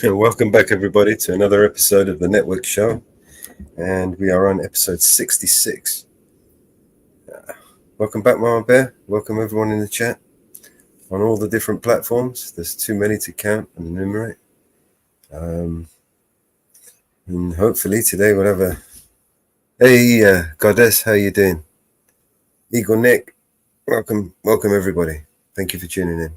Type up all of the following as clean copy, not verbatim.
Welcome back, everybody, to another episode of the Network Show, and we are on episode 66. Welcome back, Mama Bear. Welcome, everyone in the chat on all the different platforms. There's too many to count and enumerate. And hopefully today we'll have a... Hey, Goddess, how you doing? Eagle Nick, welcome, everybody. Thank you for tuning in.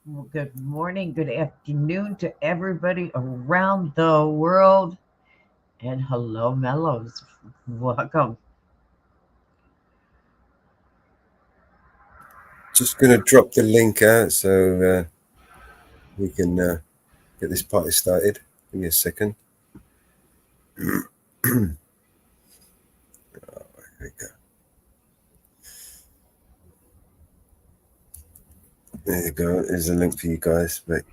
Well, good morning, good afternoon to everybody around the world. And hello, Mellows. Welcome. Just going to drop the link out so we can get this party started. Give me a second. There we go. There you go. There's a link for you guys. But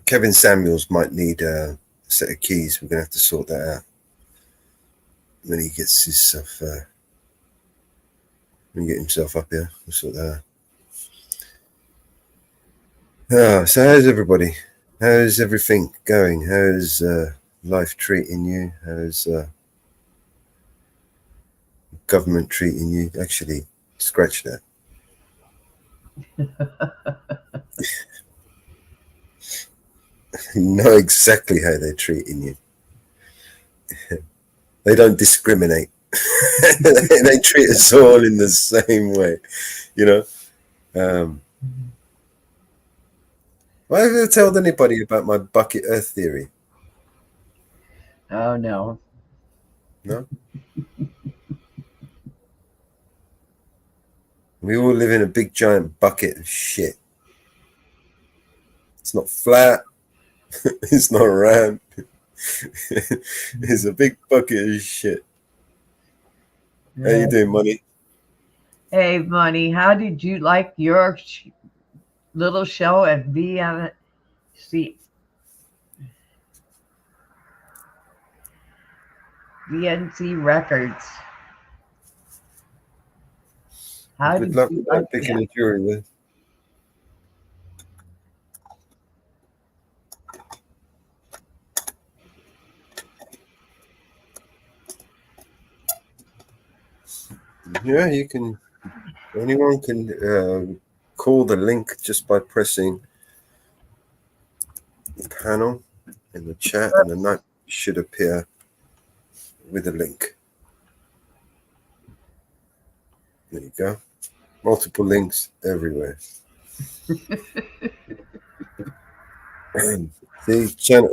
Kevin Samuels might need a set of keys. We're going to have to sort that out when he gets his stuff. When he get himself up here, we'll sort that out. So how's everybody? How's everything going? How's life treating you? How's government treating you? Actually, scratch that. You know exactly how they're treating you. They don't discriminate. They treat us all in the same way, you know. Have I ever told anybody about my bucket Earth theory? Oh, no. No? We all live in a big giant bucket of shit. It's not flat. It's not round. It's a big bucket of shit. How you doing, Money? Hey, Money, how did you like your little show at VNC Records? How Good did luck you with like picking that? a jury with. Yeah, you can. Anyone can call the link just by pressing the panel in the chat, and the note should appear with a link. There you go. Multiple links everywhere. The channel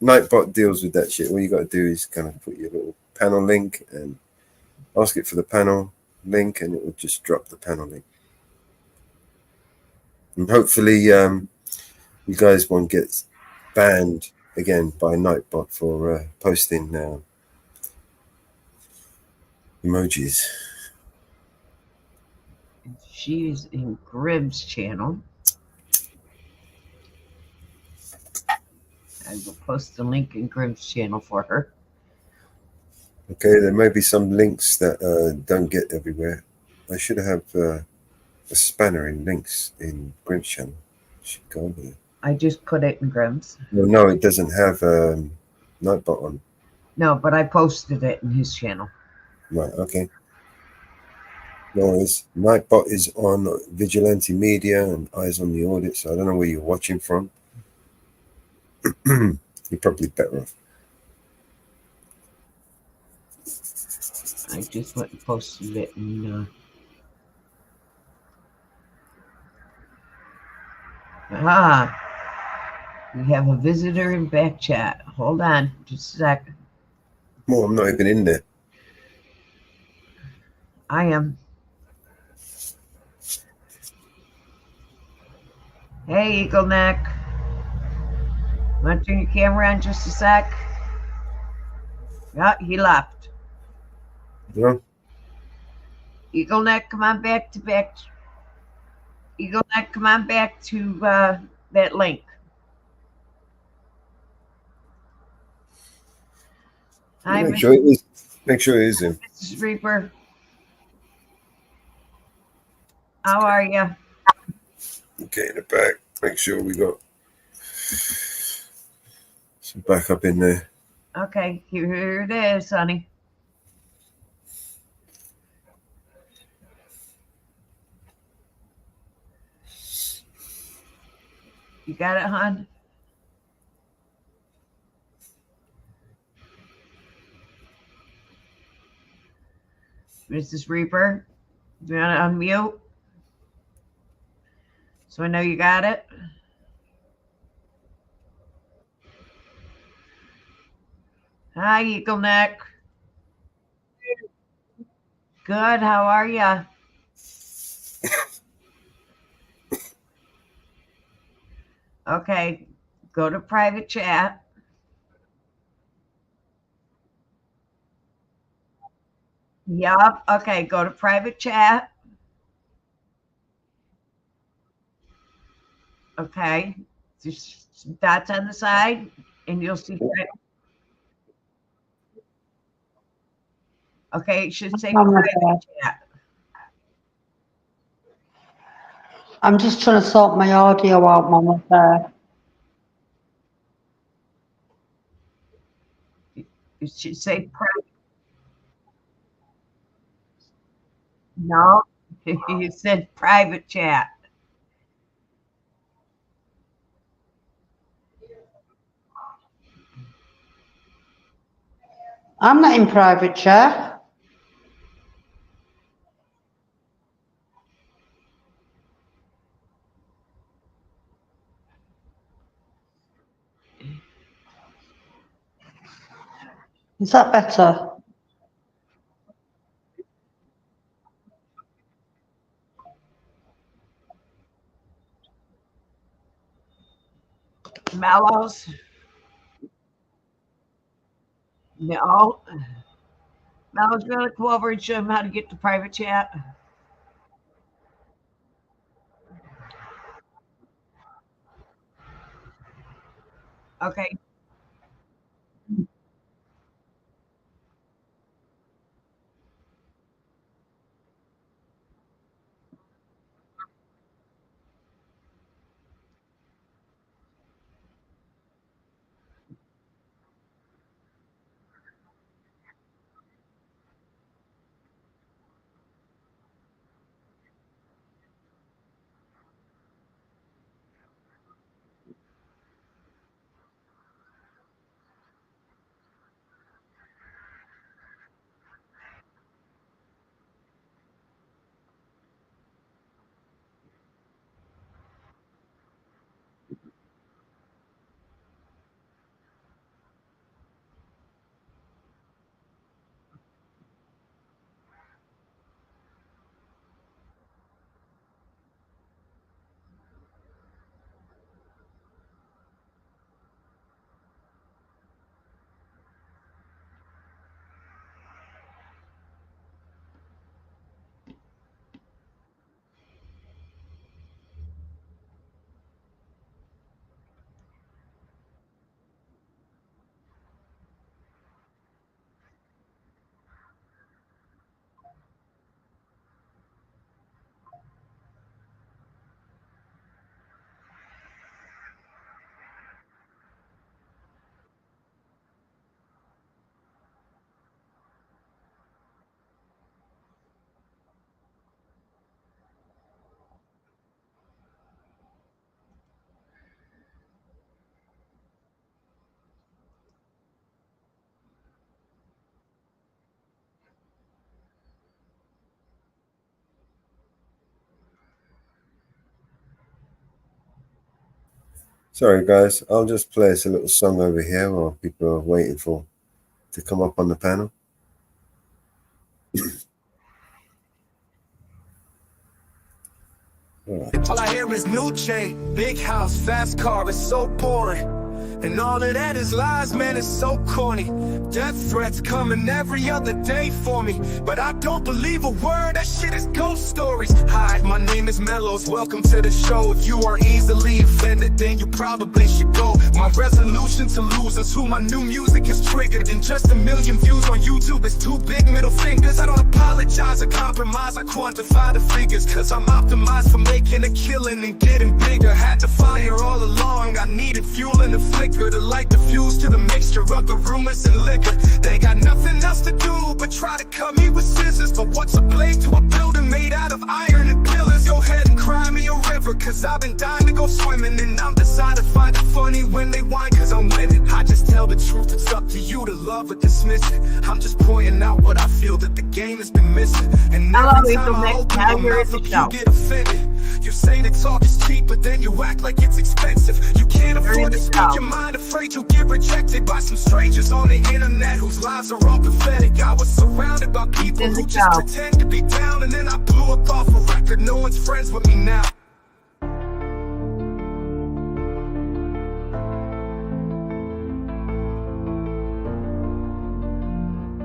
Nightbot deals with that shit. All you got to do is kind of put your little panel link and ask it for the panel link, and it will just drop the panel link. And hopefully, you guys won't get banned again by Nightbot for posting emojis. She's in Grimm's channel. I will post the link in Grimm's channel for her. Okay, there may be some links that don't get everywhere. I should have a spanner in links in Grimm's channel. Should go over there. I just put it in Grimm's. Well, no, it doesn't have Nightbot on. No, but I posted it in his channel. Right, okay. No worries. Nightbot is on Vigilante Media and Eyes on the Audit, so I don't know where you're watching from. You're probably better off. I just went and posted it in we have a visitor in back chat. Hold on just a second. Well, I'm not even in there. I am. Hey, Eagle Neck. Want to turn your camera on just a sec? Yeah, he left. No? Eagle Neck, come on back to Eagle Neck, come on back to that link. Hi, Make sure it is him. Mrs. Reaper. How are you? Okay, in the back. Make sure we got some backup in there. Okay, here it is, honey. You got it, hon? Mrs. Reaper, do you want to unmute? So I know you got it. Hi, Eagle Neck. Good, how are you? Okay, go to private chat. Yup, okay, go to private chat. Okay, just some dots on the side, and you'll see. Okay, it should say private chat. I'm just trying to sort my audio out, Mama. There. It should say private. No, it said private chat. I'm not in private chat. Is that better? Mellows. No. Mellows gonna come over and show him how to get to private chat. Okay. Sorry, guys. I'll just play us a little song over here while people are waiting for to come up on the panel. All I hear is new chain, big house, fast car, it's so boring. And all of that is lies, man, it's so corny. Death threats coming every other day for me, but I don't believe a word, that shit is ghost stories. Hide my name is Mellows. Welcome to the show. If you are easily offended, then you probably should go. My resolution to lose is who my new music is triggered. And just 1 million views on YouTube is 2 big middle fingers. I don't apologize or compromise, I quantify the figures. Cause I'm optimized for making a killing and getting bigger. Had to fire all along, I needed fuel and a flicker to light the fuse to the mixture of the rumors and liquor. They got nothing else to do but try to cut me with scissors. But what's a blade to a building made out of iron and pillars? Go ahead and cry me a river, cause I've been dying to go swimming. And I'm decided to find it funny when they whine, cause I'm winning. I just tell the truth, it's up to you to love or dismiss it. I'm just pointing out what I feel that the game has been missing. And every time I open my mouth up, you get offended. You say that talk is cheap, but then you act like it's expensive. You can't afford to speak your mind, afraid you'll get rejected by some strangers on the internet whose lives are all pathetic. I was surrounded by people who just pretend to be down, and then I blew up off a record. No one's friends with me now.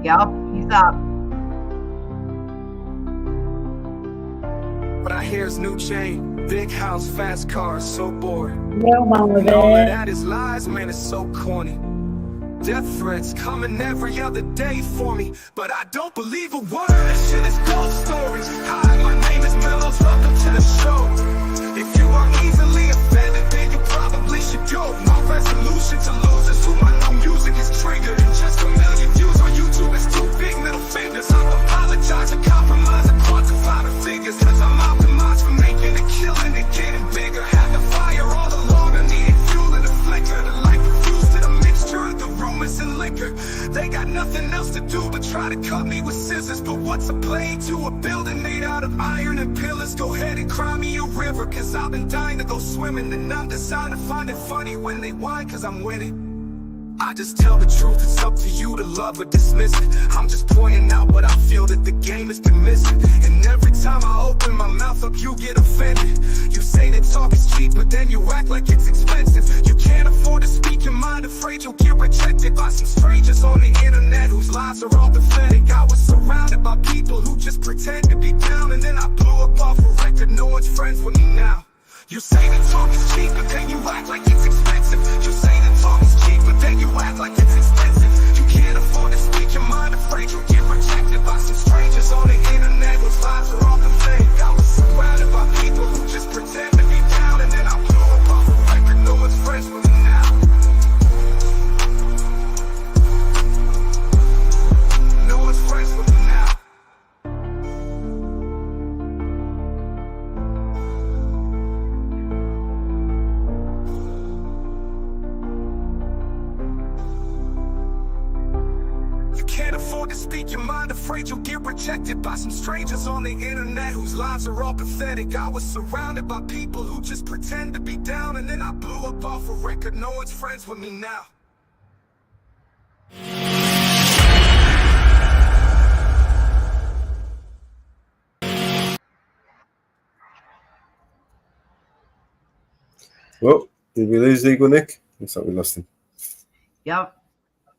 Yup, he's up. But I hear his new chain, big house, fast cars, so bored. No one with And all of it. that is lies, man, it's so corny. Death threats coming every other day for me, but I don't believe a word. This shit is ghost stories. Hi, my name is Mellows, welcome to the show. If you are easily offended, then you probably should go. My resolution to lose is who my new music is triggered. And just 1 million views on YouTube is 2 big middle fingers. I apologize and compromise and quantify the figures, cause I'm optimized for making a killing and getting bigger. Had to fire all along, I needed fuel and a flicker to light the fuse to the mixture of the rumors and liquor. They got nothing else to do but try to cut me with scissors. But what's a blade to a building made out of iron and pillars? Go ahead and cry me a river, cause I've been dying to go swimming. And I'm deciding to find it funny when they whine, cause I'm winning. I just tell the truth, it's up to you to love or dismiss it. I'm just pointing out what I feel that the game has been missing. And every time I open my mouth up, you get offended. You say that talk is cheap, but then you act like it's expensive. You can't afford to speak your mind, afraid you'll get rejected by some strangers on the internet whose lives are all pathetic. I was surrounded by people who just pretend to be down, and then I blew up off a record. No one's friends with me now. You say that talk is cheap, but then you act like it's expensive. You say that talk is cheap, but then you act like it's expensive. You can't afford to speak your mind, afraid you'll get rejected by some strangers on the internet whose lives are all pathetic. I was surrounded by people who just pretend to be down, and then I blew up off a record. No one's friends with me now. No one's friends with me now. Can't afford to speak your mind, afraid you'll get rejected by some strangers on the internet whose lives are all pathetic. I was surrounded by people who just pretend to be down, and then I blew up off a record. No one's friends with me now. Well, did we lose Eagle Nick? Looks like we lost him. Yep,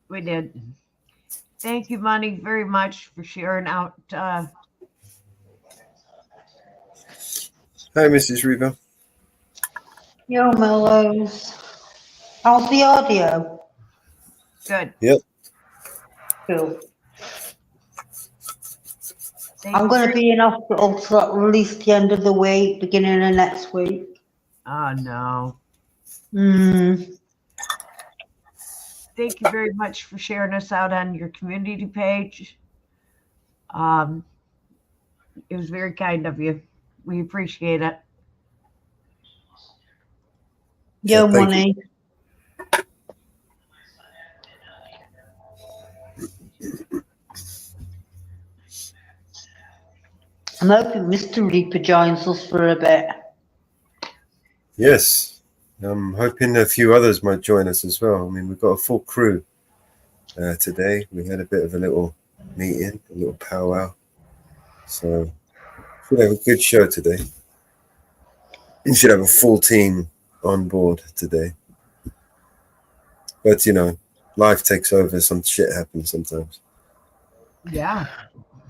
we did. Thank you, Money, very much for sharing out. Hi, Mrs. Reba. Yo, Mellows. How's the audio? Good. Yep. Cool. Thank I'm you going to very- be in hospital till at least the end of the week, beginning of next week. Oh, no. Thank you very much for sharing us out on your community page. It was very kind of you. We appreciate it. Yo, Yeah, thank Money. I'm hoping Mr. Reaper joins us for a bit. Yes. I'm hoping a few others might join us as well. I mean, we've got a full crew today. We had a bit of a little meeting, a little powwow. So we have a good show today. You should have a full team on board today. But, you know, life takes over. Some shit happens sometimes. Yeah.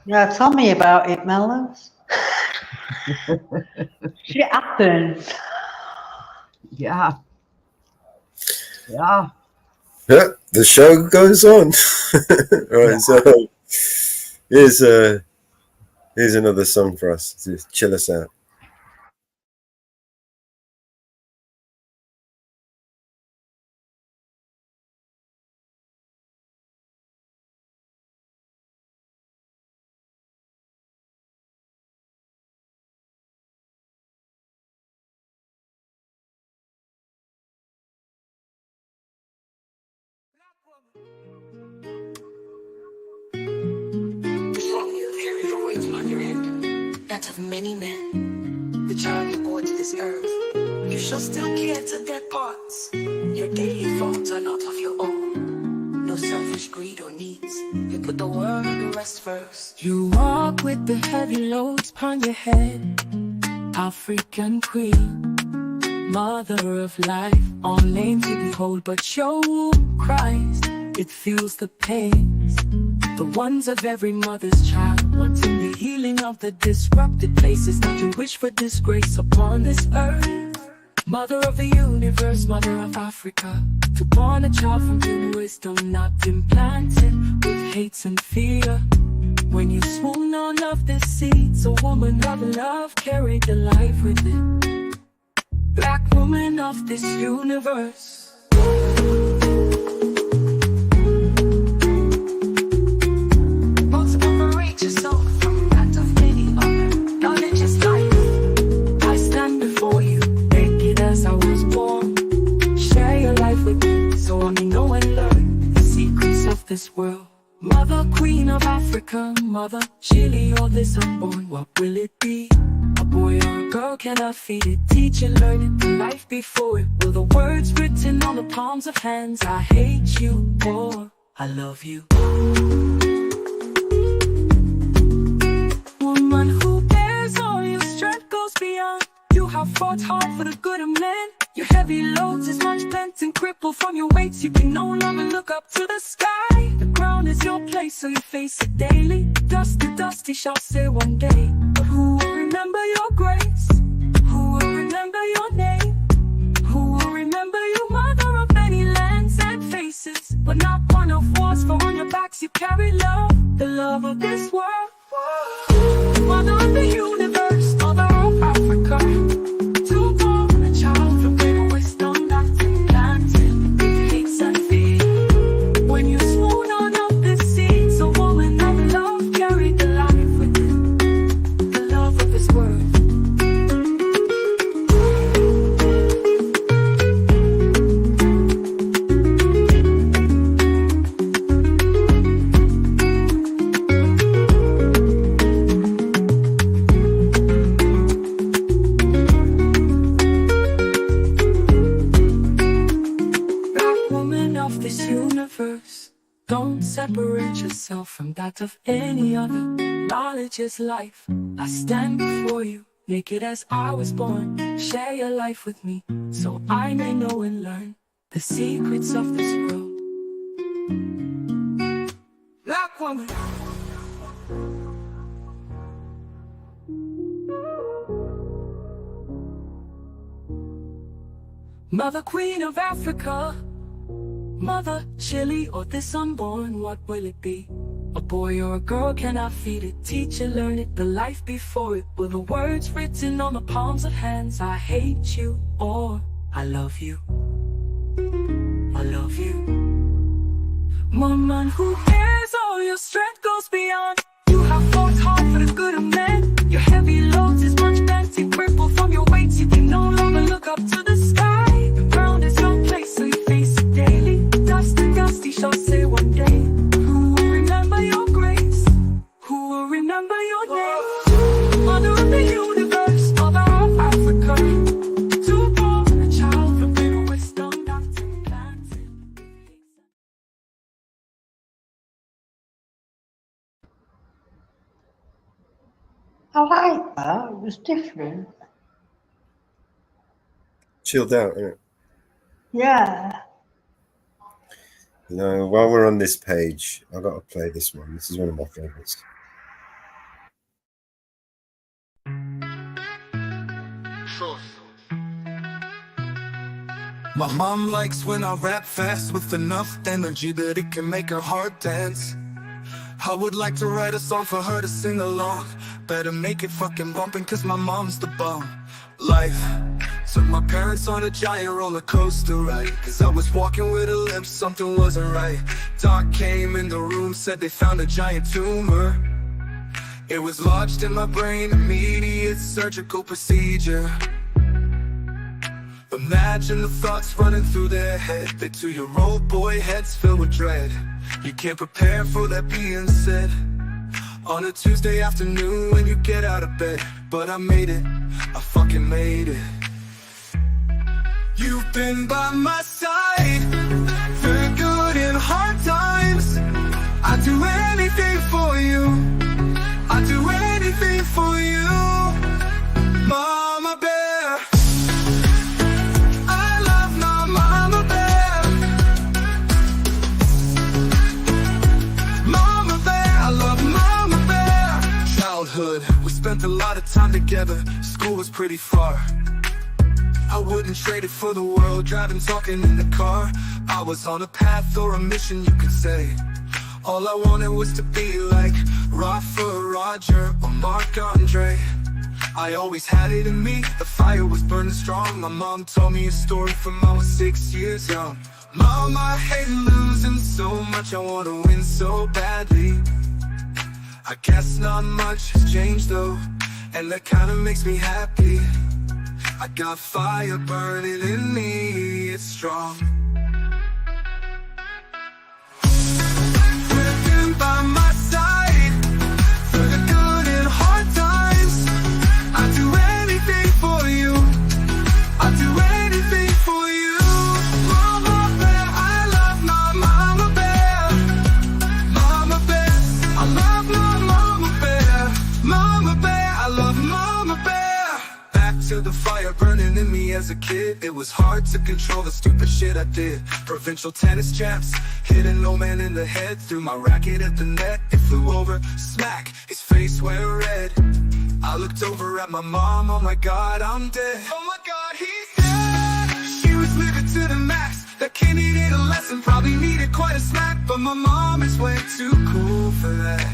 Yeah, tell me about it, Mellows. Shit happens. Yeah. Yeah. Yeah, the show goes on. Right, Yeah. so here's another song for us to chill us out. That of many men, the child you bore to this earth, you shall still care to their parts. Your daily thoughts are not of your own, no selfish greed or needs. You put the world and the rest first. You walk with the heavy loads upon your head, African queen, mother of life, all names you behold, but your womb cries, it feels the pains, the ones of every mother's child, wanting the healing of the disrupted places, not to wish for disgrace upon this earth. Mother of the universe, mother of Africa, to born a child from human wisdom, not implanted with hates and fear. When you swoon on love, this seeds, a woman of love carried the life within. Black woman of this universe. Yourself from that of many other. Knowledge is life. I stand before you, naked as I was born. Share your life with me, so I may know and learn the secrets of this world. Mother, queen of Africa, mother, Chile, or this unborn, what will it be? A boy or a girl, can I feed it? Teach it, learn it, the life before it. Will the words written on the palms of hands, I hate you, or I love you. Woman who bears all your strength goes beyond. You have fought hard for the good of men. Your heavy loads is much bent and crippled from your weights. You can no longer look up to the sky. The ground is your place, so you face it daily. Dust to dust, he shall say one day. But who will remember your grace? Who will remember your name? Who will remember you, mother of many lands and faces? But not one of wars, for on your backs you carry love, the love of this world. Mother of the universe, mother of Africa, to born a child from great wisdom that's implanted with hates and fear. When you swoon on up the seeds, a woman of love carried the life within, the love of this world. Don't separate yourself from that of any other. Knowledge is life. I stand before you, naked as I was born. Share your life with me, so I may know and learn the secrets of this world. Black woman. Mother, queen of Africa, mother, Chile, or this unborn, what will it be? A boy or a girl, can I feed it? Teach it, learn it, the life before it. Will the words written on the palms of hands, I hate you, or I love you. I love you. Woman who bears all your strength goes beyond. You have fought hard for the good of men. Your heavy loads is much bent and crippled from your weights. You can no longer look up to the sky. The ground is your place, so you face it daily. Dust to dust, he shall say one day. Who will remember your grace? Who will remember your name? Mother of the universe, mother of Africa, to born a child from greater wisdom that's implanted. I like that. It was different. Chilled out, isn't it? Yeah. You know, while we're on this page, I've got to play this one. This is one of my favorites. Truth. My mom likes when I rap fast with enough energy that it can make her heart dance. I would like to write a song for her to sing along. Better make it fucking bumpin' cause my mom's the bomb. Life took my parents on a giant roller coaster ride. Cause I was walking with a limp, something wasn't right. Doc came in the room, said they found a giant tumor. It was lodged in my brain, immediate surgical procedure. Imagine the thoughts running through their head. They 2-year-old boy heads filled with dread. You can't prepare for that being said on a Tuesday afternoon when you get out of bed. But I made it, I fucking made it. You've been by my side for good and hard times. I'd do anything for you. I'd do anything for you, Mama Bear. I love my Mama Bear. Mama Bear, I love Mama Bear. Childhood, we spent a lot of time together. School was pretty far. I wouldn't trade it for the world, driving, talking in the car. I was on a path or a mission, you could say. All I wanted was to be like Rafa, Roger, or Marc Andre. I always had it in me, the fire was burning strong. My mom told me a story from I was 6 years young. Mom, I hate losing so much, I want to win so badly. I guess not much has changed though, and that kinda makes me happy. I got fire burning in me, it's strong. By my side for the good and hard times. I'd do anything for you. I'd do anything for you, Mama Bear. I love my Mama Bear. Mama Bear, I love my Mama Bear. Mama Bear, I love Mama Bear. Back to the fire burning in me as a kid. It was hard to control the stupid shit I did. Provincial tennis champs, hit an old man in the head. Threw my racket at the net, it flew over, smack, his face went red. I looked over at my mom, oh my god, I'm dead. Oh my god, he's dead. She was living to the max. That kid needed a lesson, probably needed quite a smack. But my mom is way too cool for that.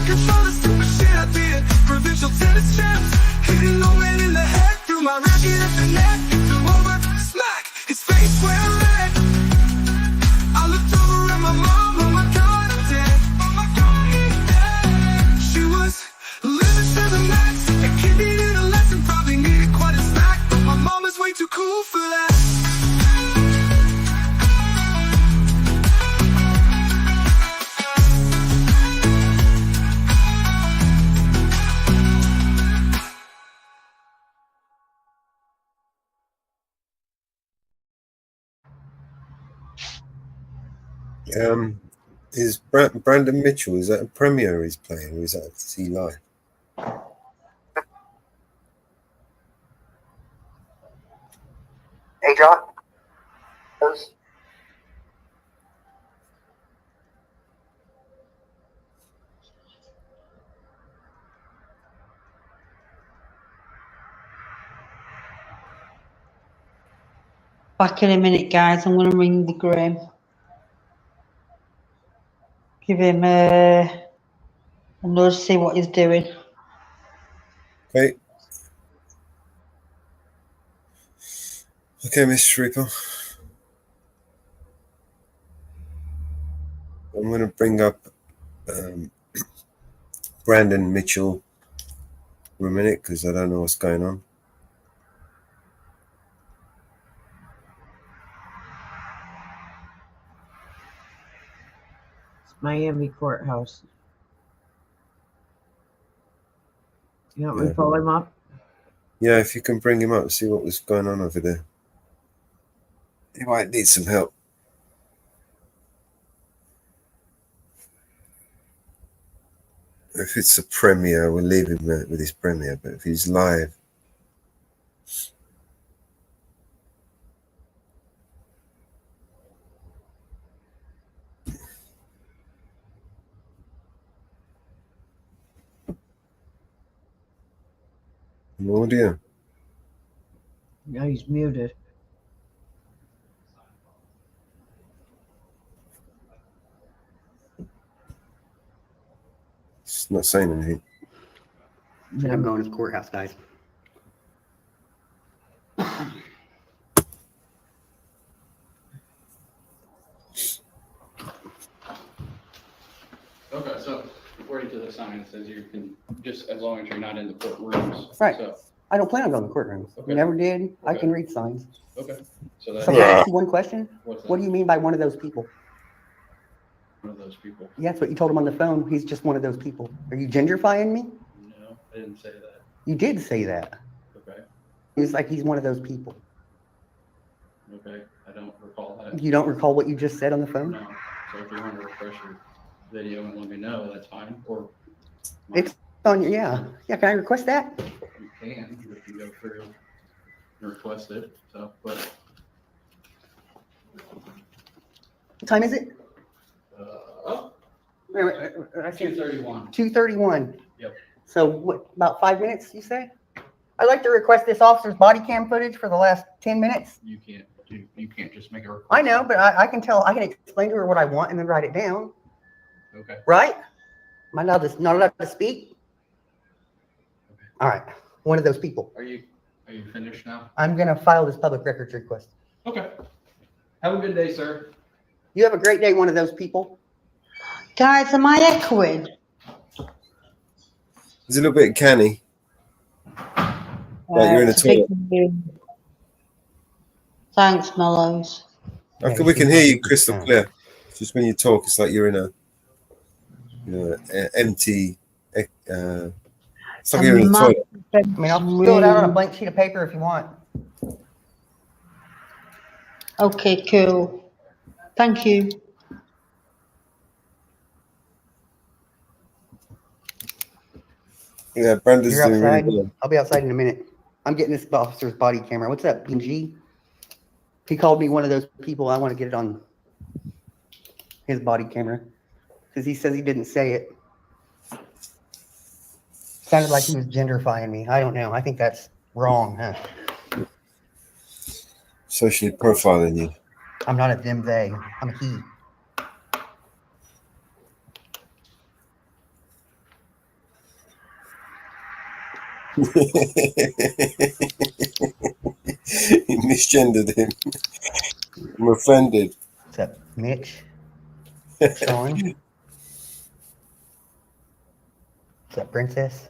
Control the stupid shit I did. Provincial tennis champs, hitting no man in the head. Threw my racket at the net, it flew over, smack, his face went red. I looked over at my mom, oh my god, I'm dead. Oh my god, he's dead. She was living to the max. A kid needed a lesson, probably needed quite a smack. But my mom is way too cool for that. Is Brandon Mitchell, is that a premiere he's playing, or is he live? Hey, John. Back in a minute, guys. I'm going to ring the Graham. Give him a nudge, see what he's doing. Okay. Okay, Mr. Reaper. I'm going to bring up Brandon Mitchell for a minute because I don't know what's going on. Miami courthouse. You want me to pull him up? Yeah, if you can bring him up, see what was going on over there. He might need some help. If it's a premiere, we'll leave him with his premiere. But if he's live, audio. No, he's muted. It's not saying anything. I'm going to the courthouse, guys. Okay, so according to the sign, it says you can, just as long as you're not in the courtrooms. Right. So, I don't plan on going to courtrooms. Okay. Never did. I Okay. can read signs. okay, so So that's can I ask you one question? what's What do you mean by one of those people? one of those people. Yeah, that's what you told him on the phone. He's just one of those people. Are you genderfying me? No, I didn't say that. You did say that. Okay, He's like he's one of those people. okay, I don't recall that. You don't recall what you just said on the phone? No, so if you want to refresh your video and let me know, that's fine, or. It's on your, yeah. Yeah, can I request that? You can, if you go through and request it, so, but, What time is it? oh, I see 2:31. 2:31. Yep. So what, about 5 minutes, you say? I'd like to request this officer's body cam footage for the last 10 minutes. You can't just make a request. I know, but I can explain to her what I want and then write it down, Okay, right? Am I not allowed to speak? All right, one of those people. are you finished now? I'm gonna file this public records request. Okay. Have a good day, sir. You have a great day, one of those people. Guys, am I echoing? It's a little bit canny. Like you're in a It's a big toilet. room. Thanks, Mellows. We can hear you crystal clear. Just when you talk, it's like you're in a empty. It's like you're in a toilet. I mean, I'll fill it out on a blank sheet of paper if you want. Okay, cool. Thank you. Yeah, Brenda's You're doing outside. really well. I'll be outside in a minute. I'm getting this officer's body camera. What's up, PG? He called me one of those people. I want to get it on his body camera because he says he didn't say it. Sounded like he was genderfying me. I don't know. I think that's wrong, huh? Socially profiling you. I'm not a them, they. I'm a he. You misgendered him. I'm offended. What's up, Mitch? Sean? What's up, Princess?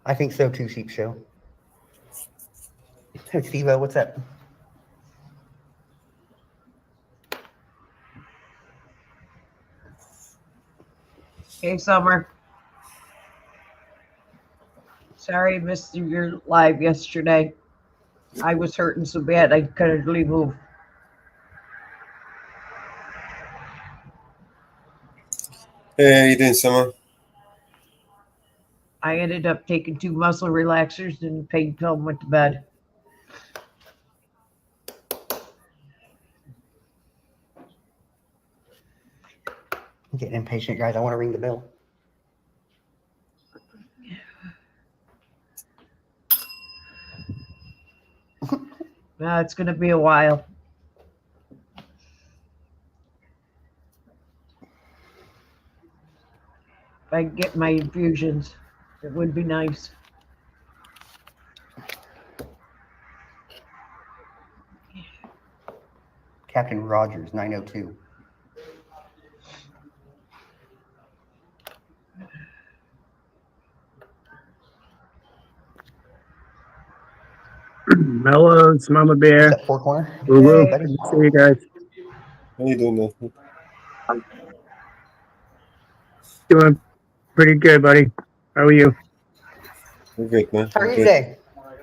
I think so too, Sheep Show. Hey, Steve-O, what's up? Hey, Summer. Sorry I missed your live yesterday. I was hurting so bad I couldn't really move. Hey, how you doing, Summer? I ended up taking 2 muscle relaxers and a pain pill and went to bed. I'm getting impatient, guys. I want to ring the bell. It's going to be a while. If I can get my infusions, it would be nice. Captain Rogers, 902. Mellows, Mama Bear. Is that Four Corner? Woo woo. Better- See you guys. How you doing, Nathan? Doing pretty good, buddy. How are you? We're good, man. How are We're you good. today?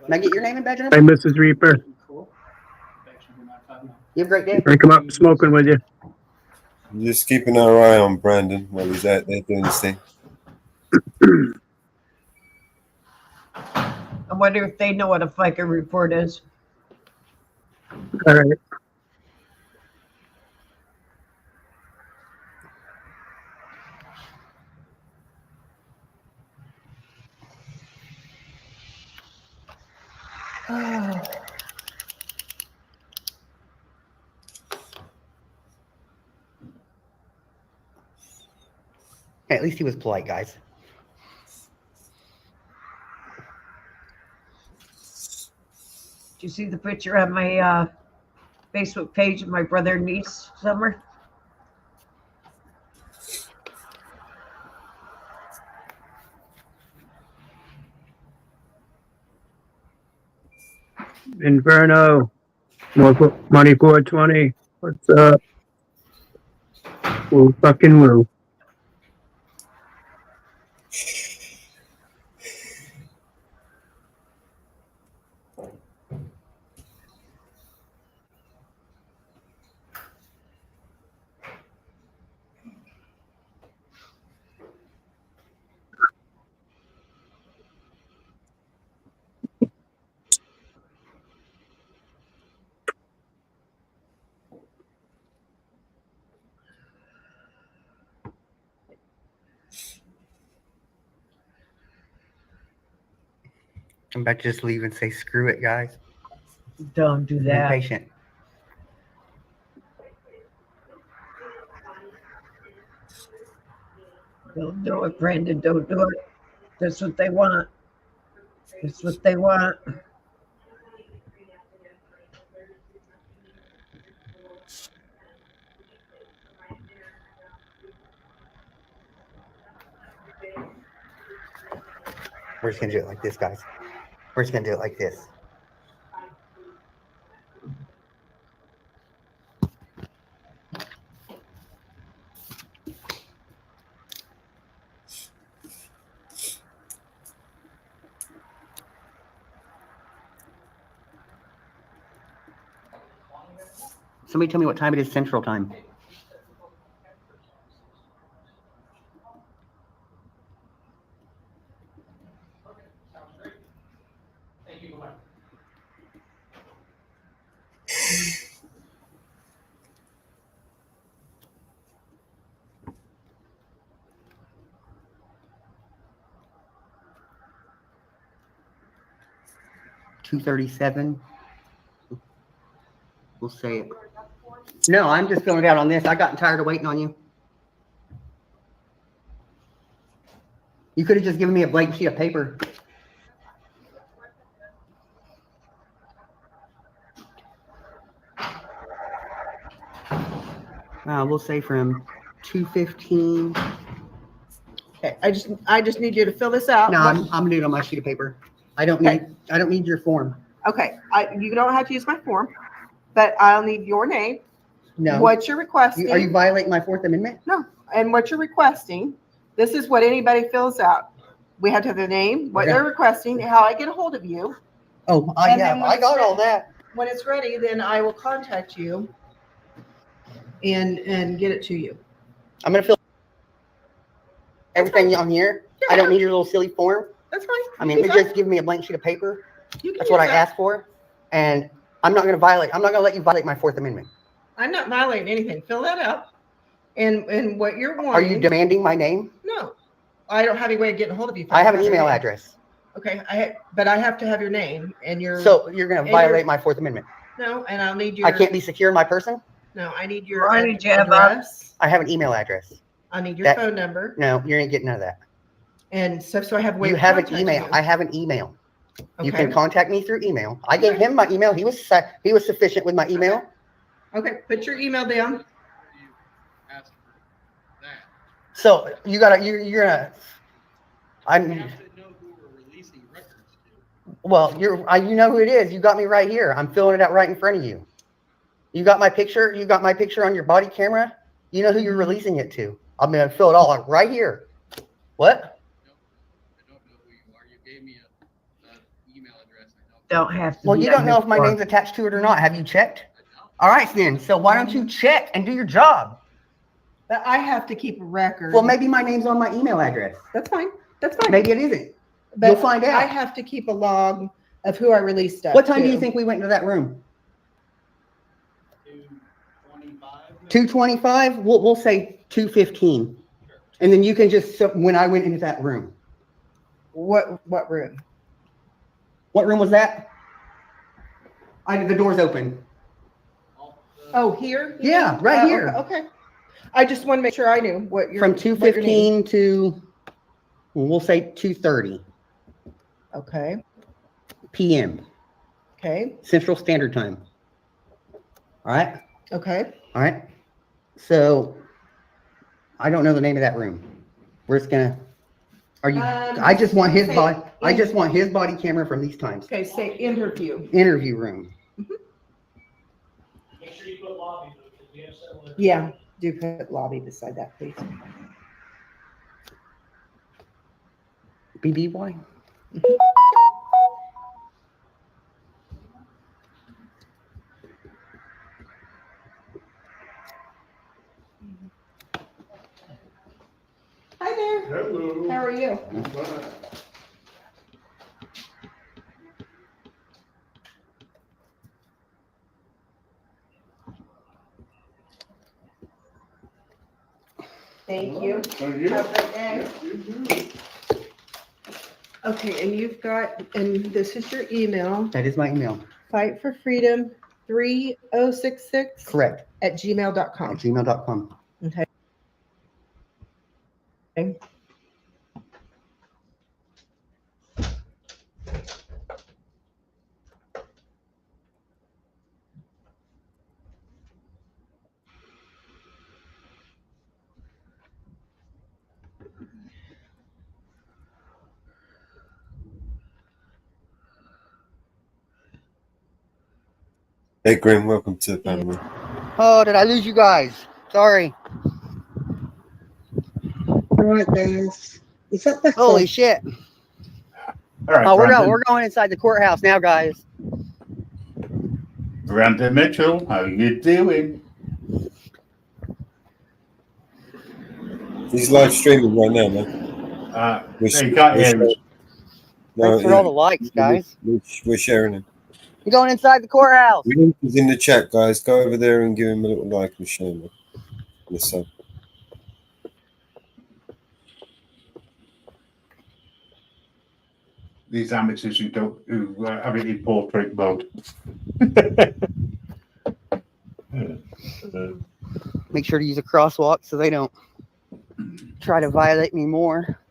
Can I get your name and badge number? Hey, Mrs. Reaper. You have a great day. I come up smoking with you. Just keeping our eye on Brandon while he's out there doing his thing. I wonder if they know what a FICA report is. All right. At least he was polite, guys. Did you see the picture on my Facebook page of my brother and niece, Summer? Inferno. More money 420. What's up? Woo fucking woo. I'm about to just leave and say, screw it, guys. Don't do Be that. patient. Don't do it, Brandon. Don't do it. That's what they want. That's what they want. We're just going to do it like this, guys. We're just going to do it like this. Somebody tell me what time it is Central Time. $2:37. We'll say it. No, I'm just filling it out on this. I got tired of waiting on you. You could have just given me a blank sheet of paper. We'll say from 2:15. Okay, I just need you to fill this out. No, I'm gonna do it on my sheet of paper. I don't need your form. Okay, you don't have to use my form, but I'll need your name, No. what you're requesting. Are you violating my Fourth Amendment? No, and what you're requesting. This is what anybody fills out. We have to have their name, what Okay. they're requesting, how I get a hold of you. Oh, And then when I it's got all ready- that. When it's ready, then I will contact you and get it to you. I'm gonna fill everything on here. I don't need your little silly form. That's fine. I mean, You it's can just give me a blank sheet of paper. You can That's what I use that. asked for. And I'm not gonna let you violate my Fourth Amendment. I'm not violating anything. Fill that out. And what you're wanting. Are you demanding my name? No, I don't have any way of getting a hold of you. if I have an don't your email name. address. Okay, but I have to have your name and your. So you're gonna and violate your- my Fourth Amendment. No, and I'll need your. I can't be secure in my person. No, I need your Why did you have address. I have an email address. I need your that- phone number No, you ain't getting none of that. and stuff. So I have a way You of have an contacting email. you. I have an email. You Okay. can contact me through email. I gave him my email. He was sufficient with my email. Okay, put your email down. You asked for that. So you're gonna. You have to know who we're releasing records to. Well, you know who it is. You got me right here. I'm filling it out right in front of you. You got my picture. You got my picture on your body camera. You know who you're releasing it to. I'm gonna fill it all out right here. What? I don't know who you are. You gave me an email address. Don't have to. Well, be you on don't know your if my form. name's attached to it or not. Have you checked? All right, then. So why don't you check and do your job? But I have to keep a record. Well, maybe my name's on my email address. That's fine. That's fine. Maybe it isn't. But You'll find out. I have to keep a log of who I released stuff What time do to. you think we went into that room? 2:25. 2:25? We'll say 2:15. And then you can just, so when I went into that room. What room? What room was that? The door's open. Oh, here? Yeah, right Oh, here. Okay. I just want to make sure I knew what you're. From what you're needing. 2:15 to, we'll say 2:30 Okay. p.m. Okay. Central Standard Time. All right? Okay. All right. So I don't know the name of that room. We're just gonna, I just want his body, I just want his body camera from these times. Okay. Say interview. Interview room. Make sure you put lobby, because we have several. Yeah. Do put lobby beside that, please. BBY? Hi there. Hello. How are you? Thank you. Have a great day. Okay, and you've got, and this is your email, That is my email. Fight for Freedom 3066 Correct. at At gmail.com. gmail.com. Okay. Hey, Grim, welcome to the panel. Oh, did I lose you guys? Sorry. All right, guys. Is that better? Holy shit. All right, Oh, Brandon. we're going inside the courthouse now, guys. Brandon Mitchell, how you doing? He's live streaming right now, man. You can't hear us. Thanks for all the likes, guys. We're sharing him. We're going inside the courthouse. Link is in the chat, guys. Go over there and give him a little like and share him. Yes, sir. These amateurs who have it in portrait mode. Make sure to use a crosswalk so they don't try to violate me more.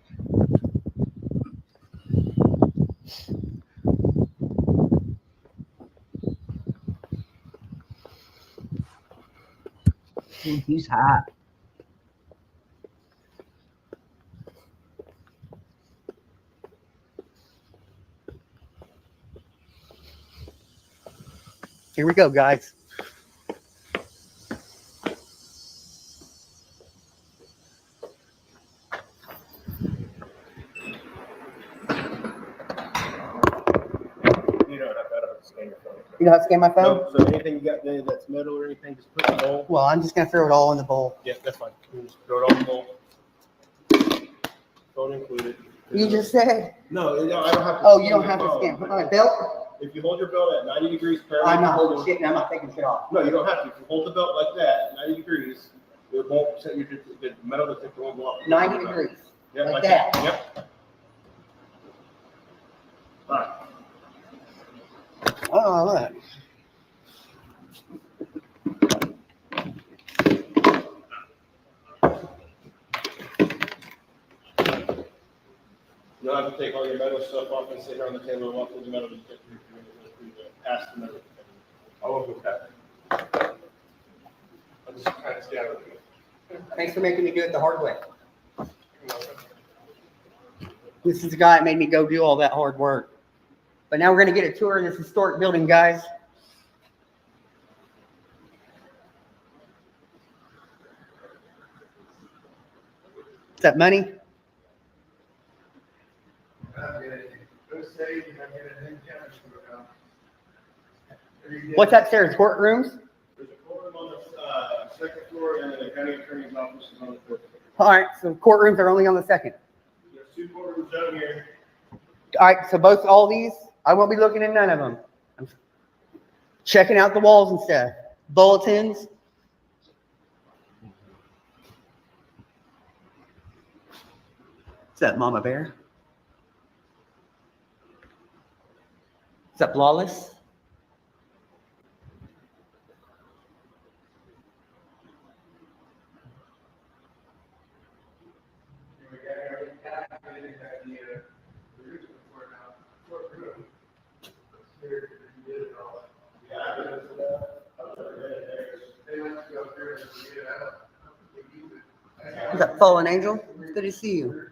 He's hot. Here we go, guys. You know how to scan my phone? Nope. So anything you got there that's metal or anything, just put in the bowl. Well, I'm just going to throw it all in the bowl. Yeah, that's fine. You just throw it all in the bowl. Phone included. You just said. No, I don't have to. Oh, you don't have to scan. All right, belt? If you hold your belt at 90 degrees parallel. I'm not holding shit and I'm not taking shit off. No, you don't have to. If you hold the belt like that, 90 degrees, it won't set your the metal detector won't go off. 90 degrees. Yeah, like that. Yep. All right. Oh, look. You'll have to take all your metal stuff off and sit here on the table and walk through the metal detector. Past the metal detector. I won't go past. I'll just kind of stay out of it. Thanks for making me do it the hard way. This is the guy that made me go do all that hard work. But now we're going to get a tour of this historic building, guys. Is that money? What's upstairs? Courtrooms? There's a courtroom on the second floor and then the county attorney's office All right, so courtrooms are only on the second. There's 2 courtrooms down here. All right, so all these, I won't be looking in none of them. I'm checking out the walls and stuff. Bulletins. What's up, Mama Bear? What's up, Lawless? What's up, Fallen Angel? Good to see you.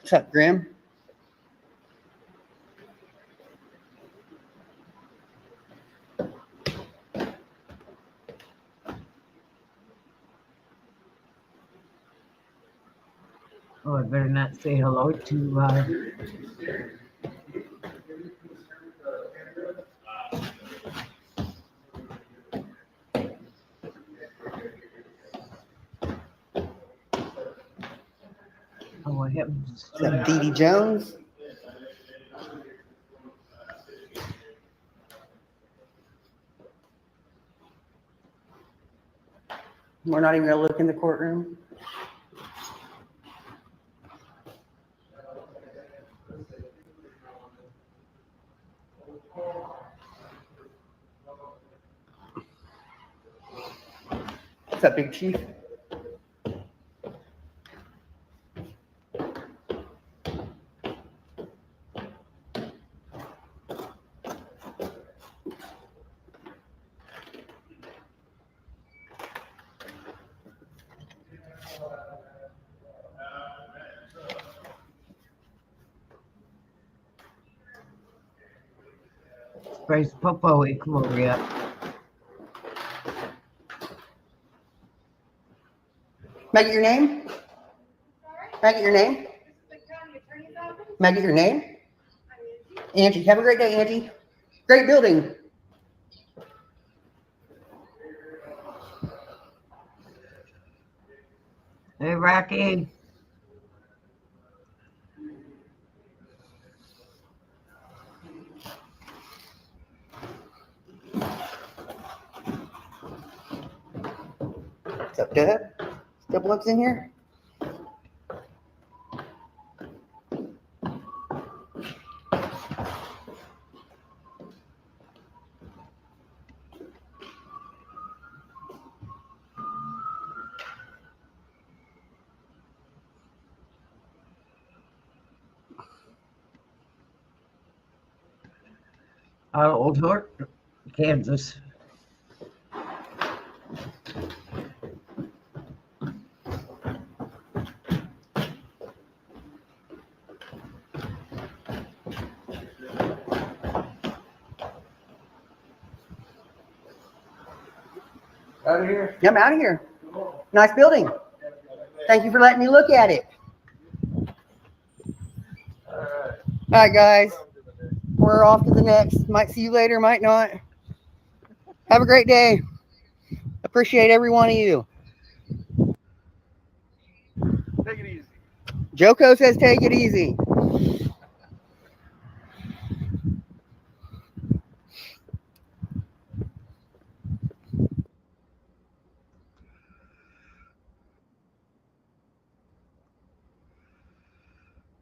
What's up, Grim? Oh, I better not say hello to, oh, what happened? What's up, Dee Dee Jones? We're not even gonna look in the courtroom. What's up, Big Chief? Bryce Popo, he come over yet. May I get your name? May I get your name? May I get your name? Angie. Have a great day, Angie. Great building. Hey, Rocky. What's up, Deb? Deb Luck's in here? Old Horse, Kansas. Out of here. Yeah, I'm out of here. Nice building. Thank you for letting me look at it. All right, guys. We're off to the next. Might see you later, might not. Have a great day. Appreciate every one of you. Take it easy. Joko says take it easy.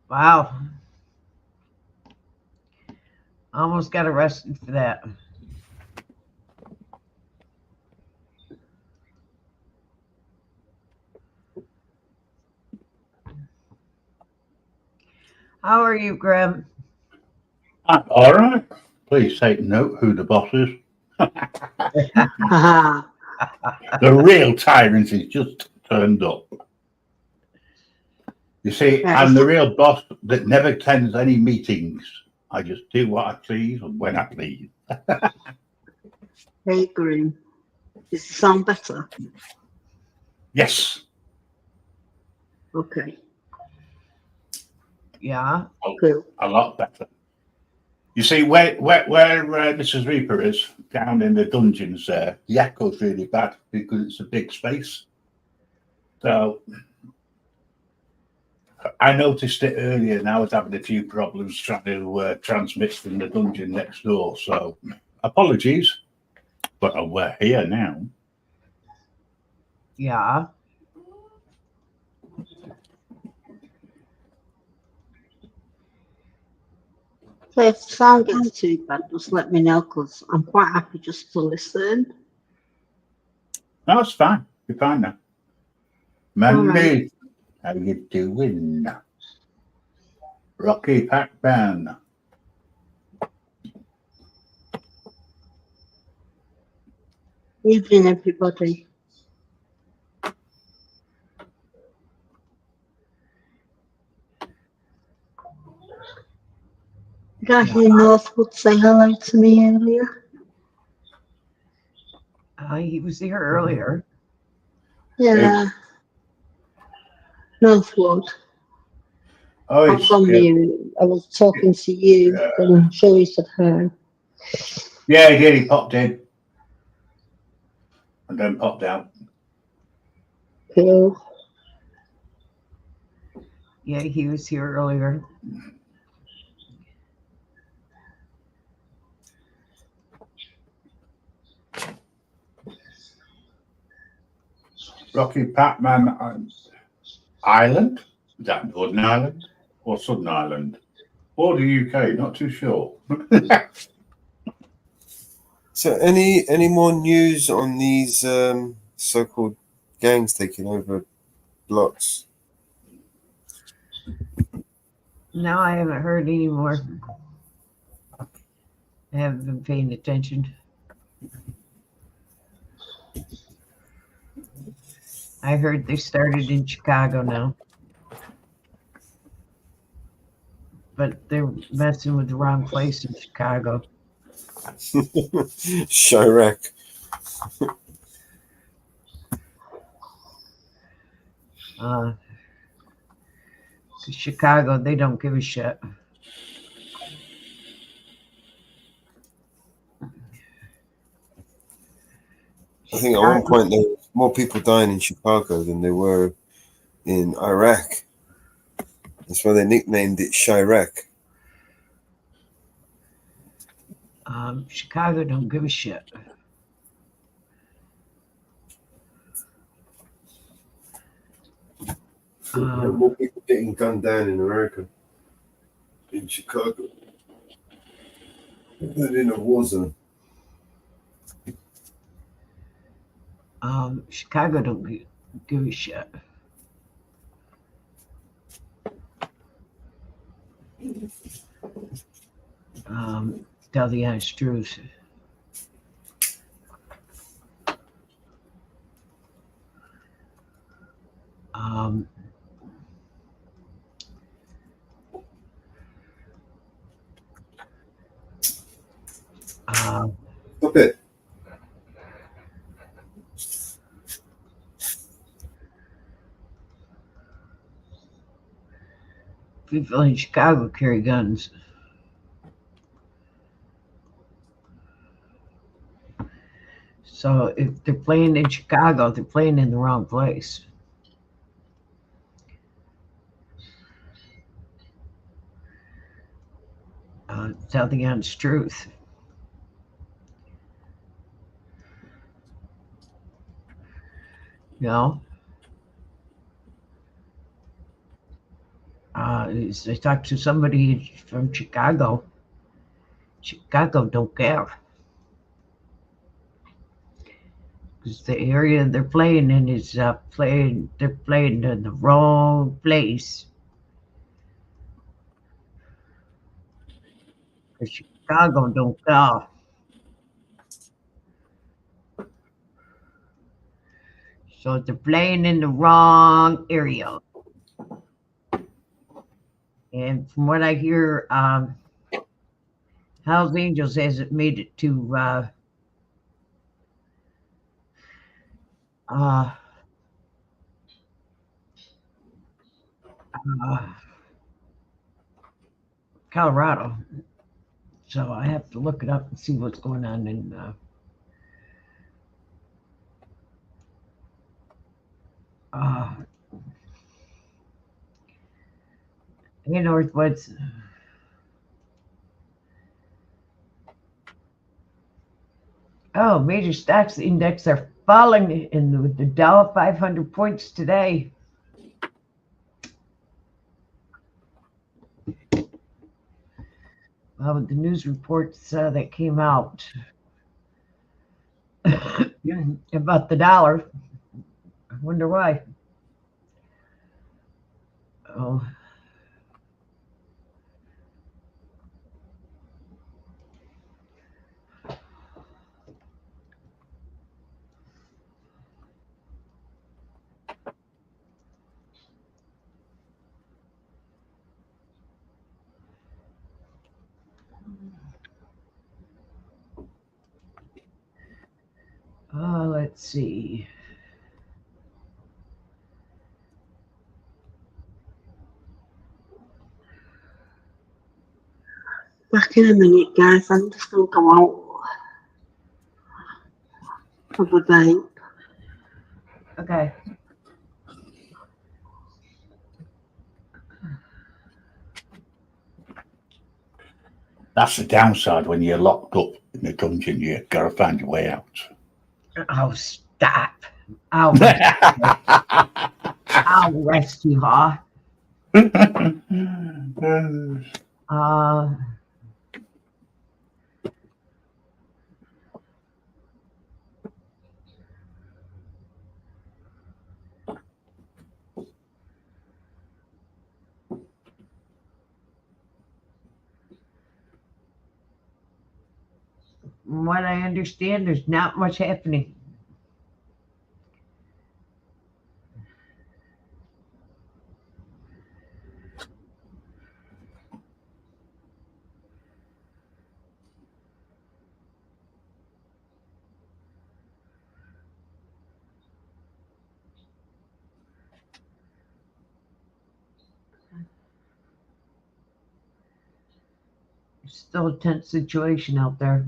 Wow. Almost got arrested for that. How are you, Graham? All right. Please take note who the boss is. The real tyrant is just turned up. You see, Right. I'm the real boss that never attends any meetings. I just do what I please and when I please. Hey, Green. Does it sound better? Yes. Okay, Yeah. cool. A lot better. You see, where Mrs. Reaper is, down in the dungeons there, the echo's really bad because it's a big space. So I noticed it earlier and I was having a few problems trying to transmit from the dungeon next door. So apologies, but we're here now. Yeah. So if the sound gets too bad, just let me know, because I'm quite happy just to listen. No, it's fine. You're fine now. All Mandy, how you doing? Rocky Pac-Man. Evening, everybody. Did I hear Northwood say hello to me earlier? He was here earlier. Yeah. Northwood. Oh, I was on mute. I was talking to you, but I'm sure he said hello. yeah, he did. He popped in and then popped out. Cool. Yeah, he was here earlier. Rocky Pac-Man Island? Is that Northern Ireland or Southern Ireland? Or the UK? Not too sure. So, any more news on these so-called gangs taking over blocks? No, I haven't heard any more. I haven't been paying attention. I heard they started in Chicago now. But they're messing with the wrong place in Chicago. Chirac. Chicago, they don't give a shit. I think at one point there were more people dying in Chicago than there were in Iraq. That's why they nicknamed it Chirac. Chicago don't give a shit. More people getting gunned down in America, in Chicago, than in a war zone. Chicago don't give a shit. Tell the honest truth. Stop it. People in Chicago carry guns. So if they're playing in Chicago, they're playing in the wrong place. Tell the honest truth. You know? I talked to somebody from Chicago. Chicago don't care. Because the area they're playing in is they're playing in the wrong place. Because Chicago don't care. So they're playing in the wrong area. And from what I hear, Hell's Angels hasn't made it to Colorado. So I have to look it up and see what's going on in Northwoods. Oh, major stocks index are falling in the Dow 500 points today. With the news reports that came out about the dollar. I wonder why. Oh. Let's see. Back in a minute, guys. I'm just going to go out for the day. Okay. That's the downside when you're locked up in the dungeon. You gotta find your way out. Oh, stop. I'll rest you, huh? From what I understand, there's not much happening. It's still a tense situation out there.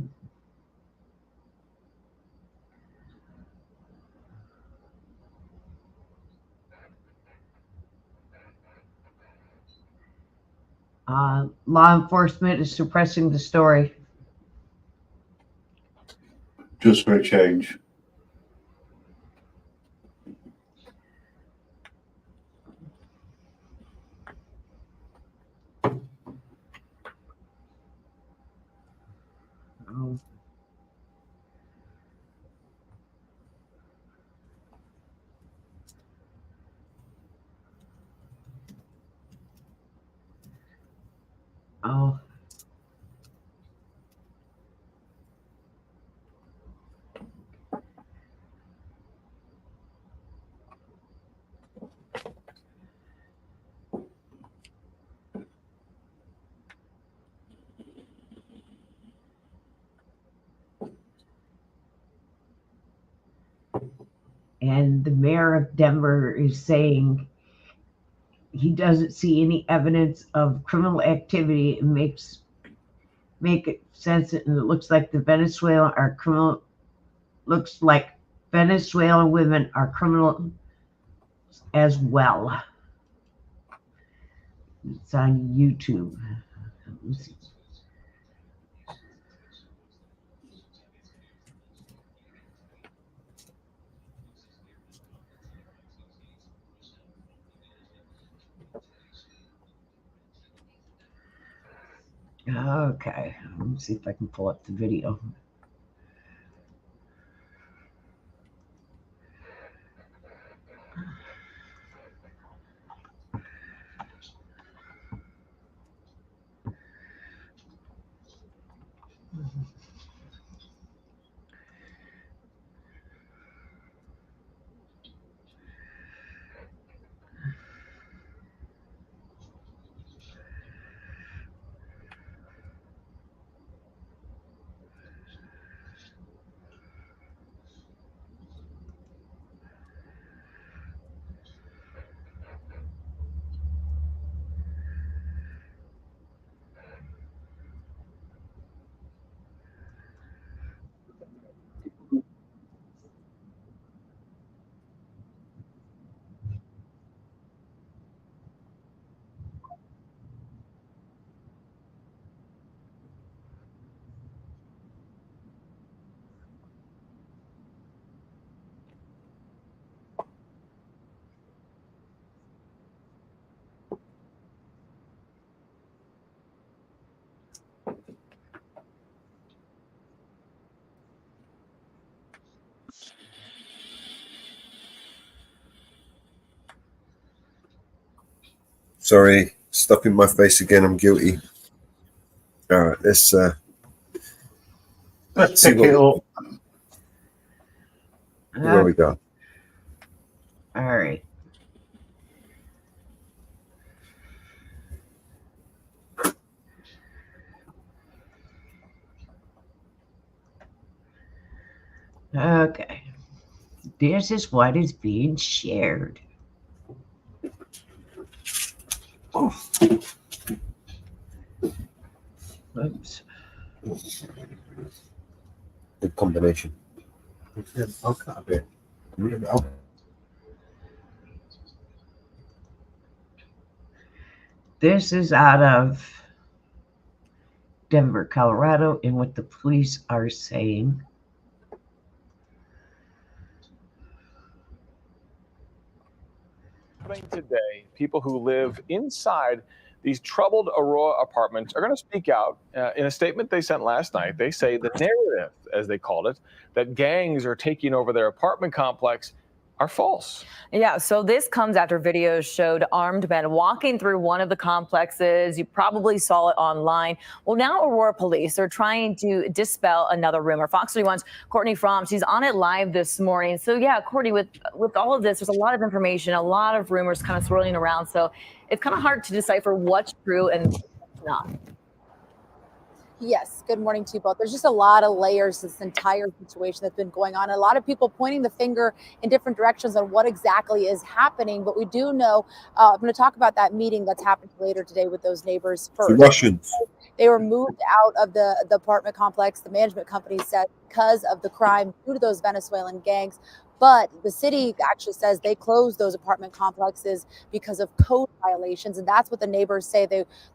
Law enforcement is suppressing the story. Just for a change. Oh. Oh. And the mayor of Denver is saying he doesn't see any evidence of criminal activity. It make it sense, and it looks like looks like Venezuelan women are criminal as well. It's on YouTube. Okay, let me see if I can pull up the video. Sorry, stuff in my face again. I'm guilty. All right, let's see pick it up. where we go. All right. Okay. This is what is being shared. Oops. Good combination. This is out of Denver, Colorado, and what the police are saying. Today, people who live inside these troubled Aurora apartments are going to speak out. In a statement they sent last night, they say the narrative, as they called it, that gangs are taking over their apartment complex are false. Yeah, so this comes after videos showed armed men walking through one of the complexes. You probably saw it online. Well, now Aurora police are trying to dispel another rumor. Fox 31's Courtney Fromm, she's on it live this morning. So yeah, Courtney, with all of this, there's a lot of information, a lot of rumors kind of swirling around. So it's kind of hard to decipher what's true and what's not. Yes, good morning to you both. There's just a lot of layers to this entire situation that's been going on. A lot of people pointing the finger in different directions on what exactly is happening. But we do know, I'm going to talk about that meeting that's happening later today with those neighbors first. The Russians. They were moved out of the apartment complex, the management company said, because of the crime due to those Venezuelan gangs. But the city actually says they closed those apartment complexes because of code violations. And that's what the neighbors say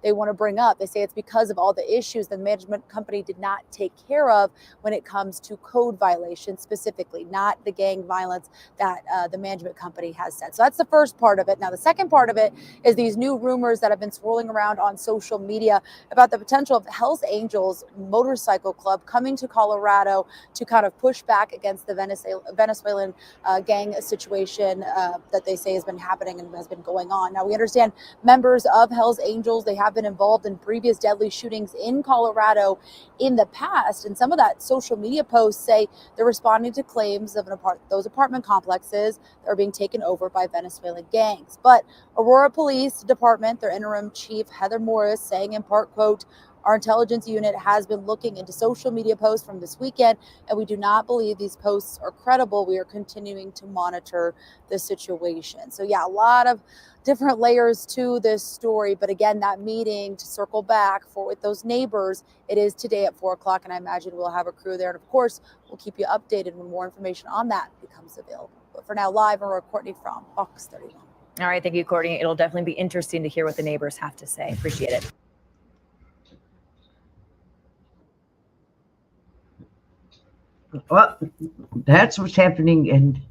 they want to bring up. They say it's because of all the issues the management company did not take care of when it comes to code violations specifically, not the gang violence that the management company has said. So that's the first part of it. Now, the second part of it is these new rumors that have been swirling around on social media about the potential of Hell's Angels motorcycle club coming to Colorado to kind of push back against the Venezuelan gang situation that they say has been happening and has been going on. Now, we understand members of Hell's Angels, they have been involved in previous deadly shootings in Colorado in the past. And some of that social media posts say they're responding to claims of those apartment complexes that are being taken over by Venezuelan gangs. But Aurora Police Department, their interim chief, Heather Morris, saying in part, quote, "Our intelligence unit has been looking into social media posts from this weekend, and we do not believe these posts are credible. We are continuing to monitor the situation." So yeah, a lot of different layers to this story. But again, that meeting, to circle back with those neighbors, it is today at 4 o'clock, and I imagine we'll have a crew there. And of course, we'll keep you updated when more information on that becomes available. But for now, live, we're Courtney from Fox 31. All right, thank you, Courtney. It'll definitely be interesting to hear what the neighbors have to say. Appreciate it. Well, that's what's happening in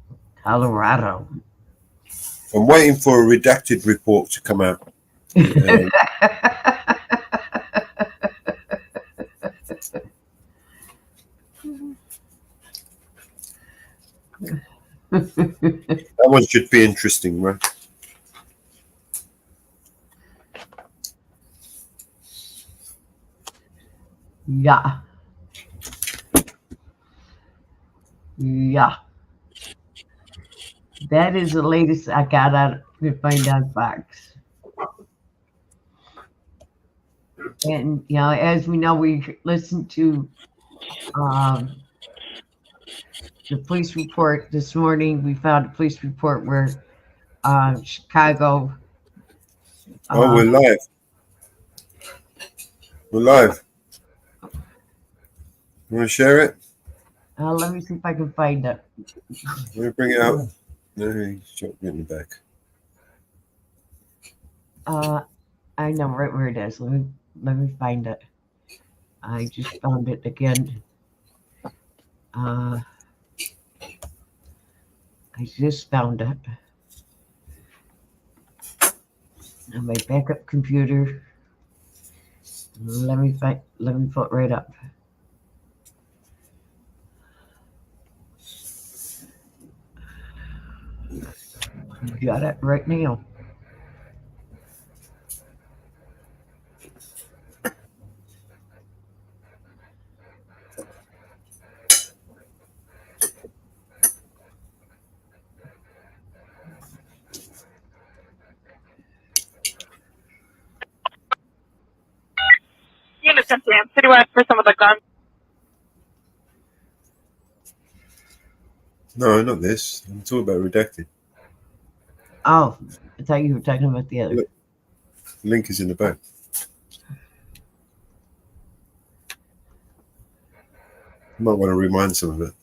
Colorado. I'm waiting for a redacted report to come out. That one should be interesting, right? Yeah. Yeah. That is the latest I got out to find out Fox. And, you know, as we know, we listened to the police report this morning. We found a police report where Chicago. We're live. We're live. You want to share it? Let me see if I can find it. Let me bring it out. No, he's in the back. I know right where it is. Let me find it. I just found it again. I just found it on my backup computer. Let me pull it right up. Got it right now. second to City West for some of the guns. No, not this. I'm talking about redacted. Oh, I thought you were talking about the other. Look, link is in the back. You might want to remind some of it.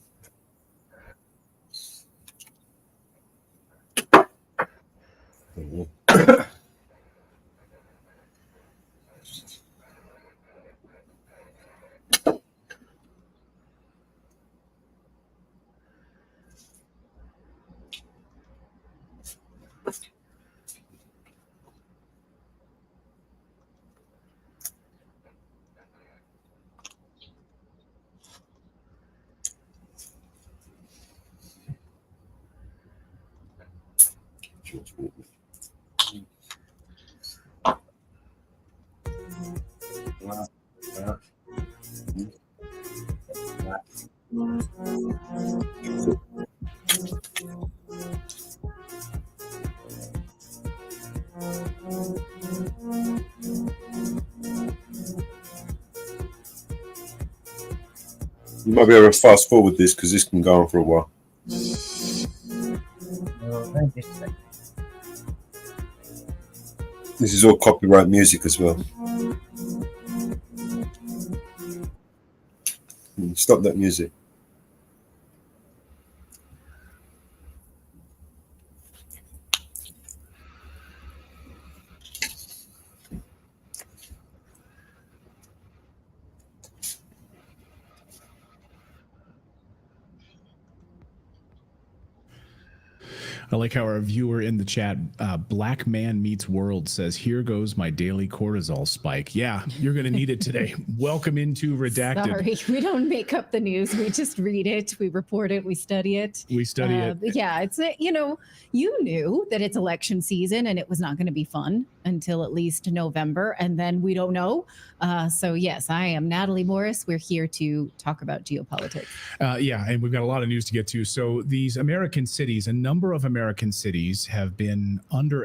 You might be able to fast forward this because this can go on for a while. This is all copyright music as well. Stop that music. I like how our viewer in the chat, Black Man Meets World, says, "Here goes my daily cortisol spike." Yeah, you're going to need it today. Welcome into Redacted. Sorry, we don't make up the news. We just read it, we report it, we study it. We study it. Yeah, it's you knew that it's election season and it was not going to be fun until at least November, and then we don't know. So yes, I am Natalie Morris. We're here to talk about geopolitics. Yeah, and we've got a lot of news to get to. So these American cities, a number of American cities have been under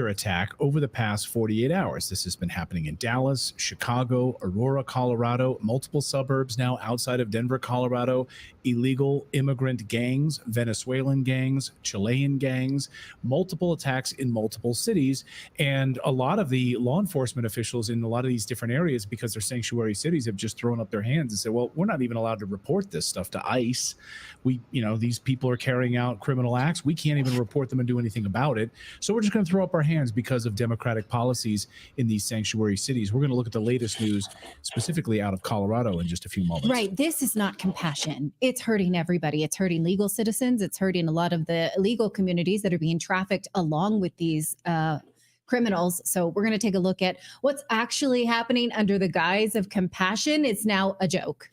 attack over the past 48 hours. This has been happening in Dallas, Chicago, Aurora, Colorado, multiple suburbs now outside of Denver, Colorado, illegal immigrant gangs, Venezuelan gangs, Chilean gangs, multiple attacks in multiple cities. And a lot of the law enforcement officials in a lot of these different areas, because they're sanctuary cities, have just thrown up their hands and said, well, we're not even allowed to report this stuff to ICE. These people are carrying out criminal acts. We can't even report them and do anything about it. So we're just going to throw up our hands because of democratic policies in these sanctuary cities. We're going to look at the latest news specifically out of Colorado in just a few moments. Right. This is not compassion. It's hurting everybody. It's hurting legal citizens. It's hurting a lot of the illegal communities that are being trafficked along with these criminals. So we're going to take a look at what's actually happening under the guise of compassion. It's now a joke.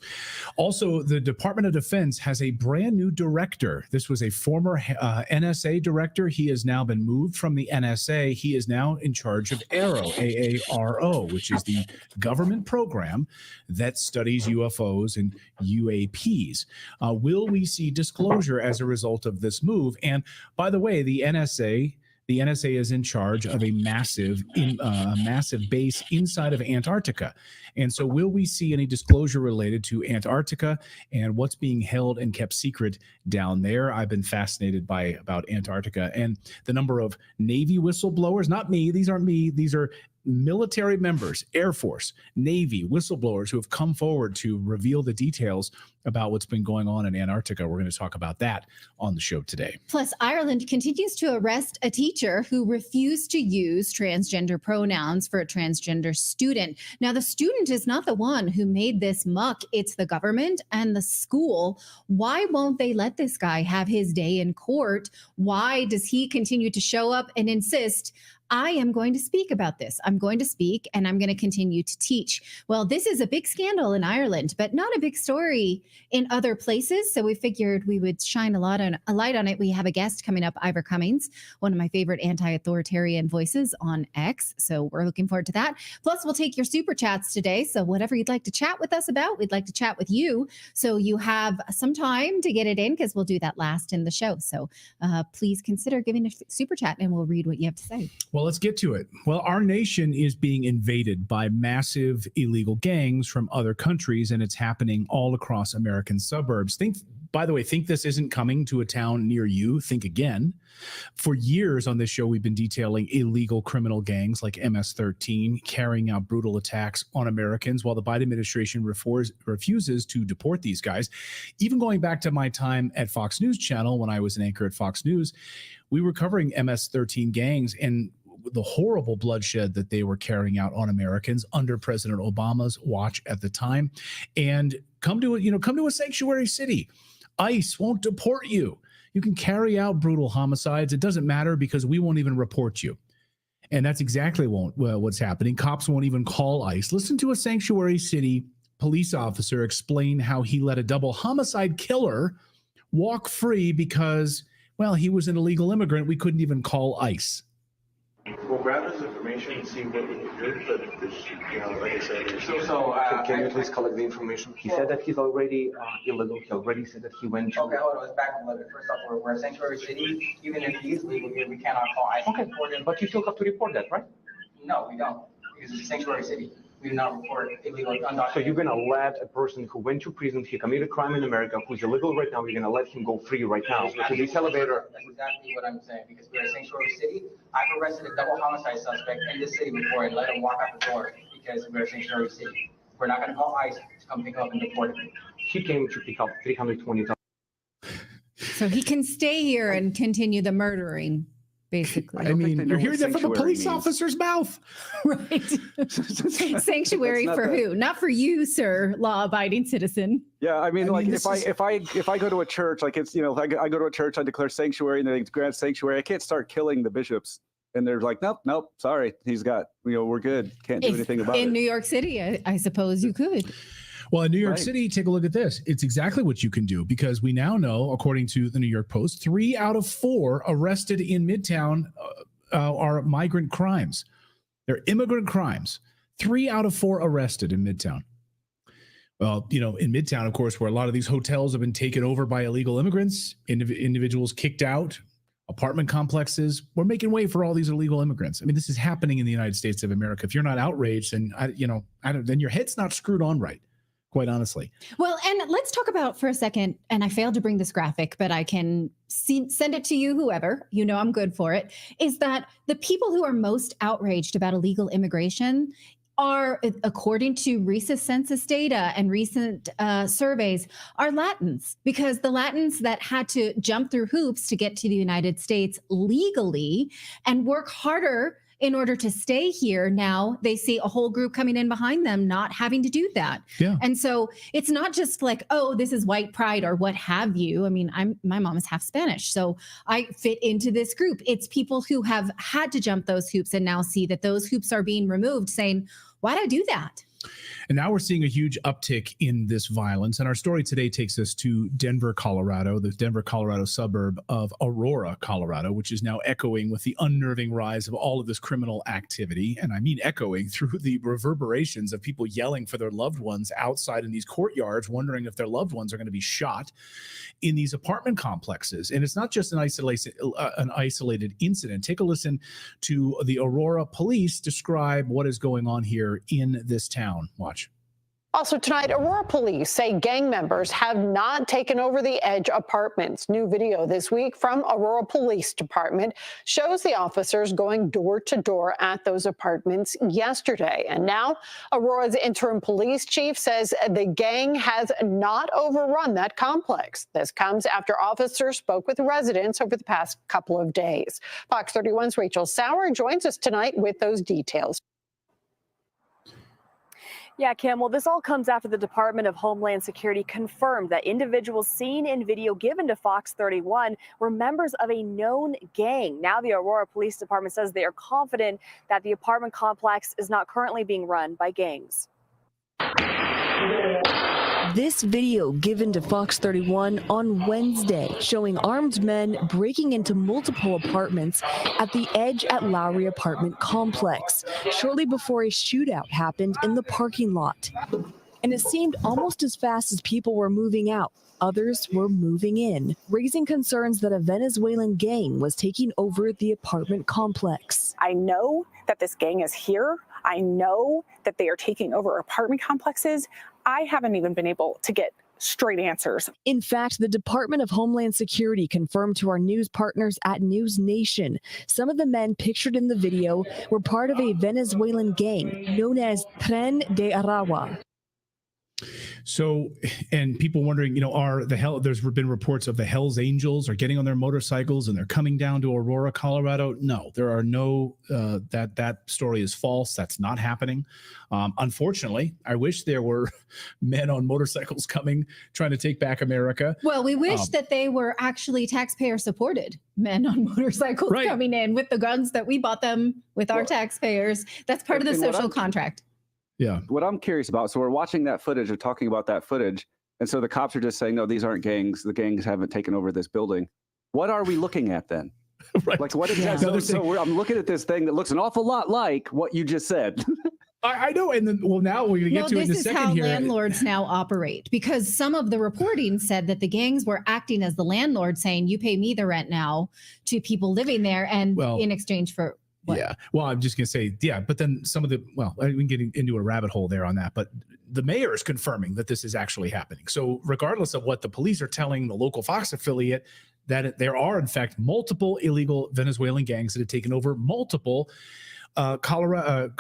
Also, the Department of Defense has a brand new director. This was a former NSA director. He has now been moved from the NSA. He is now in charge of AARO, A-A-R-O, which is the government program that studies UFOs and UAPs. Will we see disclosure as a result of this move? And by the way, the NSA is in charge of a massive base inside of Antarctica. And so will we see any disclosure related to Antarctica and what's being held and kept secret down there? I've been fascinated about Antarctica and the number of Navy whistleblowers. Not me. These aren't me. These are military members, Air Force, Navy, whistleblowers who have come forward to reveal the details about what's been going on in Antarctica. We're going to talk about that on the show today. Plus, Ireland continues to arrest a teacher who refused to use transgender pronouns for a transgender student. Now, the student is not the one who made this muck. It's the government and the school. Why won't they let this guy have his day in court? Why does he continue to show up and insist, I am going to speak about this. I'm going to speak and I'm going to continue to teach. Well, this is a big scandal in Ireland, but not a big story in other places. So we figured we would shine a light on it. We have a guest coming up, Ivor Cummings, one of my favorite anti-authoritarian voices on X. So we're looking forward to that. Plus, we'll take your super chats today. So whatever you'd like to chat with us about, we'd like to chat with you. So you have some time to get it in because we'll do that last in the show. So please consider giving a super chat and we'll read what you have to say. Well, Well, let's get to it. Well, our nation is being invaded by massive illegal gangs from other countries, and it's happening all across American suburbs. By the way, think this isn't coming to a town near you. Think again. For years on this show, we've been detailing illegal criminal gangs like MS-13 carrying out brutal attacks on Americans while the Biden administration refuses to deport these guys. Even going back to my time at Fox News Channel when I was an anchor at Fox News, we were covering MS-13 gangs and the horrible bloodshed that they were carrying out on Americans under President Obama's watch at the time. And come to a sanctuary city. ICE won't deport you. You can carry out brutal homicides. It doesn't matter because we won't even report you. And that's exactly what's happening. Cops won't even call ICE. Listen to a sanctuary city police officer explain how he let a double homicide killer walk free because, well, he was an illegal immigrant. We couldn't even call ICE. We'll grab his information and see what we can do, but there's, like I said, can you please collect the information? He said that he's already illegal. He already said that he went to... Okay, hold on, let's back up a little bit. First off, we're a sanctuary city. Even if he is legal here, we cannot call ICE. Okay, but you still have to report that, right? No, we don't. Because it's a sanctuary city. We do not report illegal undocumented. So you're going to let a person who went to prison, he committed a crime in America, who's illegal right now, you're going to let him go free right now to this elevator? That's exactly what I'm saying, because we're a sanctuary city. I've arrested a double homicide suspect in this city before and let him walk out the door because we're a sanctuary city. We're not going to call ICE to come pick up and deport him. He came to pick up 320,000. So he can stay here and continue the murdering. Basically, I mean, you're hearing that from a police officer's mouth, right? Sanctuary for who? Not for you, sir, law-abiding citizen. Yeah, I mean, if I go to a church, like it's I go to a church, I declare sanctuary, and they grant sanctuary. I can't start killing the bishops, and they're like, nope, sorry, he's got, we're good, can't do anything about it. In New York City, I suppose you could. Well, in New York City, take a look at this. It's exactly what you can do because we now know, according to the New York Post, 3 out of 4 arrested in Midtown are migrant crimes. They're immigrant crimes. 3 out of 4 arrested in Midtown. Well, in Midtown, of course, where a lot of these hotels have been taken over by illegal immigrants, individuals kicked out, apartment complexes. We're making way for all these illegal immigrants. I mean, this is happening in the United States of America. If you're not outraged, then then your head's not screwed on right. Quite honestly. Well, and let's talk about for a second, and I failed to bring this graphic, but I can send it to you, whoever, I'm good for it, is that the people who are most outraged about illegal immigration are, according to recent census data and recent surveys, are Latins, because the Latins that had to jump through hoops to get to the United States legally and work harder in order to stay here, now they see a whole group coming in behind them not having to do that. Yeah. And so it's not just like, oh, this is white pride or what have you. I mean, my mom is half Spanish, so I fit into this group. It's people who have had to jump those hoops and now see that those hoops are being removed, saying, why'd I do that? And now we're seeing a huge uptick in this violence. And our story today takes us to Denver, Colorado, the Denver, Colorado suburb of Aurora, Colorado, which is now echoing with the unnerving rise of all of this criminal activity. And I mean echoing through the reverberations of people yelling for their loved ones outside in these courtyards, wondering if their loved ones are going to be shot in these apartment complexes. And it's not just an isolated incident. Take a listen to the Aurora police describe what is going on here in this town. Watch. Also tonight, Aurora police say gang members have not taken over the Edge apartments. New video this week from Aurora Police Department shows the officers going door to door at those apartments yesterday. And now Aurora's interim police chief says the gang has not overrun that complex. This comes after officers spoke with residents over the past couple of days. Fox 31's Rachel Sauer joins us tonight with those details. Yeah, Kim, well, this all comes after the Department of Homeland Security confirmed that individuals seen in video given to Fox 31 were members of a known gang. Now the Aurora Police Department says they are confident that the apartment complex is not currently being run by gangs. This video given to Fox 31 on Wednesday showing armed men breaking into multiple apartments at the Edge at Lowry apartment complex shortly before a shootout happened in the parking lot. And it seemed almost as fast as people were moving out, others were moving in, raising concerns that a Venezuelan gang was taking over the apartment complex. I know that this gang is here. I know that they are taking over apartment complexes. I haven't even been able to get straight answers. In fact, the Department of Homeland Security confirmed to our news partners at News Nation some of the men pictured in the video were part of a Venezuelan gang known as Tren de Aragua. So, and people wondering, there's been reports of the Hells Angels are getting on their motorcycles and they're coming down to Aurora, Colorado. No, there are no, that story is false. That's not happening. Unfortunately, I wish there were men on motorcycles coming, trying to take back America. Well, we wish that they were actually taxpayer supported men on motorcycles coming in with the guns that we bought them with our taxpayers. That's part of the social contract. Yeah. What I'm curious about, so we're watching that footage or talking about that footage, and so the cops are just saying, no, these aren't gangs. The gangs haven't taken over this building. What are we looking at then? Like, what is that? I'm looking at this thing that looks an awful lot like what you just said. I know. And then, now we're going to get to it in a second here. This is how landlords now operate, because some of the reporting said that the gangs were acting as the landlord, saying, you pay me the rent now, to people living there, and in exchange for what? Yeah. Well, I'm just going to say, but then some of we can get into a rabbit hole there on that, but the mayor is confirming that this is actually happening. So regardless of what the police are telling the local Fox affiliate, that there are in fact multiple illegal Venezuelan gangs that have taken over multiple Colorado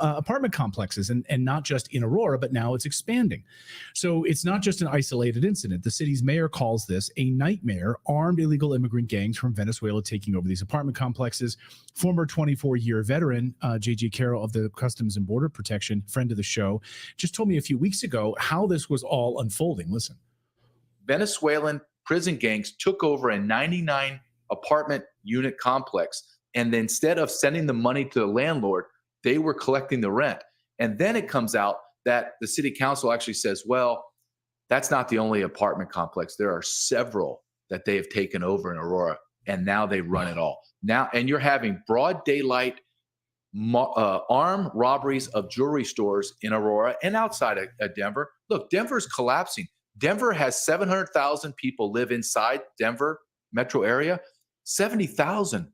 apartment complexes, and not just in Aurora, but now it's expanding. So it's not just an isolated incident. The city's mayor calls this a nightmare. Armed illegal immigrant gangs from Venezuela taking over these apartment complexes. Former 24-year veteran J.J. Carroll of the Customs and Border Protection, friend of the show, just told me a few weeks ago how this was all unfolding. Listen. Venezuelan prison gangs took over a 99 apartment unit complex. And then instead of sending the money to the landlord, they were collecting the rent. And then it comes out that the city council actually says, well, that's not the only apartment complex. There are several that they have taken over in Aurora, and now they run it all. Now, and you're having broad daylight armed robberies of jewelry stores in Aurora and outside of Denver. Look, Denver's collapsing. Denver has 700,000 people live inside Denver metro area. 70,000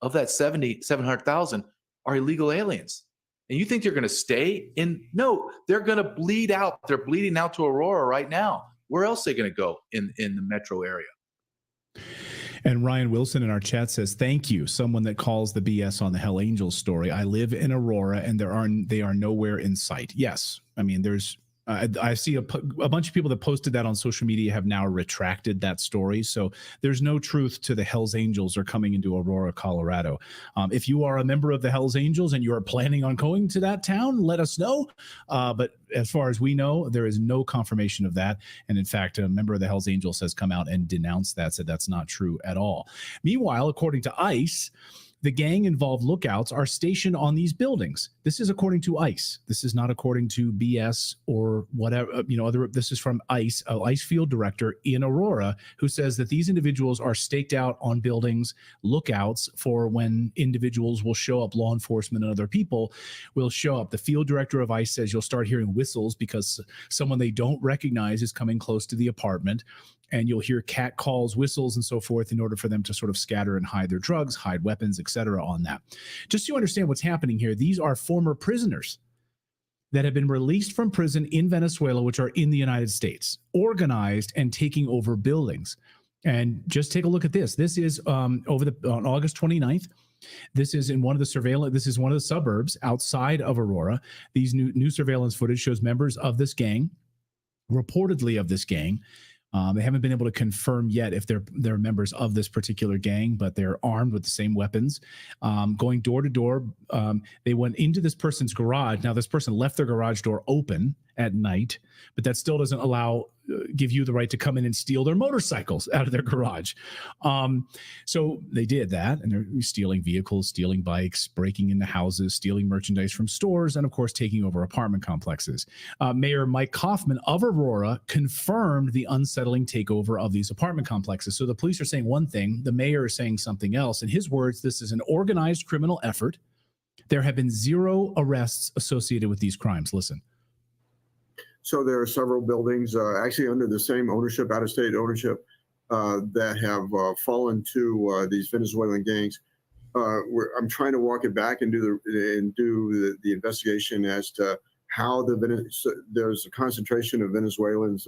of that 700,000 are illegal aliens. And you think they're going to stay in? No, they're going to bleed out. They're bleeding out to Aurora right now. Where else are they going to go in the metro area? And Ryan Wilson in our chat says, thank you. Someone that calls the BS on the Hell Angels story. I live in Aurora and they are nowhere in sight. Yes. I mean, there's, I see a bunch of people that posted that on social media have now retracted that story. So there's no truth to the Hells Angels are coming into Aurora, Colorado. If you are a member of the Hells Angels and you are planning on going to that town, let us know. But as far as we know, there is no confirmation of that. And in fact, a member of the Hells Angels has come out and denounced that, said that's not true at all. Meanwhile, according to ICE, the gang-involved lookouts are stationed on these buildings. This is according to ICE. This is not according to BS or whatever, this is from ICE, ICE field director in Aurora, who says that these individuals are staked out on buildings, lookouts for when individuals will show up, law enforcement and other people will show up. The field director of ICE says you'll start hearing whistles because someone they don't recognize is coming close to the apartment. And you'll hear cat calls, whistles, and so forth in order for them to sort of scatter and hide their drugs, hide weapons, etc. on that. Just so you understand what's happening here, these are former prisoners that have been released from prison in Venezuela, which are in the United States, organized and taking over buildings. And just take a look at this. This is on August 29th. This is in one of the suburbs outside of Aurora. These new surveillance footage shows members of this gang, reportedly of this gang. They haven't been able to confirm yet if they're members of this particular gang, but they're armed with the same weapons. Going door to door, they went into this person's garage. Now, this person left their garage door open at night, but that still doesn't give you the right to come in and steal their motorcycles out of their garage. So they did that, and they're stealing vehicles, stealing bikes, breaking into houses, stealing merchandise from stores, and of course, taking over apartment complexes. Mayor Mike Kaufman of Aurora confirmed the unsettling takeover of these apartment complexes. So the police are saying one thing, the mayor is saying something else. In his words, this is an organized criminal effort. There have been 0 arrests associated with these crimes. Listen. So there are several buildings actually under the same ownership, out-of-state ownership, that have fallen to these Venezuelan gangs. I'm trying to walk it back and do the investigation as to how there's a concentration of Venezuelans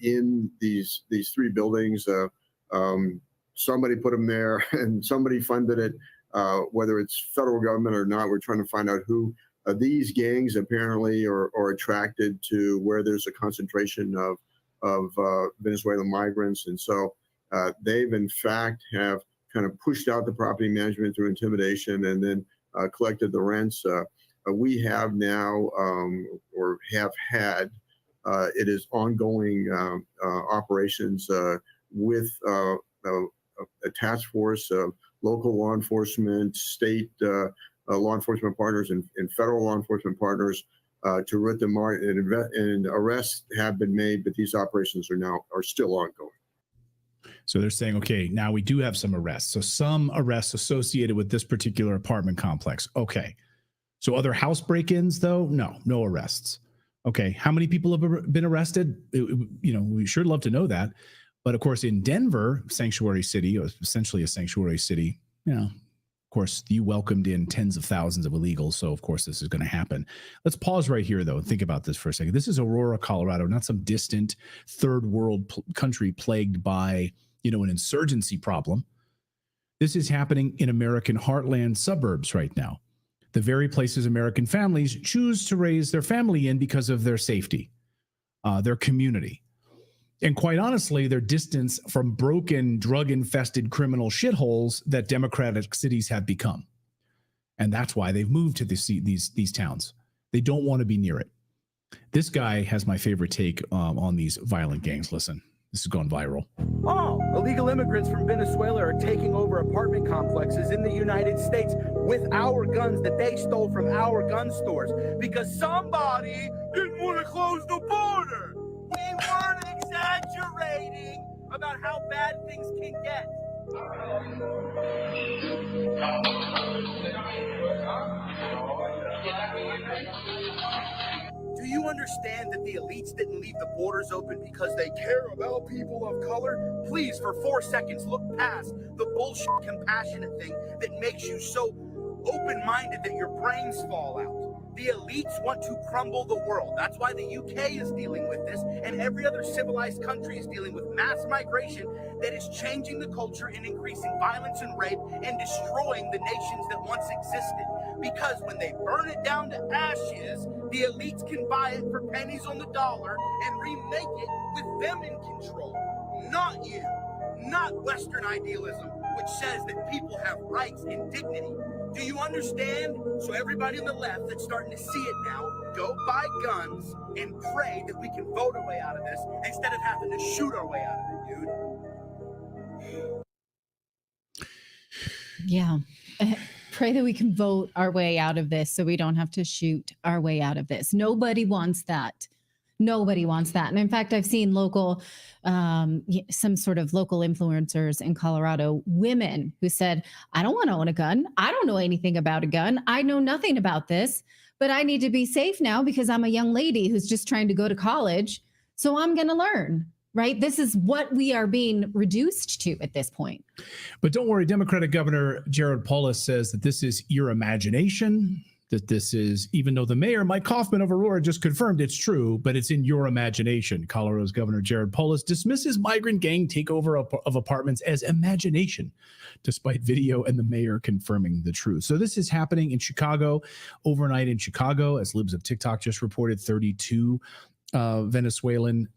in these three buildings. Somebody put them there, and somebody funded it. Whether it's federal government or not, we're trying to find out who. These gangs apparently are attracted to where there's a concentration of Venezuelan migrants, and so they've in fact have kind of pushed out the property management through intimidation, and then collected the rents. We have now or have had it is ongoing operations with a task force of local law enforcement, state law enforcement partners, and federal law enforcement partners to root them out, and arrests have been made, but these operations are still ongoing. So they're saying, okay, now we do have some arrests. So some arrests associated with this particular apartment complex. Okay. So other house break-ins, though? No arrests. Okay. How many people have been arrested? We sure love to know that. But of course, in Denver, sanctuary city, essentially a sanctuary city, of course, you welcomed in tens of thousands of illegals. So of course, this is going to happen. Let's pause right here, though, and think about this for a second. This is Aurora, Colorado, not some distant third world country plagued by an insurgency problem. This is happening in American heartland suburbs right now. The very places American families choose to raise their family in because of their safety, their community, and quite honestly, their distance from broken, drug-infested criminal shitholes that democratic cities have become. And that's why they've moved to these towns. They don't want to be near it. This guy has my favorite take on these violent gangs. Listen. This is going viral. Oh, illegal immigrants from Venezuela are taking over apartment complexes in the United States with our guns that they stole from our gun stores because somebody didn't want to close the border. We weren't exaggerating about how bad things can get. Do you understand that the elites didn't leave the borders open because they care about people of color? Please, for 4 seconds, look past the bullshit compassionate thing that makes you so open-minded that your brains fall out. The elites want to crumble the world. That's why the UK is dealing with this, and every other civilized country is dealing with mass migration that is changing the culture and increasing violence and rape and destroying the nations that once existed. Because when they burn it down to ashes, the elites can buy it for pennies on the dollar and remake it with them in control. Not you. Not Western idealism, which says that people have rights and dignity. Do you understand? So everybody on the left that's starting to see it now, go buy guns and pray that we can vote our way out of this instead of having to shoot our way out of it, dude. Yeah. Pray that we can vote our way out of this so we don't have to shoot our way out of this. Nobody wants that. Nobody wants that. And in fact, I've seen some sort of local influencers in Colorado, women who said, I don't want to own a gun. I don't know anything about a gun. I know nothing about this, but I need to be safe now because I'm a young lady who's just trying to go to college. So I'm going to learn, right? This is what we are being reduced to at this point. But don't worry, Democratic Governor Jared Polis says that this is your imagination, that this is, even though the mayor, Mike Kaufman of Aurora, just confirmed it's true, but it's in your imagination. Colorado's Governor Jared Polis dismisses migrant gang takeover of apartments as imagination, despite video and the mayor confirming the truth. So this is happening in Chicago, overnight in Chicago, as Libs of TikTok just reported, 32 Venezuelan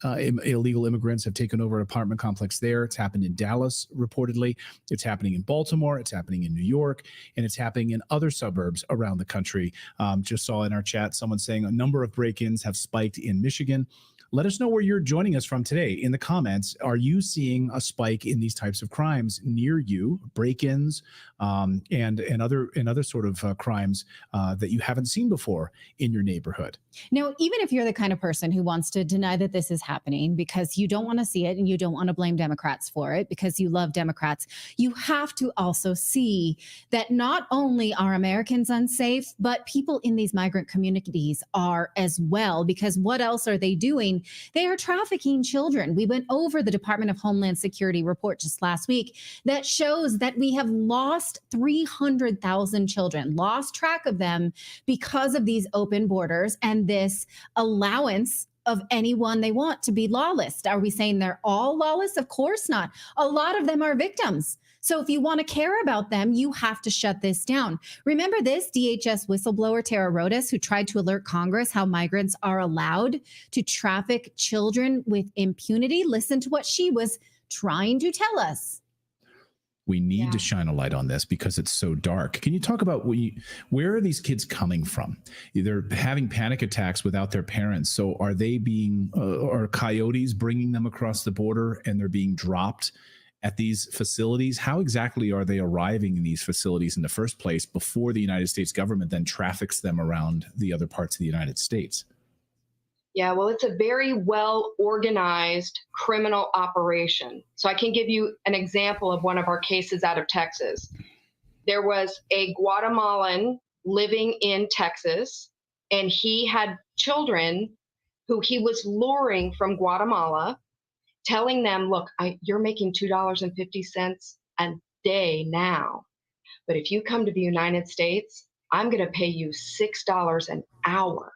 illegal immigrants have taken over an apartment complex there. It's happened in Dallas, reportedly. It's happening in Baltimore. It's happening in New York. And it's happening in other suburbs around the country. Just saw in our chat someone saying a number of break-ins have spiked in Michigan. Let us know where you're joining us from today in the comments. Are you seeing a spike in these types of crimes near you, break-ins, and other sort of crimes that you haven't seen before in your neighborhood? Now, even if you're the kind of person who wants to deny that this is happening because you don't want to see it and you don't want to blame Democrats for it because you love Democrats, you have to also see that not only are Americans unsafe, but people in these migrant communities are as well, because what else are they doing? They are trafficking children. We went over the Department of Homeland Security report just last week that shows that we have lost 300,000 children, lost track of them because of these open borders and this allowance of anyone they want to be lawless. Are we saying they're all lawless? Of course not. A lot of them are victims. So if you want to care about them, you have to shut this down. Remember this DHS whistleblower, Tara Rodas, who tried to alert Congress how migrants are allowed to traffic children with impunity? Listen to what she was trying to tell us. We need to shine a light on this because it's so dark. Can you talk about where are these kids coming from? They're having panic attacks without their parents. So are they being, are coyotes bringing them across the border and they're being dropped at these facilities? How exactly are they arriving in these facilities in the first place before the United States government then traffics them around the other parts of the United States? Yeah, well, it's a very well organized criminal operation. So I can give you an example of one of our cases out of Texas. There was a Guatemalan living in Texas, and he had children who he was luring from Guatemala, telling them, look, you're making $2.50 a day now. But if you come to the United States, I'm going to pay you $6 an hour.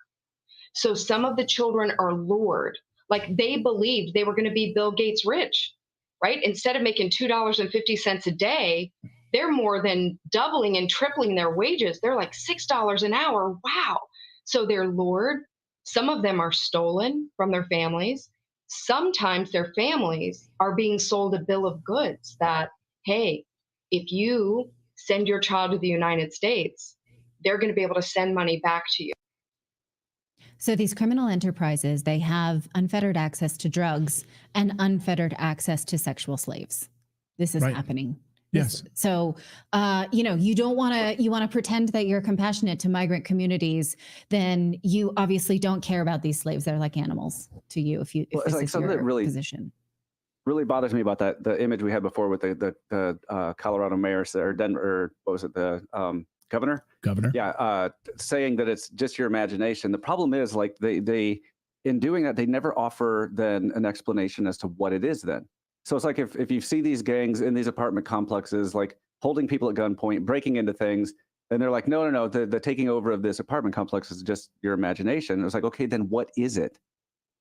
So some of the children are lured, like they believed they were going to be Bill Gates rich, right? Instead of making $2.50 a day, they're more than doubling and tripling their wages. They're like $6 an hour. Wow. So they're lured. Some of them are stolen from their families. Sometimes their families are being sold a bill of goods that, hey, if you send your child to the United States, they're going to be able to send money back to you. So these criminal enterprises, they have unfettered access to drugs and unfettered access to sexual slaves. This is happening. Yes. So, you don't want to, you want to pretend that you're compassionate to migrant communities, then you obviously don't care about these slaves. They're like animals to you if you, if this is your position. Really bothers me about the image we had before with the Colorado mayor or Denver, or what was it, the governor? Yeah, saying that it's just your imagination. The problem is, like, they in doing that, they never offer then an explanation as to what it is then. So it's like if you see these gangs in these apartment complexes, like holding people at gunpoint, breaking into things, and they're like, no, the taking over of this apartment complex is just your imagination. It's like, okay, then what is it?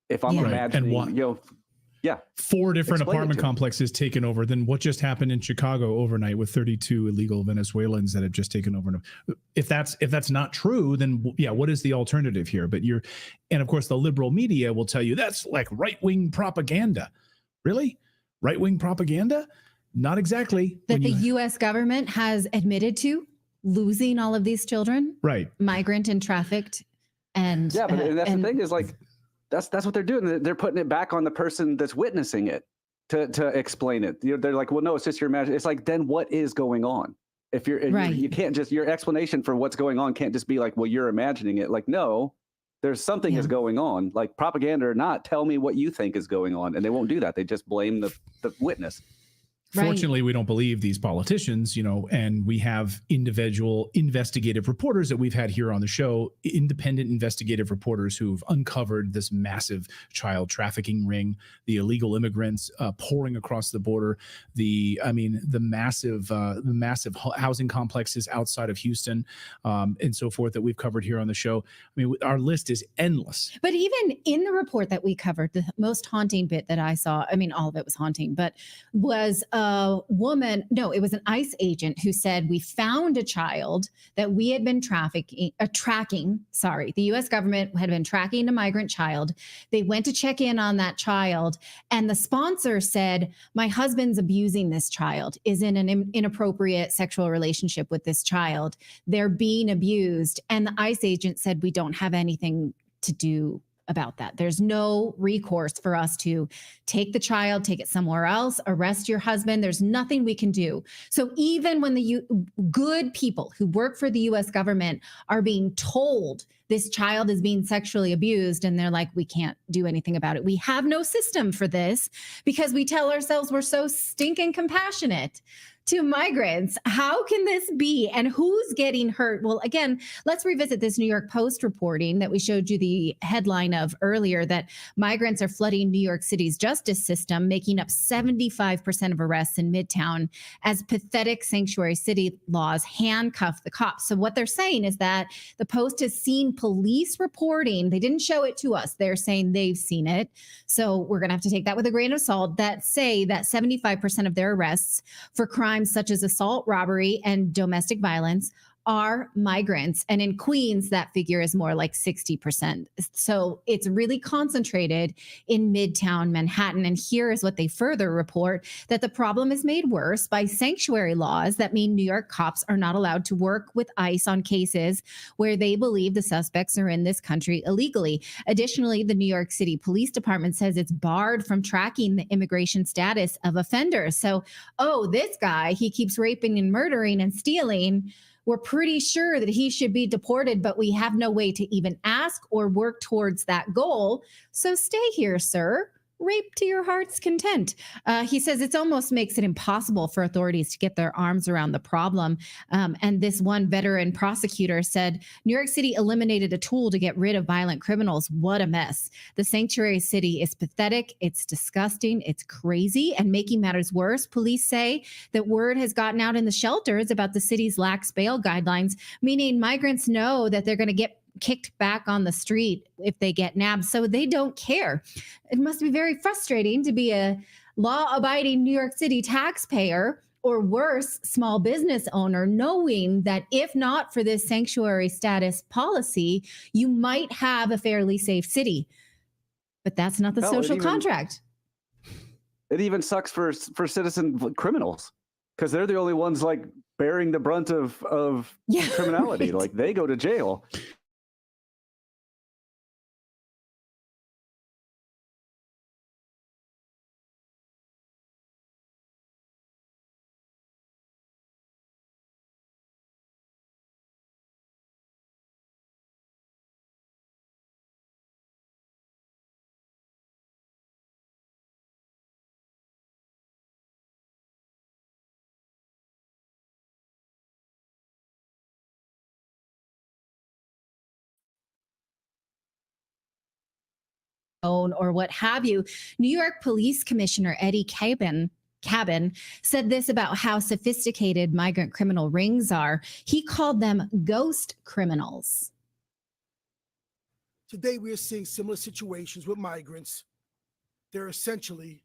If I'm imagining, and 4 different apartment complexes taken over. Then what just happened in Chicago overnight with 32 illegal Venezuelans that have just taken over? If that's not true, then what is the alternative here? But and of course the liberal media will tell you that's like right-wing propaganda. Really? Right-wing propaganda? Not exactly. That the U.S. government has admitted to losing all of these children, migrant and trafficked, and that's the thing is, like, that's what they're doing. They're putting it back on the person that's witnessing it to explain it. They're like, well, no, it's just your imagination. It's like, then what is going on? If you can't just, your explanation for what's going on can't just be like, well, you're imagining it. Like, no, there's something is going on. Like, propaganda or not, tell me what you think is going on. And they won't do that. They just blame the witness. Fortunately, we don't believe these politicians, and we have individual investigative reporters that we've had here on the show, independent investigative reporters who've uncovered this massive child trafficking ring, the illegal immigrants pouring across the border, the massive housing complexes outside of Houston, and so forth that we've covered here on the show. I mean, our list is endless. But even in the report that we covered, the most haunting bit that I saw, I mean, all of it was haunting, but was it was an ICE agent who said, we found a child that we had been tracking. The U.S. government had been tracking a migrant child. They went to check in on that child, and the sponsor said, my husband's abusing this child, is in an inappropriate sexual relationship with this child. They're being abused. And the ICE agent said, we don't have anything to do about that. There's no recourse for us to take the child, take it somewhere else, arrest your husband. There's nothing we can do. So even when the good people who work for the US government are being told this child is being sexually abused, and they're like, we can't do anything about it. We have no system for this because we tell ourselves we're so stinking compassionate to migrants. How can this be? And who's getting hurt? Well, again, let's revisit this New York Post reporting that we showed you the headline of earlier, that migrants are flooding New York City's justice system, making up 75% of arrests in Midtown as pathetic sanctuary city laws handcuff the cops. So what they're saying is that the Post has seen police reporting. They didn't show it to us. They're saying they've seen it. So we're going to have to take that with a grain of salt, that say that 75% of their arrests for crimes such as assault, robbery, and domestic violence are migrants. And in Queens, that figure is more like 60%. So it's really concentrated in Midtown Manhattan. And here is what they further report, that the problem is made worse by sanctuary laws that mean New York cops are not allowed to work with ICE on cases where they believe the suspects are in this country illegally. Additionally, the New York City Police Department says it's barred from tracking the immigration status of offenders. So, oh, this guy, he keeps raping and murdering and stealing. We're pretty sure that he should be deported, but we have no way to even ask or work towards that goal. So stay here, sir. Rape to your heart's content. He says it almost makes it impossible for authorities to get their arms around the problem. And this one veteran prosecutor said, New York City eliminated a tool to get rid of violent criminals. What a mess. The sanctuary city is pathetic. It's disgusting. It's crazy. And making matters worse, police say that word has gotten out in the shelters about the city's lax bail guidelines, meaning migrants know that they're going to get kicked back on the street if they get nabbed, so they don't care. It must be very frustrating to be a law-abiding New York City taxpayer, or worse, small business owner, knowing that if not for this sanctuary status policy, you might have a fairly safe city. But that's not the social contract. It even sucks for citizen criminals, because they're the only ones like bearing the brunt of criminality. Right. Like they go to jail. Or what have you. New York Police Commissioner Eddie Cabin said this about how sophisticated migrant criminal rings are. He called them ghost criminals. Today, we are seeing similar situations with migrants. They're essentially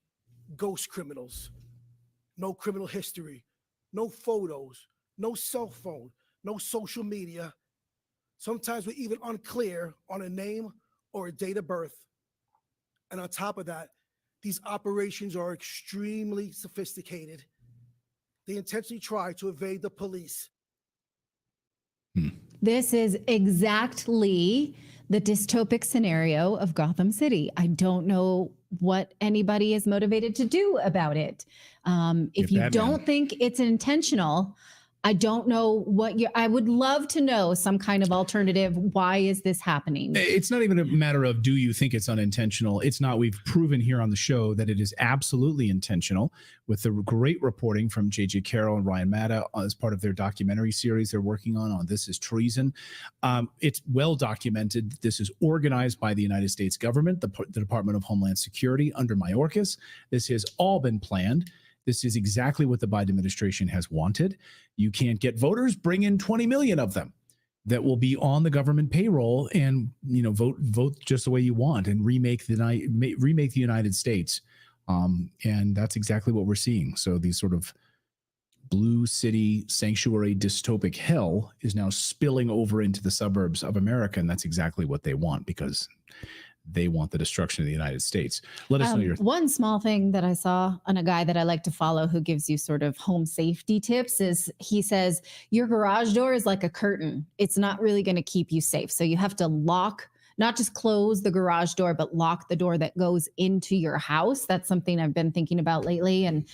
ghost criminals. No criminal history, no photos, no cell phone, no social media. Sometimes we're even unclear on a name or a date of birth. And on top of that, these operations are extremely sophisticated. They intentionally try to evade the police. This is exactly the dystopic scenario of Gotham City. I don't know what anybody is motivated to do about it. If you don't think it's intentional, I don't know what I would love to know some kind of alternative. Why is this happening? It's not even a matter of, do you think it's unintentional? It's not. We've proven here on the show that it is absolutely intentional, with the great reporting from J.J. Carroll and Ryan Matta as part of their documentary series they're working on This Is Treason. It's well documented. This is organized by the United States government, the Department of Homeland Security under Mayorkas. This has all been planned. This is exactly what the Biden administration has wanted. You can't get voters, bring in 20 million of them that will be on the government payroll and, vote just the way you want and remake the United States. And that's exactly what we're seeing. So these sort of blue city sanctuary dystopic hell is now spilling over into the suburbs of America. And that's exactly what they want, because they want the destruction of the United States. Let us know your one small thing that I saw on a guy that I like to follow who gives you sort of home safety tips is he says, your garage door is like a curtain. It's not really going to keep you safe. So you have to lock not just close the garage door, but lock the door that goes into your house. That's something I've been thinking about lately. And,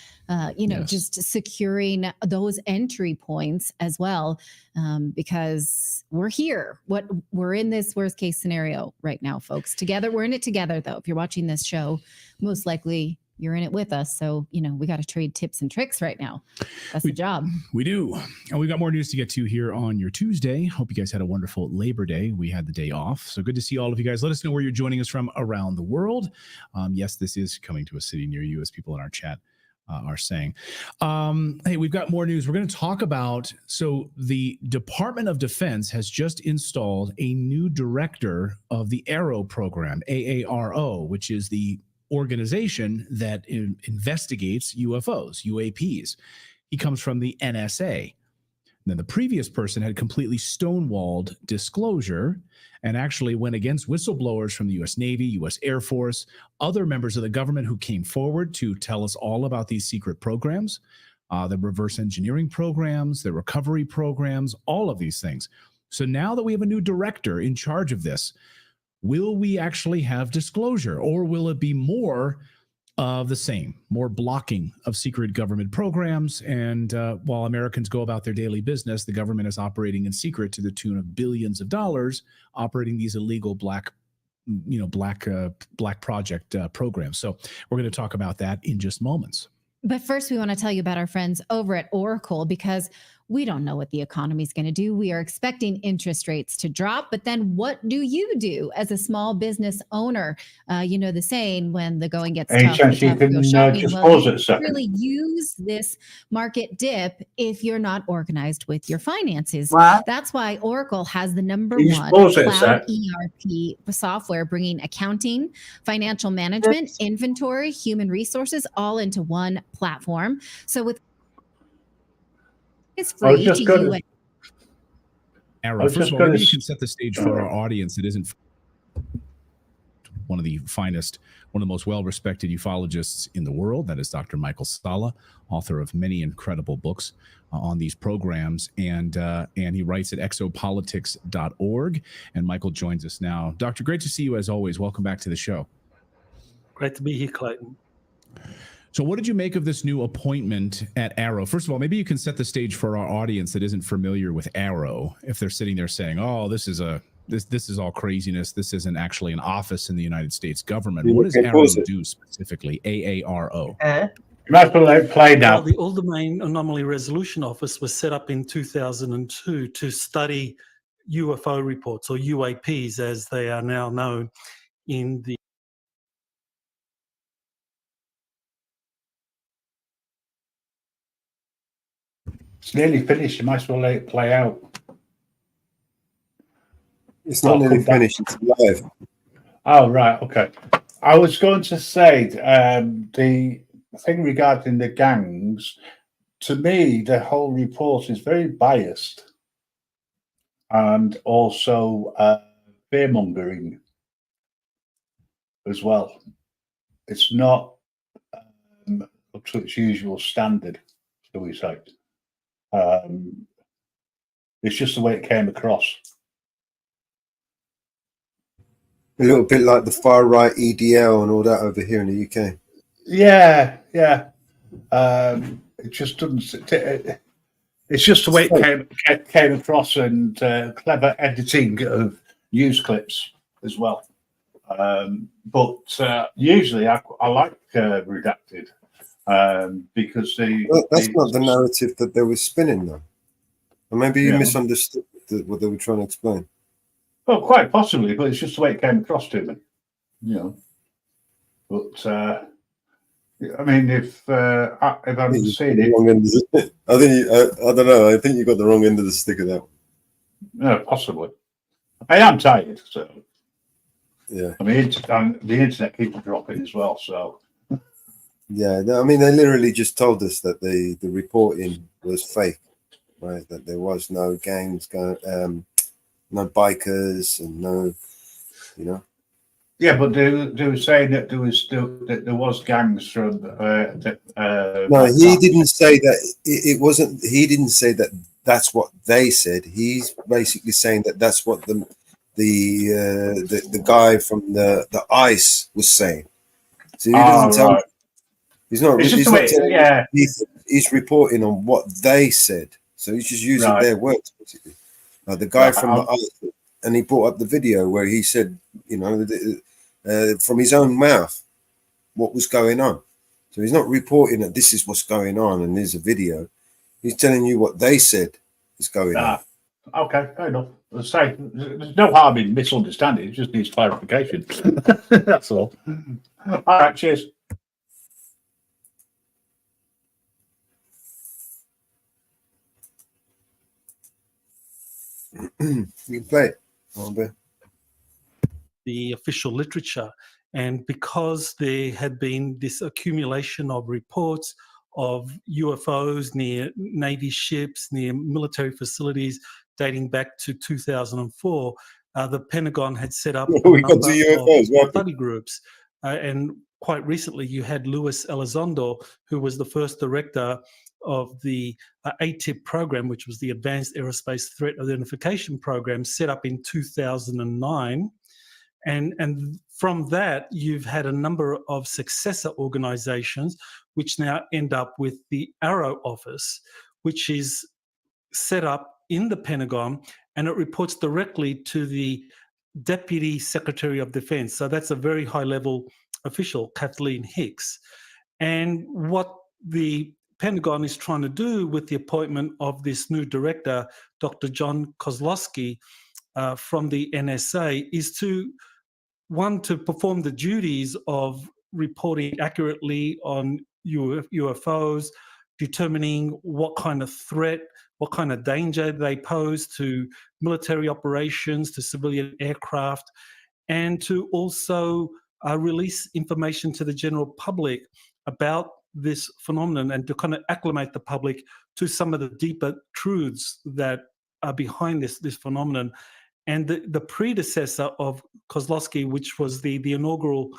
just securing those entry points as well, because we're here. We're in this worst case scenario right now, folks. Together, we're in it together, though. If you're watching this show, most likely you're in it with us. So, we got to trade tips and tricks right now. That's the job. We do. And we've got more news to get to here on your Tuesday. Hope you guys had a wonderful Labor Day. We had the day off. So good to see all of you guys. Let us know where you're joining us from around the world. Yes, this is coming to a city near you, as people in our chat are saying. Hey, we've got more news. We're going to talk about, so the Department of Defense has just installed a new director of the AARO program, AARO, which is the organization that investigates UFOs, UAPs. He comes from the NSA. And then the previous person had completely stonewalled disclosure and actually went against whistleblowers from the U.S. Navy, U.S. Air Force, other members of the government who came forward to tell us all about these secret programs, the reverse engineering programs, the recovery programs, all of these things. So now that we have a new director in charge of this, will we actually have disclosure, or will it be more of the same, more blocking of secret government programs? And while Americans go about their daily business, the government is operating in secret to the tune of billions of dollars, operating these illegal black project programs. So we're going to talk about that in just moments. But first, we want to tell you about our friends over at Oracle, because we don't know what the economy is going to do. We are expecting interest rates to drop, but then what do you do as a small business owner? You know the saying, when the going gets tough, chance you can just pause it a second. Really use this market dip if you're not organized with your finances. What? That's why Oracle has the number You just one pause it a cloud sec. ERP software, bringing accounting, financial management, inventory, human resources all into one platform. So with it's free to you. Arrow. First of all, maybe you can set the stage for our audience that isn't one of the finest, one of the most well-respected ufologists in the world. That is Dr. Michael Salla, author of many incredible books on these programs, and he writes at exopolitics.org. And Michael joins us now. Doctor, great to see you as always. Welcome back to the show. Great to be here, Clayton. So what did you make of this new appointment at AARO? First of all, maybe you can set the stage for our audience that isn't familiar with AARO. If they're sitting there saying, oh, this is all craziness. This isn't actually an office in the United States government. What does AARO do specifically? AARO. Well, the All-Domain Anomaly Resolution Office was set up in 2002 to study UFO reports, or UAPs as they are now known in the It's nearly finished. You might as well let it play out. It's not nearly finished. It's live. Oh, right. Okay. I was going to say the thing regarding the gangs, to me, the whole report is very biased and also fear-mongering as well. It's not up to its usual standard, shall we say. It's just the way it came across. A little bit like the far right EDL and all that over here in the UK. Yeah. It just doesn't. It's just the way it came across, and clever editing of news clips as well. But usually, I like redacted. Because that's not the narrative that they were spinning, though. Or maybe you misunderstood what they were trying to explain. Well, quite possibly, but it's just the way it came across to me, But I mean, if I'm seeing it, I don't know. I think you got the wrong end of the stick of that. No, possibly. I am tired, so yeah. I mean, the internet keeps dropping as well, so. Yeah, I mean, they literally just told us that the reporting was fake, right? That there was no gangs going, no bikers, and no, Yeah, but they were saying that there was gangs from. No, he didn't say that. It wasn't. He didn't say that. That's what they said. He's basically saying that that's what the guy from the ICE was saying. So he doesn't tell. Right. He's not. It's just He's the not way, telling. yeah. He's reporting on what they said. So he's just using Right. their words, basically. The guy Right, from the ICE, and he brought up the video where he said, you know, from his own mouth, what was going on. So he's not reporting that this is what's going on and there's a video. He's telling you what they said is going on. Okay, fair enough. As I say, there's no harm in misunderstanding. It just needs clarification. That's all. All right, cheers. You can play it. The official literature. And because there had been this accumulation of reports of UFOs near Navy ships, near military facilities dating back to 2004, the Pentagon had set up We got to UFOs, of study groups. And quite recently, you had Luis Elizondo, who was the first director of the ATIP program, which was the Advanced Aerospace Threat Identification Program, set up in 2009. And from that, you've had a number of successor organizations, which now end up with the Arrow office, which is set up in the Pentagon, and it reports directly to the Deputy Secretary of Defense. So that's a very high-level official, Kathleen Hicks. And what the Pentagon is trying to do with the appointment of this new director, Dr. John Kozlowski, from the NSA, is to perform the duties of reporting accurately on UFOs, determining what kind of threat, what kind of danger they pose to military operations, to civilian aircraft, and to also release information to the general public about this phenomenon and to kind of acclimate the public to some of the deeper truths that are behind this phenomenon. And the predecessor of Kozlowski, which was the inaugural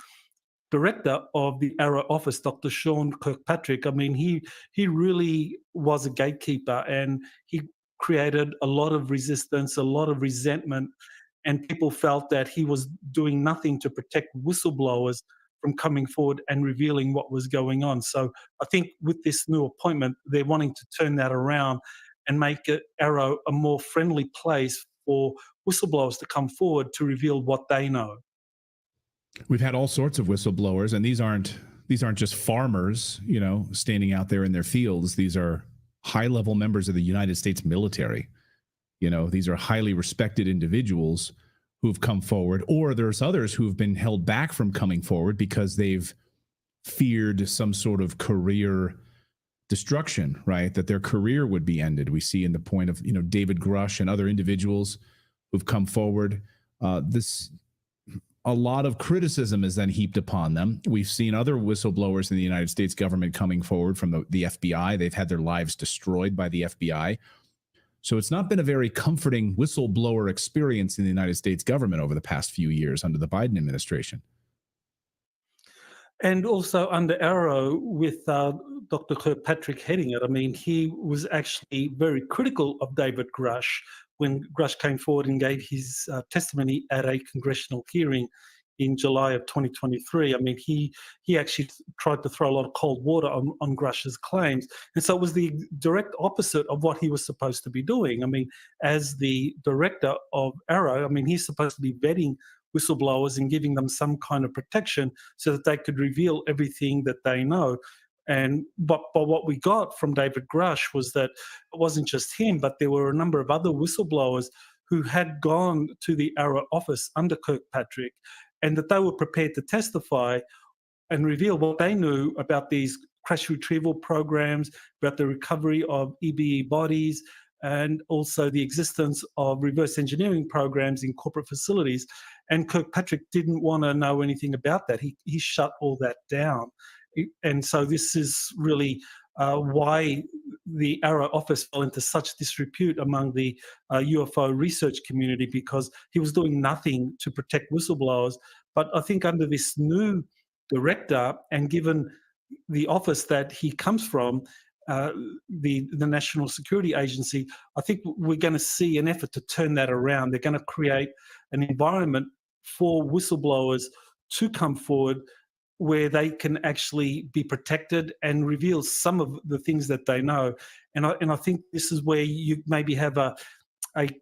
director of the Arrow office, Dr. Sean Kirkpatrick, I mean, he really was a gatekeeper, and he created a lot of resistance, a lot of resentment, and people felt that he was doing nothing to protect whistleblowers from coming forward and revealing what was going on. So I think with this new appointment, they're wanting to turn that around and make Arrow a more friendly place for whistleblowers to come forward to reveal what they know. We've had all sorts of whistleblowers, and these aren't just farmers, you know, standing out there in their fields. These are high-level members of the United States military. You know, these are highly respected individuals who've come forward, or there's others who've been held back from coming forward because they've feared some sort of career destruction, right? That their career would be ended. We see in the point of, you know, David Grush and other individuals who've come forward. A lot of criticism is then heaped upon them. We've seen other whistleblowers in the United States government coming forward from the FBI. They've had their lives destroyed by the FBI. So it's not been a very comforting whistleblower experience in the United States government over the past few years under the Biden administration. And also under Arrow, with Dr. Kirkpatrick heading it, I mean, he was actually very critical of David Grush when Grush came forward and gave his testimony at a congressional hearing in July of 2023. I mean, he actually tried to throw a lot of cold water on Grush's claims. And so it was the direct opposite of what he was supposed to be doing. I mean, as the director of Arrow, I mean, he's supposed to be vetting whistleblowers and giving them some kind of protection so that they could reveal everything that they know. But what we got from David Grush was that it wasn't just him, but there were a number of other whistleblowers who had gone to the Arrow office under Kirkpatrick, and that they were prepared to testify and reveal what they knew about these crash retrieval programs, about the recovery of EBE bodies, and also the existence of reverse engineering programs in corporate facilities. And Kirkpatrick didn't want to know anything about that. He shut all that down. And so this is really why the Arrow office fell into such disrepute among the UFO research community, because he was doing nothing to protect whistleblowers. But I think under this new director, and given the office that he comes from, the National Security Agency, I think we're going to see an effort to turn that around. They're going to create an environment for whistleblowers to come forward where they can actually be protected and reveal some of the things that they know. And I think this is where you maybe have a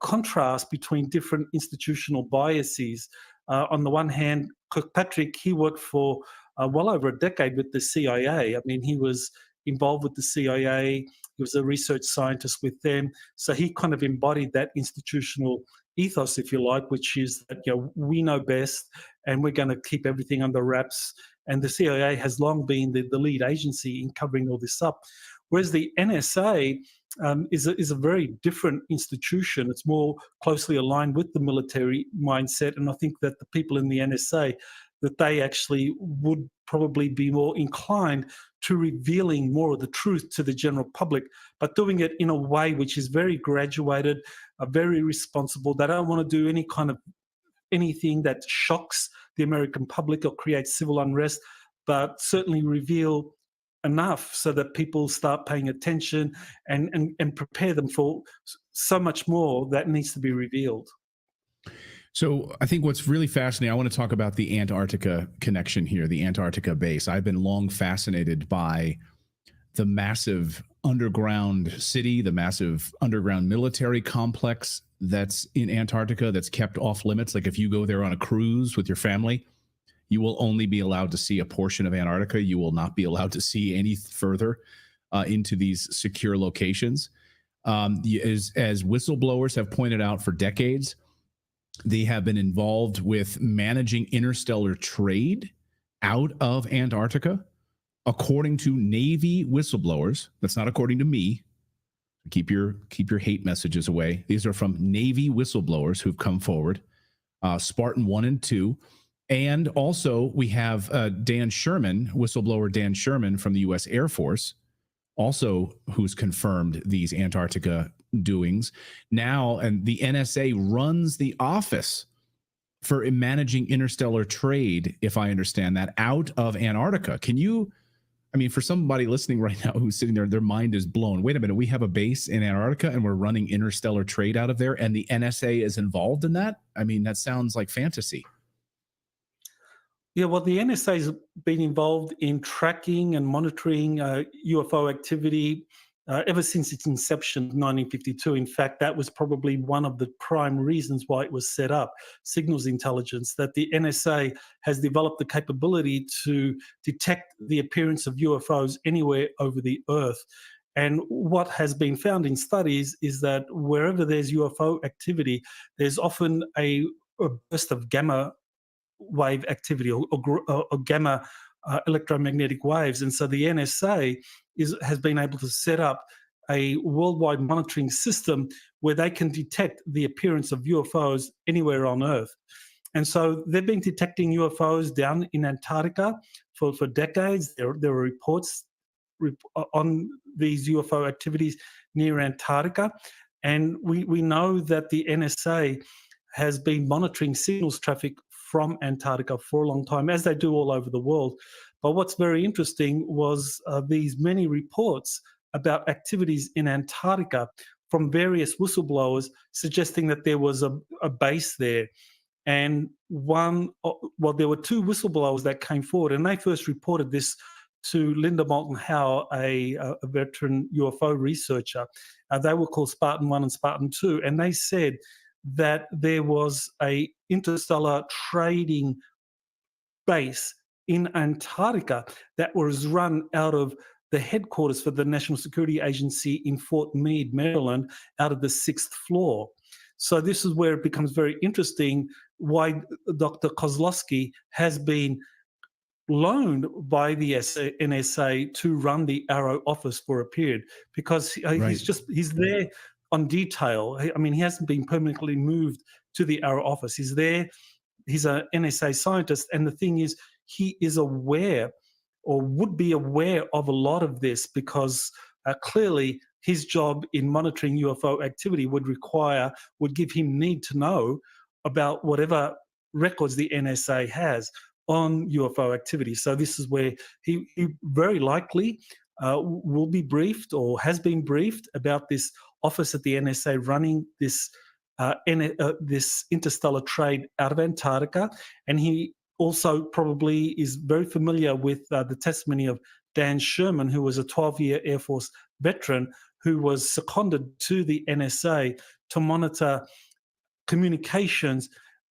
contrast between different institutional biases. On the one hand, Kirkpatrick, he worked for well over a decade with the CIA. I mean, he was involved with the CIA. He was a research scientist with them. So he kind of embodied that institutional ethos, if you like, which is that, we know best and we're going to keep everything under wraps. And the CIA has long been the lead agency in covering all this up. Whereas the NSA is a very different institution. It's more closely aligned with the military mindset. And I think that the people in the NSA, that they actually would probably be more inclined to revealing more of the truth to the general public, but doing it in a way which is very graduated, very responsible. They don't want to do any kind of anything that shocks the American public or creates civil unrest, but certainly reveal enough so that people start paying attention and prepare them for so much more that needs to be revealed. So I think what's really fascinating, I want to talk about the Antarctica connection here, the Antarctica base. I've been long fascinated by the massive underground city, the massive underground military complex that's in Antarctica that's kept off limits. Like if you go there on a cruise with your family, you will only be allowed to see a portion of Antarctica. You will not be allowed to see any further into these secure locations. As whistleblowers have pointed out for decades, they have been involved with managing interstellar trade out of Antarctica. According to Navy whistleblowers, that's not according to me. Keep your hate messages away. These are from Navy whistleblowers who've come forward, Spartan 1 and 2. And also we have Dan Sherman, whistleblower Dan Sherman from the U.S. Air Force, also who's confirmed these Antarctica doings. Now, and the NSA runs the office for managing interstellar trade, if I understand that, out of Antarctica. Can you, I mean, for somebody listening right now who's sitting there, their mind is blown. Wait a minute, we have a base in Antarctica and we're running interstellar trade out of there and the NSA is involved in that? I mean, that sounds like fantasy. Yeah, well, the NSA has been involved in tracking and monitoring UFO activity ever since its inception in 1952. In fact, that was probably one of the prime reasons why it was set up, signals intelligence, that the NSA has developed the capability to detect the appearance of UFOs anywhere over the Earth. And what has been found in studies is that wherever there's UFO activity, there's often a burst of gamma wave activity or gamma electromagnetic waves. And so the NSA has been able to set up a worldwide monitoring system where they can detect the appearance of UFOs anywhere on Earth. And so they've been detecting UFOs down in Antarctica for decades. There were reports on these UFO activities near Antarctica. And we know that the NSA has been monitoring signals traffic from Antarctica for a long time, as they do all over the world. But what's very interesting was these many reports about activities in Antarctica from various whistleblowers suggesting that there was a base there. And there were two whistleblowers that came forward, and they first reported this to Linda Moulton Howe, a veteran UFO researcher. They were called Spartan 1 and Spartan 2, and they said that there was a interstellar trading base in Antarctica that was run out of the headquarters for the National Security Agency in Fort Meade, Maryland, out of the 6th floor. So this is where it becomes very interesting why Dr. Kozlowski has been loaned by the NSA to run the Arrow office for a period, because he's there on detail. I mean, he hasn't been permanently moved to the Arrow office. He's there. He's an NSA scientist. And the thing is, he is aware or would be aware of a lot of this because clearly his job in monitoring UFO activity would give him need to know about whatever records the NSA has on UFO activity. So this is where he very likely will be briefed or has been briefed about this office at the NSA running this this interstellar trade out of Antarctica. And he also probably is very familiar with the testimony of Dan Sherman, who was a 12-year Air Force veteran who was seconded to the NSA to monitor communications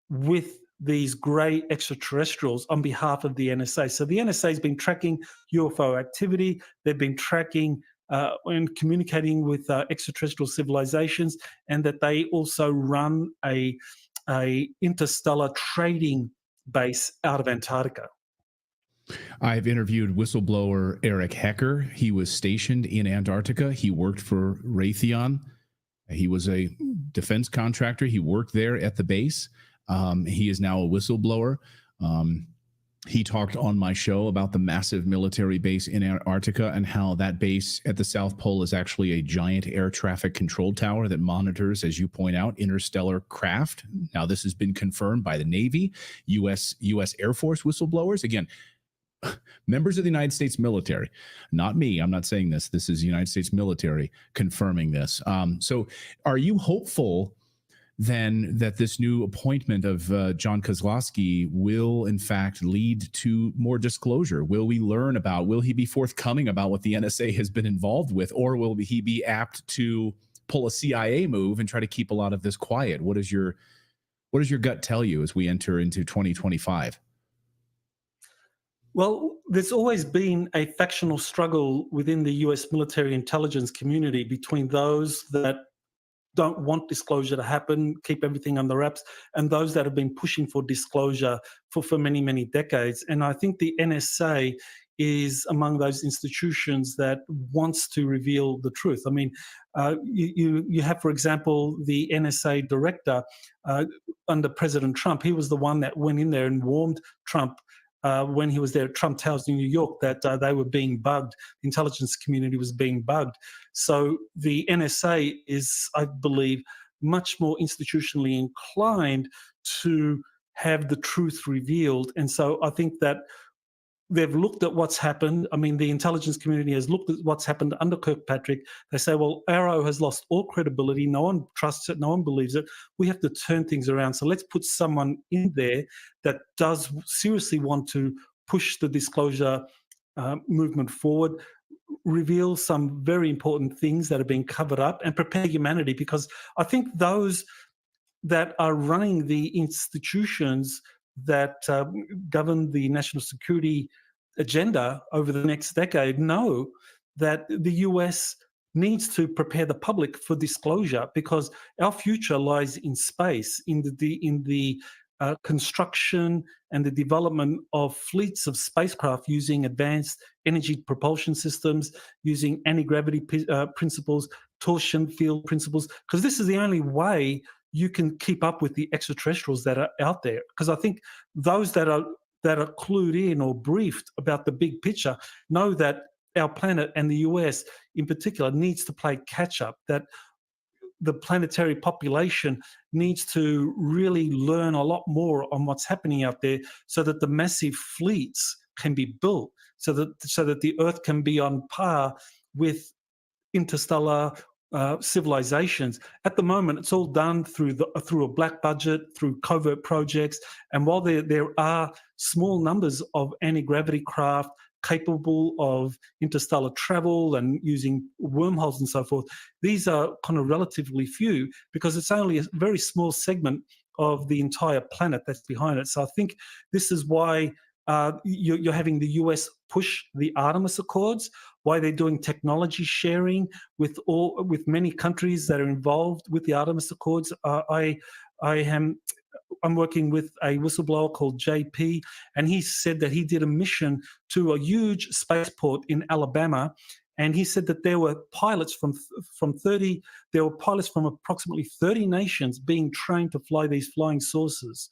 with these grey extraterrestrials on behalf of the NSA. So the NSA has been tracking UFO activity. They've been tracking and communicating with extraterrestrial civilizations, and that they also run a interstellar trading base out of Antarctica. I've interviewed whistleblower Eric Hecker. He was stationed in Antarctica. He worked for Raytheon. He was a defense contractor. He worked there at the base. He is now a whistleblower. He talked on my show about the massive military base in Antarctica and how that base at the South Pole is actually a giant air traffic control tower that monitors, as you point out, interstellar craft. Now, this has been confirmed by the Navy, U.S. Air Force whistleblowers. Again, members of the United States military, not me. I'm not saying this. This is the United States military confirming this. So are you hopeful then that this new appointment of John Kozlowski will in fact lead to more disclosure? Will we learn about, will he be forthcoming about what the NSA has been involved with, or will he be apt to pull a CIA move and try to keep a lot of this quiet? What does your gut tell you as we enter into 2025? Well, there's always been a factional struggle within the US military intelligence community between those that don't want disclosure to happen, keep everything under wraps, and those that have been pushing for disclosure for many, many decades. And I think the NSA is among those institutions that wants to reveal the truth. I mean, you have, for example, the NSA director under President Trump. He was the one that went in there and warned Trump when he was there at Trump Towers in New York that they were being bugged. The intelligence community was being bugged. So the NSA is, I believe, much more institutionally inclined to have the truth revealed. And so I think that they've looked at what's happened. I mean, the intelligence community has looked at what's happened under Kirkpatrick. They say, well, Arrow has lost all credibility. No one trusts it. No one believes it. We have to turn things around. So let's put someone in there that does seriously want to push the disclosure movement forward, reveal some very important things that are being covered up, and prepare humanity. Because I think those that are running the institutions that govern the national security agenda over the next decade know that the US needs to prepare the public for disclosure, because our future lies in space, in the construction and the development of fleets of spacecraft using advanced energy propulsion systems, using anti-gravity principles, torsion field principles, because this is the only way you can keep up with the extraterrestrials that are out there. Because I think those that are clued in or briefed about the big picture know that our planet, and the US in particular, needs to play catch up, that the planetary population needs to really learn a lot more on what's happening out there, so that the massive fleets can be built, so that the Earth can be on par with interstellar civilizations. At the moment, it's all done through a black budget, through covert projects. And while there are small numbers of anti-gravity craft capable of interstellar travel and using wormholes and so forth, these are kind of relatively few, because it's only a very small segment of the entire planet that's behind it. So I think this is why you're having the US push the Artemis Accords, why they're doing technology sharing with many countries that are involved with the Artemis Accords. I'm working with a whistleblower called JP, and he said that he did a mission to a huge spaceport in Alabama, and he said that there were pilots from approximately 30 nations being trained to fly these flying saucers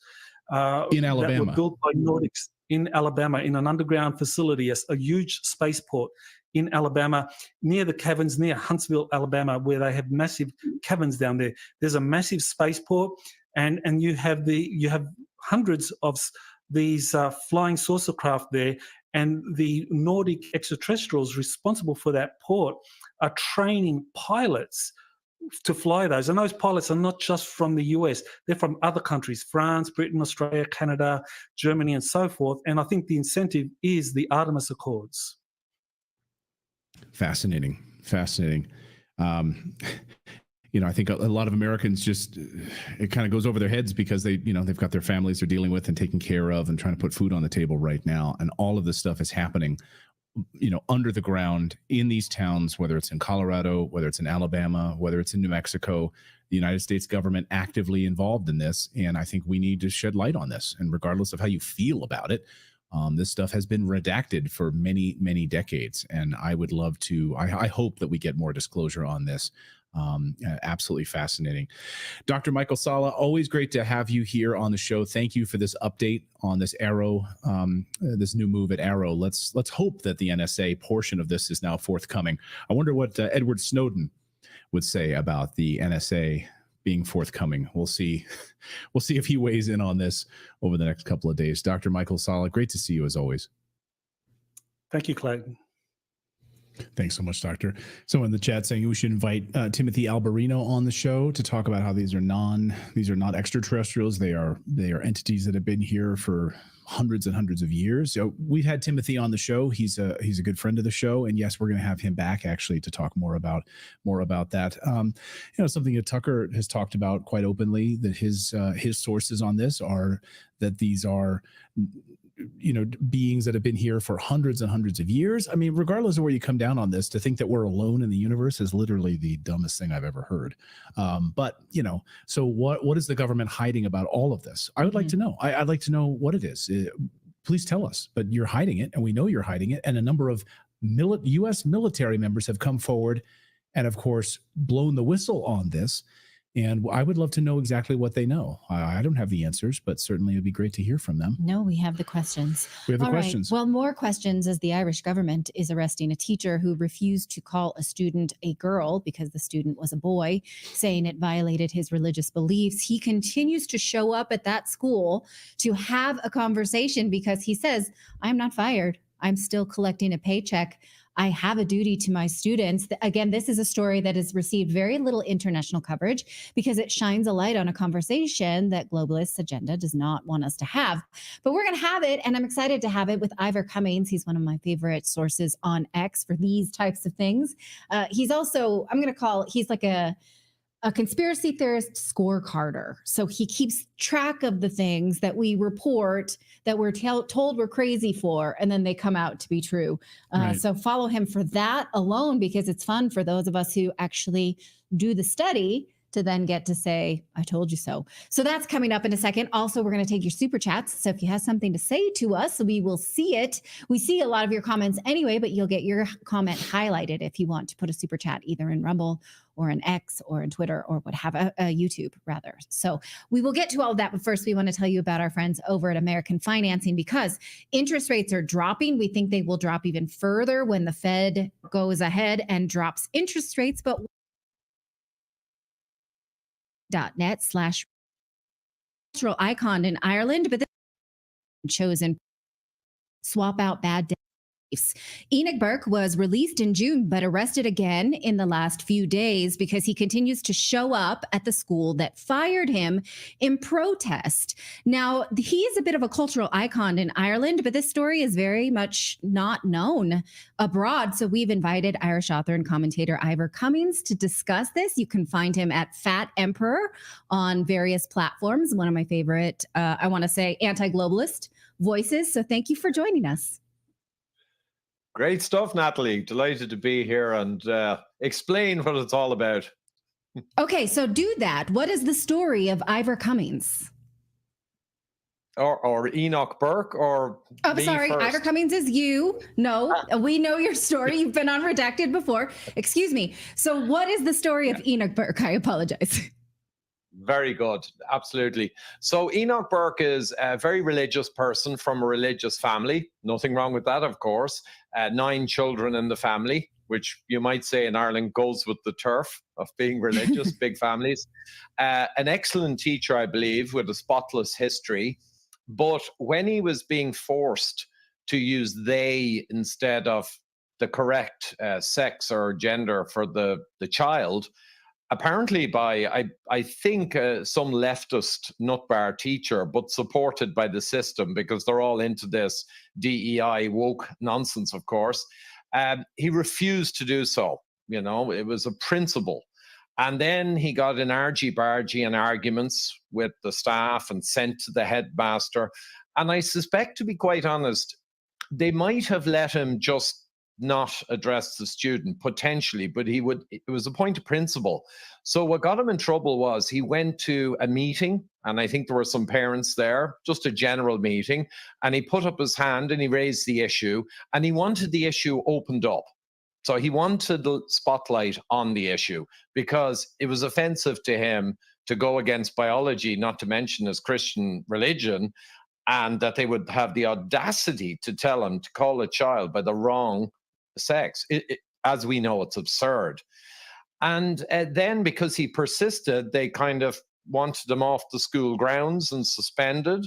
in Alabama, that were built by Nordics in Alabama, in an underground facility, a huge spaceport in Alabama, near the caverns, near Huntsville, Alabama, where they have massive caverns down there. There's a massive spaceport, and you have hundreds of these flying saucer craft there, and the Nordic extraterrestrials responsible for that port are training pilots to fly those. And those pilots are not just from the US, they're from other countries, France, Britain, Australia, Canada, Germany, and so forth. And I think the incentive is the Artemis Accords. Fascinating. I think a lot of Americans just, it kind of goes over their heads because they've got their families they're dealing with and taking care of and trying to put food on the table right now. And all of this stuff is happening, under the ground in these towns, whether it's in Colorado, whether it's in Alabama, whether it's in New Mexico. The United States government actively involved in this. And I think we need to shed light on this. And regardless of how you feel about it, this stuff has been redacted for many, many decades. And I would love to, I hope that we get more disclosure on this. Absolutely fascinating. Dr. Michael Salla, always great to have you here on the show. Thank you for this update on this Arrow, this new move at Arrow. Let's hope that the NSA portion of this is now forthcoming. I wonder what Edward Snowden would say about the NSA being forthcoming. We'll see. We'll see if he weighs in on this over the next couple of days. Dr. Michael Salla, great to see you as always. Thank you, Clayton. Thanks so much, Doctor. Someone in the chat saying we should invite Timothy Alberino on the show to talk about how these are not extraterrestrials. They are entities that have been here for hundreds and hundreds of years. So we've had Timothy on the show. He's a good friend of the show, and yes, we're going to have him back actually to talk more about that. Something that Tucker has talked about quite openly, that his sources on this are that these are beings that have been here for hundreds and hundreds of years. I mean, regardless of where you come down on this, to think that we're alone in the universe is literally the dumbest thing I've ever heard. So what is the government hiding about all of this? I would like to know. I'd like to know what it is. Please tell us. But you're hiding it, and we know you're hiding it. And a number of U.S. military members have come forward and, of course, blown the whistle on this. And I would love to know exactly what they know. I don't have the answers, but certainly it'd be great to hear from them. No, we have the questions. We have the All questions. Right. Well, more questions as the Irish government is arresting a teacher who refused to call a student a girl because the student was a boy, saying it violated his religious beliefs. He continues to show up at that school to have a conversation because he says, I'm not fired. I'm still collecting a paycheck. I have a duty to my students. Again, this is a story that has received very little international coverage because it shines a light on a conversation that globalist agenda does not want us to have. But we're going to have it, and I'm excited to have it with Ivor Cummings. He's one of my favorite sources on X for these types of things. He's also, he's like a conspiracy theorist scorecarder. So he keeps track of the things that we report that we're told we're crazy for, and then they come out to be true. Right. So follow him for that alone, because it's fun for those of us who actually do the study to then get to say, I told you so. So that's coming up in a second. Also, we're going to take your super chats. So if you have something to say to us, we will see it. We see a lot of your comments anyway, but you'll get your comment highlighted if you want to put a super chat either in Rumble or in X or in Twitter or what have YouTube rather. So we will get to all of that. But first, we want to tell you about our friends over at American Financing, because interest rates are dropping. We think they will drop even further when the Fed goes ahead and drops interest rates. But .net/cultural icon in Ireland, but this chosen swap out bad debt. Enoch Burke was released in June, but arrested again in the last few days because he continues to show up at the school that fired him in protest. Now, he is a bit of a cultural icon in Ireland, but this story is very much not known abroad. So we've invited Irish author and commentator Ivor Cummings to discuss this. You can find him at Fat Emperor on various platforms. One of my favorite, I want to say, anti-globalist voices. So thank you for joining us. Great stuff, Natalie. Delighted to be here and explain what it's all about. Okay, so do that. What is the story of Ivor Cummings? Or Enoch Burke, or I'm me sorry, first? Ivor Cummings is you. No, we know your story. You've been on Redacted before. Excuse me. So what is the story of Enoch Burke? I apologize. Very good. Absolutely. So Enoch Burke is a very religious person from a religious family. Nothing wrong with that, of course. 9 children in the family, which you might say in Ireland goes with the turf of being religious, big families. An excellent teacher, I believe, with a spotless history. But when he was being forced to use they instead of the correct sex or gender for the child, apparently by, I think, some leftist nutbar teacher, but supported by the system because they're all into this DEI woke nonsense, of course. He refused to do so. You know, it was a principle. And then he got in argy-bargy and arguments with the staff and sent to the headmaster. And I suspect, to be quite honest, they might have let him just not address the student potentially, but it was a point of principle. So what got him in trouble was he went to a meeting, and I think there were some parents there, just a general meeting, and he put up his hand and he raised the issue, and he wanted the issue opened up. So he wanted the spotlight on the issue because it was offensive to him to go against biology, not to mention his Christian religion, and that they would have the audacity to tell him to call a child by the wrong sex. As we know, it's absurd. And then because he persisted, they kind of wanted him off the school grounds and suspended.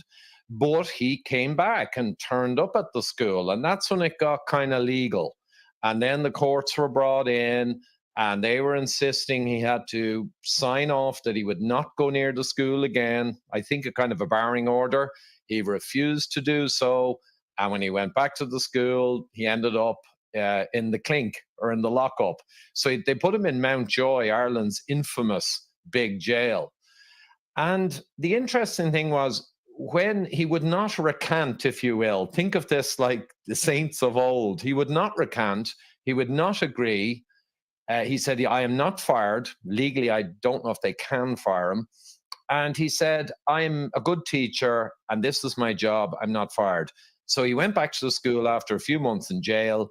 But he came back and turned up at the school, and that's when it got kind of legal. And then the courts were brought in, and they were insisting he had to sign off that he would not go near the school again. I think a kind of a barring order. He refused to do so. And when he went back to the school, he ended up in the clink or in the lockup. So they put him in Mountjoy, Ireland's infamous big jail. And the interesting thing was, when he would not recant, if you will, think of this like the saints of old. He would not recant. He would not agree. He said, I am not fired. Legally, I don't know if they can fire him. And he said, I'm a good teacher and this is my job. I'm not fired. So he went back to the school after a few months in jail.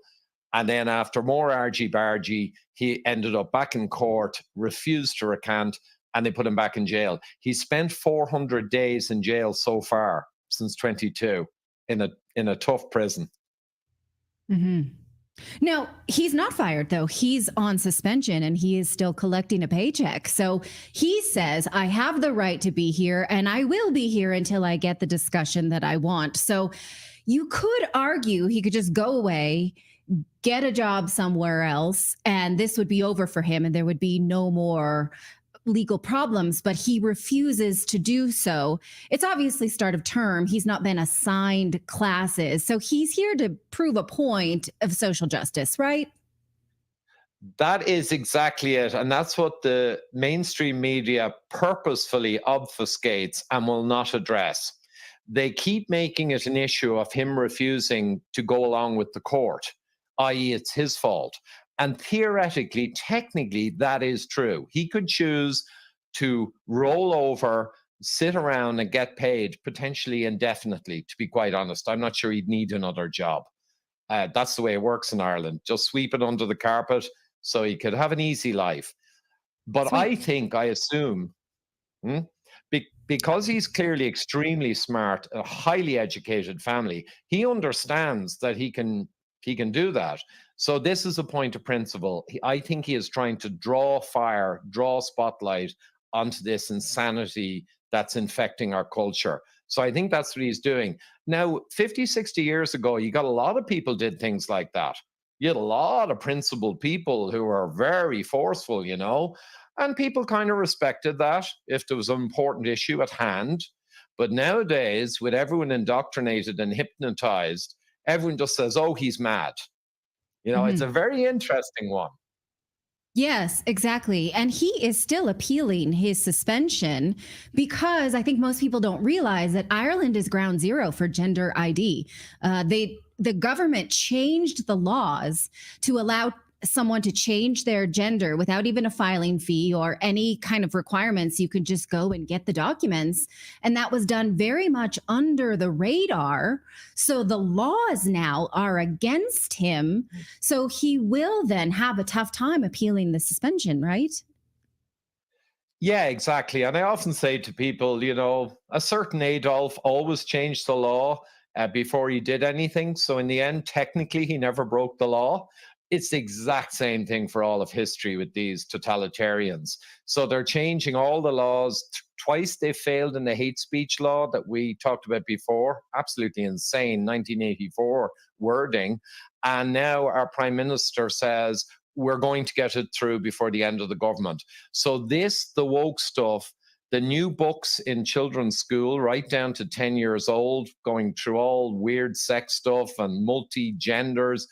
And then after more argy-bargy, he ended up back in court, refused to recant, and they put him back in jail. He spent 400 days in jail so far since 22 in a tough prison. Mm-hmm. Now, he's not fired, though. He's on suspension and he is still collecting a paycheck. So he says, I have the right to be here and I will be here until I get the discussion that I want. So you could argue he could just go away, get a job somewhere else, and this would be over for him and there would be no more legal problems, but he refuses to do so. It's obviously start of term. He's not been assigned classes. So he's here to prove a point of social justice, right? That is exactly it. And that's what the mainstream media purposefully obfuscates and will not address. They keep making it an issue of him refusing to go along with the court, i.e. it's his fault. And theoretically, technically, that is true. He could choose to roll over, sit around and get paid potentially indefinitely, to be quite honest. I'm not sure he'd need another job. That's the way it works in Ireland. Just sweep it under the carpet so he could have an easy life. But I assume, because he's clearly extremely smart, a highly educated family, he understands that he can do that. So this is a point of principle. I think he is trying to draw spotlight onto this insanity that's infecting our culture. So I think that's what he's doing. Now, 50, 60 years ago, you got a lot of people did things like that. You had a lot of principled people who were very forceful, you know, and people kind of respected that if there was an important issue at hand. But nowadays, with everyone indoctrinated and hypnotized, everyone just says, oh, he's mad. You know, It's a very interesting one. Yes, exactly. And he is still appealing his suspension because I think most people don't realize that Ireland is ground zero for gender ID. The government changed the laws to allow someone to change their gender without even a filing fee or any kind of requirements. You could just go and get the documents. And that was done very much under the radar. So the laws now are against him. So he will then have a tough time appealing the suspension, right? Yeah, exactly. And I often say to people, you know, a certain Adolf always changed the law before he did anything. So in the end, technically, he never broke the law. It's the exact same thing for all of history with these totalitarians. So they're changing all the laws. Twice they failed in the hate speech law that we talked about before. Absolutely insane, 1984 wording. And now our prime minister says, we're going to get it through before the end of the government. So this, the woke stuff, the new books in children's school, right down to 10 years old, going through all weird sex stuff and multi-genders.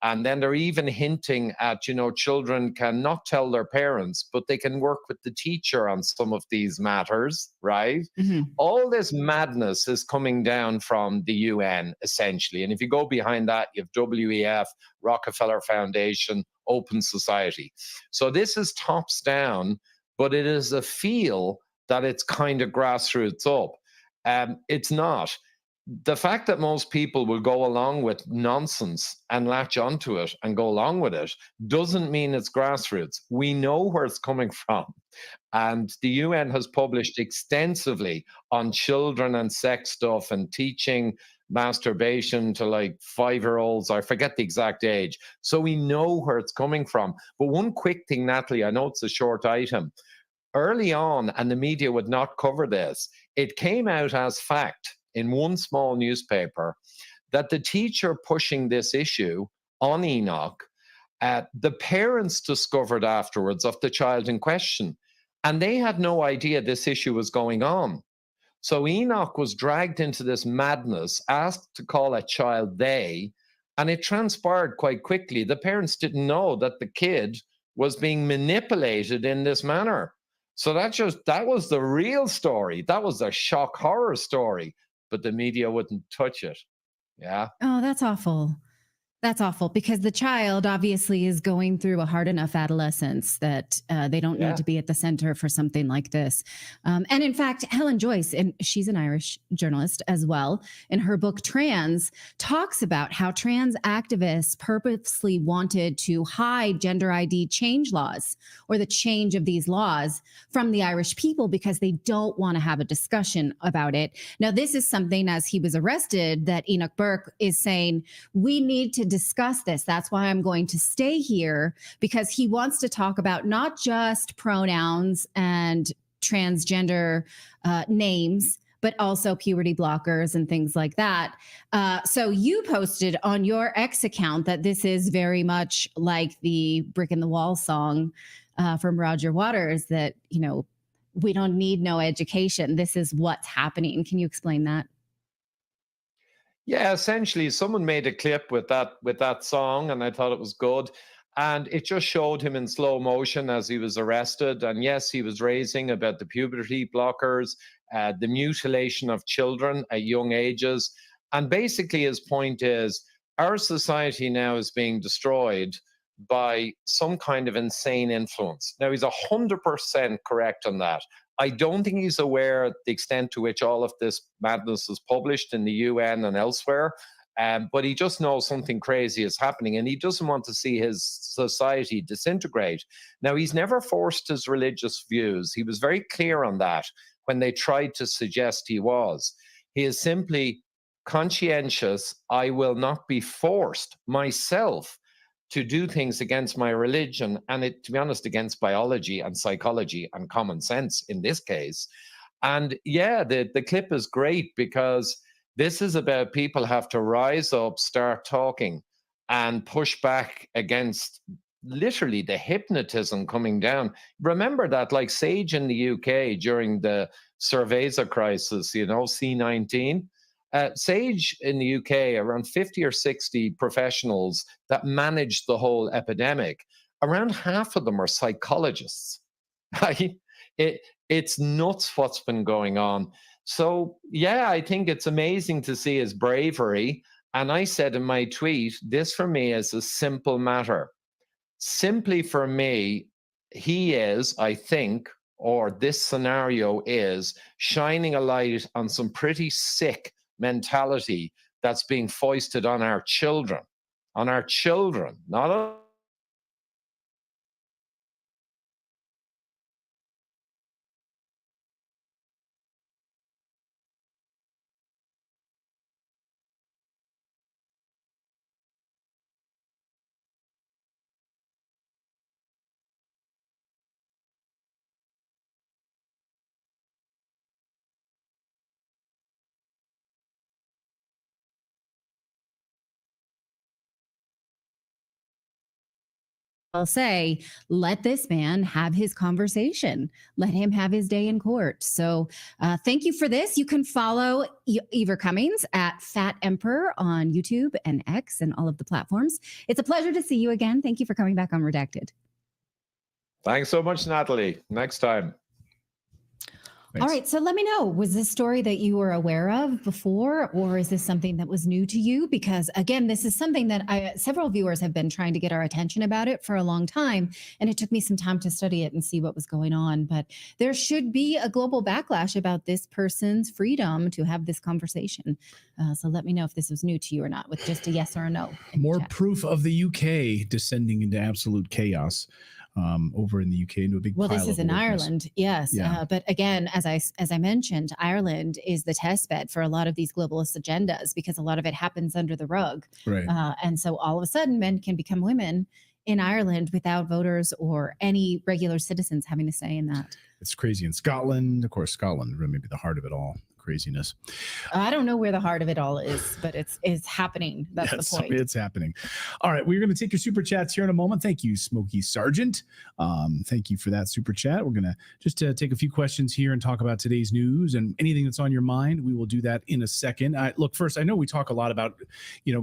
And then they're even hinting at, you know, children can not tell their parents, but they can work with the teacher on some of these matters, right? All this madness is coming down from the UN, essentially. And if you go behind that, you have WEF, Rockefeller Foundation, Open Society. So this is tops down, but it is a feel that it's kind of grassroots up. It's not. The fact that most people will go along with nonsense and latch onto it and go along with it doesn't mean it's grassroots. We know where it's coming from. And the UN has published extensively on children and sex stuff and teaching masturbation to like 5-year-olds. I forget the exact age. So we know where it's coming from. But one quick thing, Natalie, I know it's a short item. Early on, and the media would not cover this, it came out as fact in one small newspaper that the teacher pushing this issue on Enoch, the parents discovered afterwards of the child in question, and they had no idea this issue was going on. So Enoch was dragged into this madness, asked to call that child they, and it transpired quite quickly. The parents didn't know that the kid was being manipulated in this manner. So that was the real story. That was the shock horror story. But the media wouldn't touch it. Yeah. Oh, that's awful. That's awful, because the child obviously is going through a hard enough adolescence that they don't need to be at the center for something like this. And in fact, Helen Joyce, and she's an Irish journalist as well, in her book Trans, talks about how trans activists purposely wanted to hide gender ID change laws, or the change of these laws, from the Irish people because they don't want to have a discussion about it. Now, this is something, as he was arrested, that Enoch Burke is saying, we need to discuss this. That's why I'm going to stay here, because he wants to talk about not just pronouns and transgender names, but also puberty blockers and things like that. So you posted on your X account that this is very much like the Brick in the Wall song from Roger Waters, that, you know, we don't need no education. This is what's happening. Can you explain that? Yeah, essentially, someone made a clip with that song, and I thought it was good. And it just showed him in slow motion as he was arrested. And yes, he was raising about the puberty blockers, the mutilation of children at young ages. And basically, his point is, our society now is being destroyed by some kind of insane influence. Now, he's 100% correct on that. I don't think he's aware of the extent to which all of this madness is published in the UN and elsewhere, but he just knows something crazy is happening, and he doesn't want to see his society disintegrate. Now, he's never forced his religious views. He was very clear on that when they tried to suggest he was. He is simply conscientious. I will not be forced myself to do things against my religion, and to be honest, against biology and psychology and common sense in this case. And yeah, the clip is great, because this is about people have to rise up, start talking, and push back against literally the hypnotism coming down. Remember that, like Sage in the UK during the Cerveza crisis, you know, C19, Sage in the UK, around 50 or 60 professionals that managed the whole epidemic, around half of them are psychologists. Right? It's nuts what's been going on. So, yeah, I think it's amazing to see his bravery. And I said in my tweet, this for me is a simple matter. Simply for me, he is, I think, or this scenario is shining a light on some pretty sick mentality that's being foisted on our children, not on I'll say, let this man have his conversation. Let him have his day in court. So thank you for this. You can follow Eva Cummings at Fat Emperor on YouTube and X and all of the platforms. It's a pleasure to see you again. Thank you for coming back on Redacted. Thanks so much, Natalie. Next time. All right. So let me know, was this story that you were aware of before, or is this something that was new to you? Because again, this is something that several viewers have been trying to get our attention about it for a long time. And it took me some time to study it and see what was going on. But there should be a global backlash about this person's freedom to have this conversation. So let me know if this was new to you or not, with just a yes or a no. More proof of the UK descending into absolute chaos. Over in the UK into a big well, pile this is of in wokeness. Ireland, yes. Yeah. But again, as I mentioned, Ireland is the test bed for a lot of these globalist agendas because a lot of it happens under the rug. Right. And so all of a sudden, men can become women in Ireland without voters or any regular citizens having a say in that. It's crazy. In Scotland, of course, Scotland, maybe the heart of it all. Craziness. I don't know where the heart of it all is, but it's happening. That's the point. It's happening. All right, we're going to take your super chats here in a moment. Thank you, Smokey Sargent. Thank you for that super chat. We're going to just take a few questions here and talk about today's news and anything that's on your mind. We will do that in a second. Look, first, I know we talk a lot about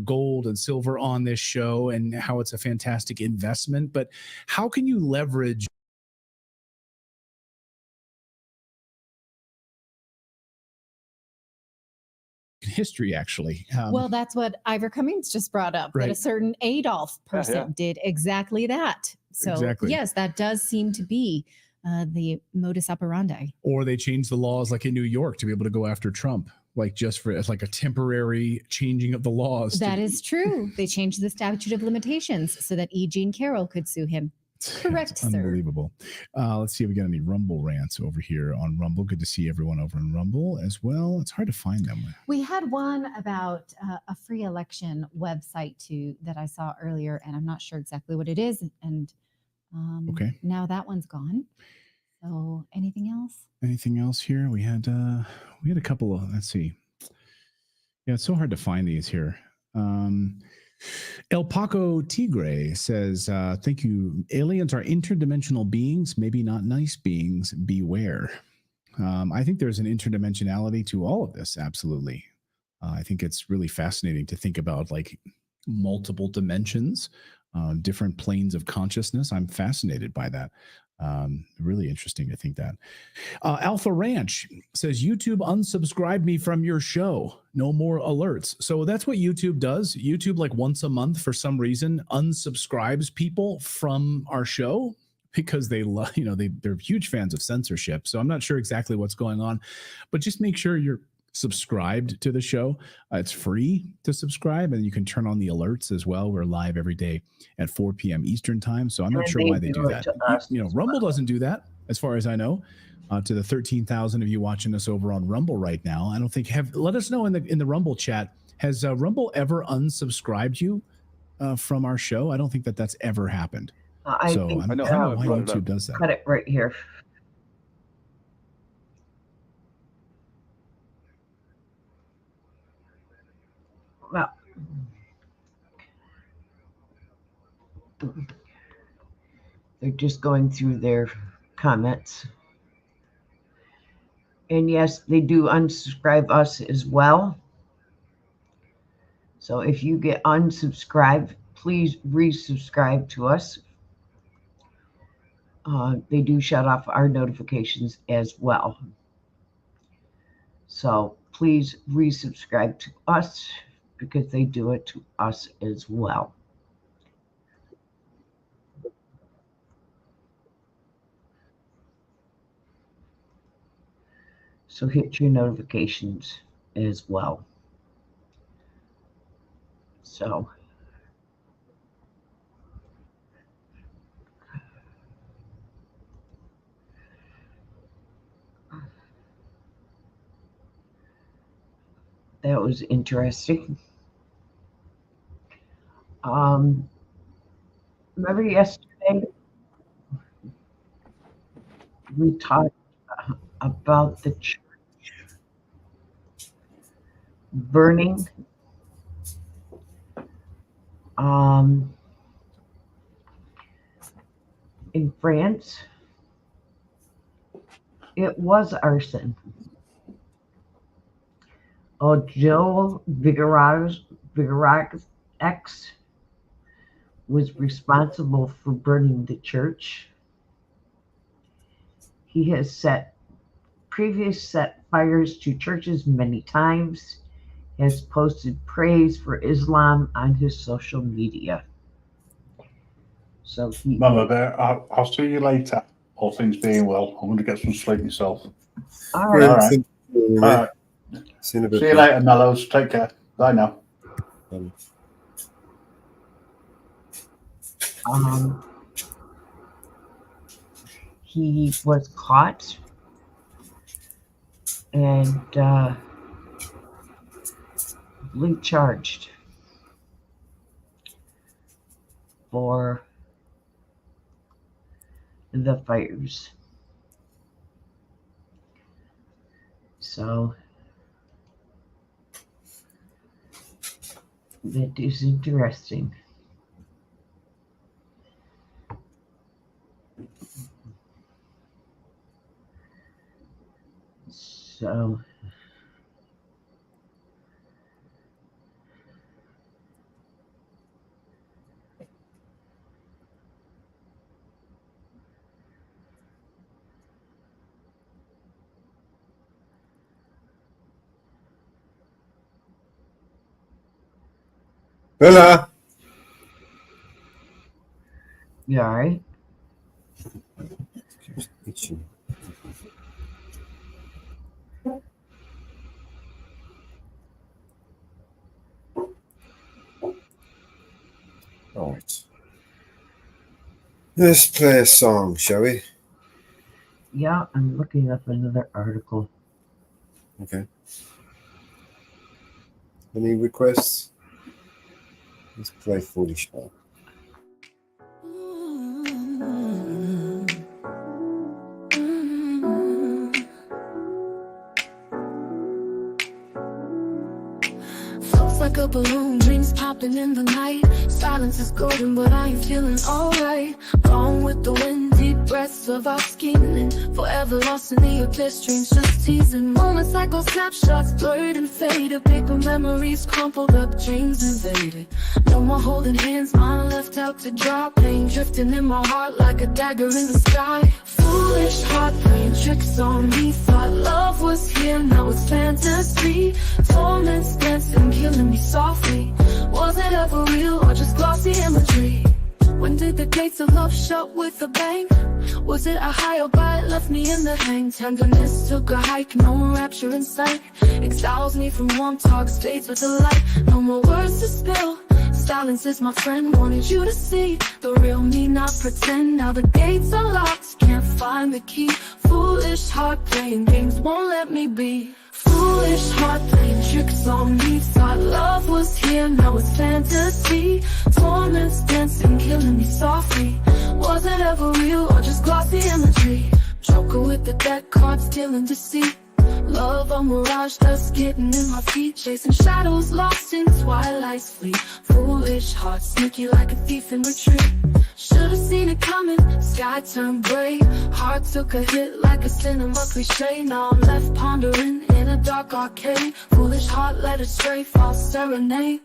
gold and silver on this show and how it's a fantastic investment, but how can you leverage history, actually? Well, that's what Ivor Cummings just brought up, that a certain Adolf person did exactly that. So yes, that does seem to be the modus operandi. Or they changed the laws like in New York to be able to go after Trump, like just for as like a temporary changing of the laws. That is true. They changed the statute of limitations so that E. Jean Carroll could sue him. Correct, sir. Unbelievable. Let's see if we got any Rumble rants over here on Rumble. Good to see everyone over on Rumble as well. It's hard to find them. We had one about a free election website too that I saw earlier, and I'm not sure exactly what it is. And now that one's gone. So anything else? Anything else here? We had a couple of, let's see. Yeah, it's so hard to find these here. El Paco Tigre says, thank you. Aliens are interdimensional beings, maybe not nice beings. Beware. I think there's an interdimensionality to all of this. Absolutely. I think it's really fascinating to think about like multiple dimensions, different planes of consciousness. I'm fascinated by that. Really interesting to think that. Alpha Ranch says, YouTube unsubscribed me from your show. No more alerts. So that's what YouTube does. YouTube, like once a month, for some reason, unsubscribes people from our show because they love, they're huge fans of censorship. So I'm not sure exactly what's going on, but just make sure you're subscribed to the show. It's free to subscribe, and you can turn on the alerts as well. We're live every day at 4 p.m. Eastern time. So I'm not sure why they do that. Rumble doesn't do that, as far as I know. To the 13,000 of you watching us over on Rumble right now, I don't think let us know in the Rumble chat. Has Rumble ever unsubscribed you from our show? I don't think that's ever happened. I don't know why YouTube does that. Cut it right here. Well, they're just going through their comments. And yes, they do unsubscribe us as well. So if you get unsubscribed, please resubscribe to us. They do shut off our notifications as well. So please resubscribe to us because they do it to us as well. So hit your notifications as well. So that was interesting. Remember yesterday we talked about the church burning. In France, it was arson. Gilles Vigorac's ex was responsible for burning the church. He has set fires to churches many times, has posted praise for Islam on his social media. So Mama Bear, I'll see you later. All things being well, I'm going to get some sleep myself. All right. All right. All right. See you in a bit. See you later, Mellows. Take care. Bye now. He was caught and charged for the fires. So that is interesting. So Bella. you all right? Itching. All right. Let's play a song, shall we? Yeah, I'm looking up another article. Okay. Any requests? Let's play Foolish Heart. Floats like a balloon, dreams popping in the night. Silence is golden, but I ain't feeling alright. Gone with the wind, deep breaths of our scheming. Forever lost in the abyss, dreams just teasing. Moments like those snapshots, blurred and faded. Paper memories crumpled up, dreams invaded. No more holding hands, mine left out to dry. Pain drifting in my heart like a dagger in the sky. Foolish heart playing tricks on me. Thought love was here, now it's fantasy. Torments dancing, killing me softly. Was it ever real or just glossy imagery? When did the gates of love shut with a bang? Was it a high or bite left me in the hang? Tenderness took a hike, no rapture in sight. Exiles me from warm talks, fades with the light. No more words to spill. Silence is my friend, wanted you to see the real me, not pretend. Now the gates are locked, can't find the key. Foolish heart playing games, won't let me be. Foolish heart playing tricks on me. Thought love was here, now it's fantasy. Torments dancing, killing me softly. Was it ever real or just glossy imagery? Joker with the deck cards, stealing deceit. Love a mirage, dust getting in my feet. Chasing shadows, lost in twilight's fleet. Foolish heart, sneaky like a thief in retreat. Should've seen it coming, sky turned gray. Heart took a hit like a cinema cliche. Now I'm left pondering in a dark arcade. Foolish heart led astray, false serenade.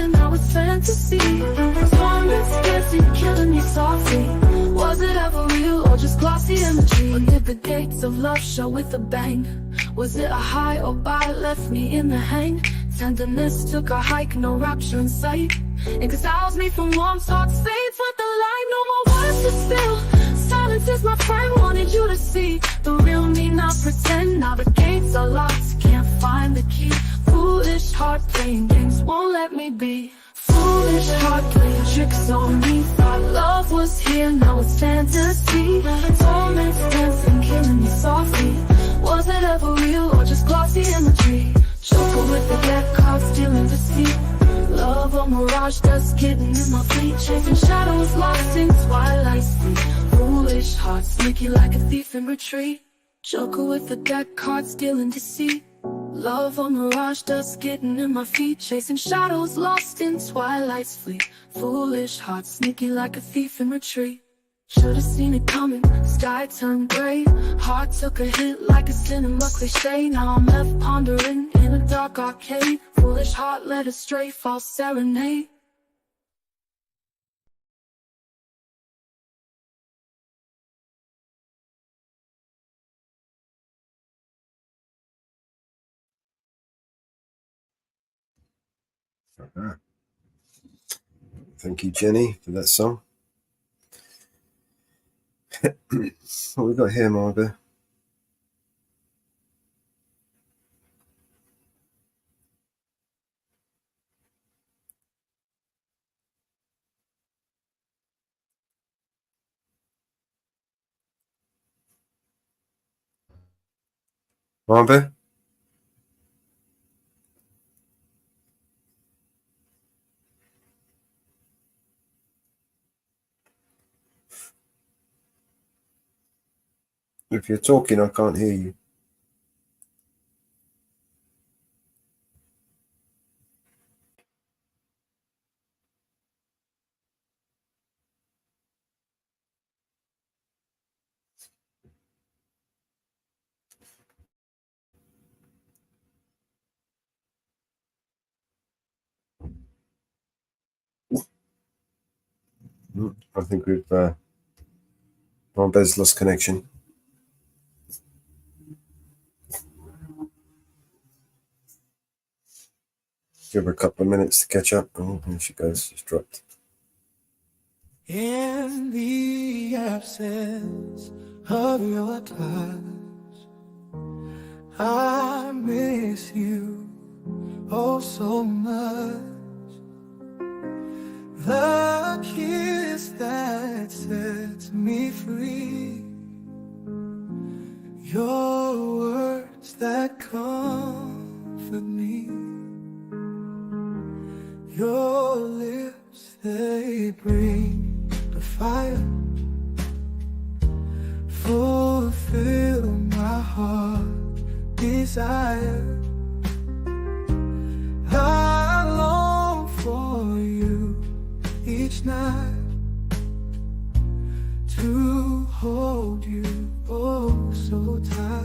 Now it's fantasy. Torments dancing, killing me softly. Was it ever real or just glossy imagery? Or did the gates of love show with a bang? Was it a high or bite left me in the hang? Tenderness took a hike, no rapture in sight. Exiles me from warm thoughts, fades with the light. No more words to spill. Silence is my friend, wanted you to see the real me, not pretend. Now the gates are locked, can't find the key. Foolish heart playing games, won't let me be. Foolish heart playing tricks on me. Thought love was here, now it's fantasy. Torments dancing, killing me softly. Was it ever real or just glossy imagery? Joker with the deck cards, stealing deceit. Love a mirage, dust getting in my feet. Chasing shadows, lost in twilight's fleet. heart, sneaky like a thief in retreat. Joker with the deck, card stealing deceit. Love or mirage, dust getting in my feet. Chasing shadows, lost in twilight's fleet. Foolish heart, sneaky like a thief in retreat. Should've seen it coming, sky turned gray. Heart took a hit like a cinema cliche. Now I'm left pondering in a dark arcade. Foolish heart led astray, false serenade. Thank you, Jenny, for that song. What we got here, Margot? Margot? If you're talking, I can't hear you. I think we've Margot's lost connection. Give her a couple of minutes to catch up. Oh, here she goes. She's dropped. In the absence of your touch, I miss you oh so much. The kiss that sets me free, your words that comfort me, your lips, they bring the fire, fulfill my heart desire. I long for you each night, to hold you oh so tight.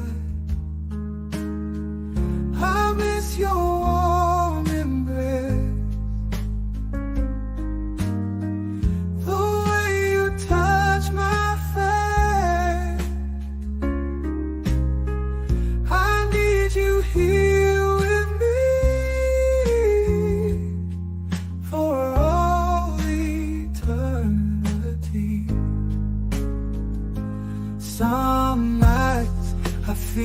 I miss your warm embrace, the way you touch my face. I need you here with me for all eternity. Some nights I feel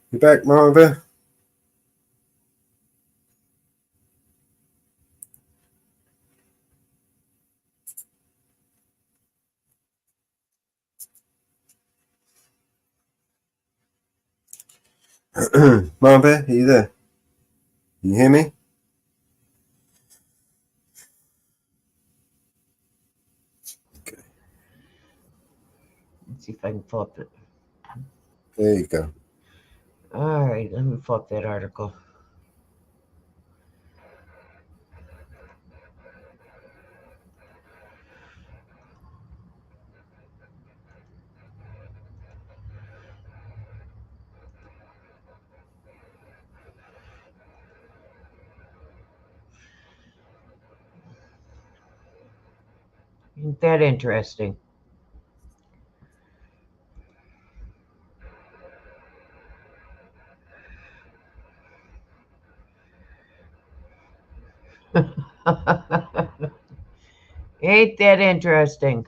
You back, Marva? Marva, are you there? Can you hear me? Okay. Let's see if I can flip it. There you go. All right, let me flip that article. Isn't that interesting? Ain't that interesting?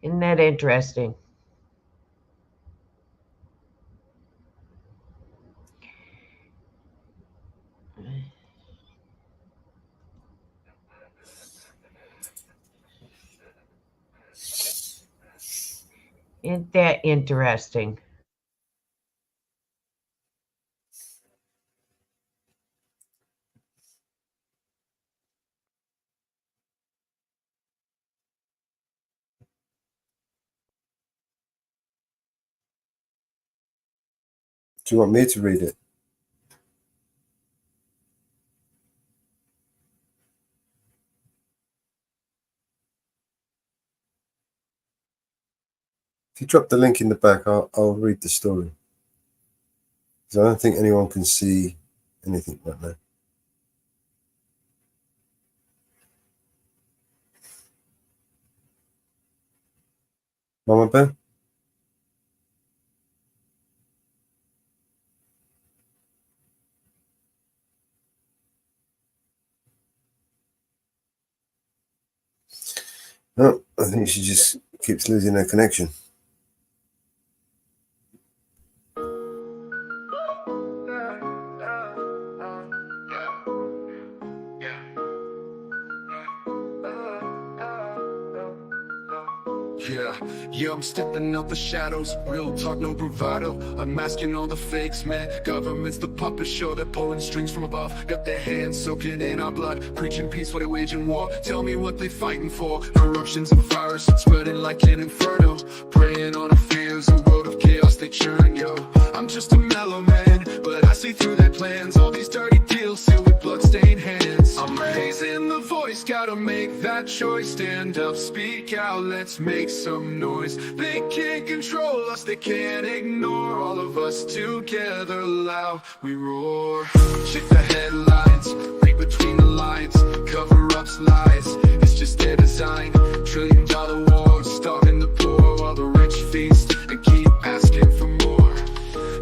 Isn't that interesting? Isn't that interesting? Do you want me to read it? If you drop the link in the back, I'll read the story. Because I don't think anyone can see anything right now. Mama Bear? No, I think she just keeps losing her connection. Yeah, I'm stepping out the shadows, real talk, no bravado. I'm masking all the fakes, man. Government's the puppet show, they're pulling strings from above. Got their hands soaking in our blood, preaching peace while they're waging war. Tell me what they fighting for. Corruption's a virus, spreading like an inferno. Preying on our fears, a world of chaos they churn, yo. I'm just a mellow man, but I see through their plans. All these dirty deals sealed with bloodstained hands. I'm raising the voice, gotta make that choice. Stand up, speak out, let's make some noise. They can't control us, they can't ignore. All of us together, loud we roar. Check the headlines, read between the lines. Cover-ups, lies, it's just their design. $1 trillion wars, starving the poor while the rich feast and keep asking for more.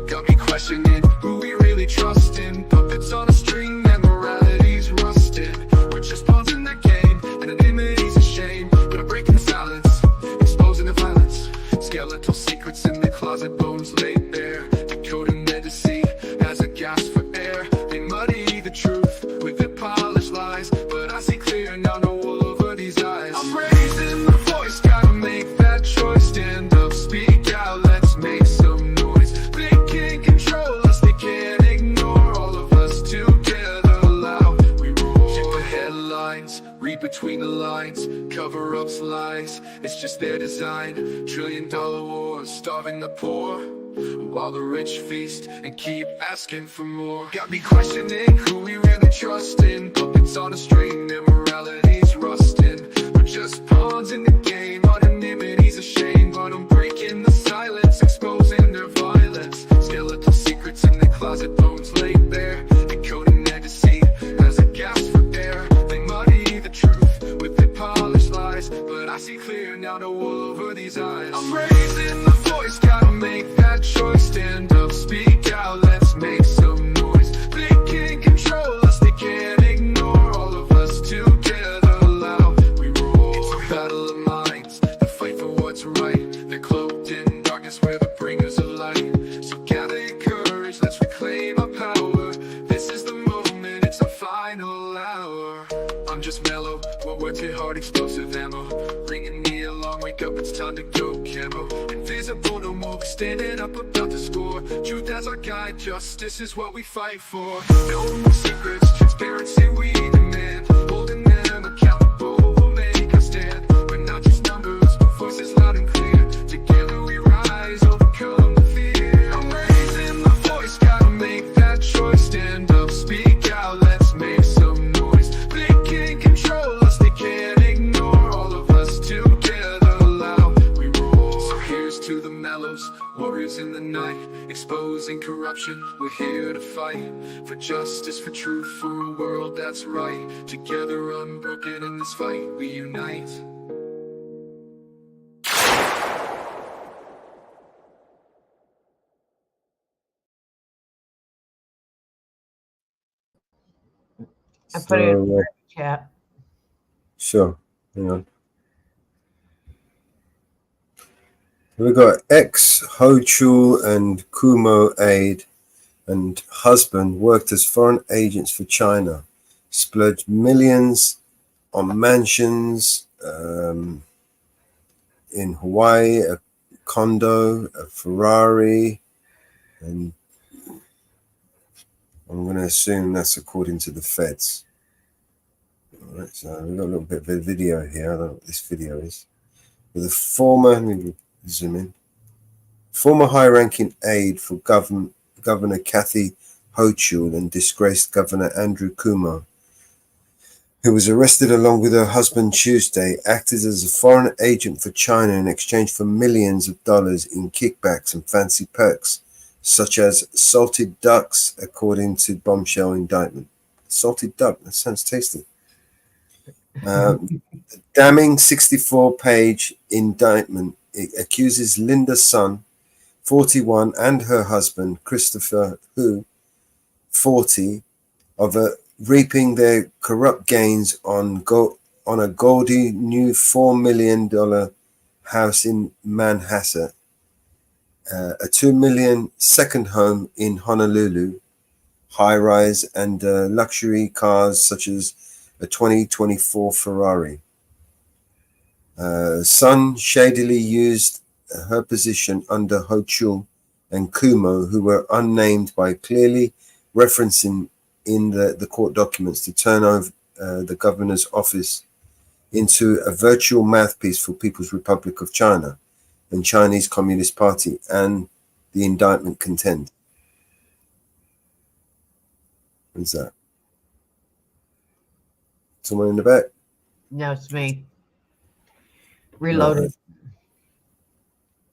Got me questioning who we really trust in. Puppets on a string and morality's rusted. We're just pawns in the game, anonymity's a shame. But I'm breaking silence, exposing the violence. Skeletal secrets in the closet, bones laid bare. Decoding their deceit as a gasp for air. They muddy the truth with their polished lies, but I see clear now, no wool over these eyes. I'm raising the voice, gotta make that choice. Stand up, speak out, let's make some noise. They can't control us, they can't ignore. All of us together, loud we roar. Check the headlines, read between the lines. Cover-ups, lies, it's just their design. $1 trillion wars, starving the poor while the rich feast and keep asking for more. Got me questioning who we really trust in. Puppets on a string, their morality's rusting. We're just pawns in the game, anonymity's a shame. But I'm breaking the silence, exposing their violence. Skeletal secrets in the closet, bones laid bare. Decoding their deceit as a gasp for air. They muddy the truth with their polished lies, but I see clear now, no wool over these eyes. I'm raising the voice, gotta make that choice. Stand up, speak out, let's make some noise. They can't control us, they can't I'm just mellow. One word to hard, explosive ammo. Bringing me along, wake up, it's time to go camo. Invisible, no more, standing up about the score. Truth as our guide, justice is what we fight for. No more secrets, transparency we demand. Holding them accountable, we'll make a stand. We're not just numbers, voices loud and clear. Together we rise, overcome the fear. I'm raising my voice, gotta make that choice. Stand up, speak out, let's make some noise. They can't control us, they can't ignore all of us. Together loud we roar. So here's to the mellows, warriors in the night, exposing corruption. We're here to fight for justice, for truth, for a world that's right. Together unbroken in this fight, we unite. I put it in the chat. Sure. Hang on. We've got ex-Ho Chul and Kumo aide and husband worked as foreign agents for China, splurged millions on mansions in Hawaii, a condo, a Ferrari, and I'm going to assume that's according to the feds. All right, so we've got a little bit of a video here. I don't know what this video is. With a former, let me zoom in, former high-ranking aide for Governor Kathy Hochul and disgraced Governor Andrew Cuomo, who was arrested along with her husband Tuesday, acted as a foreign agent for China in exchange for millions of dollars in kickbacks and fancy perks, such as salted ducks, according to bombshell indictment. Salted duck, that sounds tasty. The damning 64-page indictment, it accuses Linda's son, 41, and her husband, Christopher Hu, 40, of reaping their corrupt gains on a gaudy new $4 million house in Manhasset, a $2 million second home in Honolulu, high-rise, and luxury cars such as a 2024 Ferrari. Son shadily used her position under Hochul and Kumo, who were unnamed, by clearly referencing in the court documents to turn over the governor's office into a virtual mouthpiece for People's Republic of China and Chinese Communist Party, and the indictment contend. Who's that? Someone in the back? No, it's me. Reloaded. Right.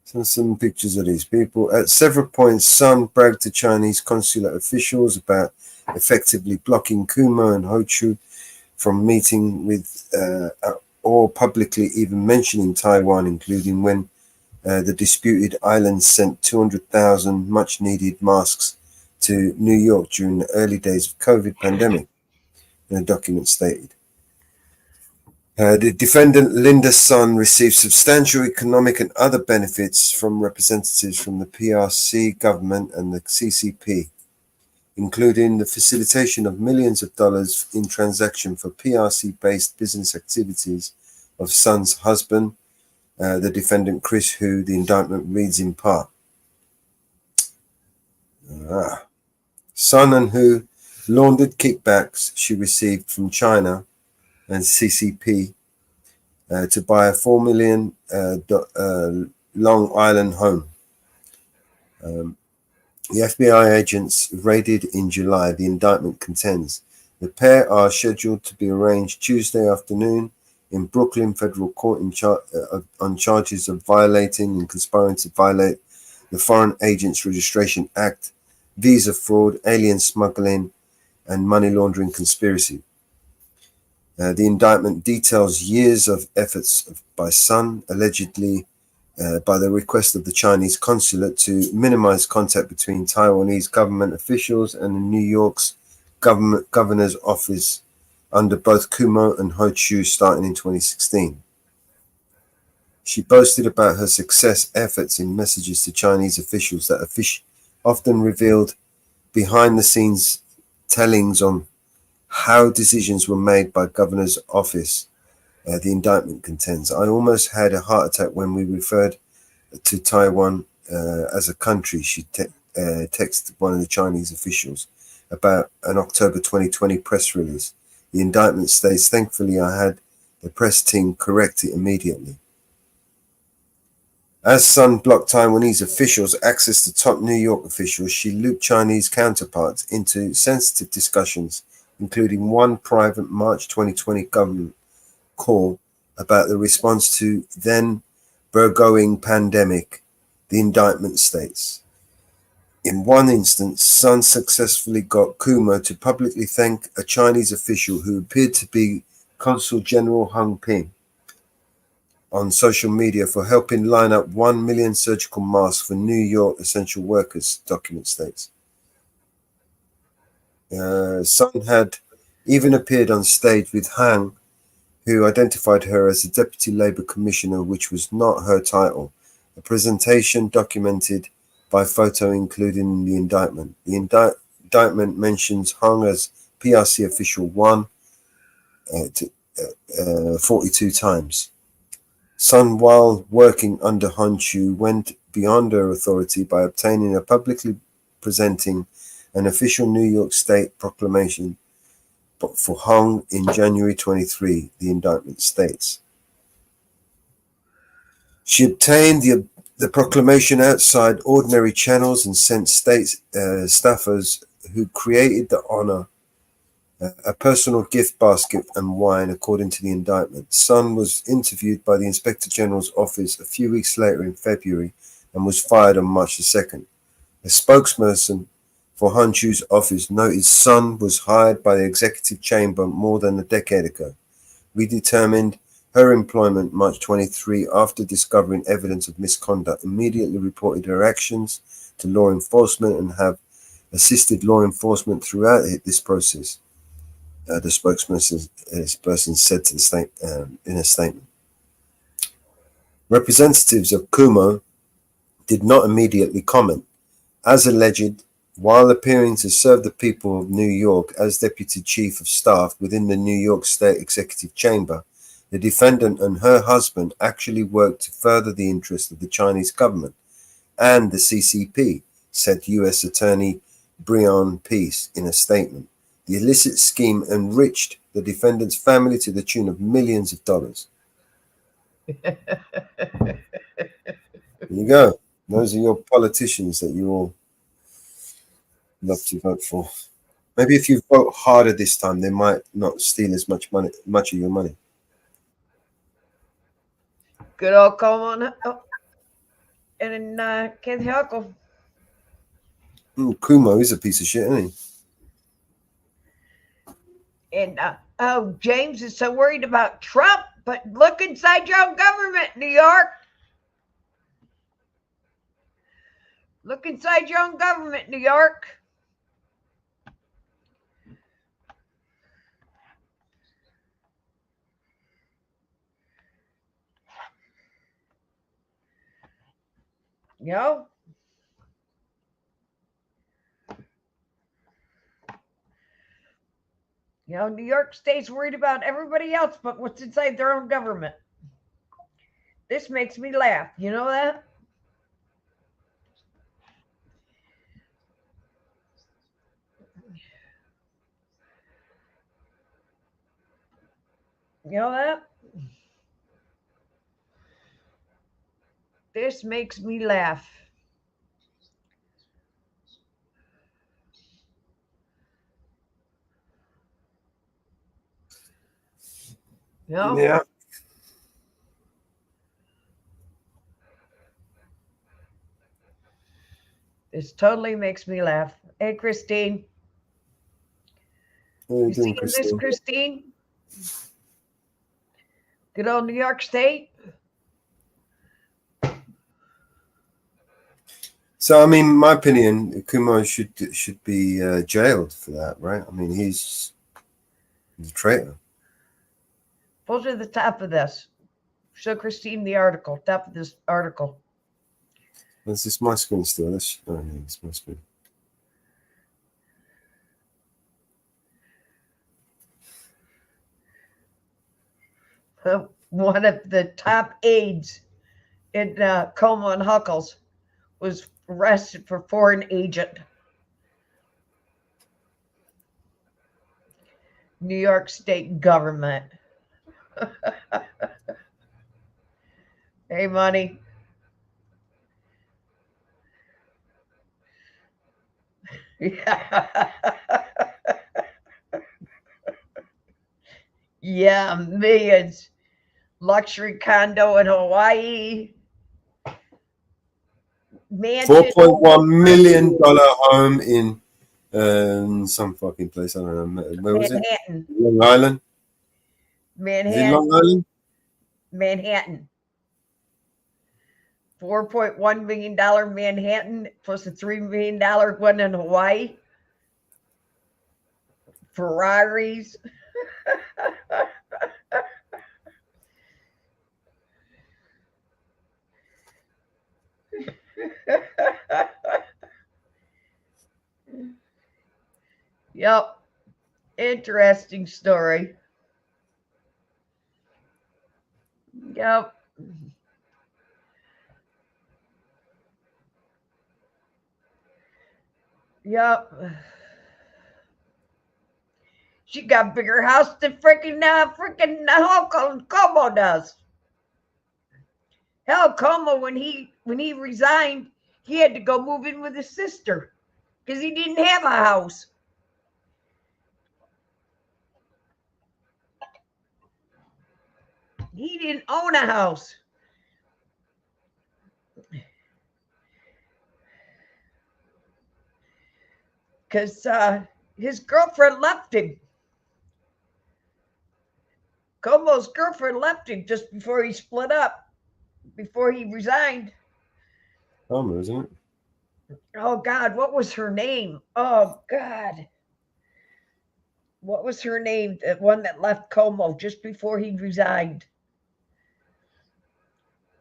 So some pictures of these people. At several points, Sun bragged to Chinese consulate officials about effectively blocking Kumo and Hochu from meeting with or publicly even mentioning Taiwan, including when the disputed island sent 200,000 much-needed masks to New York during the early days of COVID pandemic, the document stated. The defendant, Linda's son, received substantial economic and other benefits from representatives from the PRC government and the CCP, including the facilitation of millions of dollars in transaction for PRC-based business activities of son's husband, the defendant Chris Hu. The indictment reads in part. Son and Hu laundered kickbacks she received from China and CCP to buy a $4 million Long Island home. The FBI agents raided in July. The indictment contends the pair are scheduled to be arraigned Tuesday afternoon in Brooklyn federal court on charges of violating and conspiring to violate the Foreign Agents Registration Act, visa fraud, alien smuggling, and money laundering conspiracy. The indictment details years of efforts by Sun, allegedly by the request of the Chinese consulate, to minimize contact between Taiwanese government officials and the New York's governor's office under both Kumo and Hochu starting in 2016. She boasted about her success efforts in messages to Chinese officials that often revealed behind-the-scenes tellings on how decisions were made by governor's office. The indictment contends, I almost had a heart attack when we referred to Taiwan as a country, she texted one of the Chinese officials about an October 2020 press release. The indictment states, thankfully, I had the press team correct it immediately. As Sun blocked Taiwanese officials access to top New York officials, she looped Chinese counterparts into sensitive discussions, including one private March 2020 government call about the response to then burgeoning pandemic, the indictment states. In one instance, Sun successfully got Kuma to publicly thank a Chinese official who appeared to be Consul General Hung Ping on social media for helping line up 1 million surgical masks for New York essential workers, document states. Sun had even appeared on stage with Hang, who identified her as the Deputy Labour Commissioner, which was not her title. A presentation documented by photo included in the indictment. The indictment mentions Hung as PRC official 1 42 times. Sun, while working under Hun Chu, went beyond her authority by obtaining a publicly presenting an official New York State proclamation for Hung in January 23, the indictment states. She obtained the proclamation outside ordinary channels and sent state staffers who created the honor a personal gift basket and wine, according to the indictment. Sun was interviewed by the Inspector General's office a few weeks later in February and was fired on March the 2nd. A spokesperson for Hun Chu's office noted Sun was hired by the executive chamber more than a decade ago. We determined her employment March 23 after discovering evidence of misconduct, immediately reported her actions to law enforcement and have assisted law enforcement throughout this process. The spokesperson said to the state in a statement. Representatives of Kumo did not immediately comment. As alleged, while appearing to serve the people of New York as Deputy Chief of Staff within the New York State Executive Chamber, the defendant and her husband actually worked to further the interests of the Chinese government and the CCP, said U.S. Attorney Breon Peace in a statement. The illicit scheme enriched the defendant's family to the tune of millions of dollars. There you go. Those are your politicians that you all love to vote for. Maybe if you vote harder this time, they might not steal as much of your money. Good old Coleman and Kent Huckle. Kumo is a piece of shit, isn't he? And James is so worried about Trump, but look inside your own government, New York. Look inside your own government, New York. You know? You know, New York State's worried about everybody else but what's inside their own government. This makes me laugh. You know that? You know that? This makes me laugh. You know? Yeah. This totally makes me laugh. Hey, Christine. You seen this, Christine? Good old New York State. So, I mean, my opinion, Kumo should be jailed for that, right? I mean, he's a traitor. Pull to the top of this. Show Christine the article. Top of this article. Is this my screen still? Oh, yeah, it's my screen. one of the top aides in Como and Huckles was arrested for foreign agent. New York State government. Hey, money. Yeah, millions. Luxury condo in Hawaii. Mansion. $4.1 million home in some fucking place. I don't know. Where was it? Manhattan. Long Island. Manhattan. Is it Long Island? Manhattan. $4.1 million Manhattan plus a $3 million one in Hawaii. Ferraris. Yep. Interesting story. Yep. Yep. She got a bigger house than freaking Como does. Hell, Como, when he resigned, he had to go move in with his sister because he didn't have a house. He didn't own a house. Because his girlfriend left him. Como's girlfriend left him just before he split up, before he resigned. Homer, isn't it? Oh, God, what was her name? Oh, God. What was her name? The one that left Como just before he resigned.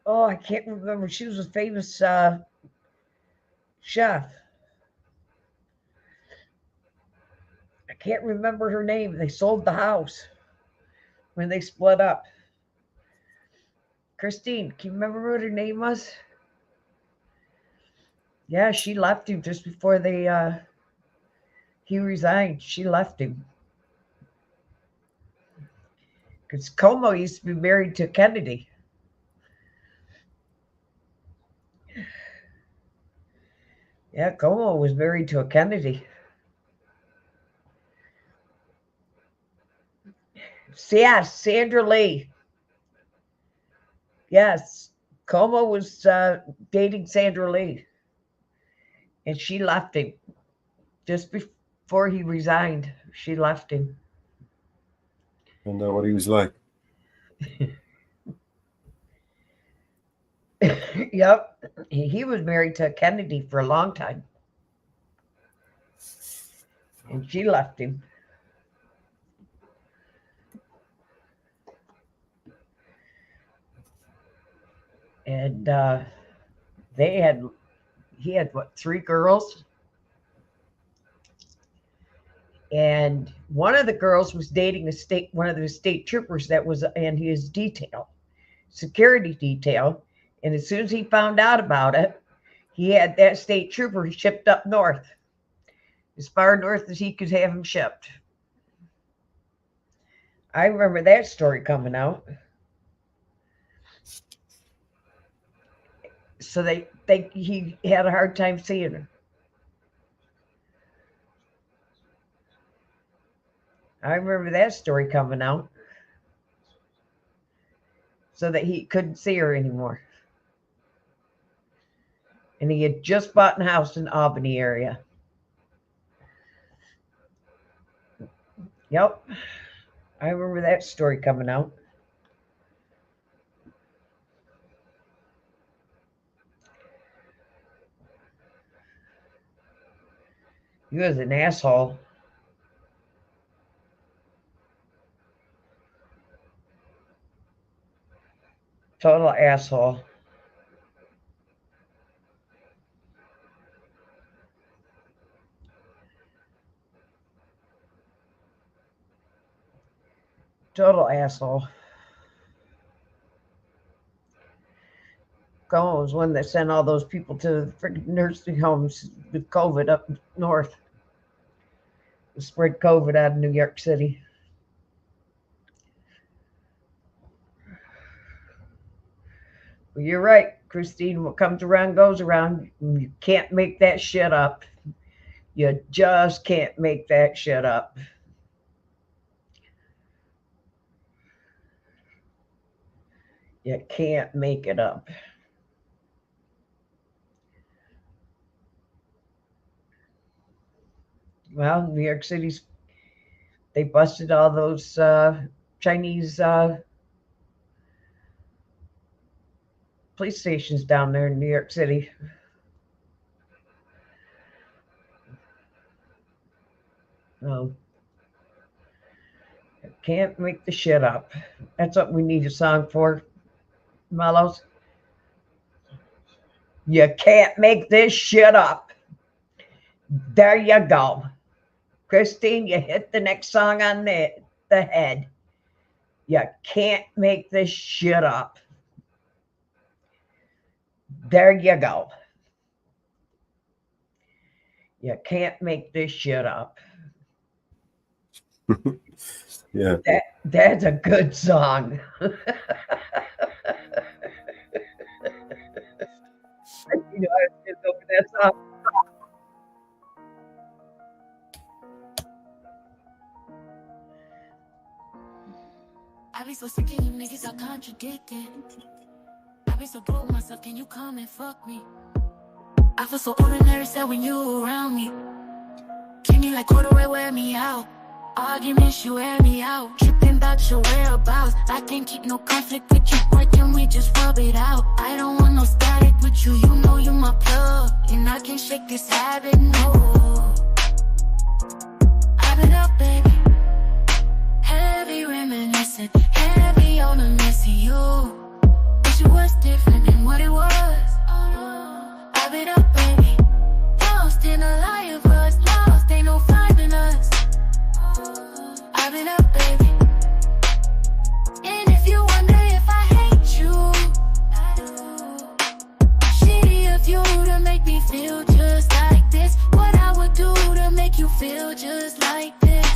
Oh, I can't remember. She was a famous chef. I can't remember her name. They sold the house when they split up. Christine, can you remember what her name was? Yeah, she left him just before he resigned. She left him. Because Como used to be married to Kennedy. Yeah, Como was married to a Kennedy. Yes, Sandra Lee. Yes, Como was dating Sandra Lee. And she left him just before he resigned. She left him. Find out what he was like. Yep. He was married to Kennedy for a long time. And she left him. And he had what, 3 girls? And one of the girls was dating one of the state troopers that was in his security detail. And as soon as he found out about it, he had that state trooper shipped up north, as far north as he could have him shipped. I remember that story coming out. So he had a hard time seeing her. I remember that story coming out. So that he couldn't see her anymore. And he had just bought a house in the Albany area. Yep. I remember that story coming out. He was an asshole. Total asshole. Total asshole. Cuomo was one that sent all those people to the freaking nursing homes with COVID up north. Spread COVID out of New York City. Well, you're right, Christine. What comes around goes around. You can't make that shit up. You just can't make that shit up. You can't make it up. Well, New York City's, they busted all those Chinese police stations down there in New York City. Oh, can't make the shit up. That's what we need a song for, Mellows. You can't make this shit up. There you go. Christine, you hit the next song on the head. You can't make this shit up. There you go. You can't make this shit up. Yeah. That's a good song. You know, I just over that song. I be so sick of you niggas, I contradicted. I be so broke myself, can you come and fuck me? I feel so ordinary, sad when you around me. Treat me like corduroy, wear me out. Arguments, you wear me out. Tripping about your whereabouts. I can't keep no conflict with you, boy, can we just rub it out? I don't want no static with you, you know you my plug. And I can't shake this habit, no. I've been up, baby. Heavy reminiscing, heavy on the missing you. Wish it was different than what it was. I've been up, baby. Lost in a lie of us, lost, ain't no finding us. I've been up, baby. And if you wonder if I hate you, I do. Shitty of you to make me feel just like this. What I would do to make you feel just like this.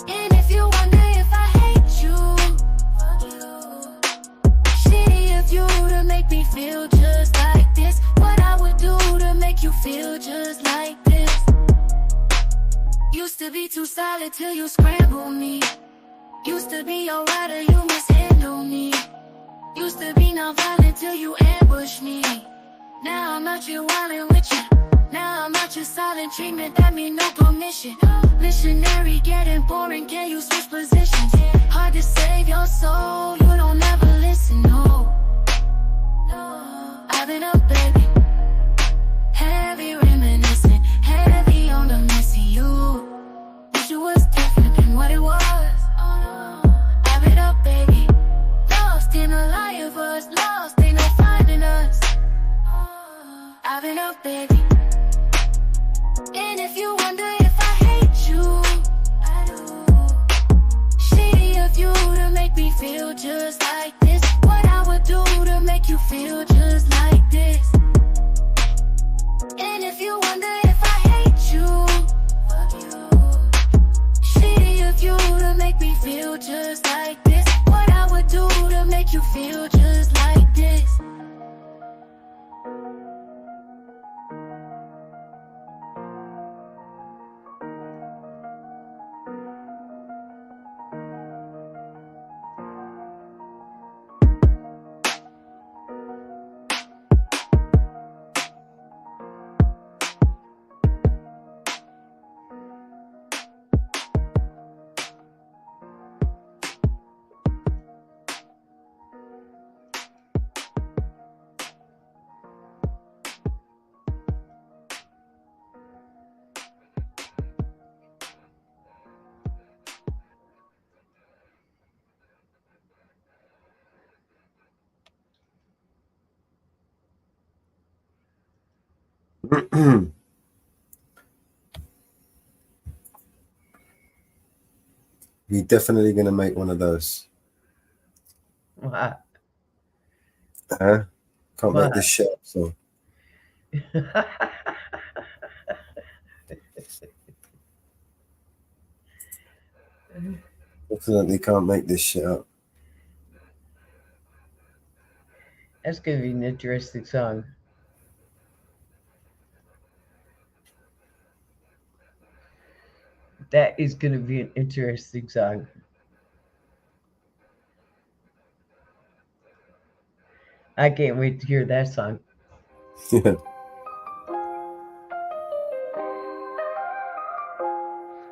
And if you wonder if I hate you, fuck you. Shitty of you to make me feel just like this. What I would do to make you feel just like this. Used to be too solid till you scramble me. Used to be your rider, you mishandle me. Used to be non-violent till you ambush me. Now I'm out here wildin' with you. Now I'm out here silent treatment, that mean no permission. Missionary getting boring, can you switch positions? Hard to save your soul, you don't ever listen, no. I've been up, baby. Heavy reminiscing, heavy on the missing you. Wish it was different than what it was. I've been up, baby. Lost in a lie of us, lost, ain't no finding us. I've been up, baby. And if you wonder if I hate you, I do. Shitty of you to make me feel just like this. What I would do to make you feel just like this. And if you wonder if I hate you, fuck you. Shitty of you to make me feel just like this. What I would do to make you feel just like this. We're definitely going to make one of those. What? Can't make What? this shit up. So definitely can't make this shit up. That's going to be an interesting song. That is going to be an interesting song. I can't wait to hear that song. Yeah.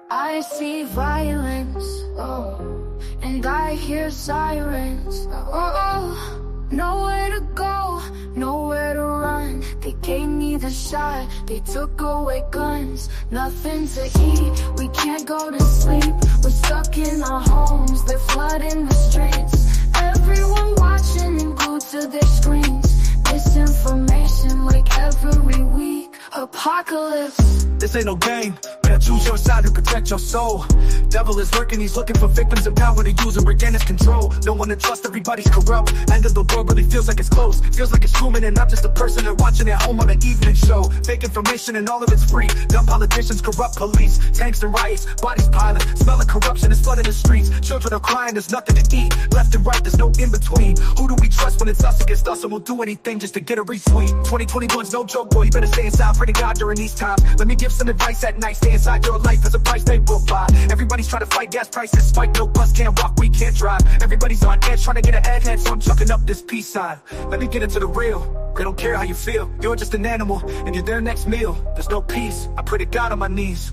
I see violence, oh, and I hear sirens, oh, nowhere to go, nowhere to run. They gave me the shot, they took away guns, nothing to eat, we can't go to sleep. We're stuck in our homes, they're flooding the streets. Everyone watching and glued to their screens. Misinformation like every week. Apocalypse. This ain't no game. Better choose your side to protect your soul. Devil is lurking, he's looking for victims of power to use and regain his control. No one to trust, everybody's corrupt. End of the world really feels like it's close. Feels like it's Truman and not just a person they're watching at home on an evening show. Fake information and all of it's free. Dumb politicians, corrupt police. Tanks and riots, bodies piling. Smell of corruption is flooding the streets. Children are crying, there's nothing to eat. Left and right, there's no in between. Who do we trust when it's us against us? And we'll do anything just to get a retweet. 2021's no joke, boy, you better stay inside. Pray to God during these times. Let me give some advice at night. Stay inside, your life has a price they will buy. Everybody's trying to fight gas prices. Spike, no bus, can't walk, we can't drive. Everybody's on edge, trying to get ahead, so I'm chucking up this peace sign. Let me get into the real. They don't care how you feel. You're just an animal, and you're their next meal. There's no peace. I pray to God on my knees.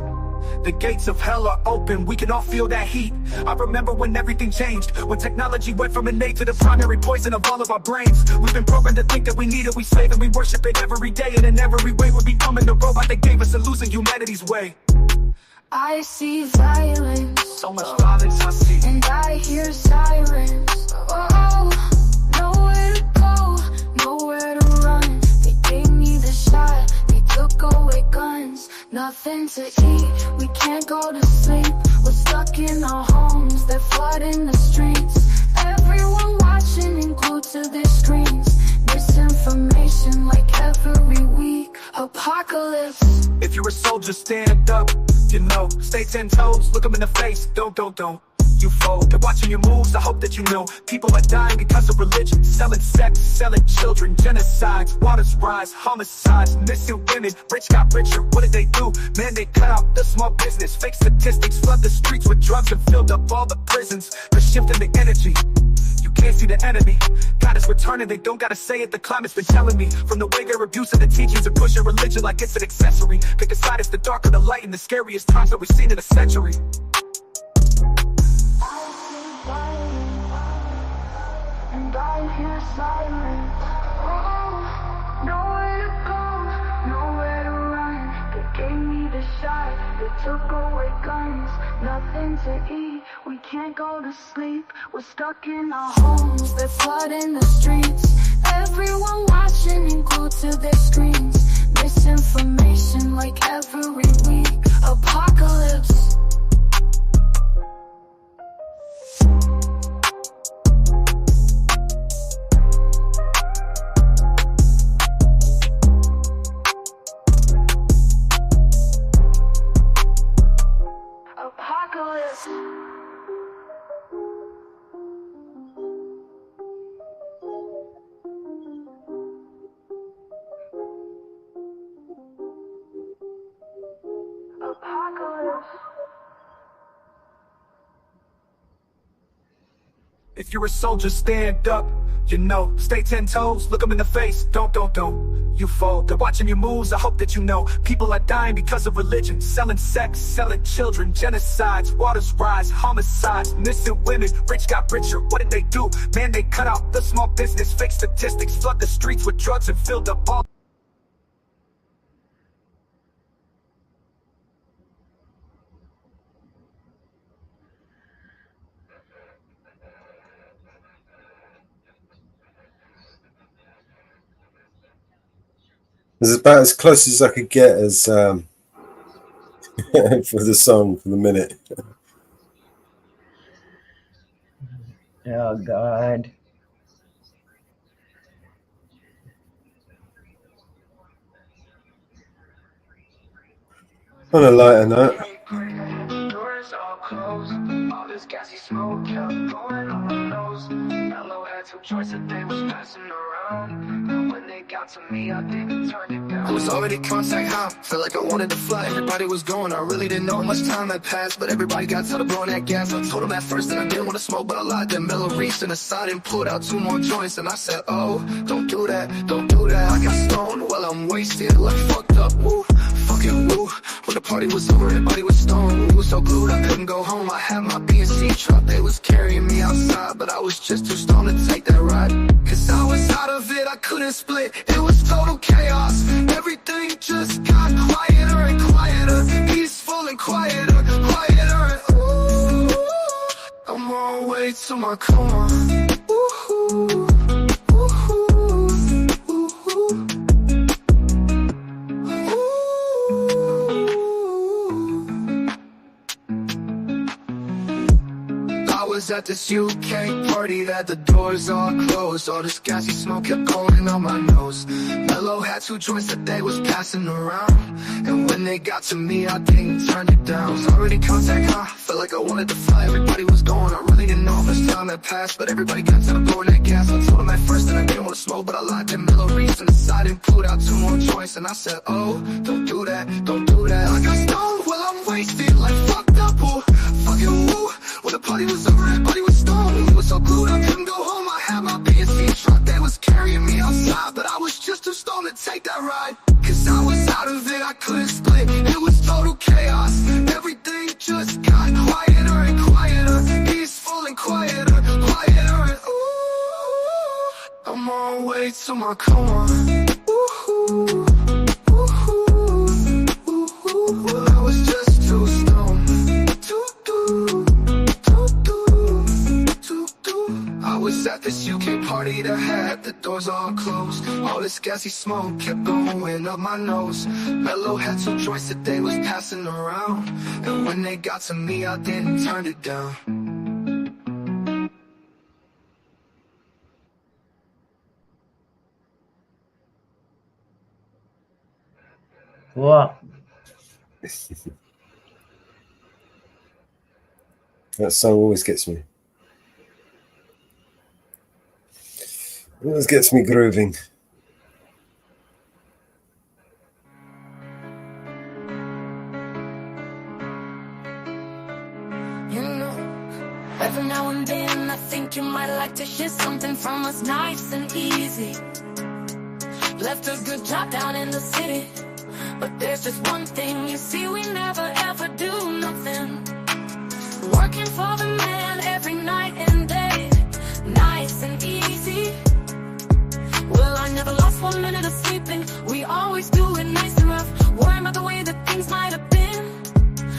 The gates of hell are open, we can all feel that heat. I remember when everything changed, when technology went from innate to the primary poison of all of our brains. We've been programmed to think that we need it, we slave and we worship it every day. And in every way we're becoming the robot that gave us and losing humanity's way. I see violence, so much violence I see, and I hear sirens, oh, nowhere to go, nowhere to run. They gave me the shot, they took away guns, nothing to eat, we can't go to sleep. We're stuck in our homes, they're flooding the streets. Everyone watching and glued to their screens. Misinformation like every week. Apocalypse. If you're a soldier, stand up, you know. Stay 10 toes, look them in the face. Don't you fold. They're watching your moves, I hope that you know. People are dying because of religion. Selling sex, selling children. Genocides, waters rise, homicides. Missing women, rich got richer. What did they do? Man, they cut out the small business. Fake statistics, flood the streets with drugs and filled up all the prisons. They're shifting the energy. You can't see the enemy. God is returning, they don't gotta say it. The climate's been telling me. From the way they're abusing the teachings and pushing religion like it's an accessory. Pick a side, it's the dark or the light in the scariest times that we've seen in a century. And I hear sirens, oh, nowhere to go, nowhere to run. They gave me the shot, they took away guns, nothing to eat, we can't go to sleep. We're stuck in our homes, they're flooding the streets. Everyone watching and glued to their screens. Misinformation like every week. Apocalypse. Apocalypse. Apocalypse. If you're a soldier, stand up, you know. Stay 10 toes, look them in the face. Don't you fold. They're watching your moves, I hope that you know. People are dying because of religion. Selling sex, selling children. Genocides, waters rise, homicides. Missing women, rich got richer. What did they do? Man, they cut out the small business. Fake statistics, flood the streets with drugs and filled up all. It's about as close as I could get as for the song for the minute. Oh God. On a lighter note, Doors all closed. All this gassy smoke kept going on my nose. Mellow had some choice that they was passing around. And when they got to me, I didn't turn it down. I was already contact high. Felt like I wanted to fly. Everybody was going. I really didn't know how much time had passed. But everybody got tired of blowing that gas. I told them at first that I didn't want to smoke, but I lied. Then Mellow reached in the side and pulled out 2 more joints. And I said, oh, don't do that, don't do that. I got stoned while I'm wasted, like fucked up. Woo, fucking woo. When the party was over, everybody was stoned. We was so glued, I couldn't go home. I had my B&C truck, they was carrying me outside. But I was just too stoned to take that ride. Cause I was out of it, I couldn't split. It was total chaos. Everything just got quieter and quieter. Peaceful and quieter, quieter. And ooh, I'm on my way to my car. Ooh, at this UK party that the doors all closed. All this gassy smoke kept going on my nose. Mellow had 2 joints that they was passing around. And when they got to me, I didn't turn it down. Was already contact high, felt like I wanted to fly. Everybody was going, I really didn't know how much time had passed. But everybody got tired of blowing that gas. I told them at first that I didn't want to smoke, but I lied. Then Mellow reached in the side and pulled out 2 more joints. And I said, oh, don't do that, don't do that. I got stoned while I'm wasted, like fucked up, oh, fucking woo. When the party was over, everybody was stoned. We was so glued, I couldn't go home. I had my B&C truck, they was carrying me outside. But I was just too stoned to take that ride. Cause I was out of it, I couldn't split. It was total chaos. Everything just got quieter and quieter. Peaceful and quieter, quieter. And ooh, I'm on my way to my car. Ooh, well, I was just too stoned to do. I was at this UK party that had the doors all closed. All this gassy smoke kept going up my nose. Mellow had 2 joints that they was passing around. And when they got to me, I didn't turn it down. Wow. That song always gets me. Always gets me grooving. You know, every now and then I think you might like to hear something from us nice and easy. Left a good job down in the city, but there's just one thing, you see, we never ever do nothing. Working for the man every night and day, nice and easy. Well, I never lost 1 minute of sleeping. We always do it nice and rough, worrying about the way that things might have been.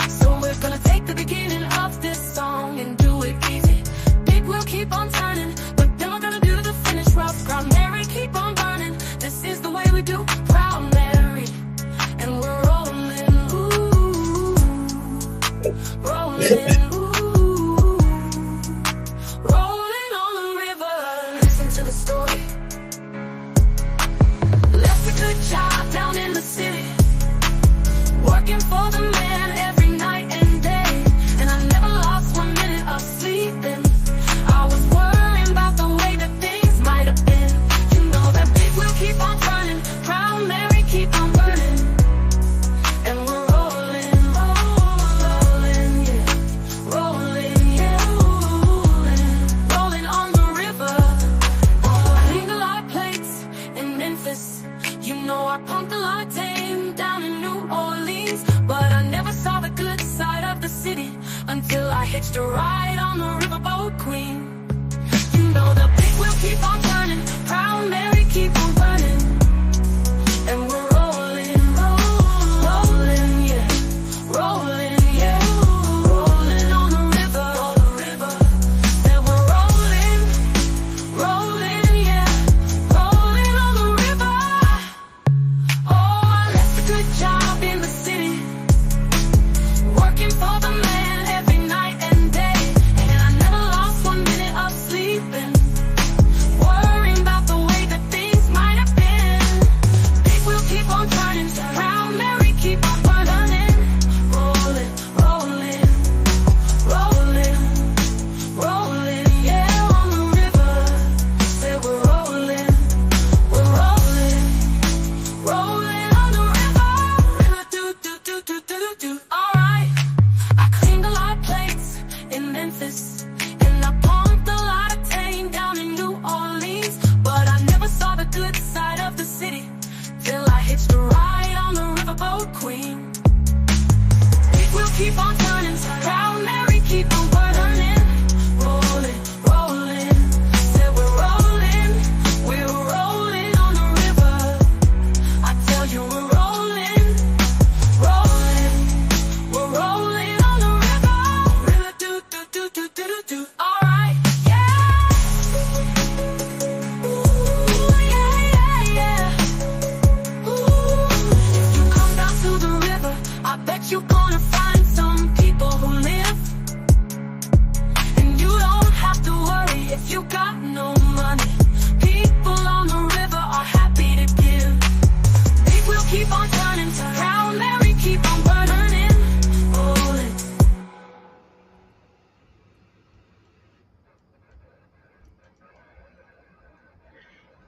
So we're gonna take the beginning of this song and do it easy. Big wheel keep on turning, but then we're gonna do the finish rough. Proud Mary, keep on burning. This is the way we do Proud Mary. And we're rolling, ooh, rolling, ooh,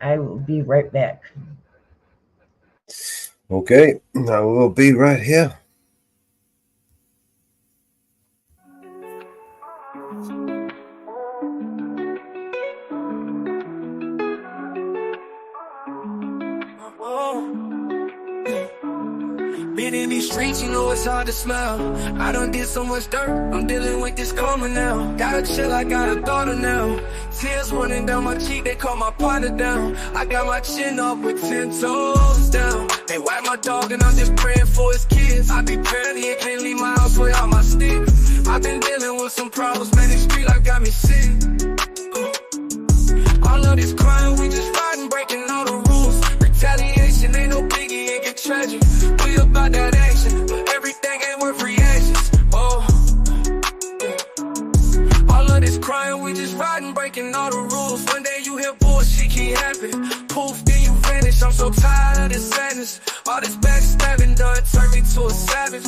I will be right back. Okay, I will be right here. Been in these streets, you know it's hard to smile. I done did so much dirt, I'm dealing with this karma now. Gotta chill, I got a daughter now. Tears running down my cheek, they call my partner down. I got my chin up with 10 toes down. They whack my dog and I'm just praying for his kids. I be petty and can't leave my house without my sticks. I've been dealing with some problems, man, this street life got me sick. All of this crime, we just riding, breaking all the rules. Retaliation ain't no biggie, it get tragic. We about that action, but everything ain't worth reactions. Oh, all of this crime, we just riding, breaking all the rules. One day you hear bullshit keep happening, poof, then you vanish. I'm so tired of this sadness. All this backstabbing done turned me to a savage.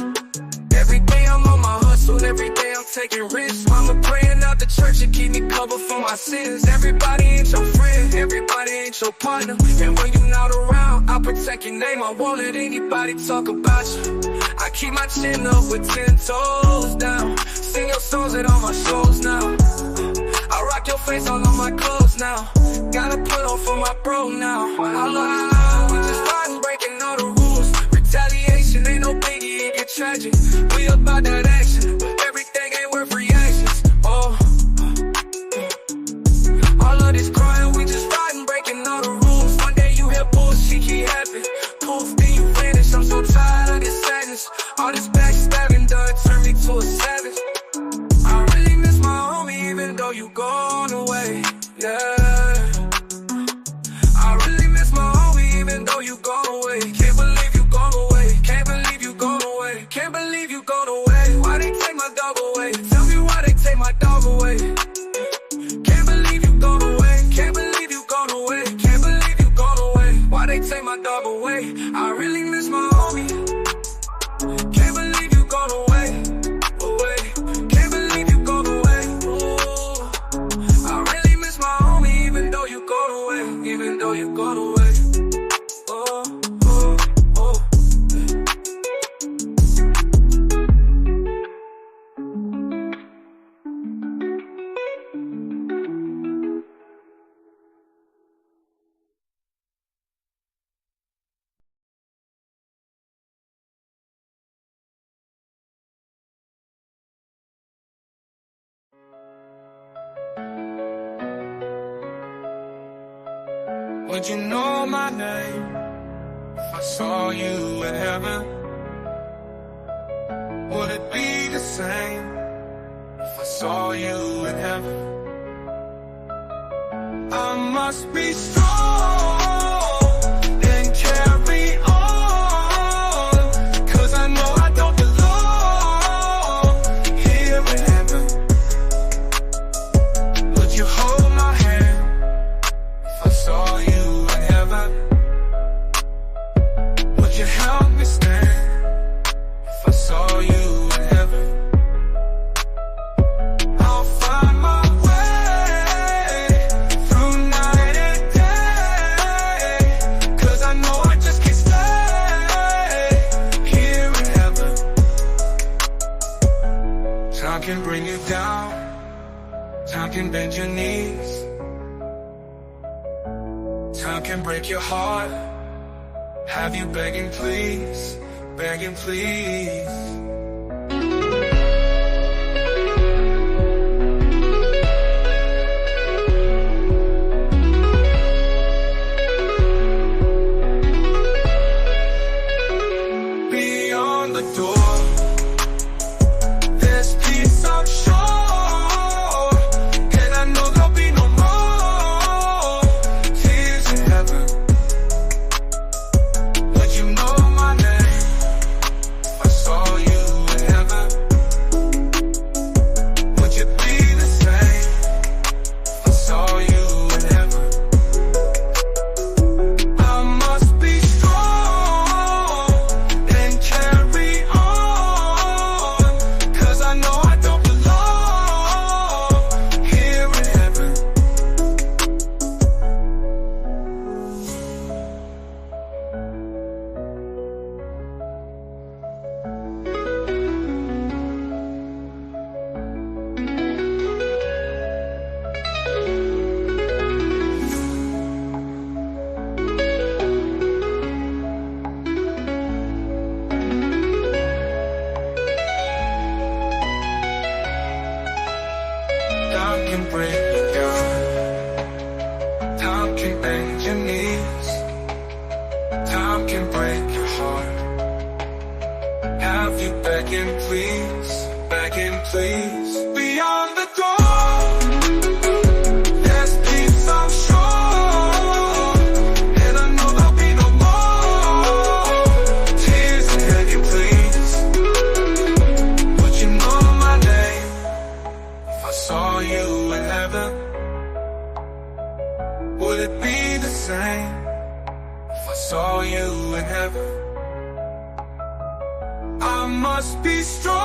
Every day I'm on my hustle, every day I'm taking risks. Mama praying out the church to keep me covered for my sins. Everybody ain't your friend, everybody ain't your partner. And when you not around, I'll protect your name, I won't let anybody talk about you. I keep my chin up with 10 toes down. Sing your songs at all my shows now. I rock your face all on my clothes now. Gotta put on for my bro now. I love you, we just riding, breaking all the rules. Retaliation ain't no biggie, it get tragic. We about that action, but everything ain't worth reactions. Oh, all of this crime, we just riding, breaking all the rules. One day you hear bullshit keep happening, poof, then you vanish. I'm so tired of this sadness. All this backstabbing done turned me to a savage. I really miss my homie, even though you gone away. Yeah, I really miss my homie, even though you gone away. Can't believe you gone away. Can't believe you gone away. Can't believe you gone away. Why they take my dog away? Tell me why they take my dog away. Can't believe you gone away. Can't believe you gone away. Can't believe you gone away. Why they take my dog away? I really miss my homie. Can't believe you gone away. Away. Can't believe you gone away. Ooh. I really miss my homie, even though you gone away. Even though you gone away. Would you know my name if I saw you in heaven? Would it be the same if I saw you in heaven? I must be strong and carry on, 'cause I know I don't belong here in heaven. Would you hold my hand if I saw you? Would you help me stand if I saw you in heaven? I'll find my way through night and day, 'cause I know I just can't stay here in heaven. Time can bring you down, time can bend your knees, time can break your heart, have you begging please, begging please. Beyond the door, there's peace I'm sure, and I know there'll be no more tears in heaven. Would you know my name if I saw you? begging please. Beyond the door, there's peace I'm sure, and I know there'll be no more tears and begging please. But you know my name. If I saw you in heaven, would it be the same? If I saw you in heaven, I must be strong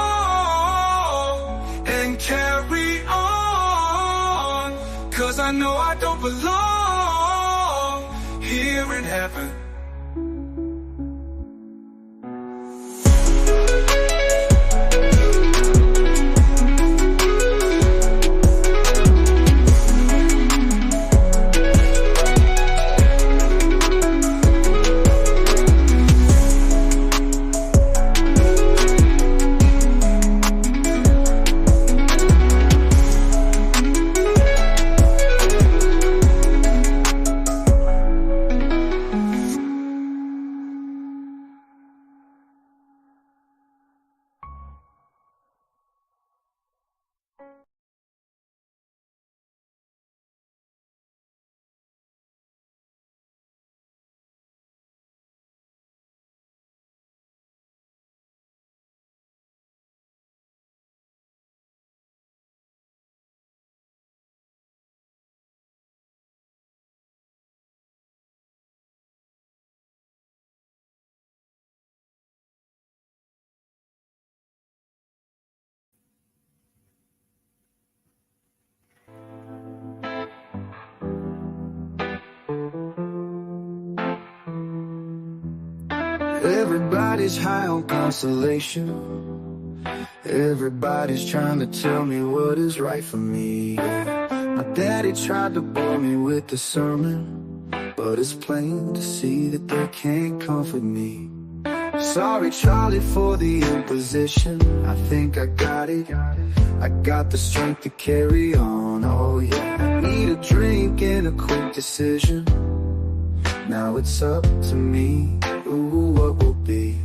and carry on, 'cause I know I don't belong here in heaven. Everybody's high on consolation. Everybody's trying to tell me what is right for me. My daddy tried to bore me with the sermon, but it's plain to see that they can't comfort me. Sorry, Charlie, for the imposition. I think I got it. I got the strength to carry on. Oh yeah, I need a drink and a quick decision. Now it's up to me. Ooh, what will be?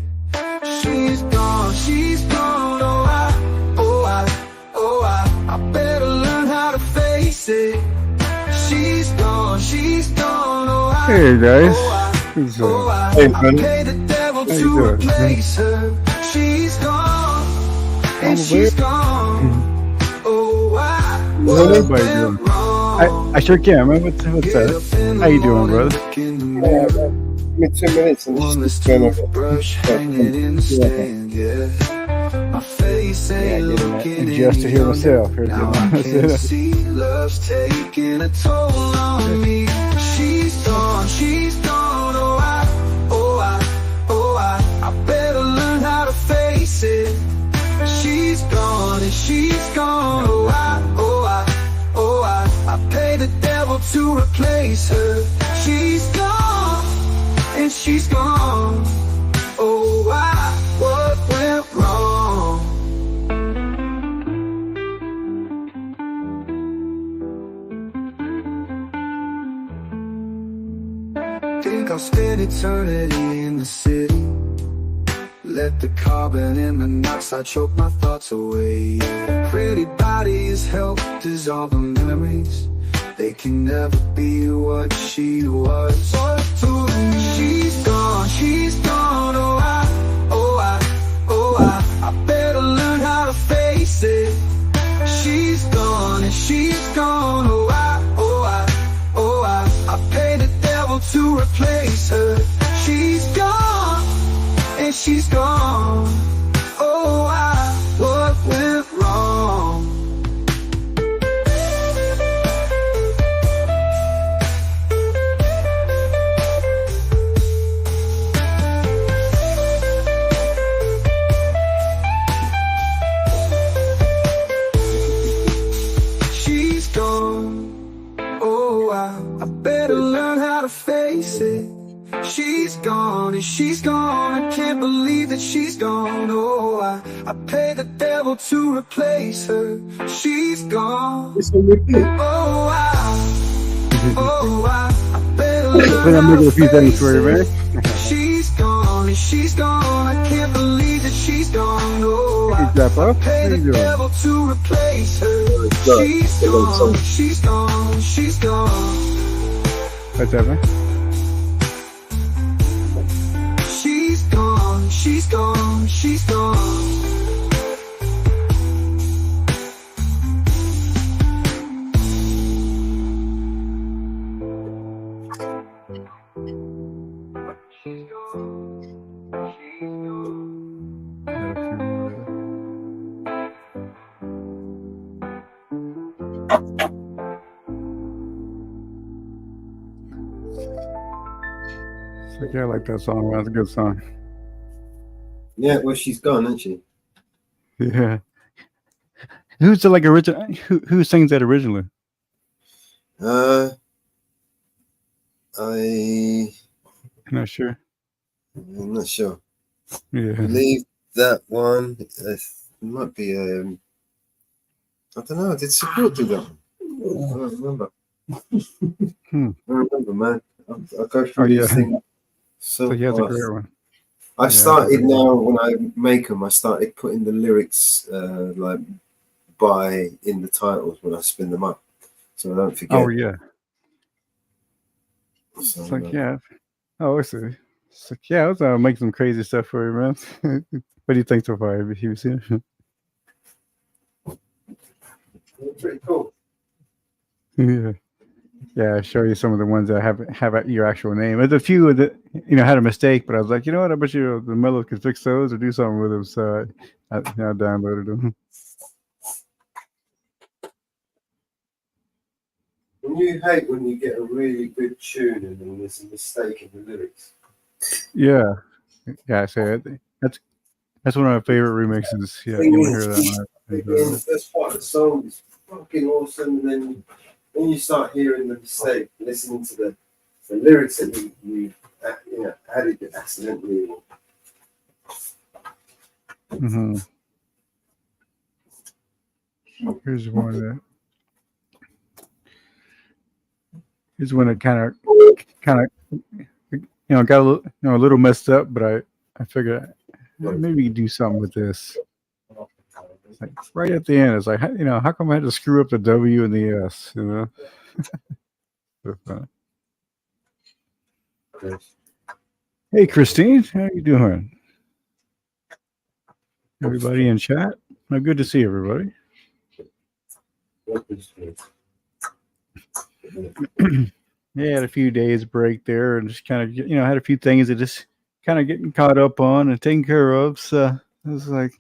She's gone, oh I better learn how to face it. She's gone, oh I, Hey guys, I pay the devil to replace her. She's gone, and she's gone. Oh I, How's everybody doing? I sure can, man. What's up? How you doing, brother? Give me 2 minutes and just turn off. My face ain't looking Just to hear myself. now I can see love's taking a toll on me. She's gone, oh I better learn how to face it. She's gone and she's gone, oh I pay the devil to replace her. She's gone and she's gone, oh what went wrong? Think I'll spend eternity in the city. Let the carbon and monoxide choke my thoughts away. Pretty bodies help dissolve the memories. They can never be what she was. She's gone, oh I better learn how to face it. She's gone and she's gone, oh I pay the devil to replace her. She's gone and she's gone, oh what went wrong? She's gone, oh I better learn how to face it. She's gone and she's gone. I can't believe that she's gone. Oh, I pay the devil to replace her. She's gone. Oh, I better learn how to face it. She's gone and she's gone. I can't believe that she's gone. Oh, Wrap up? How Pay you the doing? devil to replace her. She's gone, she's gone, she's gone. What's that, man? She's gone, she's gone, she's gone. Yeah, I like that song. That's a good song. Yeah, well, she's gone, isn't she? Yeah. Who's the like original? Who sings that originally? I'm not sure. I'm not sure. Yeah. I believe that one. It might be. I don't know. Did Support do that one? I don't remember. I don't remember, man. I go through these things so yeah, it's a fast. great one. I started now when I make them. I started putting the lyrics like by in the titles when I spin them up, so I don't forget. Oh yeah. So, It's like yeah. Oh, I see. It's like yeah, I was make some crazy stuff for you, man. What do you think so far? Have you seen it? Pretty cool. Yeah. Yeah, I'll show you some of the ones that have your actual name. There's a few that had a mistake, but I was like, you know what? I bet you the Mellow could fix those or do something with them. So I downloaded them. And you hate when you get a really good tune and then there's a mistake in the lyrics. Yeah, I say it. That's one of my favorite remixes. Yeah, you want to hear that one? The first part of the song is fucking awesome, and then when you start hearing the mistake, listening to the lyrics that you added accidentally. Mm-hmm. Here's one that kind of got a little messed up, but I figured maybe you do something with this. It's like right at the end, it's like how come I had to screw up the W and the S? So fun. Hey, Christine, how you doing? Everybody in chat? Well, good to see everybody. Yeah, had a few days break there and just kind of had a few things that just kind of getting caught up on and taken care of. So it was like,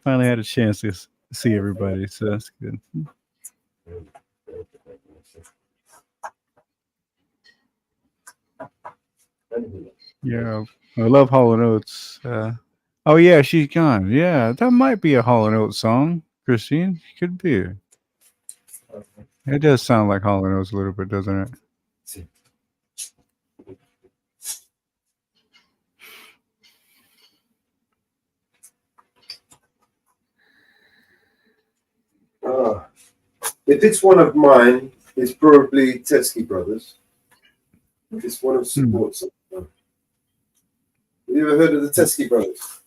finally had a chance to see everybody. So that's good. Yeah, I love Hall & Oates. Oh yeah, she's gone. Yeah, that might be a Hall & Oates song, Christine. Could be. It does sound like Hall & Oates a little bit, doesn't it? If it's one of mine, it's probably Teskey Brothers. If it's one of Support's. Have you ever heard of the Teskey Brothers?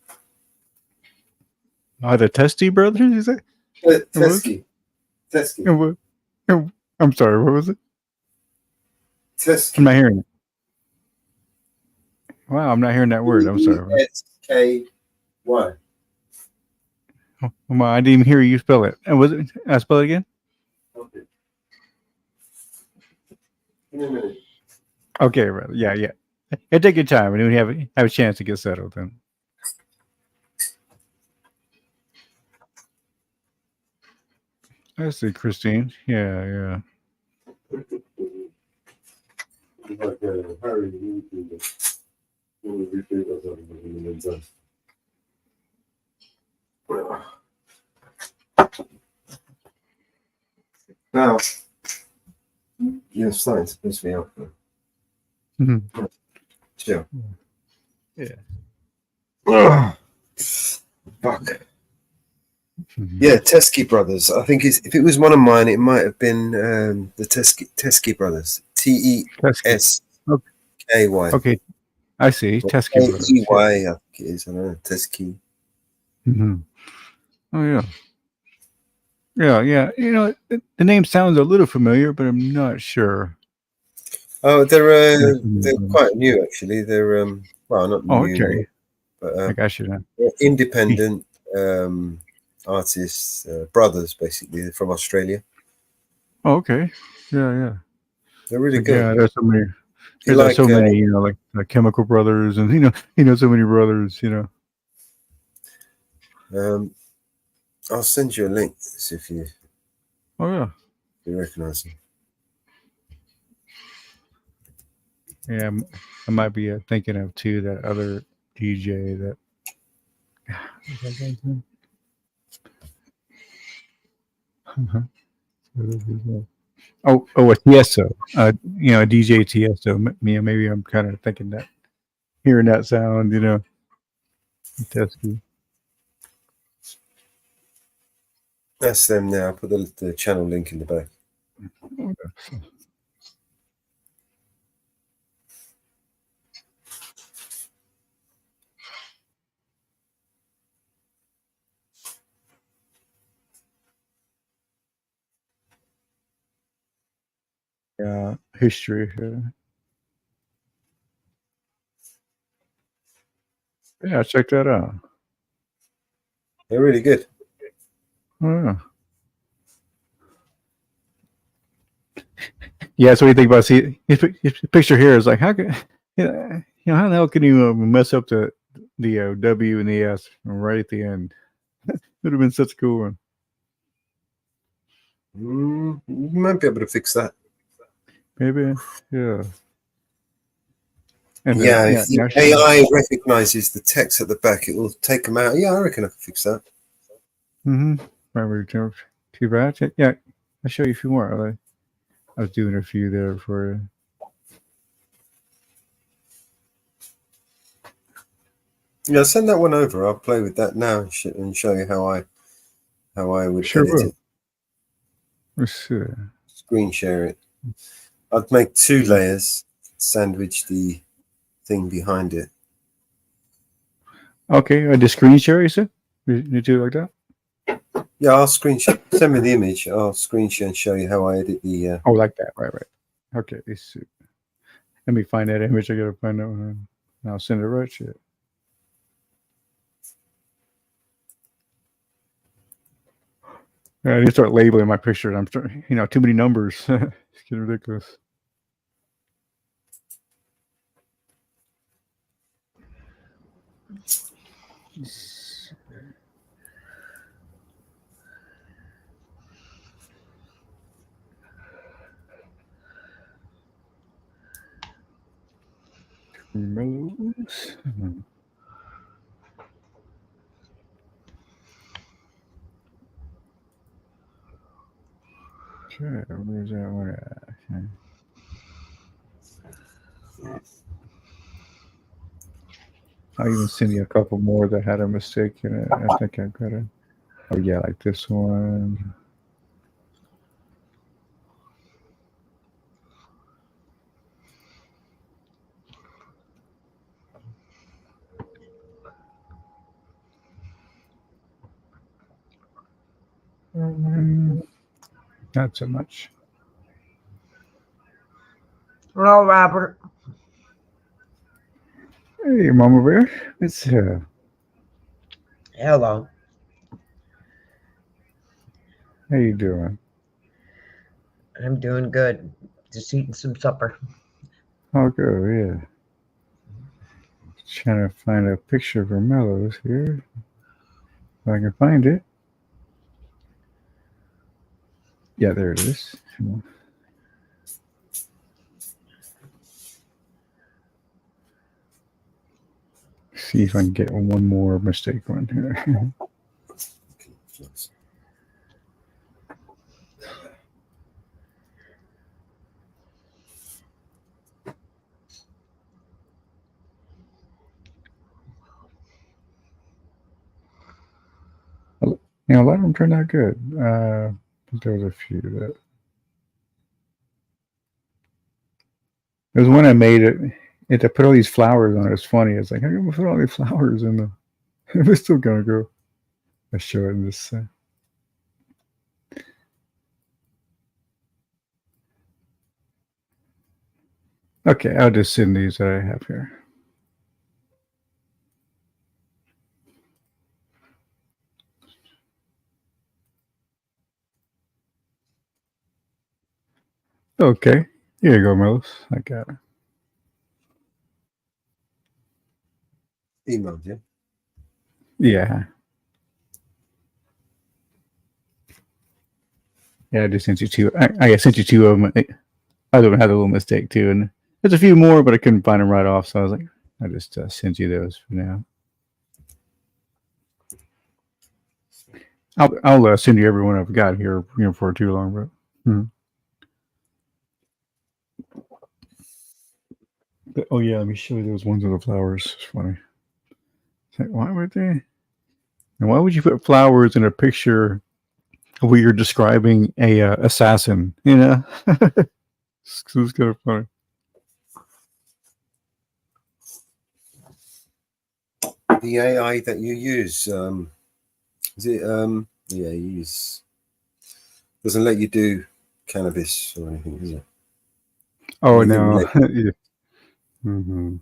Oh, the Testy Brothers, you say? Teskey. I'm sorry, what was it? Teskey. I'm not hearing it. Wow, I'm not hearing that word. I'm sorry. T-S-K-Y. Well, I didn't even hear you spell it. And was it? I spell it again? Okay. Give me a minute. Okay, brother. Yeah. Take your time, and then we have a chance to get settled. Then. I see, Christine. Yeah. Now, you're starting to piss me off. Mm-hmm. Chill. Yeah. Fuck. Yeah, Teskey Brothers. I think if it was one of mine, it might have been the Teskey Brothers. T-E-S-K-Y. Okay, I see. Teskey Brothers. T-E-Y, I think it is. I don't know. Teskey. Mm-hmm. Oh yeah. Yeah. You know, the name sounds a little familiar, but I'm not sure. Oh, they're quite new actually. They're well, not Oh, new, okay. but I got you then. they're independent artists, brothers basically. They're from Australia. Oh, okay. Yeah. They're really Like, good. yeah, there's so many. You There's like so many, you know, like Chemical Brothers, and so many brothers, you know. I'll send you a link see if you. Oh yeah. You recognize them. Yeah, I might be thinking of too that other DJ that. Oh, a Tiesto. You know, a DJ Tiesto. Maybe I'm kind of thinking that, hearing that sound, you know. Tiesto. That's them now. I'll put the channel link in the back. Yeah, history. Yeah, check that out. They're really good. Oh, yeah. Yeah, so what do you think about his picture here is like, how can how the hell can you mess up the W and the S right at the end? Would have been such a cool one. You might be able to fix that. Maybe, yeah. And Yeah, then, if the AI recognizes the text at the back, it will take them out. Yeah, I reckon I can fix that. Remember too bad. Yeah, I'll show you a few more. I was doing a few there for you. Yeah, send that one over. I'll play with that now and show you how I would Sure edit will. it. Let's see. Screen share it. I'd make 2 layers, sandwich the thing behind it. Okay, the screen share, you said? You do it like that? Yeah, I'll screen share. Send me the image. I'll screen share and show you how I edit the. Oh, like that. Right. Okay, let's see. Let me find that image. I gotta find that one. I'll send it right to you. I need to start labeling my pictures. I'm starting, too many numbers. It's getting ridiculous. Mellows. Okay, where's that one at? I'll even send you a couple more that had a mistake in it. I think I got it. Oh yeah, like this one. Not so much. Hello, Robert. Hey, Mama Bear. It's Hello. How you doing? I'm doing good. Just eating some supper. Oh, good. Yeah. Trying to find a picture of Mellows here. If I can find it. Yeah, there it is. See if I can get one more mistake one here. A lot of them turned out good. There was a few that. There was one I made it to put all these flowers on it. It's funny. It's like, how come I put all these flowers in the? It's still gonna go. I show it in this. Okay, I'll just send these that I have here. Okay, here you go, Melis. I got it. Emailed you. Yeah. Yeah, I just sent you two. I sent you two of them. Other one had a little mistake too, and there's a few more, but I couldn't find them right off, so I was like, I just sent you those for now. I'll send you every one I've got here, for too long, but. Oh yeah, let me show you those ones with the flowers. It's funny. Why would they? And why would you put flowers in a picture where you're describing a assassin? You know, it's kind of funny. The AI that you use, is it? Yeah, you use doesn't let you do cannabis or anything, does it? Oh no. Yeah. Mm-hmm.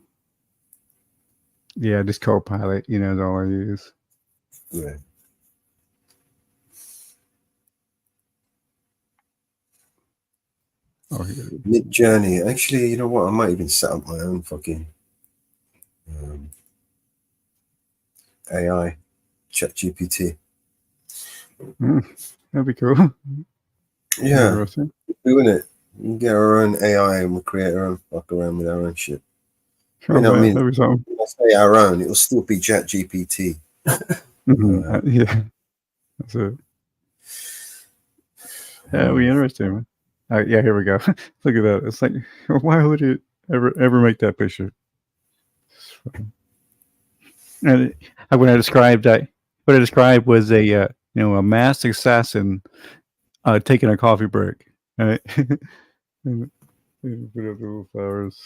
Yeah, just Copilot, is all I use. Yeah. Oh, here. Mid Journey. Actually, you know what? I might even set up my own fucking AI, ChatGPT. That'd be cool. Yeah, doing it. We can get our own AI and we'll create our own fuck around with our own shit. Oh, man, that'd be something. When I say our own, it'll still be ChatGPT. Yeah, that's it. Yeah, be interesting, man. Yeah, here we go. Look at that. It's like, why would it ever make that picture? And what I described was a a masked assassin taking a coffee break. Right? Put up the little flowers.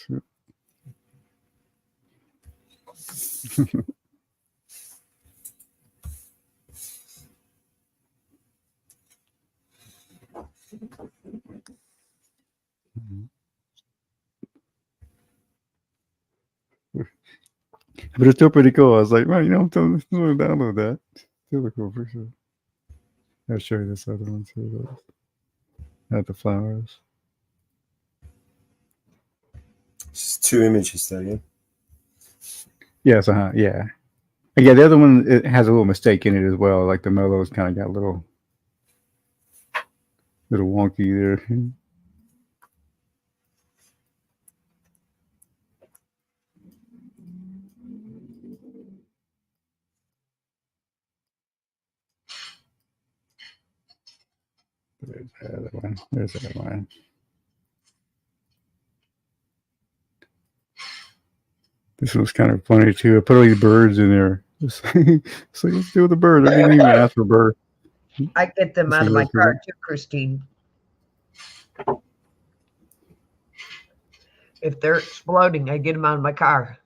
But it's still pretty cool. I was like, man, I'm going to download that. Still a cool picture. I'll show you this other one too. At the flowers. It's 2 images there, yeah? Yes, yeah. Yeah, the other one, it has a little mistake in it as well. Like the mellows kind of got a little wonky there. There's the other one. There's the other one. This was kind of funny too. I put all these birds in there. So let's do the birds. I didn't even ask for birds. I get them out of my car too, Christine. If they're exploding, I get them out of my car.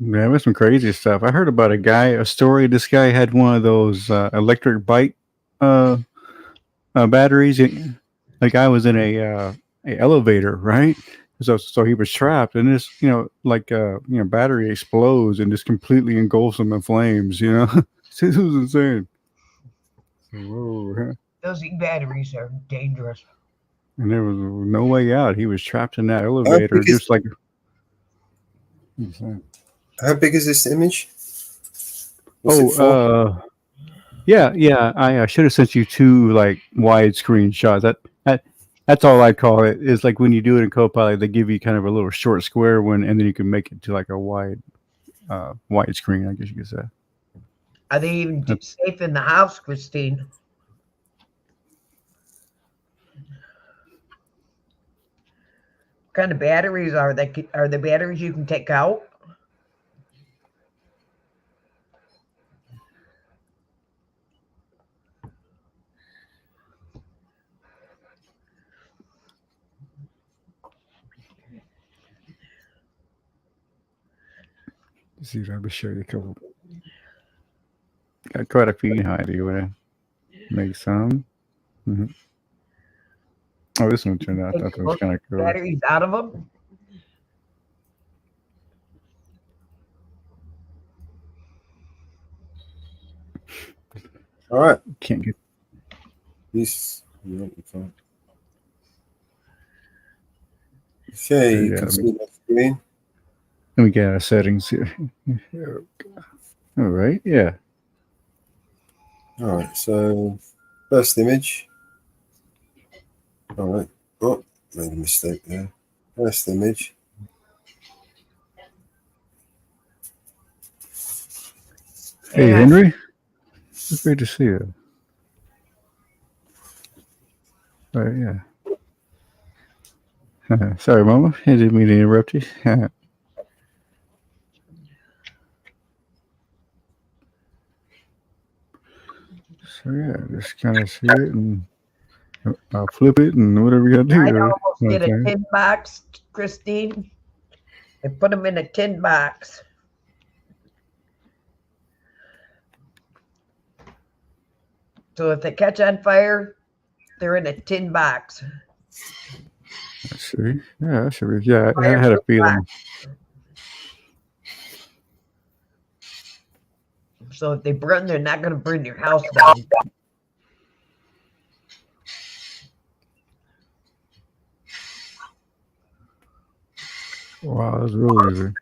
Yeah, there's some crazy stuff. I heard about a story. This guy had one of those electric bike batteries. The guy was in a elevator, right? So he was trapped, and this battery explodes and just completely engulfs him in flames. This was insane. Whoa. Those batteries are dangerous. And there was no way out. He was trapped in that elevator, just like. How big is this image? Yeah. I should have sent you two widescreen shots. That's all I call it. Is like when you do it in Copilot, they give you kind of a little short square one, and then you can make it to like a wide screen, I guess you could say. Are they even safe in the house, Christine? What kind of batteries are they? Are the batteries you can take out? Let's see if I can show you a couple. Got quite a few. Do you want to make some? Mm-hmm. Oh, this one turned out. I thought that was kind of cool. Batteries out of them. All right. Can't get this. Okay, you can see the screen. Let me get our settings here. All right, yeah. All right, so first image. All right. Oh, made a mistake there. First image. Hey, Henry. It's great to see you. All right, yeah. Sorry, Mama. I didn't mean to interrupt you. So yeah, just kind of see it, and I'll flip it, and whatever you gotta do. I almost get a tin box, Christine, and put them in a tin box. So if they catch on fire, they're in a tin box. Let's see. Yeah, that should be. Yeah, I had a feeling. So if they burn, they're not going to burn your house down. Wow, that's really easy.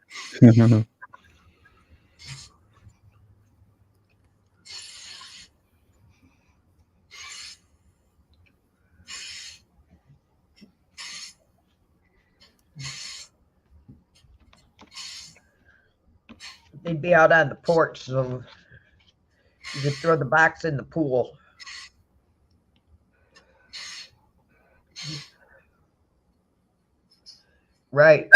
They'd be out on the porch, so you could throw the box in the pool. Right.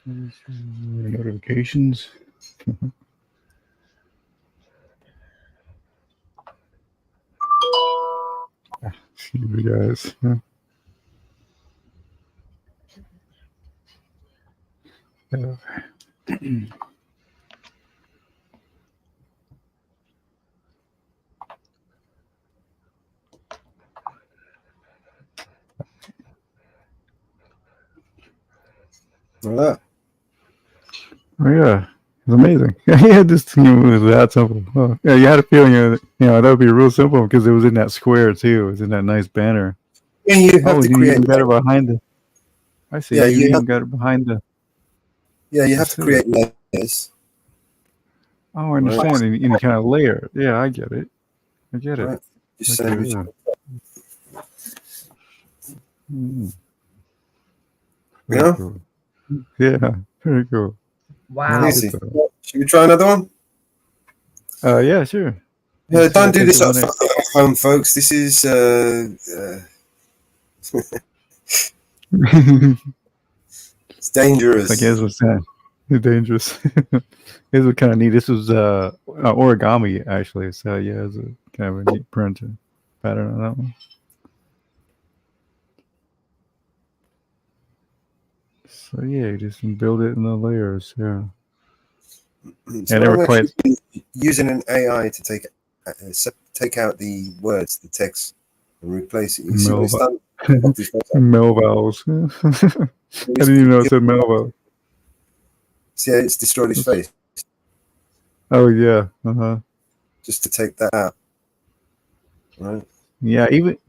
Notifications. See you guys. Like that. Oh yeah, it's amazing. Yeah, this thing was that simple. Oh, yeah, you had a feeling, that would be real simple because it was in that square too. It was in that nice banner. Yeah, you have to you create. even got it behind the. I see. Yeah, you even got it behind the. Yeah, you have to create layers. Oh, I understand. And you kind of layer. Yeah, I get it. I get it. Right. Just Okay, sandwich. Mm. You know? Cool. Yeah, very cool. Wow. Easy. Should we try another one? Yeah, sure. Yeah, don't do this at home, folks. This is it's dangerous. I guess what's that? It's dangerous. This was kind of neat. This was origami actually. So yeah, it's a kind of a neat print pattern on that one. So yeah, you just build it in the layers. Yeah. So they were quite using an AI to take out the words, the text, and replace it. You see what it's done? Melvals. I didn't even know it said Melvals. See how it's destroyed his face? Oh yeah. Just to take that out. Right? Yeah, even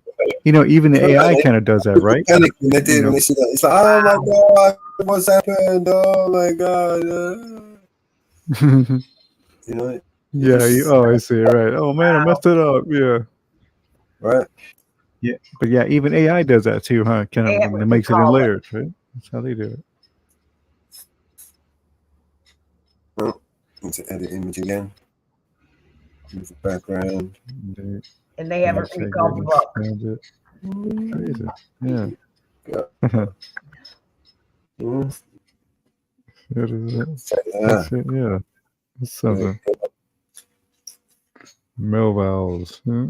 the AI kind of does that, right? Panic when they do, when they see that. It's like, oh my god, what's happened? Oh my god. Yeah. I see. Right. Oh man, I messed it up. Yeah. Right. Yeah, but yeah, even AI does that too, huh? Kind of, it makes it in layers, right? That's how they do it. Oh, need to edit image again. Move the background. And they haven't recalled the book. Crazy. Yeah. That is it. That's it. Yeah. That's something. Melvals. Huh?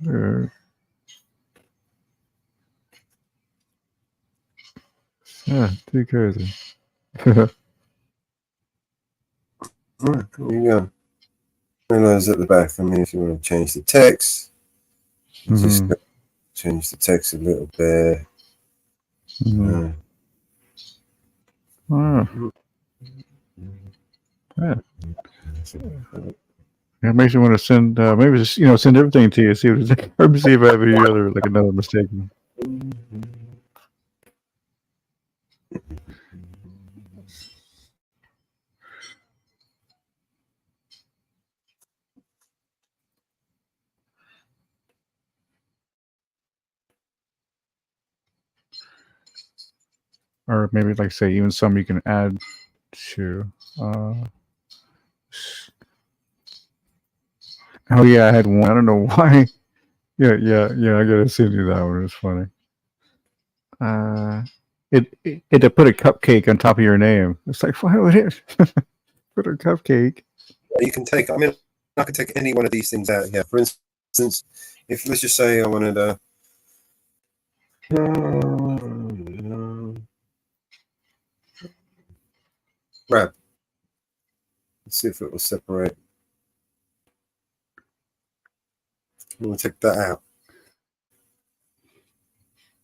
Yeah. Yeah, too crazy. Right, there you go. And those at the back. I mean, if you want to change the text, just change the text a little bit. Yeah. It makes you want to send, maybe just send everything to you. See if there's, see if I have any other another mistake. Or maybe like say even some you can add to. Oh yeah, I had one. I don't know why. Yeah. I gotta send you that one. It's funny. It to put a cupcake on top of your name. It's like, why would it put a cupcake? You can take. I mean, I could take any one of these things out here. For instance, if let's just say I wanted a. Grab. Let's see if it will separate. We'll take that out.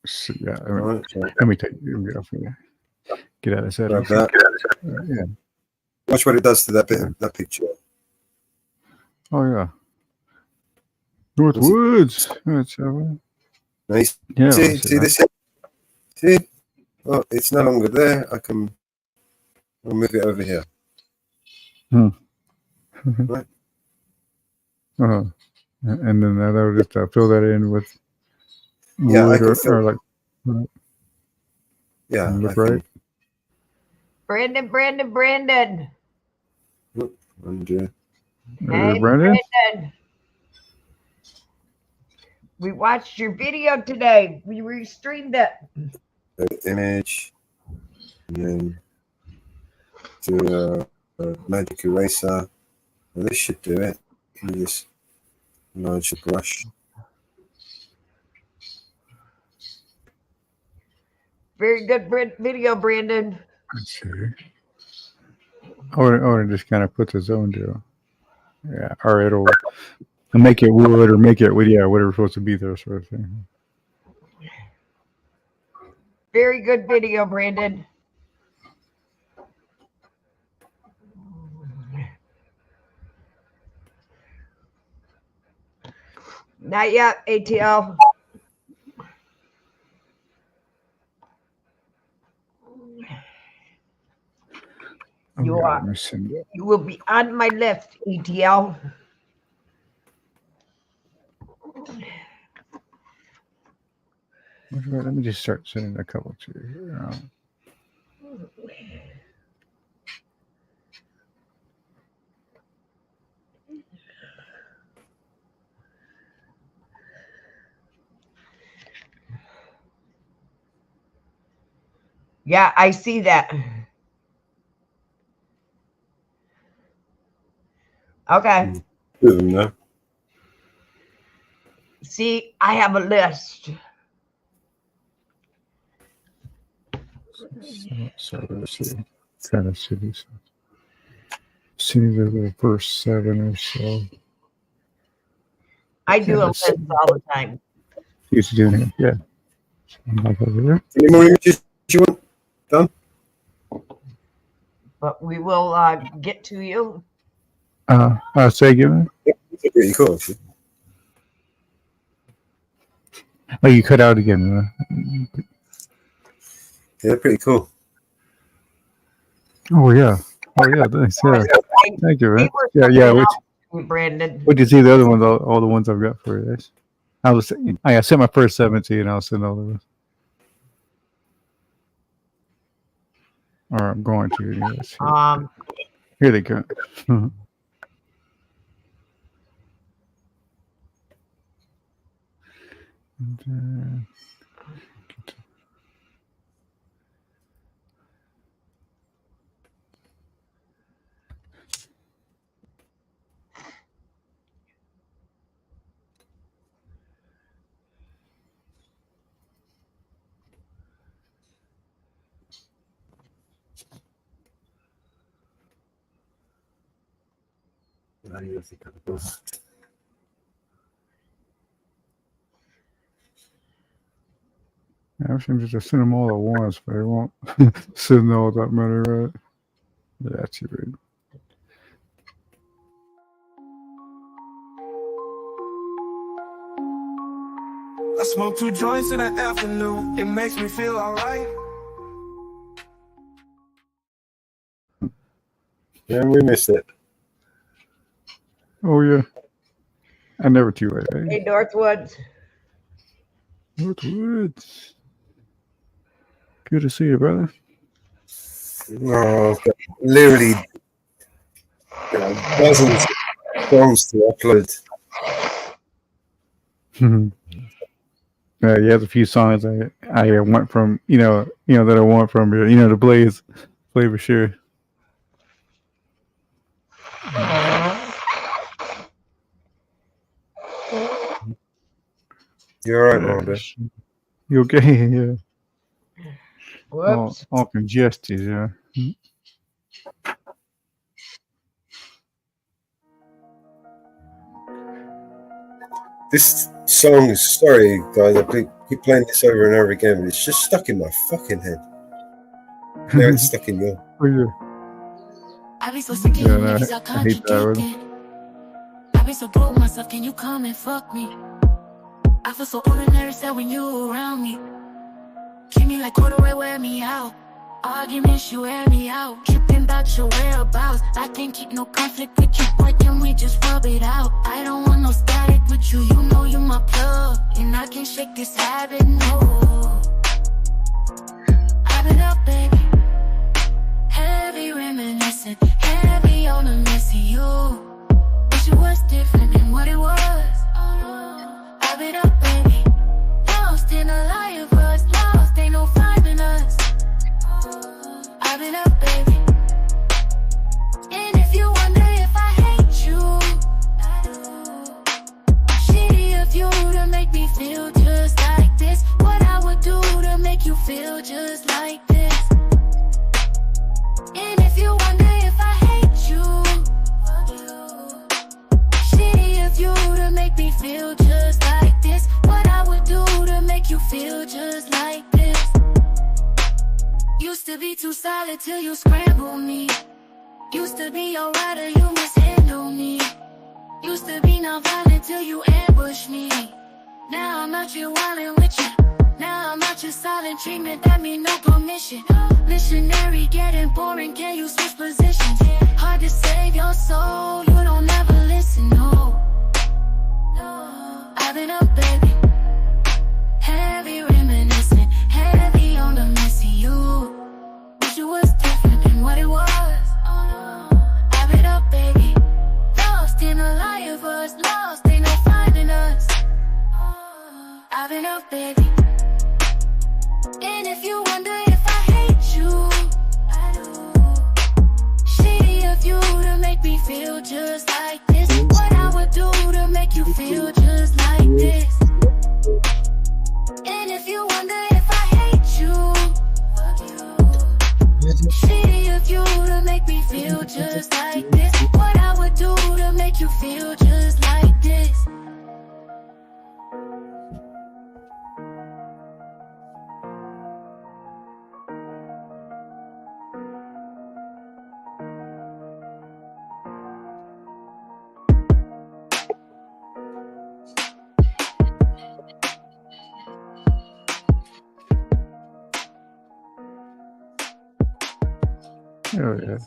So, yeah, let me take get out of settings. Grab that. Yeah. Watch what it does to that bit of that picture. Oh yeah. Northwoods. Nice. Yeah. See this? See? Oh, it's no longer there. I'll move it over here. Right. And then that'll just fill that in with wood or like. Yeah. Look right. Brandon. Hey, Brandon. We watched your video today. We restreamed it. Image. And then do a magic eraser. Well, this should do it. You just enlarge the brush. Very good video, Brandon. Let's see. I want to just kind of put the zone to. Yeah, or it'll make it wood or make it whatever's supposed to be there, sort of thing. Very good video, Brandon. Not yet, ATL. You will be on my list, ATL. Let me just start sending a couple to you here. Yeah, I see that. Okay. No. See, I have a list. So let's see. Kind of cities. Cities are the first 7 or so. I do a list all the time. Used to doing it, yeah. Like over there. Any more images you want done? But we will get to you. Say again. Pretty cool. Oh, you cut out again. Yeah, pretty cool. Oh yeah. Thanks. Yeah. Thank you, man. Yeah. Brandon. What do you see the other ones? All the ones I've got for you guys. I sent my first 17, and I'll send all the rest. Or I'm going to. Yes. Here they go. I seem to just send them all at once, but they won't send all that many, right? Yeah, that's right. I smoke 2 joints in the afternoon. It makes me feel alright. Yeah, we missed it. Oh yeah, I never too late. Hey, Northwoods. Northwoods. Good to see you, brother. Oh, literally dozens of songs to upload. Yeah, he has a few songs I want from that I want from the Blaze flavor sure. You're all right, Marvin. You okay? Yeah. Whoops. All congested, yeah. This song is, sorry guys, I keep playing this over and over again, but it's just stuck in my fucking head. Now it's stuck in your. Oh yeah. I be so sick of Yeah, niggas I out hate that one. contradicting. I be so broke myself, can you come and fuck me? I feel so ordinary, sad when you around me. Treat me like corduroy, wear me out. Arguments, you wear me out. Tripping about your whereabouts. I can't keep no conflict with you, boy, can we just rub it out? I don't want no static with you, you know you my plug. And I can't shake this habit, no. I've been up, baby. Heavy reminiscing, heavy on the missing you. Wish it was different than what it was. I've been up, baby. Lost in a lie of us, lost, ain't no finding us. I've been up, baby. And if you wonder if I hate you, I do. Shitty of you to make me feel just like this. What I would do to make you feel just like this. And if you wonder if I hate you, shitty of you to make me feel just like this. What I would do to make you feel just like this. Used to be too solid till you scramble me. Used to be alright or you mishandle me. Used to be non-violent till you ambush me. Now I'm out here wildin' with you. Now I'm out here silent treatment, that mean no permission. Missionary getting boring, can you switch positions? Hard to save your soul, you don't ever listen, no. I've been up, baby. Heavy reminiscing, heavy on the missing you. Wish it was different than what it was. I've been up, baby. Lost in a lie of us, lost, ain't no finding us. I've been up, baby. And if you wonder if I hate you, I do. Shitty of you to make me feel just like this. What I would do to make you feel just like this. And if you wonder if I hate you, shitty of you to make me feel just like this. What I would do to make you feel just like this. Oh yeah.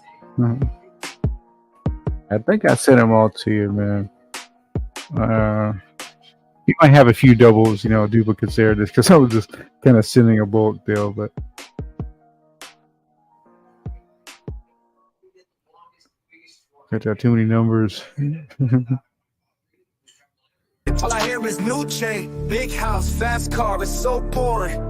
I think I sent them all to you, man. You might have a few doubles, duplicates there, just because I was just kind of sending a bulk deal, but. Got too many numbers. All I hear is new chain, big house, fast car, it's so boring.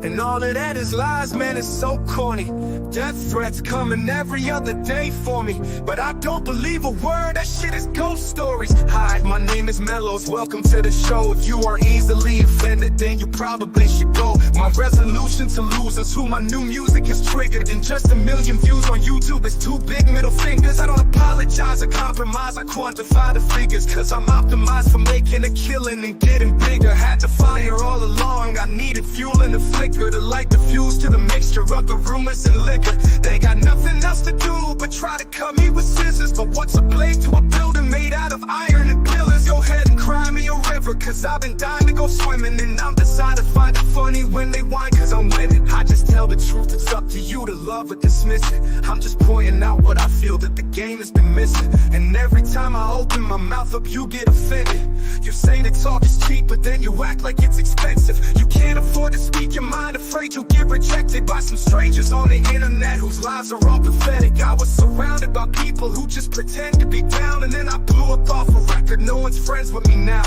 And all of that is lies, man, it's so corny. Death threats coming every other day for me, but I don't believe a word, that shit is ghost stories. Hi, my name is Mellows, welcome to the show. If you are easily offended, then you probably should go. My resolution to lose is who my new music is triggered. And just 1 million views on YouTube is 2 big middle fingers. I don't apologize to compromise. I quantify the figures, cause I'm optimized for making a killing and getting bigger. Had to fire all along, I needed fuel and a flicker to light the fuse to the mixture of the rumors and liquor. They got nothing else to do but try to cut me with scissors. But what's a blade to a building made out of iron and pillars? Go ahead and cry me a river, cause I've been dying to go swimming. And I'm decided to find it funny when they whine, cause I'm winning. I just tell the truth, it's up to you to love or dismiss it. I'm just pointing out what I feel that the game has been missing. And every time I open my mouth up, you get offended. You say that talk is cheap, but then you act like it's expensive. You can't afford to speak your mind, afraid you'll get rejected by some strangers on the internet whose lives are all pathetic. I was surrounded by people who just pretend to be down, and then I blew up off a record. No one's friends with me now.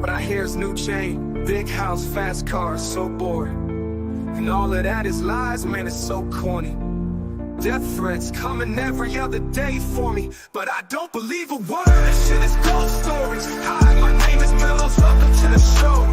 But I hear his new chain, big house, fast cars, so bored. And all of that is lies, man, it's so corny. Death threats coming every other day for me, but I don't believe a word. This shit is ghost stories. Hi, my name is Mellows, welcome to the show.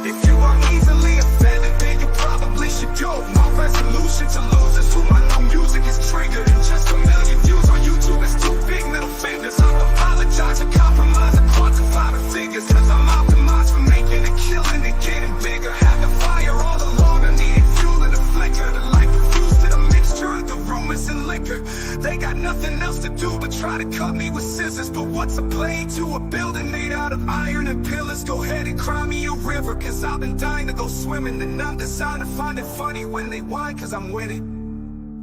If you are easily offended, then you probably should go. My resolution to lose is who my new music is triggered. And just 1 million views on YouTube is two big middle fingers. I apologize and compromise and quantify the figures, cause I'm optimized for making a killing and getting bigger. Had to fire all along, I needed fuel and a flicker to light the fuse to the mixture of the rumors and liquor. They got nothing else to do but try to cut me with scissors. But what's a blade to a building made out of iron and pillars? Go ahead and cry me a river, cause I've been dying to go swimming. And I'm deciding to find it funny when they whine, cause I'm winning.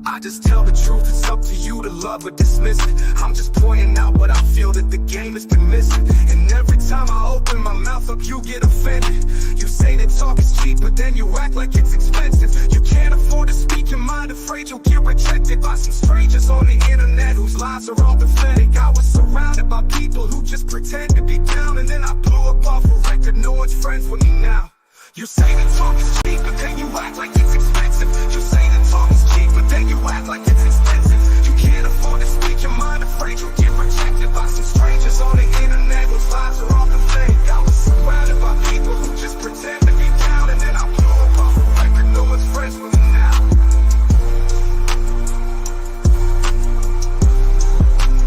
I just tell the truth, it's up to you to love or dismiss it. I'm just pointing out what I feel that the game has been missing. And every time I open my mouth up, you get offended. You say that talk is cheap, but then you act like it's expensive. You can't afford to speak your mind, afraid you'll get rejected by some strangers on the internet whose lives are all pathetic. I was surrounded by people who just pretend to be down, and then I blew up off a record. No one's friends with me now. You say that talk is cheap, but then you act like it's expensive. You say that talk is cheap, but then you act like it's expensive. You can't afford to speak your mind, afraid you'll get rejected by some strangers on the internet whose lives are all pathetic. I was surrounded by people who just pretend to be down, and then I blew up off a record. No one's friends with me now.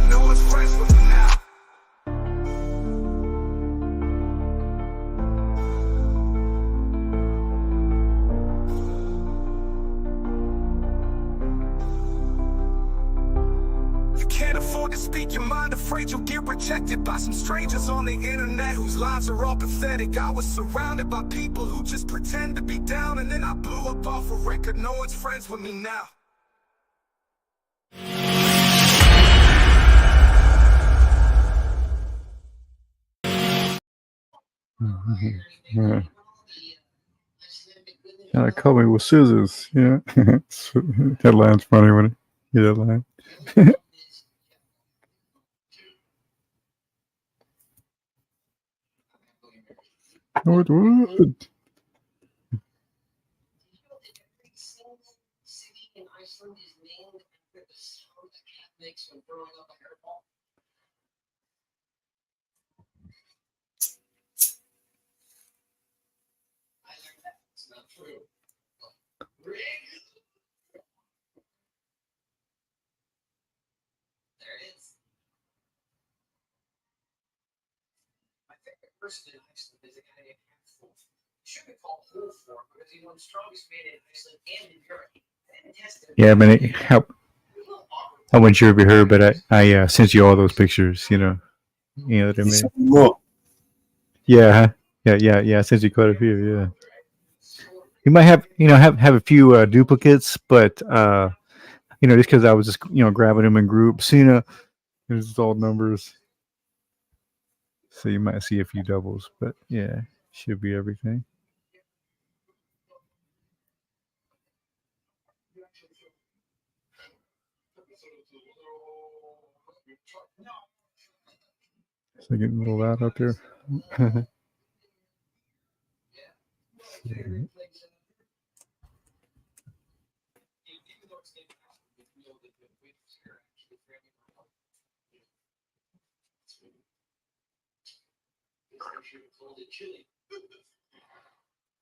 No one's friends with me now. Can't afford to speak your mind, afraid you'll get rejected by some strangers on the internet whose lives are all pathetic. I was surrounded by people who just pretend to be down, and then I blew up off a record. No one's friends with me now. Yeah. Gotta cut me with scissors. Yeah. That line's funny when you hear that line. Northwood. Yeah, I mean, I wasn't sure if you heard, but I sent you all those pictures. You know what I mean. What? Yeah, yeah. I sent you quite a few. Yeah, you might have have a few duplicates, but just because I was just grabbing them in groups. It's just all numbers, so you might see a few doubles, but yeah, should be everything. So getting a little loud out there.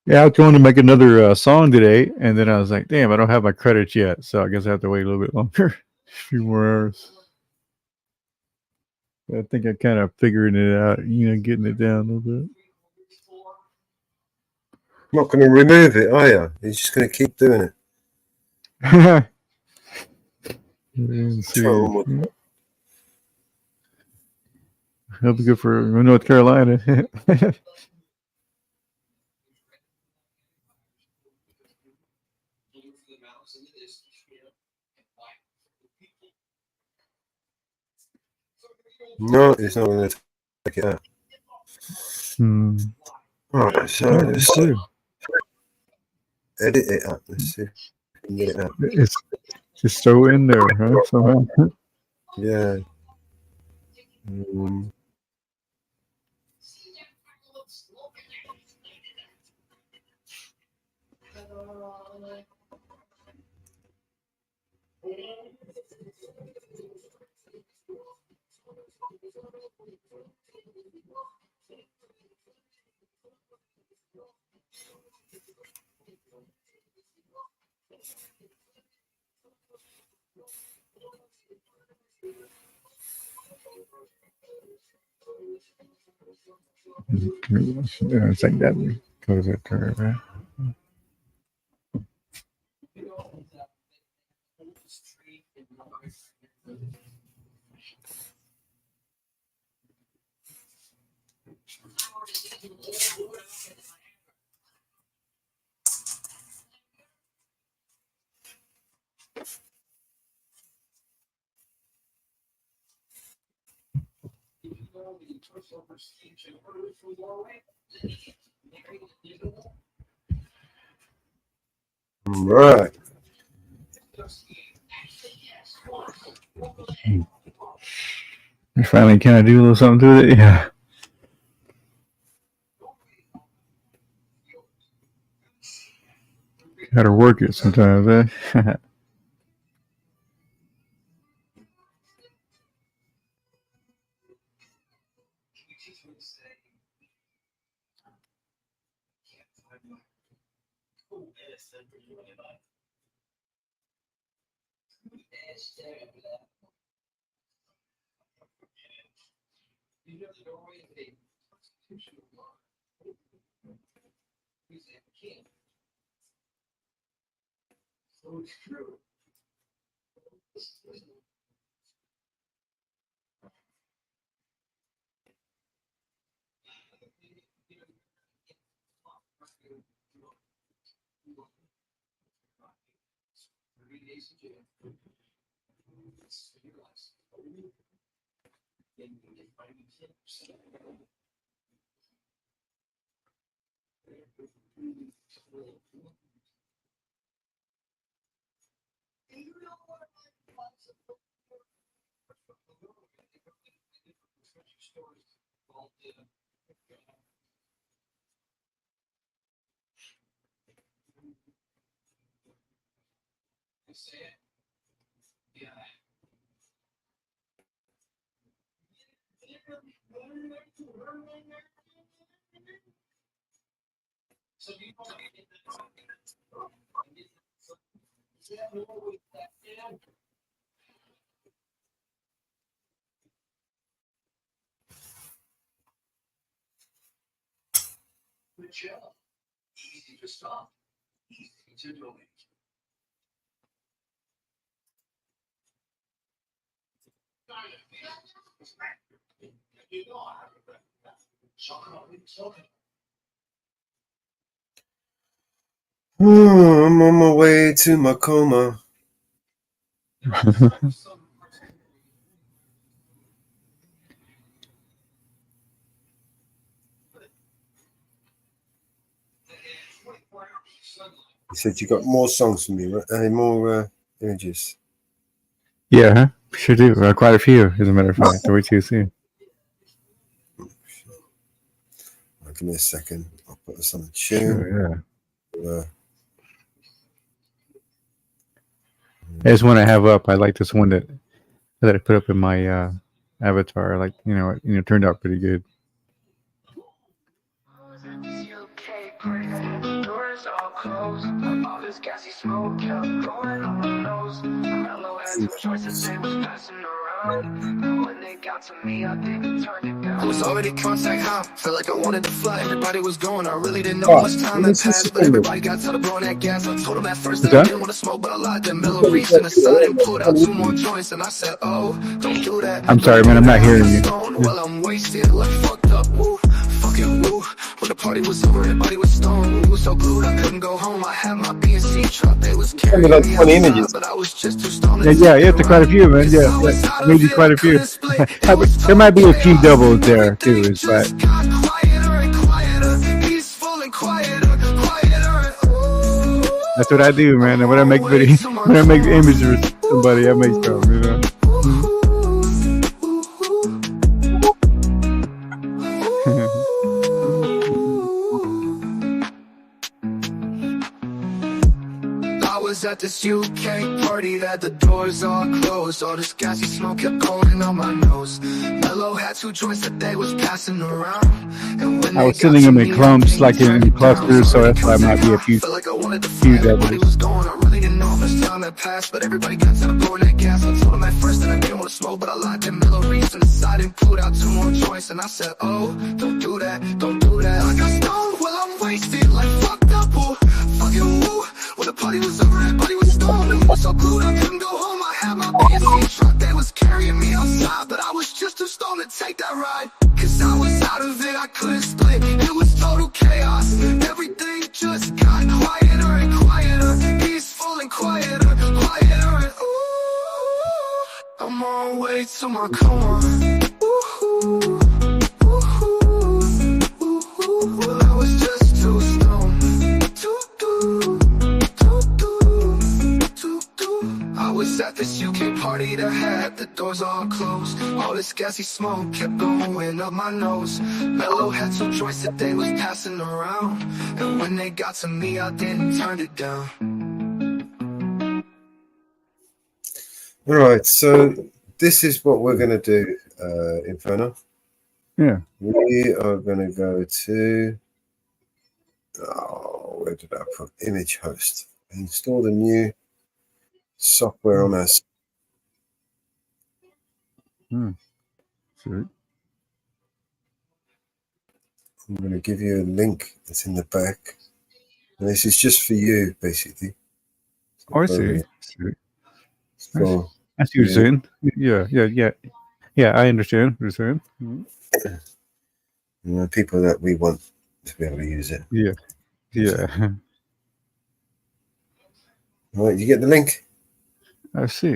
Yeah, I was going to make another song today, and then I was like, damn, I don't have my credits yet, so I guess I have to wait a little bit longer. A few more hours. I think I kind of figuring it out, getting it down a little bit. Not going to remove it, are you? You're just going to keep doing it. Let's see. That'll be good for North Carolina. No, it's not going to take it out. Alright, so let's edit it up. Let's see if we can get it out. It's just throw it in there, huh? Somehow. Yeah. Yeah, it's like that. Close it to it, right? Right. You finally kind of do a little something to it, yeah. Gotta work it sometimes, eh? Easy to stop, easy to donate. Oh, I'm on my way to my coma. You said you got more songs for me, right? More images. Yeah, huh? Sure do. Quite a few, as a matter of fact. Way too soon. Give me a second. I'll put this on a tune. Sure, yeah. There's one I have up. I like this one that I put up in my avatar. Like, turned out pretty good. Doors all closed. All this gassy smoke kept going on my nose. Mellow had some choices they was passing around. And when they got to me, I didn't turn it down. I was already contact high. Felt like I wanted to fly. Everybody was going. I really didn't know how much time had passed. But everybody got tired of blowing that gas. I told them at first that I didn't want to smoke, but I lied. Then Mellow reached in the side and pulled out 2 more joints. And I said, oh, don't do that. I'm sorry, man. I'm not hearing you. Well, I'm wasted, like fucked up. Woo, fucking woo. When the party was over, everybody was stoned. We was so glued, I couldn't go home. I had my B&C truck, they was carrying me outside, but I was just too stoned. Yeah, you have to quite a few, man. Yeah, maybe quite a few. There might be a few doubles there too, but. That's what I do, man. And when I make videos, when I make images with somebody, I make them, you know. At this UK party that the doors all closed. All this gassy smoke kept going on my nose. Mellow had 2 joints that they was passing around. And when I was sending them in clumps, like in clusters, so that's why I might be a few doubles. I really didn't know how much time had passed, but everybody got tired of blowing that gas. I told them at first that I didn't want to smoke, but I lied. Then Mellow reached in the side and pulled out 2 more joints. And I said, oh, don't do that, don't do that. I got stoned, well I'm wasted, like fucked up, oh, fucking woo. When the party was over, everybody was stoned. And we was so glued, I couldn't go home. I had my B&C truck, they was carrying me outside, but I was just too stoned to take that ride. Cause I was out of it, I couldn't split. It was total chaos. Everything just got quieter and quieter. Peaceful and quieter, quieter and ooh. I'm on my way to my coma. Ooh, well, I was just too stoned to do. I was at this UK party that had the doors all closed. All this gassy smoke kept going up my nose. Mellow had 2 joints that they was passing around. And when they got to me, I didn't turn it down. All right, so this is what we're going to do, Inferno. Yeah. We are going to go to, where did I put? Image host. Install the new software on us. Sure. I'm going to give you a link that's in the back. And this is just for you, basically. Oh, I see. So, I see what you're saying. Yeah, I understand what you're saying. You know, people that we want to be able to use it. Yeah. All right, you get the link? I see.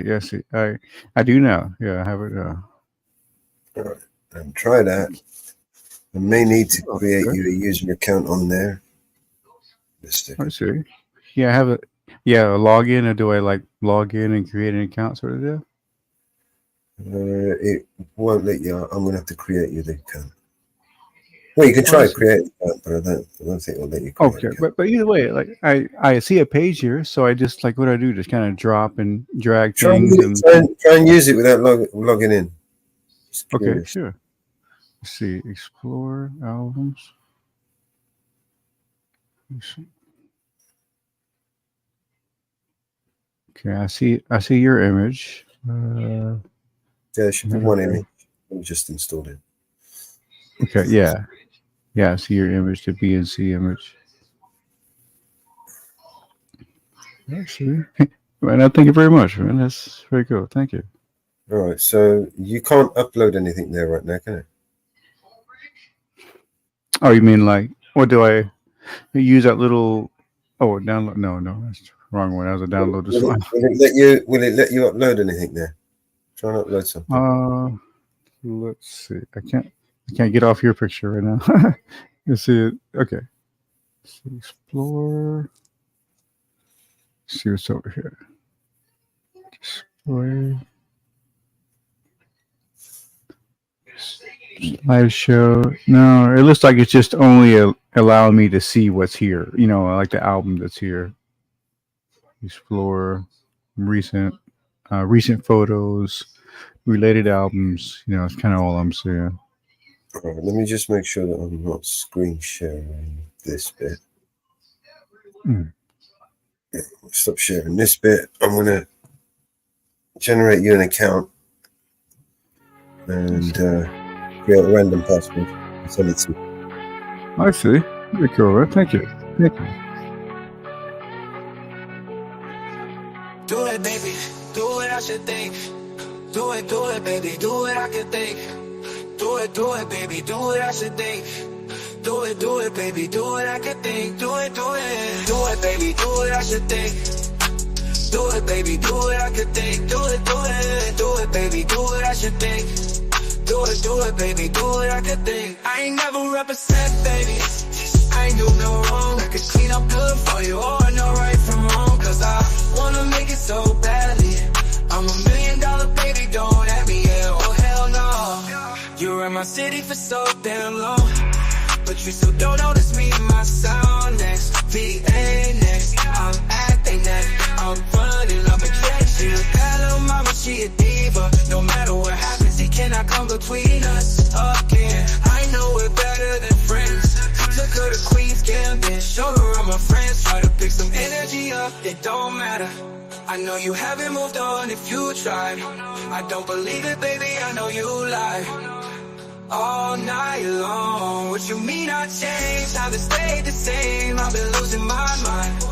I do now. Yeah, I have it now. All right, and try that. I may need to create you a user account on there. I see. Yeah, I have it. Yeah, a login, or do I like log in and create an account sort of deal? It won't let you. I'm going to have to create you the account. Well, you can try to create an account, but I don't think it'll let you create Okay, but either way, like I see a page here, so I just like what I do, just kind of drop and drag things. Try and use it without logging in. Okay, sure. Let's see, explore albums. Let's see. Okay, I see your image. Yeah, there should be one image. I'm just installed it. Okay, yeah, I see your image, the BNC image. Actually, man, thank you very much, man. That's very cool. Thank you. All right, so you can't upload anything there right now, can you? Oh, you mean like, what do I use that little? Oh, download? No, that's the wrong one. That was a download this one. Will it let you upload anything there? Try and upload something. Let's see. I can't get off your picture right now. Let's see it. Okay. Let's see, explore. Let's see what's over here. Display. Slideshow. No, it looks like it's just only allowing me to see what's here. You know, like the album that's here. Explore recent photos, related albums. You know, it's kind of all I'm seeing. All right, let me just make sure that I'm not screen sharing this bit. Stop sharing this bit. I'm going to generate you an account and create a random password and send it to you. I see. Very cool. Thank you. Thank you. Do it, baby. Do what I should think. Do it, baby. Do what I can think. Do it, baby. Do what I should think. Do it, baby. Do what I can think. Do it. Do it, baby. Do what I should think. Do it, baby. Do what I can think. Do it. Do it, baby. Do what I should think. Do it, baby. Do what I can think. I ain't never represent, baby. I ain't do no wrong. I could clean up good for you or no right from wrong. Cause I wanna make it so badly. I'm $1 million, baby, don't at me, yeah, oh hell no. You were in my city for so damn long, but you still don't notice me in my sound next. VA next, I'm at they neck. I'm running up attraction. That little mama, she a diva. No matter what happens, he cannot come between us again. I know we're better than friends. Took her to Queen's Gambit, showed her all my friends. Try to pick some energy up, it don't matter. I know you haven't moved on if you tried. I don't believe it, baby, I know you lie. All night long, what you mean I changed? Haven't stayed the same, I've been losing my mind.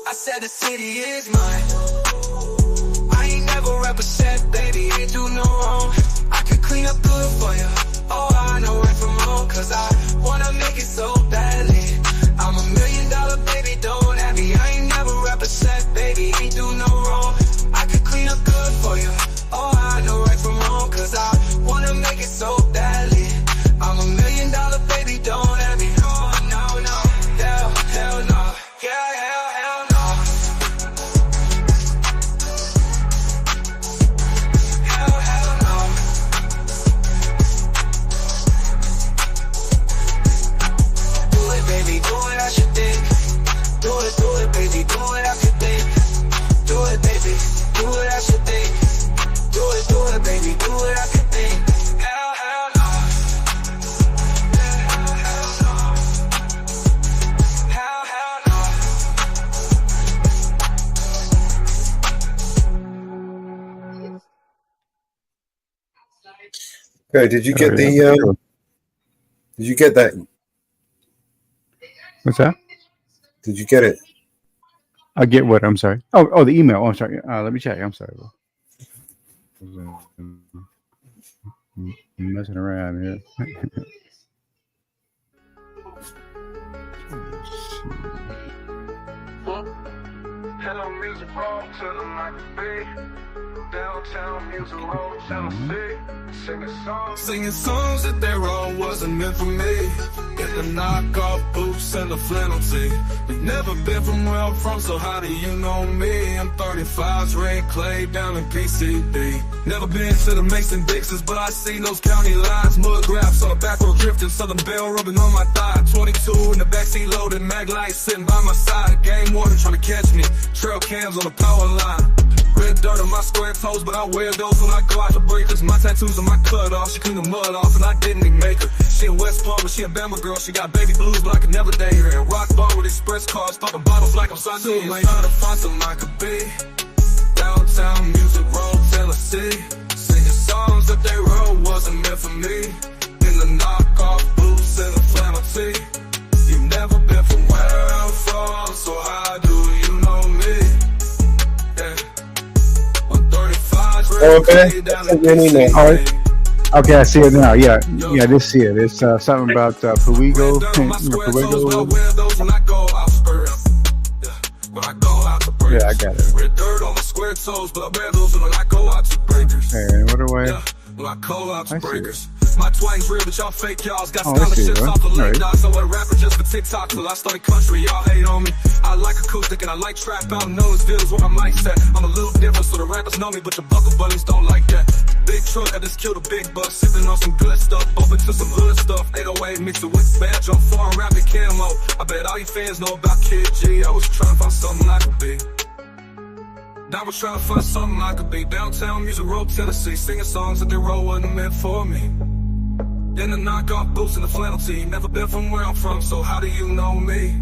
I said the city is mine. I ain't never represent, baby, ain't do no wrong. I could clean up good for you. Oh, I know right from wrong, cause I wanna make it so badly. I'm $1 million, baby, don't at me. I ain't never represent, baby, ain't do no wrong. I could clean up good for you. Oh, I know right from wrong, cause I wanna make it so badly. I'm $1 million, baby, don't at me. No, no, no, hell no. Yeah, hell no. Hell no. Do it, baby, do what I should think. Do it, baby, do what I could think. Do it, baby, do what I should think. Do it, baby, do what I could think. Hell no. Hell no. Okay, did you get Did you get that? What's that? Did you get it? I get what? I'm sorry. Oh, the email. Oh, I'm sorry. Let me check. I'm sorry. I'm messing around here. Hello, music roll to the mic, downtown music roll, Tennessee. Singing songs that they wrote wasn't meant for me. Get the knockoff boots and the flannel tee. You've never been from where I'm from, so how do you know me? I'm 35's red clay down in PCD. Never been to the Mason Dixons, but I seen those county lines. Mud graphs on the back road drifting, Southern Belle rubbing on my thigh. 22 in the backseat loaded, mag lights sitting by my side. Game warden trying to catch me, trail cams on the power line. Red dirt on my square toes, but I wear those when I go out to breakers. My tattoos on my cut off, she cleaned the mud off and I didn't even make her. She in West Palm, but she a Bama girl. She got baby blues, but I could never date her. And rock bar with express cars, popping bottles like I'm Sunday. Too late trying to find some I could be. Downtown music roll, Tennessee. Singing songs that they wrote wasn't meant for me. In the knockoff boots and the flannel tee. You've never been from where I'm from, so how do you know me? Yeah. Okay. Okay, I see it now. Yeah, I just see it. It's something about Puigo. Yeah, I got it. And what do I see? My twang's real, but y'all fake y'all's got scholarships off the late dots. I was a rapper just for TikTok till I started country. Y'all hate on me. I like acoustic and I like trap. I don't know this video's where my mic's at. I'm a little different, so the rappers know me, but your buckle buddies don't like that. Big truck, I just killed a big buck, sipping on some good stuff, open to some hood stuff. 808 mixed it with badge on foreign rapping camo. I bet all you fans know about Kid G. I was trying to find something I could be. I was trying to find something I could be. Downtown music roll, Tennessee, singing songs that they wrote wasn't meant for me. Then the knockoff boots and the flannel tee. Never been from where I'm from, so how do you know me?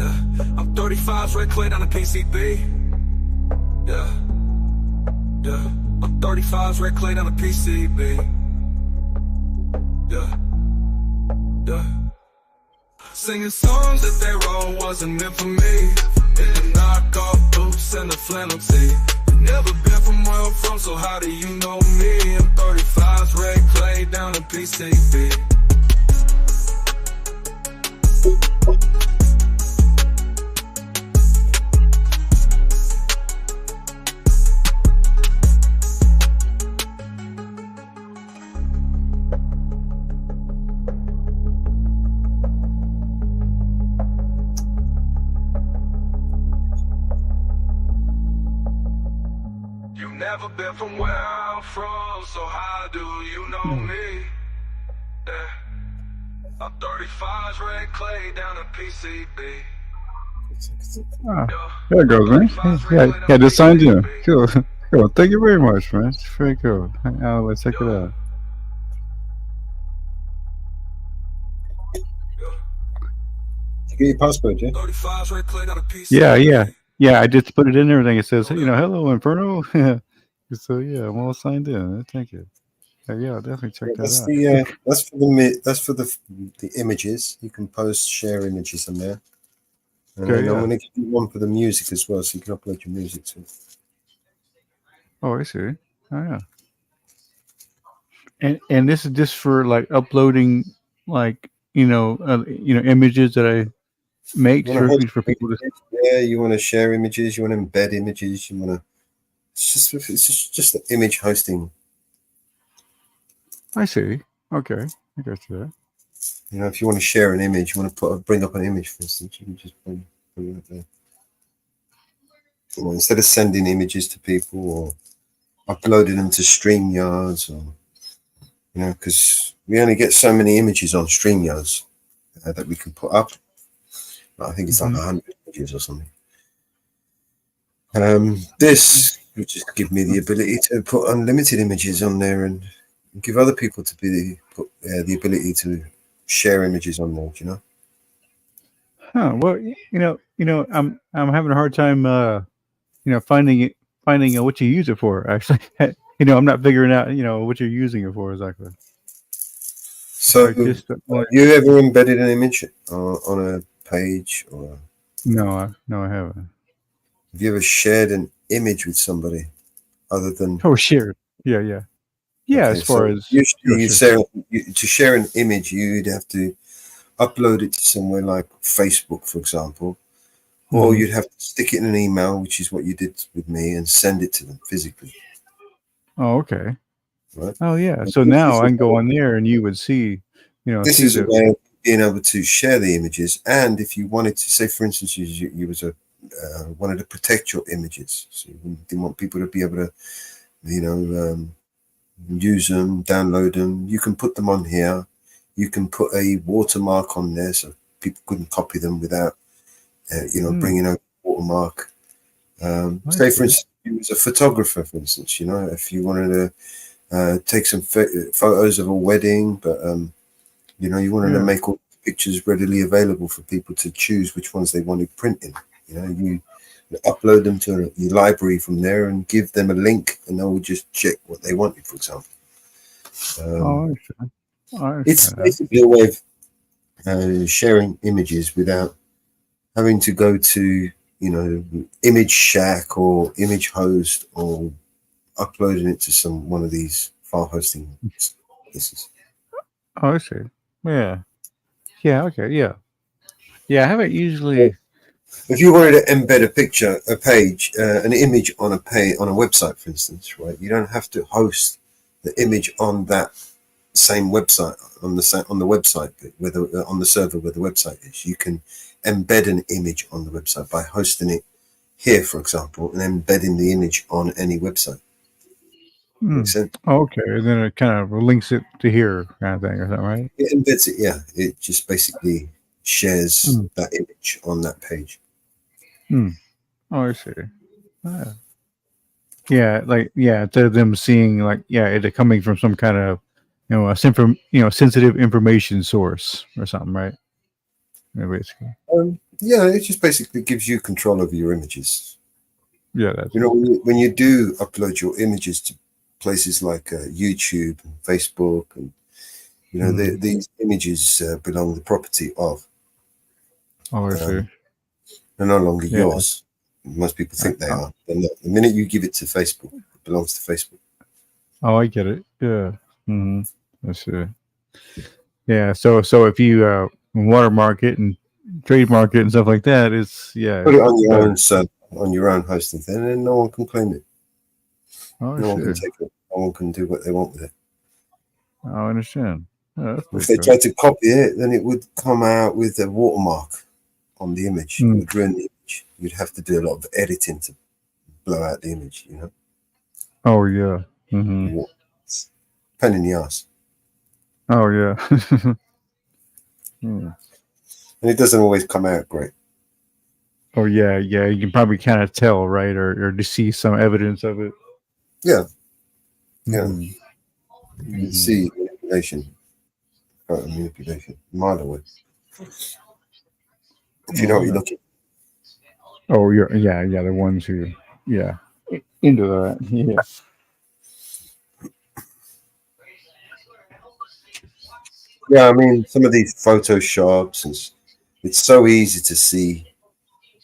I'm 35's red clay down the PCB. Yeah. I'm 35's red clay down the PCB. Yeah. Singing songs that they wrote wasn't meant for me. In the knockoff boots and the flannel tee. Never been from where I'm from, so how do you know me? I'm 35's red clay down the PCB. Never been from where I'm from, so how do you know me? Yeah. I'm 35's red clay down to PCB. There it goes, man. Yeah, just signed in. Cool. Cool. Thank you very much, man. It's very cool. Now let's check it out. You get your passport, yeah? Yeah. I just put it in there. It says, hello, Inferno. So yeah, I'm all signed in. Thank you. Yeah, I'll definitely check that out. That's for the images. You can share images in there. And Okay, I'm yeah. going to give you one for the music as well, so you can upload your music to it. Oh, I see. Oh yeah. And this is just for like uploading, like images that I make for people to. Yeah, you want to share images. You want to embed images. You want to. It's just the image hosting. I see. Okay, I got you there. If you want to share an image, you want to bring up an image, for instance, you can just bring it up there. Instead of sending images to people or uploading them to StreamYards, or because we only get so many images on StreamYards that we can put up. I think it's like 100 images or something. This would just give me the ability to put unlimited images on there and give other people to the ability to share images on there. Huh. Well, I'm having a hard time, finding what you use it for. Actually, I'm not figuring out, what you're using it for exactly. So, you ever embedded an image on a page or? No, I haven't. Have you ever shared an image with somebody other than? Oh, shared. Yeah. Okay, as far as usually to share an image, you'd have to upload it to somewhere like Facebook, for example, or you'd have to stick it in an email, which is what you did with me, and send it to them physically. Oh, okay. Right. Oh, yeah. So now I can go on there, and you would see, This is a way of being able to share the images, and if you wanted to, say, for instance, you wanted to protect your images, so you didn't want people to be able to, use them, download them. You can put them on here. You can put a watermark on there so people couldn't copy them without, bringing out a watermark. Say, for instance, you was a photographer, for instance, if you wanted to take some photos of a wedding, but, you wanted to make all the pictures readily available for people to choose which ones they wanted printing. You upload them to your library from there and give them a link, and they will just check what they wanted, for example. It's basically a way of sharing images without having to go to, Image Shack or Image Host or uploading it to one of these file hosting places. Oh, I see. Yeah. Yeah. Okay. Yeah. Yeah. I haven't usually. If you wanted to embed a page, an image on a website, for instance, right? You don't have to host the image on that same website on the website, on the server where the website is. You can embed an image on the website by hosting it here, for example, and embedding the image on any website. Makes sense? Okay, and then it kind of links it to here, kind of thing, or something, right? It embeds it, yeah. It just basically shares that image on that page. Oh, I see. Instead of them seeing it coming from some kind of sensitive information source or something, right? Yeah, basically. Yeah, it just basically gives you control over your images. Yeah, that's You know, when you do upload your images to places like YouTube and Facebook, and you know, these images belong the property of. Oh, I see. They're no longer Yeah. yours. Most people think they are. They're not. The minute you give it to Facebook, it belongs to Facebook. Oh, I get it. Yeah. I see. Yeah. So if you watermark it and trademark it and stuff like that, it's Put it on your own server, on your own hosting thing, and then no one can claim it. Oh, No one can take it. No one can do what they want with it. Oh, I understand. Yeah, that's If pretty they cool. tried to copy it, then it would come out with a watermark on the image. It would ruin the image. You'd have to do a lot of editing to blow out the image, you know? Oh, yeah. It's a pain in the ass. Oh, yeah. And it doesn't always come out great. Oh, yeah. You can probably kind of tell, right? Or to see some evidence of it. Yeah. Yeah. You can see manipulation. Manipulation. A mile away. If you know what you're looking. Oh, yeah. The ones who, into that. Yeah. Yeah, I mean, some of these Photoshops, it's so easy to see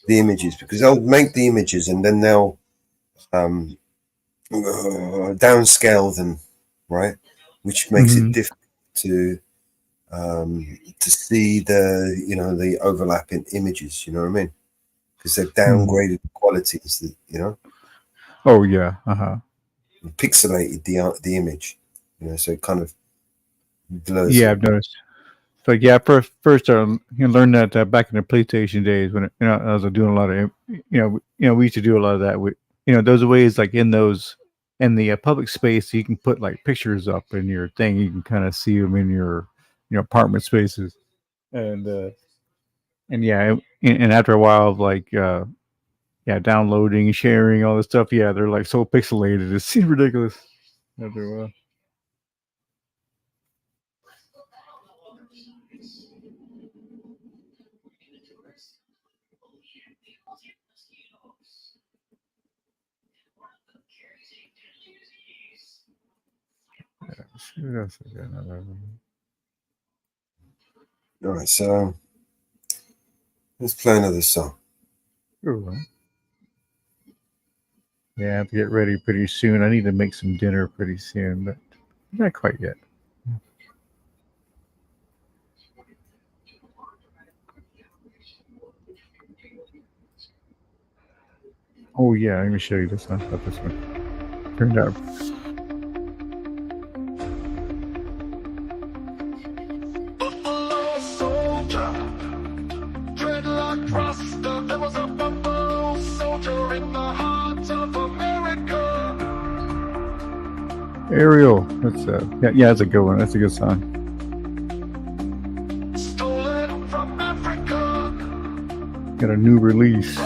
the images because they'll make the images and then they'll downscale them, right? Which makes it difficult to see the overlapping images. You know what I mean? Because they've downgraded the qualities, you know. Oh, yeah. Pixelated the image, you know, so it kind of blurs. Yeah, I've noticed. So yeah, first you learned that back in the PlayStation days when I was doing a lot of we used to do a lot of that with those ways like in the public space you can put like pictures up in your thing, you can kind of see them in your apartment spaces, and after a while of like downloading, sharing all this stuff, they're like so pixelated it's ridiculous after a while. All right, so let's play another song. Ooh. Yeah, I have to get ready pretty soon. I need to make some dinner pretty soon, but not quite yet. Oh yeah, let me show you this one. How this one turned out. Ariel, that's that's a good one. That's a good song. Got a new release.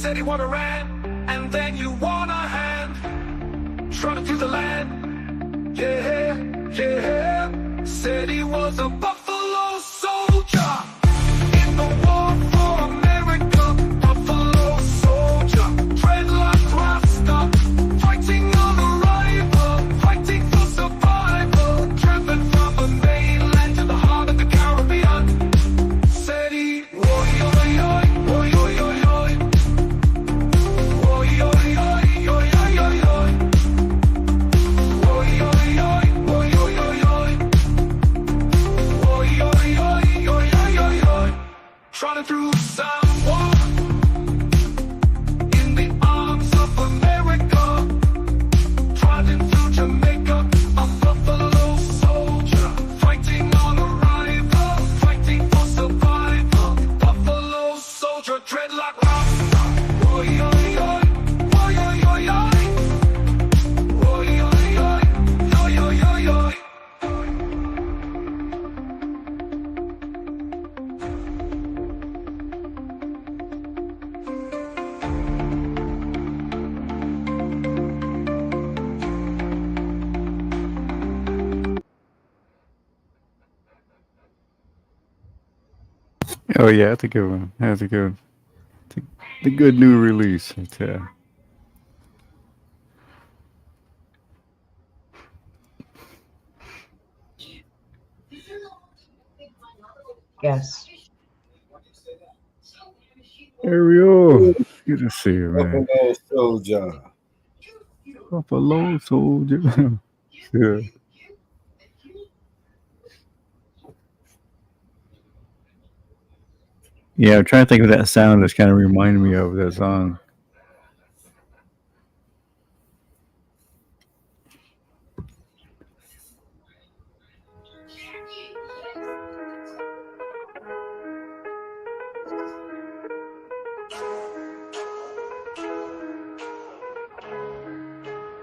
said he wanted ran, and then you want a hand. Trotted through the land, yeah, yeah. Said he was a buffalo soldier in the war for America. Buffalo soldier, dreadlock rasta, fighting on arrival, fighting for survival, driven from the mainland to the heart of the Caribbean. Said he, trotting through San Juan in the arms of America, trotting through Jamaica, a buffalo soldier, fighting on arrival, fighting for survival, buffalo soldier, dreadlock rasta. Oi, oi, oi, oi, oi, oi, oi, oi, oi, oi, oi, oi, oi. Oh yeah, that's a good one. That's a good, the good new release. Yes. Ariel, good to see you, man. Buffalo soldier. Buffalo soldier. Yeah. Yeah, I'm trying to think of that sound that's kind of reminding me of that song.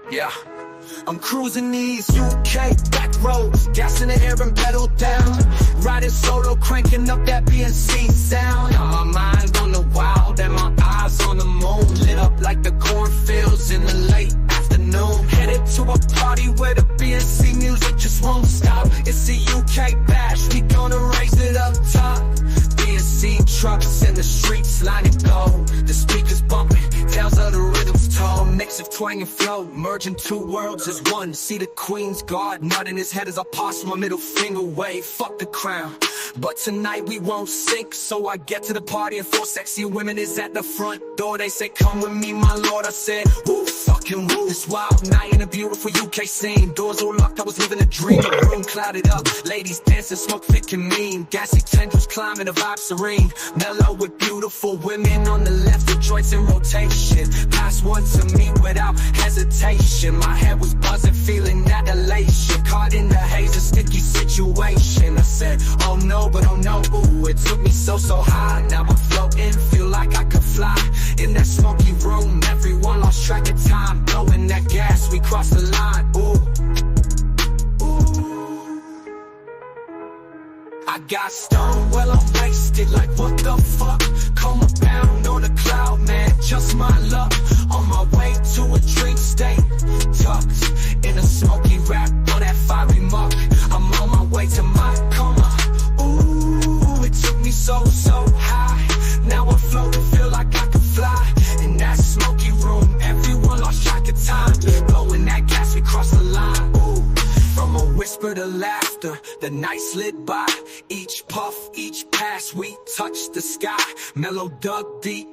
Yeah, I'm cruising these UK back roads, gas in the air and pedal down, riding solo, cranking up that BNC sound. My mind on the wild and my eyes on the moon, lit up like the cornfields in the late afternoon. Headed to a party where the BNC music just won't stop. It's a UK bash, we gonna raise it up top. BNC trucks in the streets lining gold, the speakers bumping, tales of the rhythms told, mix of twang and flow, merging two worlds as one. See the Queen's Guard nut in his head as I pass my middle finger wave. Fuck the crown, but tonight we won't sink. So I get to the party and 4 sexy women is at the front door. They say come with me my lord, I said woo, fucking woo. This wild night in a beautiful UK scene, doors all locked, I was living a dream. The room clouded up, ladies dancing, smoke thick and mean, gassy tendrils climbing, a vibe serene, mellow with beautiful women on the left, the joints in rotation. Pass one to me without hesitation, my head was buzzing, feeling that elation, caught in the haze, a sticky situation. I said oh no, but oh no, ooh, it took me so high. Now I'm floating, feel like I could fly. In that smoky room, everyone lost track of time, blowing that gas, we crossed the line. Ooh, ooh. I got stoned, well I'm wasted, like what the fuck. Come bound on a cloud, man, just my luck. On my way to a dream state, tucked in a smoky wrap on that fiery muck. I'm on my way to my coma. Ooh, it took me so high. Now I'm floating, feel like I could fly. In that smoky room, everyone lost track of time. Blowing that gas, we crossed the line. Ooh, from a whisper to laughter, the night slid by. Each puff, each pass, we touched the sky. Mellow dug deep,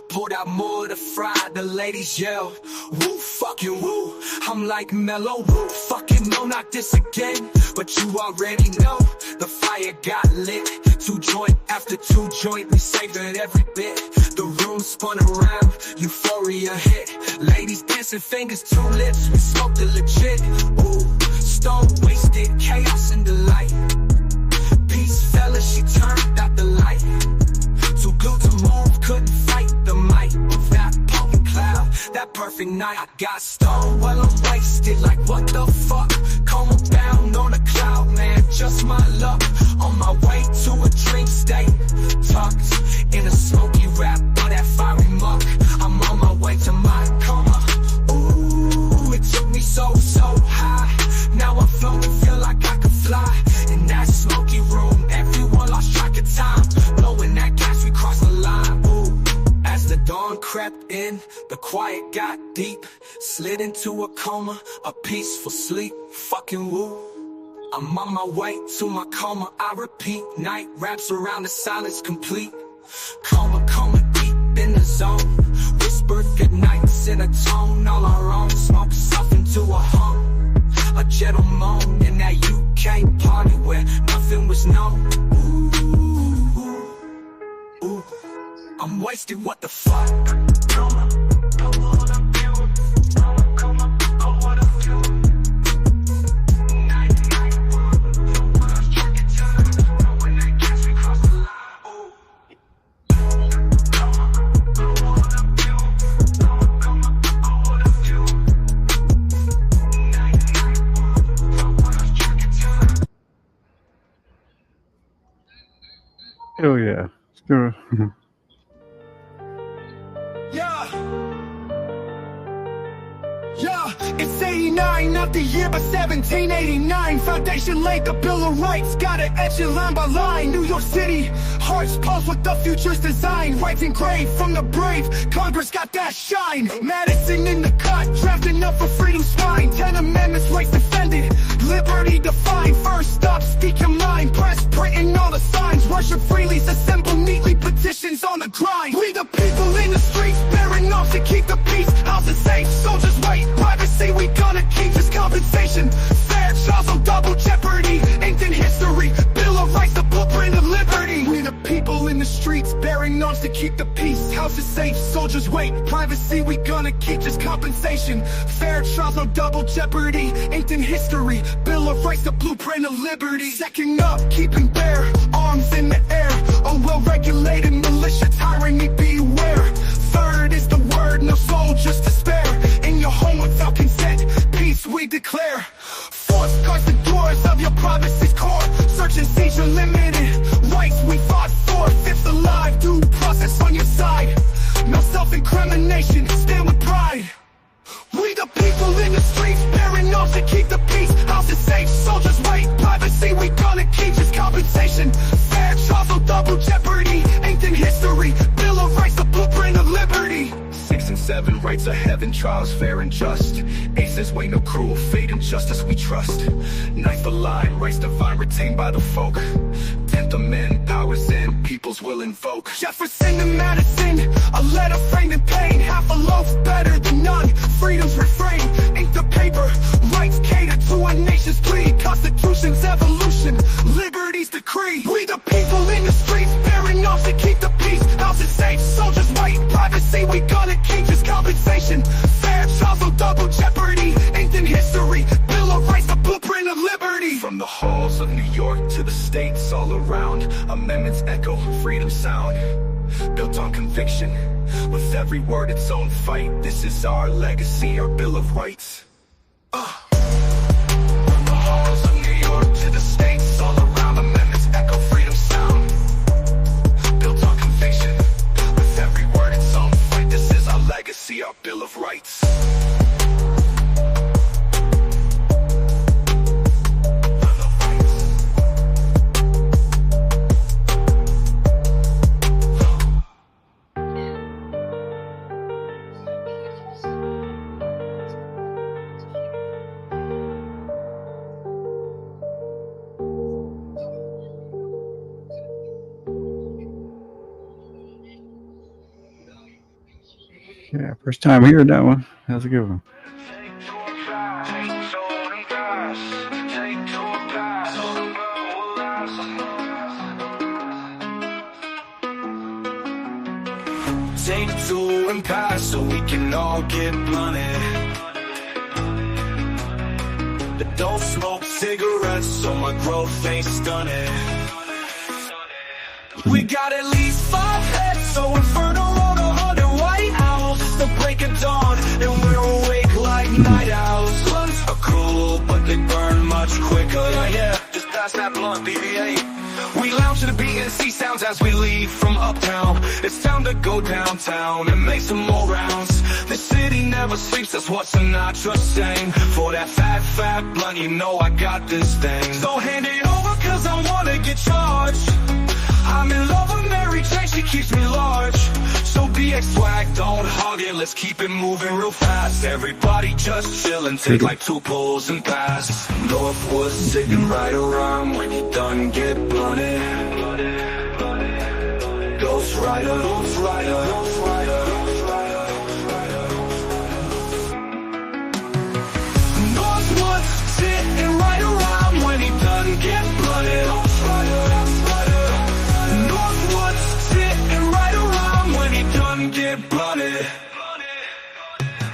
poured out more to fry. The ladies yell, woo, fucking woo. I'm like mellow, woo, fucking no, not this again. But you already know, the fire got lit. 2 joint after 2 joint, we savored every bit. The room spun around, euphoria hit. Ladies dancing, fingers to lips, we smoked it legit. Ooh, stone wasted, chaos and delight. Peace fella, she turned out the light. Too good to move, couldn't fight the might of that potent cloud. That perfect night, I got stoned while I'm wasted, like what the fuck. Come bound on a cloud, man, just my luck. On my way to a dream state, tucked in a smoky wrap on that fiery muck. dawn crept in, the quiet got deep. Slid into a coma, a peaceful sleep. Fucking woo. I'm on my way to my coma, I repeat. Night wraps around the silence complete. Coma deep in the zone. Whispered good nights in a tone all our own. Smoke stuff into a hum, a gentle moan in that UK party where nothing was known. Ooh, I'm wasted, what the fuck? Oh yeah. Sure. Yeah, it's 89, not the year, but 1789. Foundation laid, the Bill of Rights, got it etched line by line. New York City, hearts pulse with the future's design. Rights engraved from the brave, Congress got that shine. Madison in the cut, drafting up for freedom's spine. 10 amendments, rights defended, liberty defined. First stop, speak your mind, press, printing all the signs. Worship freely, assemble neatly, petitions on the grind. We the people in the streets, bearing arms to keep the peace. Houses safe, soldiers wait. Privacy, we gonna keep this compensation fair. Trials on double jeopardy, ancient history. Bill of Rights, the blueprint of liberty. We the people in the streets, bearing arms to keep the peace. Houses safe, soldiers wait. Privacy, we gonna keep this compensation fair. Trials, no double jeopardy, ancient history. Bill of Rights, the blueprint of liberty. Second up, keeping bare, arms in the air. A well-regulated militia, tyranny beware. Third is the word, no soldiers to spare. In your home without consent, peace we declare. Fourth, guards the doors of your privacy's core. Search and seizure limited, rights we fought for. Fifth, alive, due process on your side. No self-incrimination, stand with pride. We the people in the streets, bearing arms to keep the peace. Houses safe, soldiers wait. Privacy, we gonna keep this compensation fair. Trials, no double jeopardy, ancient history. Bill of Rights, the blueprint of liberty. 6 and 7, rights of heaven, trials fair and just. Aces wait, no cruel fate, and justice we trust. Ninth, the line, rights divine, retained by the folk. 10th amendment, powers in, peoples will invoke. Jefferson and Madison, a letter framed in pain. Half a loaf better than none, freedom's refrain. Ink the paper, rights cater to our nation's creed. Constitution's evolution, liberty's decree. We the people in the streets, bearing arms to keep the peace. Houses safe, soldiers wait. Privacy, we gonna keep this compensation fair. Trials, no double jeopardy, ancient history. Bill of Rights, the blueprint of liberty. From the halls of New York to the states all around, amendments echo, freedom sound. Built on conviction, with every word its own fight. This is our legacy, our Bill of Rights. From the halls of New York to the states all around, amendments echo, freedom sound. Built on conviction, with every word its own fight. This is our legacy, our Bill of Rights. Yeah, first time hearing that one. That's a good one. Take two and pass so we can all get blunted. Don't smoke cigarettes so my growth ain't stunning. We got at least 5 heads, so inferno on 100 white owls. It's the break of dawn, and we're awake like night owls. Blunts are cool, but they burn much quicker. Yeah, just pass that blunt, BB-8. We lounge to the beat and see sounds as we leave from uptown. It's time to go downtown and make some more rounds. The city never sleeps, that's what Sinatra sang. For that fat blunt, you know I got this thing. So hand it over, cause I wanna get charged. I'm in love with Mary Jane, she keeps me large. So BX swag, don't hug it, let's keep it moving real fast. Everybody just chillin', take like 2 pulls and pass. Northwood sitting right around, when you done get blunted. Ghost Rider, Ghost Rider, Ghost Rider, Ghost Rider, Ghost Rider. Northwood sitting right around, when he done get blunted. Ghost Rider, Ghost Rider. Northwood sitting right around, when he done get blunted.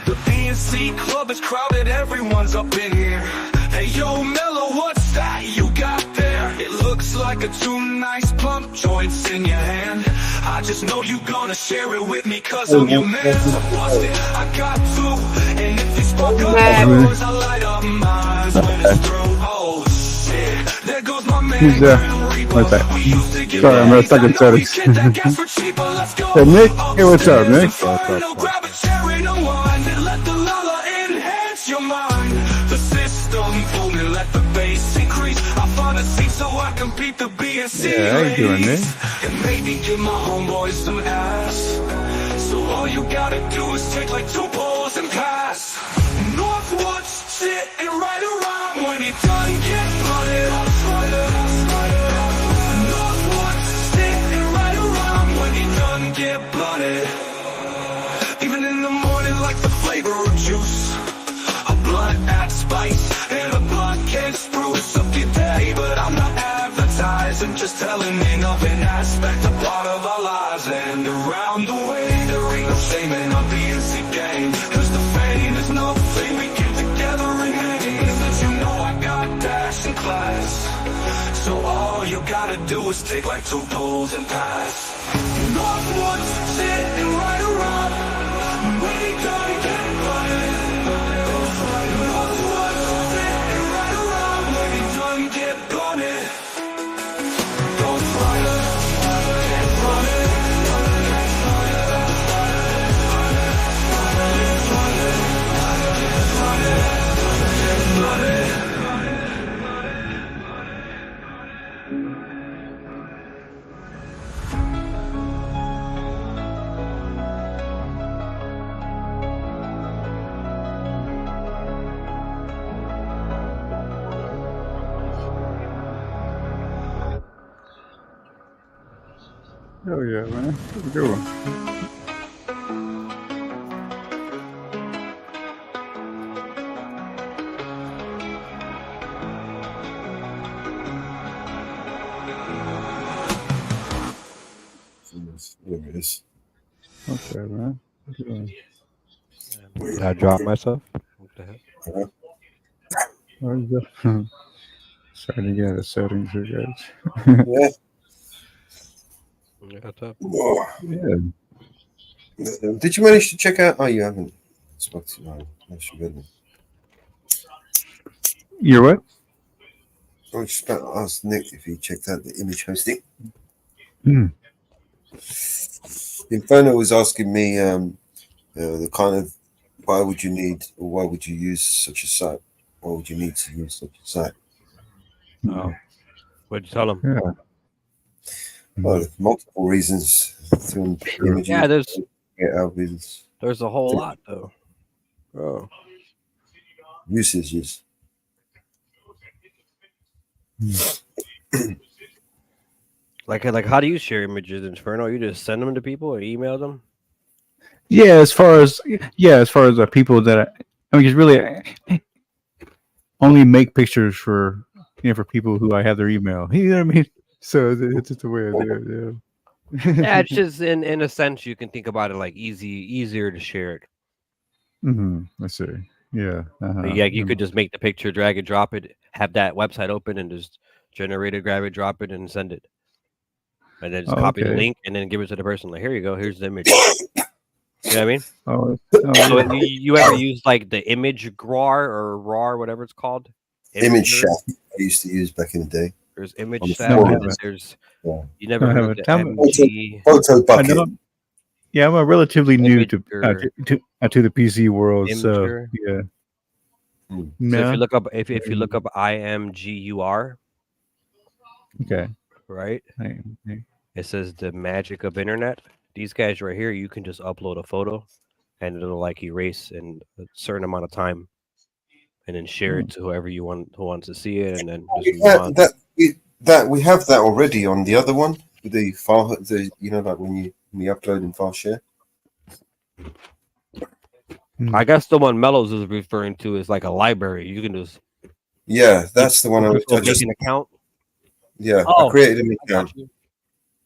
The PNC club is crowded, everyone's up in here. Hey yo, Mellow, what's that you got there? It looks like a 2 nice plump joints in your hand. I just know you gonna share it with me, cause I'm your man. So bust it, I got 2. And if you spark up yours, I light up mine when it's through. Oh shit, there goes my man. Who's there? What's that? Sorry, I'm real stuck in settings. Hey, Nick. Hey, what's up, Nick? Grab a cherry to wine and let the lala enhance your mind. The system booming, let the bass increase. I find a seat so I can beat the BNC. Yeah, how you doing, Nick? And maybe give my homeboys some ass. So all you gotta do is take like 2 pulls and pass. Northwood's sitting right around, when he done get flooded. Northwood's sitting right around, when he done get blooded. Even in the morning, like the flavor of juice. A blunt adds spice, and a blunt can spruce up your day. But I'm not advertising, just telling of an aspect, a part of our lives. And around the way, there ain't no shame in our BNC game. Cause the fame is nothing, we get together and hang. Cause you know I got dash in class. So all you gotta do is take like 2 pulls and pass. Northwood's sitting right around, when he done get blooded. Northwood's sitting right around, when he done get blooded. Ghost Rider, get blooded. Oh yeah, man. Good one. There it is. Okay, man. Good. Did I drop myself? What the heck? Where is that? Starting to get the settings here, guys. Yeah. Yeah, what's up? Yeah. Did you manage to check out? Oh, you haven't. You're what? I was just about to ask Nick if he checked out the image hosting. Inferno was asking me the kind of why would you need or why would you use such a site? Why would you need to use such a site? Oh, what'd you tell him? Yeah. Well, multiple reasons. Images, Yeah, there's algorithms. There's a whole lot though. Oh. Usages. Like how do you share images in Inferno? You just send them to people or email them? Yeah, as far as the people that I mean, just really only make pictures for for people who I have their email. You know what I mean? So it's just a way of doing it. Yeah, it's just in a sense you can think about it like easier to share it. Let's see. Yeah. Yeah, you could just make the picture, drag and drop it, have that website open, and just generate it, grab it, drop it, and send it. And then just copy the link and then give it to the person. Like, here you go. Here's the image. You know what I mean? So you ever use like the image GRAR or RAR, whatever it's called? Image Shack I used to use back in the day. There's Image Shack. There's you never heard of MG Photo Bucket. Yeah, I'm relatively new to the PC world, so yeah. So if you look up IMGUR, okay, right? It says the magic of internet. These guys right here, you can just upload a photo, and it'll like erase in a certain amount of time, and then share it to whoever you want who wants to see it, and then just move on. We have that already on the other one, the file, like when you upload in file share. I guess the one Mellows is referring to is like a library. You can just that's the one I make just an account. Yeah, Oh, I created an account.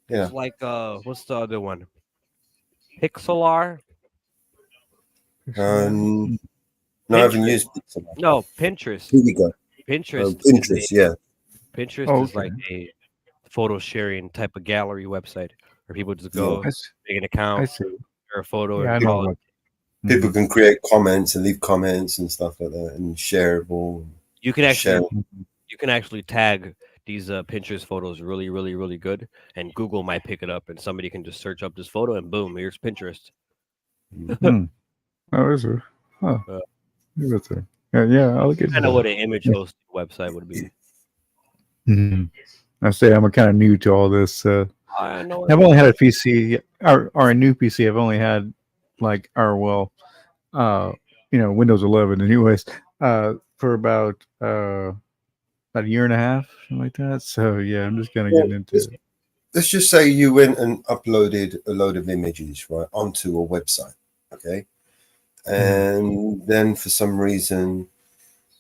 Yeah, it's like what's the other one? Pixelar. No, I haven't used Pixelar. No, Pinterest. Here we go. Pinterest. Pinterest, yeah. Pinterest is like a photo sharing type of gallery website where people just go make an account, share a photo, and call it. People can create comments and leave comments and stuff like that, and shareable. You can actually tag these Pinterest photos really, really, really good, and Google might pick it up, and somebody can just search up this photo, and boom, here's Pinterest. Oh, is it? Huh. Yeah, I'll look at I know what an image hosting website would be. I say I'm kind of new to all this. I know. I've only had a PC, or a new PC. I've only had Windows 11, anyways, for about a year and a half, something like that. So yeah, I'm just kind of getting into it. Let's just say you went and uploaded a load of images onto a website, okay, and then for some reason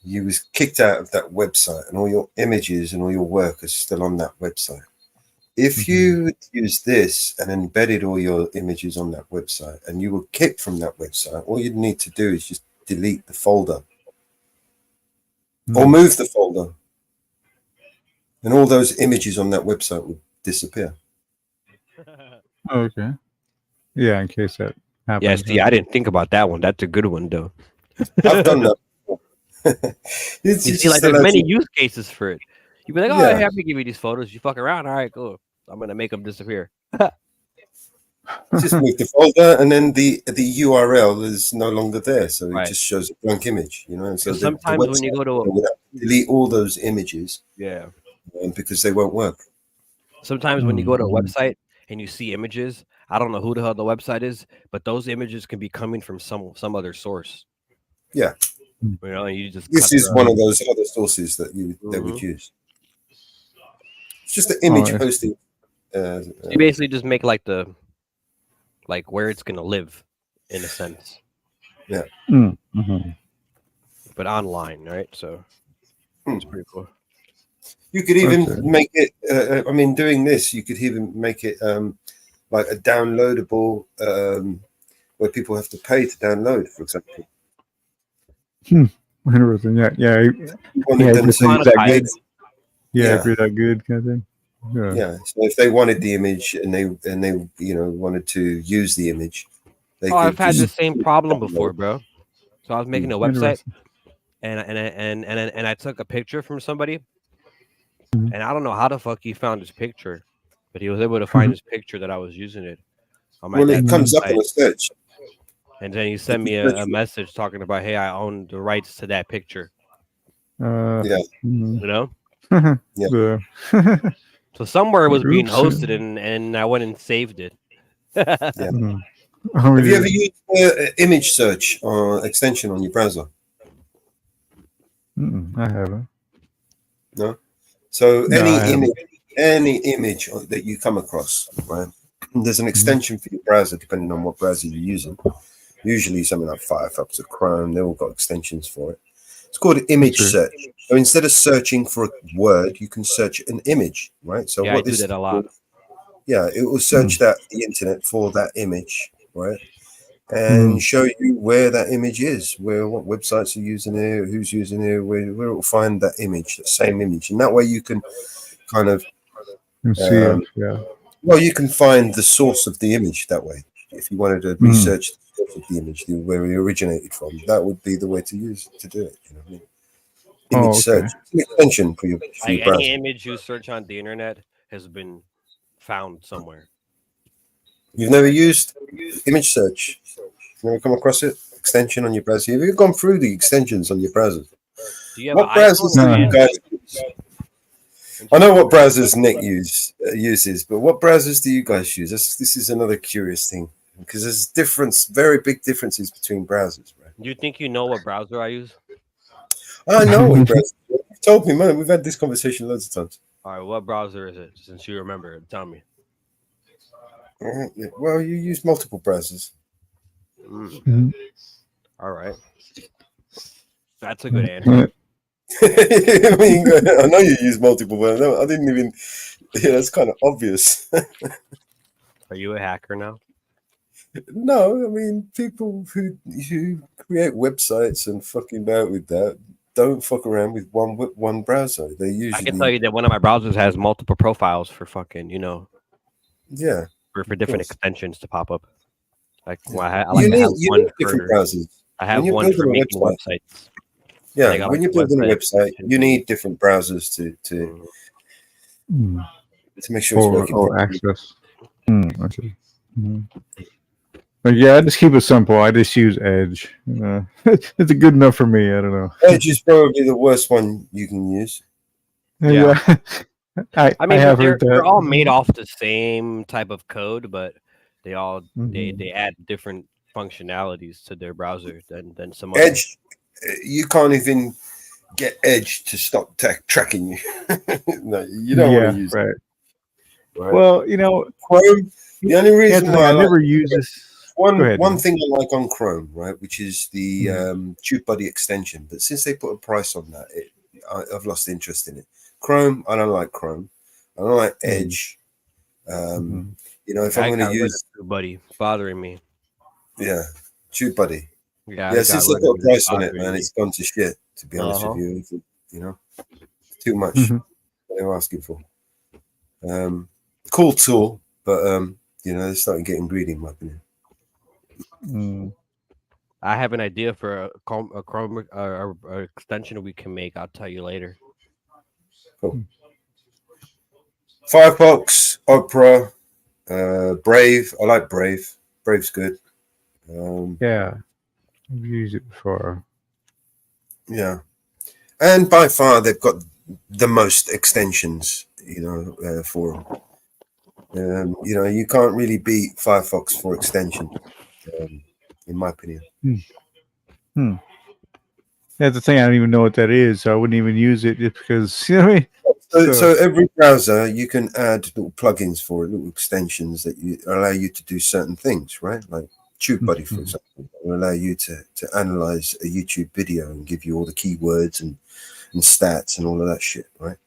you was kicked out of that website, and all your images and all your work is still on that website. If you use this and embedded all your images on that website, and you were kicked from that website, all you'd need to do is just delete the folder or move the folder, and all those images on that website would disappear. Okay. Yeah, in case that happens. Yeah, see, I didn't think about that one. That's a good one, though. I've done that. You see, like, there's many use cases for it. You'd be like, oh, I have to give you these photos. You fuck around. All right, cool. I'm going to make them disappear. Just move the folder, and then the URL is no longer there. So it just shows a blank image, So sometimes when you go to delete all those images. Yeah. Because they won't work. Sometimes when you go to a website and you see images, I don't know who the hell the website is, but those images can be coming from some other source. Yeah. You just this is one of those other sources that they would use. It's just the image hosting. You basically just make like where it's gonna live, in a sense. Yeah. But online, right? So it's pretty cool. You could even make it. Doing this, you could even make it like a downloadable, where people have to pay to download, for example. Interesting. Yeah. If you're that good, kind of thing. Yeah. So if they wanted the image and they wanted to use the image, I've had the same problem before, bro. So I was making a website, and I took a picture from somebody, and I don't know how the fuck he found his picture, but he was able to find his picture that I was using it. Well, it comes up in a search. And then he sent me a message talking about, hey, I own the rights to that picture. Yeah. Yeah. So somewhere it was being hosted, and I went and saved it. Have you ever used image search or extension on your browser? I haven't. No. So any image that you come across, right? There's an extension for your browser depending on what browser you're using. Usually something like Firefox or Chrome, they've all got extensions for it. It's called image search. So instead of searching for a word, you can search an image, right? So I do that a lot. Yeah, it will search the internet for that image, right? And show you where that image is, what websites are using it, who's using it, where it will find that image, the same image. And that way you can kind of well, you can find the source of the image that way. If you wanted to research the source of the image, where it originated from, that would be the way to do it. You know what I mean? Image search, an extension for your browser. Any image you search on the internet has been found somewhere. You've never used image search? Never come across it? Extension on your browser? Have you gone through the extensions on your browser? Do you have what browsers do you guys use? I know what browsers Nick uses, but what browsers do you guys use? This is another curious thing because there's very big differences between browsers, right? Do you think you know what browser I use? I know what browser. You've told me, man. We've had this conversation loads of times. All right, what browser is it? Since you remember it, tell me. Well, you use multiple browsers. All right, that's a good answer. I mean, I know you use multiple, but I didn't even. Yeah, that's kind of obvious. Are you a hacker now? No, I mean, people who create websites and fucking about with that don't fuck around with one browser. They usually. I can tell you that one of my browsers has multiple profiles for fucking, Yeah. for different extensions to pop up. Like, well, I You have need one different for browsers. I have When you're one for building a making website. websites. Yeah, I got, when like, you're building a website, extension. you need different browsers to make sure it's working properly. Access. I see. But yeah, I just keep it simple. I just use Edge. It's good enough for me. I don't know. Edge is probably the worst one you can use. Yeah. I mean, have heard they're that. all made off the same type of code, but they all Mhm. they add different functionalities to their browser than some others. Edge, you can't even get Edge to stop tracking you. No, you don't want to use right. it. Right? Well, Chrome. The only reason why I never use this. Go ahead, one man. thing I like on Chrome, right, which is the TubeBuddy extension, but since they put a price on that, I've lost interest in it. Chrome, I don't like Chrome. I don't like Edge. If I'm going to use TubeBuddy, bothering me. Yeah, TubeBuddy. Yeah, since they put a price on it, man, it's gone to shit. To be honest with you, too much what they're asking for. Cool tool, but they're starting getting greedy, in my opinion. I have an idea for a Chrome extension we can make. I'll tell you later. Cool. Firefox, Opera, Brave. I like Brave. Brave's good. Yeah, I've used it before. Yeah, and by far they've got the most extensions. For them. You can't really beat Firefox for extension, in my opinion. That's the thing. I don't even know what that is, so I wouldn't even use it just because you know what I mean. So every browser you can add little plugins for it, little extensions that allow you to do certain things, right? Like TubeBuddy, for example, will allow you to analyze a YouTube video and give you all the keywords and stats and all of that shit, right?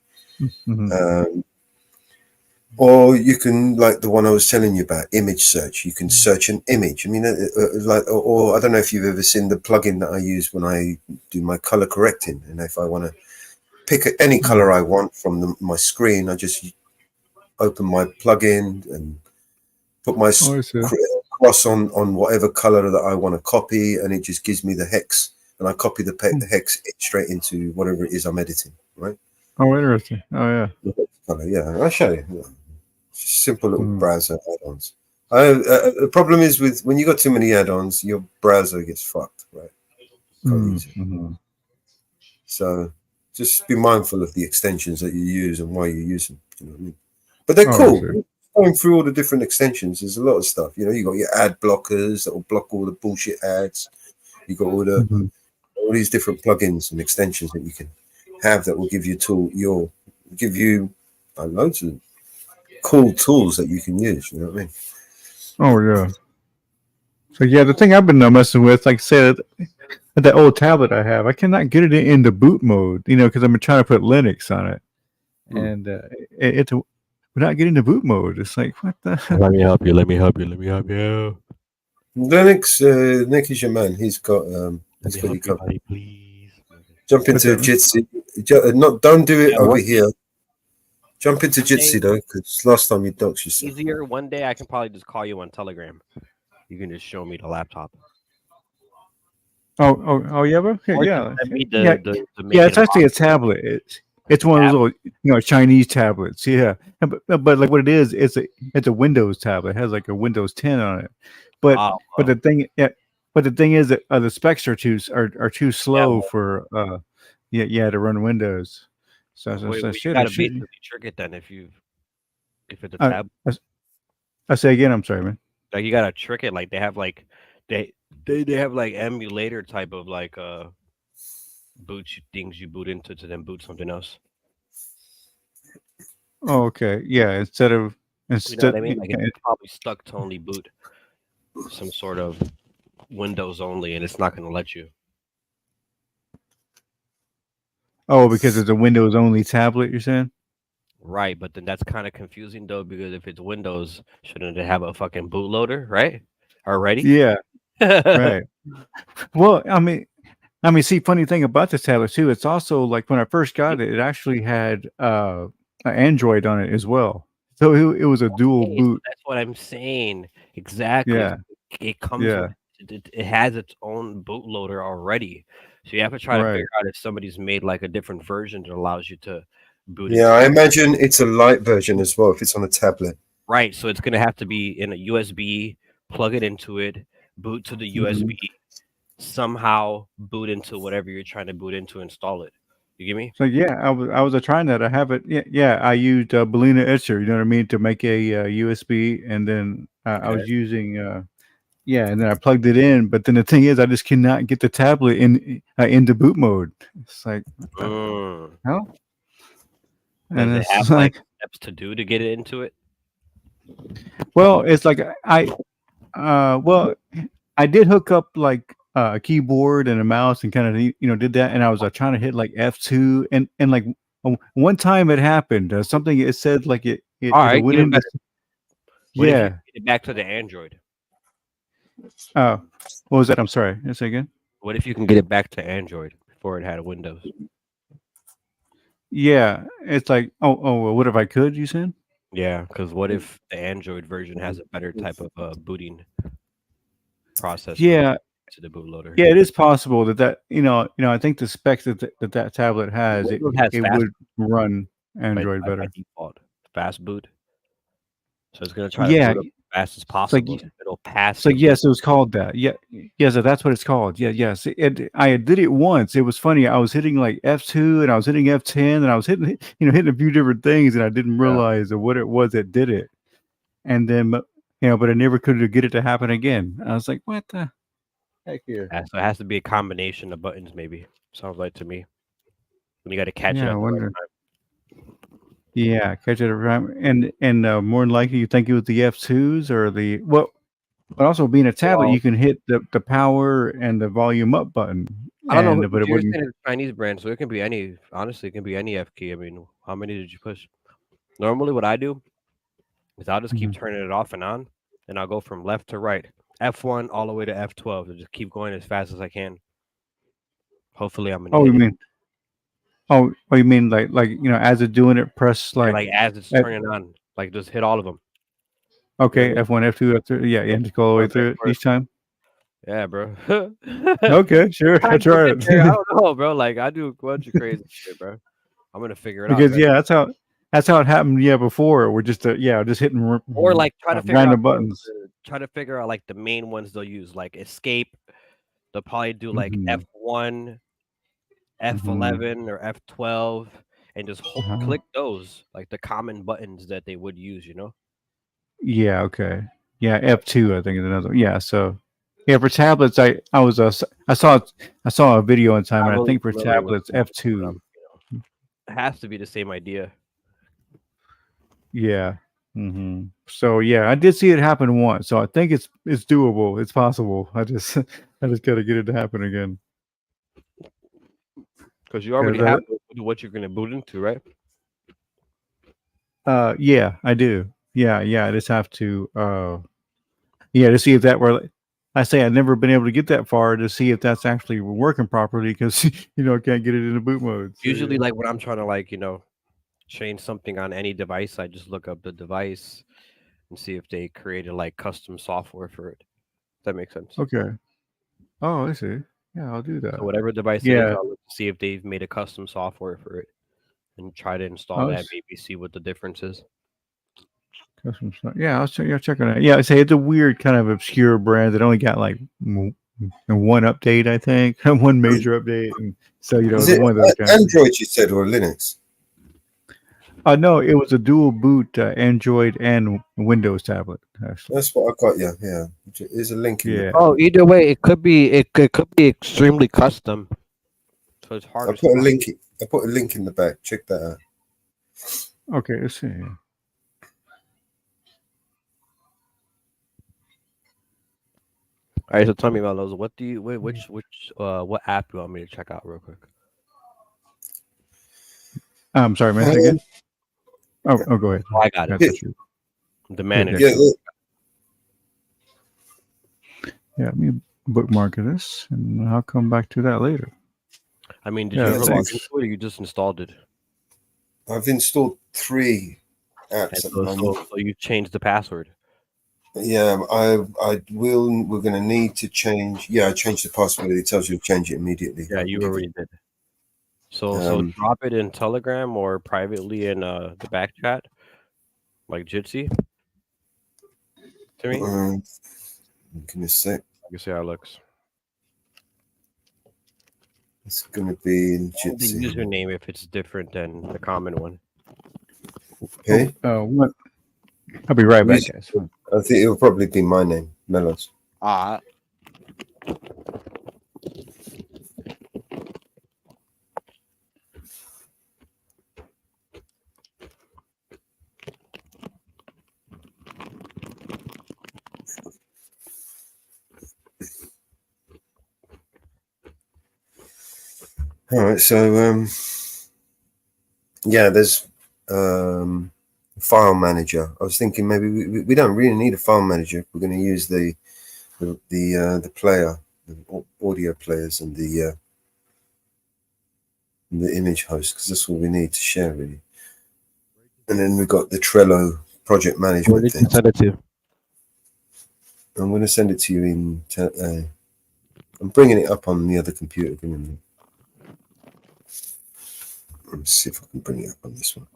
Or you can, like the one I was telling you about, image search. You can search an image. I mean, or I don't know if you've ever seen the plugin that I use when I do my color correcting, and if I want to pick any color I want from my screen, I just open my plugin and put my cross on whatever color that I want to copy, and it just gives me the hex, and I copy the hex straight into whatever it is I'm editing, right? Oh, interesting. Oh, yeah. Yeah, I'll show you. Yeah. Simple little browser add-ons. The problem is when you got too many add-ons, your browser gets fucked, right? So just be mindful of the extensions that you use and why you use them. You know what I mean? But they're cool. Going through all the different extensions, there's a lot of stuff. You got your ad blockers that will block all the bullshit ads. You got all these different plugins and extensions that you can have that will give you loads of cool tools that you can use. You know what I mean? Oh yeah. So yeah, the thing I've been messing with, like I said, that old tablet I have, I cannot get it into boot mode. Because I've been trying to put Linux on it, and we're not getting to boot mode. It's like, what the? Let me help you. Linux, Nick is your man. He's got please. Jump into Jitsi. Don't do it over here. Jump into Jitsi though, because last time you doxed yourself. Easier. One day I can probably just call you on Telegram. You can just show me the laptop. Oh, yeah, bro? Yeah. It's actually a tablet. It's one of those little, Chinese tablets. Yeah, but like what it is, it's a Windows tablet. It has like a Windows 10 on it. But the thing is that the specs are too slow for to run Windows. So you shit. gotta basically trick it then if it's a tablet. I say again. I'm sorry, man. Like you gotta trick it. Like they have like they have like emulator type of like things you boot into to then boot something else. Oh, okay. Yeah. Instead of You know what I mean? Like it's probably stuck to only boot some sort of Windows only, and it's not going to let you. Oh, because it's a Windows only tablet, you're saying? Right, but then that's kind of confusing though, because if it's Windows, shouldn't it have a fucking bootloader, right? Already? Yeah. Right. Well, I mean, see, funny thing about this tablet too, it's also like when I first got it, it actually had an Android on it as well. So it was a dual boot. So that's what I'm saying. Exactly. Yeah. It comes with it has its own bootloader already. So you have to try to figure out if somebody's made like a different version that allows you to boot. Yeah, I imagine it's a light version as well if it's on a tablet. Right. So it's going to have to be in a USB, plug it into it, boot to the USB, somehow boot into whatever you're trying to boot into, install it. You get me? So yeah, I was trying that. I have it. Yeah. I used Balena Etcher. You know what I mean, to make a USB, and then I was using and then I plugged it in. But then the thing is, I just cannot get the tablet into boot mode. It's like, no. And Does it have like steps to do to get it into it? Well, it's like I did hook up like a keyboard and a mouse and kind of did that, and I was trying to hit like F2 and like one time it happened something it said like it all right, went into, get it back to the Android. What was that? I'm sorry, say again. What if you can get it back to Android before it had a Windows? Yeah, it's like well, what if I could, you said? Yeah, because what if the Android version has a better type of booting process? Yeah, to the bootloader. Yeah, it is possible that I think the specs that tablet has, it would run Android better. By default, fast boot. So it's going to try to boot up as fast as possible. So it'll pass. So yes, it was called that. Yeah, so that's what it's called. Yeah, yes. I did it once. It was funny. I was hitting like F2 and I was hitting F10 and I was hitting a few different things and I didn't realize what it was that did it. And then but I never could get it to happen again. I was like, what the heck here? So it has to be a combination of buttons, maybe. Sounds like to me. When you got to catch it. I wonder. Yeah, catch it around, and more than likely, you think it was the F2s or but also being a tablet, you can hit the power and the volume up button. I don't know, but it wouldn't. It's a Chinese brand, so it can be any. Honestly, it can be any F key. I mean, how many did you push? Normally, what I do is I'll just keep turning it off and on, and I'll go from left to right, F1 all the way to F12, and just keep going as fast as I can. Hopefully, I'm. You mean? Oh, you mean like as it's doing it, press like as it's turning on, like just hit all of them. Okay, F1, F2, F3. Yeah, just go all the way through it each time. Yeah, bro. Okay, sure. I try it. I don't know, bro. Like I do a bunch of crazy shit, bro. I'm gonna figure it out. Because that's how it happened. Yeah, before we're just just hitting or like try to figure random out buttons. Try to figure out like the main ones they'll use, like escape. They'll probably do like F1. F11 or F12 and just click those, like the common buttons that they would use, Yeah, okay. Yeah, F2 I think is another one. Yeah, so for tablets I saw a video in time and I think for tablets F2 it has to be the same idea. Yeah. So yeah, I did see it happen once. So I think it's doable. It's possible. I just got to get it to happen again. Because you already have what you're going to boot into, right? Yeah, I do. Yeah. I just have to, to see if that were. I say I've never been able to get that far to see if that's actually working properly because I can't get it into boot mode. So, usually, like when I'm trying to change something on any device, I just look up the device and see if they created like custom software for it. Does that make sense? Okay. Oh, I see. Yeah, I'll do that. So whatever device it is, I'll look to see if they've made a custom software for it and try to install that, maybe see what the difference is. Custom stuff. Yeah, I'll check on that. Yeah, I say it's a weird kind of obscure brand that only got like one update, I think, one major update. And so is it one of those Android you said or Linux? No, it was a dual boot Android and Windows tablet. Actually. That's what I got. Yeah. There's a link in Yeah. Oh, either way, it could be extremely custom, so it's hard. I put a link. I put a link in the back. Check that out. Okay, let's see. All right, so tell me, Mellows, what do you what app do you want me to check out real quick? I'm sorry, man. Again. Oh, go ahead. Oh, I got it. The manager. Yeah, let me bookmark this, and I'll come back to that later. I mean, did you ever log into it, or you just installed it? I've installed 3 apps at the moment. So you changed the password. Yeah, I will. We're going to need to change. Yeah, I changed the password. It tells you to change it immediately. Yeah, you already did. So drop it in Telegram or privately in the back chat, like Jitsi. To me. Give me a sec. I can see how it looks. It's going to be in Jitsi. The username if it's different than the common one. Okay. What? I'll be right back, guys. I think it'll probably be my name, Melos. Ah. All right, so yeah, there's file manager. I was thinking maybe we don't really need a file manager. We're going to use the player, the audio players, and the image host, because that's all we need to share really. And then we've got the Trello project management. Where did you send it to? I'm going to send it to you in. I'm bringing it up on the other computer. Let's see if I can bring it up on this one.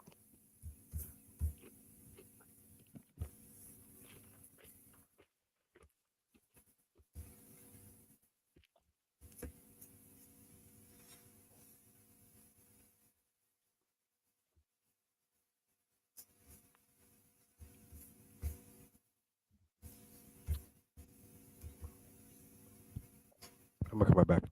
I'm gonna come right back.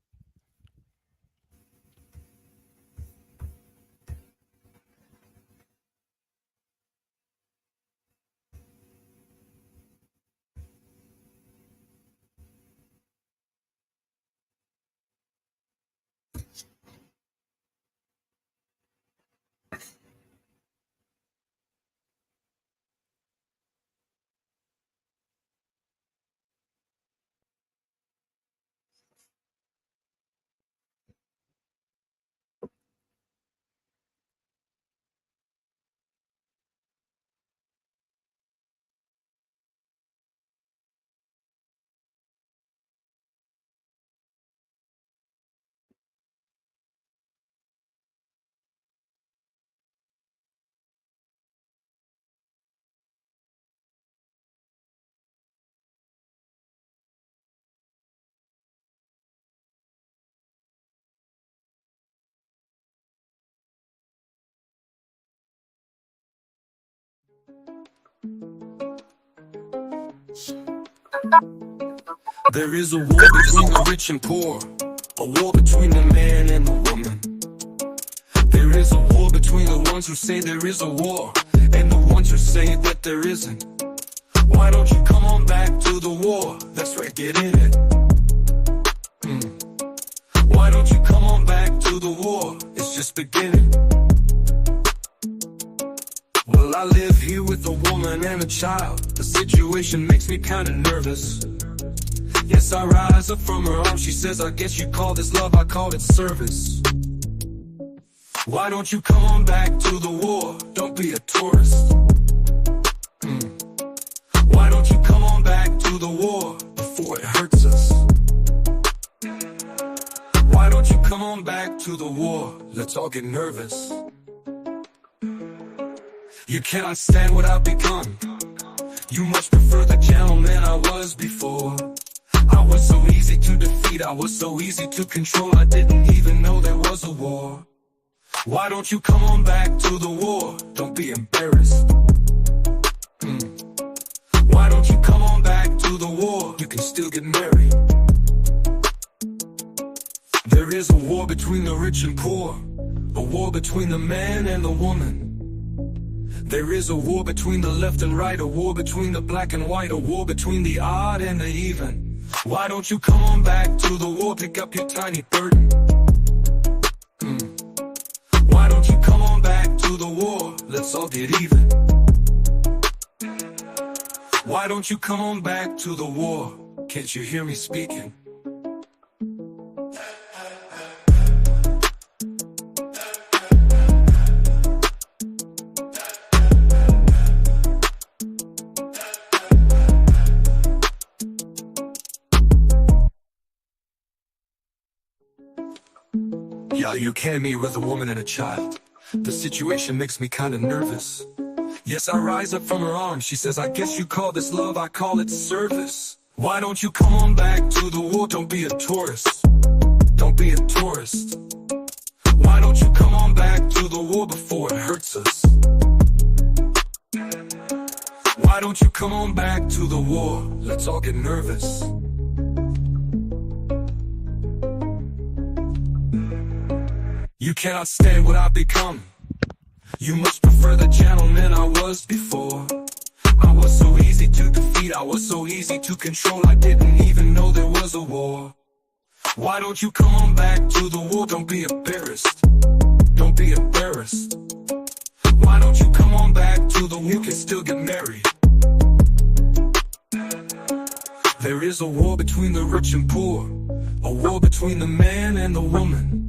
There is a war between the rich and poor, a war between the man and the woman. There is a war between the ones who say there is a war and the ones who say that there isn't. Why don't you come on back to the war? That's right, get in it. Why don't you come on back to the war? It's just beginning. Well, I live here with a woman and a child. The situation makes me kinda nervous. Yes, I rise up from her arms. She says, I guess you call this love, I call it service. Why don't you come on back to the war? Don't be a tourist. Why don't you come on back to the war before it hurts us? Why don't you come on back to the war? Let's all get nervous. You cannot stand what I've become. You much prefer the gentleman I was before. I was so easy to defeat, I was so easy to control. I didn't even know there was a war. Why don't you come on back to the war? Don't be embarrassed. Why don't you come on back to the war? You can still get married. There is a war between the rich and poor, a war between the man and the woman. There is a war between the left and right, a war between the black and white, a war between the odd and the even. Why don't you come on back to the war? Pick up your tiny burden. Why don't you come on back to the war? Let's all get even. Why don't you come on back to the war? Can't you hear me speaking? Yeah, you came me with a woman and a child. The situation makes me kinda nervous. Yes, I rise up from her arms. She says, I guess you call this love, I call it service. Why don't you come on back to the war? Don't be a tourist. Don't be a tourist. Why don't you come on back to the war before it hurts us? Why don't you come on back to the war? Let's all get nervous. You cannot stand what I've become. You must prefer the gentleman I was before. I was so easy to defeat, I was so easy to control, I didn't even know there was a war. Why don't you come on back to the war? Don't be embarrassed. Don't be embarrassed. Why don't you come on back to the war? You can still get married. There is a war between the rich and poor, a war between the man and the woman.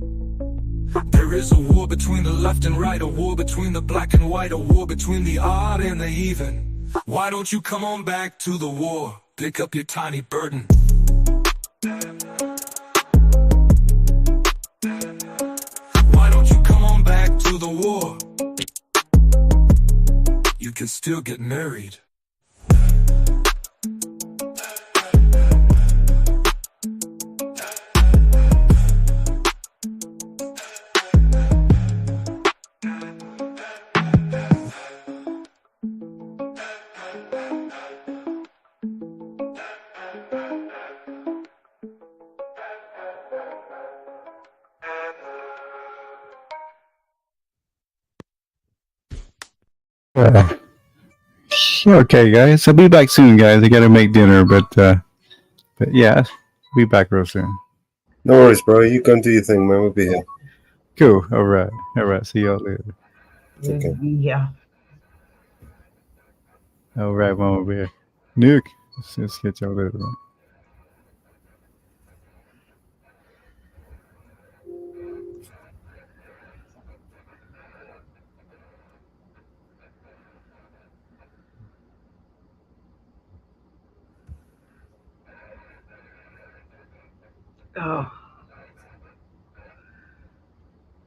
There is a war between the left and right, a war between the black and white, a war between the odd and the even. Why don't you come on back to the war? Pick up your tiny burden. Why don't you come on back to the war? You can still get married. Okay, guys. I'll be back soon, guys. I gotta make dinner, but yeah, I'll be back real soon. No worries, bro. You go and do your thing, man. We'll be here. Cool. All right. See y'all later. Okay. Yeah. All right, Mama Bear. Nuke. Let's get y'all later. Man. Oh.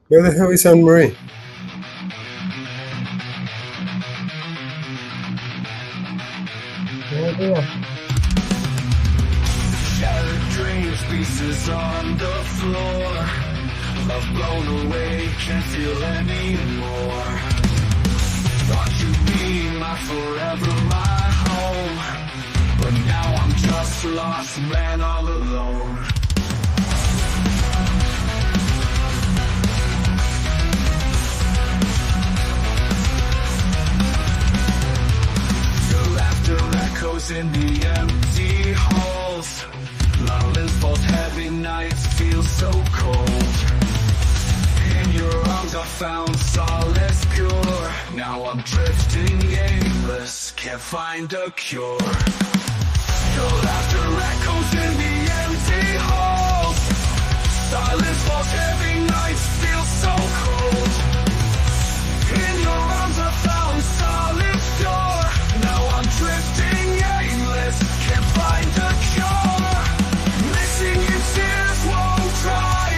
Where the hell is Anne Marie? Shattered dreams, pieces on the floor. Love blown away, can't feel anymore. Thought you'd be my forever, my home, but now I'm just lost, man, all alone. Your laughter echoes in the empty halls. Lonely falls, heavy nights feel so cold. In your arms I found solace pure. Now I'm drifting aimless, can't find a cure. Your laughter echoes in the empty halls. Silence falls, heavy nights feel so cold. In your arms I found solace pure. Now I'm drifting aimless, can't find a cure. Missing you, tears won't dry.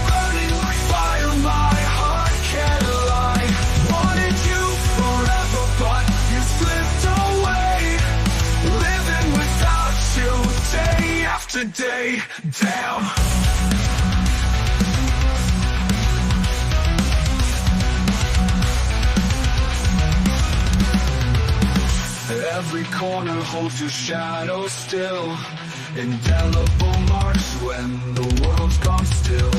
Burning like fire, my heart can't lie. Wanted you forever, but you slipped away. Living without you, day after day, damn. Every corner holds your shadow still. Indelible marks when the world's gone still.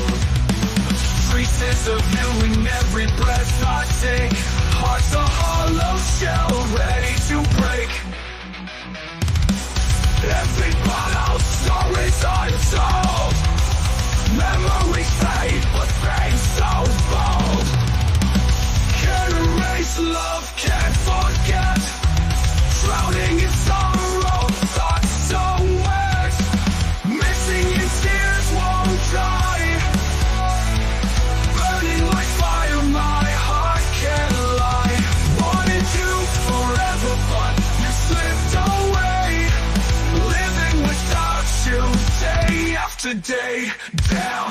Traces of you in every breath I take. Heart's a hollow shell ready to break. Every bottle stories untold. Memories fade, but pain so bold. Can't erase love, can't forget. Drowning in sorrow, thoughts so wet. Missing in tears won't die. Burning like fire, my heart can't lie. Wanted you forever, but you slipped away. Living without you, day after day, down.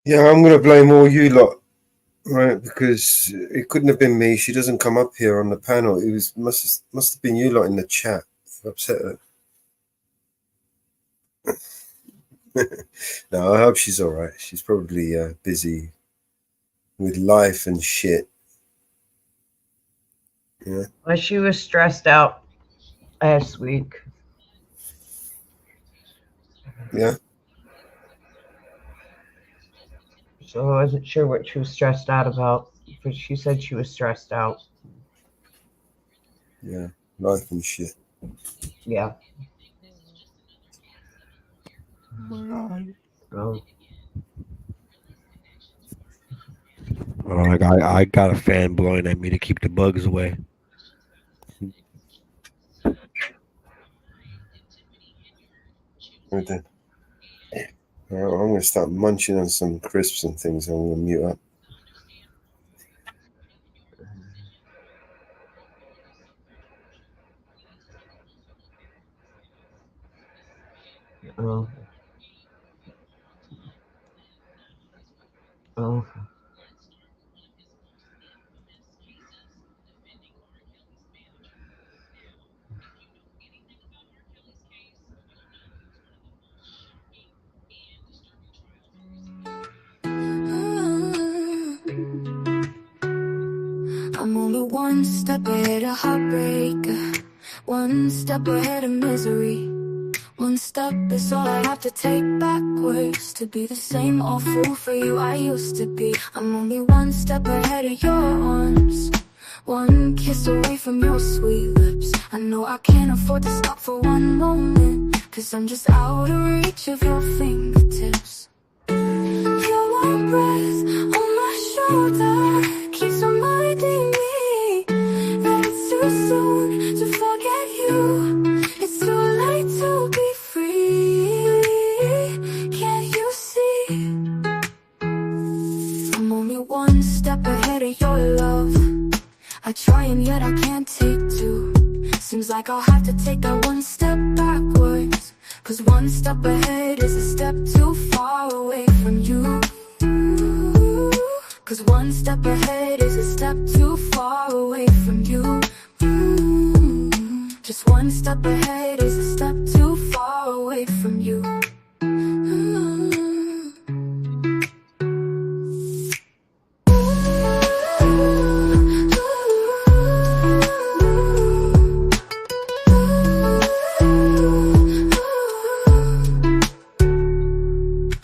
Yeah, I'm going to blame all you lot, right? Because it couldn't have been me. She doesn't come up here on the panel. It was must have been you lot in the chat. Upset her. No, I hope she's all right. She's probably busy with life and shit. Yeah. Well, she was stressed out last week. Yeah. So I wasn't sure what she was stressed out about, but she said she was stressed out. Yeah. Life and shit. Yeah. Oh. I got a fan blowing at me to keep the bugs away. Right then. I'm going to start munching on some crisps and things. I'm going to mute up. Oh. Oh. I'm only one step ahead of heartbreak, one step ahead of misery. One step is all I have to take backwards to be the same old fool for you I used to be. I'm only one step ahead of your arms, one kiss away from your sweet lips. I know I can't afford to stop for one moment, 'cause I'm just out of reach of your fingertips. Your warm breath on my shoulder keeps reminding me that it's too soon to forget you. It's too late to be free. Can't you see? I'm only one step ahead of your love. I try and yet I can't take two. Seems like I'll have to take that one step backwards, 'cause one step ahead is a step too far away from you. 'Cause one step ahead is a step too far away from you. Just one step ahead is a step too far away from you.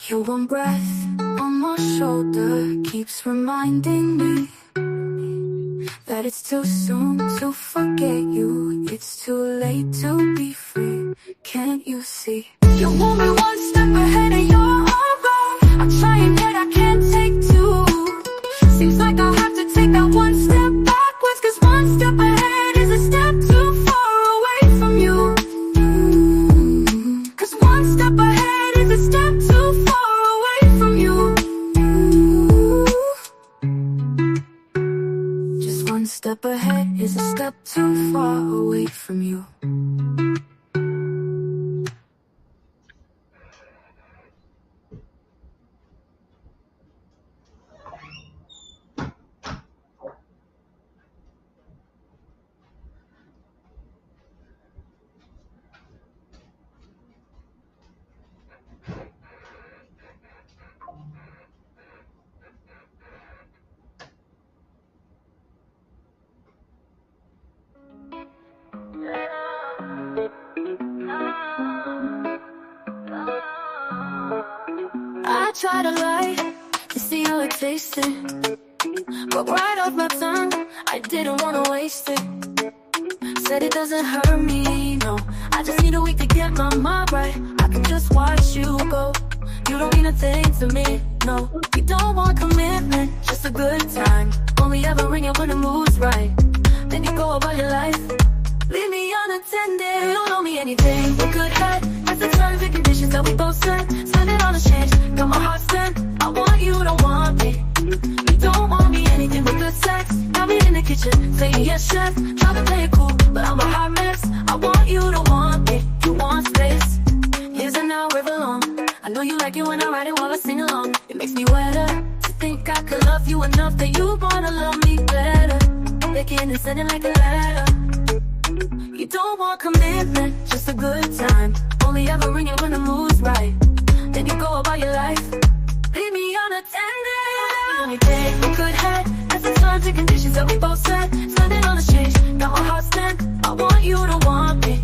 Your warm breath on my shoulder keeps reminding me that it's too soon to forget you. It's too late to be free. Can't you see? You want me one step ahead of your armor. I'm trying yet I can't take two. Seems like I'll have to take that one step backwards, 'cause one step ahead is a step too far away from you. 'Cause one step ahead is a step too far away from you. Just one step ahead is a step too far away from you. try to lie to see how it tasted, but right off my tongue, I didn't wanna waste it. Said it doesn't hurt me, no. I just need a week to get my mind right. I can just watch you go. You don't mean a thing to me, no. You don't want commitment, just a good time. Only ever ring it when the mood's right. Then you go about your life. Leave me unattended, you don't owe me anything. We're good at, that's the terms and conditions that we both set. Spend it on a change, got my heart spent. I want you to want me. You don't want me anything but good sex. Got me in the kitchen, saying yes chef. Try to play it cool, but I'm a hot mess. I want you to want me, you want space. Here's an hour long. I know you like it when I write it while I sing along. It makes me wetter to think I could love you enough that you wanna love me better. Picking and sending like a letter. You don't want commitment, just a good time. Only ever ring it when the mood's right. Then you go about your life. Leave me unattended. Only take a good head. That's the terms and conditions that we both set. Spending on a change, got my heart spent. I want you to want me.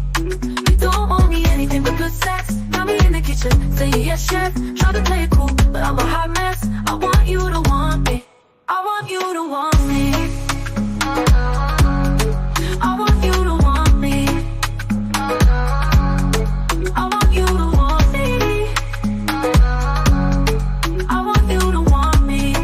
You don't want me anything but good sex. Got me in the kitchen, saying yes chef. Try to play it cool, but I'm a hot mess. I want you to want me. I want you to want me. I want you to want me. I want you to want me. I want you to want me.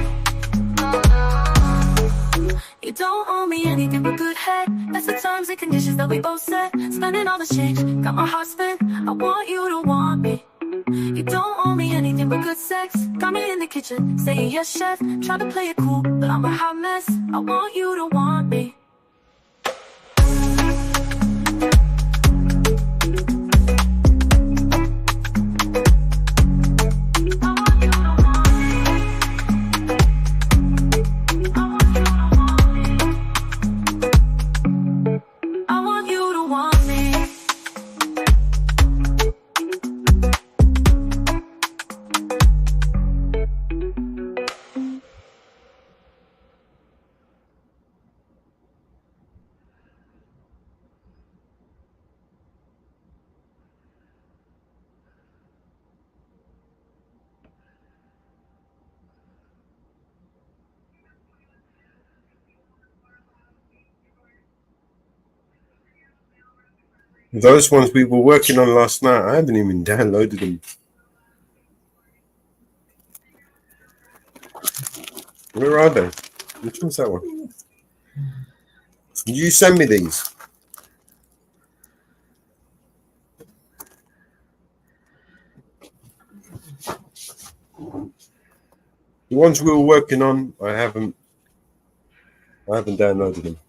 You don't owe me anything but good head. That's the terms and conditions that we both set. Spending all the change, got my heart spent. I want you to want me. You don't owe me anything but good sex. Got me in the kitchen, saying yes chef. Try to play it cool, but I'm a hot mess. I want you to want me. Those ones we were working on last night, I haven't even downloaded them. Where are they? Which one's that one? Did you send me these? The ones we were working on, I haven't downloaded them.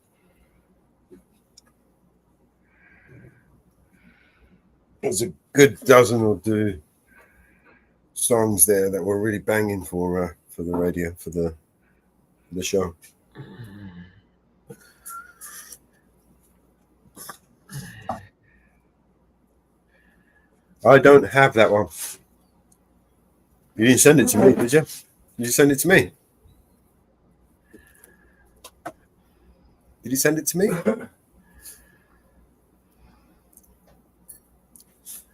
There's a good dozen or two songs there that were really banging for the radio, for the show. I don't have that one. You didn't send it to me, did you? Did you send it to me? Did you send it to me?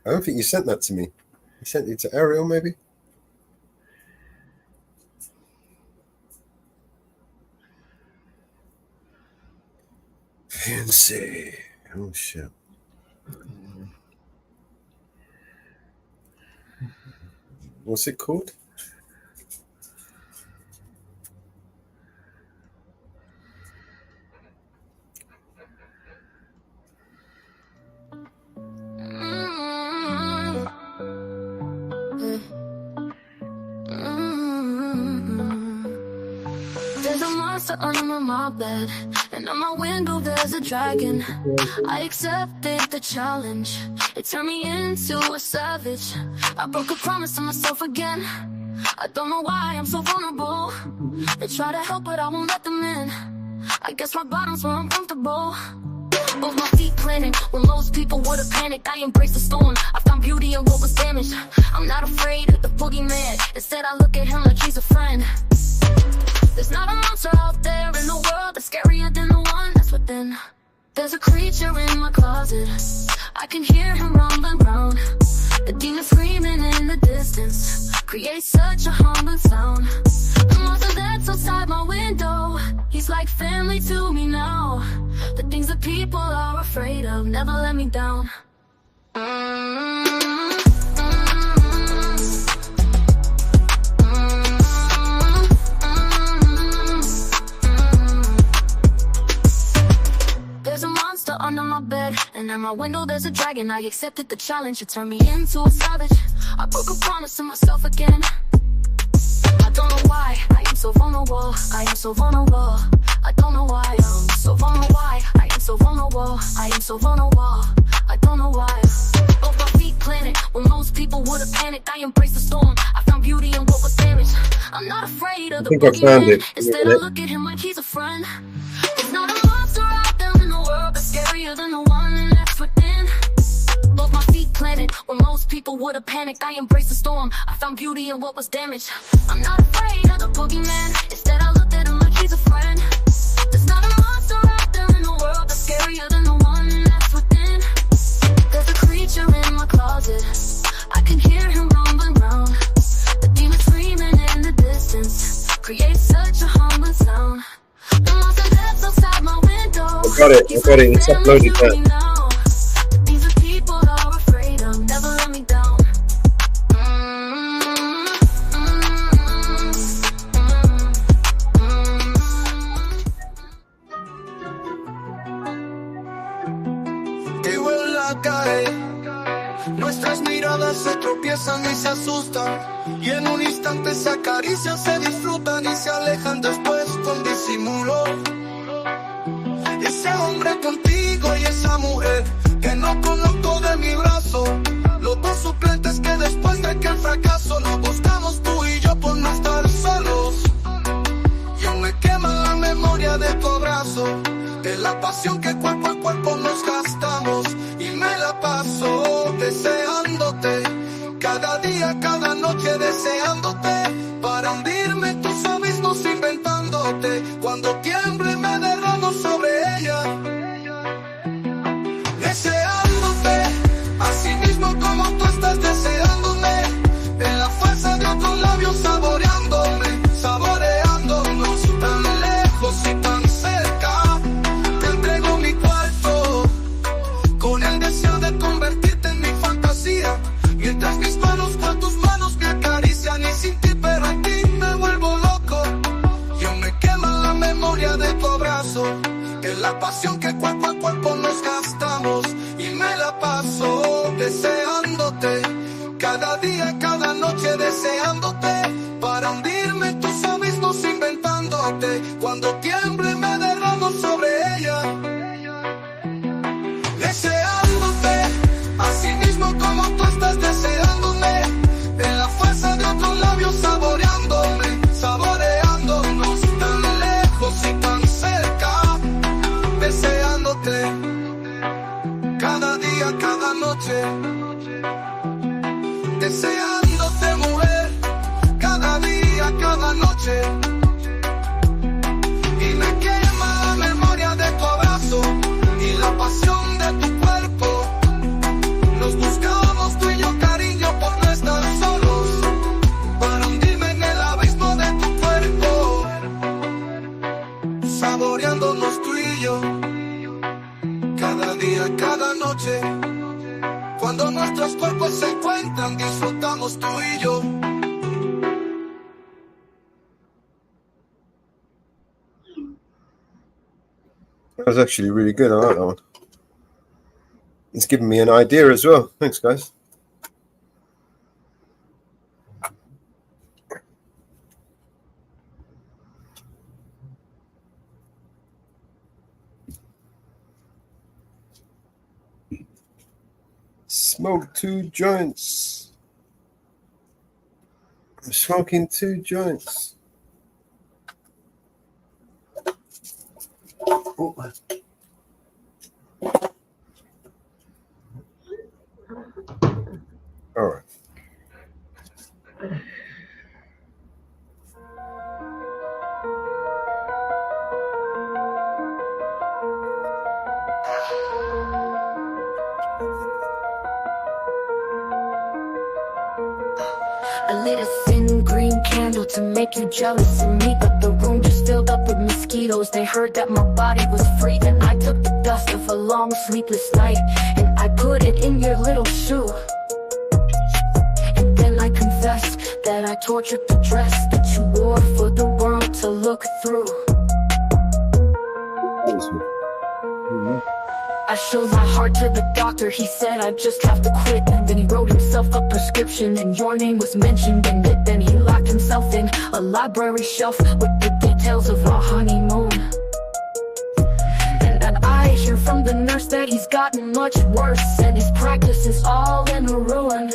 I don't think you sent that to me. You sent it to Ariel, maybe? Fancy. Oh, shit. What's it called? There's a monster under my bed, and on my window there's a dragon. I accepted the challenge. It turned me into a savage. I broke a promise to myself again. I don't know why I'm so vulnerable. They try to help, but I won't let them in. I guess my bottom's where I'm comfortable. Both my feet planted when most people would have panicked. I embraced the storm. I found beauty in what was damaged. I'm not afraid of the boogeyman. Instead, I look at him like he's a friend. There's not a monster out there in the world that's scarier than the one that's within. There's a creature in my closet. I can hear him rumbling round. The demon screaming in the distance. creates such a humbling sound. The monster that's outside my window, he's like family to me now. The things that people are afraid of never let me down. There's a monster under my bed, and at my window there's a dragon. I accepted the challenge to turn me into a savage. I broke a promise to myself again. I don't know why I am so vulnerable. I am so vulnerable. I don't know why I'm so vulnerable. Why I am so vulnerable. I am so vulnerable. I don't know why. Both my feet planted when most people would have panicked. I embraced the storm. I found beauty in what was damaged. I'm not afraid of the boogeyman. Instead, I look at him like he's a friend. There's not a monster out there in the world that's scarier than the one that's within. Both my feet planted when most people would have panicked. I embraced the storm. I found beauty in what was damaged. I'm not afraid of the boogeyman. Instead, I looked at him like he's a friend. There's not a monster out there in the world that's scarier than the one that's within. There's a creature in my closet. I can hear him rumbling round. The demon screaming in the distance creates such a humbling sound. The monster that's outside my window. I got it. It's uploaded now. Never let me down. Te vuelve a caer. Nuestras miradas se tropiezan y se asustan. Y en un instante se acarician, se disfrutan y se alejan después con disimulo. Ese hombre contigo y esa mujer que no conozco de mi brazo. Los dos suplentes que después de que el fracaso nos buscamos tú y yo por no estar solos. Y aún me quema la memoria de tu abrazo, de la pasión que cuerpo a cuerpo nos gastamos. Y me la paso deseándote, cada día, cada noche deseándote, para hundirme en tus abismos inventándote. Cuando tiemble me derramo sobre ella, deseándote, así mismo como tú estás deseándome, en la fuerza de otros labios saboreándome, saboreándonos, tan lejos y tan cerca. Te entrego mi cuarto, con el deseo de convertirte en mi fantasía, mientras mis manos con tus manos me acarician y sin ti, pero en ti me vuelvo loco. Yo me quema la memoria de tu abrazo, de la pasión que cuerpo a cuerpo nos gastamos. Y me la paso deseándote, cada día, cada noche deseándote, para hundirme en tus abismos inventándote. Cuando tiemble me derramo sobre ella, deseándote, así mismo como tú estás deseándome, en la fuerza de otros labios saboreándome, saboreándonos, tan lejos y tan cerca, deseándote, cada día, cada noche, deseándote, mujer, cada día, cada noche. Y me quema la memoria de tu abrazo y la pasión de tu cuerpo. Nos buscamos tú y yo, cariño, por no estar solos, para hundirme en el abismo de tu cuerpo, saboreándonos tú y yo, cada día, cada noche. Cuando nuestros cuerpos se encuentran, disfrutamos tú y yo. That was actually really good. I like that one. It's given me an idea as well. Thanks, guys. Smoke 2 joints. I'm smoking 2 joints. Oh. All right. A little to make you jealous of me, but the room just filled up with mosquitoes. They heard that my body was free, and I took the dust of a long sleepless night, and I put it in your little shoe. And then I confessed that I tortured the dress that you wore for the world to look through. I showed my heart to the doctor, he said I just have to quit. And then he wrote himself a prescription, and your name was mentioned in it. Then he locked himself in a library shelf with the details of our honeymoon. And then I hear from the nurse that he's gotten much worse, and his practice is all in a ruin.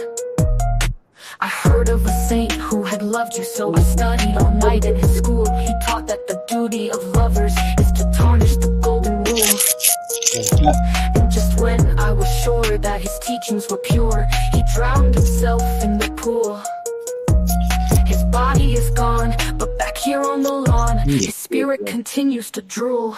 I heard of a saint who had loved you, so I studied all night in his school. He taught that the duty of lovers is to tarnish the golden rule. And just when I was sure that his teachings were pure, he drowned himself in the pool. His body is gone, but back here on the lawn, his spirit continues to drool.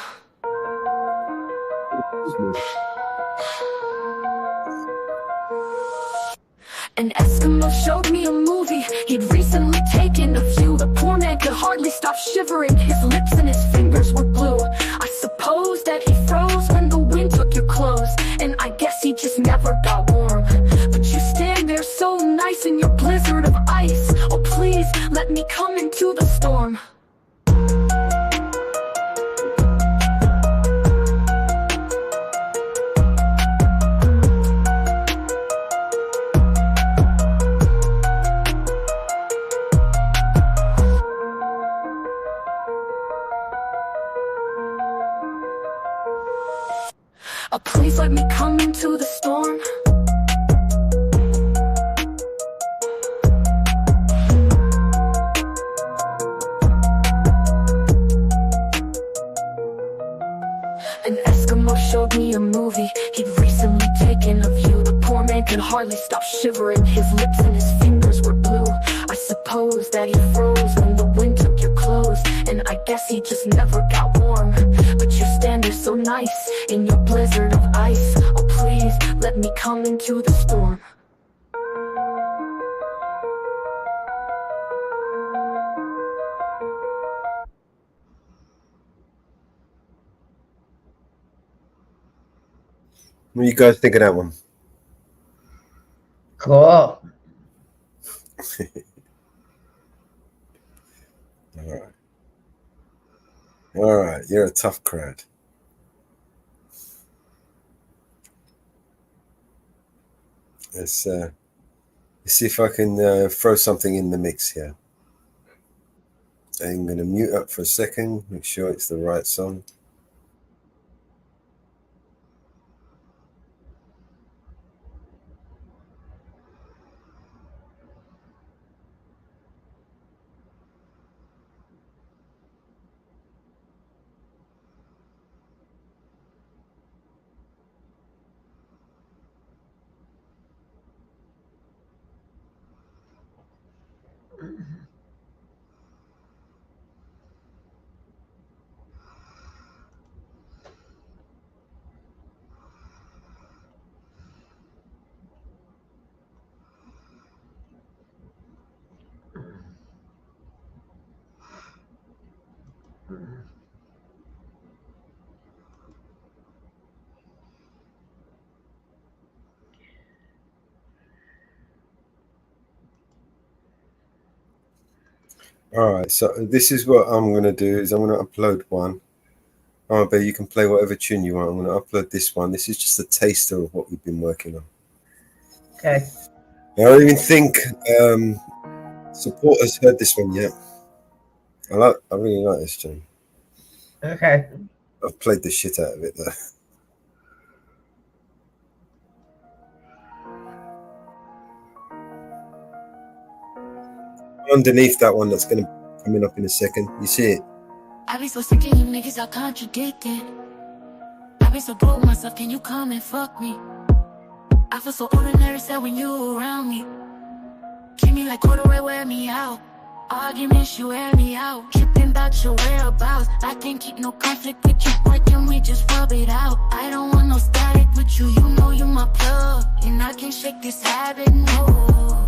An Eskimo showed me a movie he'd recently taken of you. The poor man could hardly stop shivering, his lips and his fingers were blue. I suppose that he froze when the wind took your clothes, and I guess he just never got warm. But you stand there so nice in your blizzard of ice. Oh please, let me come into the storm. Please let me come into the storm. An Eskimo showed me a movie he'd recently taken of you. The poor man could hardly stop shivering, his lips and his fingers were blue. I suppose that he froze when the wind took your clothes, and I guess he just never got warm. But you stand there so nice in your blizzard of ice. Oh please, let me come into the storm. What do you guys think of that one? Cool. All right. All right, you're a tough crowd. Let's see if I can throw something in the mix here. I'm going to mute up for a second, make sure it's the right song. All right, so this is what I'm going to do is I'm going to upload one. Oh, but you can play whatever tune you want. I'm going to upload this one. This is just a taster of what we've been working on. Okay. I don't even think Support has heard this one yet. I really like this tune. Okay. I've played the shit out of it though. Underneath that one that's going to coming up in a second, you see it. I be so sick of you niggas, I contradicted. I be so broke myself, can you come and fuck me? I feel so ordinary, sad when you around me. Treat me like corduroy, wear me out. Arguments, you wear me out. Tripping about your whereabouts. I can't keep no conflict with you, boy, can we just rub it out? I don't want no static with you, you know you my plug. And I can't shake this habit, no.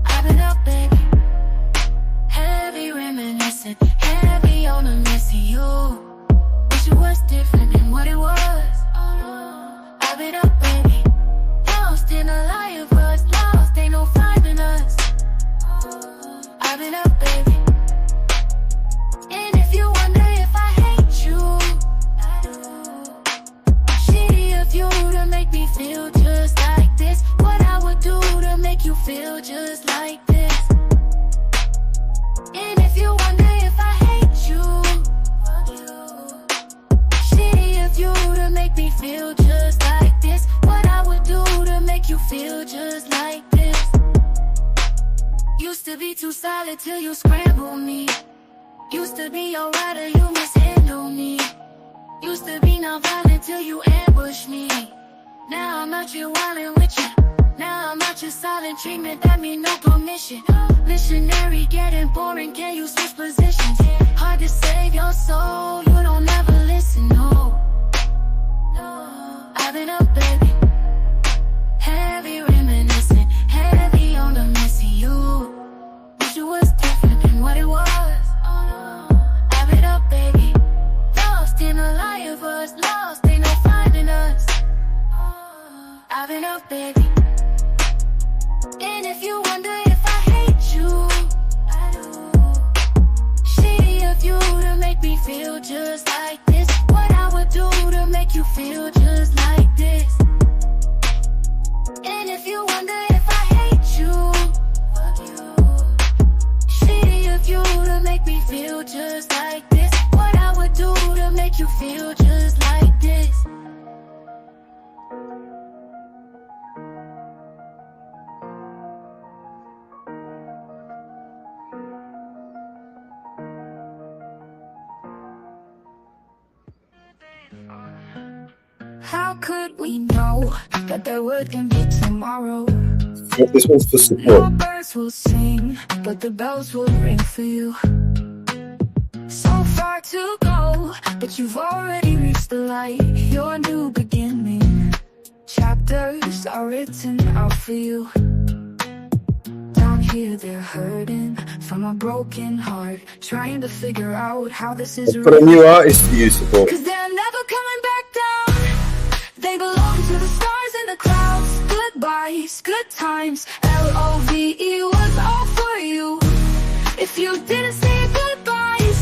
I've been up, baby. reminiscing, heavy on the missing you. Wish it was different than what it was. I've been up, baby, lost in a lie of us, lost, ain't no finding us. I've been up, baby, and if you wonder if I hate you, I do. Shitty of you to make me feel just like this. What I would do to make you feel just like this. And if you wonder if I hate you, fuck you. Shitty of you to make me feel just like this. What I would do to make you feel just like this. Used to be too solid till you scramble me. Used to be your rider, you mishandle me. Used to be non-violent till you ambush me. Now I'm out here wildin' with you. Now I'm out here silent treatment, that mean no permission. Missionary getting boring, can you switch positions? Hard to save your soul, you don't ever listen, no. I've been up, baby, heavy reminiscing, heavy on the missing you. Wish it was different than what it was. I've been up, baby, lost in a lie of us, lost, ain't no finding us. I've been up, baby, and if you wonder if I hate you, I do. Shitty of you to make me feel just like this. What I would do to make you feel just like this. And if you wonder if I hate you, fuck you. Shitty of you to make me feel just like this. What I would do to make you feel just like this. How could we know that there wouldn't be tomorrow? This one's for No support. birds will sing, but the bells will ring for you. So far to go, but you've already reached the light. Your new beginning, chapters are written out for you. Down here they're hurting from a broken heart, trying to figure out how this is I've got a new artist for you support. Cause they're never coming back down. They belong to the stars and the clouds. Goodbyes, good times, L-O-V-E was all for you. If you didn't say goodbyes,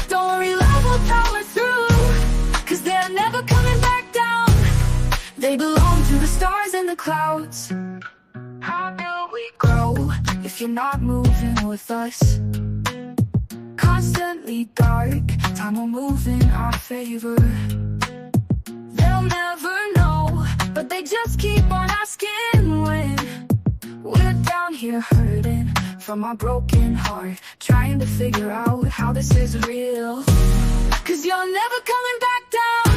don't worry, love will power through. Cause they're never coming back down. They belong to the stars and the clouds. How do we grow if you're not moving with us? Constantly dark, time will move in our favor. They'll never know, but they just keep on asking when. We're down here hurting from our broken heart, trying to figure out how this is real. Cause you're never coming back down.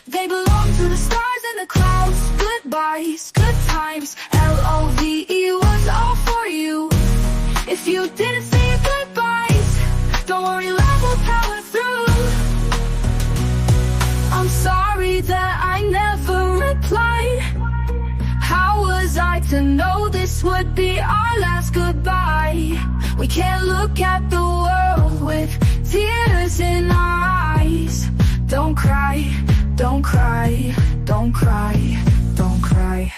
They belong to the stars and the clouds. Goodbyes, good times, L-O-V-E was all for you. If you didn't say goodbyes, don't worry, love will power through. I'm sorry that I never replied. How was I to know this would be our last goodbye? We can't look at the world with tears in our eyes. Don't cry, don't cry, don't cry, don't cry.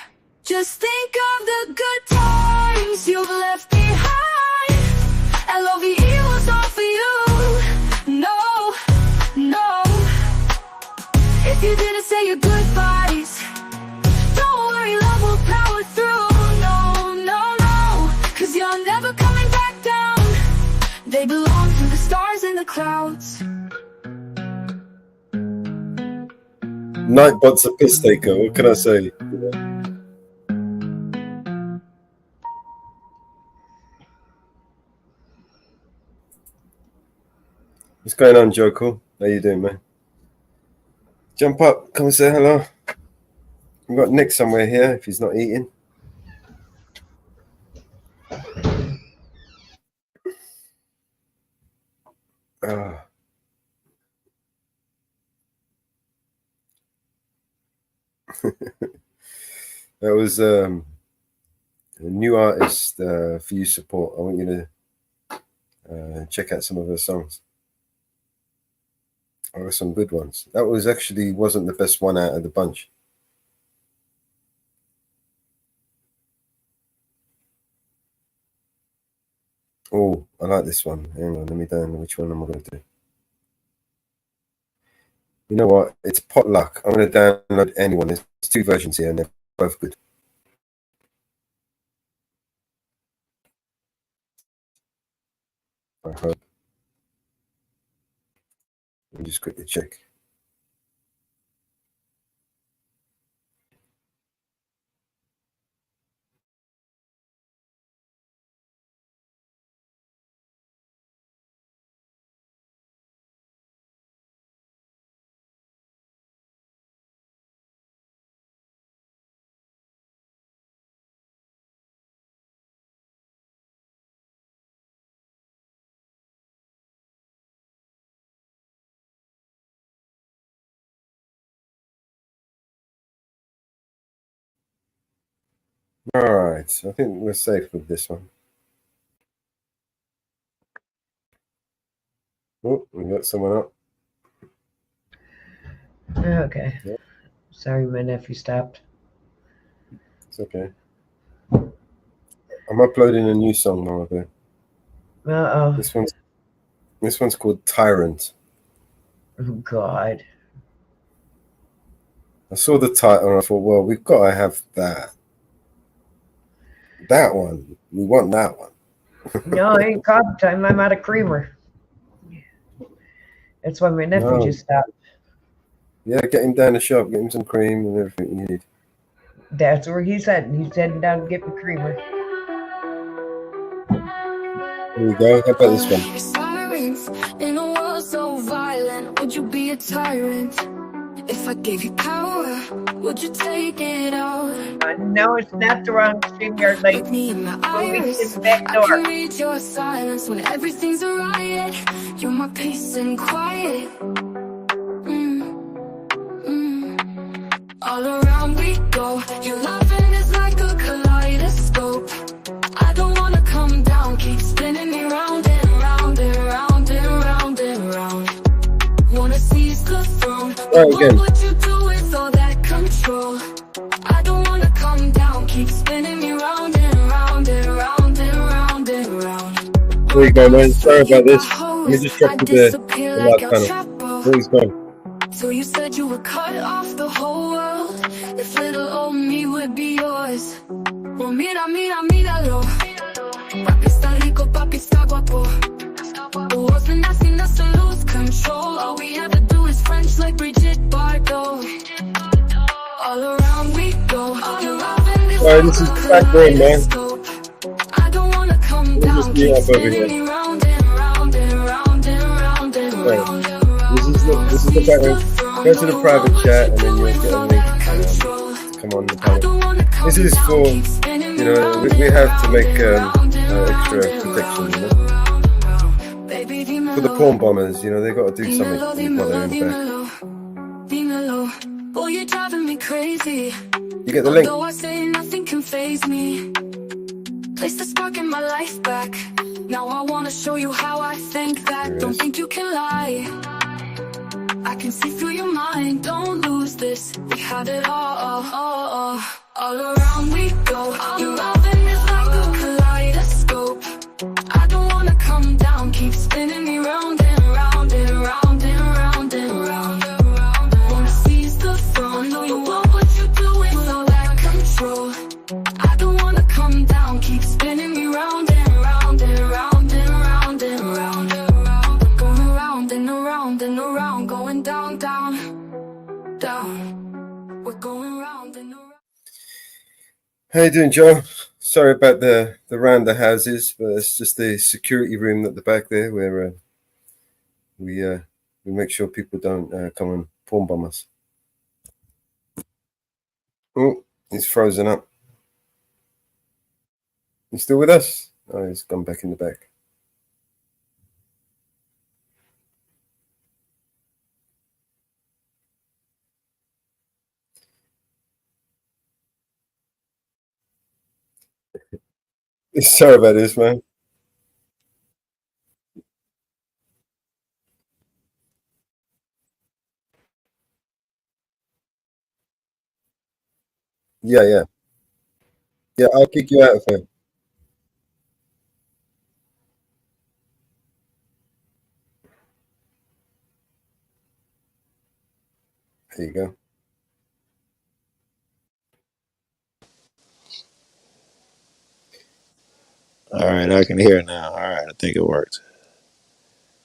Just think of the good times you've left behind. L-O-V-E was all for you. No, no. If you didn't say your goodbyes, don't worry, love will power through. No, no, no. Cause you're never coming back down. They belong to the stars and the clouds. Nightbot's a piss taker, what can I say? What's going on, Joko? How you doing, man? Jump up, come and say hello. We've got Nick somewhere here if he's not eating. That was a new artist for you support. I want you to check out some of her songs. There were some good ones. That was actually wasn't the best one out of the bunch. Oh, I like this one. Hang on, let me download. Which one am I going to do? You know what? It's potluck. I'm going to download anyone. There's 2 versions here, and they're both good. I hope. Let me just quickly check. All right, I think we're safe with this one. Oh, we got someone up. Okay. Yep. Sorry, my nephew stopped. It's okay. I'm uploading a new song now. Uh-oh. This one's called Tyrant. Oh, God. I saw the title and I thought, well, we've got to have that. That one. We want that one. No, I ain't coffee time. I'm out of creamer. That's why my nephew just stopped. Yeah, get him down the shop, get him some cream and everything you need. That's where he's heading. He's heading down to get me creamer. Here we go. How about this one? Sirens in a world so violent, would you be a tyrant? If I gave you power, would you take it all? No, it's not the wrong StreamYard link. Look me in my Moving eyes. to the back I door. can read your silence when everything's a riot. You're my peace and quiet. All around we go. Your loving is like a kaleidoscope. I don't wanna come down, keep spinning me round and round and round and round and round. Wanna seize the throne. What would you do with all that control? I don't wanna come down, keep spinning me round and round and round and round and round. There you go, man. Sorry about this. Let me just drop you the live panel. There he's gone. So you said you would cut off the whole world if little old me would be yours. Well, mira, mira, míralo. Papi está rico, papi está guapo. The world's been asking us to lose control. All we have to do is French like Brigitte Bardot. All around we go. Alright, this is the background, man. I don't wanna come down, keep over spinning me here. round and round and round and round and round. This is the background. Go to the private chat and then you'll get a link to come on the panel. This is for, you know, we have to make extra protection, you know. For the porn bombers, you know, they got to do something while they're in the back. Boy, you're driving me crazy. You get the link. Although I say nothing can faze me. Place the spark in my life back. Now I wanna show you how I think that. Don't think you can lie. I can see through your mind. Don't lose this. We had it all. All around we go. Your loving is like a kaleidoscope. I don't wanna come down. Keep spinning me round and round and round and round and round. Wanna seize the throne. Know you want what you do with all that control. I don't wanna come down. Keep spinning me round and round and round and round and round. Going around and around and around. Going down, down, down. We're going round and around. How you doing, Joe? Sorry about the round the houses, but it's just the security room at the back there where we make sure people don't come and porn bomb us. Oh, he's frozen up. You still with us? Oh, he's gone back in the back. Sorry about this, man. Yeah. Yeah, I'll kick you out of here. There you go. All right, I can hear now. All right, I think it worked.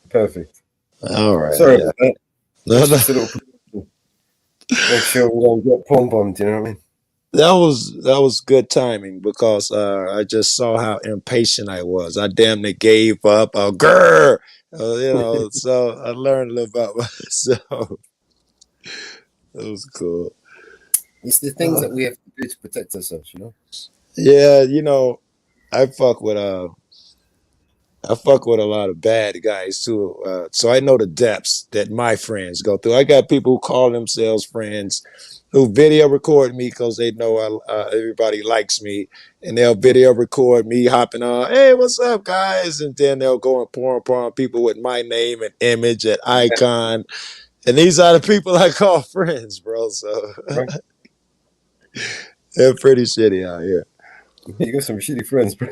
Perfect. All right. Sorry Yeah. about that. No, It's no. just a little make sure we don't get pom bombed, you know what I mean? That was good timing because I just saw how impatient I was. I damn near gave up. Oh, grr, you know. So I learned a little about myself. It was cool. It's the things that we have to do to protect ourselves, you know? Yeah, you know, I fuck with a lot of bad guys too. So I know the depths that my friends go through. I got people who call themselves friends who video record me because they know everybody likes me, and they'll video record me hopping on, hey, what's up, guys? And then they'll go and pour on people with my name and image and icon. And these are the people I call friends, bro. So Right. they're pretty shitty out here. You got some shitty friends, bro.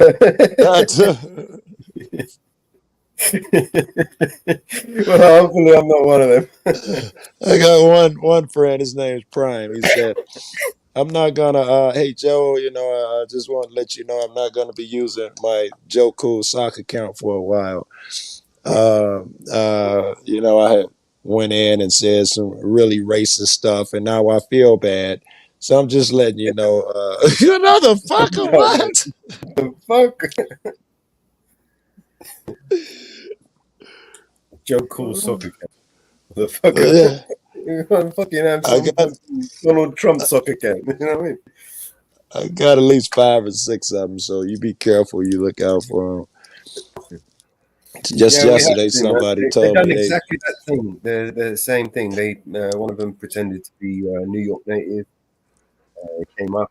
Well, hopefully I'm not one of them. I got one friend, his name's Prime. He said, I'm not gonna hey Joe, you know, I just want to let you know I'm not gonna be using my Joe Cool sock account for a while. You know, I had went in and said some really racist stuff, and now I feel bad. So I'm just letting you know, you know, the fucker, what? The fuck? Joe Cool soccer cap. The fucker. Yeah. Fucking have some Donald Trump soccer cap. You know what I mean? I got at least 5 or 6 of them, so you be careful. You look out for them. Just yesterday, somebody They told done me exactly that thing. The same thing. They one of them pretended to be New York native. Came up.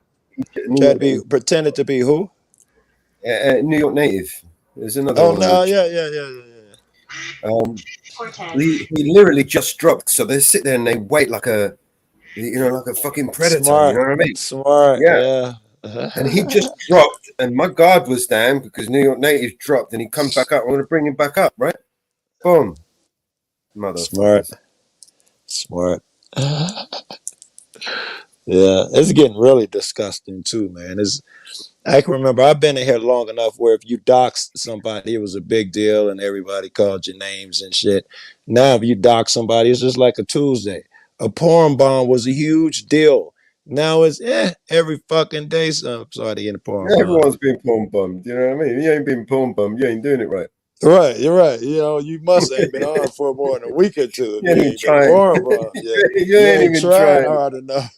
Tried to be pretended to be who? New York native. There's another Oh one. no, yeah. He literally just dropped. So they sit there and they wait like a, you know, like a fucking predator. Smart, you know what I mean? smart, yeah. And he just dropped, and my guard was down because New York native dropped, and he comes back up. I'm gonna bring him back up, right? Boom, motherfuckers. Smart. Yeah, it's getting really disgusting too, man. I can remember I've been in here long enough where if you dox somebody, it was a big deal and everybody called your names and shit. Now, if you dox somebody, it's just like a Tuesday. A porn bomb was a huge deal. Now it's every fucking day somebody in a porn bomb. Everyone's been porn bombed. You know what I mean? You ain't been porn bombed. You ain't doing it right. Right, you're right. You know, you must ain't been on for more than a week or two. You ain't even trying. You ain't even trying hard enough.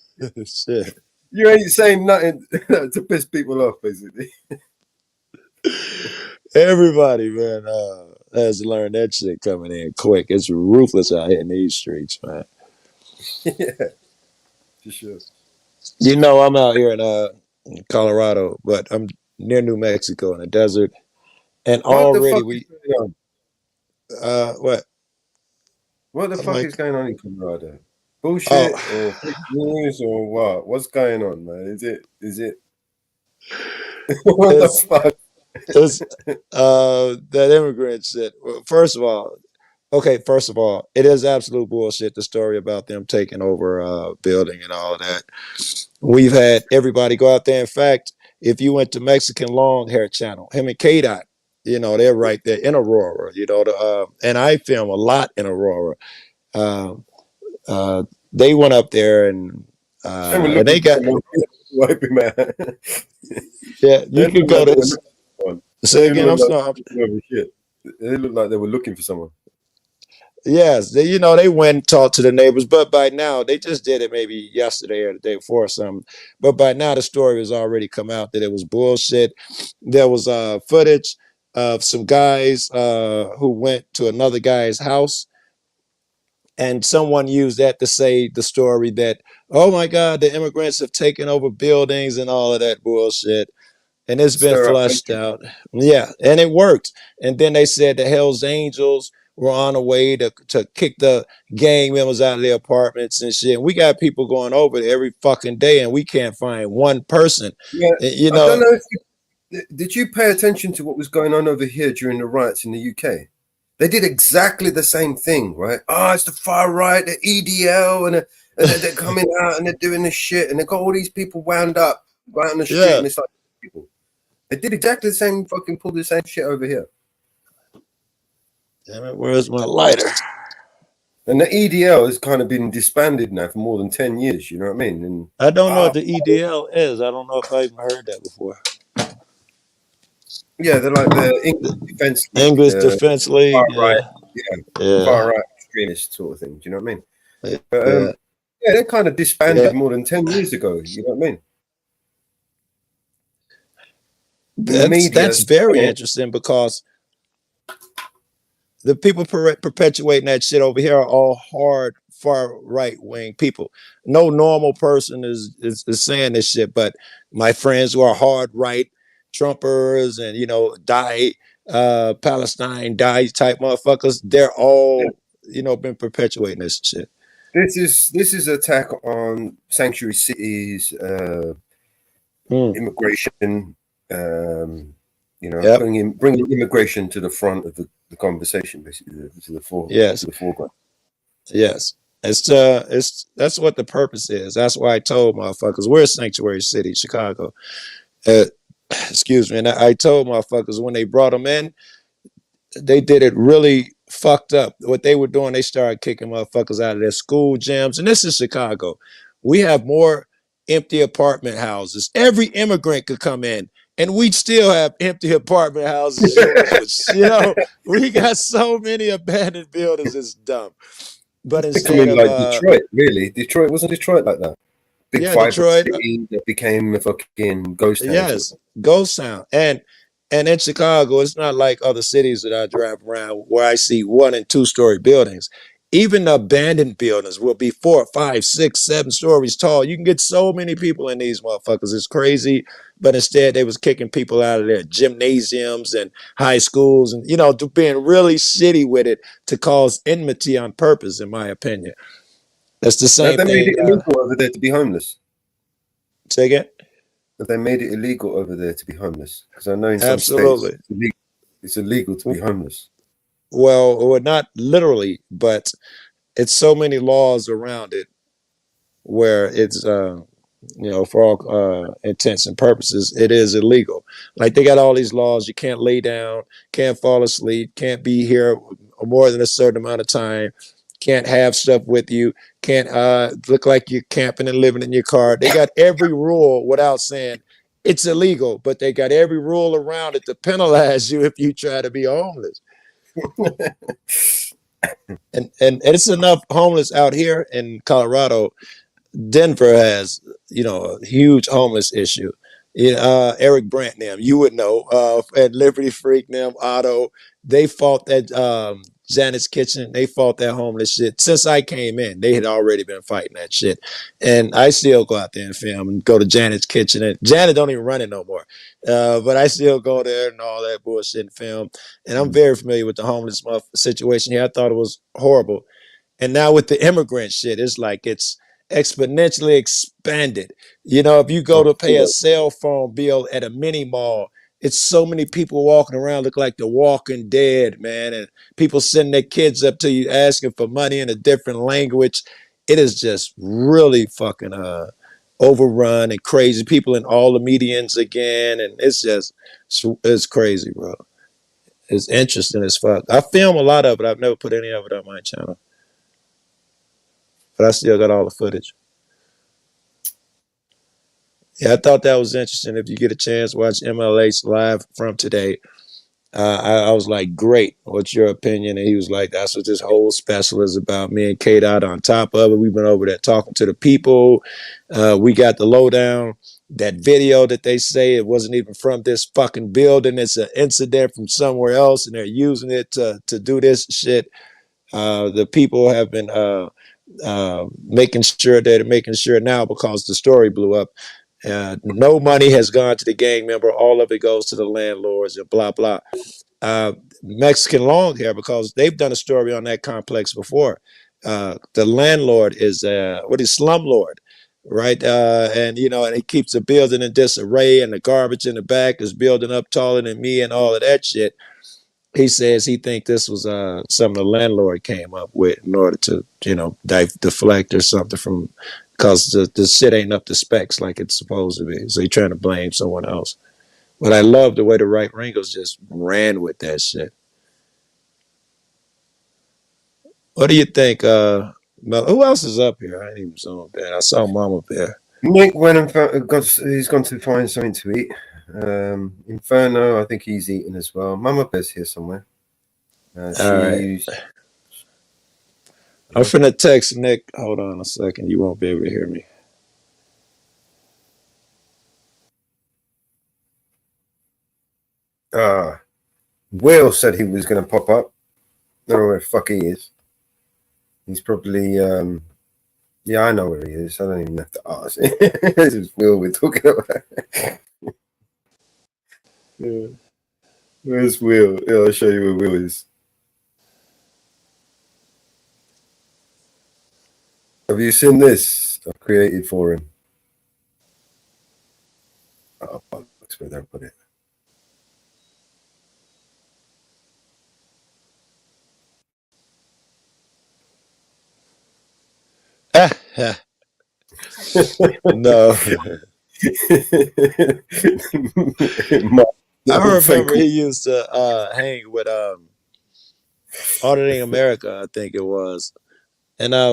Shit. You ain't saying nothing to piss people off, basically. Everybody, man, has to learn that shit coming in quick. It's ruthless out here in these streets, man. Yeah, for sure. You know, I'm out here in Colorado, but I'm near New Mexico in the desert, and What already the fuck is going on? what? What the I'm fuck like, is going on in Colorado? Bullshit or fake news or what? What's going on, man? Is it? What the fuck? It's that immigrant shit. Well, first of all, it is absolute bullshit. The story about them taking over a building and all of that. We've had everybody go out there. In fact, if you went to Mexican Long Hair Channel, him and K-Dot, you know, they're right there in Aurora, you know, and I film a lot in Aurora. They went up there and they got wipe him out. Yeah, you could go to say again. I'm sorry. They look like they were looking for someone. Yes, they went and talked to the neighbors, but by now they just did it maybe yesterday or the day before or something. But by now the story has already come out that it was bullshit. There was footage of some guys who went to another guy's house, and someone used that to say the story that, oh my God, the immigrants have taken over buildings and all of that bullshit. And it's been flushed out. Yeah, and it worked. And then they said the Hells Angels were on the way to kick the gang members out of their apartments and shit. And we got people going over there every fucking day, and we can't find one person. Yeah, You I don't know, know if did you pay attention to what was going on over here during the riots in the UK? They did exactly the same thing, right? Oh, it's the far right, the EDL, and they're coming out and they're doing this shit, and they got all these people wound up right on the street, Yeah. and it's like people. They did exactly the same, fucking pulled the same shit over here. damn it, where's my lighter? And the EDL has kind of been disbanded now for more than 10 years, you know what I mean? And I don't know what the EDL is. I don't know if I even heard that before. yeah, they're like the English Defense League. English Defense League. Far Yeah. right, Yeah. far right extremist sort of thing. Do you know what I mean? Yeah. But, yeah, they kind of disbanded Yeah. more than 10 years ago. You know what I mean? That's very interesting because the people perpetuating that shit over here are all hard far right wing people. No normal person is saying this shit, but my friends who are hard right Trumpers and Palestine die type motherfuckers, they're all been perpetuating this shit. This is attack on sanctuary cities, immigration. Yep. Bringing immigration to the front of the conversation, basically, to the foreground. Yes. That's what the purpose is. That's why I told motherfuckers we're a sanctuary city, Chicago. Excuse me. And I told motherfuckers when they brought them in, they did it really fucked up. What they were doing, they started kicking motherfuckers out of their school gyms. And this is Chicago. We have more empty apartment houses. Every immigrant could come in, and we still have empty apartment houses. We got so many abandoned buildings. It's dumb. But instead of Detroit, really, Detroit wasn't Detroit like that. Big Detroit city that became a fucking ghost town. Yes, ghost town. And in Chicago, it's not like other cities that I drive around where I see 1- and 2-story buildings. Even the abandoned buildings will be 4, 5, 6, 7 stories tall. You can get so many people in these motherfuckers. It's crazy. But instead, they was kicking people out of their gymnasiums and high schools and, being really shitty with it to cause enmity on purpose, in my opinion. That's the same They thing. made it illegal over there to be homeless. Say again? But they made it illegal over there to be homeless. Because I know in some Absolutely. states it's illegal to be homeless. Well, not literally, but it's so many laws around it where it's, for all intents and purposes, it is illegal. Like they got all these laws. You can't lay down, can't fall asleep, can't be here more than a certain amount of time, can't have stuff with you, can't look like you're camping and living in your car. They got every rule without saying it's illegal, but they got every rule around it to penalize you if you try to be homeless. and it's enough homeless out here in Colorado. Denver has, a huge homeless issue. Eric Brandt, them, you would know, at Liberty Freak, them, Otto, they fought that Janet's Kitchen. They fought that homeless shit. Since I came in, they had already been fighting that shit. And I still go out there and film and go to Janet's Kitchen. And Janet don't even run it no more. But I still go there and all that bullshit and film. And I'm very familiar with the homeless situation here. I thought it was horrible. And now with the immigrant shit, it's like it's exponentially expanded. If you go to pay a cell phone bill at a mini mall, it's so many people walking around look like the Walking Dead, man, and people sending their kids up to you asking for money in a different language. It is just really fucking overrun and crazy. People in all the medians again, and it's crazy, bro. It's interesting as fuck. I film a lot of it. I've never put any of it on my channel, but I still got all the footage. Yeah, I thought that was interesting. If you get a chance, watch MLH live from today. I was like, great. What's your opinion? And he was like, that's what this whole special is about. Me and Kate out on top of it. We've been over there talking to the people. We got the lowdown. That video that they say it wasn't even from this fucking building. It's an incident from somewhere else, and they're using it to do this shit. The people have been making sure now because the story blew up. No money has gone to the gang member. All of it goes to the landlords and blah, blah. Mexican long hair, because they've done a story on that complex before. The landlord is slumlord, right? And and he keeps the building in disarray, and the garbage in the back is building up taller than me, and all of that shit. He says he think this was something the landlord came up with in order to deflect or something from, because the shit ain't up to specs like it's supposed to be. So he's trying to blame someone else. But I love the way the right wingers just ran with that shit. What do you think? Mel, who else is up here? I ain't even saw him there. I saw Mom up there. Nick went and he's gone to find something to eat. Inferno, I think he's eating as well. Mama Bear's here somewhere. All right. I'm finna text Nick. Hold on a second. You won't be able to hear me. Will said he was going to pop up. I don't know where the fuck he is. He's probably, yeah, I know where he is. I don't even have to ask. This is Will we're talking about. Yeah. Where's Will? Yeah, I'll show you where Will is. Have you seen this? I created for him. Oh, that's where they put it. No. I remember he used to hang with Auditing America, I think it was. And I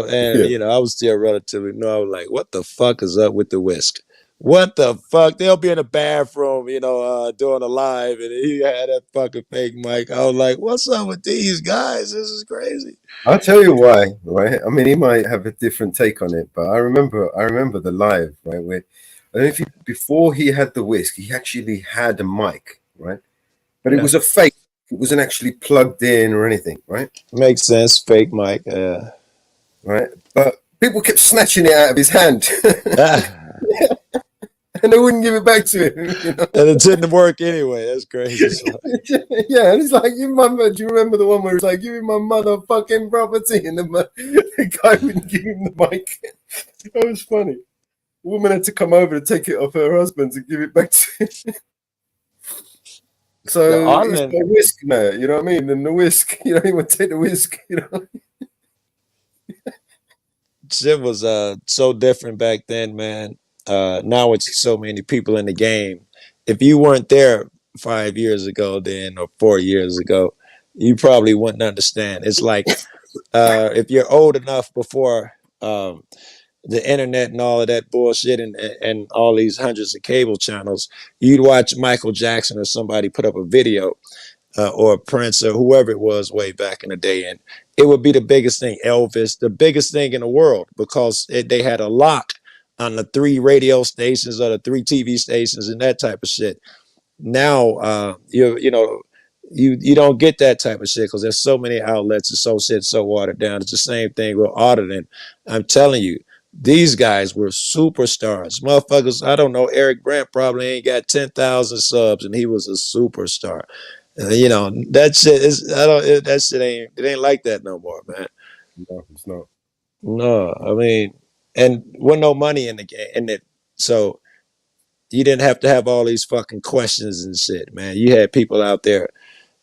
was still relatively new. I was like, what the fuck is up with the whisk? What the fuck? They'll be in the bathroom, doing a live, and he had that fucking fake mic. I was like, what's up with these guys? This is crazy. I'll tell you why, right? I mean, he might have a different take on it, but I remember the live, right? Where I don't know if before he had the whisk, he actually had a mic, right? But it was a fake. It wasn't actually plugged in or anything, right? Makes sense. Fake mic. Right. But people kept snatching it out of his hand. And they wouldn't give it back to him. And it didn't work anyway. That's crazy. Yeah, and it's like, do you remember the one where it's like, give me my motherfucking property? And the guy wouldn't give him the mic. That was funny. The woman had to come over to take it off her husband to give it back to him. So he's got a whisk now, you know what I mean? And the whisk, he would take the whisk, Shit was so different back then, man. Now it's so many people in the game. If you weren't there 5 years ago then, or 4 years ago, you probably wouldn't understand. It's like if you're old enough before the internet and all of that bullshit and all these hundreds of cable channels, you'd watch Michael Jackson or somebody put up a video or Prince or whoever it was way back in the day, and it would be the biggest thing. Elvis, the biggest thing in the world, because they had a lock on the 3 radio stations or the 3 TV stations and that type of shit. Now you don't get that type of shit because there's so many outlets and so watered down. It's the same thing with auditing. I'm telling you, these guys were superstars. Motherfuckers, I don't know, Eric Brandt probably ain't got 10,000 subs and he was a superstar. That shit is, that shit ain't like that no more, man. No, it's not. No, I mean, and with no money in the game, in it, so you didn't have to have all these fucking questions and shit, man. You had people out there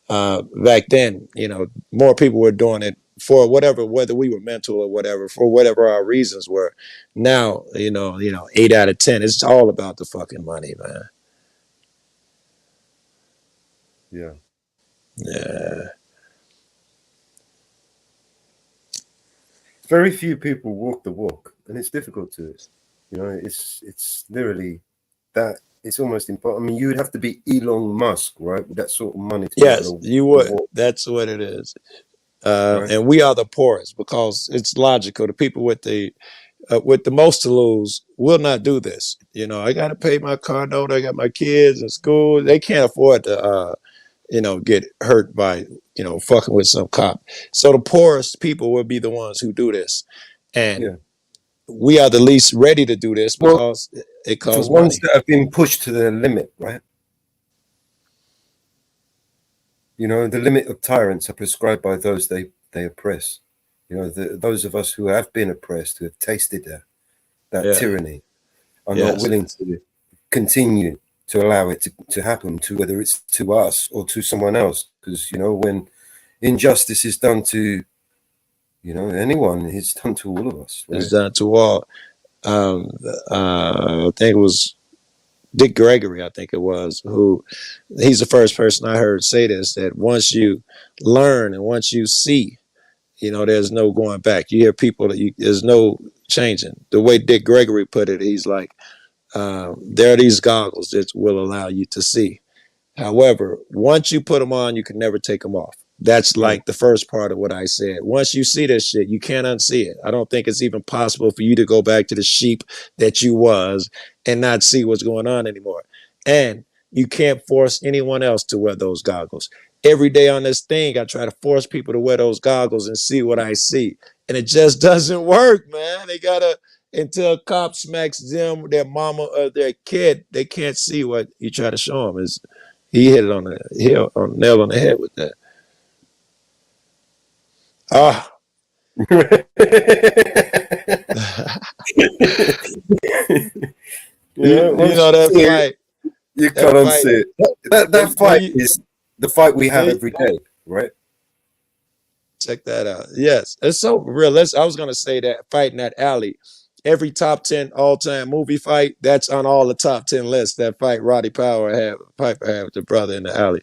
back then, more people were doing it for whatever, whether we were mental or whatever, for whatever our reasons were. Now, 8 out of 10, it's all about the fucking money, man. Yeah. Yeah. Very few people walk the walk, and it's difficult to. It's literally that. It's almost impossible. I mean, you would have to be Elon Musk, right, with that sort of money. Yes, you would. That's what it is. Right. And we are the poorest because it's logical. The people with the most to lose will not do this. I got to pay my car note. I got my kids in school. They can't afford to, get hurt by, fucking with some cop. So the poorest people will be the ones who do this. And we are the least ready to do this because it costs the ones money. that have been pushed to their limit, right? You know, the limit of tyrants are prescribed by those they oppress. You know, those of us who have been oppressed, who have tasted that tyranny, are not willing to continue to allow it to happen, to whether it's to us or to someone else. Because, you know, when injustice is done to, you know, anyone, it's done to all of us. Right? It's done to all. I think it was Dick Gregory, I think it was, he's the first person I heard say this, that once you learn and once you see, you know, there's no going back. You hear people there's no changing. The way Dick Gregory put it, he's like, there are these goggles that will allow you to see. However, once you put them on, you can never take them off. That's like the first part of what I said. Once you see this shit, you can't unsee it. I don't think it's even possible for you to go back to the sheep that you was and not see what's going on anymore. And you can't force anyone else to wear those goggles. Every day on this thing, I try to force people to wear those goggles and see what I see. And it just doesn't work, man. They gotta, until a cop smacks them, their mama or their kid, they can't see what you try to show them. He hit it on the nail on the head with that. You know that fight. You can't see it. That fight is the fight we have every day, right? Check that out. Yes, it's so real. I was gonna say that fight in that alley. Every top 10 all-time movie fight, that's on all the top 10 lists. That fight Roddy Piper had with the brother in the alley.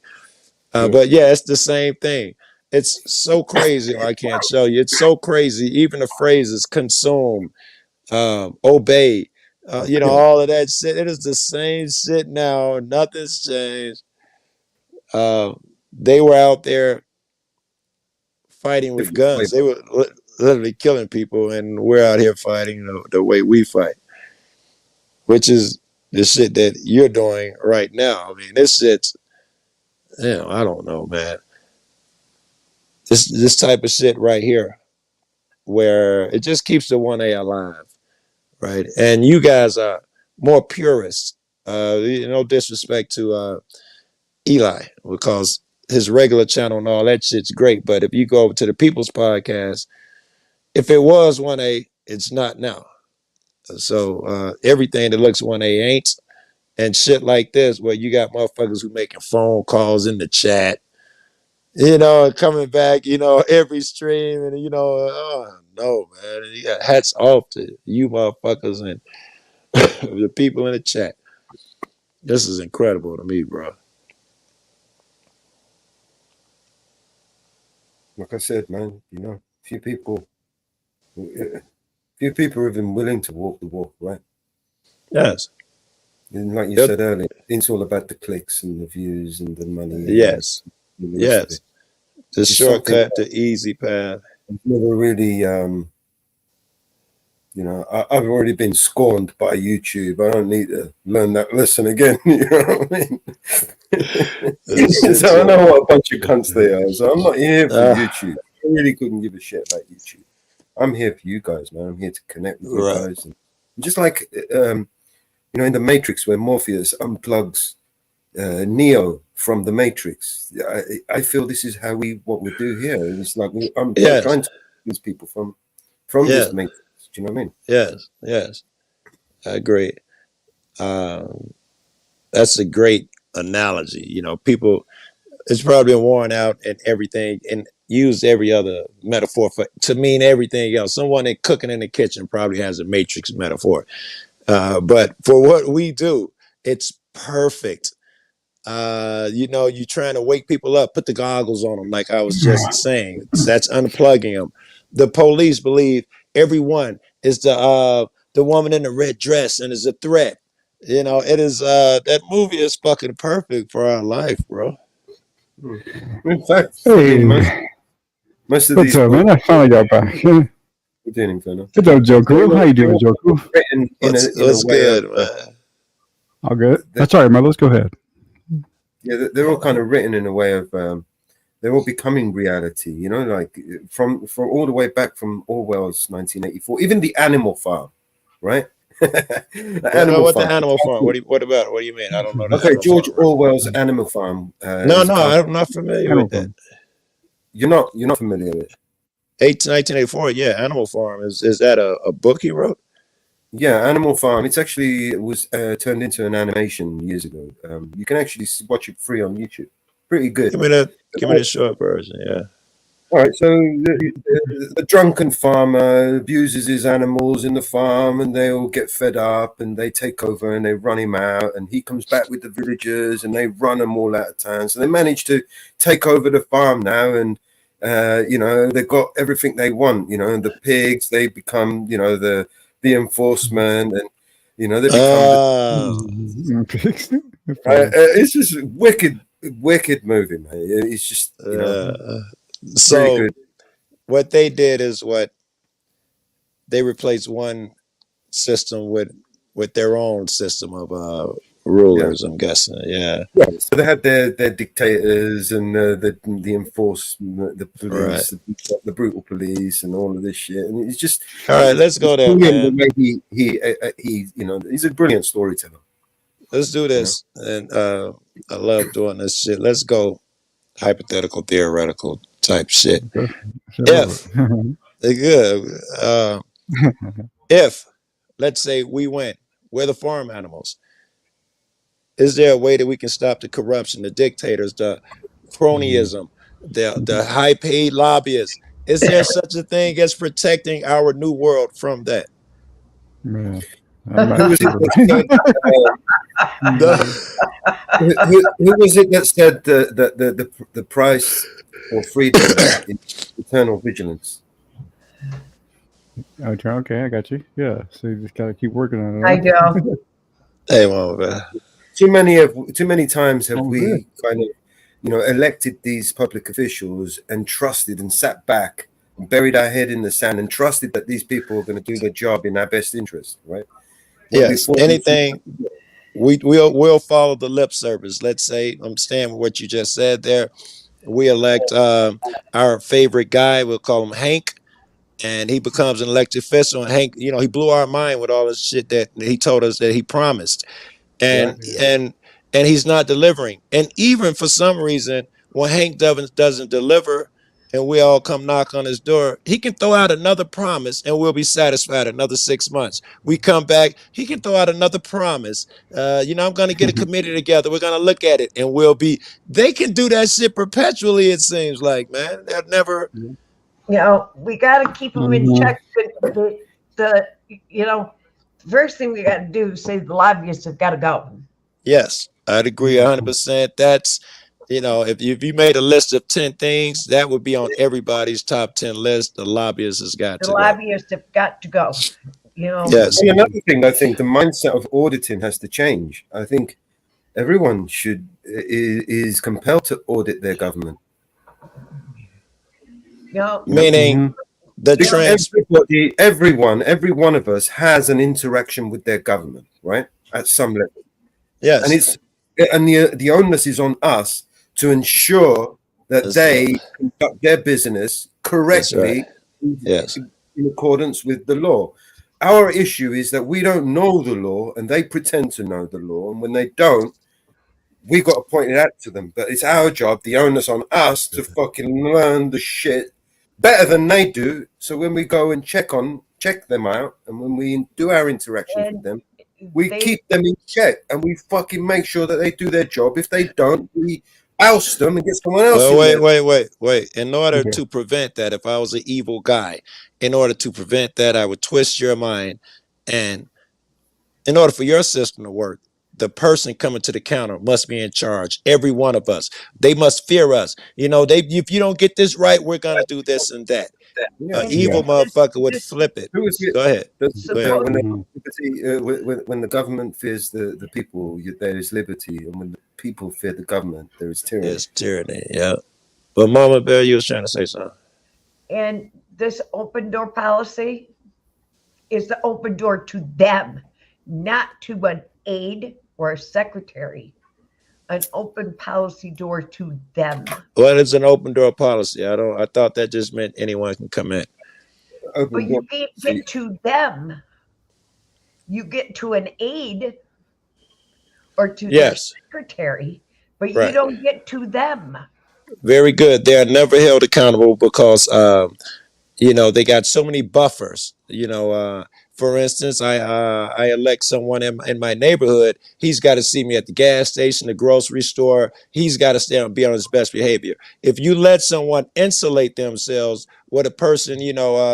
But yeah, it's the same thing. It's so crazy. I can't show you. It's so crazy. Even the phrases consume, obey, you know, all of that shit. It is the same shit now. Nothing's changed. They were out there fighting with guns. They were literally killing people, and we're out here fighting the way we fight, which is the shit that you're doing right now. I mean, this shit's, you know, I don't know, man. This type of shit right here, where it just keeps the 1A alive, right? And you guys are more purists. No disrespect to Eli, because his regular channel and all that shit's great. But if you go over to the People's Podcast, if it was 1A, it's not now. So everything that looks 1A ain't. And shit like this, where you got motherfuckers who making phone calls in the chat, you know, coming back, you know, every stream, and you know, oh no, man, and you got hats off to you motherfuckers and the people in the chat. This is incredible to me, bro. Like I said, man, you know, few people have been willing to walk the walk, right? Yes. And like you said earlier, it's all about the clicks and the views and the money. Yes. Yes. The shortcut, the easy path. I've never really, you know, I've already been scorned by YouTube. I don't need to learn that lesson again. You know what I mean? So I know what a bunch of cunts they are. So I'm not here for YouTube. I really couldn't give a shit about YouTube. I'm here for you guys, man. I'm here to connect with you guys. And just like, you know, in the Matrix, where Morpheus unplugs Neo from the Matrix, I feel this is what we do here. It's like I'm trying to these people from this Matrix. Do you know what I mean? Yes, yes, I agree. That's a great analogy. You know, people, it's probably been worn out and everything, and used every other metaphor to mean everything else. Someone that cooking in the kitchen probably has a Matrix metaphor. But for what we do, it's perfect. You know, you're trying to wake people up, put the goggles on them, like I was just saying. That's unplugging them. The police believe everyone is the woman in the red dress and is a threat. You know, it is that movie is fucking perfect for our life, bro. In fact, most of what's these up, man? I finally got back. What you doing, Inferno? What's up, Joku? How you doing, Joku? What's good, man? All good. That's all right, man. Let's go ahead. Yeah, they're all kind of written in a way of they're all becoming reality, you know, like from all the way back from Orwell's 1984, even The Animal Farm, right? Animal What the Farm. Animal Farm? What about it? What do you mean? I don't know the Okay, Animal George Farm. Orwell's Animal Farm. No, is a I'm not familiar Animal with that. Farm. You're not familiar with it. 1984, yeah, Animal Farm. Is that a book he wrote? Yeah, Animal Farm. It's actually it was turned into an animation years ago. You can actually watch it free on YouTube. Pretty good. Give me the short version, yeah. All right, so the drunken farmer abuses his animals in the farm, and they all get fed up, and they take over, and they run him out, and he comes back with the villagers, and they run them all out of town. So they manage to take over the farm now, and they've got everything they want. And the pigs, they become, the enforcement, and they become. It's just wicked movie, man. It's just so really good. What they did is they replaced one system with their own system of rulers. I'm guessing, yeah. So they had their dictators and the enforcement, the police, the brutal police, and all of this shit. And it's just all right. Let's go there, man. He's a brilliant storyteller. Let's do this, and I love doing this shit. Let's go hypothetical, theoretical type shit. If good, if let's say we win, we're the farm animals. Is there a way that we can stop the corruption, the dictators, the cronyism, the high paid lobbyists? Is there such a thing as protecting our new world from that? Man. Who was it that said the price for freedom is eternal vigilance? Okay, I got you. Yeah, so you just gotta keep working on it. I do. Hey, man. Too many times have we kind of, elected these public officials and trusted and sat back and buried our head in the sand and trusted that these people are going to do their job in our best interest, right? Yes, anything we'll follow the lip service. Let's say I'm staying with what you just said there. We elect our favorite guy. We'll call him Hank, and he becomes an elected official. And Hank, he blew our mind with all this shit that he told us that he promised, and he's not delivering. And even for some reason, when Hank doesn't deliver, and we all come knock on his door, he can throw out another promise and we'll be satisfied another 6 months. We come back, he can throw out another promise. I'm going to get a committee together. We're going to look at it and they can do that shit perpetually, it seems like, man. They'll never. We got to keep them in check. The first thing we got to do is say the lobbyists have got to go. Yes, I'd agree 100%. That's, if you made a list of 10 things, that would be on everybody's top 10 list. The lobbyists has got to go. The lobbyists have got to go. Yes. And another thing, I think the mindset of auditing has to change. I think everyone is compelled to audit their government. Meaning every one of us has an interaction with their government, right? At some level. Yes. And the onus is on us to ensure that they conduct their business correctly in accordance with the law. Our issue is that we don't know the law and they pretend to know the law. And when they don't, we got to point it out to them. But it's our job, the onus on us to fucking learn the shit better than they do. So when we go and check them out and when we do our interactions with them, we keep them in check and we fucking make sure that they do their job. If they don't, we oust them and get someone else. Wait. In order to prevent that, if I was an evil guy, in order to prevent that, I would twist your mind. And in order for your system to work, the person coming to the counter must be in charge. Every one of us. They must fear us. If you don't get this right, we're going to do this and that. An evil motherfucker would flip it. Go ahead. When the government fears the people, there is liberty. And when the people fear the government, there is tyranny. There's tyranny, yeah. But Mama Bear, you was trying to say something. And this open door policy is the open door to them, not to an aide or a secretary. An open policy door to them. Well, it's an open door policy. I thought that just meant anyone can come in. But you can't get to them. you get to an aide or to their Yes. secretary, but you Right. don't get to them. Very good. They are never held accountable because they got so many buffers. For instance, I elect someone in my neighborhood. He's got to see me at the gas station, the grocery store. He's got to stay and be on his best behavior. If you let someone insulate themselves, what a person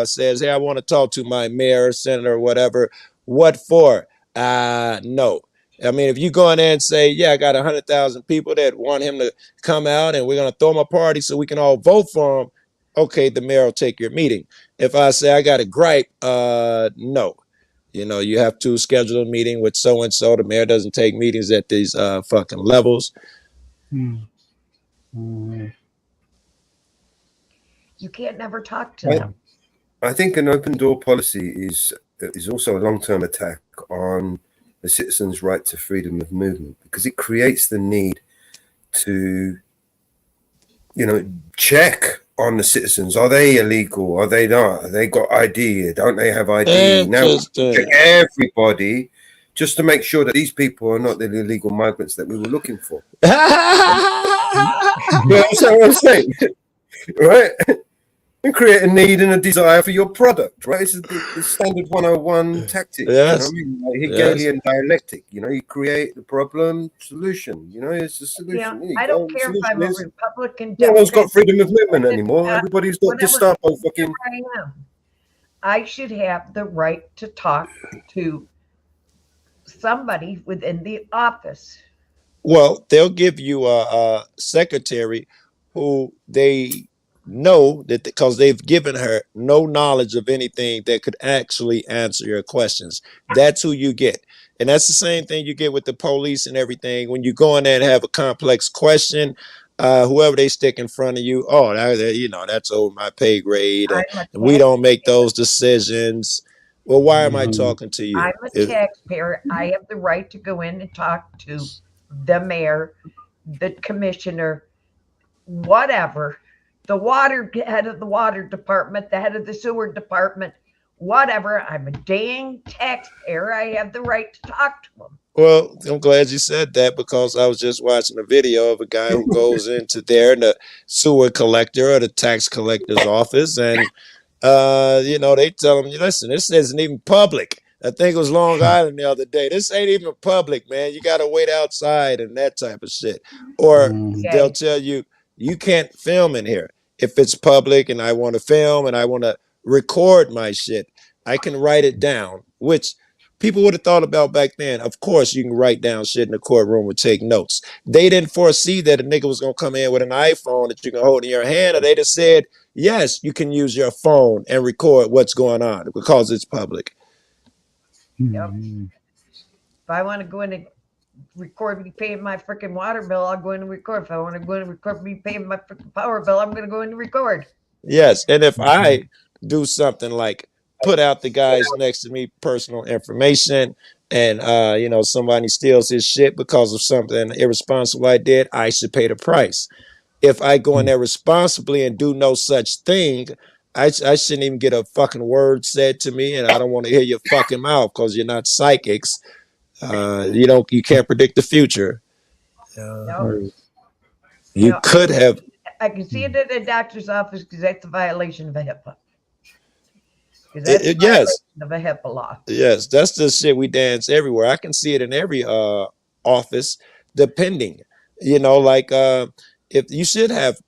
says, "Hey, I want to talk to my mayor, senator, whatever." What for? No. I mean, if you go in there and say, "Yeah, I got 100,000 people that want him to come out, and we're gonna throw him a party so we can all vote for him," okay, the mayor will take your meeting. If I say I got a gripe, no. You have to schedule a meeting with so and so. The mayor doesn't take meetings at these fucking levels. You can't never talk to them. I think an open door policy is also a long-term attack on the citizens' right to freedom of movement, because it creates the need to, check on the citizens. Are they illegal? Are they not? Have they got ID? Don't they have ID? Now check everybody just to make sure that these people are not the illegal migrants that we were looking for. That's what I'm saying, right? And create a need and a desire for your product, right? It's the standard 101 tactic. Yes. Like Hegelian dialectic. You create the problem, solution. It's the solution. I don't care if I'm a Republican. No one's got freedom of movement anymore. Everybody's got Gestapo fucking. I should have the right to talk to somebody within the office. Well, they'll give you a secretary who they know that because they've given her no knowledge of anything that could actually answer your questions. That's who you get. And that's the same thing you get with the police and everything. When you go in there and have a complex question, whoever they stick in front of you, that's over my pay grade. We don't make those decisions. Well, why am I talking to you? I'm a taxpayer. I have the right to go in and talk to the mayor, the commissioner, whatever, the head of the water department, the head of the sewer department, whatever. I'm a dang taxpayer. I have the right to talk to them. Well, I'm glad you said that, because I was just watching a video of a guy who goes into the sewer collector or the tax collector's office, and they tell him, "Listen, this isn't even public." I think it was Long Island the other day. This ain't even public, man. You got to wait outside and that type of shit. Or they'll tell you, you can't film in here. If it's public and I want to film and I want to record my shit, I can write it down, which people would have thought about back then. Of course, you can write down shit in the courtroom and take notes. They didn't foresee that a nigga was going to come in with an iPhone that you can hold in your hand, or they just said, yes, you can use your phone and record what's going on because it's public. Yep. If I want to go in and record me paying my freaking water bill, I'll go in and record. If I want to go in and record me paying my freaking power bill, I'm going to go in and record. Yes, and if I do something like put out the guys next to me personal information, and somebody steals his shit because of something irresponsible I did, I should pay the price. If I go in there responsibly and do no such thing, I shouldn't even get a fucking word said to me, and I don't want to hear your fucking mouth because you're not psychics. You can't predict the future. No. You could have. I can see it at a doctor's office because that's a violation of a HIPAA. Yes. Of a HIPAA law. Yes, that's the shit we dance everywhere. I can see it in every office, depending. If you should have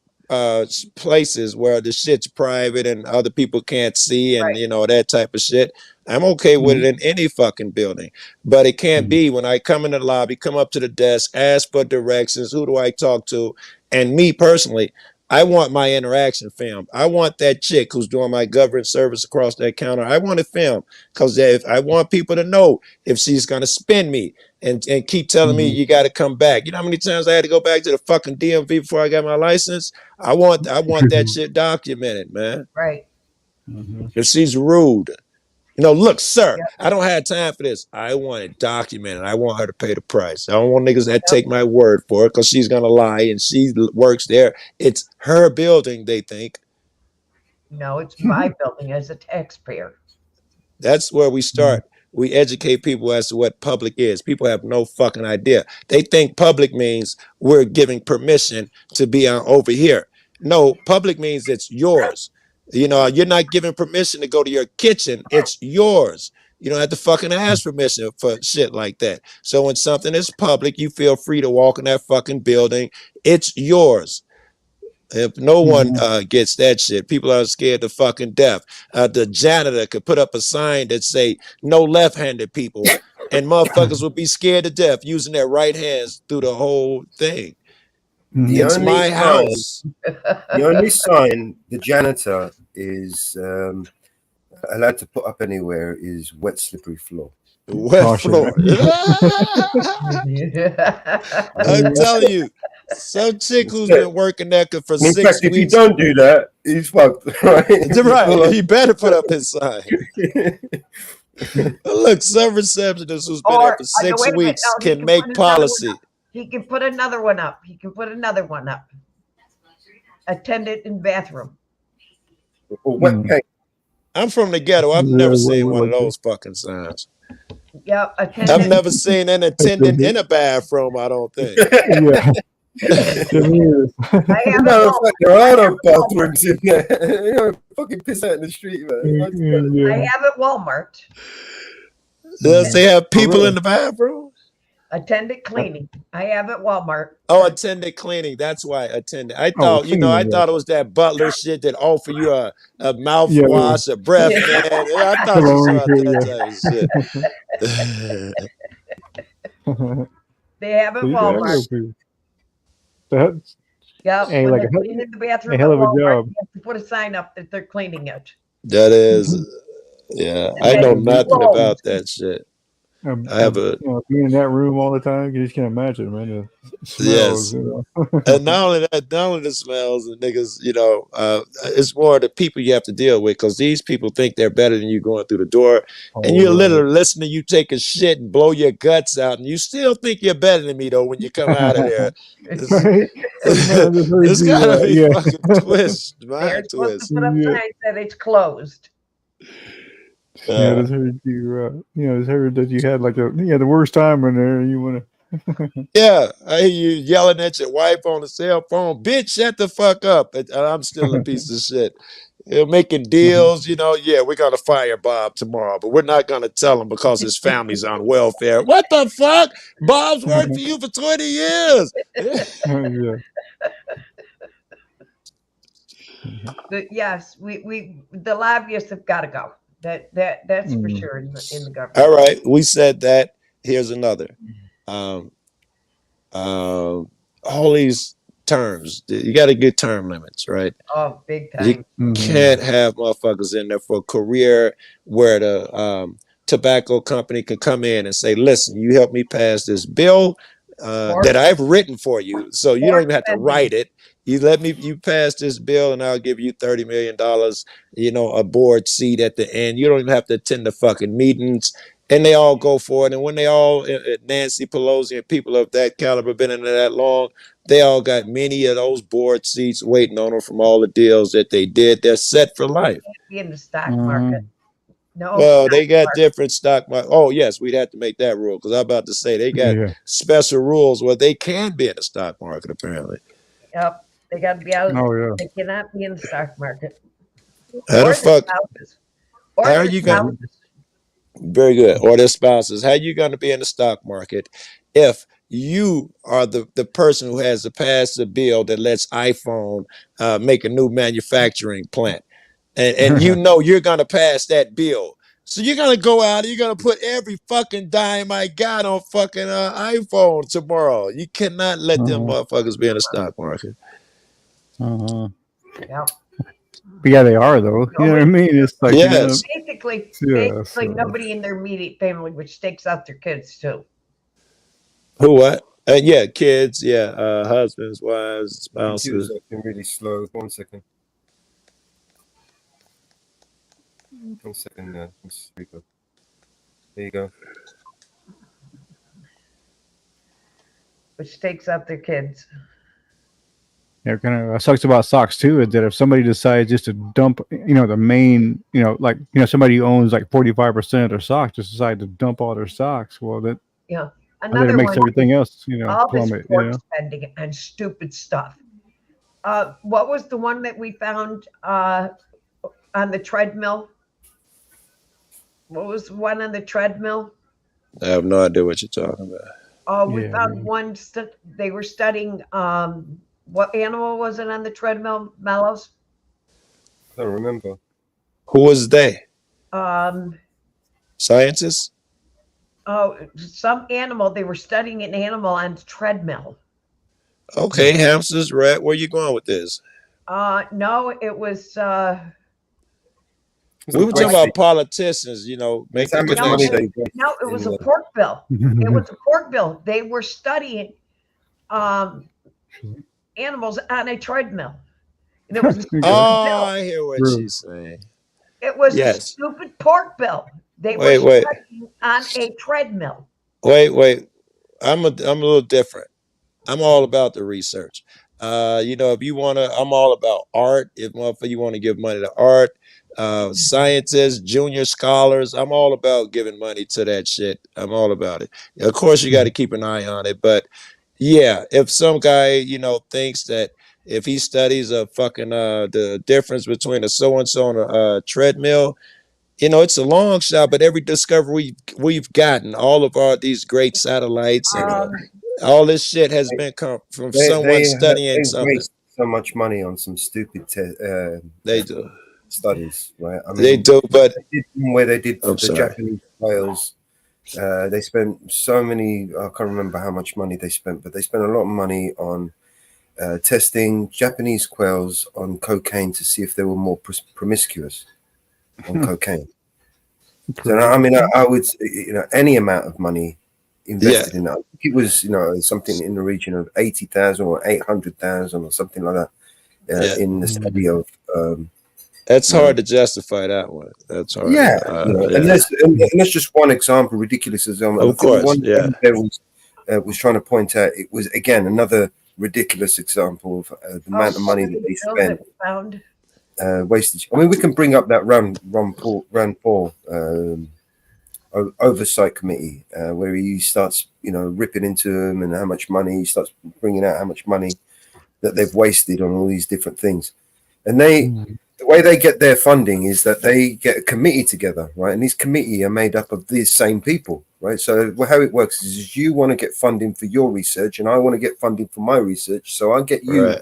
places where the shit's private and other people can't see, and that type of shit. I'm okay with it in any fucking building, but it can't be when I come in the lobby, come up to the desk, ask for directions. Who do I talk to? And me personally, I want my interaction filmed. I want that chick who's doing my government service across that counter. I want it filmed because if I want people to know if she's gonna spin me and keep telling me you got to come back. You know how many times I had to go back to the fucking DMV before I got my license? I want that shit documented, man. Right. If she's rude, look, sir, I don't have time for this. I want it documented. I want her to pay the price. I don't want niggas that take my word for it because she's gonna lie and she works there. It's her building, they think. No, it's my building as a taxpayer. That's where we start we educate people as to what public is. People have no fucking idea. They think public means we're giving permission to be over here. No, public means it's yours. You know, you're not giving permission to go to your kitchen. It's yours. You don't have to fucking ask permission for shit like that. So when something is public, you feel free to walk in that fucking building. It's yours. If no one gets that shit, people are scared to fucking death. The janitor could put up a sign that say no left-handed people, and motherfuckers would be scared to death using their right hands through the whole thing. It's my house. The only sign the janitor is allowed to put up anywhere is wet, slippery floor. Wet floor. I'm telling you, some chick who's been working there for 6 weeks. If you don't do that, he's fucked. Right? Right. He better put up his sign. Look, some receptionist who's been there for 6 weeks can make policy. He can put another one up. He can put another one up. Attendant in bathroom. I'm from the ghetto. I've never seen one of those fucking signs. Yep. I've never seen an attendant in a bathroom, I don't think. There are no bathrooms in there. You know, fucking piss out in the street, man. I have at Walmart. Does they have people in the bathroom? Attendant cleaning. I have at Walmart. Oh, attendant cleaning. That's why attendant. I thought, I thought it was that butler shit that offer you a mouthwash, a breath, man. I thought you saw that type of shit. They have at Walmart. That's when they're cleaning the bathroom, a hell of a job. You have to put a sign up that they're cleaning it. That is, I know nothing about that shit. I have being in that room all the time, you just can't imagine, man. The smells, And not only that, not only the smells and niggas, it's more the people you have to deal with, because these people think they're better than you going through the door, and you're literally listening to you take a shit and blow your guts out, and you still think you're better than me though when you come out of there. It's gotta be fucking twist, They're supposed to put up signs that it's closed. I just heard you. Just heard that you had the worst time in there, and you want to. I hear you yelling at your wife on the cell phone, bitch, shut the fuck up. And I'm still a piece of shit. Making deals, we're gonna fire Bob tomorrow, but we're not gonna tell him because his family's on welfare. What the fuck? Bob's worked for you for 20 years. But yes, we the lobbyists have got to go. That's for sure in the government. All right, we said that. Here's another. All these terms, you got to get term limits, right? Oh, big time. You can't have motherfuckers in there for a career where the tobacco company can come in and say, "Listen, you help me pass this bill that I've written for you, so you don't even have to write it. You pass this bill and I'll give you $30 million, a board seat at the end. You don't even have to attend the fucking meetings." And they all go for it. And when they all, Nancy Pelosi and people of that caliber been in there that long, they all got many of those board seats waiting on them from all the deals that they did. They're set for life. Be in the stock market. No. Well, they got different stock market. Oh, yes, we'd have to make that rule, because I'm about to say they got special rules where they can be in the stock market, apparently. Yep. They got to be out. They cannot be in the stock market. How the fuck? How are you going to? Very good. Or their spouses. How are you going to be in the stock market if you are the person who has to pass the bill that lets iPhone make a new manufacturing plant? And you're going to pass that bill. So you're going to go out and you're going to put every fucking dime I got on fucking iPhone tomorrow. You cannot let them motherfuckers be in the stock market. Yeah. But yeah, they are though. You know what I mean? It's like basically nobody in their immediate family which takes out their kids too. Who what? Kids. Husbands, wives, spouses. Acting really slow. 1 second. 1 second. There you go. Which takes out their kids. Yeah, kind of sucks about socks too is that if somebody decides just to dump, the main, like somebody who owns like 45% of their socks just decide to dump all their socks, well, that Yeah. I think it Another makes one, everything else, all this plummet. pork spending and stupid stuff. What was the one that we found on the treadmill? What was the one on the treadmill? I have no idea what you're talking about. Oh, we found one. They were studying. What animal was it on the treadmill, Mellows? I don't remember. Who was they? Scientists? Oh, some animal. They were studying an animal on the treadmill. Okay, hamsters, rat. Where you going with this? No, it was. We were talking about politicians, make the connection. No, it was a pork bill. It was a pork bill. They were studying animals on a treadmill. And it was a stupid bill. I hear what she's saying. It was a stupid pork bill. They were studying on a treadmill. Wait. I'm a little different. I'm all about the research. If you want to, I'm all about art. If you want to give money to art, scientists, junior scholars, I'm all about giving money to that shit. I'm all about it. Of course, you got to keep an eye on it. But yeah, if some guy, thinks that if he studies the difference between a so-and-so and a treadmill, it's a long shot, but every discovery we've gotten, all of these great satellites and all this shit has been come from someone studying something. Waste so much money on some stupid they do studies, right? I mean, they do, but where they did the Japanese whales, they spent so many. I can't remember how much money they spent, but they spent a lot of money on testing Japanese quails on cocaine to see if they were more promiscuous on cocaine. So I mean, I would, any amount of money invested in that. I think it was, something in the region of 80,000 or 800,000 or something like that in the study of. That's hard to justify that one. That's hard. Yeah, and that's just one example, ridiculous example. Of course, one there was trying to point out. It was again another ridiculous example of the amount of money that they spent. Wastage. I mean, we can bring up that Rand Paul oversight committee where he starts, ripping into them and how much money he starts bringing out, how much money that they've wasted on all these different things. And the way they get their funding is that they get a committee together, right? And this committee are made up of these same people, right? So how it works is you want to get funding for your research, and I want to get funding for my research. So I get you to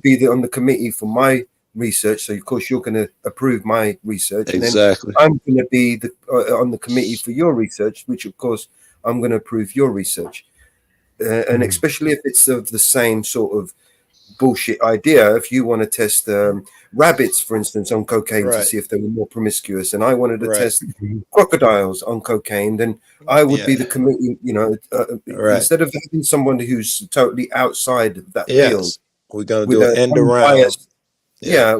be on the committee for my research. So of course you're going to approve my research. Exactly. And then I'm going to be on the committee for your research, which of course I'm going to approve your research. And especially if it's of the same sort of bullshit idea. If you want to test rabbits, for instance, on cocaine to see if they were more promiscuous, and I wanted to test crocodiles on cocaine, then I would be the committee. Instead of having someone who's totally outside of that field, we're going to do an end around.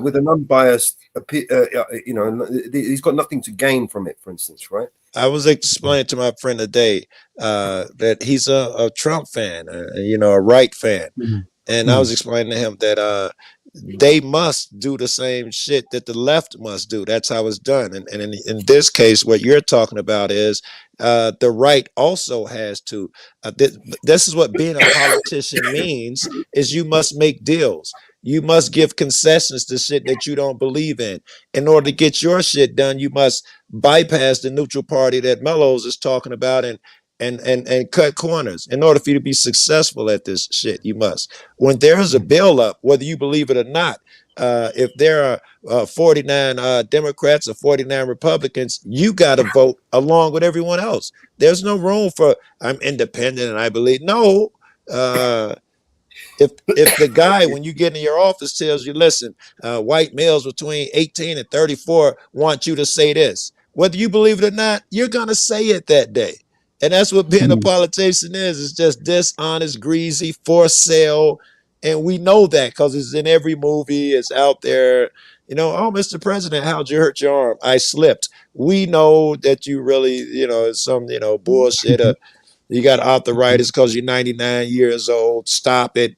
With an unbiased, he's got nothing to gain from it. For instance, right? I was explaining to my friend today that he's a Trump fan, a right fan. And I was explaining to him that they must do the same shit that the left must do. That's how it's done. And in this case, what you're talking about is the right also has to. This is what being a politician means: is you must make deals. You must give concessions to shit that you don't believe in. In order to get your shit done, you must bypass the neutral party that Mellows is talking about and cut corners. In order for you to be successful at this shit, you must. When there's a bill up, whether you believe it or not, if there are 49 Democrats or 49 Republicans, you got to vote along with everyone else. There's no room for I'm independent and I believe. No. If the guy, when you get in your office, tells you, listen, white males between 18 and 34 want you to say this, whether you believe it or not, you're going to say it that day. And that's what being a politician is. It's just dishonest, greasy, for sale. And we know that because it's in every movie. It's out there. Oh, Mr. President, how'd you hurt your arm? I slipped. We know that you really, it's some, bullshit. You got arthritis because you're 99 years old. Stop it.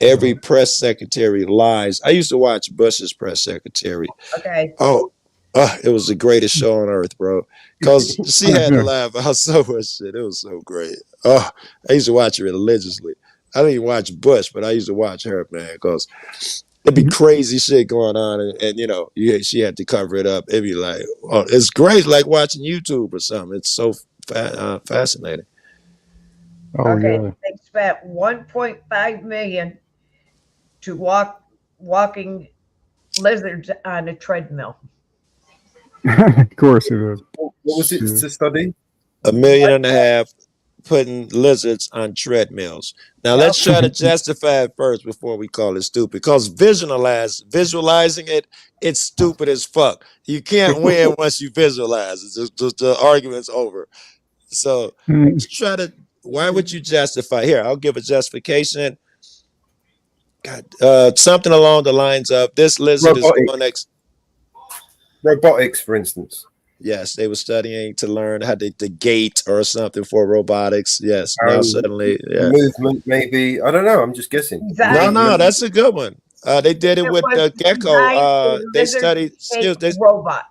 Every press secretary lies. I used to watch Bush's press secretary. Okay. Oh, it was the greatest show on earth, bro. Because she had to laugh about so much shit. It was so great. Oh, I used to watch her religiously. I didn't even watch Bush, but I used to watch her, man, because it'd be crazy shit going on, and you know, she had to cover it up. It'd be like, oh, it's great, like watching YouTube or something. It's so fascinating. Oh Okay, yeah. they spent 1.5 million to walking lizards on a treadmill. Of course it is. What was it to study? $1.5 million putting lizards on treadmills. Now let's try to justify it first before we call it stupid. Because visualizing it, it's stupid as fuck. You can't win once you visualize. It's just the argument's over. So let's try to. Why would you justify? Here, I'll give a justification. God, something along the lines of this lizard is going next. Robotics, for instance. Yes, they were studying to learn how to gate or something for robotics. Yes, now suddenly, yeah. Movement, maybe. I don't know. I'm just guessing. No, that's a good one. They did it with the gecko. They studied. Robot.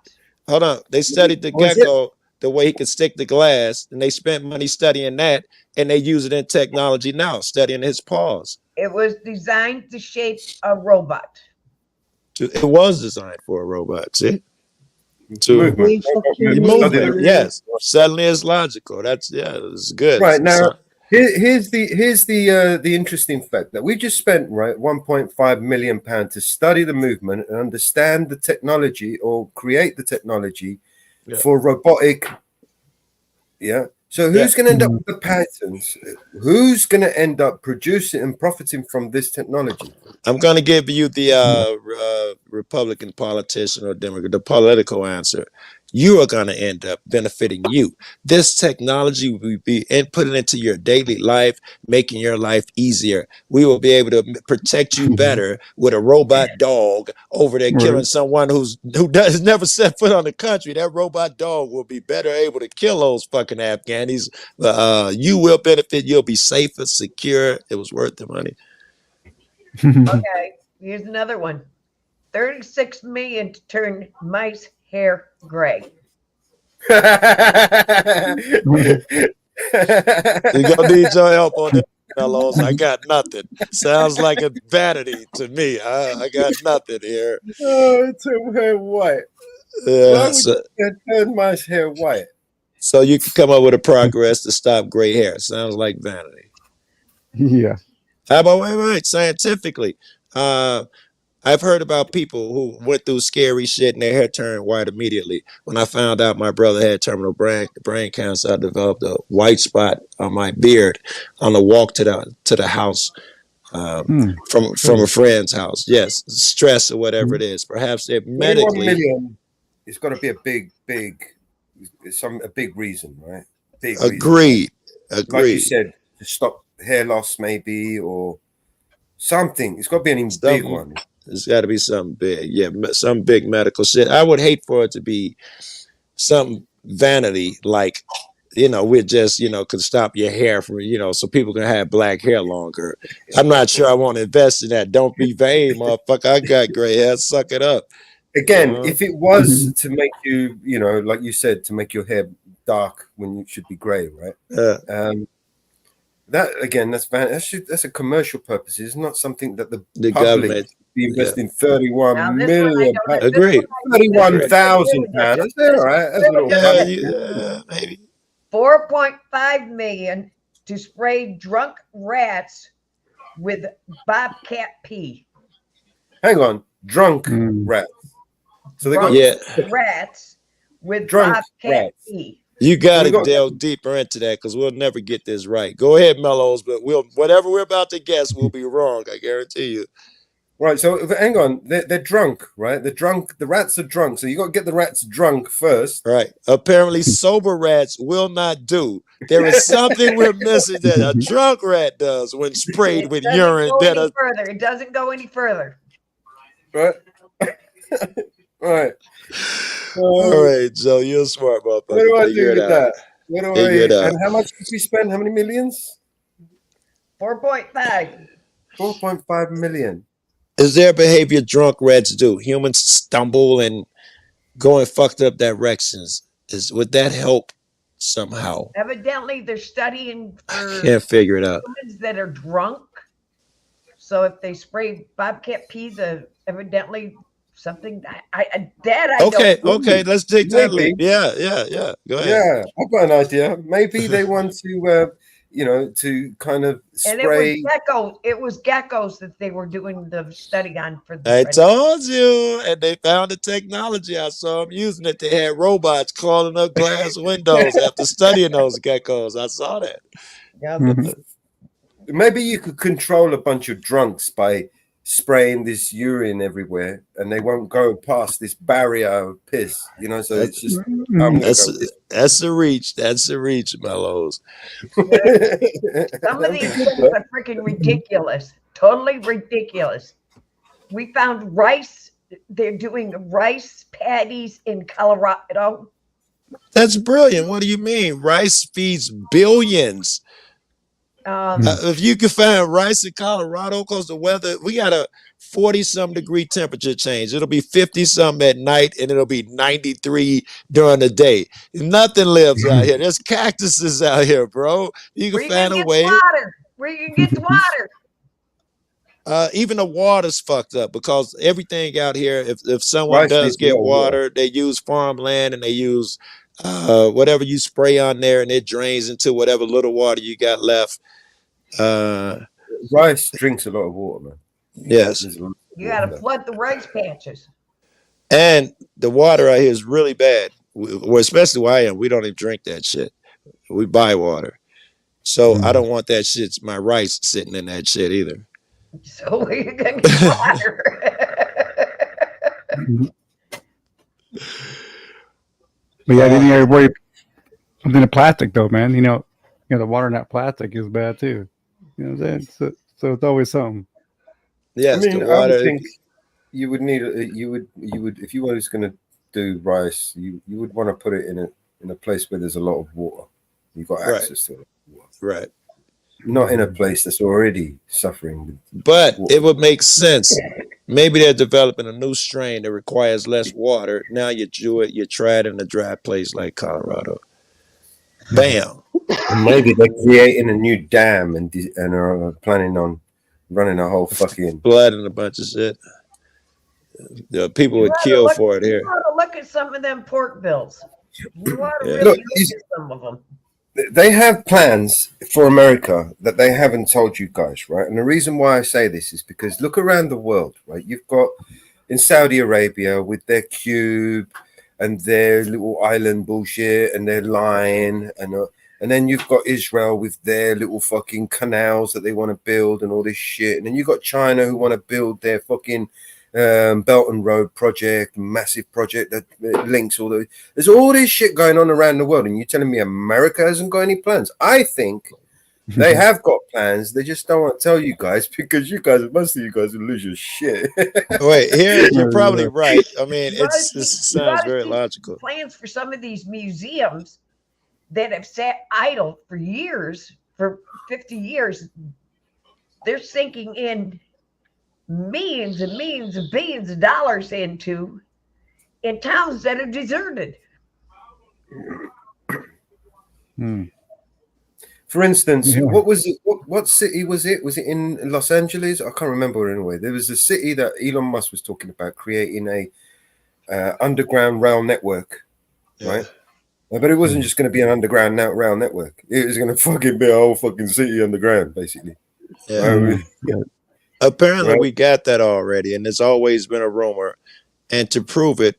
Hold on. They studied the gecko, the way he could stick the glass, and they spent money studying that, and they use it in technology now, studying his paws. It was designed to shape a robot. It was designed for a robot. See. Movement. Yes, suddenly it's logical. It's good. Right now, here's the interesting fact that we just spent 1.5 million pounds to study the movement and understand the technology or create the technology for robotic. Yeah. So who's going to end up with the patents? Who's going to end up producing and profiting from this technology? I'm going to give you the Republican politician or Democrat, the political answer. You are going to end up benefiting you. This technology will be inputted into your daily life, making your life easier. We will be able to protect you better with a robot dog over there killing someone who has never set foot on the country. That robot dog will be better able to kill those fucking Afghanis. You will benefit. You'll be safer, secure. It was worth the money. Okay, here's another one. 36 million to turn mice hair gray. You're gonna need your help on this, fellows. I got nothing. Sounds like a vanity to me. I got nothing here. Oh, turn hair white. Yeah, turn mice hair white. So you can come up with a progress to stop gray hair. Sounds like vanity. Yeah. How about wait, scientifically? I've heard about people who went through scary shit and their hair turned white immediately. When I found out my brother had terminal brain cancer, I developed a white spot on my beard on the walk to the house from a friend's house. Yes, stress or whatever it is. Perhaps they're medically. 21 million, it's got to be a big reason, right? Big Agreed. Reason. Like you said, to stop hair loss, maybe, or something. It's got to be a big one. It's got to be something big. Yeah, some big medical shit. I would hate for it to be some vanity like, we're just, could stop your hair from, so people can have black hair longer. I'm not sure I want to invest in that. Don't be vain, motherfucker. I got gray hair. Suck it up. Again, if it was to make you, like you said, to make your hair dark when you should be gray, right? That again, that's a commercial purpose. It's not something that the government be investing 31 million. Agree. 31,000 pounds. That's all right. That's a little maybe. 4.5 million to spray drunk rats with bobcat pee. Hang on, drunk rats. So they got rats with drunk bobcat pee. You got to delve deeper into that because we'll never get this right. Go ahead, Mellows, but whatever we're about to guess, we'll be wrong. I guarantee you. Right. So hang on, they're drunk, right? They're drunk. The rats are drunk. So you got to get the rats drunk first. Right. Apparently, sober rats will not do. There is something we're missing that a drunk rat does when sprayed with urine. It doesn't go any further. Right. Right. All right, Joe, you're a smart motherfucker. What do I do with that? And how much did we spend? How many millions? 4.5. 4.5 million. Is their behavior drunk reds do? Humans stumble and go in fucked up directions. Would that help somehow? Evidently, they're studying for Can't figure it out. humans that are drunk. So if they spray bobcat pee, evidently something I Okay, don't. okay, let's take that Maybe. leap. Yeah. Go ahead. Yeah, I've got an idea. Maybe they want to, to kind of And spray. it was geckos that they were doing the study on for the I told you, and they found the technology. I saw them using it. They had robots crawling up glass windows after studying those geckos. I saw that. Yeah. Maybe you could control a bunch of drunks by spraying this urine everywhere, and they won't go past this barrier of piss. So it's just that's a reach. That's a reach, Mellows. Some of these things are freaking ridiculous. Totally ridiculous. We found rice. They're doing rice patties in Colorado. That's brilliant. What do you mean? Rice feeds billions. If you can find rice in Colorado, because the weather, we got a 40-some degree temperature change. It'll be 50-some at night, and it'll be 93 during the day. Nothing lives out here. There's cactuses out here, bro. You can find a way. Where you can get the water. Even the water's fucked up because everything out here, if someone does get water, they use farmland and they use whatever you spray on there, and it drains into whatever little water you got left. Rice drinks a lot of water, man. Yes. You got to flood the rice patches. And the water out here is really bad. Well, especially where I am, we don't even drink that shit. We buy water. So I don't want that shit, my rice sitting in that shit either. So where you going to get water? But yeah, then you worry. Then the plastic though, man. The water in that plastic is bad too. You know what I'm saying? So it's always something. Yes, I mean, the water. I would think you would need you would if you were just going to do rice, you would want to put it in a place where there's a lot of water. You've got access to it. Right. Not in a place that's already suffering. But it would make sense. Maybe they're developing a new strain that requires less water. Now you try it in a dry place like Colorado. Bam. Maybe they're creating a new dam and are planning on running a whole fucking blood and a bunch of shit. People would kill for it here. You want to look at some of them pork bills. You want to really look at some of them. They have plans for America that they haven't told you guys, right? And the reason why I say this is because look around the world, right? You've got in Saudi Arabia with their cube and their little island bullshit and their line, and then you've got Israel with their little fucking canals that they want to build and all this shit, and then you've got China who want to build their fucking Belt and Road project, massive project that links all the. There's all this shit going on around the world, and you're telling me America hasn't got any plans? I think they have got plans. They just don't want to tell you guys because most of you guys will lose your shit. Wait, here you're probably right. I mean, it sounds very logical. Plans for some of these museums that have sat idle for years, for 50 years, they're sinking in millions and millions and billions of dollars in towns that are deserted. For instance, what was it? What city was it? Was it in Los Angeles? I can't remember anyway. There was a city that Elon Musk was talking about creating a underground rail network, right? But it wasn't just going to be an underground rail network. It was going to fucking be a whole fucking city underground, basically. Yeah. Apparently, we got that already, and there's always been a rumor. And to prove it,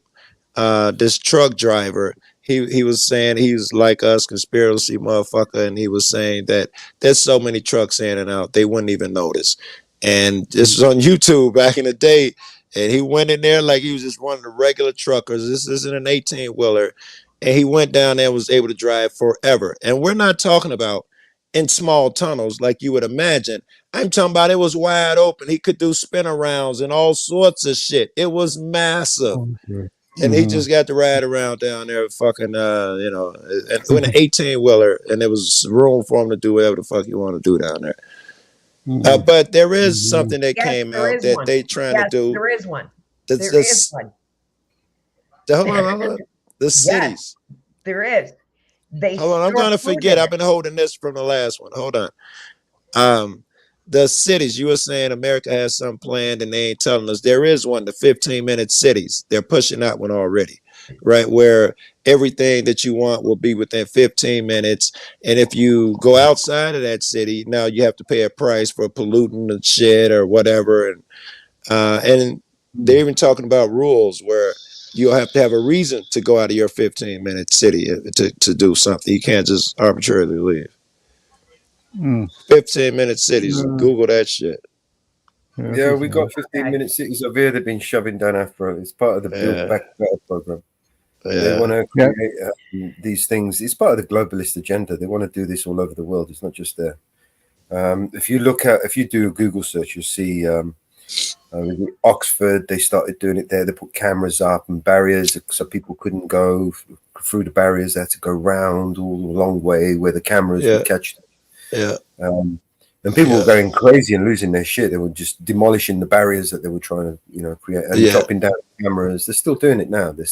this truck driver, he was saying he's like us, conspiracy motherfucker, and he was saying that there's so many trucks in and out, they wouldn't even notice. And this was on YouTube back in the day, and he went in there like he was just one of the regular truckers. This isn't an 18-wheeler. And he went down there and was able to drive forever. And we're not talking about in small tunnels like you would imagine. I'm talking about it was wide open. He could do spin arounds and all sorts of shit. It was massive. And he just got to ride around down there fucking, in an 18-wheeler, and there was room for him to do whatever the fuck you want to do down there. But there is something that came there out is that one. they trying to Yes, do. there is one. The, There the, is one. hold on. The cities. Yes, there is. They Hold on, I'm store gonna food forget. in I've it. been holding this from the last one. Hold on. The cities. You were saying America has something planned, and they ain't telling us. There is one. The 15-minute cities. They're pushing that one already, right? Where everything that you want will be within 15 minutes, and if you go outside of that city, now you have to pay a price for polluting the shit or whatever, and they're even talking about rules where you'll have to have a reason to go out of your 15-minute city to do something. You can't just arbitrarily leave. 15-minute cities. Google that shit. Yeah, we got 15-minute cities over here. They've been shoving down our throat. It's part of the Build Back Better program. They want to create these things. It's part of the globalist agenda. They want to do this all over the world. It's not just there. If you do a Google search, you'll see Oxford. They started doing it there. They put cameras up and barriers so people couldn't go through the barriers. They had to go round all the long way where the cameras would catch them. And people were going crazy and losing their shit. They were just demolishing the barriers that they were trying to, create and chopping down cameras. They're still doing it now. They're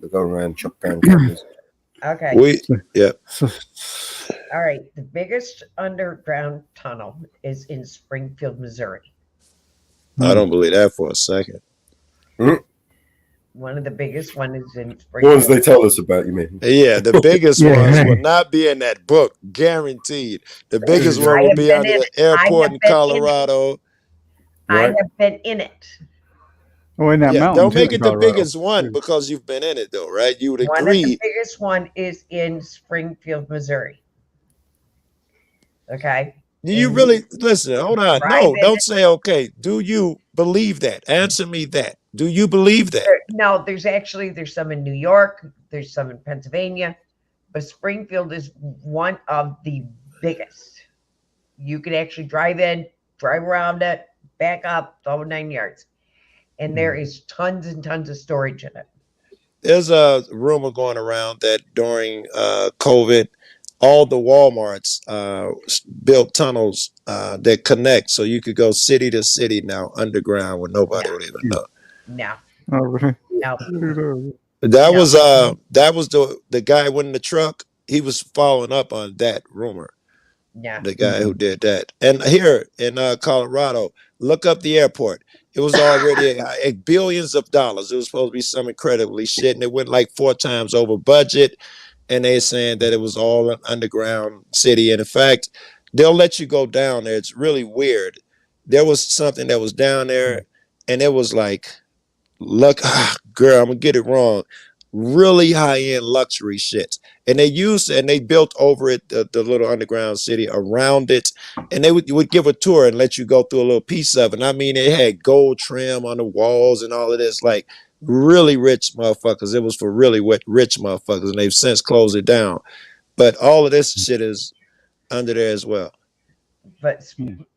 going around chopping down cameras. Okay. All right. The biggest underground tunnel is in Springfield, Missouri. I don't believe that for a second. One of the biggest ones is in The Springfield. ones they tell us about, you mean? Yeah, the biggest ones will not be in that book, guaranteed. The biggest one will be under the airport in Colorado. I have been in it. Oh, in that mountain. Don't make too, it the Colorado. biggest one because you've been in it, though, right? You would One of agree. the biggest one is in Springfield, Missouri. Okay. Do you really listen? Hold on. No, don't say okay. Do you believe that? Answer me that. Do you believe that? No, there's some in New York, there's some in Pennsylvania, but Springfield is one of the biggest. You can actually drive in, drive around it, back up, the whole 9 yards. And there is tons and tons of storage in it. There's a rumor going around that during COVID, all the Walmarts built tunnels that connect, so you could go city to city now underground where nobody would even know. No. Oh, really? No. That was the guy winning the truck. He was following up on that rumor. Yeah. The guy who did that. And here in Colorado, look up the airport. It was already billions of dollars. It was supposed to be some incredibly shit, and it went like 4 times over budget. And they're saying that it was all an underground city. And in fact, they'll let you go down there. It's really weird. There was something that was down there, and it was like, girl, I'm gonna get it wrong. Really high-end luxury shit. And they built over it the little underground city around it. And they would give a tour and let you go through a little piece of it. And I mean, it had gold trim on the walls and all of this, like really rich motherfuckers. It was for really rich motherfuckers, and they've since closed it down. But all of this shit is under there as well. But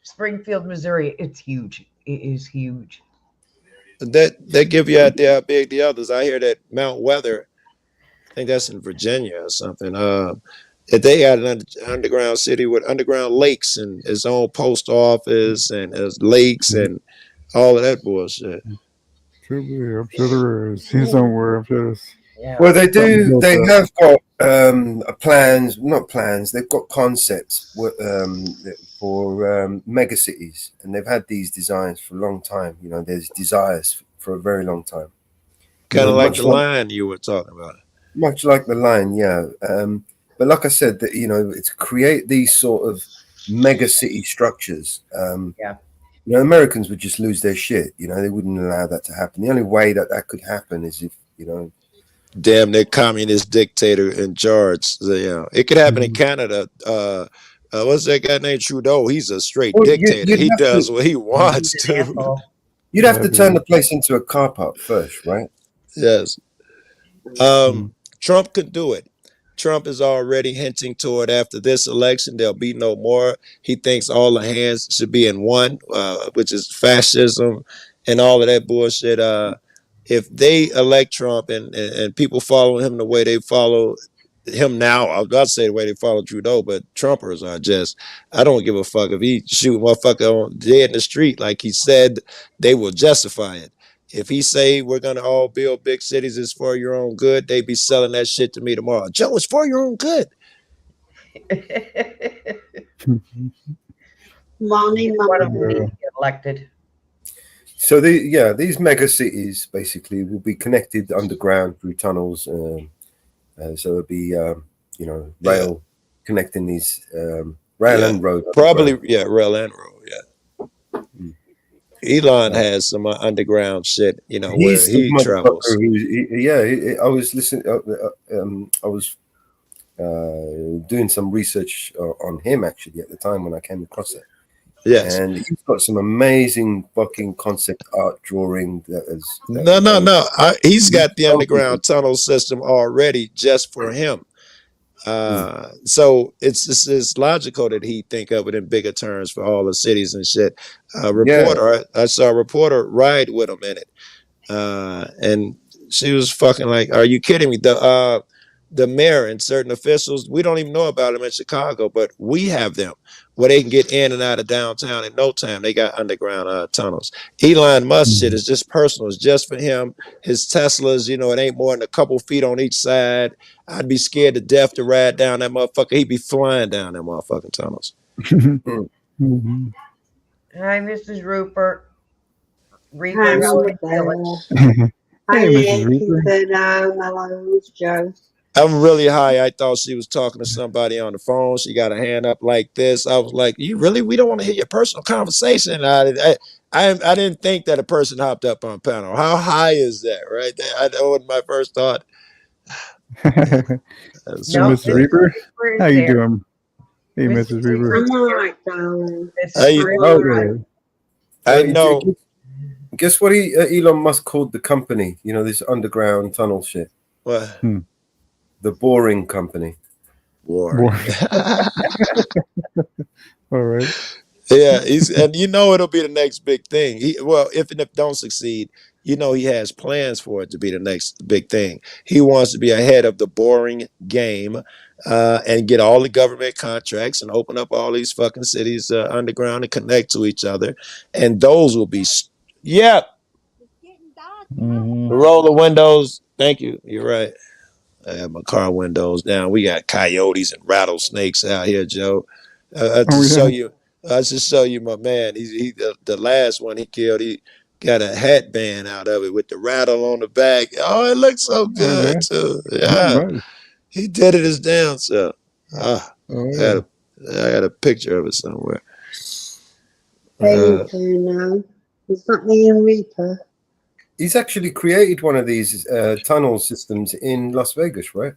Springfield, Missouri, it's huge. It is huge. That give you an idea how big the others. I hear that Mount Weather, I think that's in Virginia or something. That they had an underground city with underground lakes and its own post office and lakes and all of that bullshit. I'm sure there is. He's somewhere. I'm sure there's. Well, they do. They have got plans, not plans. They've got concepts for mega cities, and they've had these designs for a long time. There's desires for a very long time. Kind of like the line you were talking about. Much like the line, yeah. But like I said, that it's create these sort of mega city structures. Americans would just lose their shit. They wouldn't allow that to happen. The only way that could happen is if damn near communist dictator in charge. It could happen in Canada. What's that guy named Trudeau? He's a straight dictator. He does what he wants to. You'd have to turn the place into a car park first, right? Yes. Trump could do it. Trump is already hinting toward after this election, there'll be no more. He thinks all the hands should be in one, which is fascism and all of that bullshit. If they elect Trump and people follow him the way they follow him now. I was about to say the way they follow Trudeau, but Trumpers are just, I don't give a fuck if he shoot a motherfucker on dead in the street like he said, they will justify it. If he say we're gonna all build big cities, it's for your own good, they be selling that shit to me tomorrow. Joe, it's for your own good. Morning, one of them needs to get elected. So these mega cities basically will be connected underground through tunnels. So it'll be rail connecting these rail and road. Probably rail and road. Elon has some underground shit, where He's he the travels. motherfucker I was listening. I was doing some research on him actually at the time when I came across it. Yes, and he's got some amazing fucking concept art drawing. He's got the underground tunnel system already just for him. So it's logical that he think of it in bigger terms for all the cities and shit. I saw a reporter ride with him in it, and she was fucking like, "Are you kidding me?" The mayor and certain officials, we don't even know about them in Chicago, but we have them where they can get in and out of downtown in no time. They got underground tunnels. Elon Musk shit is just personal. It's just for him. His Teslas, it ain't more than a couple feet on each side. I'd be scared to death to ride down that motherfucker. He'd be flying down them motherfucking tunnels. Hi, Mrs. Rupert. Hi, Mrs. Rupert. Joe. I'm really high. I thought she was talking to somebody on the phone. She got her hand up like this. I was like, "You really? We don't want to hear your personal conversation." I didn't think that a person hopped up on a panel. How high is that? Right there. I know what my first thought. So, Mrs. Reaper, how you doing? Hey, Mrs. Reaper. I'm all right, darling. I know. Guess what Elon Musk called the company? This underground tunnel shit. What? The Boring Company. Boring. All right. Yeah, and it'll be the next big thing. If it don't succeed, he has plans for it to be the next big thing. He wants to be ahead of the boring game, and get all the government contracts and open up all these fucking cities underground and connect to each other, and those will be. Roll the windows. Thank you. You're right. I have my car windows down. We got coyotes and rattlesnakes out here, Joe. I just show you my man. He the last one he killed. He got a headband out of it with the rattle on the back. Oh, it looks so good too. Yeah, he did it his damn self. I had a picture of it somewhere. Now. Is that the Reaper? He's actually created one of these tunnel systems in Las Vegas, right?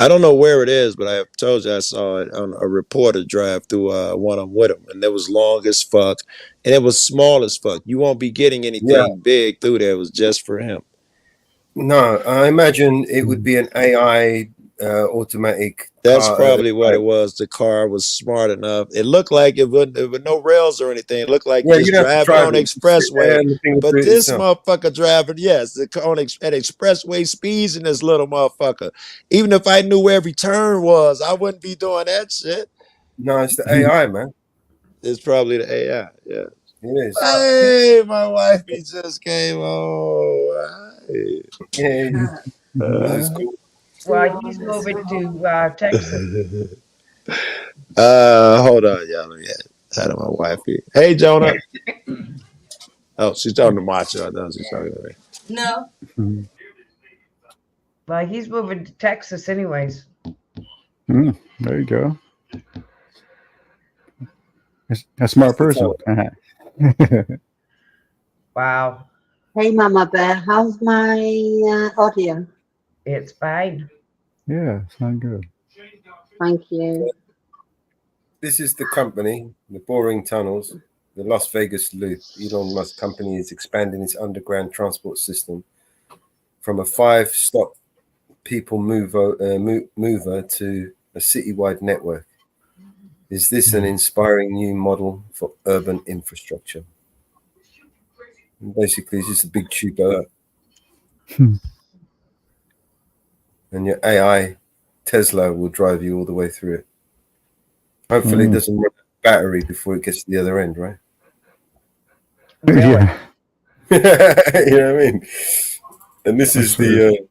I don't know where it is, but I told you I saw it on a reporter drive through one of them with him, and it was long as fuck, and it was small as fuck. You won't be getting anything big through there. It was just for him. No, I imagine it would be an AI automatic. That's probably what it was. The car was smart enough. It looked like it with no rails or anything. It looked like just driving on expressway. But this motherfucker driving, at expressway speeds in this little motherfucker. Even if I knew where every turn was, I wouldn't be doing that shit. No, it's the AI, man. It's probably the AI. Yeah. It is. Hey, my wife just came home. Yeah, that's cool. Well, he's moving to Texas. Hold on, y'all. Let me add my wife here. Hey, Jonah. Oh, she's talking to Macho. I know she's talking to me. No. Well, he's moving to Texas anyways. There you go. A smart person. Wow. Hey, Mama Bear, how's my audio? It's fine. Yeah, sound good. Thank you. This is the company, the Boring Tunnels, the Las Vegas Loop. Elon Musk company is expanding its underground transport system from a 5-stop people mover to a citywide network. Is this an inspiring new model for urban infrastructure? And basically, it's just a big tube of that. And your AI Tesla will drive you all the way through it. Hopefully, it doesn't run out of battery before it gets to the other end, right? Yeah. You know what I mean? And this is the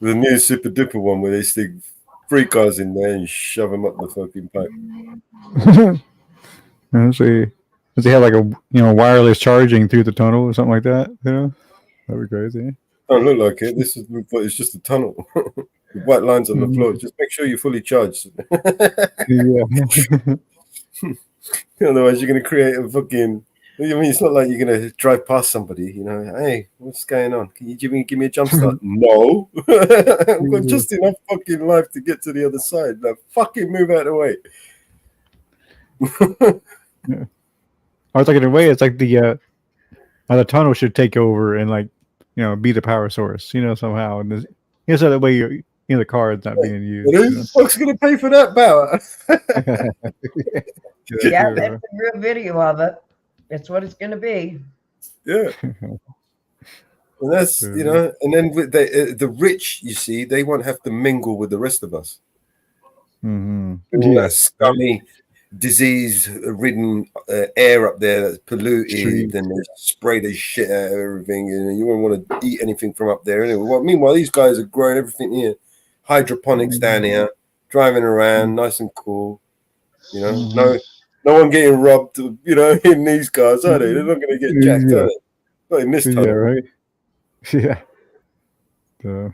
new super duper one where they stick 3 cars in there and shove them up the fucking pipe. Does he have like a wireless charging through the tunnel or something like that? You know, that'd be crazy. Don't look like it. It's just a tunnel. The white lines on the floor. Just make sure you're fully charged. Yeah. Otherwise, you're going to create a fucking. I mean, it's not like you're going to drive past somebody. Hey, what's going on? Can you give me a jump start? No, I've got just enough fucking life to get to the other side. Now, fucking move out of the way. Yeah. I was like, in a way, it's like the tunnel should take over and be the power source, somehow. And so that way, the car is not being used. Who the fuck's going to pay for that power? Yeah, that's a real video of it. That's what it's going to be. Yeah. And that's, and then with the rich, you see, they won't have to mingle with the rest of us. Mm-hmm. All that scummy, disease-ridden air up there that's polluted and they spray the shit out of everything. And you won't want to eat anything from up there anyway. Well, meanwhile, these guys are growing everything here. Hydroponics down here, driving around, nice and cool. No one getting robbed, in these cars, are they? They're not going to get jacked, are they? Not in this tunnel. Yeah, right. Yeah.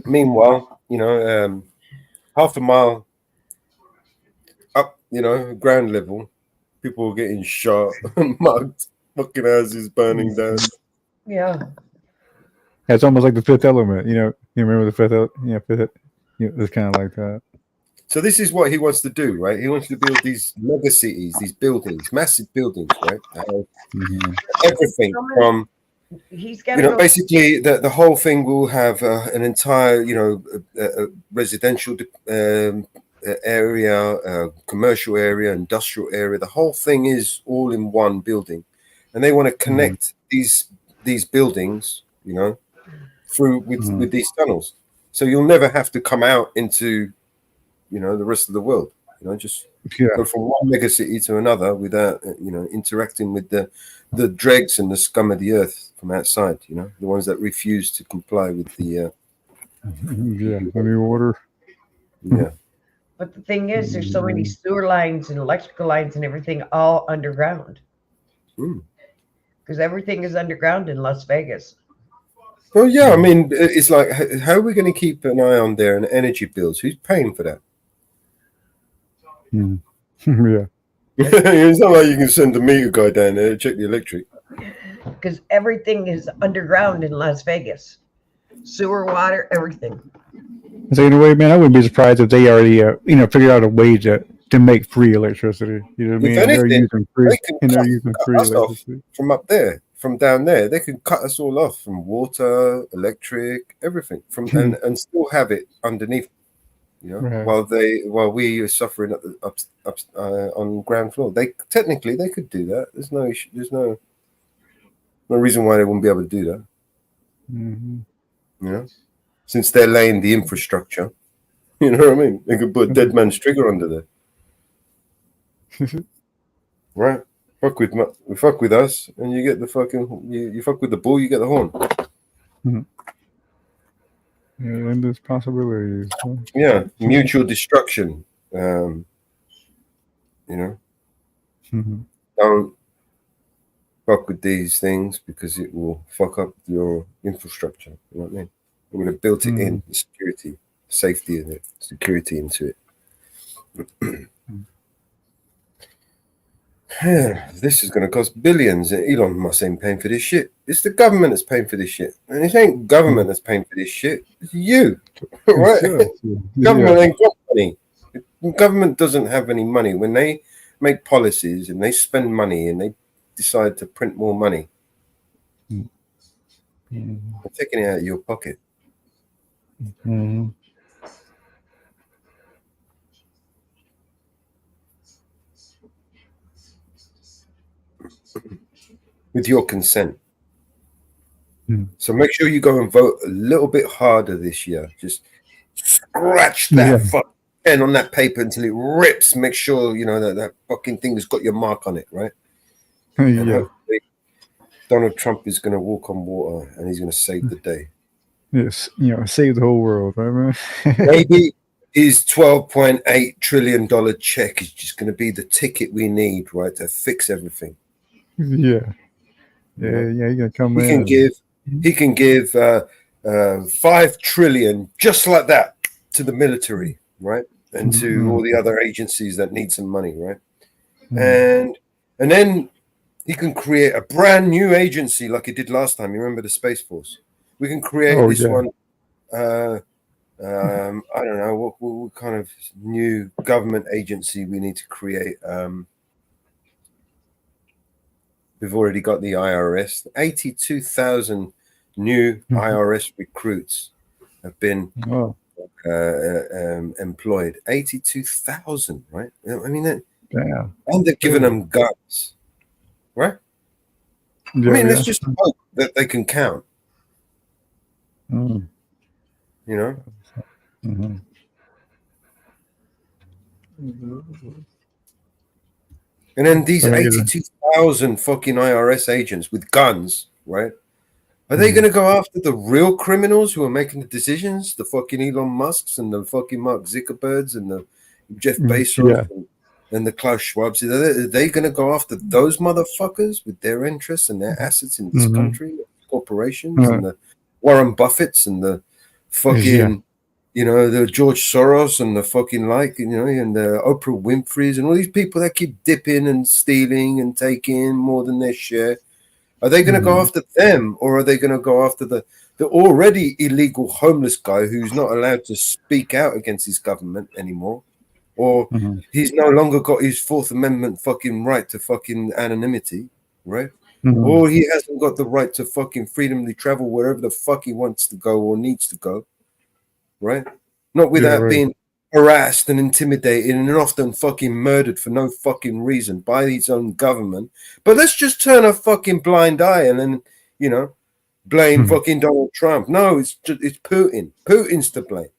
Meanwhile, half a mile up, ground level, people are getting shot, mugged, fucking houses burning down. Yeah. It's almost like the Fifth Element. You remember the Fifth Element? It's kind of like that. So this is what he wants to do, right? He wants to build these mega cities, these buildings, massive buildings, right? Everything from, he's got basically the whole thing will have an entire, residential area, commercial area, industrial area. The whole thing is all in one building, and they want to connect these buildings, through with these tunnels. So you'll never have to come out into, the rest of the world. Just go from one mega city to another without, interacting with the dregs and the scum of the earth from outside. The ones that refuse to comply with the. Underwater. Yeah. But the thing is, there's so many sewer lines and electrical lines and everything all underground. Because everything is underground in Las Vegas. Well, yeah, I mean, it's like, how are we going to keep an eye on their energy bills? Who's paying for that? Yeah. It's not like you can send a meter guy down there to check the electric. Because everything is underground in Las Vegas. Sewer, water, everything. So in a way, man, I wouldn't be surprised if they already, figure out a way to make free electricity. You know what I mean? Anything, they're using free electricity from up there. From down there, they can cut us all off from water, electric, everything, and still have it underneath, Right. while we are suffering at the up on ground floor. They technically could do that. There's no issue. There's no reason why they wouldn't be able to do that. Mm-hmm. Since they're laying the infrastructure, you know what I mean. They could put a dead man's trigger under there, right? Fuck with us, and you get the fucking. You fuck with the bull, you get the horn. Mm-hmm. Yeah, and there's possibilities. Yeah, mutual destruction. Don't fuck with these things because it will fuck up your infrastructure. You know what I mean? We would have built it in, the security, safety in it, security into it. This is going to cost billions. Elon Musk ain't paying for this shit. It's the government that's paying for this shit. And it ain't government that's paying for this shit. It's you. Right? Government ain't got money. Government doesn't have any money. When they make policies and they spend money and they decide to print more money, they're taking it out of your pocket. With your consent. So make sure you go and vote a little bit harder this year. Just scratch that fucking pen on that paper until it rips. Make sure you know that fucking thing has got your mark on it, right? And hopefully Donald Trump is going to walk on water and he's going to save the day. Yes, save the whole world, right, man? Maybe his $12.8 trillion check is just going to be the ticket we need, right, to fix everything. Yeah, you're gonna come He in. can give 5 trillion just like that to the military, right, and to all the other agencies that need some money, right, and then he can create a brand new agency like he did last time. You remember the Space Force? We can create this one. I don't know what kind of new government agency we need to create. We've already got the IRS. 82,000 new IRS recruits have been employed. 82,000, right? I mean, and they're giving them guns, right? I mean, let's just hope that they can count. You know? And then these 82,000 fucking IRS agents with guns, right? Are they going to go after the real criminals who are making the decisions? The fucking Elon Musks and the fucking Mark Zuckerbergs and the Jeff Bezos and the Klaus Schwabs? Are they going to go after those motherfuckers with their interests and their assets in this country, corporations and the Warren Buffetts and the fucking, the George Soros and the fucking and the Oprah Winfreys and all these people that keep dipping and stealing and taking more than their share? Are they going to go after them, or are they going to go after the already illegal homeless guy who's not allowed to speak out against his government anymore? Or he's no longer got his Fourth Amendment fucking right to fucking anonymity, right? Or he hasn't got the right to fucking freely travel wherever the fuck he wants to go or needs to go, right? Not without being harassed and intimidated and often fucking murdered for no fucking reason by his own government. But let's just turn a fucking blind eye and then, blame fucking Donald Trump. No, it's Putin. Putin's to blame.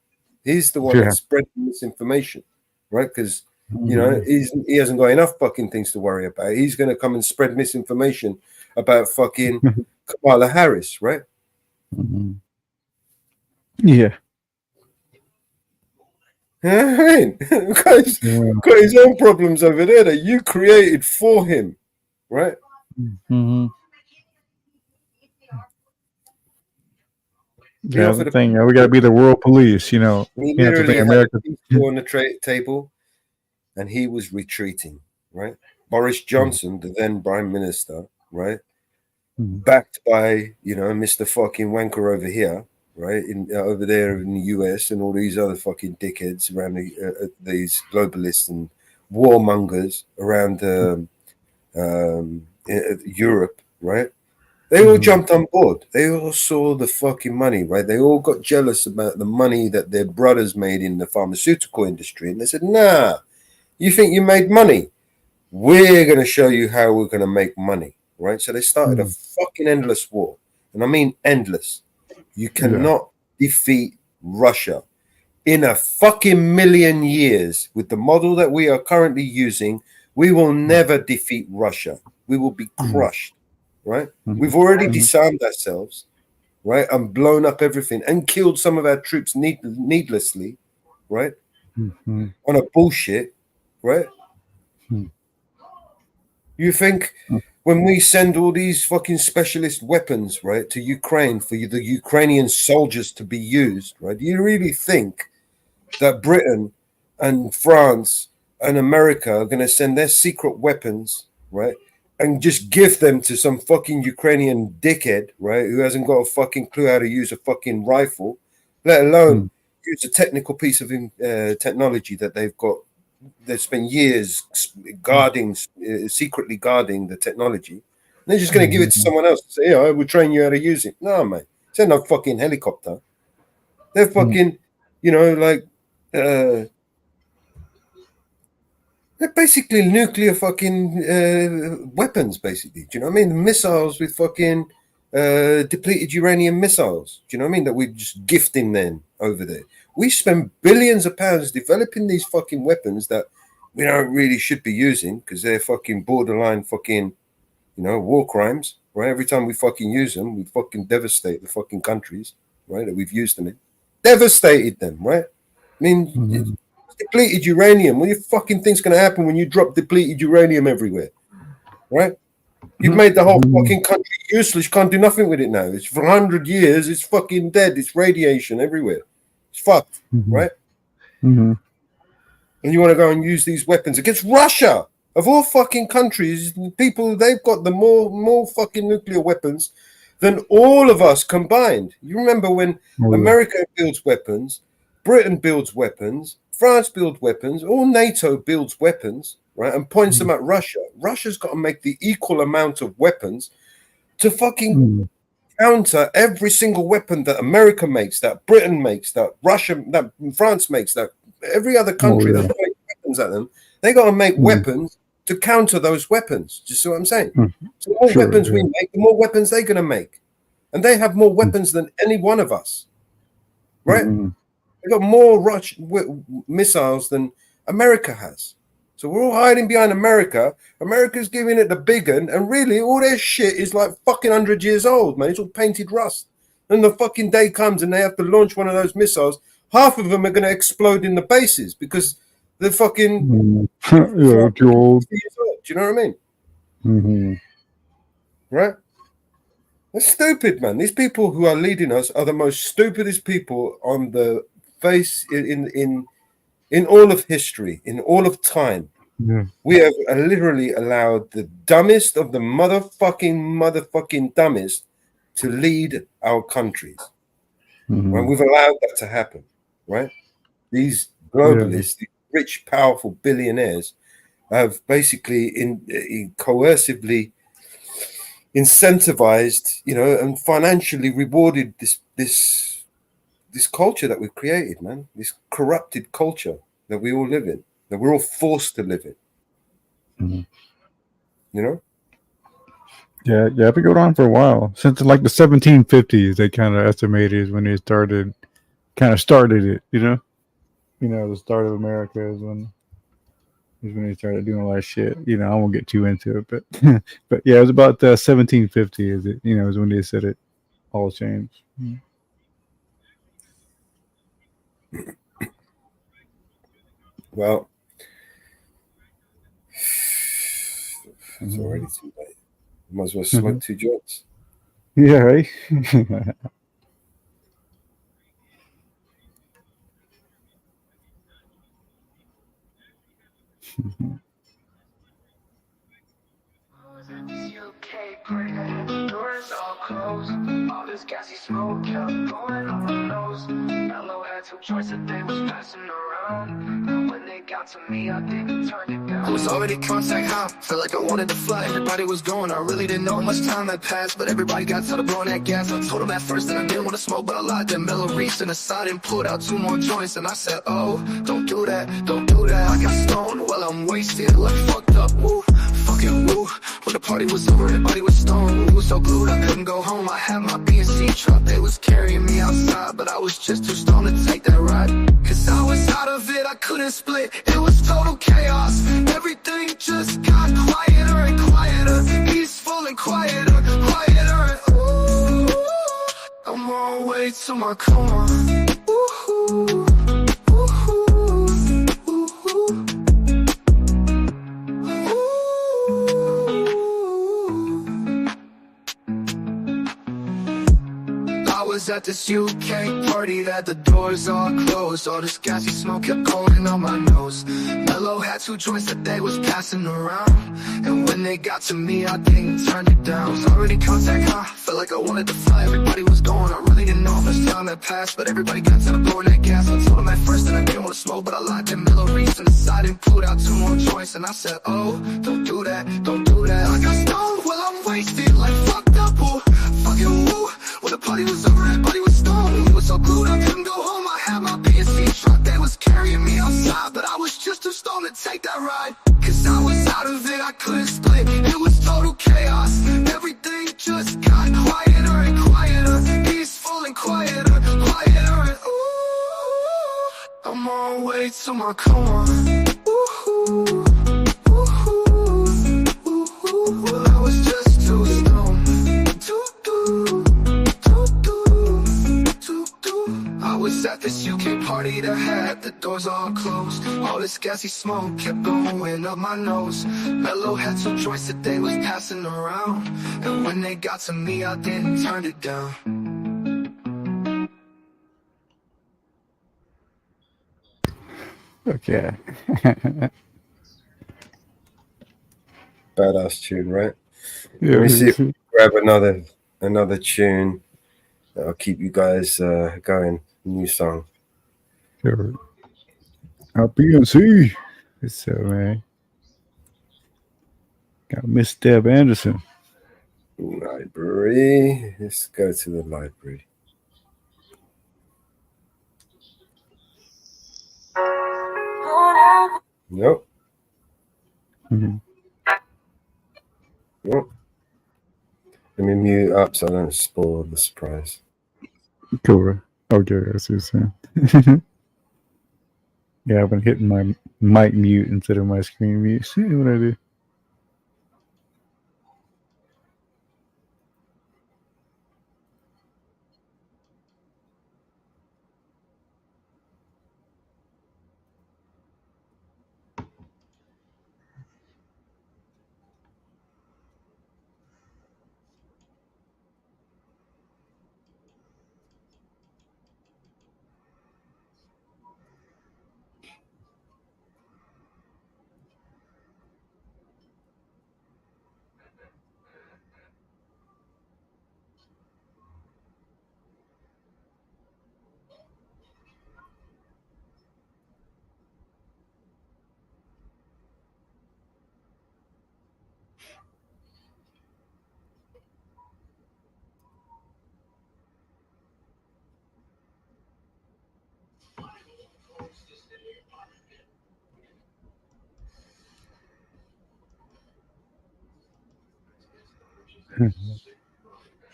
He's the one that's spreading misinformation, right? Because, he hasn't got enough fucking things to worry about. He's going to come and spread misinformation about fucking Kamala Harris, right? Yeah. Right. Got his own problems over there that you created for him, right? That's the thing. We got to be the world police, We literally had a on the table, and he was retreating, right? Boris Johnson, the then Prime Minister, right? Backed by, Mr. fucking wanker over here, right? Over there in the US and all these other fucking dickheads around these globalists and warmongers around Europe, right? They all jumped on board. They all saw the fucking money, right? They all got jealous about the money that their brothers made in the pharmaceutical industry. And they said, nah, you think you made money? We're going to show you how we're going to make money, right? So they started a fucking endless war. And I mean endless. You cannot defeat Russia in a fucking million years with the model that we are currently using. We will never defeat Russia. We will be crushed, right? We've already disarmed ourselves, right? And blown up everything and killed some of our troops needlessly, right? On a bullshit, right? You think when we send all these fucking specialist weapons, right, to Ukraine for the Ukrainian soldiers to be used, right? Do you really think that Britain and France and America are going to send their secret weapons, right, and just give them to some fucking Ukrainian dickhead, right, who hasn't got a fucking clue how to use a fucking rifle, let alone use a technical piece of technology that they've got? They've spent years secretly guarding the technology. And they're just going to give it to someone else and say, I will train you how to use it. No, mate. It's not no fucking helicopter. They're fucking, they're basically nuclear fucking weapons, basically. Do you know what I mean? The missiles with fucking depleted uranium missiles. Do you know what I mean? That we're just gifting them over there. We spend billions of pounds developing these fucking weapons that we don't really should be using because they're fucking borderline fucking, war crimes, right? Every time we fucking use them, we fucking devastate the fucking countries, right, that we've used them in. Devastated them, right? I mean, depleted uranium. What do you fucking think's going to happen when you drop depleted uranium everywhere, right? You've made the whole fucking country useless. You can't do nothing with it now. It's for 100 years. It's fucking dead. It's radiation everywhere. It's fucked, right? And you want to go and use these weapons against Russia, of all fucking countries. People, they've got the more fucking nuclear weapons than all of us combined. You remember when America builds weapons, Britain builds weapons, France builds weapons, all NATO builds weapons, right, and points them at Russia. Russia's got to make the equal amount of weapons to fucking counter every single weapon that America makes, that Britain makes, that Russia, that France makes, that every other country that makes weapons at them. They got to make weapons to counter those weapons. Do you see what I'm saying? So the more weapons we make, the more weapons they're going to make. And they have more weapons than any one of us, right? They've got more missiles than America has. So we're all hiding behind America. America's giving it the big one, and really all their shit is like fucking 100 years old, man. It's all painted rust. And the fucking day comes and they have to launch one of those missiles. Half of them are going to explode in the bases because they're fucking too old. Do you know what I mean? Right? That's stupid, man. These people who are leading us are the most stupidest people on the face in all of history, in all of time. We have literally allowed the dumbest of the motherfucking dumbest to lead our countries. Right? We've allowed that to happen, right? These globalists, these rich, powerful billionaires have basically coercively incentivized, and financially rewarded this culture that we've created, man. This corrupted culture that we all live in, that we're all forced to live in. Yeah, it's been going on for a while. Since like the 1750s, they kind of estimated when they started it, the start of America is when they started doing a lot of shit. I won't get too into it, but yeah, it was about 1750 is when they said it all changed. Well, it's already too late. Might as well smoke 2 joints. Yeah, right? Doors all closed. All this gassy smoke kept going on my nose. Mellow had some choice that they was passing around. And when they got to me, I didn't turn it down. I was already contact high. Felt like I wanted to fly. Everybody was going. I really didn't know how much time had passed. But everybody got tired of blowing that gas. I told them at first that I didn't want to smoke, but I lied. Then Mellow reached in the side and pulled out 2 more joints. And I said, oh, don't do that, don't do that. I got stoned while I'm wasted, like fucked up. Woo, fucking woo. When the party was over, everybody was stoned. We was so glued, I couldn't go home. I had my B&C truck, they was carrying me outside, but I was just too stoned to take that ride. Cause I was out of it, I couldn't split. It was total chaos. Everything just got quieter and quieter. Peaceful and quieter, quieter. Ooh, I'm on my way to my coma. Ooh, was at this UK party that the doors all closed. All this gassy smoke kept going on my nose. Mellow had 2 joints that they was passing around. And when they got to me, I didn't turn it down. Was already contact high, felt like I wanted to fly. Everybody was going, I really didn't know how much time had passed. But everybody got tired of blowing that gas. I told them at first that I didn't want to smoke, but I lied. Then Mellow reached in the side and pulled out 2 more joints. And I said, oh, don't do that, don't do that. I got stoned while I'm wasted, like fucked up, oh, fucking woo. When the party was over, everybody was stoned. We was so glued, I couldn't go home. I had my B&C truck, they was carrying me outside, but I was just too stoned to take that ride. Cause I was out of it, I couldn't split. It was total chaos. Everything just got quieter so my come on. Ooh, well, I was just too stoned. I was at this UK party that had the doors all closed. All this gassy smoke kept going up my nose. Mellow had some joints that they was passing around, and when they got to me, I didn't turn it down. Okay. Badass tune, right? Yeah, Let me see if we can grab another tune that'll keep you guys going. New song. Sure. PNC. So, man. Got Miss Deb Anderson. Library. Let's go to the library. Nope. Mm-hmm. Nope. Let me mute up so I don't spoil the surprise. Cool. Okay, that's what you're saying. Yeah, I've been hitting my mic mute instead of my screen mute. See what I do.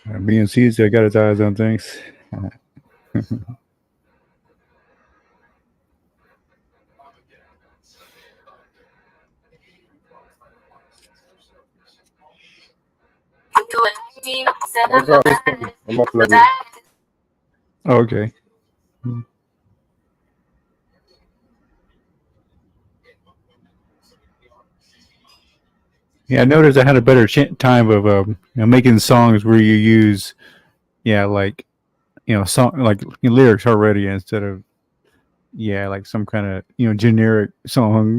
BNC's I got his eyes on things. I'm uploading. Okay. Yeah, I noticed I had a better time of making songs where you use, like, song like lyrics already instead of, like some kind of generic song,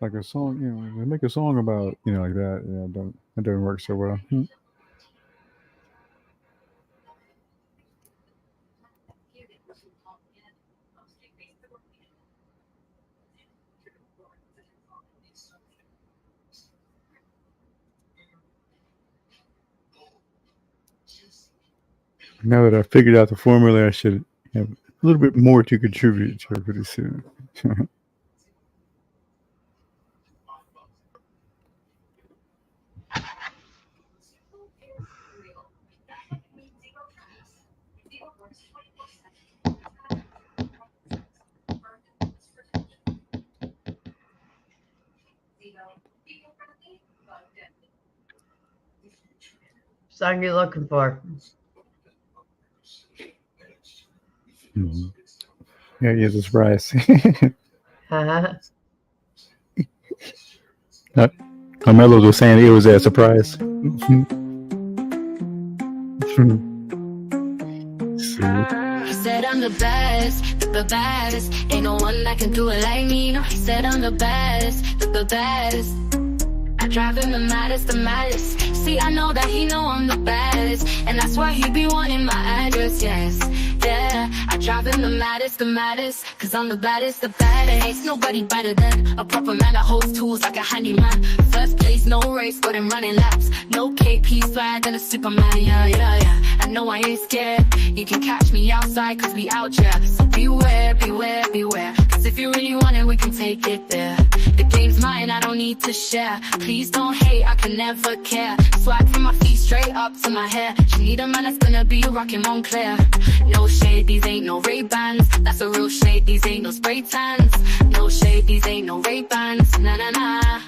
like a song, make a song about like that. Yeah, that doesn't work so well. Now that I figured out the formula, I should have a little bit more to contribute to it pretty soon. Song you're looking for? Mm-hmm. Yeah, it's a surprise. Carmelo was saying it was a surprise. He said I'm the best, ain't no one that can do it like me. No, he said I'm the best. I drive him the maddest. See, I know that he know I'm the best, and that's why he be wanting my address, yes. Yeah, I drive him the maddest, cause I'm the baddest. Ain't nobody better than a proper man that holds tools like a handyman. First place, no race, but I'm running laps. No KP swag than a Superman, yeah. I know I ain't scared, you can catch me outside cause we out, yeah. So beware, cause Cause if you really want it, we can take it there. The game's mine, I don't need to share. Please don't hate, I can never care. Swag from my feet straight up to my hair. She need a man that's gonna be rockin' Montclair. No shade, these ain't no Ray-Bans. That's a real shade, these ain't no spray tans. No shade, these ain't no Ray-Bans. Nah, nah, nah.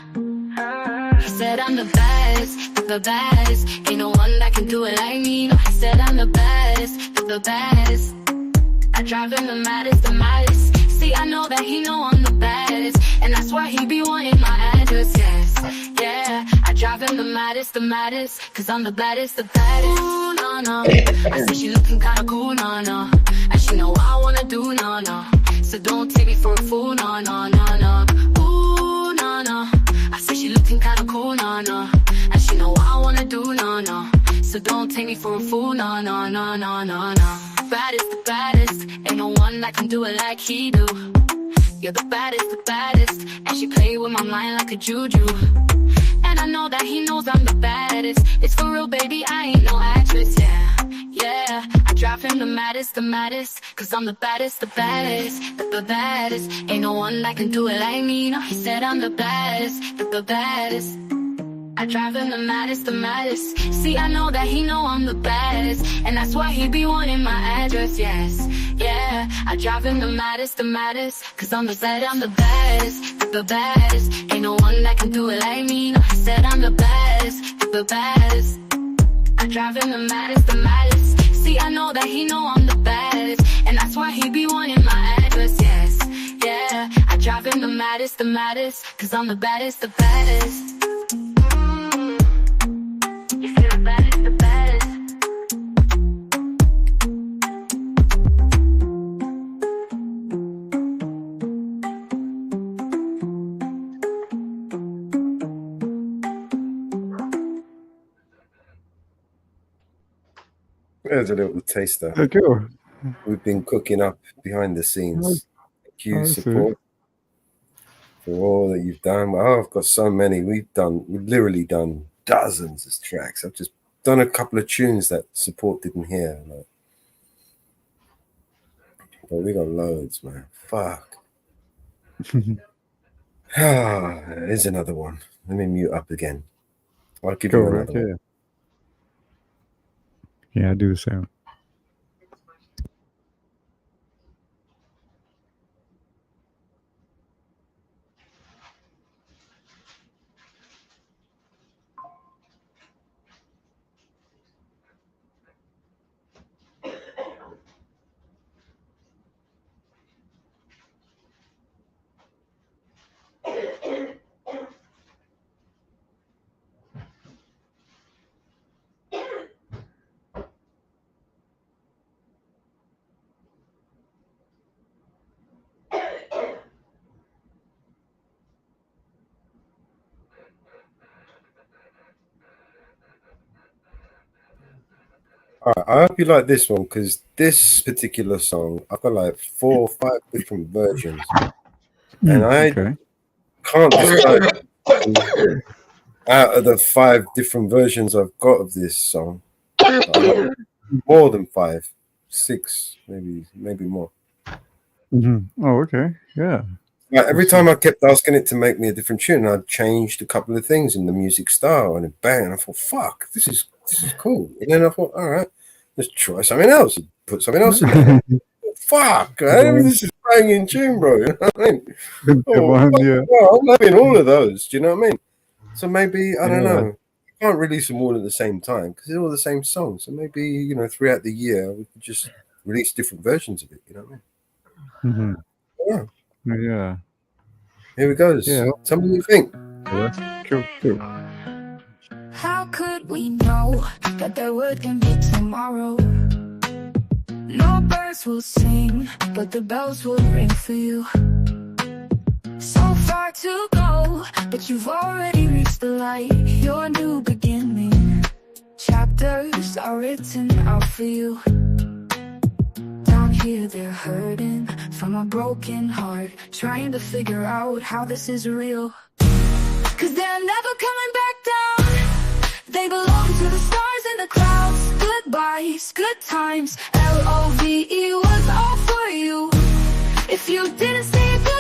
He said I'm the best, the best. Ain't no one that can do it like me. No, he said I'm the best, the best. I drive him the maddest, the maddest. See, I know that he know I'm the baddest, and that's why he be wanting my address, yes. Yeah, I drive him the maddest, cause I'm the baddest, the baddest. Ooh, no, no. I see she looking kinda cool, no, no. And she know what I wanna do, no, no. So don't take me for a fool, no, no, no, no. Ooh, no, no. I see she looking kinda cool, no, no. And she know what I wanna do, no, no. So don't take me for a fool, no, no, no, no, no, no. Baddest, the baddest. Ain't no one that can do it like he do. You're the baddest. And she play with my mind like a juju. And I know that he knows I'm the baddest. It's for real, baby, I ain't no actress, yeah. Yeah, I drive him the maddest, cause I'm the baddest, the baddest. Ain't no one that can do it like me, no. He said I'm the baddest, the baddest. I drive him the maddest. See, I know that he know I'm the baddest, and that's why he be wanting my address, yes. Yeah, I drive him the maddest, cause I'm the baddest. Ain't no one that can do it like me, no. He said I'm the baddest, the baddest. I drive him the maddest. See, I know that he know I'm the baddest, and that's why he be wanting my address, yes. Yeah, I drive him the maddest, cause I'm the baddest, the baddest. You feel the baddest, the baddest. There's a little taster. Okay. We've been cooking up behind the scenes. Thank you, I see. support for all that you've done. Oh, I've got so many. We've literally done dozens of tracks. I've just done a couple of tunes that support didn't hear. Like, but we got loads, man. Fuck. Here's another one. Let me mute up again. I'll give you another one. Yeah, I do the same. All right, I hope you like this one because this particular song, I've got like 4 or 5 different versions, and I can't decide out of the 5 different versions I've got of this song. More than 5, 6, maybe more. Mm-hmm. Oh, okay, yeah. Like every time I kept asking it to make me a different tune, I'd changed a couple of things in the music style, and it bang, and I thought, "Fuck, this is cool." And then I thought, "All right, let's try something else. Put something else in there." Fuck, man, this is banging tune, bro. You know what I mean? I'm loving all of those. Do you know what I mean? So maybe I don't know. I can't release them all at the same time because they're all the same song. So maybe throughout the year we could just release different versions of it. You know what I mean? Mm-hmm. Yeah. Here it goes. Yeah. Tell me what you think. Cool. How could we know that there wouldn't be tomorrow? No birds will sing, but the bells will ring for you. So far to go, but you've already reached the light. Your new beginning, chapters are written out for you. Here they're hurting from a broken heart, trying to figure out how this is real. Cause they're never coming back down. They belong to the stars and the clouds. Goodbyes, good times, Love was all for you. If you didn't say goodbye,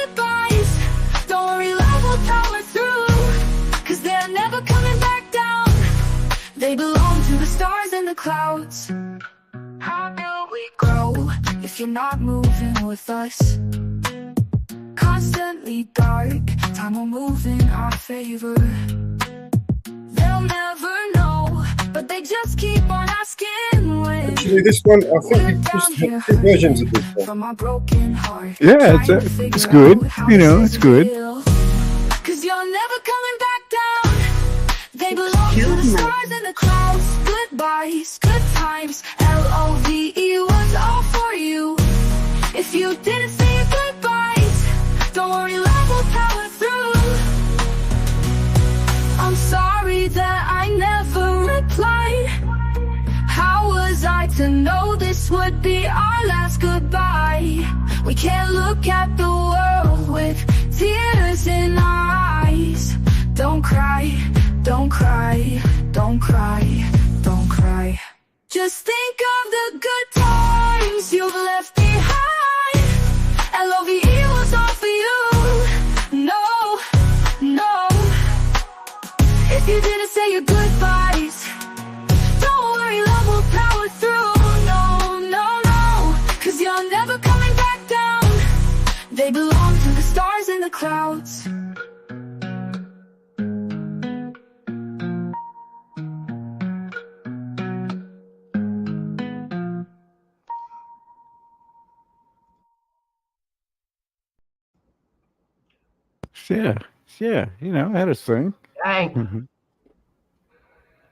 They belong to the stars and the clouds. How do we grow if you're not moving with us? Constantly dark, time will move in our favor. They'll never know, but they just keep on asking when. Actually, this one, I think we just had two versions of this one. From our broken heart, Yeah, it's good. You know, it's good. cause you're never coming back down. They belong to the stars and the clouds. Goodbyes, good times, L-O-V-E was all for you. If you didn't say your goodbyes, don't worry, love will power through. I'm sorry that I never replied. How was I to know this would be our last goodbye? We can't look at the world with tears in our eyes. Don't cry, don't cry, don't cry, don't cry. Just think of the good times you've left behind. L-O-V-E was all for you. No, no. If you didn't say your goodbyes, don't worry, love will power through. No, no, no, cause you're never coming back down. They belong to the stars and the clouds. Yeah, yeah. You know, I had a thing. Dang.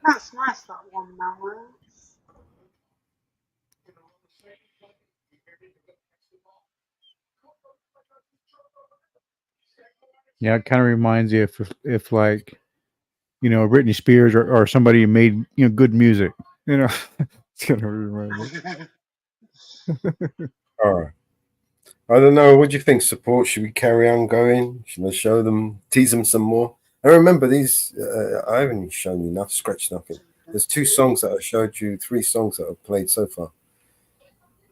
That's nice, that one, Melrose. Yeah, it kind of reminds you if like, you know, Britney Spears or somebody made, you know, good music. You know, it's kind of remind me. All right. I don't know. What do you think, support? Should we carry on going? Should I show them, tease them some more? And remember, these, I haven't shown you enough, scratch nothing. There's 2 songs that I showed you, 3 songs that I've played so far.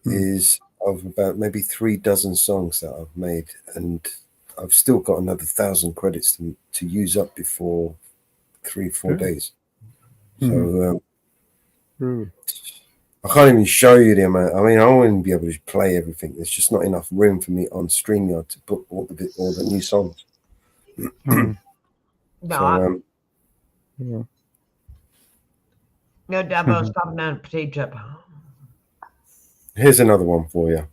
Is of about maybe 3 dozen songs that I've made. And I've still got another 1,000 credits to use up before 3-4 days. So I can't even show you the amount. I mean, I wouldn't be able to play everything. There's just not enough room for me on StreamYard to put all the new songs. No, So, no double stopping on a potato chip. here's another one for you.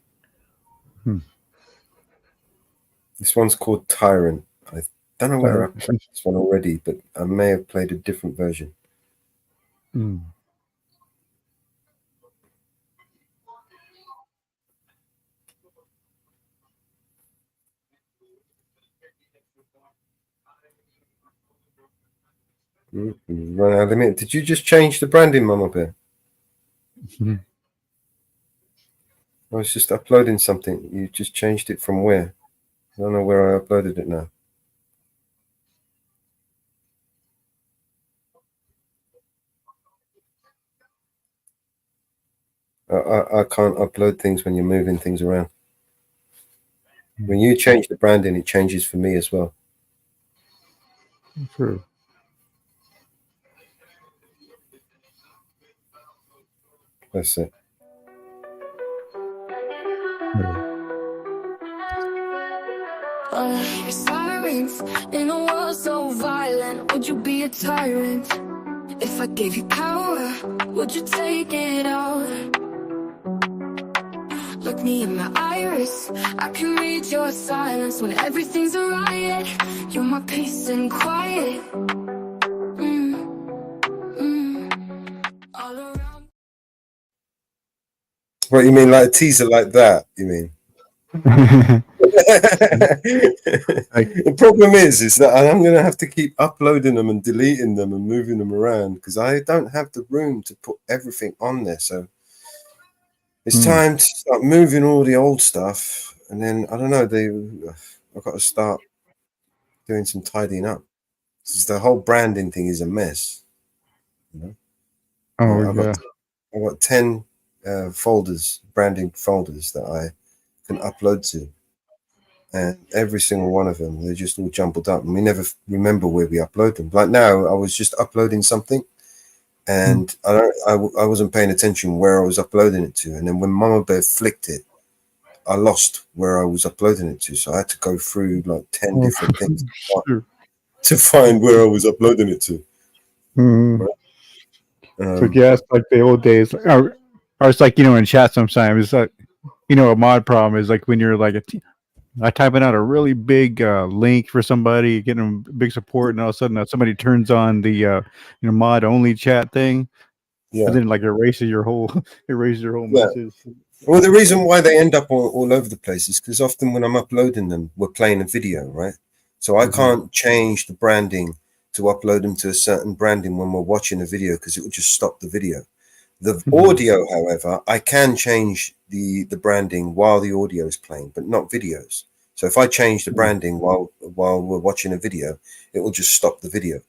This one's called Tyrant. I don't know whether I've played this one already, but I may have played a different version. Run out of the minute. Did you just change the branding, Mum, up here? I was just uploading something. You just changed it from where? I don't know where I uploaded it now. I can't upload things when you're moving things around. When you change the branding, it changes for me as well. True. That's it. Your sirens in a world so violent. Would you be a tyrant? If I gave you power, would you take it out? Look me in my iris, I can read your silence. When everything's a riot, you're my peace and quiet. All around. What you mean, like a teaser like that? You mean? The problem is that I'm going to have to keep uploading them and deleting them and moving them around because I don't have the room to put everything on there. So it's time to start moving all the old stuff, and then I don't know. I've got to start doing some tidying up. The whole branding thing is a mess. You know? I've got 10 folders, branding folders that I can upload to. And every single one of them, they're just all jumbled up. And we never remember where we upload them. Like now, I was just uploading something. and I wasn't paying attention where I was uploading it to. And then when Mama Bear flicked it, I lost where I was uploading it to. So I had to go through like 10 different things to find where I was uploading it to. So yeah, it's like the old days, or it's like, you know, in chat sometimes it's like, you know, a mod problem is like when you're like I typing out a really big link for somebody, getting them big support, and all of a sudden somebody turns on the you know, mod only chat thing, and then like erases your whole message. Well, the reason why they end up all over the place is because often when I'm uploading them, we're playing a video, right? So I can't change the branding to upload them to a certain branding when we're watching a video, because it will just stop the video. The audio, however, I can change the branding while the audio is playing, but not videos. So if I change the branding while we're watching a video, it will just stop the video.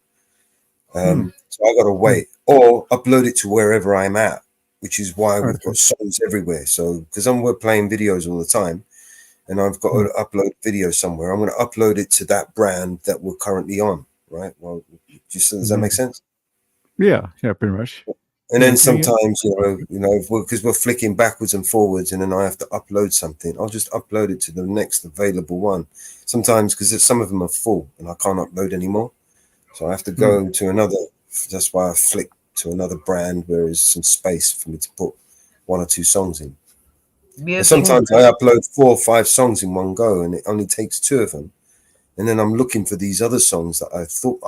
So I got to wait or upload it to wherever I'm at, which is why we've got songs everywhere. So because we're playing videos all the time, and I've got to upload video somewhere, I'm going to upload it to that brand that we're currently on, right? Well, does that make sense? Yeah, pretty much. And then sometimes, you know, because we're flicking backwards and forwards, and then I have to upload something, I'll just upload it to the next available one. Sometimes because some of them are full and I can't upload anymore, so I have to go to another. That's why I flick to another brand where there's some space for me to put 1 or 2 songs in. And sometimes I upload 4 or 5 songs in one go, and it only takes 2 of them. And then I'm looking for these other songs that I thought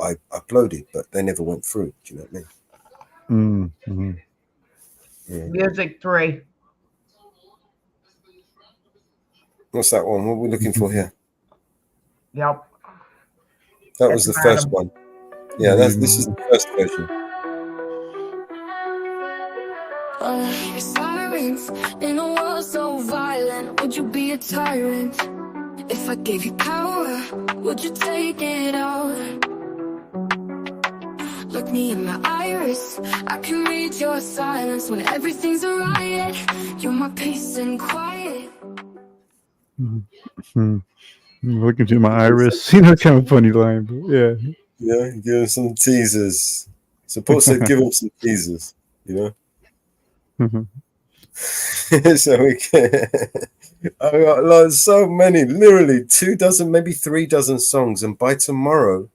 I uploaded, but they never went through. Do you know what I mean? Music 3. What's that one? What are we looking for here? Yep. That was the first one. Yeah, this is the first version. Sirens in a world so violent, would you be a tyrant? If I gave you power, would you take it all? Look me in my iris, I can read your silence when everything's a riot. You're my peace and quiet. Look into my iris. You know, kind of a funny line, but yeah. Yeah, give him some teasers. Suppose to give him some teasers, you know? So we can. I got like so many, literally 2 dozen, maybe 3 dozen songs, and by tomorrow,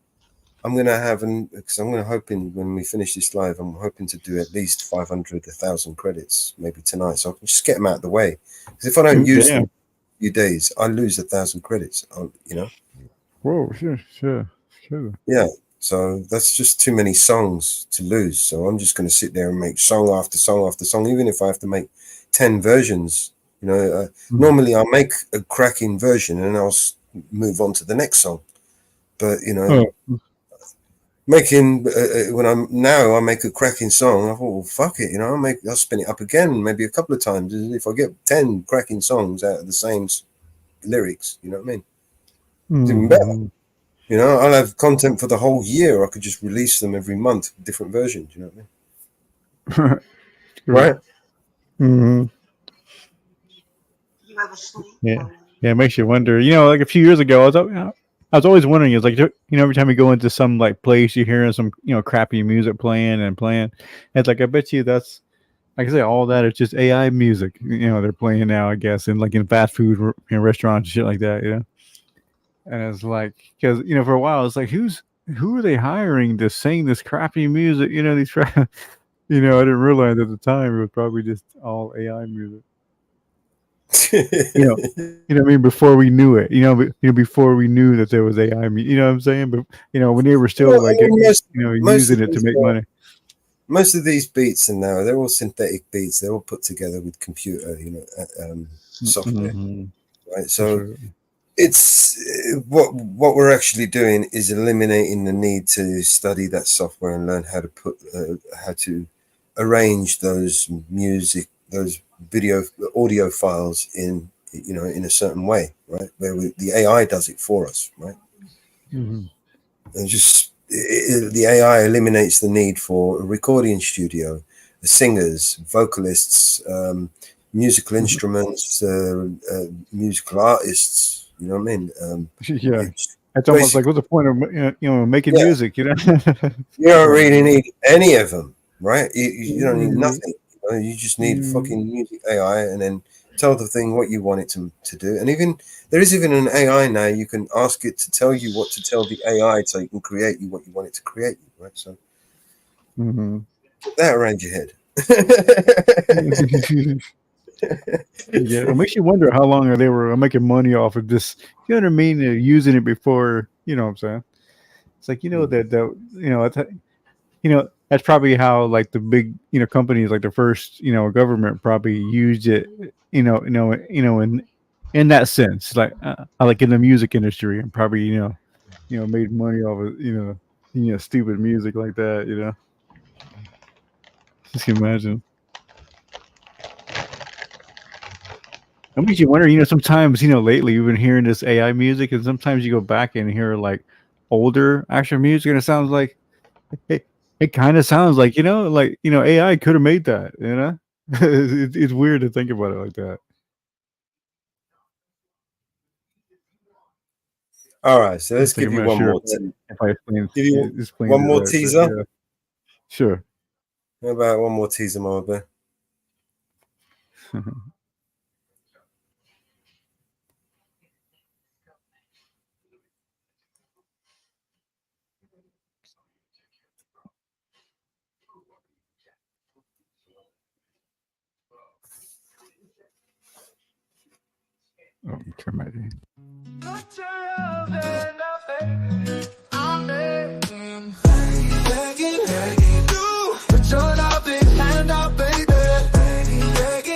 I'm gonna have because I'm hoping when we finish this live, I'm hoping to do at least 500, 1,000 credits, maybe tonight, so I can just get them out of the way. Because if I don't use them in a few days, I lose 1,000 credits. You know. Whoa! Sure. Yeah. So that's just too many songs to lose. So I'm just going to sit there and make song after song after song, even if I have to make 10 versions. You know, normally I'll make a cracking version and I'll move on to the next song. But you know, making when I make a cracking song, I thought, well, fuck it. You know, I'll spin it up again, maybe a couple of times. If I get 10 cracking songs out of the same lyrics, you know what I mean? It's even better. You know, I'll have content for the whole year. I could just release them every month, different versions. You know what I mean? Right? Yeah, it makes you wonder. You know, like a few years ago, I was always wondering. It's like, you know, every time you go into some like place, you're hearing some, you know, crappy music playing. It's like, I bet you that's, like I say, all that is just AI music. You know, they're playing now, I guess, in fast food restaurants and shit like that. You know. And it's like, because, you know, for a while, it's like, who are they hiring to sing this crappy music? You know, you know, I didn't realize at the time it was probably just all AI music. you know what I mean? Before we knew it, before we knew that there was AI, you know what I'm saying? But, you know, when they were still using it to make money. Most of these beats now, they're all synthetic beats. They're all put together with computer, you know, software, right? So it's what we're actually doing is eliminating the need to study that software and learn how to how to arrange those audio files in a certain way, right? Where the AI does it for us, right? And just the AI eliminates the need for a recording studio, singers, vocalists, musical instruments, musical artists. You know what I mean? Yeah, it's almost like, what's the point of making music? You know, you don't really need any of them. right? You don't need nothing. You just need fucking music AI, and then tell the thing what you want it to do. And even there is even an AI now. You can ask it to tell you what to tell the AI, so it can create you what you want it to create you, right? So put that around your head. Yeah, it makes you wonder how long they were making money off of this. You know what I mean? Using it before, you know what I'm saying? It's like, that's probably how like the big, companies, like the first, government probably used it, in that sense, like in the music industry, and probably, made money off of, stupid music like that, Just imagine. It makes you wonder, sometimes, lately you've been hearing this AI music, and sometimes you go back and hear like older actual music, and it sounds like it kind of sounds like, AI could have made that, it's weird to think about it like that. All right, so let's It's like, give I'm you not one sure more. if I explained One it more right, but teaser. yeah. Sure. How about one more teaser, Marlboro? Oh, turn my thing. Put your loving hand out, baby. Begging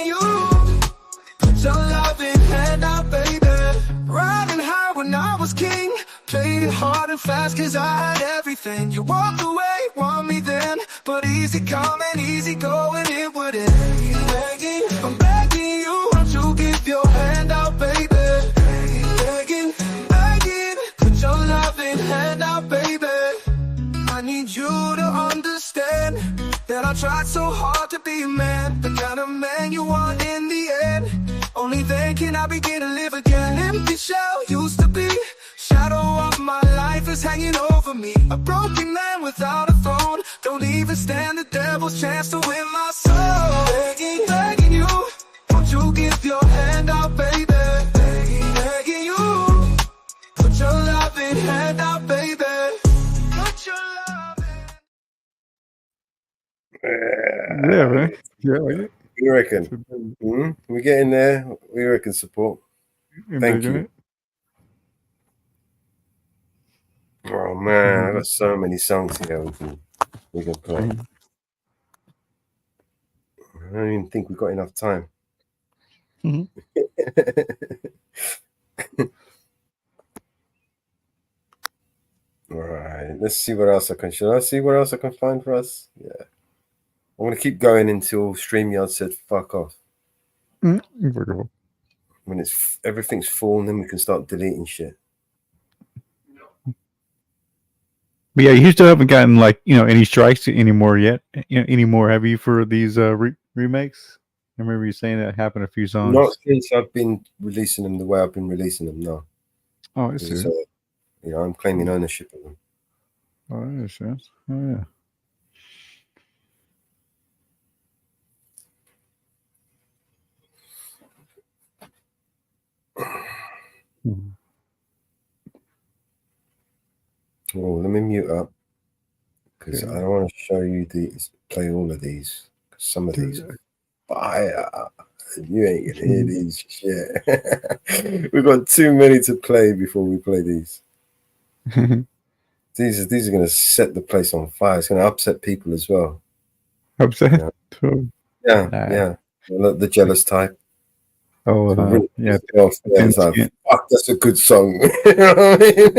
you. Put your loving hand out, baby. Riding high when I was king. Played it hard and fast cause I had everything. You walked away, want me then. But easy coming, easy going, it wouldn't. Begging, I'm begging you. Won't you give your hand out, baby? Begging, begging. Put your loving hand out, baby. I need you to understand that I tried so hard to be a man, the kind of man you want in the end. Only then can I begin to live again. Empty shell used to be, shadow of my life is hanging over me. A broken man without a throne, don't even stand the devil's chance to win my soul. Begging, begging you, won't you give your hand out, baby? Begging, begging you, put your loving hand out, baby. Put your Yeah, man. Yeah, like it. You reckon? We're getting there. We reckon support. Thank you. Oh man, I got so many songs here we can play. I don't even think we've got enough time. All right, let's see what else I can. Should I see what else I can find for us? Yeah, I want to keep going until StreamYard said fuck off. When everything's full, and then we can start deleting shit. But yeah, you still haven't gotten like any strikes anymore yet. Anymore have you for these remakes? I remember you saying that happened a few songs. Not since I've been releasing them the way I've been releasing them. No. Oh, I see. I'm claiming ownership of them. Oh, that makes sense. Oh yeah. Oh, let me mute up because I don't want to show you these. Play all of these. Some of these are fire. You ain't gonna hear these shit. We've got too many to play before we play these. These are gonna set the place on fire. It's gonna upset people as well. Upset? Yeah. The jealous type. Oh, really yeah. It's like, fuck, that's a good song. You know what I mean?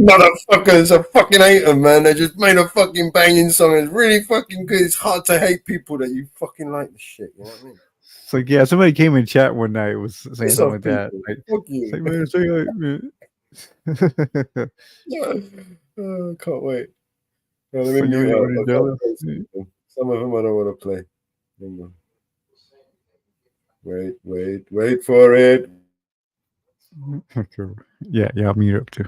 Motherfuckers, I fucking hate them, man. They just made a fucking banging song. It's really fucking good. It's hard to hate people that you fucking like the shit. You know what I mean? It's like, yeah, somebody came in chat one night was saying something like that. Like, fuck you. Oh, can't wait. Well, let me mute up. Some of them I don't want to play. Hang on. Wait for it. Yeah, I'll mute up too.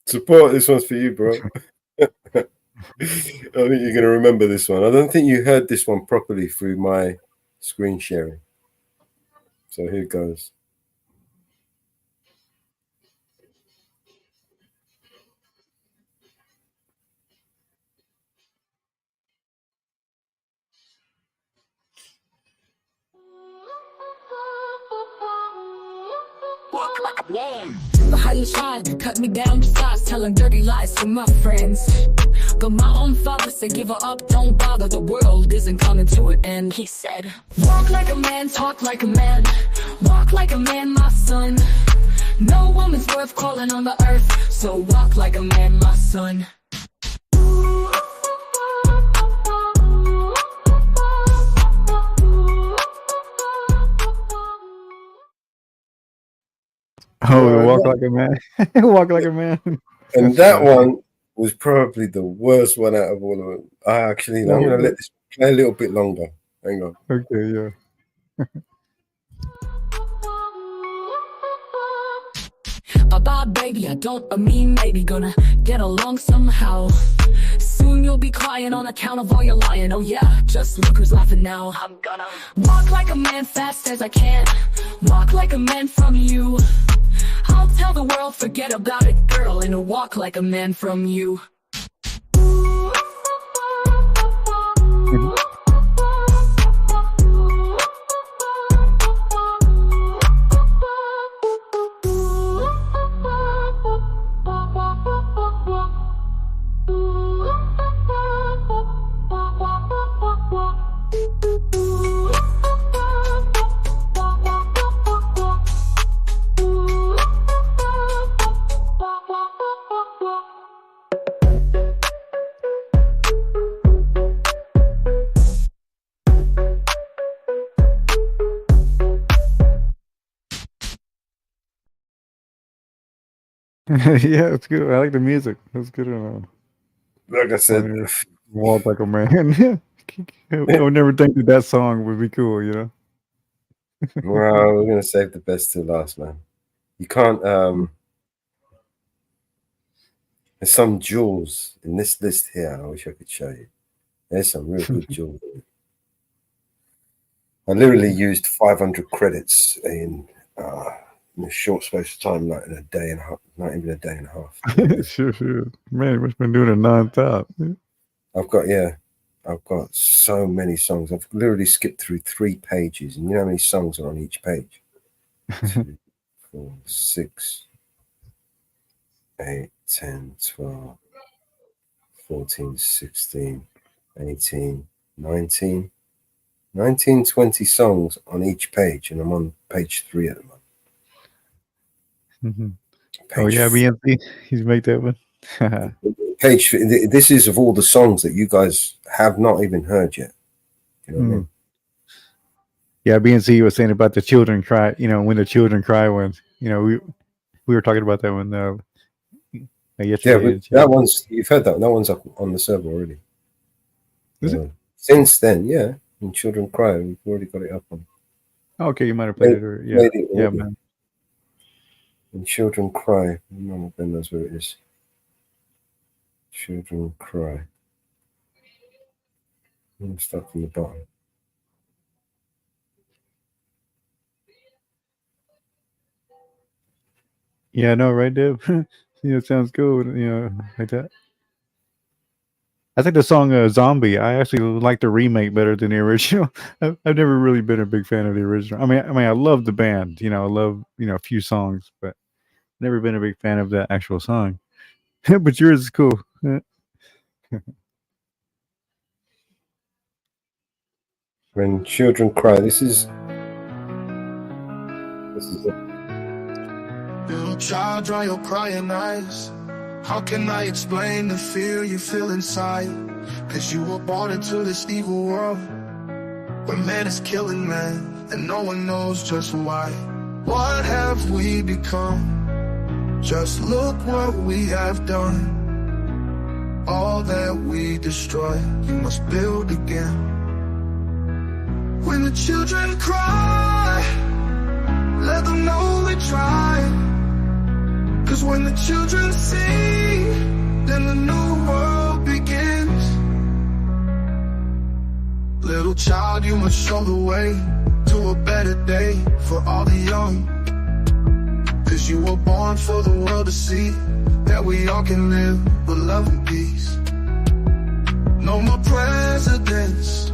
Support, this one's for you, bro. I think you're going to remember this one. I don't think you heard this one properly through my screen sharing. So here goes. Walk like a man. How you tried to cut me down to size, telling dirty lies to my friends. But my own father said, give her up, don't bother, the world isn't coming to an end. He said, walk like a man, talk like a man, walk like a man, my son. No woman's worth calling on the earth, so walk like a man, my son. Oh, walk like a man. Walk like a man. And that one was probably the worst one out of all of them. I'm going to let this play a little bit longer. Hang on. Okay, yeah. Bye-bye, baby, I don't mean maybe gonna get along somehow. Soon you'll be crying on account of all your lying. Oh yeah, just look who's laughing now. I'm gonna walk like a man fast as I can, walk like a man from you. I'll tell the world, forget about it, girl, and walk like a man from you. Yeah, it's good. I like the music. It's good. Like I said, walk like a man. I would never think that song would be cool, you know? Well, we're going to save the best to last, man. You can't, there's some jewels in this list here. I wish I could show you. There's some real good jewels. I literally used 500 credits in a short space of time, like in a day and a half, not even a day and a half. Sure. Man, we've been doing it non-stop. I've got so many songs. I've literally skipped through 3 pages, and you know how many songs are on each page? 2, 4, 6, 8, 10, 12, 14, 16, 18, 19, 20 songs on each page, and I'm on page 3 at the moment. Mm-hmm. Oh yeah, BNC. He's made that one. Page. This is of all the songs that you guys have not even heard yet. You know what I mean? Yeah, BNC was saying about the children cry. You know, when the children cry, when we were talking about that one yesterday. Yeah, that one's, you've heard that. That one's up on the server already. Is it? Since then, yeah. When children cry, we've already got it up on. Okay, you might have played it. Yeah, man. When children cry, none of them knows where it is. Children cry. I'm stuck from the bottom. Yeah, no, right, Deb? It sounds good, like that. I think the song Zombie, I actually like the remake better than the original. I've never really been a big fan of the original. I mean, I love the band, I love, a few songs, but never been a big fan of that actual song. But yours is cool. When children cry, this is it. Little child, dry your crying eyes. How can I explain the fear you feel inside? Cause you were born into this evil world where man is killing man, and no one knows just why. What have we become? Just look what we have done. All that we destroy, you must build again. When the children cry, let them know we try. Cause Cause when the children sing, then the new world begins. Little child, you must show the way to a better day for all the young. Cause you were born for the world to see that we all can live with love and peace. No more presidents,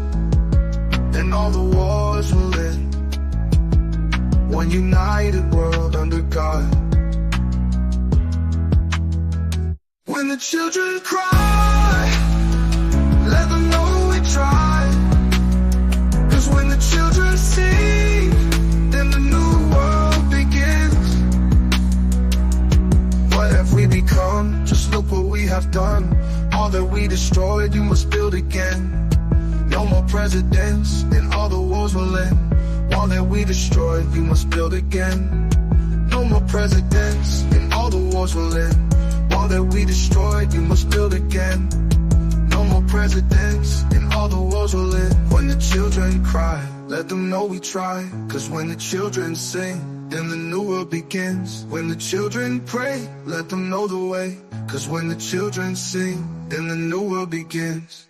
and all the wars will end. One united world under God. When the children cry, let them know we tried. Cause when the children sing, then the new world begins. What have we become? Just look what we have done. All that we destroyed, you must build again. No more presidents, and all the wars will end. All that we destroyed, you must build again. No more presidents, and all the wars will end. All that we destroyed, you must build again. No more presidents, and all the wars will end. When the children cry, let them know we try. Cause when the children sing, then the new world begins. When the children pray, let them know the way. Cause when the children sing, then the new world begins.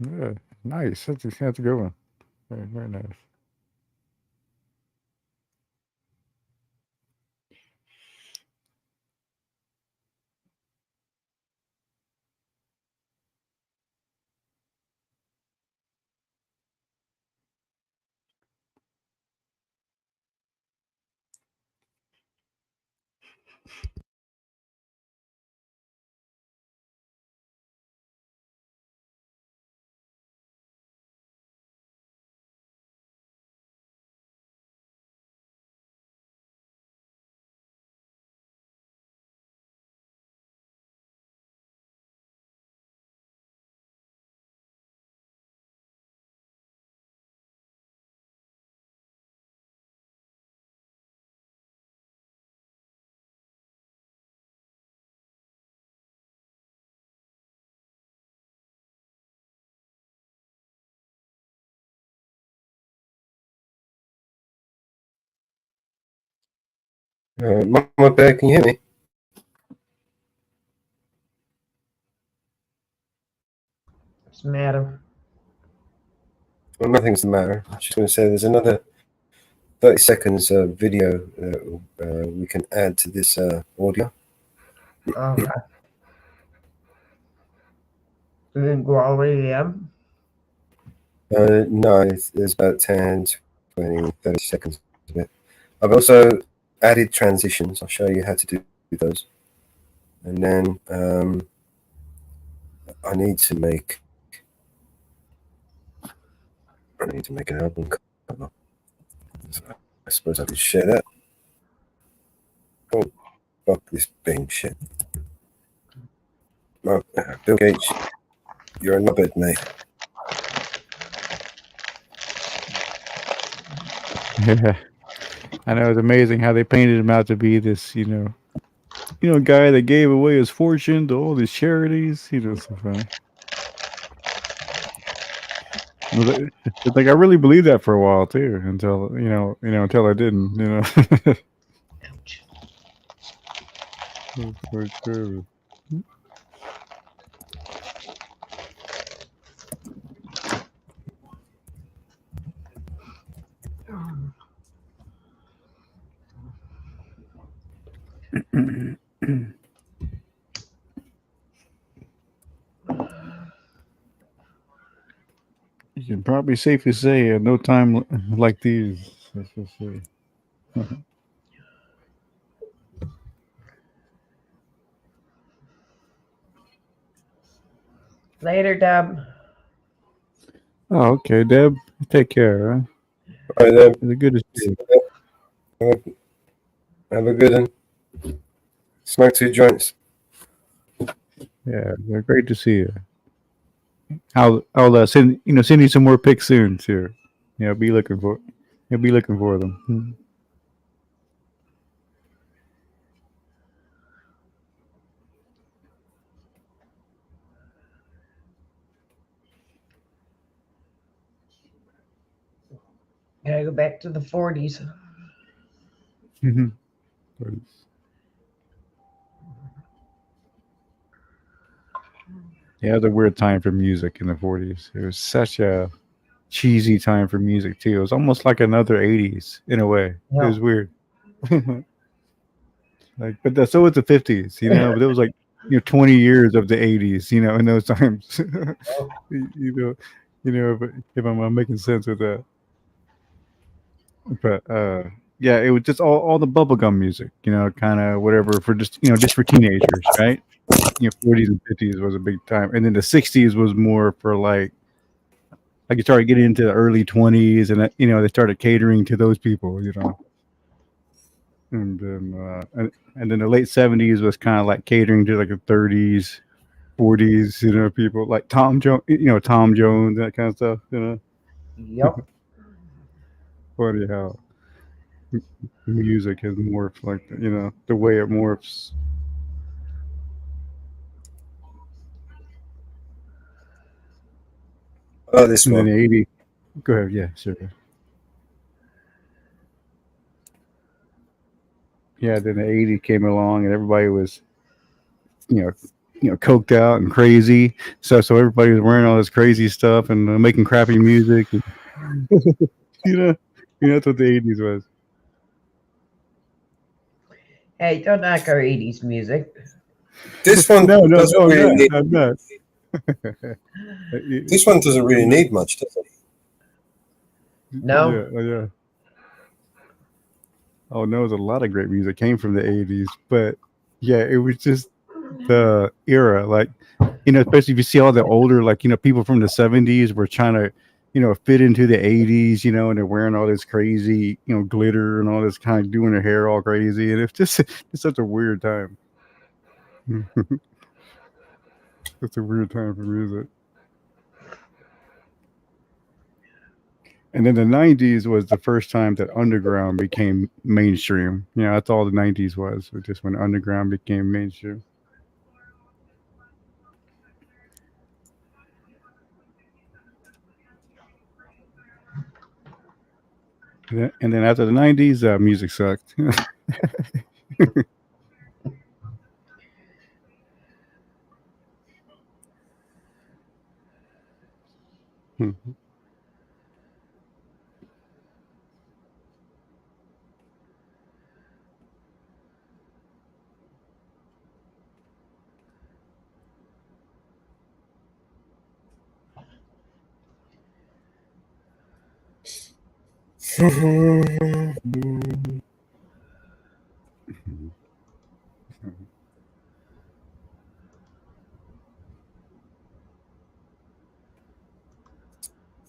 Yeah, nice. That's a good one. Very, very nice. Mama Bear, can you hear me? What's the matter? Well, nothing's the matter. I was just going to say there's another 30 seconds video that we can add to this audio. Okay. You didn't go all the way to the end? No, there's about 10, 20, 30 seconds of it. I've also added transitions. I'll show you how to do those. And then I need to make an album cover. So I suppose I could share that. Oh, fuck this Bing shit. Oh, Bill Gates, you're a knobhead, mate. Yeah, I know it's amazing how they painted him out to be this, guy that gave away his fortune to all these charities. So funny. It's like I really believed that for a while too, until until I didn't. Ouch. For sure. You can probably safely say at no time like these. Let's just say. Later, Deb. Oh, okay, Deb. Take care. Huh? All right, Is it good to see you? Have a good one. Smoke 2 joints. Yeah, great to see you. I'll send you some more pics soon too. Yeah, be looking for them. Gotta go back to the 40s. Yeah, it was a weird time for music in the 40s. It was such a cheesy time for music too. It was almost like another 80s in a way. Yeah. It was weird. So was the 50s, but it was like 20 years of the 80s, in those times. If I'm making sense with that. But yeah, it was just all the bubblegum music, kind of whatever for just for teenagers, right? 40s and 50s was a big time, and then the 60s was more for like you started getting into the early 20s, and they started catering to those people, and then the late 70s was kind of like catering to like the 30s, 40s, people like Tom Jones, that kind of stuff, Yep. Funny how music has morphed, like the way it morphs. Oh, this And one. then the 80s. Go ahead, yeah, sure. Yeah, then the 80s came along and everybody was, coked out and crazy. So everybody was wearing all this crazy stuff and making crappy music. And, that's what the 80s was. Hey, don't knock our 80s music. This one no, really need, I'm not. This one doesn't really need much, does it? No. Yeah. Oh no, there's a lot of great music came from the 80s, but yeah, it was just the era, like especially if you see all the older, like people from the 70s were trying to fit into the 80s, and they're wearing all this crazy glitter and all this, kind of doing their hair all crazy, and it's such a weird time. It's a weird time for music. And then the 90s was the first time that underground became mainstream. That's all the 90s was. It just when underground became mainstream. And then after the 90s, music sucked.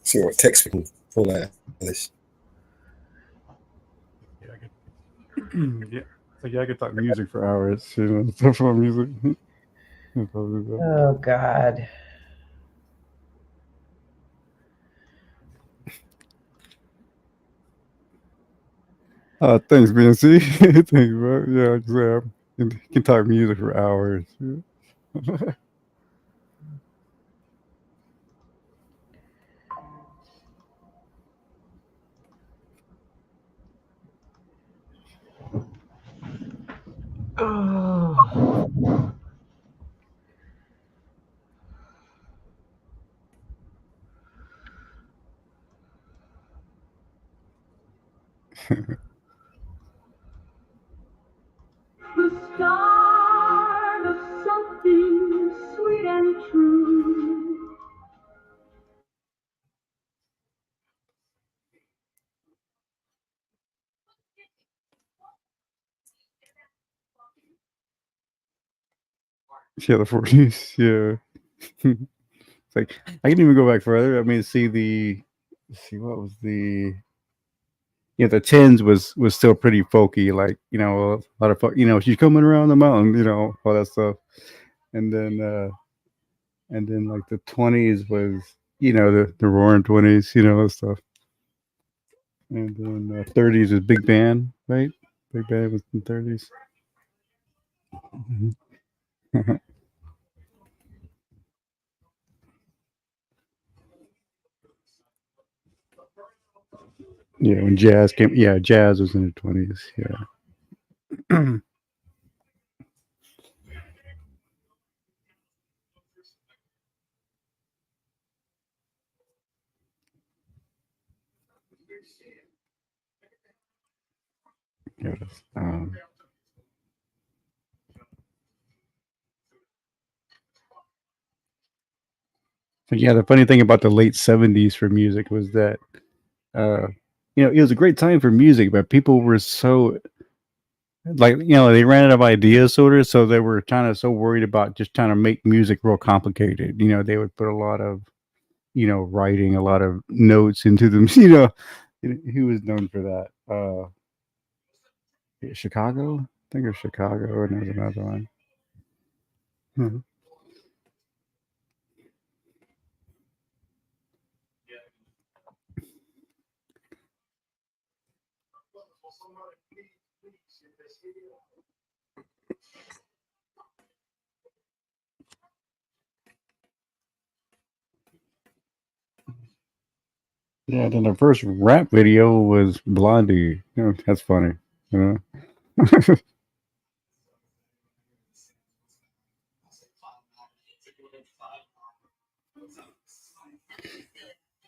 See what text we can pull out of this. Yeah, I could talk music for hours. Stuff about music. Oh God. Thanks, BNC. Thanks, bro. Yeah, exactly. You can talk music for hours. Oh. The start of something sweet and true. Yeah, the 40s. Yeah. It's like I can even go back further. I mean, see what was the the tens was still pretty folky, like, a lot of folk, she's coming around the mountain, all that stuff. And then like the 20s was, the roaring 20s, stuff. And then 30s is big band, right? Big band was in 30s. Yeah, when jazz came, jazz was in the 20s. Yeah. Yes. So yeah, the funny thing about the late 70s for music was that, it was a great time for music, but people were so, like, they ran out of ideas, sort of, so they were kind of so worried about just trying to make music real complicated. They would put a lot of, writing, a lot of notes into them. He was known for that. Chicago, I think of Chicago, and there's another one. Mhm. Yeah, then the first rap video was Blondie. That's funny.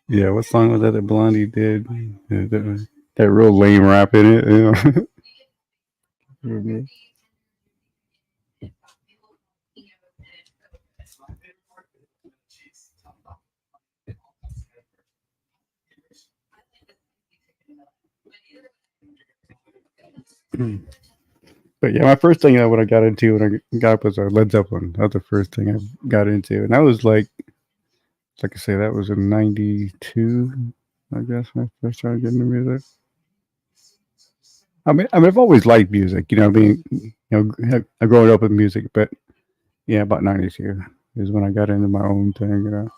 Yeah, what song was that Blondie did? That real lame rap in it. Mhm. But yeah, my first thing when I got into when I got was Led Zeppelin. That was the first thing I got into, and that was like I say, that was in '92. I guess when I first started getting into music. I mean, I've always liked music. I growing up with music, but yeah, about '92 is when I got into my own thing.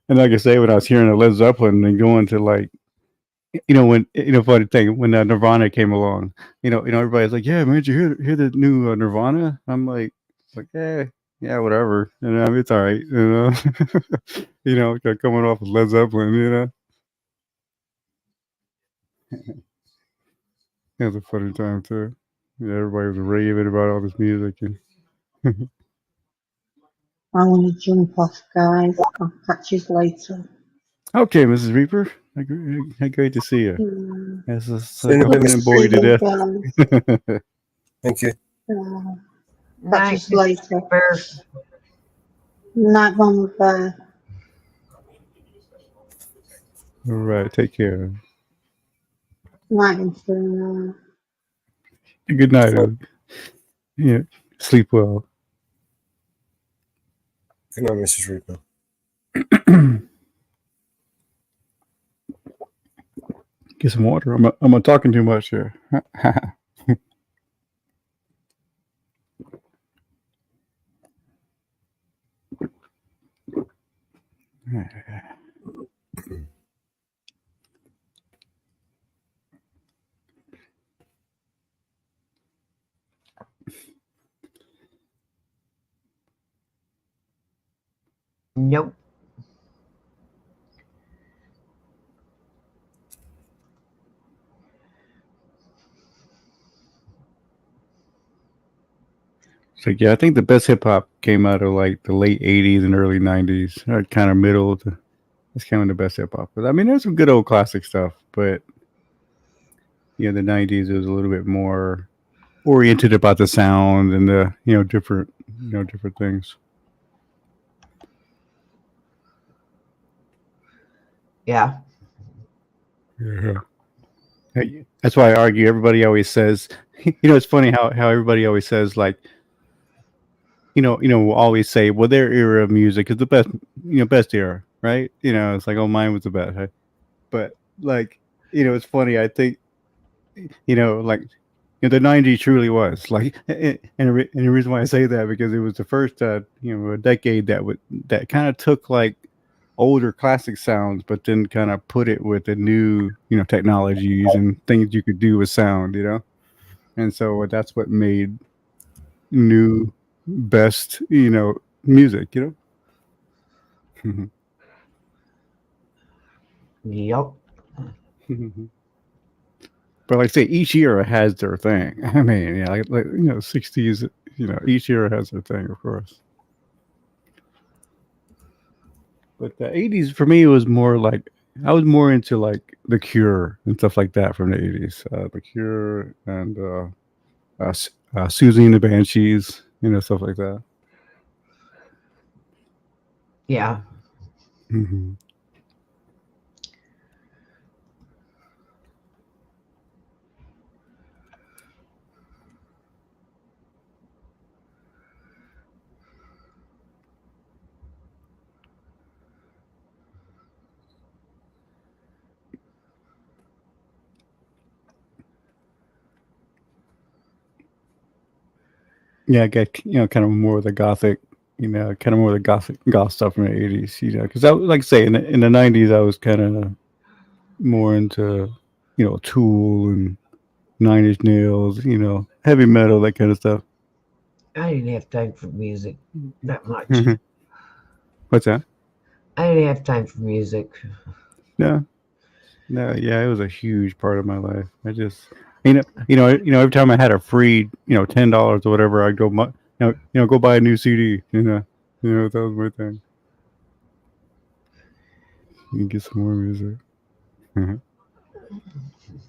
And like I say, when I was hearing the Led Zeppelin and going to like, when funny thing when Nirvana came along, everybody's like, yeah, man, did you hear the new Nirvana? I'm like, yeah, whatever. I mean, it's all right. Coming off of Led Zeppelin. It was a funny time too. Yeah, everybody was raving about all this music and. I want to jump off, guys. I'll catch you later. Okay, Mrs. Reaper. Great to see you. Yes, it's like Good a boy to death. Thank you. Catch you later. Night, Mama Bear. All right, take care. Night, Inferno. Good night. Yeah, sleep well. Good night, Mrs. Reaper. Get some water. I'm talking too much here. Nope. So yeah, I think the best hip hop came out of like the late '80s and early '90s, or kind of middle. That's kind of the best hip hop. But I mean, there's some good old classic stuff, but the '90s was a little bit more oriented about the sound and the different things. Yeah. Yeah. That's why I argue. Everybody always says, it's funny how everybody always says like, will always say, well, their era of music is the best era, right? It's like, oh, mine was the best, right? But like, it's funny. I think, like, the '90s truly was like, and the reason why I say that because it was the first, a decade that kind of took like older classic sounds, but then kind of put it with the new, technologies and things you could do with sound, and so that's what made new best, music, Yep. But like I say, each era has their thing. I mean, yeah, like '60s, each era has their thing, of course. But the '80s for me was more like I was more into like The Cure and stuff like that from the '80s. The Cure and Susie and the Banshees, stuff like that. Yeah. Mm-hmm. Yeah, I get kind of more of the gothic, kind of more of the gothic goth stuff from the '80s, because I like I say in the '90s I was kind of more into Tool and Nine Inch Nails, heavy metal, that kind of stuff. I didn't have time for music that much. What's that? I didn't have time for music. No, yeah, it was a huge part of my life. I just, every time I had a free, $10 or whatever, I'd go, go buy a new CD. That was my thing. You can get some more music.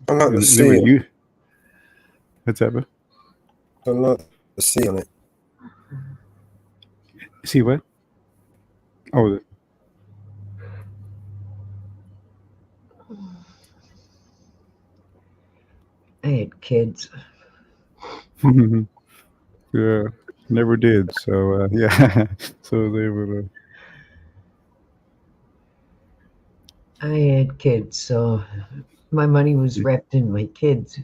I like the C. What's that? I like the C on it. See what? Oh, I had kids. Yeah, never did. So yeah, so they would. I had kids, so my money was wrapped in my kids.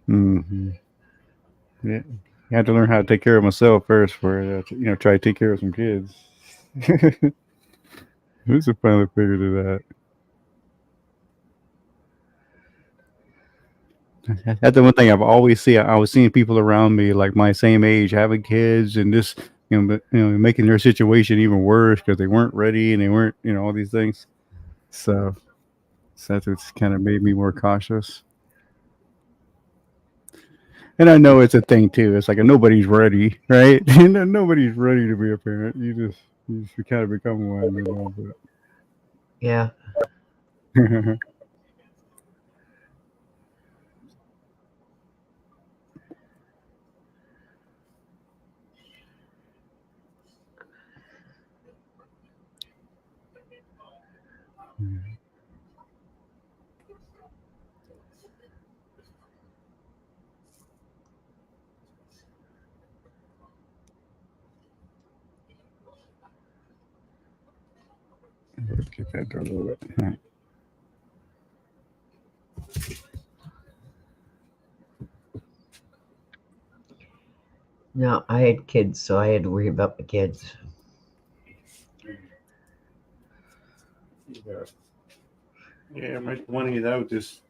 Mm-hmm. Yeah, I had to learn how to take care of myself first, for try to take care of some kids. Who's finally figured it out? That's the one thing I've always seen. I was seeing people around me like my same age having kids, and this, making their situation even worse because they weren't ready and they weren't, all these things. So that's what's kind of made me more cautious. And I know it's a thing too. It's like nobody's ready, right? Nobody's ready to be a parent. You just kind of become one, But... Yeah. Let's get that done a little bit. Right. No, I had kids, so I had to worry about my kids. Yeah, my 20s, I was just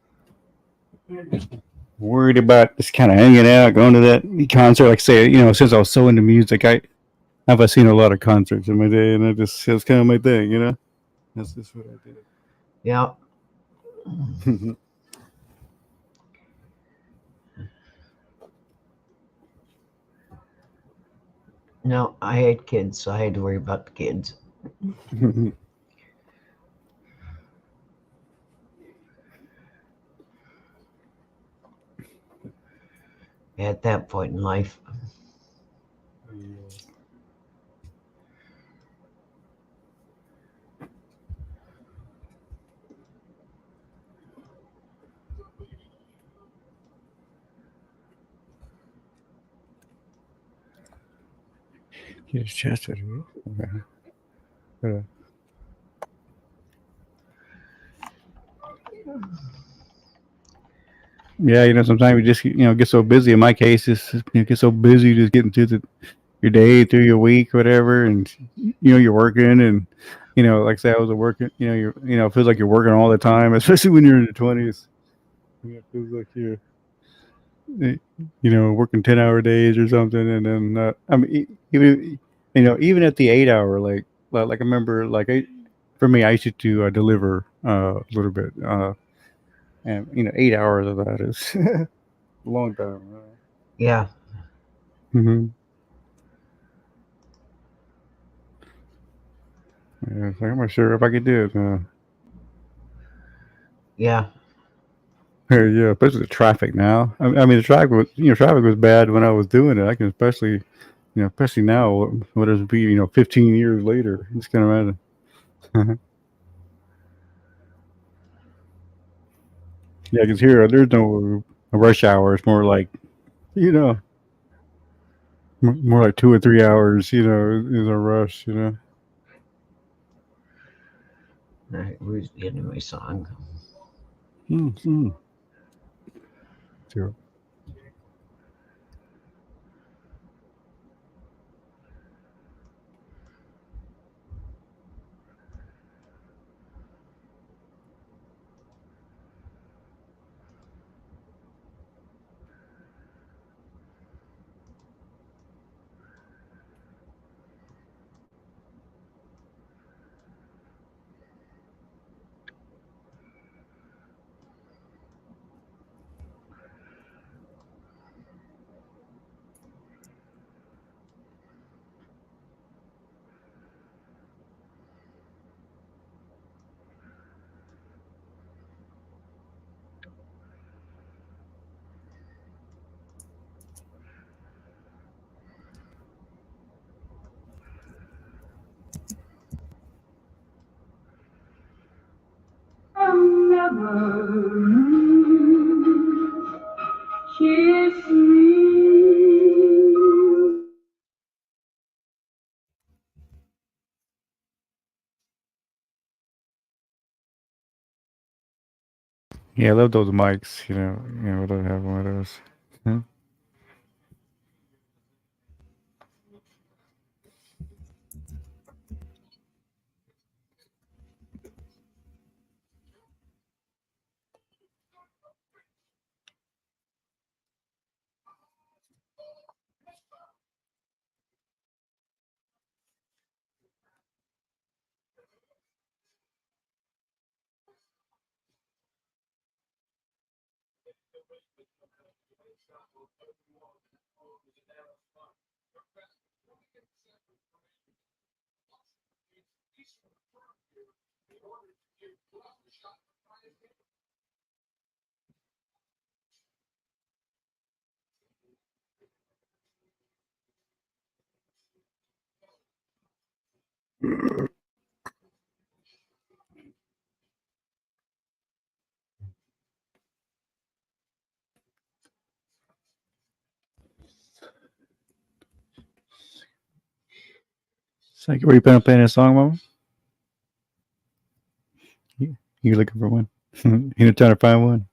worried about just kind of hanging out, going to that concert. Like I say, since I was so into music, I've seen a lot of concerts in my day, and it was kind of my thing, That's just what I did. Yeah. No, I had kids, so I had to worry about the kids. At that point in life. Here's Chester. Okay. Yeah, sometimes you just get so busy. In my case, it's you get so busy just getting through your day, through your week, whatever, and you're working, and like I say, I was working. It feels like you're working all the time, especially when you're in your 20s. It feels like you're working 10-hour days or something, and then I mean, even at the 8-hour, like I remember, for me, I used to deliver a little bit, and 8 hours of that is a long time. Yeah. Mm-hmm. Yeah, so I'm not sure if I could do it. Yeah. Yeah, especially the traffic now. I mean, the traffic was bad when I was doing it. I can especially now, what does it be? 15 years later, it's kind of imagine. Yeah, because here there's no rush hour. It's more like, you know, more like 2 or 3 hours. Is a rush. All right, where's the end of my song? Mm-hmm. Sure. Kiss me. Yeah, I love those mics. I don't have one of those. Hmm. So, were you playing a song, Mama? You looking for one? You trying to find one?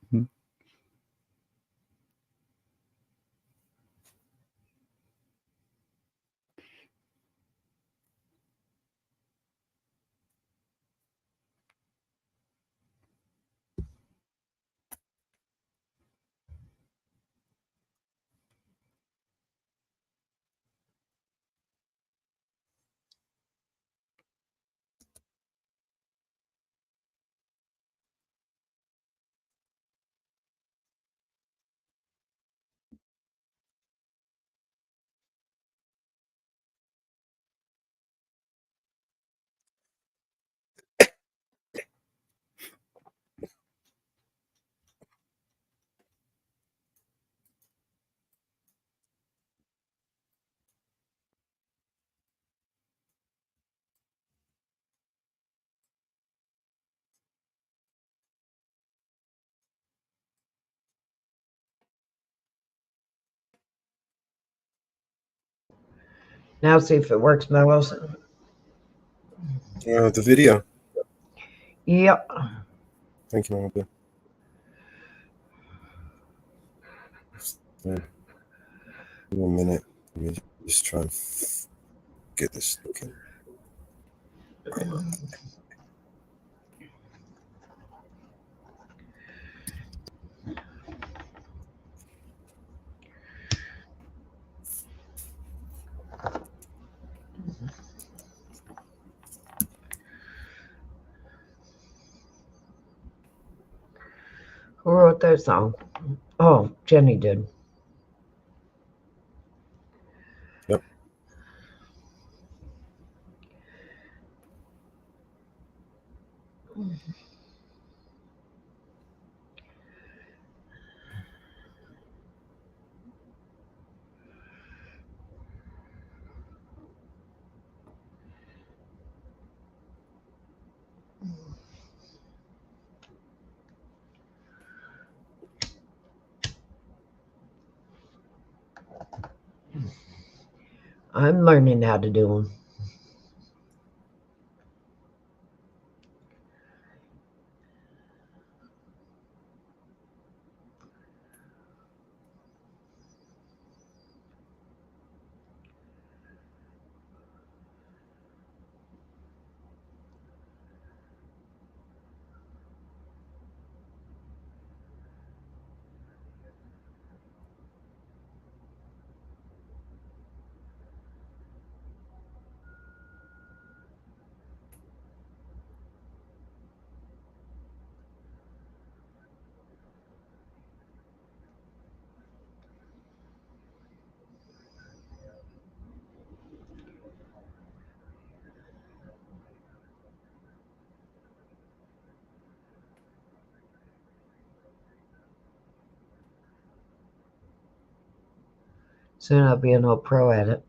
Now see if it works, Mellows. The video. Yep. Thank you, Mama. Give me a minute. Let me just try and get this looking. Who wrote that song? Oh, Jenny did. Yep. I'm learning how to do them. Soon I'll be an old pro at it.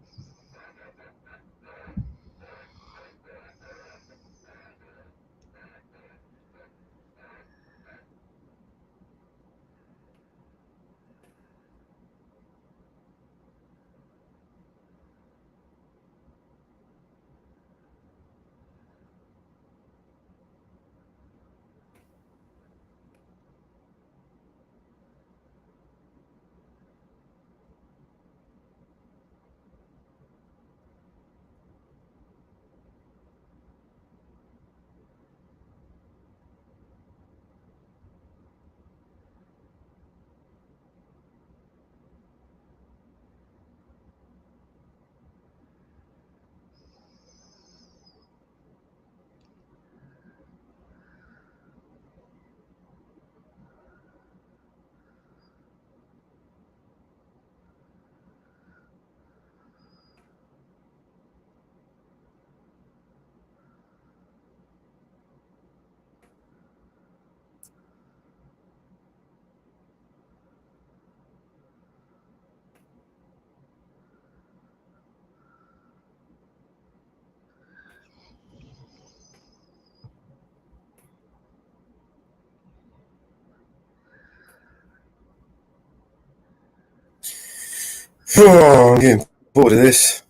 Oh, I'm getting bored of this.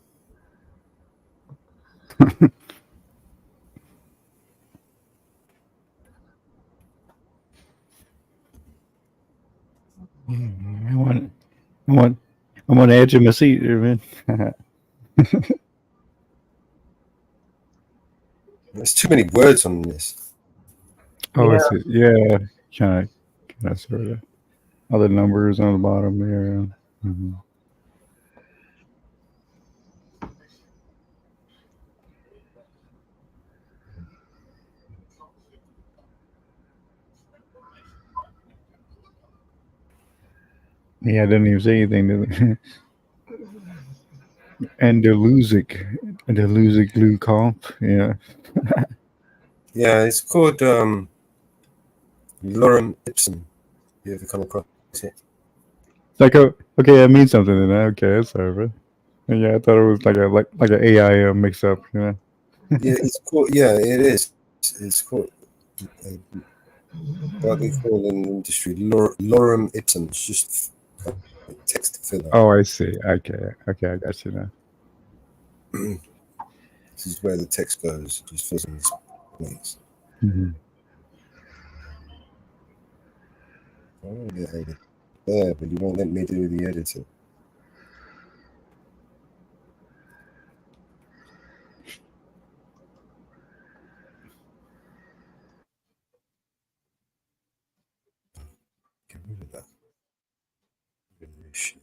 I'm on the edge of my seat there, man. There's too many words on this. Oh, Yeah. I see. Yeah, kind of, sort of. Other numbers on the bottom there. Mhm. Yeah, I didn't even say anything. Did Andalusic glue comp. Yeah. Yeah, it's called lorem ipsum. You ever come across it? Like okay, that means something then. Okay, that's over. Yeah, I thought it was like an AI mix up. Yeah. Yeah, it's called. Yeah, it is. It's called. What they call in the industry lorem ipsum. It's just a text filler. Oh, I see. Okay, I got you now. This is where the text goes. It just fills in this place. Mm-hmm. Oh, yeah. there, but you won't let me do the editing. Get rid of that. Get rid of this shit.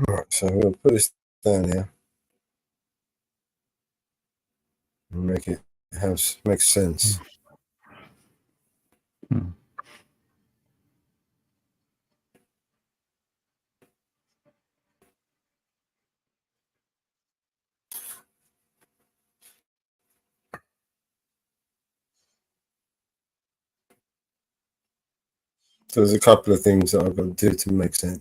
Right, so we'll put this down here and make it make sense. So there's a couple of things that I've got to do to make sense.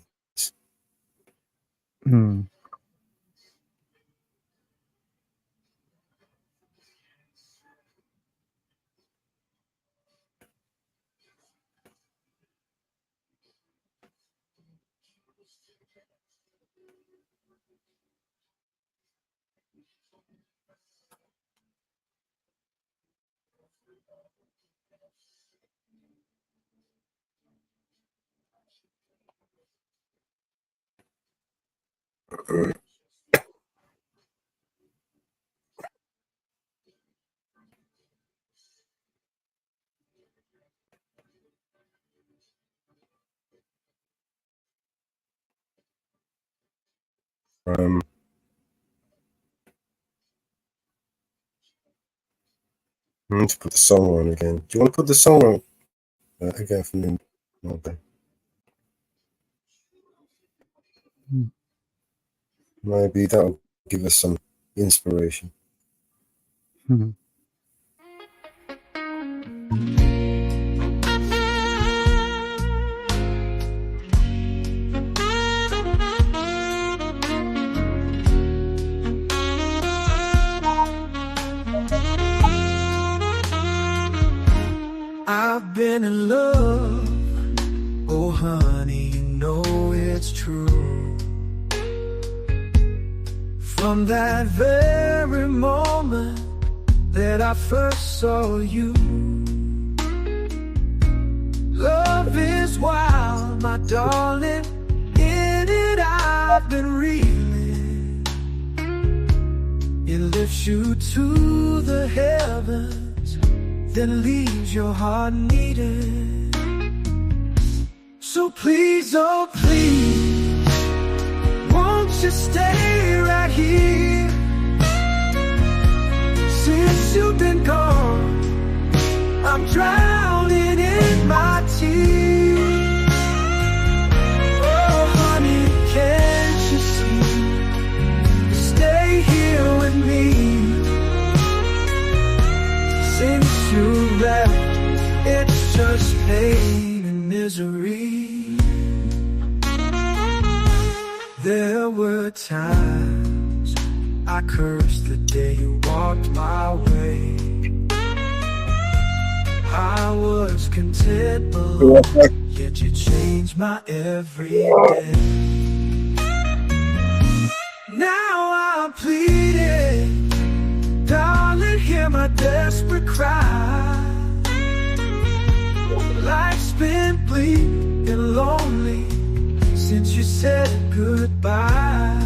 I need to put the song on again. Do you want to put the song on again for me? Okay. Maybe that'll give us some inspiration. I've been in love, oh honey, you know it's true. From that very moment that I first saw you. Love is wild, my darling, in it I've been reeling. It lifts you to the heavens, then leaves your heart needing. So please, oh please, won't you stay right here? Since you've been gone, I'm drowning in my tears. Oh honey, can't you see? Stay here with me. Since you left, it's just pain and misery. There were times I cursed the day you walked my way. I was content below, yet you changed my every day. Now I'm pleading, darling, hear my desperate cry. Life's been bleak and lonely, since you said goodbye.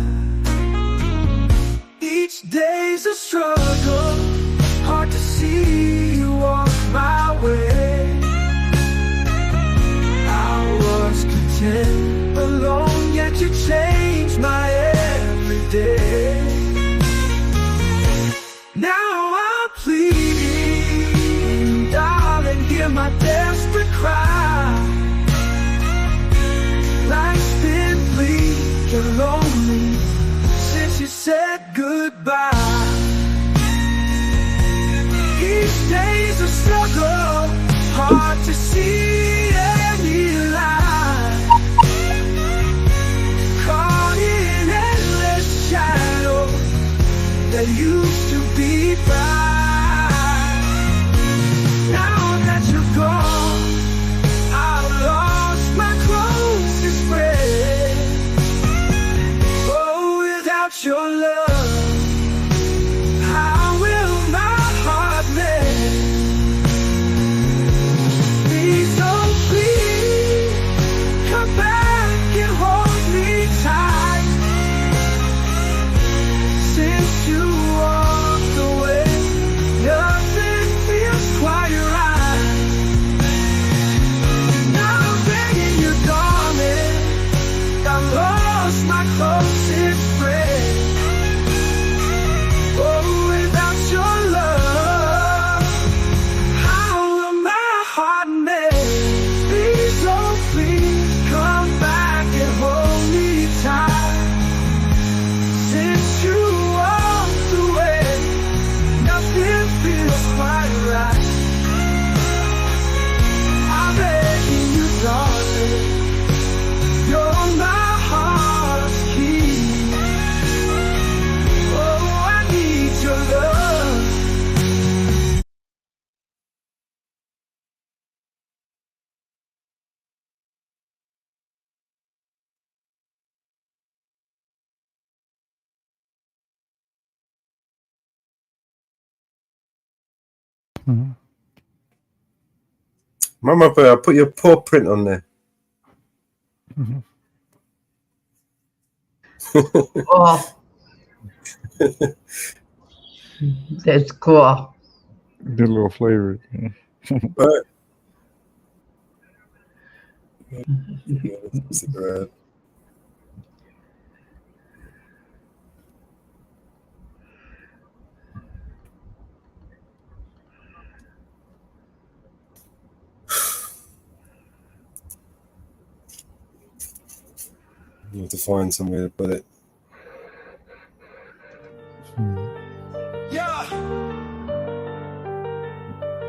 Each day's a struggle, hard to see you walk my way. I was content alone, yet you changed my everyday. Now I'm pleading, darling, hear my desperate cry. Life's been bleak and lonely since you said goodbye. Each day's a struggle, hard to see any light. Caught in endless shadow that used to be bright. Now that you're gone, I've lost my closest friend. Oh, without your love, how will my heart mend? Please don't please come back and hold me tight. Since you walked away, nothing feels quite right. Now I'm begging you, darling, I lost my closest friend. Oh, without your love, how will my heart mend? Please, oh please, come back and hold me tight. Since you walked away, nothing feels quite right. I'm begging you, darling, you're my heart's key. Oh, I need your love. Mama Bear, put your paw print on there. Oh, that's cool. Did a little flavor. Right. You have to find somewhere to put it. Yeah.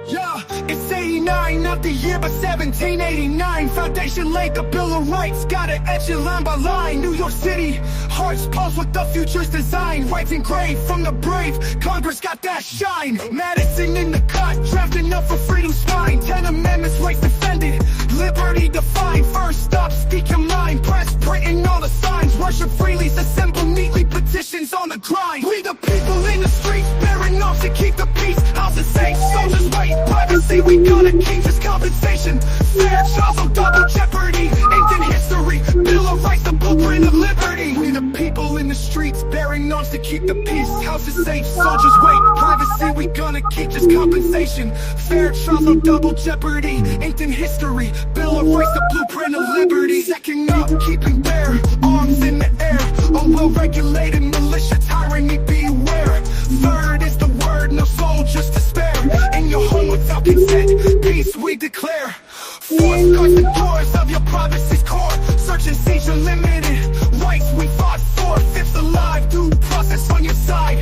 Yeah, it's 89, not the year, but 1789. Foundation laid, the Bill of Rights, got it etched line by line. New York City, hearts pulse with the future's design. Rights engraved from the brave, Congress got that shine. Madison in the cut, drafting up for freedom's spine. 10 amendments, rights defended, liberty defined. First stop, speak your mind, press, printing all the signs. Worship freely, assemble neatly, petitions on the grind. We the people in the streets, bearing arms to keep the peace. Houses safe, soldiers wait, privacy, we gotta keep this compensation. Fair trial, so double jeopardy, ancient history, Bill of Rights, the blueprint of liberty. We the people in the streets, bearing arms to keep the peace. Houses safe, soldiers wait, privacy, we gonna keep this compensation. Fair trial, so double jeopardy, ancient history, Bill of Rights, the blueprint of liberty. Second up, keeping bare, arms in the air, a well-regulated militia, tyranny beware. Third is the word, no soldiers to spare. In your home without consent, peace we declare. Force guards the doors of your privacy's core. Search and seizure limited, rights we fought for. Fifth alive, due process on your side.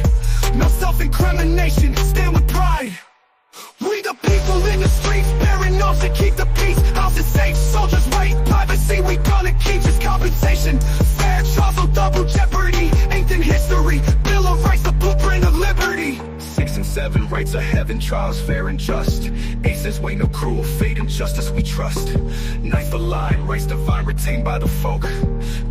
No self-incrimination, stand with pride. We the people in the streets, bearing arms to keep the peace. Houses safe, soldiers wait, privacy we gonna keep this compensation. Fair trial, so double jeopardy, ancient history, Bill of Rights, the blueprint of liberty. 6 and 7, rights of heaven, trials fair and just. Aces weigh no cruel fate, and justice we trust. Ninth the line, rights divine, retained by the folk.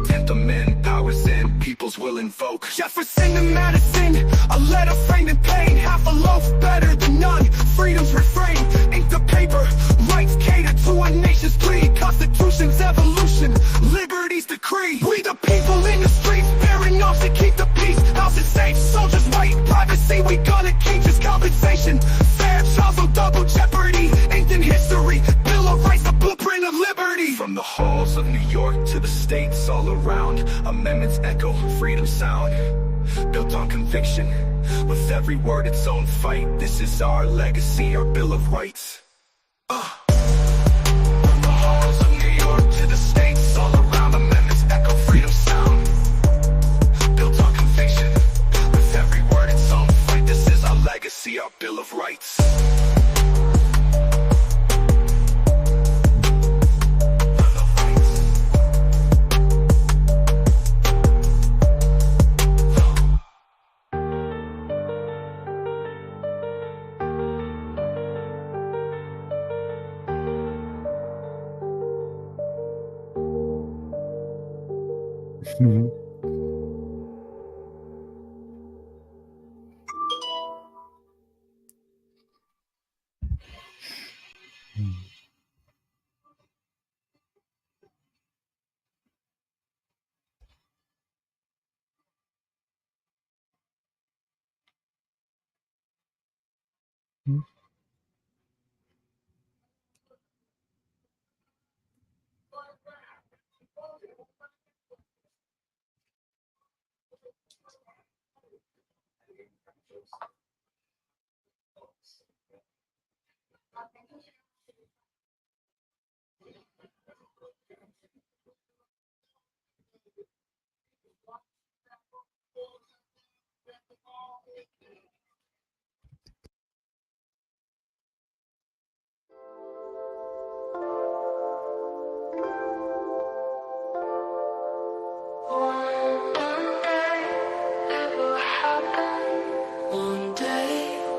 10th amendment, powers in, peoples will invoke. Jefferson to Madison, a letter framed in pain. Half a loaf better than none, freedom's refrain. Ink the paper, rights cater to our nation's plea. Constitution's evolution, liberty's decree. sound, built on conviction. With every word its own fight. This is our legacy, our Bill of Rights. From the halls of New York to the states, all around amendments echo freedom sound. Built on conviction. With every word its own fight. This is our legacy, our Bill of Rights.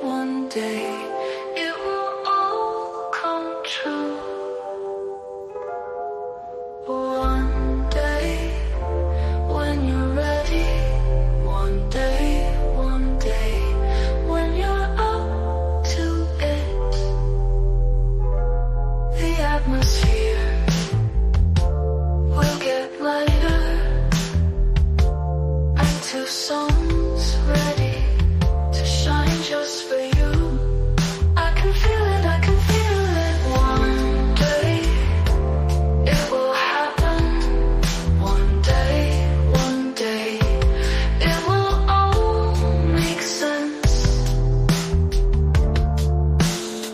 One day, it will all come true. One day, when you're ready. One day, when you're up to it. The atmosphere will get lighter. And two songs ready to shine just for you. I can feel it, I can feel it. One day, it will happen. One day, it will all make sense.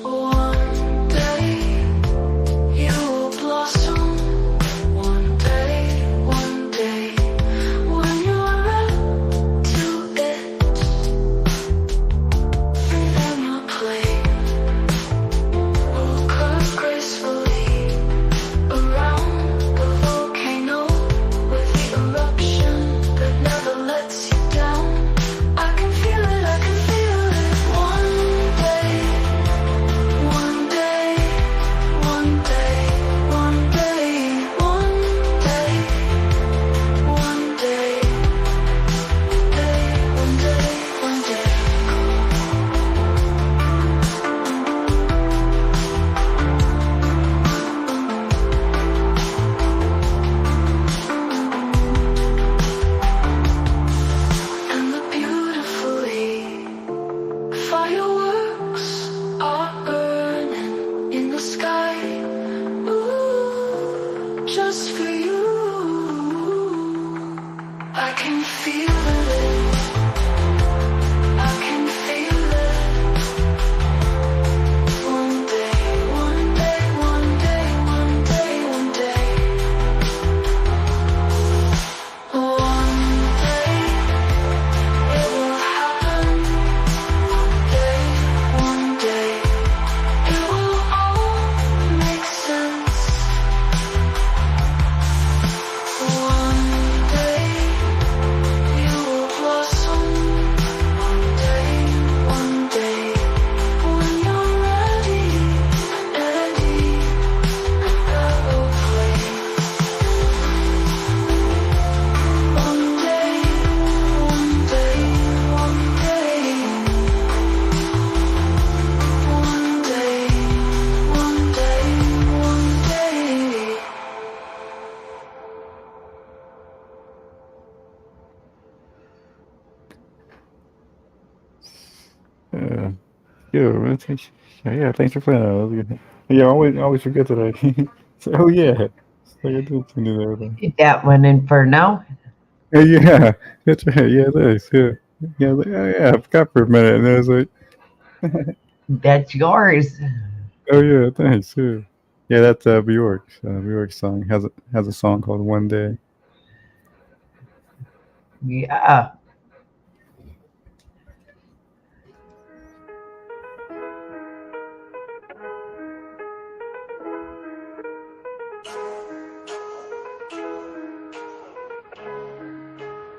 One day, you will blossom. One day, when you're up to it. And then your plane will curve gracefully around the volcano with the eruption that never lets you down. I can feel it, I can feel it. One day, one day, one day, one day, one day, one day, one day, one day. And the beautifully fireworks are burning in the sky. Ooh, just for you. I can feel it. I can feel it. One day, one day, one day, one day, one day. One day, it will happen. One day, it will all make sense. One day, you will blossom. One day, when you're ready, I will play. One day, one day, one day. One day, one day, one day. Yeah, man. Yeah, thanks for playing that. That was good. Yeah, I always forget that I. Oh yeah, so I do everything. That one, Inferno. Yeah, that's right. Yeah, thanks. Yeah, yeah, yeah. I forgot for a minute, and I was like, That's yours. oh yeah, thanks. Yeah, yeah, that's Bjork's. Bjork's song has a song called "One Day." Yeah.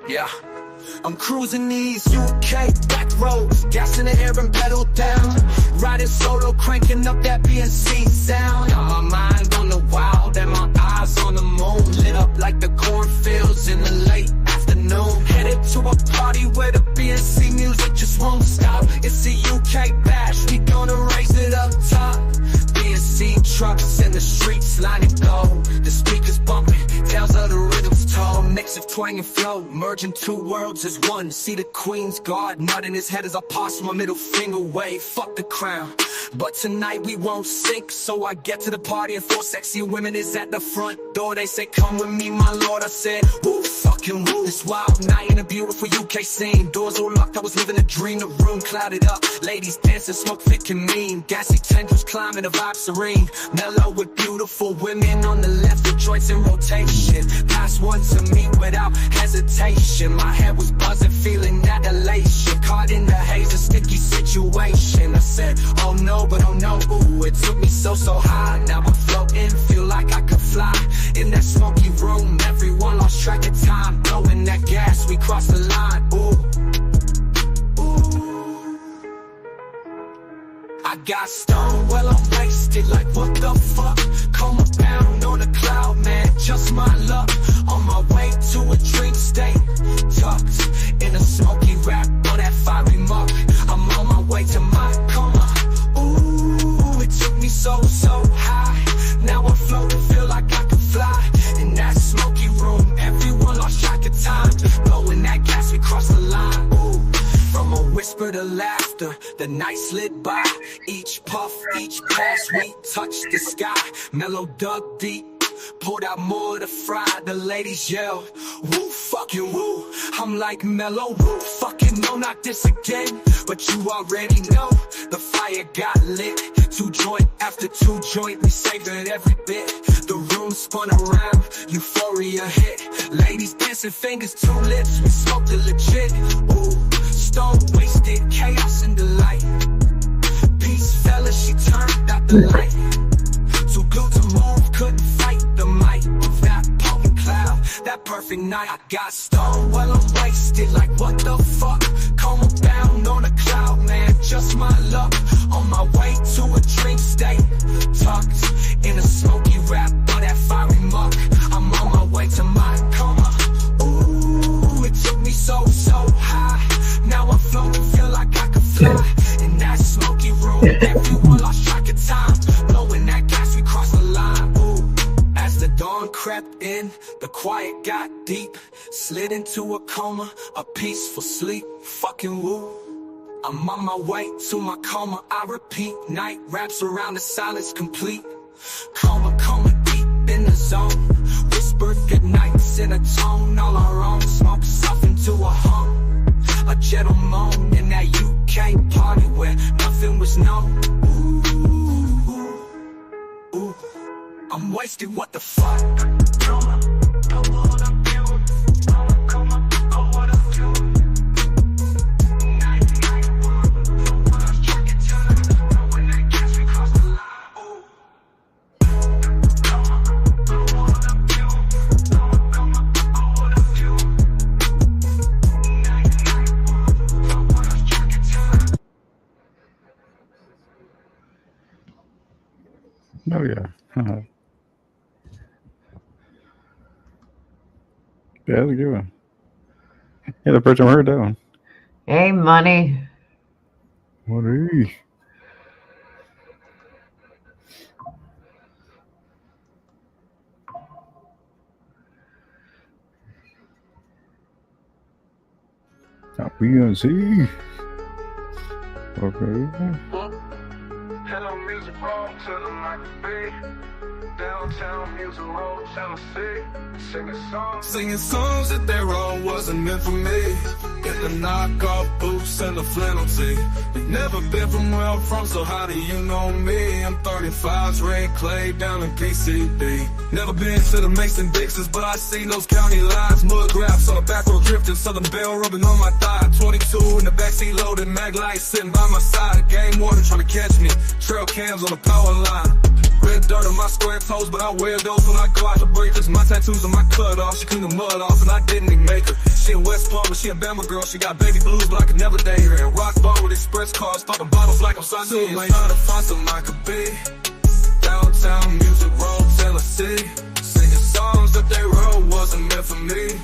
Yeah. I'm cruising these UK back roads, gas in the air and pedal down. Riding solo, cranking up that BNC sound. My mind on the wild and my eyes on the moon, lit up like the cornfields in the late afternoon. Headed to a party where the BNC music just won't stop. It's a UK bash, we gonna raise it up top. BNC trucks in the streets lining gold. The speakers bumping, tales of the rhythms told. Mix of twang and flow, merging two worlds as one. See the Queen's Guard, nut in his head as I pass my middle finger wave. Fuck the crown, but tonight we won't sink. So I get to the party and 4 sexy women is at the front door. They say come with me my lord, I said woo, fucking woo. This wild night in a beautiful UK scene. Doors all locked, I was living a dream. The room clouded up, ladies dancing, smoke thick and mean. Gassy tendrils climbing, a vibe serene. Mellow with beautiful women on the left, the joints in rotation. Pass one to me without hesitation. My head was buzzing, feeling that elation. Caught in the haze, a sticky situation. I said, oh no, but oh no, ooh. It took me so high, now I'm floating. Feel like I could fly. In that smoky room, everyone lost track of time. Blowing that gas, we crossed the line, ooh. I got stoned, well I'm wasted, like what the fuck? Calm down on a cloud, man, just my luck. On my way to a dream state, tucked in a smoky rap on that fiery muck. I'm on my way to my coma. Ooh, it took me so high. Now I'm floating, feel like I could fly. In that smoky room, everyone lost track of time. Blowing that gas, we crossed the line. Ooh. From a whisper to laughter, the night slid by. Each puff, each pass, we touched the sky. Mellow dug deep, pulled out more to fry. The ladies yelled, woo, fucking woo. I'm like mellow, woo, fucking no, not this again. But you already know, the fire got lit. 2 joint after 2 joint, we savored every bit. The room spun around, euphoria hit. Ladies dancing, fingers to lips, we smoked it legit. Ooh. Stone wasted, chaos and delight. Peace fella, she turned out the light. Too good to move, couldn't fight the might of that potent cloud. That perfect night, I got stoned while I'm wasted. Like what the fuck? Calm down on a cloud, man, just my luck. On my way to a dream state, tucked in a smoky rap on that fiery muck. I'm on my way to my coma. Ooh, it took me so high. Now I'm floating, feel like I could fly. In that smoky room, everyone lost track of time. Blowing that gas, we crossed the line. Ooh. As the dawn crept in, the quiet got deep. Slid into a coma, a peaceful sleep. Fucking woo. I'm on my way to my coma, I repeat. Night wraps around the silence complete. Coma deep in the zone. Whispered good nights in a tone all our own. Smoke softened to a hum. A gentle moan in that UK party where nothing was known. Ooh, I'm wasted, what the fuck? Oh yeah. Yeah, that's a good one. Yeah, the first time I heard that one. Hey, money. What are you? PNC. Okay. Hello, music roll till the night be. Downtown music roll, Tennessee. Singing songs that they wrote wasn't meant for me. Get the knockoff boots and the flannel tee. You've never been from where I'm from, so how do you know me? I'm 35's red clay down in PCB. Never been to the Mason Dixons, but I see those county lines. Mud graphs on the back road drifting, Southern Belle rubbing on my thigh. 22 in the backseat loaded, mag lights sitting by my side. Game warden trying to catch me, trail cams on the power line. Red dirt on my square toes, but I wear those when I go out to breakers. My tattoos on my cut off, she cleaned the mud off and I didn't even make her. She in West Palm, but she a Bama girl. She got baby blues, but I could never date her. And rock bar with express cars, popping bottles like I'm Sunday. So trying to find some I could be. Downtown music roll, Tennessee. Singing songs that they wrote wasn't meant for me.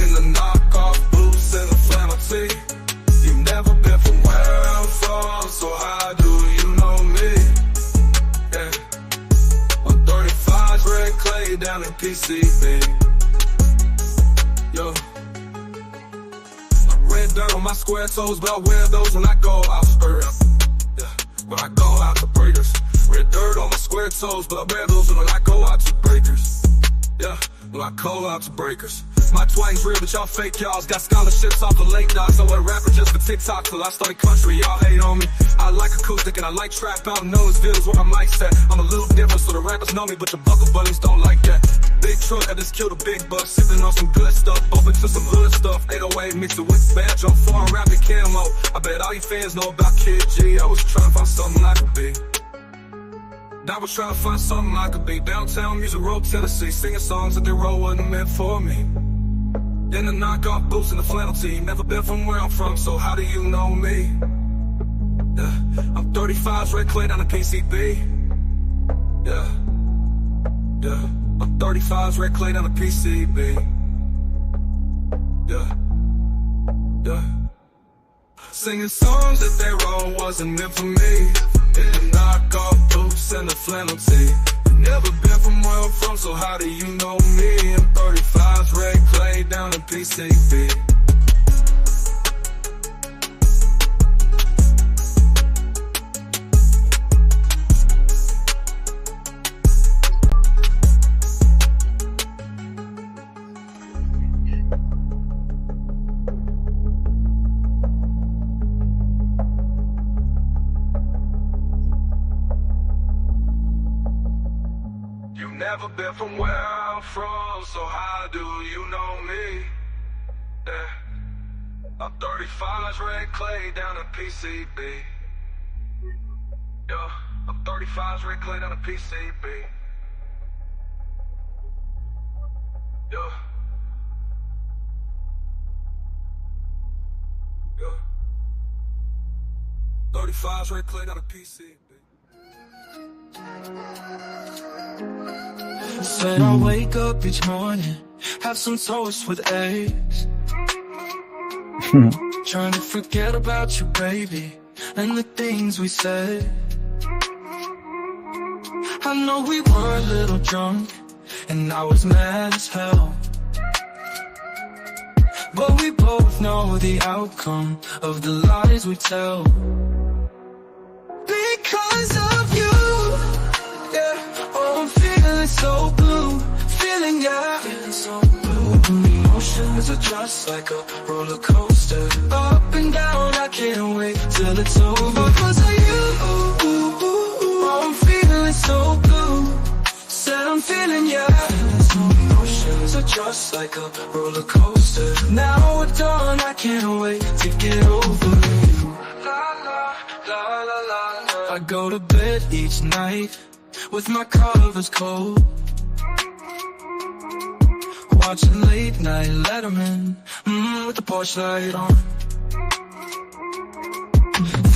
In the knockoff boots and the flannel tee. You've never been from where I'm from, so how do you know me? Yeah. 35's red clay down in PCB. Yo. Red dirt on my square toes, but I wear those when I go out to yeah. When I go out to breakers. Red dirt on my square toes, but I wear those when I go out to breakers. Yeah, when I go out to breakers. My twang's real, but y'all fake y'all's got scholarships off the late docs. I went rapper just for TikTok till I started country. Y'all hate on me. I like acoustic and I like trap out in Nolensville is where my mic's at. I'm a little different, so the rappers know me, but your buckle buddies don't like that. Big truck that just killed a big buck, sipping on some good stuff, open to some hood stuff. 808 mixed it with badge on foreign rapping camo. I bet all you fans know about Kid G. I was trying to find something I could be. I was trying to find something I could be. Downtown music roll, Tennessee, singing songs that they wrote wasn't meant for me. Then the knockoff boots and the flannel tee. Never been from where I'm from, so how do you know me? Yeah, I'm 35's red clay down the PCB. Yeah, yeah, I'm 35's red clay down the PCB. Yeah, yeah. Singing songs that they wrote wasn't meant for me. In the knockoff boots and the flannel tee. Never been from where I'm from, so how do you know me? I'm 35's red clay down in PCB. Never been from where I'm from, so how do you know me? Yeah. I'm 35's red clay down in PCB. Yeah, I'm 35's red clay down in PCB. Yeah. Yeah. 35's red clay down in PCB. Said I wake up each morning, have some toast with eggs. Trying to forget about you, baby, and the things we said. I know we were a little drunk, and I was mad as hell. But we both know the outcome of the lies we tell. Because of you, yeah, oh, I'm feeling so blue, feeling, yeah, feeling so blue. Emotions are just like a roller coaster, up and down, I can't wait till it's over. Because of you, oh, I'm feeling so blue, said I'm feeling, yeah, emotions are just like a roller coaster. Now we're done, I can't wait to get over you. La la, la la la. I go to bed each night with my covers cold, watching late night Letterman, with the porch light on,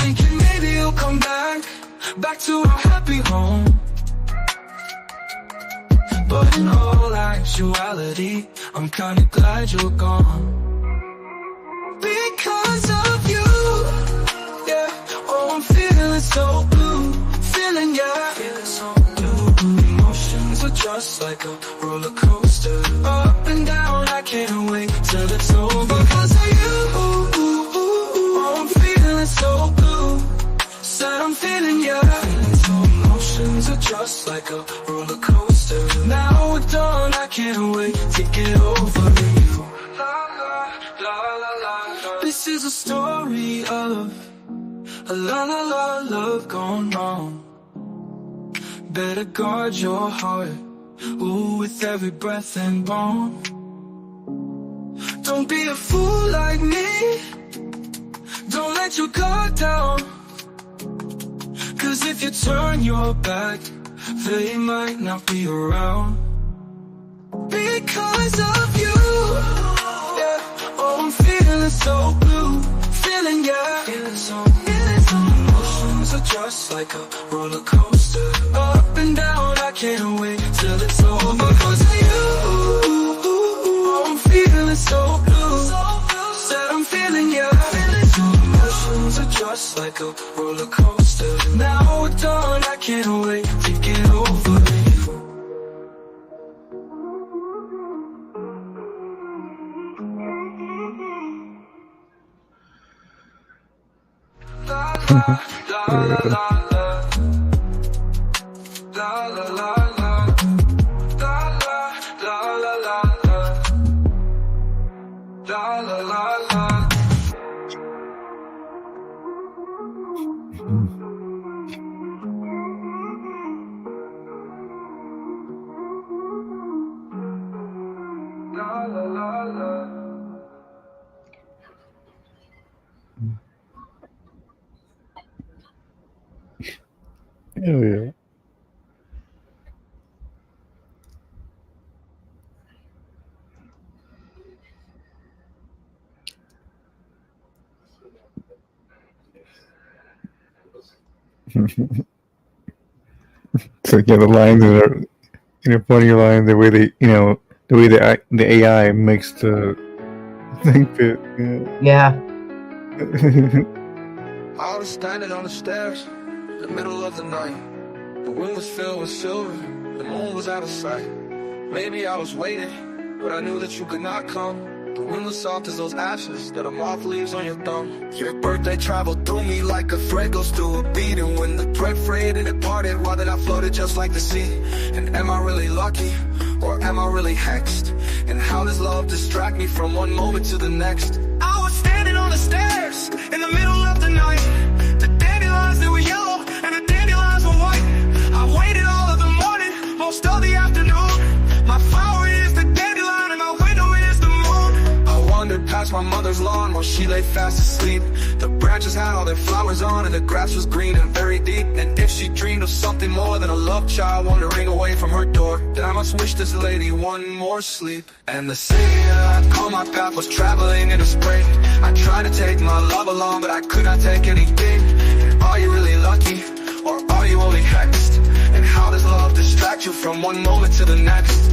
thinking maybe you'll come back to our happy home. But in all actuality, I'm kinda glad you're gone. Because of you, yeah, oh, I'm feeling so blue, feeling, yeah, feeling so blue. Emotions are just like a roller coaster, up and down, I can't wait till it's over. Because of you, oh, I'm feeling so blue, said I'm feeling, yeah, Emotions are just like a roller coaster. Now we're done, I can't wait to get over you. La, la, la, la, la. This is a story of a la la la love gone wrong. Better guard your heart, ooh, with every breath and bone. Don't be a fool like me, don't let your guard down. Cause if you turn your back, they might not be around. Because of you, yeah. Oh, I'm feeling so blue, feeling, yeah, feeling so emotions are just like a roller coaster, up and down, I can't wait till it's over. Because of you, oh, I'm feeling so blue, said I'm feeling, yeah, feeling so emotions are just like a roller coaster. Now we're done, I can't wait to get over you. La la la la la la la la la la la la la la. La la la la. Hell yeah. So yeah, the lines are, funny lines, the way they, the way the AI makes the thing fit. Yeah. I was standing on the stairs in the middle of the night. The wind was filled with silver, the moon was out of sight. Maybe I was waiting, but I knew that you could not come. The wind was soft as those ashes that a moth leaves on your thumb. Your birthday traveled through me like a thread goes through a bead. And when the thread frayed and it parted, why did I floated just like the sea? And am I really lucky, or am I really hexed? And how does love distract me from one moment to the next? I was standing on the stairs in the middle of the night. The dandelions, they were yellow and the dandelions were white. I waited all of the morning, most of the afternoon. My flower is the dandelion and my window is the moon. I wandered past my mother's lawn while she lay fast asleep. The branches had all their flowers on and the grass was green and very deep. And if she dreamed of something more than a love child wandering away from her door, then I must wish this lady one more sleep. And the city that I'd call my path was traveling in the spring. I tried to take my love along, but I could not take anything. And are you really lucky, or are you only hexed? And how does love distract you from one moment to the next?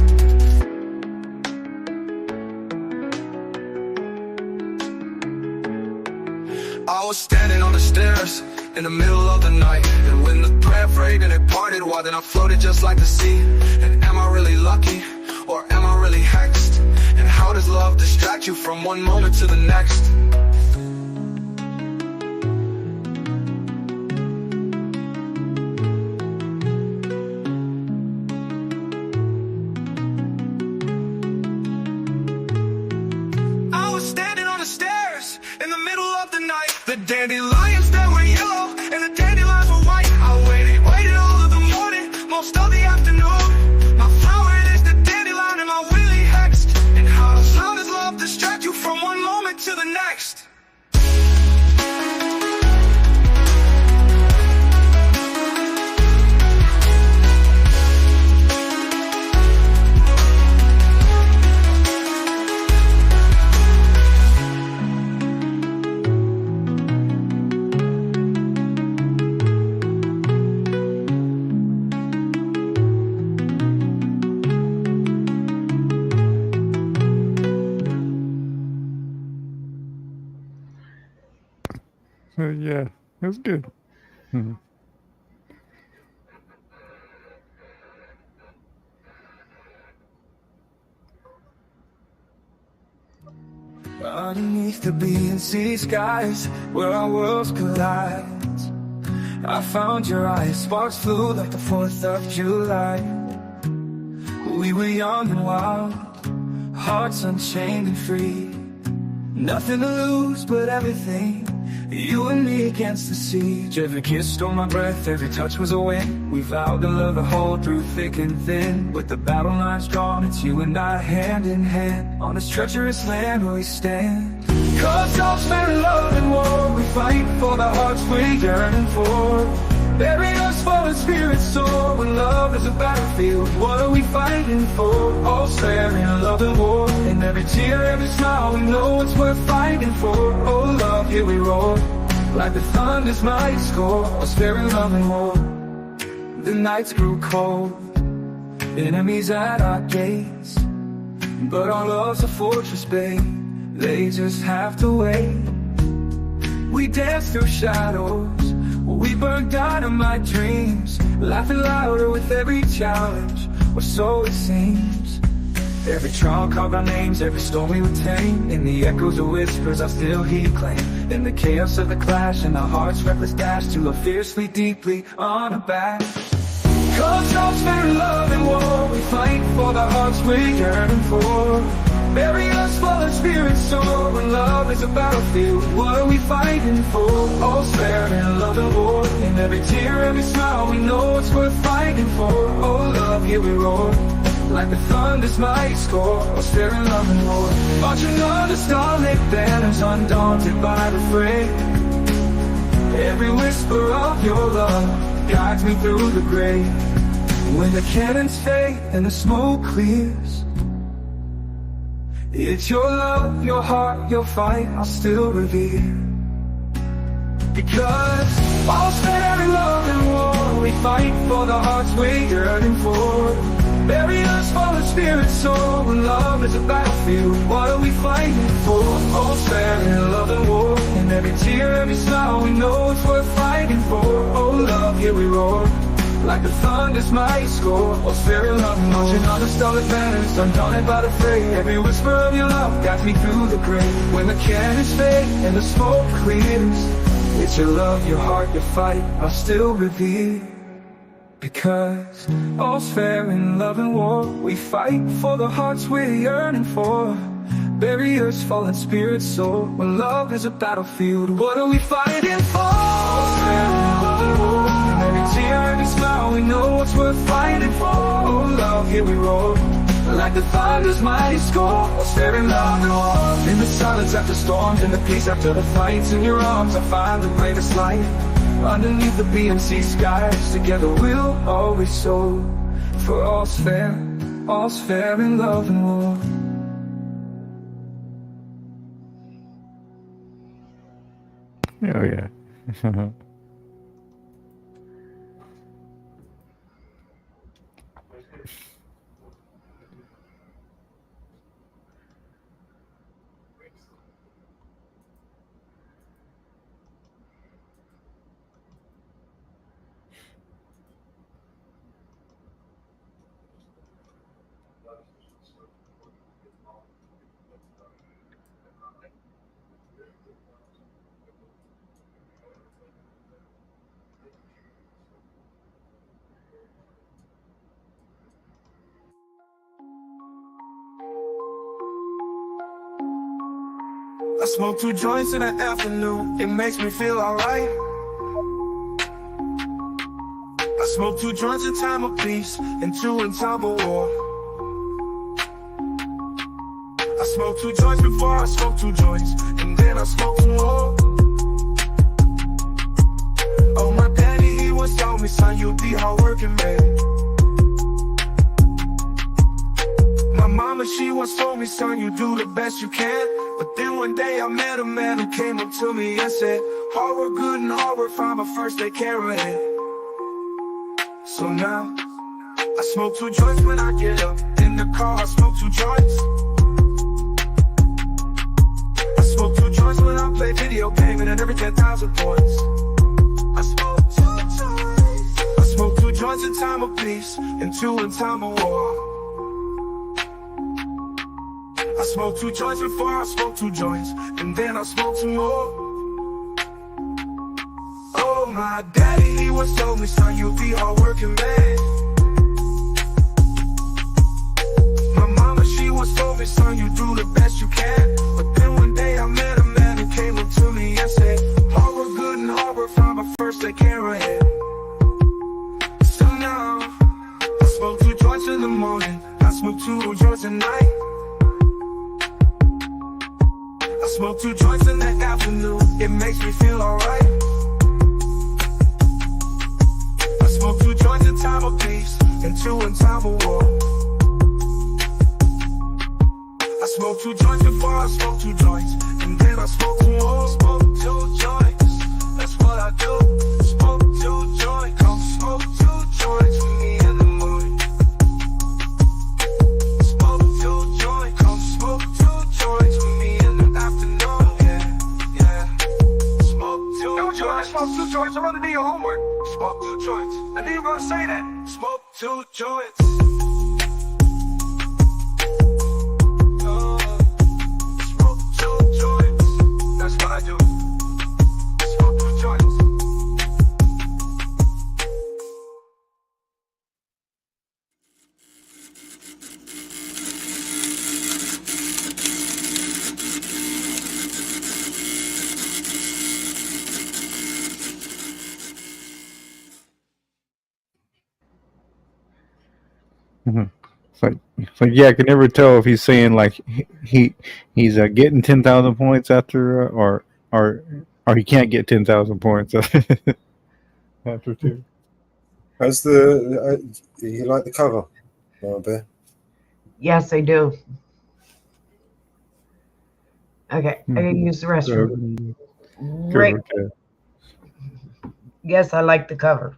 I was standing on the stairs in the middle of the night. And when the thread frayed and it parted, why then I floated just like the sea? And am I really lucky, or am I really hexed? And how does love distract you from one moment to the next? I was standing on the stairs in the middle of the night. The dandelions that were yellow and the dandelions were white. I waited all of the morning, most of the afternoon. My flower is the dandelion and my willy hexed. And how does love distract you from one moment to the next? Yeah, it was good. Mhm. Underneath the BNC skies, where our worlds collide, I found your eyes, sparks flew like the 4th of July. We were young and wild, hearts unchained and free. Nothing to lose but everything, you and me against the siege. Every kiss stole my breath, every touch was a win. We vowed to love the whole through thick and thin. With the battle lines drawn, it's you and I hand in hand. On this treacherous land where we stand. Cause dogs fair in love and war, we fight for the hearts we're yearning for. Bury us fallen spirits soar, when love is a battlefield, what are we fighting for? All's fair in love and war, in every tear, every smile, we know it's worth fighting for. Oh love, here we roar, like the thunder's mighty score. All's fair in love and war. The nights grew cold, enemies at our gates, but our love's a fortress, babe, they just have to wait. We dance through shadows, we burn dynamite dreams, laughing louder with every challenge, or so it seems. Every trial carved our names, every storm we would tame. In the echoes of whispers I still hear claim. In the chaos of the clash, and our hearts reckless dash to love fiercely, deeply, unabashed. Cause love's fair in love and war, we fight for the hearts we're yearning for. Bury us fallen spirits soar, when love is a battlefield, what are we fighting for? All's fair in love and war, in every tear, every smile, we know it's worth fighting for. Oh love, here we roar, like the thunder's mighty score. All's fair in love and war, marching under starlit banners, undaunted by the fray. Every whisper of your love guides me through the grave. When the cannons fade and the smoke clears, it's your love, your heart, your fight I'll still revere. Because all's fair in love and war, we fight for the hearts we're yearning for. Bury us fallen spirits soar, when love is a battlefield, what are we fighting for? All's fair in love and war, in every tear, every smile, we know it's worth fighting for. Oh love, here we roar, like the thunder's mighty score. All's fair in love and war, marching on the starlit banners, undaunted by the fray. Every whisper of your love guides me through the grave. When the cannons fade and the smoke clears, it's your love, your heart, your fight I'll still revere. Because all's fair in love and war, we fight for the hearts we're yearning for. Bury us fallen spirits soar, when love is a battlefield, what are we fighting for? All's fair in love and war, in every tear, every smile, we know it's worth fighting for. Oh love, here we roar, like the thunder's mighty score. All's fair in love and war, in the silence after storms, in the peace after the fights. In your arms I find the greatest light. Underneath the BMC skies, together we'll always soar. For all's fair in love and war. Oh yeah. I smoke 2 joints in the afternoon, it makes me feel alright. I smoke 2 joints in time of peace, and 2 in time of war. I smoke 2 joints before I smoke 2 joints, and then I smoke 2 more. Oh, my daddy, he once told me, son, you'll be hardworking, man. My mama, she once told me, son, you do the best you can. But then one day I met a man who came up to me and said, hard work good and hard work fine, but first take care of it. So now, I smoke 2 joints when I get up. In the car I smoke 2 joints. I smoke 2 joints when I play video gaming and every 10,000 points. I smoke 2 joints. I smoke 2 joints in time of peace, and 2 in time of war. I smoke 2 joints before I smoke 2 joints, and then I smoke 2 more. Oh, Oh, my daddy, he once told me, son, you'll be hard working man. My mama, she once told me, son, you do the best you can. But then one day I met a man who came up to me and said, hard work good and hard work from my first day care ahead. So now, I smoke 2 joints in the morning, I smoke 2 joints at night. I smoke 2 joints in the afternoon, it makes me feel alright. I smoke 2 joints in time of peace, and 2 in time of war. I smoke 2 joints before I smoke 2 joints, and then I smoke 2 more. Smoke 2 joints, that's what I do. Smoke 2 joints, come smoke 2 joints with me in the morning. Smoke 2 joints, come smoke 2 joints with me in the afternoon. Yeah. Smoke 2 joints. Smoke 2 joints, I'm gonna do your homework. Smoke 2 joints. I knew you were gonna say that. Smoke 2 joints. Smoke 2 joints. That's what I do. Smoke 2 joints. It's like, yeah, I can never tell if he's saying like he's getting 10,000 points after or he can't get 10,000 points after 2. How's you like the cover, Bear? Yes, I do. Okay, I gotta use the restroom. Right. Okay. Yes, I like the cover.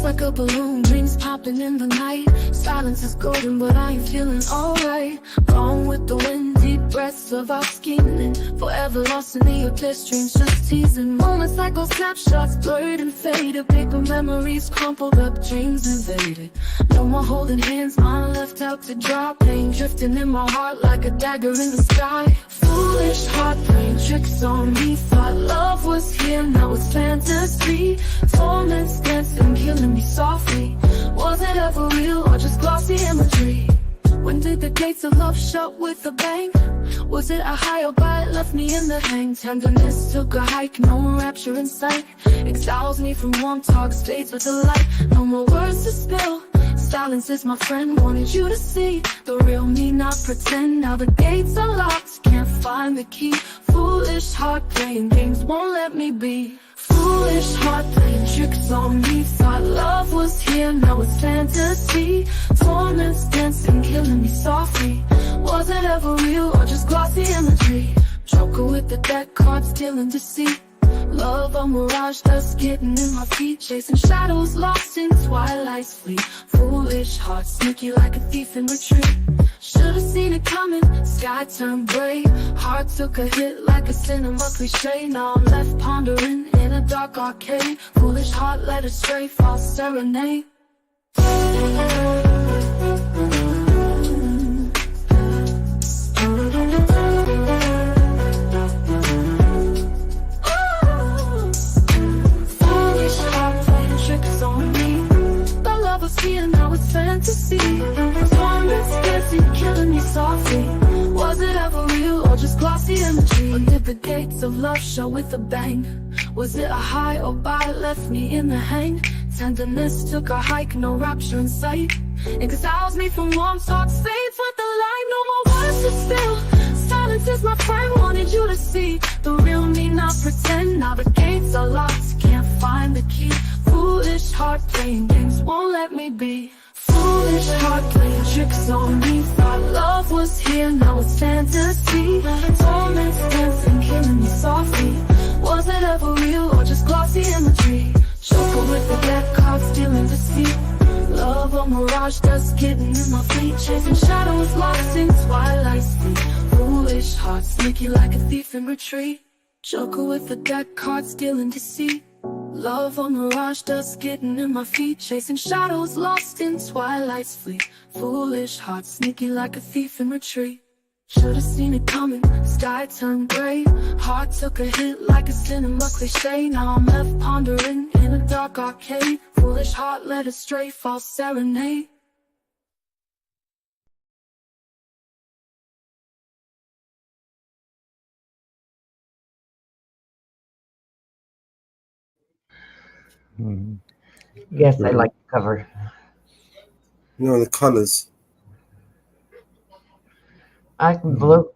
Like a balloon, dreams popping in the night. Silence is golden, but I ain't feeling alright. Gone with the wind, deep breaths of our scheming. Forever lost in the abyss, dreams just teasing. Moments like those snapshots, blurred and faded. Paper memories crumpled up, dreams invaded. No more holding hands, mine left out to dry. Pain drifting in my heart like a dagger in the sky. Foolish heart playing tricks on me. Thought love was here, now it's fantasy. Torments dancing, killing me softly. Was it ever real or just glossy imagery? When did the gates of love shut with a bang? Was it a high or bite left me in the hang? Tenderness took a hike, no rapture in sight. Exiles me from warm talks, fades with the light. No more words to spill, silence is my friend. Wanted you to see the real me, not pretend. Now the gates are locked, can't find the key. Foolish heart playing games won't let me be. Foolish heart playing tricks on me. Thought love was here, now it's fantasy. Torments dancing, killing me softly. Was it ever real or just glossy imagery? Joker with the deck cards, stealing deceit. Love a mirage, dust getting in my feet. Chasing shadows, lost in twilight's fleet. Foolish heart, sneaky like a thief in retreat. Should've seen it coming, sky turned gray. Heart took a hit like a cinema cliche. Now I'm left pondering in a dark arcade. Foolish heart led astray, false serenade. Now it's fantasy. Torments dancing, killing me softly. Was it ever real or just glossy imagery? Or did the gates of love show with a bang? Was it a high or bite left me in the hang? Tenderness took a hike, no rapture in sight. Exiles me from warm talks, fades with the light. No more words to spill, silence is my friend. Wanted you to see the real me, not pretend. Now the gates are locked, can't find the key. Foolish heart playing games won't let me be. Foolish heart playing tricks on me. Thought love was here, now it's fantasy. Torments dancing, killing me softly. Was it ever real or just glossy imagery? Joker with the deck cards, stealing deceit. Love a mirage, dust getting in my feet. Chasing shadows, lost in twilight's fleet. Foolish heart, sneaky like a thief in retreat. Joker with the deck cards, stealing deceit. Love or mirage, dust getting in my feet, chasing shadows lost in twilight's fleet. Foolish heart, sneaky like a thief in retreat. Should've seen it coming, sky turned gray. Heart took a hit like a cinema cliche. Now I'm left pondering in a dark arcade. Foolish heart led astray, false serenade. Yes, I like the cover. You know the colours. I like the blue.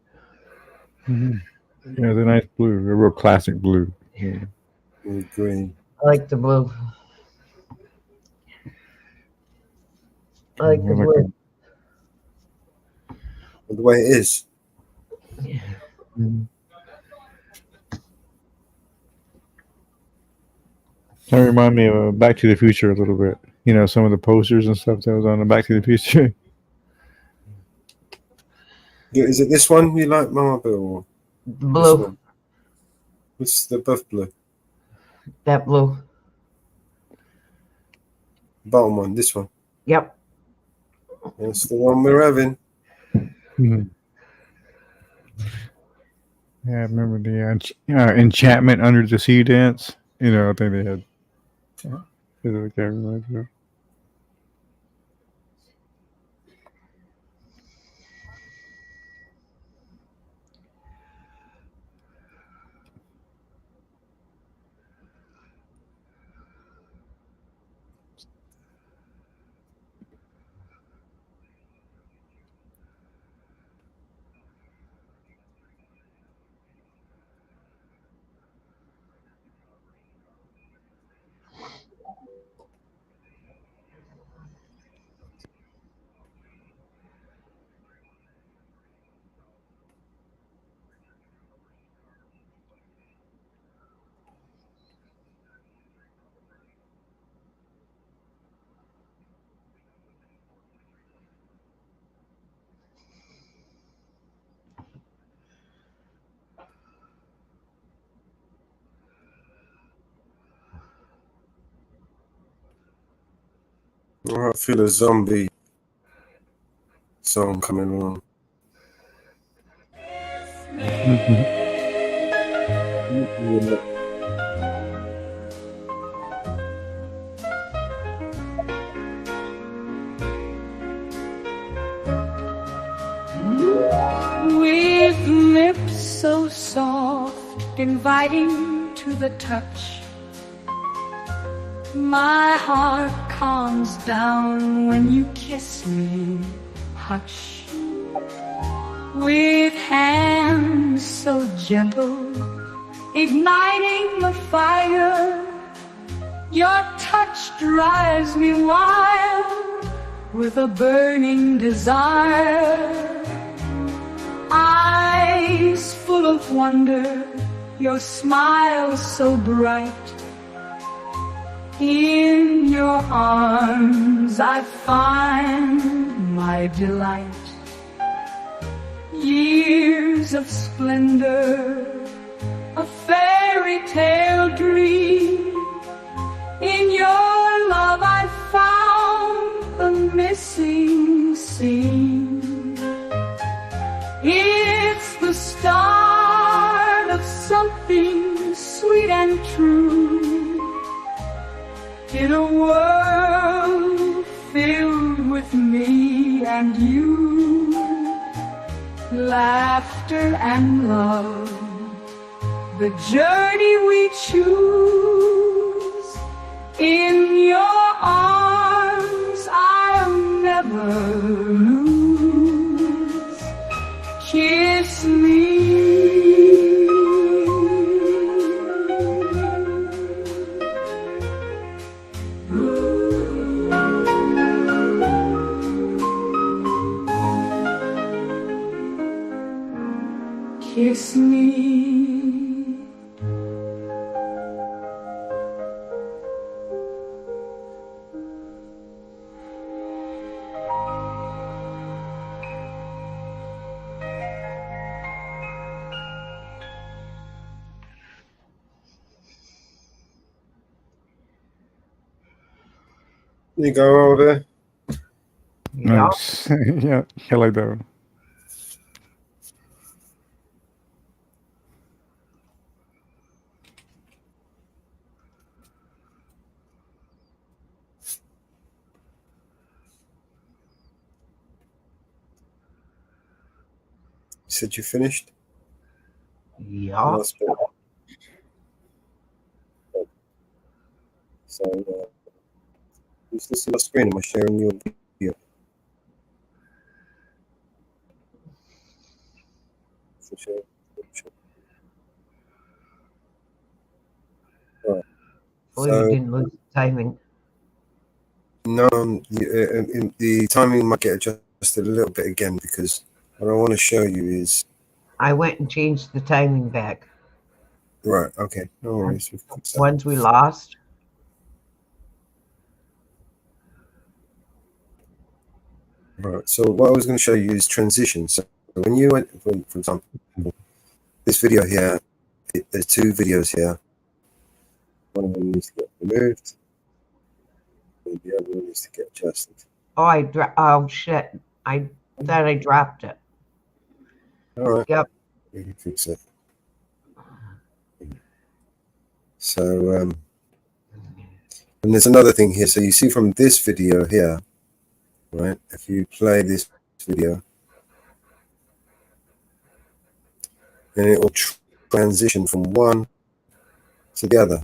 Yeah, the nice blue, a real classic blue. Yeah. And green. I like the blue. I like the blue. The way it is. Yeah. That remind me of Back to the Future a little bit. You know, some of the posters and stuff that was on the Back to the Future. Yeah, is it this one you like, Mama Bill? Or Blue. What's the buff blue? That blue. Bottom one, this one. Yep. That's the one we're having. Yeah, I remember the Enchantment Under the Sea dance. You know, I think they had. I can't remember. Oh, I feel a zombie song coming along. With lips so soft, inviting to the touch, my heart calms down when you kiss me, hush. With hands so gentle, igniting the fire, your touch drives me wild with a burning desire. Eyes full of wonder, your smile so bright. In your arms I find my delight. Years of splendor, a fairy tale dream. In your love I found the missing scene. It's the start of something sweet and true, in a world filled with me and you. Laughter and love, the journey we choose. In your arms I'll never lose. Kiss me. Kiss me. You go over there. Nice. Yeah, hello there. You said you finished? Yeah. Last bit. So, is this your screen? Am I sharing your video? Right. Oh, you didn't lose the timing. No, the timing might get adjusted a little bit again because what I want to show you is. I went and changed the timing back. Right, okay. No worries. Ones we lost. Right, so what I was going to show you is transitions. So when you went, for example, this video here, there's two videos here. One of them needs to get removed, and the other one needs to get adjusted. Oh, oh shit! I thought I dropped it. All right. Yep. We can fix it. So, and there's another thing here. So you see from this video here, right? If you play this video, then it will transition from one to the other.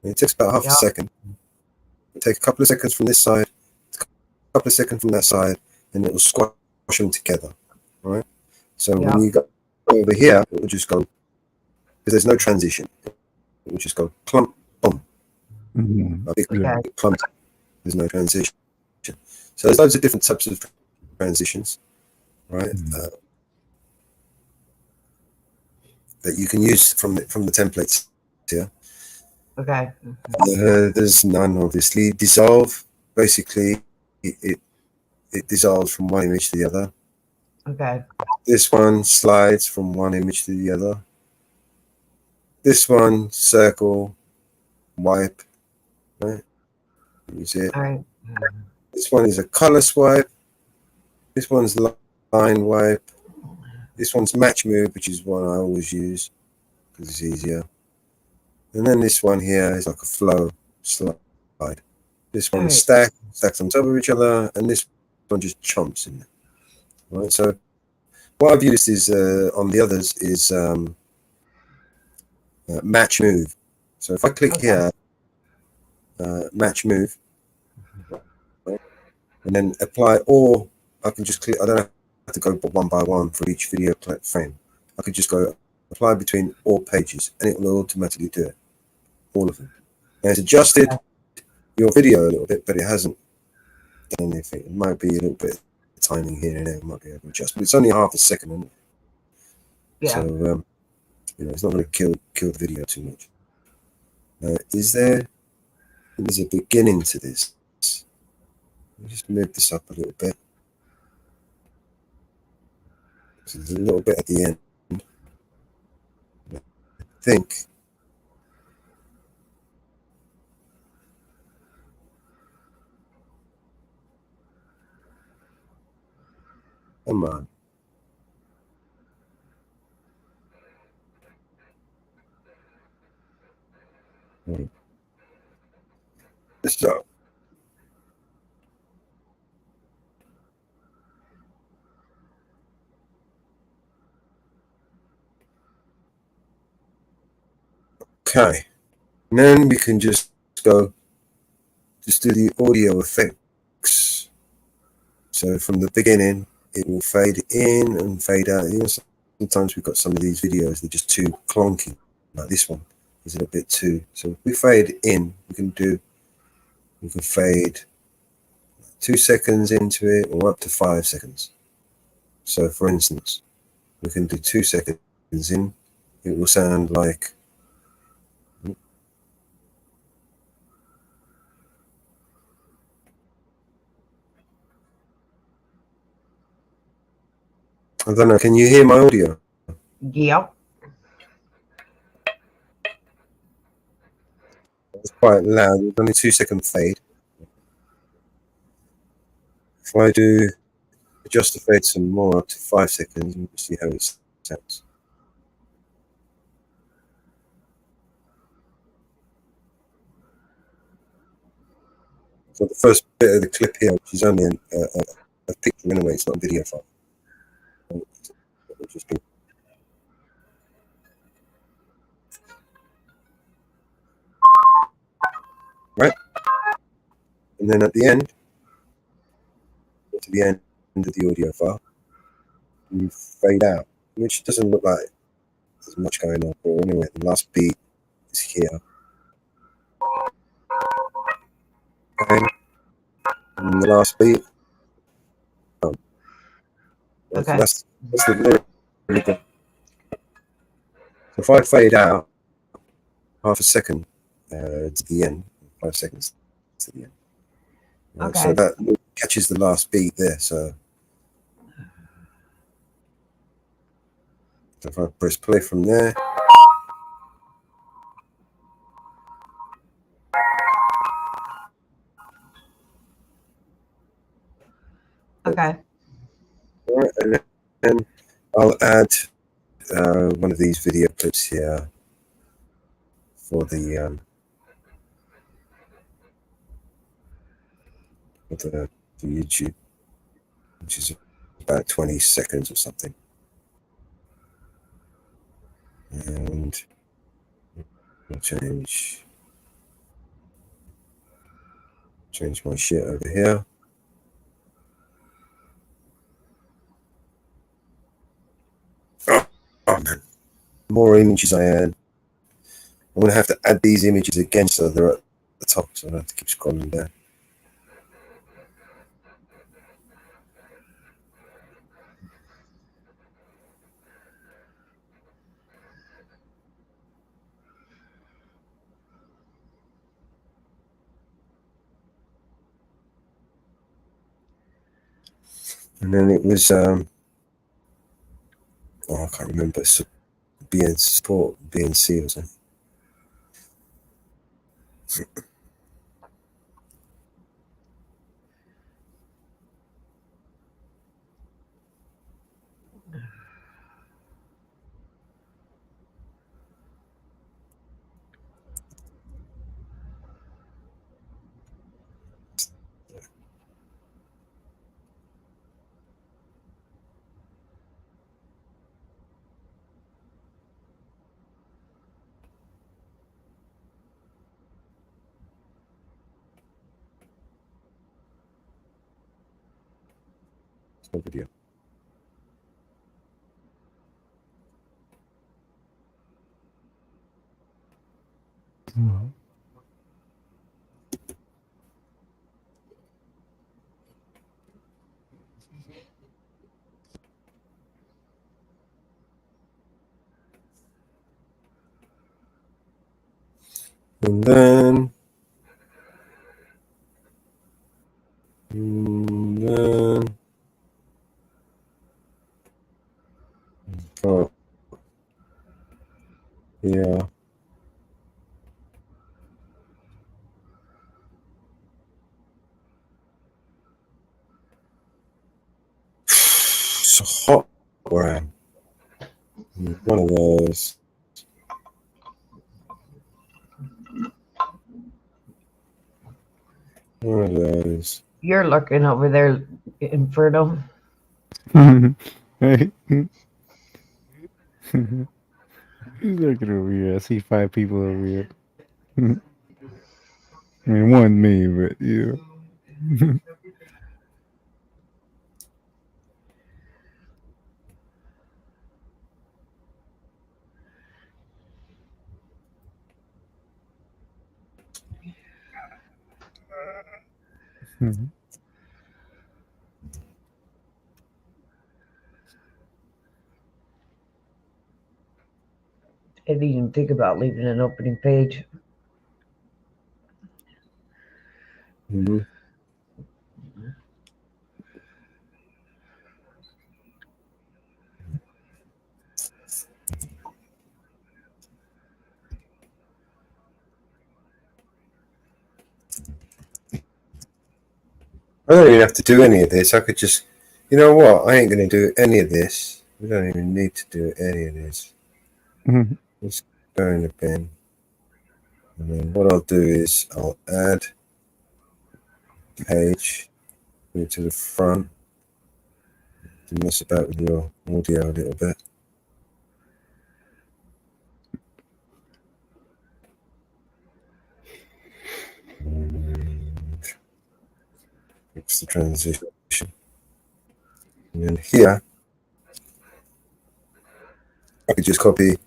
And it takes about half a second. It takes a couple of seconds from this side, a couple of seconds from that side, and it will squash them together, right? So when you go over here, it will just go, because there's no transition. It will just go clump, boom. A big clump. There's no transition. So there's loads of different types of transitions, right? That you can use from the templates here. Okay. There's none, obviously. Dissolve, basically, it dissolves from one image to the other. Okay. This one slides from one image to the other. This one, circle, wipe, right? Use it. All right. This one is a color swipe. This one's line wipe. This one's match move, which is one I always use because it's easier. And then this one here is like a flow slide. This one stacks on top of each other, and this one just chomps in there. Right. So what I've used is on the others is match move. So if I click here, match move, right, and then apply, or I can just click. I don't have to go one by one for each video frame. I could just go apply between all pages, and it will automatically do it. All of them. And it's adjusted your video a little bit, but it hasn't done anything. It might be a little bit of timing here and there. It might be able to adjust, but it's only half a second. Isn't it? Yeah. So it's not going to kill the video too much. There's a beginning to this. Let me just move this up a little bit. So there's a little bit at the end. I think. Come on. So, okay. And then we can just do the audio effects. So from the beginning, it will fade in and fade out. You know, sometimes we've got some of these videos, they're just too clunky. Like this one is a bit too. So if we fade in, we can fade 2 seconds into it or up to 5 seconds. So for instance, we can do 2 seconds in, it will sound like I don't know, can you hear my audio? Yep. It's quite loud. It's only 2 second fade. If I do adjust the fade some more up to 5 seconds, and see how it sounds. So the first bit of the clip here, which is only a picture anyway, it's not a video file. Just be right, and then at the end, to the end of the audio file, you fade out, which doesn't look like there's much going on. But anyway, the last beat is here. Okay. And the last beat. Okay. That's the lyric. So if I fade out half a second to the end, 5 seconds to the end. Okay. So that catches the last beat there. So if I press play from there. Okay. All right, and then I'll add one of these video clips here for the YouTube, which is about 20 seconds or something. And I'll change my shit over here. Oh man, the more images I add, I'm gonna have to add these images again so they're at the top, so I have to keep scrolling down. And then it was oh, I can't remember, BNC or something. No video. And then oh yeah. So hot where I am. One of those. One of those. You're looking over there, Inferno. Hey. He's looking over here. I see 5 people over here. I mean, one me, but yeah. I didn't even think about leaving an opening page. Mm-hmm. I don't even have to do any of this. I could just, you know what? I ain't going to do any of this. We don't even need to do any of this. Mhm. Let's go in the bin. And then what I'll do is I'll add page to the front. To mess about with your audio a little bit. And fix the transition. And then here, I could just copy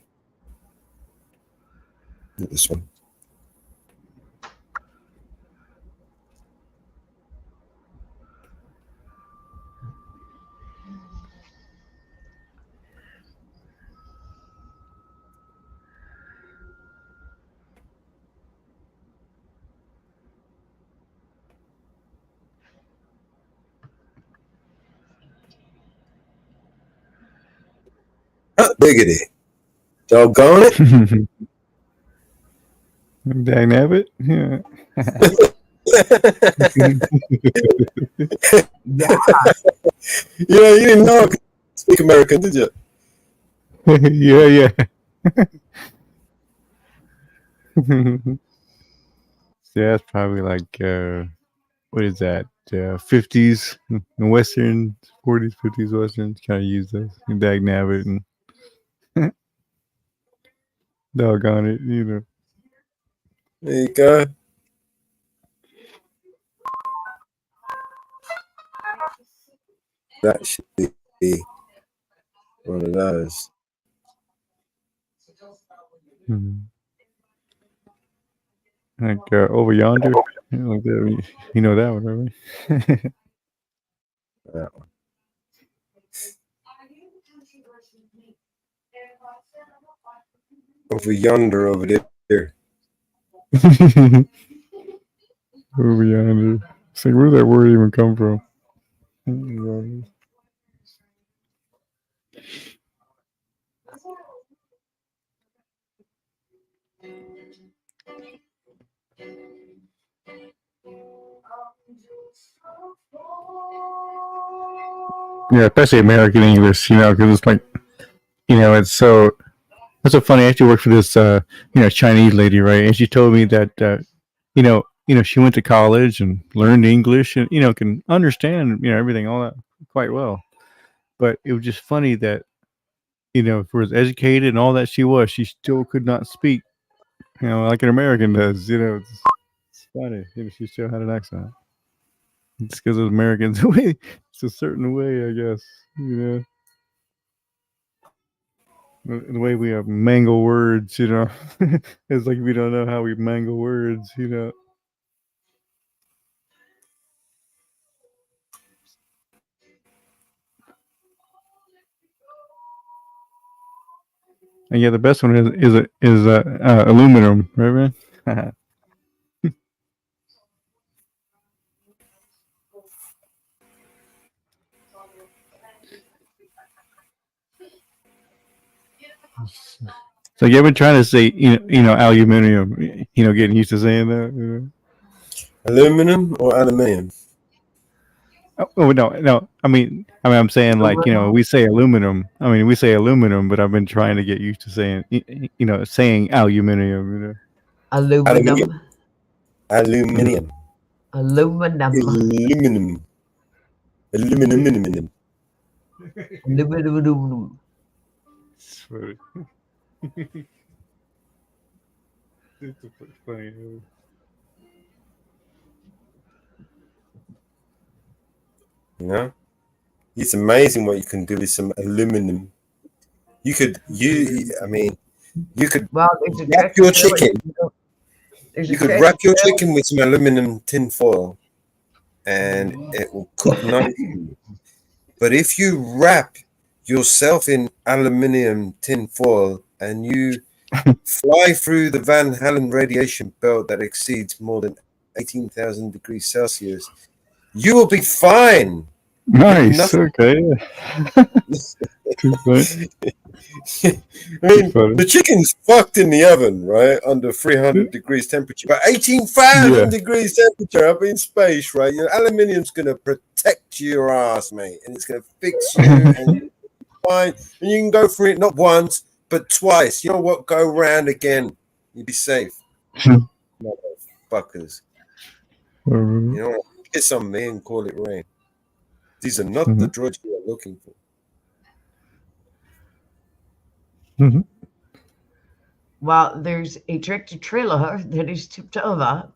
this one. Biggity. Doggone it. Dang nabbit. Yeah. Yeah, you didn't know I could speak American, did you? Yeah. Yeah, it's probably like what is that? 50s and Western, 40s, 50s Western. Kind of use those. Dag nabbit and doggone it, you know. There you go. That should be one of those. Like over yonder. You know that one, right? That one. Over yonder, over there. Over yonder. It's like, where did that word even come from? Yeah, especially American English, you know, because it's like, you know, it's so funny. I actually worked for this, Chinese lady, right? And she told me that, she went to college and learned English and, can understand, everything, all that quite well. But it was just funny that, for as educated and all that she was, she still could not speak, like an American does, it's funny. She still had an accent. It's because of Americans. It's a certain way, I guess, The way we mangle words, it's like we don't know how we mangle words, And yeah, the best one is aluminum, right, man? So you ever trying to say aluminum? Getting used to saying that. Aluminum or aluminium? Oh no. I mean, I'm saying like we say aluminum. I mean, we say aluminum, but I've been trying to get used to saying saying aluminium. Aluminum. Aluminium. Aluminum. Aluminum. Aluminum. Aluminum. Sorry. It's funny. It's amazing what you can do with some aluminum. You could wrap your chicken. You could wrap your chicken with some aluminum tin foil and it will cook nicely. But if you wrap yourself in aluminum tin foil and you fly through the Van Halen radiation belt that exceeds more than 18,000 degrees Celsius, you will be fine. Nice. Okay. I mean, the chicken's fucked in the oven, right, under 300 degrees temperature, but 18,000 degrees temperature up in space, right? Your aluminium's gonna protect your ass, mate, and it's gonna fix you, and fine, and you can go for it not once but twice. You know what? Go round again. You'll be safe. Motherfuckers. You know what? Piss on me and call it rain. These are not the droids you are looking for. Well, there's a tractor trailer that is tipped over.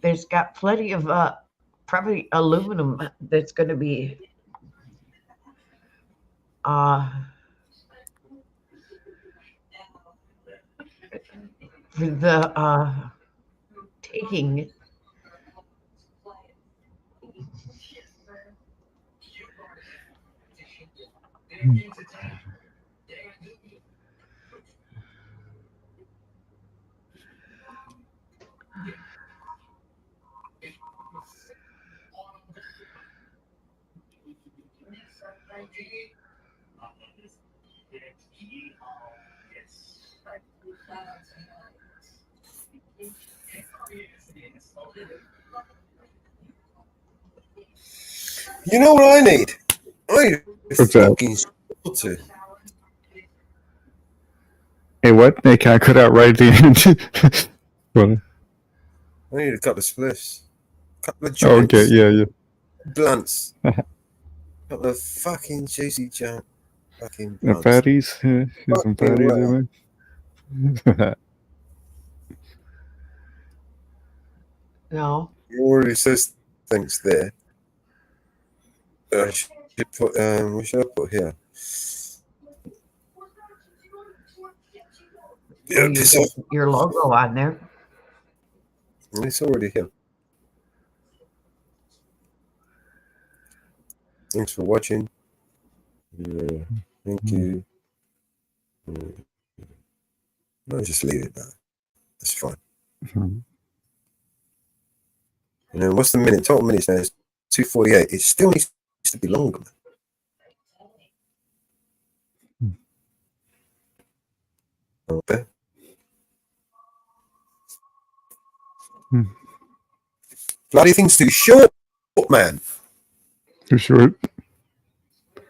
There's got plenty of probably aluminum that's going to be for the taking. You know what I need? I need a fucking shelter. Hey, what? Hey, can I cut out right at the end? I need a couple of spliffs. Couple of joints. Okay, yeah. Blunts. Couple of fucking juicy junk. Fucking The blunts. patties? Here's some patties in there. No. You already says things there. I should put, what should I put here? Yeah, you get your logo on there. It's already here. Thanks for watching. Thank you. No, just leave it now. That's fine. And then what's the minute? Total minutes now is 2:48. It still needs to be longer. Okay. Bloody thing's too short, man. Too short.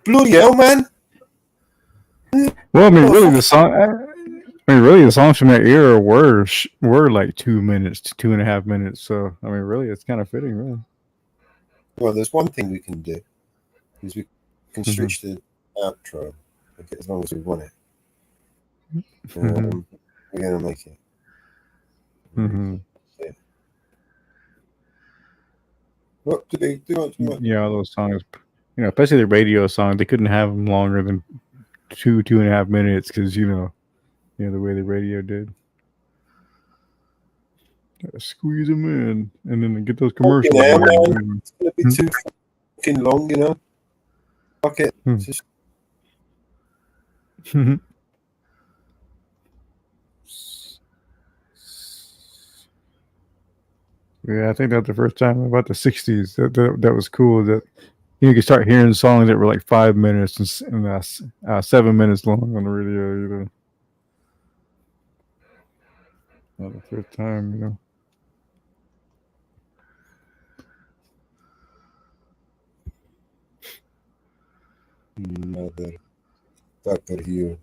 Bloody hell, man. Well, I mean, really, the songs from that era were like 2 minutes to 2.5 minutes. So, I mean, really, it's kind of fitting, really. Well, there's one thing we can do is we can stretch the outro as long as we want it. We're gonna make it. Yeah. What do they do? Yeah, all those songs, especially the radio songs, they couldn't have them longer than 2.5 minutes because the way the radio did. Gotta squeeze them in and then get those commercials. Yeah, man. It's gonna be too fucking long, Fuck it. Just... Yeah, I think that's the first time about the 60s that was cool. That you could start hearing songs that were like 5 minutes and 7 minutes long on the radio. Not the first time, Motherfucker here.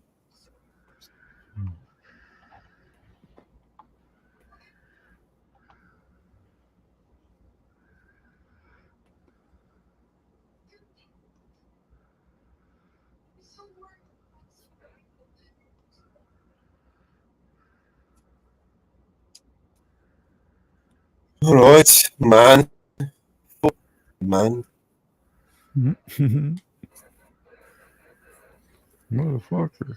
All right, man. Motherfucker.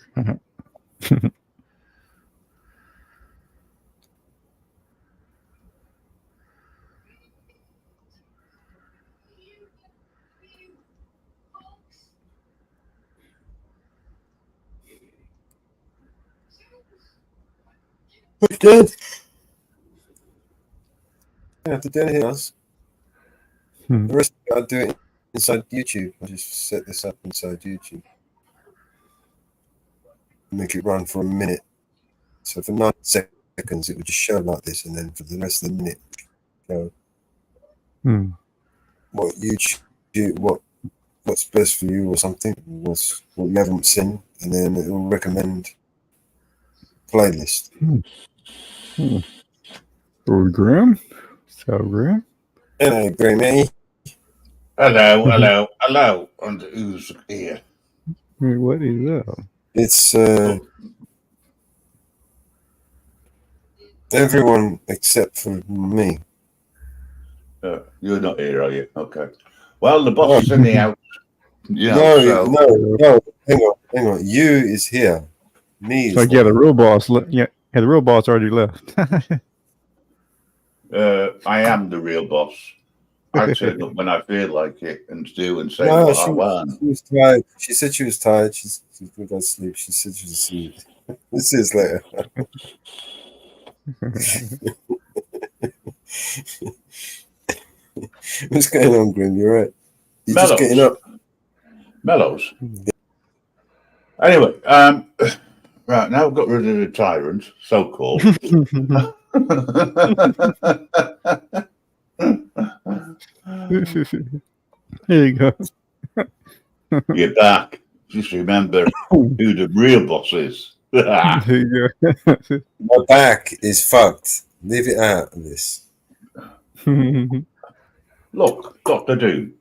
We're good. I have to do anything else. The rest of it, I'll do it inside YouTube. I'll just set this up inside YouTube. make it run for a minute. So for 9 seconds, it would just show like this, and then for the rest of the minute, show what what's best for you or something, what you haven't seen, and then it will recommend playlist. Graham? So Graham? Hello, Grammy. Hello, and who's here? What is that? It's everyone except for me. You're not here, are you? Okay. Well, the boss is in the house. No. Hang on. You is here. Me is. It's like, the real boss. The real boss already left. I am the real boss. I turn up when I feel like it and do and say No, what I want. she was tired. She said she was tired. She's going to sleep. She said she was asleep. We'll see this later. What's going on, Grim? You're right. You're Mellows. just getting up. Mellows. Anyway, right now I've got rid of the tyrant, so-called. There you go. You're back. Just remember who the real boss is. There you go. My back is fucked. Leave it out of this. Look, Dr. Doom,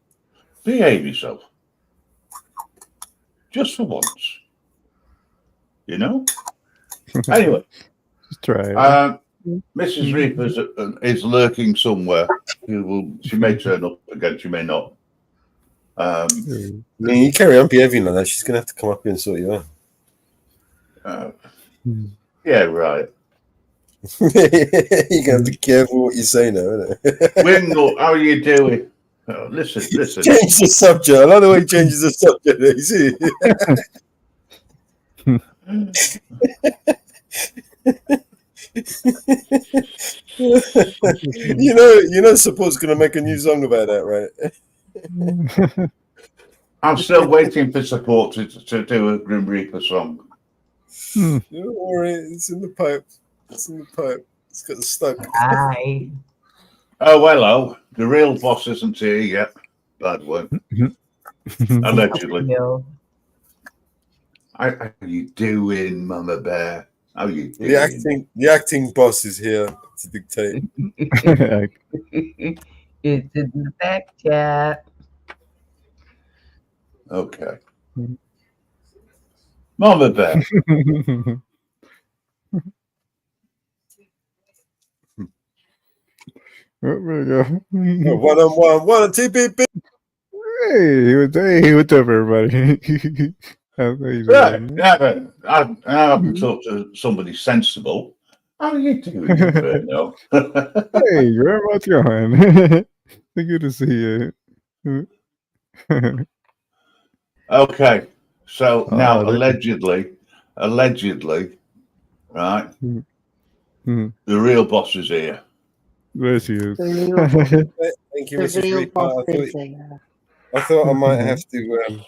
behave yourself. Just for once. You know? Anyway. Just try it. Mrs. Reaper is lurking somewhere. She may turn up again, she may not. I mean, you carry on behaving like that, she's going to have to come up here and sort you out. Yeah, right. You're going to have to be careful what you say now, isn't it? Wingle, how are you doing? Oh, listen. Change the subject. I love the way he changes the subject. You see? you know, support's going to make a new song about that, right? I'm still waiting for support to do a Grim Reaper song. Don't worry, it's in the pipe. It's got stuck. Hi. Oh, hello. The real boss isn't here yet. Bad one. Allegedly. No. How you doing, Mama Bear? How you doing? The acting boss is here to dictate. It's in the back chat. Okay. Mama Bear. One, TPP. Hey, what's up, everybody? I haven't talked to somebody sensible. How are you doing, Inferno? Hey, Graham, what's going? Good to see you. Okay, so now allegedly, right? The real boss is here. There she is. Thank you, Mrs. Reaper. I thought I might have to,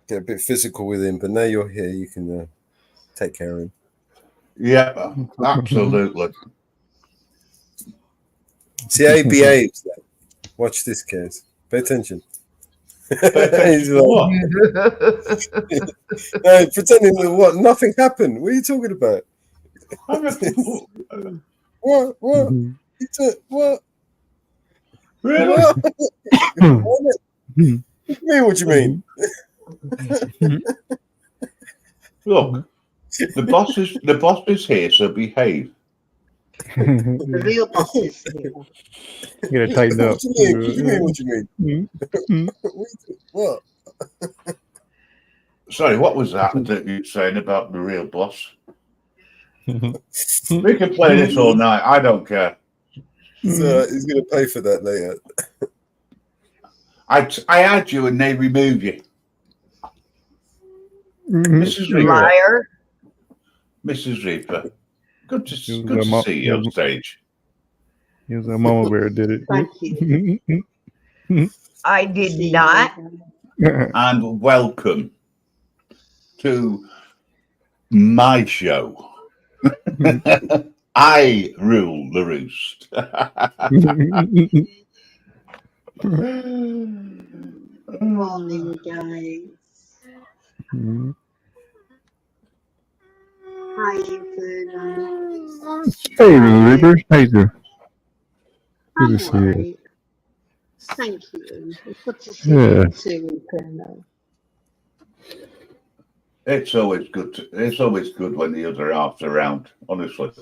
get a bit physical with him, but now you're here, you can take care of him. Yeah, absolutely. See how he behaves. Watch this, Kaz. Pay attention. He's like, no, pretending that what? Nothing happened. What are you talking about? What? What? What? Really? What you mean? Look, the boss is here, so behave. The real boss is here. You gotta tighten up. What you mean? What? Sorry, what was that you were saying about the real boss? We can play this all night. I don't care. He's going to pay for that later. I add you and they remove you. Mrs. Reaper. Liar. Mrs. Reaper. Good to see you on stage. He was a Mama Bear did it. Thank you. I did not. And welcome to my show. I rule the roost. Morning, guys. How you doing? Hey, Reaper. How you doing? Good I'm to see you. alright. Thank you. Good to see Yeah. you too, Colonel. It's always good. It's always good when the other half's around. Honestly.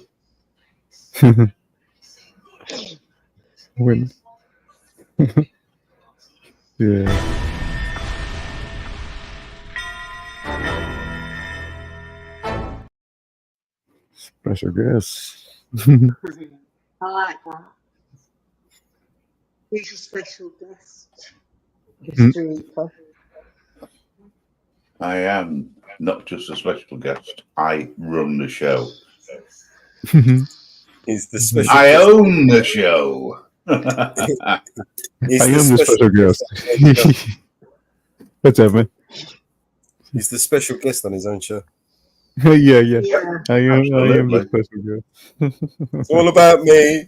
When... yeah. Special guest. I like that. Who's your special guest? Mr. Reaper. I am not just a special guest. I run the show. He's the special I guest. own the show. I am the special guest. What's up, man? He's the special guest on his own show. yeah. I am the special guest. It's all about me.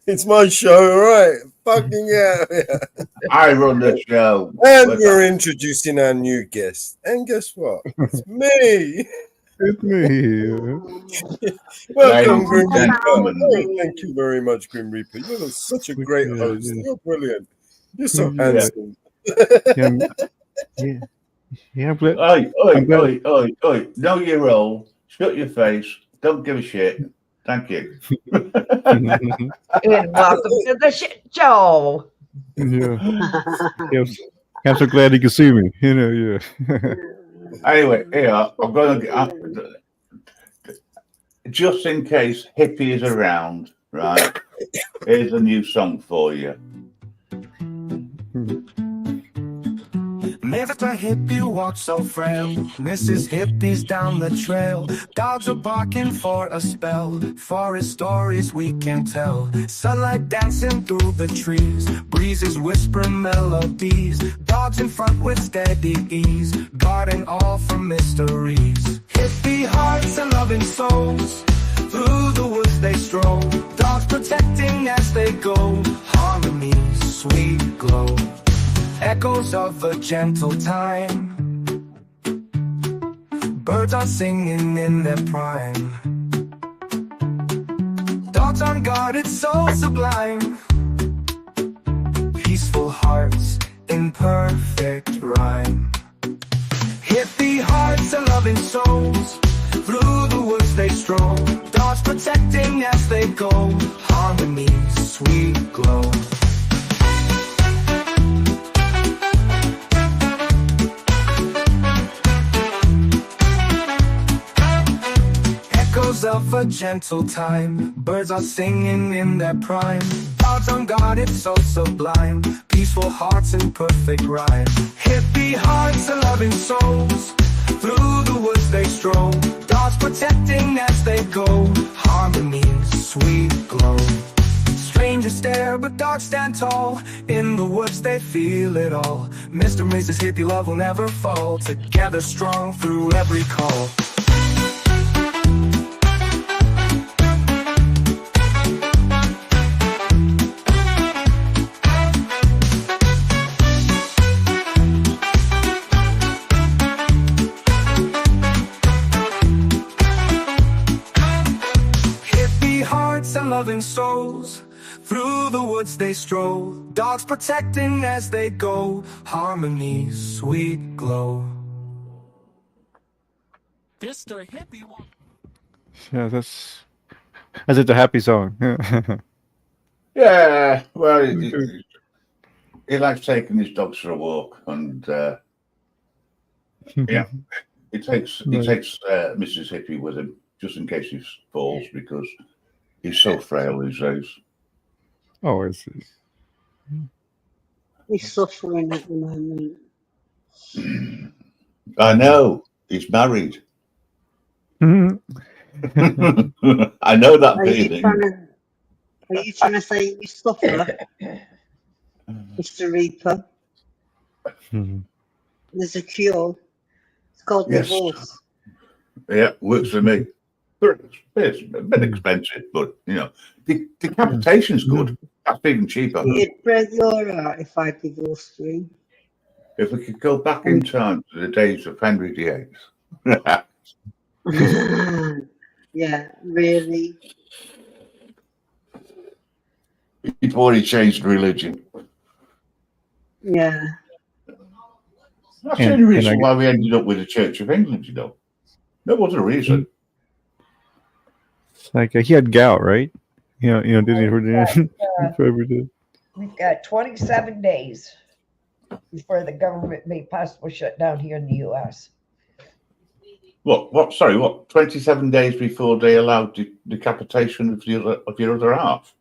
It's my show, all right? Fucking yeah. I run the show. And we're introducing our new guest. And guess what? It's me. It's me. Welcome, Grim Reaper. Oh, thank you very much, Grim Reaper. You're such a great host. You're brilliant. You're so handsome. Yeah, but Oi. Know your role. Shut your face. Don't give a shit. Thank you. And welcome to the shit show. Yeah. I'm so glad you can see me. Yeah. Anyway, here I'm going to just in case Hippie is around, right? Here's a new song for you. Mr. Hippie walks so frail. Mrs. Hippie's down the trail. Dogs are barking for a spell. Forest stories we can tell. Sunlight dancing through the trees. Breezes whispering melodies. Dogs in front with steady ease. Guarding all from mysteries. Hippie hearts and loving souls. Through the woods they stroll. Dogs protecting as they go. Harmony, sweet glow. Echoes of a gentle time. Birds are singing in their prime. Dogs on guard, it's so sublime. Peaceful hearts in perfect rhyme. Hippie hearts and loving souls. Through the woods they stroll. Dogs protecting as they go. Harmony, sweet glow. Of a gentle time. Birds are singing in their prime. Dogs on guard, it's so sublime. Peaceful hearts in perfect rhyme. Hippie hearts and loving souls. Through the woods they stroll. Dogs protecting as they go. Harmony, sweet glow. Strangers stare, but dogs stand tall. In the woods they feel it all. Mr. and Mrs. Hippie love will never fall. Together strong through every call. Loving souls, through the woods they stroll. Dogs protecting as they go. Harmony, sweet glow. Yeah, that's it. A happy song. Yeah, well, he likes taking his dogs for a walk, and yeah, he takes Mrs. Hippie with him just in case he falls because he's so frail these days. Oh, He's suffering at the moment. I know. He's married. I know that feeling. Are you trying to say you suffer, Mr. Reaper? There's a cure. It's called Yes. divorce. Yeah, works for me. It's a bit expensive, but you know, decapitation's good. That's even cheaper. It'd break your heart if I divorced you. If we could go back in time to the days of Henry VIII. Yeah, really. Before he changed religion. Yeah. That's the only reason why we ended up with the Church of England, you know. There was a reason. It's like he had gout, right? Did he? We've got 27 days before the government may possibly shut down here in the U.S. What? Sorry, what? 27 days before they allowed decapitation of your other half.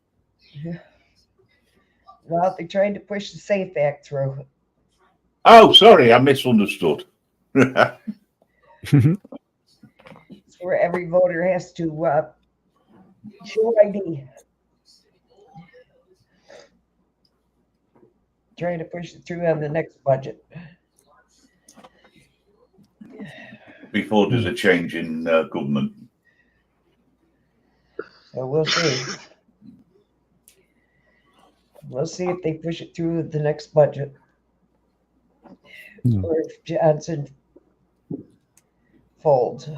Well, they tried to push the SAFE Act through. Oh, sorry, I misunderstood. It's where every voter has to show ID. Trying to push it through on the next budget. Before there's a change in government. So we'll see. We'll see if they push it through the next budget. Or if Johnson folds.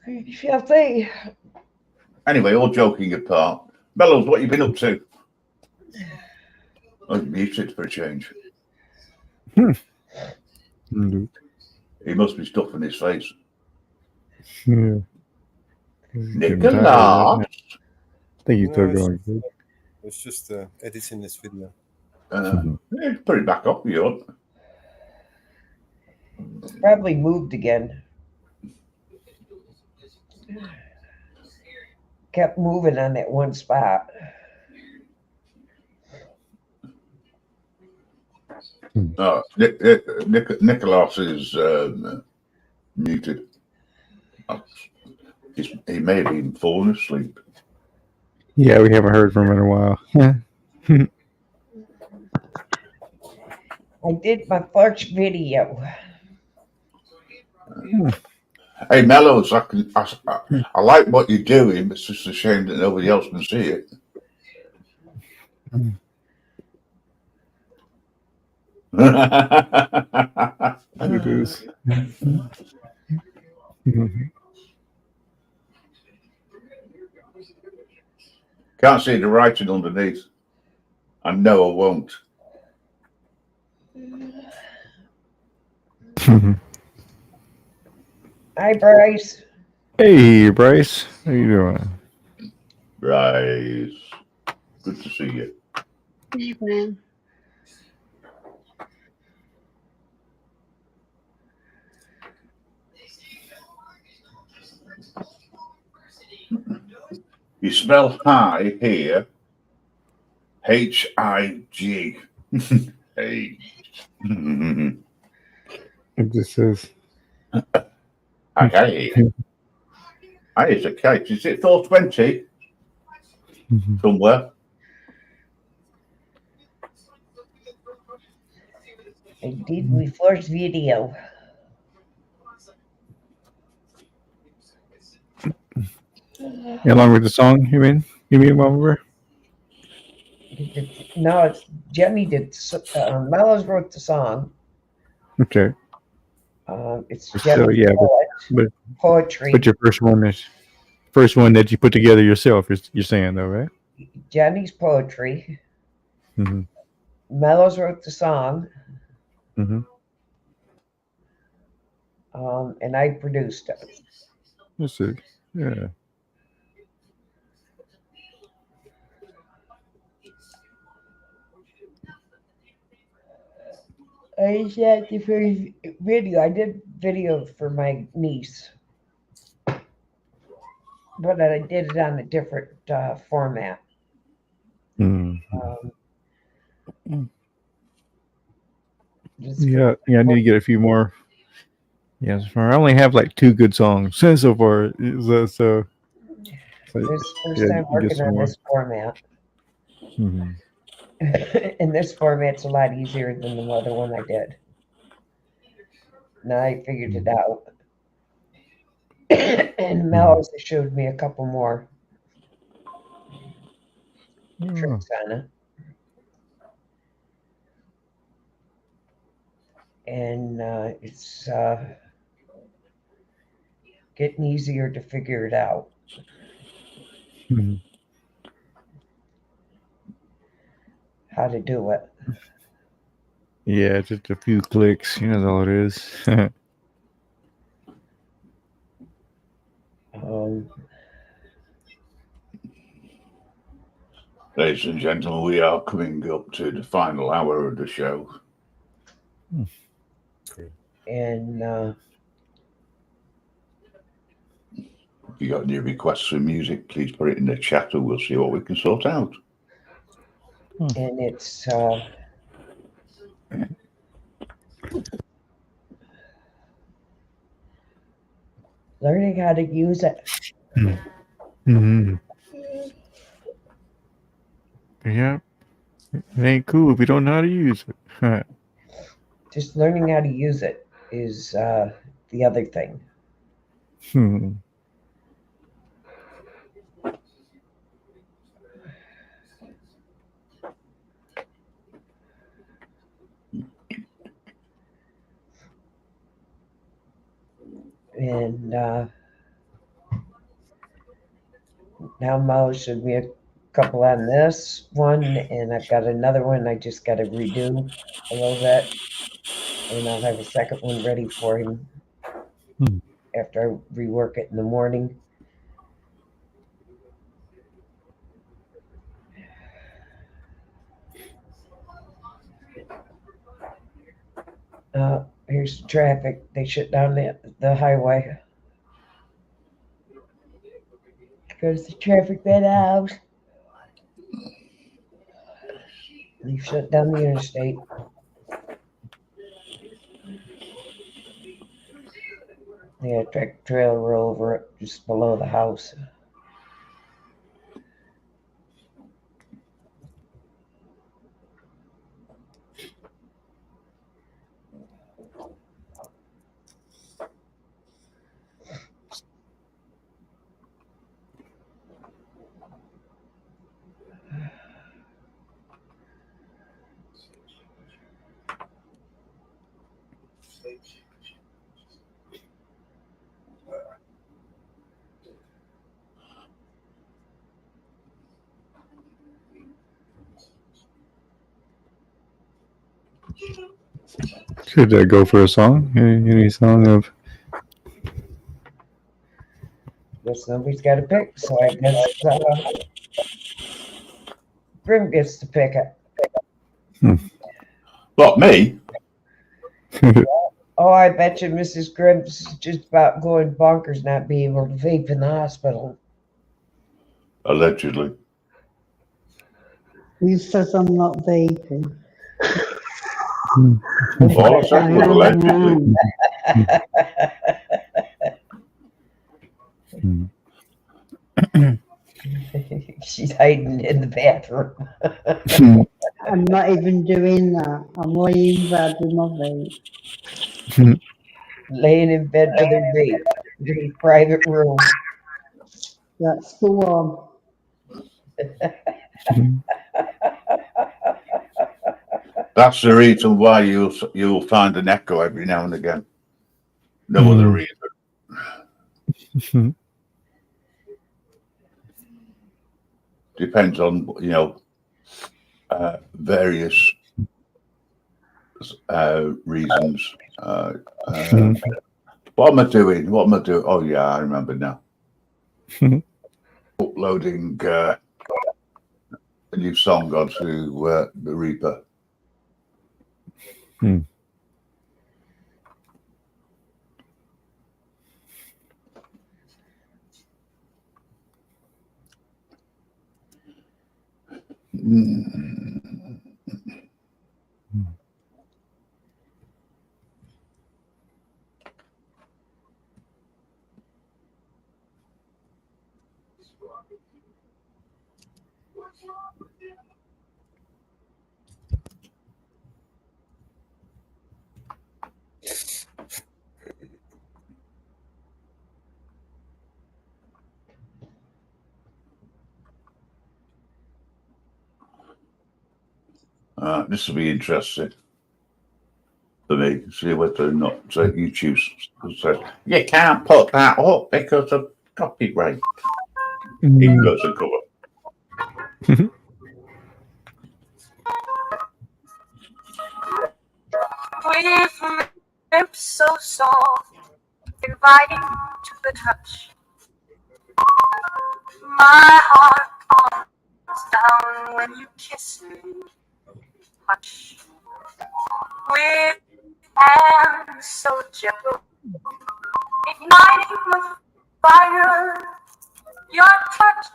We shall see. Anyway, all joking apart, Bellows, what you been up to? I'm muted for a change. He must be stuffing his face. Yeah. Nicholas. I think he's still going good. It's just editing this video. Put it back up, you ought. Probably moved again. Kept moving on that one spot. Nicholas is muted. He may have even fallen asleep. Yeah, we haven't heard from him in a while. I did my first video. Hey, Mellows, I like what you're doing. It's just a shame that nobody else can see it. It is. Can't see the writing underneath. I know I won't. Hi, Bryce. Hey, Bryce. How you doing? Bryce. Good to see you. Evening. You spell high here. H-I-G. Hey. It just says. Okay. Hey, it's a case. Is it 420? Somewhere. I did my first video. Along with the song, you mean? Remember? No, it's Jenny did. Mellows wrote the song. Okay. It's So Jenny yeah, but poetry. But your first one that you put together yourself, you're saying though, right? Jenny's poetry. Mm-hmm. Mellows wrote the song. Mm-hmm. And I produced it. That's it. Yeah. I shot the first video. I did video for my niece, but I did it on a different format. Yeah, I need to get a few more. Yeah, so far I only have like 2 good songs so far. This first time working on this format. Mhm. And this format's a lot easier than the other one I did. Now I figured it out. And Mel also showed me a couple more tricks on it. And it's getting easier to figure it out. Mhm. How to do it. Yeah, just a few clicks. That's all it is. Ladies and gentlemen, we are coming up to the final hour of the show. And If you got any requests for music, please put it in the chat and we'll see what we can sort out. and it's learning how to use it. Mm-hmm. Yeah. It ain't cool if you don't know how to use it. Just learning how to use it is the other thing. And now Mo showed me a couple on this one, and I've got another one I just got to redo a little bit, and I'll have a second one ready for him after I rework it in the morning. Here's the traffic. They shut down the highway. Goes the traffic bed out. They shut down the interstate. They had a tractor trailer roll over it just below the house. Should I go for a song? Any song of? Guess somebody's got to pick, so I guess Grim gets to pick it. What, me? Oh, I bet you Mrs. Grimm's just about going bonkers not being able to vape in the hospital. Allegedly. You said I'm not vaping. All I said was allegedly. She's hiding in the bathroom. I'm not even doing that. I'm laying in bed with my vape. Laying in bed with her vape in her private room. That's the one. That's the reason why you'll find an echo every now and again. No other reason. Depends on various reasons. What am I doing? Oh yeah, I remember now. Uploading a new song onto the Reaper. This will be interesting for me to see whether or not YouTube says you can't put that up because of copyright. Even though it's a cover. With lips so soft, inviting to the touch, my heart calms down when you kiss me. Hush. With hands so gentle, igniting the fire, your touch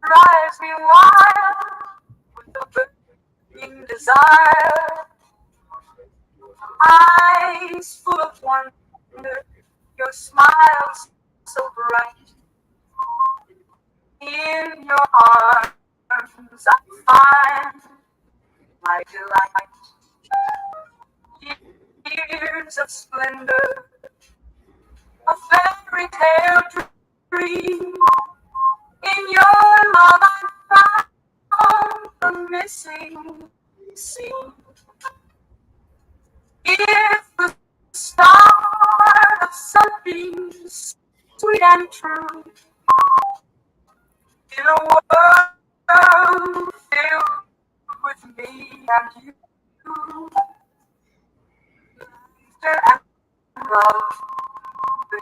drives me wild with a burning desire. Eyes full of wonder, your smile so bright. In your arms I find my delight. Years of splendor, a fairy tale dream. In your love I found the missing scene. If the star of sunbeams, sweet and true, in a world filled with me and you, laughter and love, the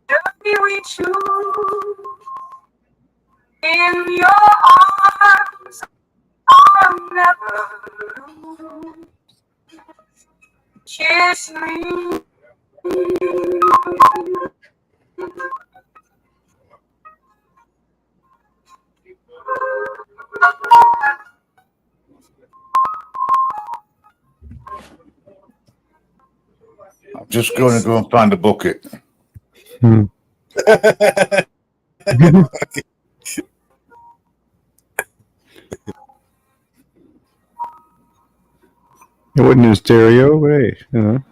journey we choose. In your arms, I'll never lose. Kiss me. I'm just going to go and find a bucket. It wasn't in stereo, but hey, you know.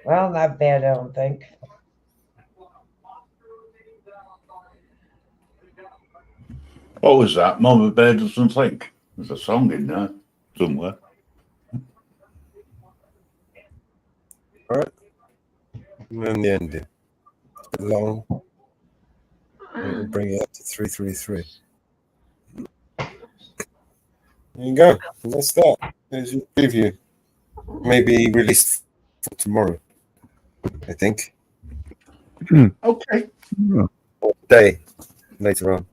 Well, not bad, I don't think. What was that? Mama Bear Doesn't Think. There's a song in there somewhere. All right. And then the ending. It's a bit long. We'll bring it up to 333. There you go. And that's that. There's your preview. Maybe released for tomorrow, I think. Okay. Or day later on.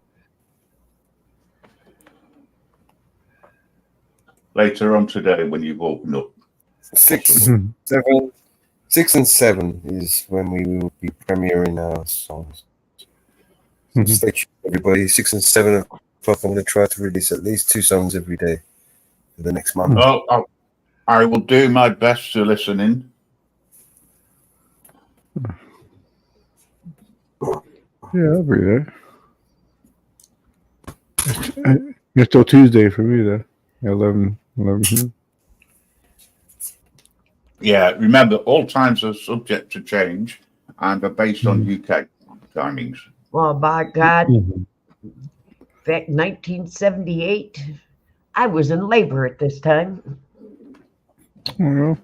Later on today when you've opened up. 6 and 7 is when we will be premiering our songs. So stay tuned, everybody. 6 and 7 o'clock. I'm going to try to release at least 2 songs every day for the next month. I will do my best to listen in. Yeah, I'll be there. It's still Tuesday for me, though. 11. Yeah, remember, all times are subject to change and are based on UK timings. Well, by God, back 1978, I was in labor at this time. Well,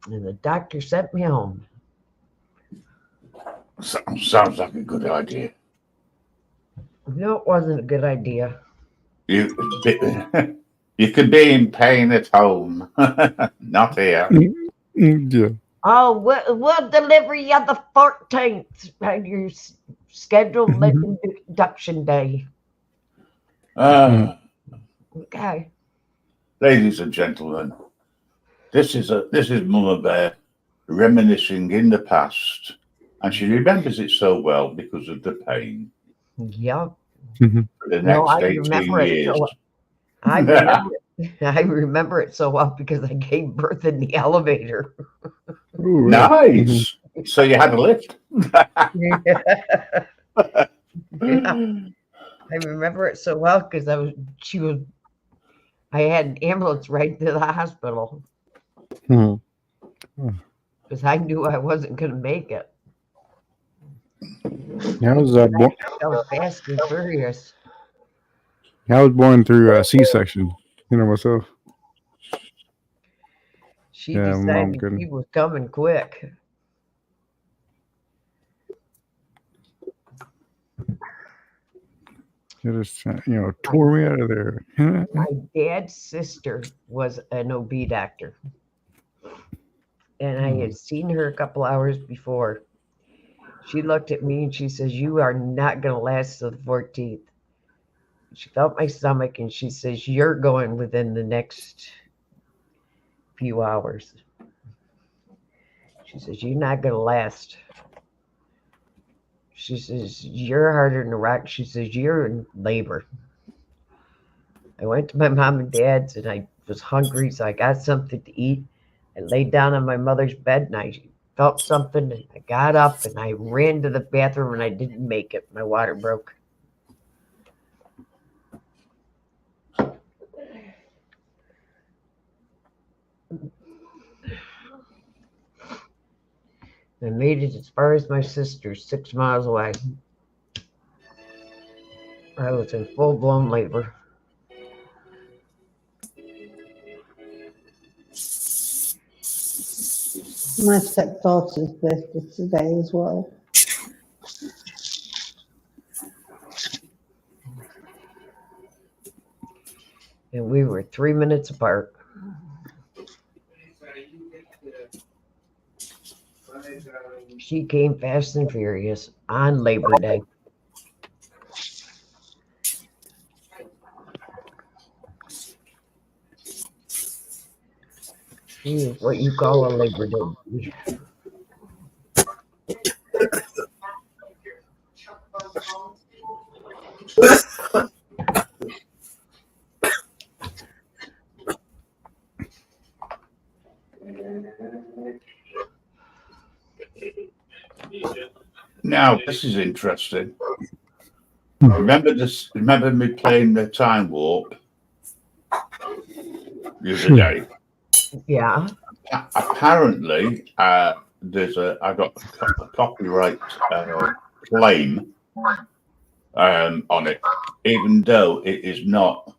And the doctor sent me home. Sounds like a good idea. No, it wasn't a good idea. You could be in pain at home, not here. Yeah. Oh, we'll deliver you the 14th at your scheduled induction day. Okay. Ladies and gentlemen, this is Mama Bear reminiscing in the past, and she remembers it so well because of the pain. Yep. For the next I 18 remember years. it. So, I remember it so well because I gave birth in the elevator. Ooh, Nice. So you had a lift. Yeah. I remember it so well because I had an ambulance right to the hospital because I knew I wasn't going to make it. I was I born. was fast and furious. I was born through a C-section. Myself. She Yeah, my mom decided couldn't. she was coming quick. It just tore me out of there. My dad's sister was an OB doctor, and I had seen her a couple hours before. She looked at me and she says, "You are not going to last till the 14th." She felt my stomach and she says, "You're going within the next few hours." She says, "You're not going to last." She says, "You're harder than a rock." She says, "You're in labor." I went to my mom and dad's and I was hungry, so I got something to eat. I laid down on my mother's bed and I felt something and I got up and I ran to the bathroom and I didn't make it. My water broke. I made it as far as my sister's, 6 miles away. I was in full-blown labor. My stepdaughter's birthday today as well. And we were 3 minutes apart. She came fast and furious on Labor Day. She is what you call a Labor Day. Now, this is interesting. Remember me playing the time warp the other day? Yeah. Apparently, I got a copyright claim on it, even though it is not.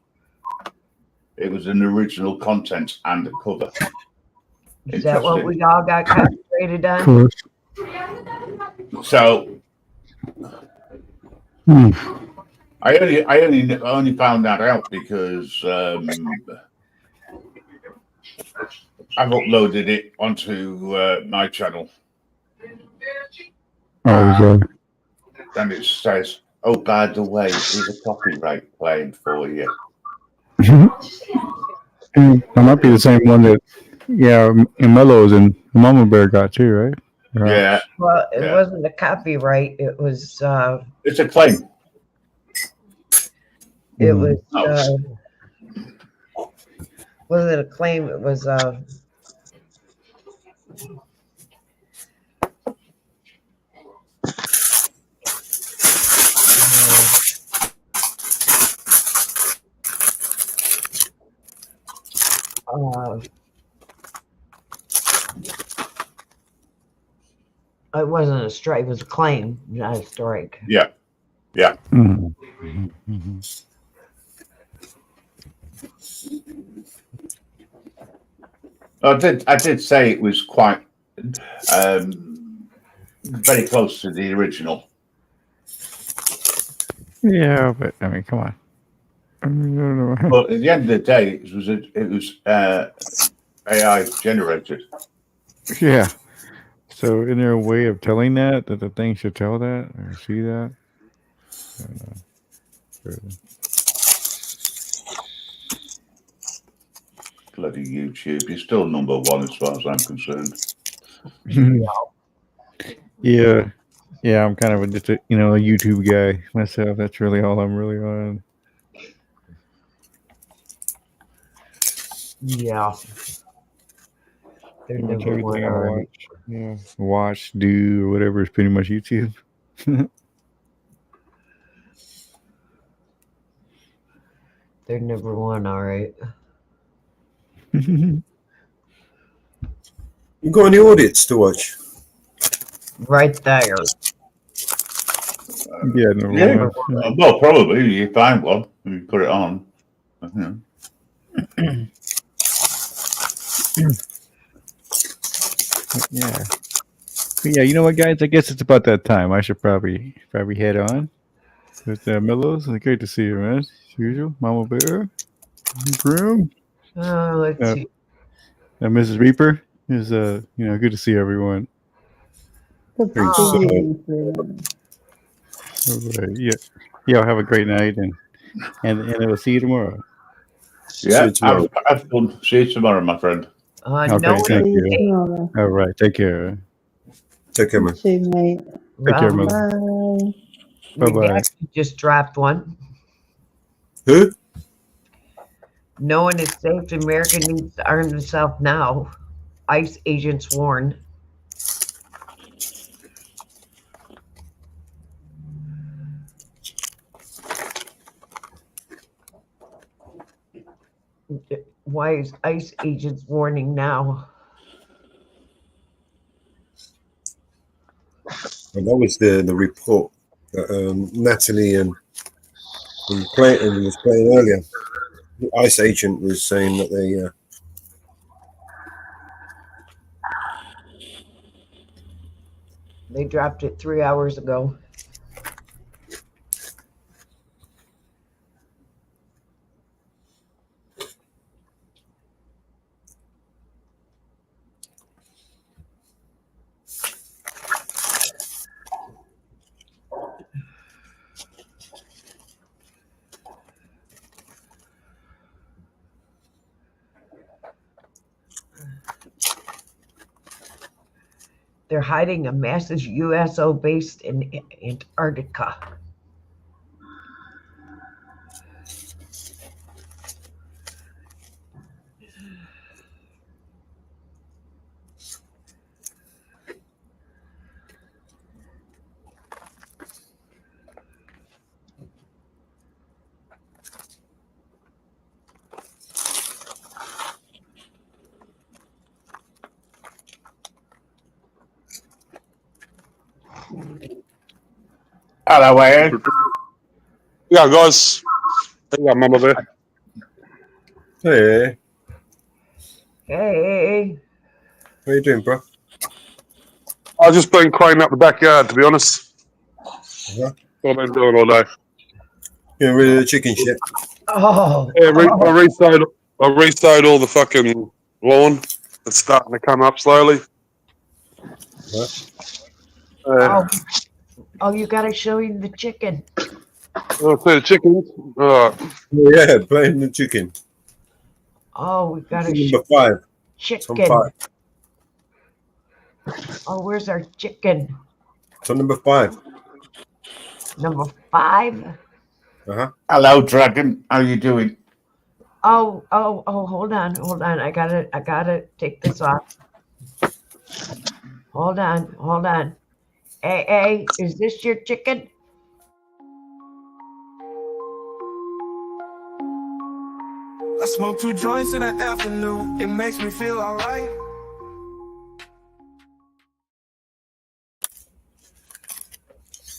It was an original content and a cover. Is that what we all got copyrighted on? Of course. So I only found that out because I've uploaded it onto my channel. Oh, and it says, "Oh, by the way, there's a copyright claim for you." That might be the same one that, and Mellows and Mama Bear got too, right? Yeah. Well, it wasn't a copyright. It was. It's a claim. It was. Wasn't a claim. It was. It wasn't a strike. It was a claim, not a strike. Yeah. Yeah. I did say it was quite very close to the original. Yeah, but I mean, come on. But at the end of the day, it was AI generated. Yeah. So, is there a way of telling that the thing should tell that or see that? bloody YouTube. You're still number one as far as I'm concerned. Yeah. Yeah, I'm kind of just a YouTube guy myself. That's really all I'm really on. Yeah. They're Pretty much number one everything I already. watch. Yeah. Watch, do, or whatever is pretty much YouTube. They're number one, all right. You got any audits to watch? Right there. Yeah, Yeah. Well, probably you find one and you put it on. Yeah. But yeah, you know what, guys? I guess it's about that time. I should probably head on with Mellows. Great to see you, man. As usual, Mama Bear, Groom. Let's see. Mrs. Reaper is good to see everyone. Good Very to so. see you. All right. Yeah. Have a great night, and we'll see you tomorrow. Yeah, have fun. See you tomorrow, my friend. Okay, thank you. All right, take care. Take care, man. See you, mate. Take care, man. Bye. Bye-bye. Just dropped one. Who? No one is safe. America needs to arm themselves now. ICE agents warn. Why is ICE agents warning now? And that was the report that Natalie and Clayton was playing earlier. The ICE agent was saying that They dropped it 3 hours ago. They're hiding a massive USO based in Antarctica. Hello, Ed. Yeah, guys. Yeah, Mama Bear. Hey. Hey. What are you doing, bro? I've just been cleaning up the backyard, to be honest. What I've been doing all day. Getting rid of the chicken shit. Oh. Yeah, I resowed all the fucking lawn. It's starting to come up slowly. Oh, you got to show him the chicken. Oh, see the chickens? Yeah, playing the chicken. Oh, we got to Number 5. chicken. 5. Oh, where's our chicken? So number 5. Number 5? Hello, Dragon. How you doing? Oh, hold on. I gotta take this off. Hold on. Hey, is this your chicken? I smoke 2 joints in the afternoon. It makes me feel alright.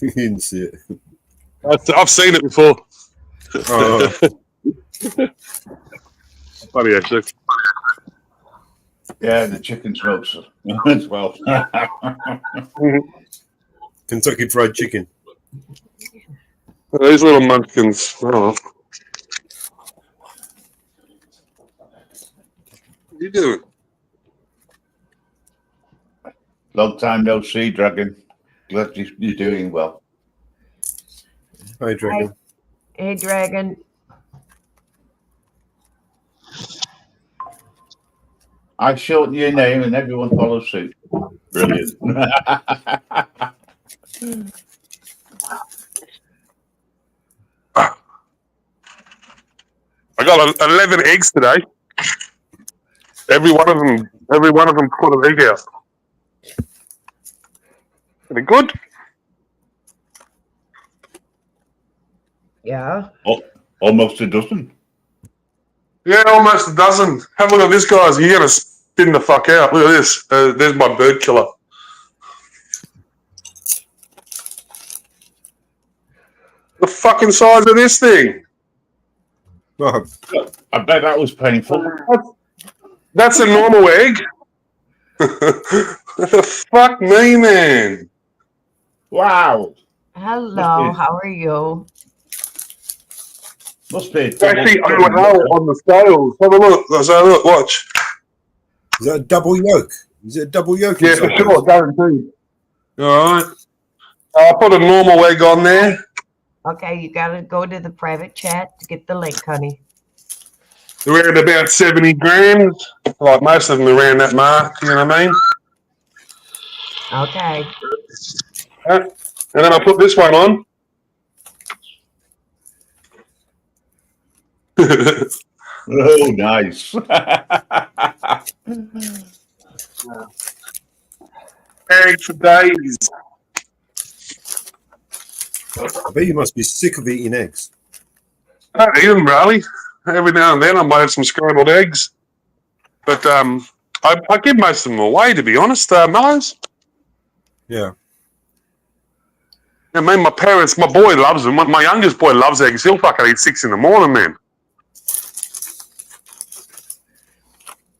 You didn't see it. I've seen it before. Oh. Funny, actually. Yeah, the chicken smokes as well. Kentucky Fried Chicken. These little munchkins. Oh. What are you doing? Long time no see, Dragon. Glad you're doing well. Hi, Dragon. Hey, Dragon. I shorten your name and everyone follows suit. Brilliant. I got 11 eggs today. Every one of them put an egg out. Are they good? Yeah. Oh, almost a dozen. Yeah, almost a dozen. Have a look at this, guys. You're going to spin the fuck out. Look at this. There's my bird killer. The fucking size of this thing. I bet that was painful. That's a normal egg. Fuck me, man. Wow. Hello, how are you? Must be. Actually, I went out on the scales. Have a look. Let's have a look. Watch. Is that a double yolk? Is it a double yolk? Yeah, for sure. Guaranteed. All right. I'll put a normal egg on there. Okay, you got to go to the private chat to get the link, honey. Around about 70 grams. Like most of them around that mark. You know what I mean? Okay. And then I'll put this one on. Oh, nice. Egg for days. I bet you must be sick of eating eggs. I don't eat them, really. Every now and then I might have some scrambled eggs. But I give most of them away, to be honest, Mellows. Yeah. I mean, my boy loves them. My youngest boy loves eggs. He'll fucking eat 6 in the morning, man.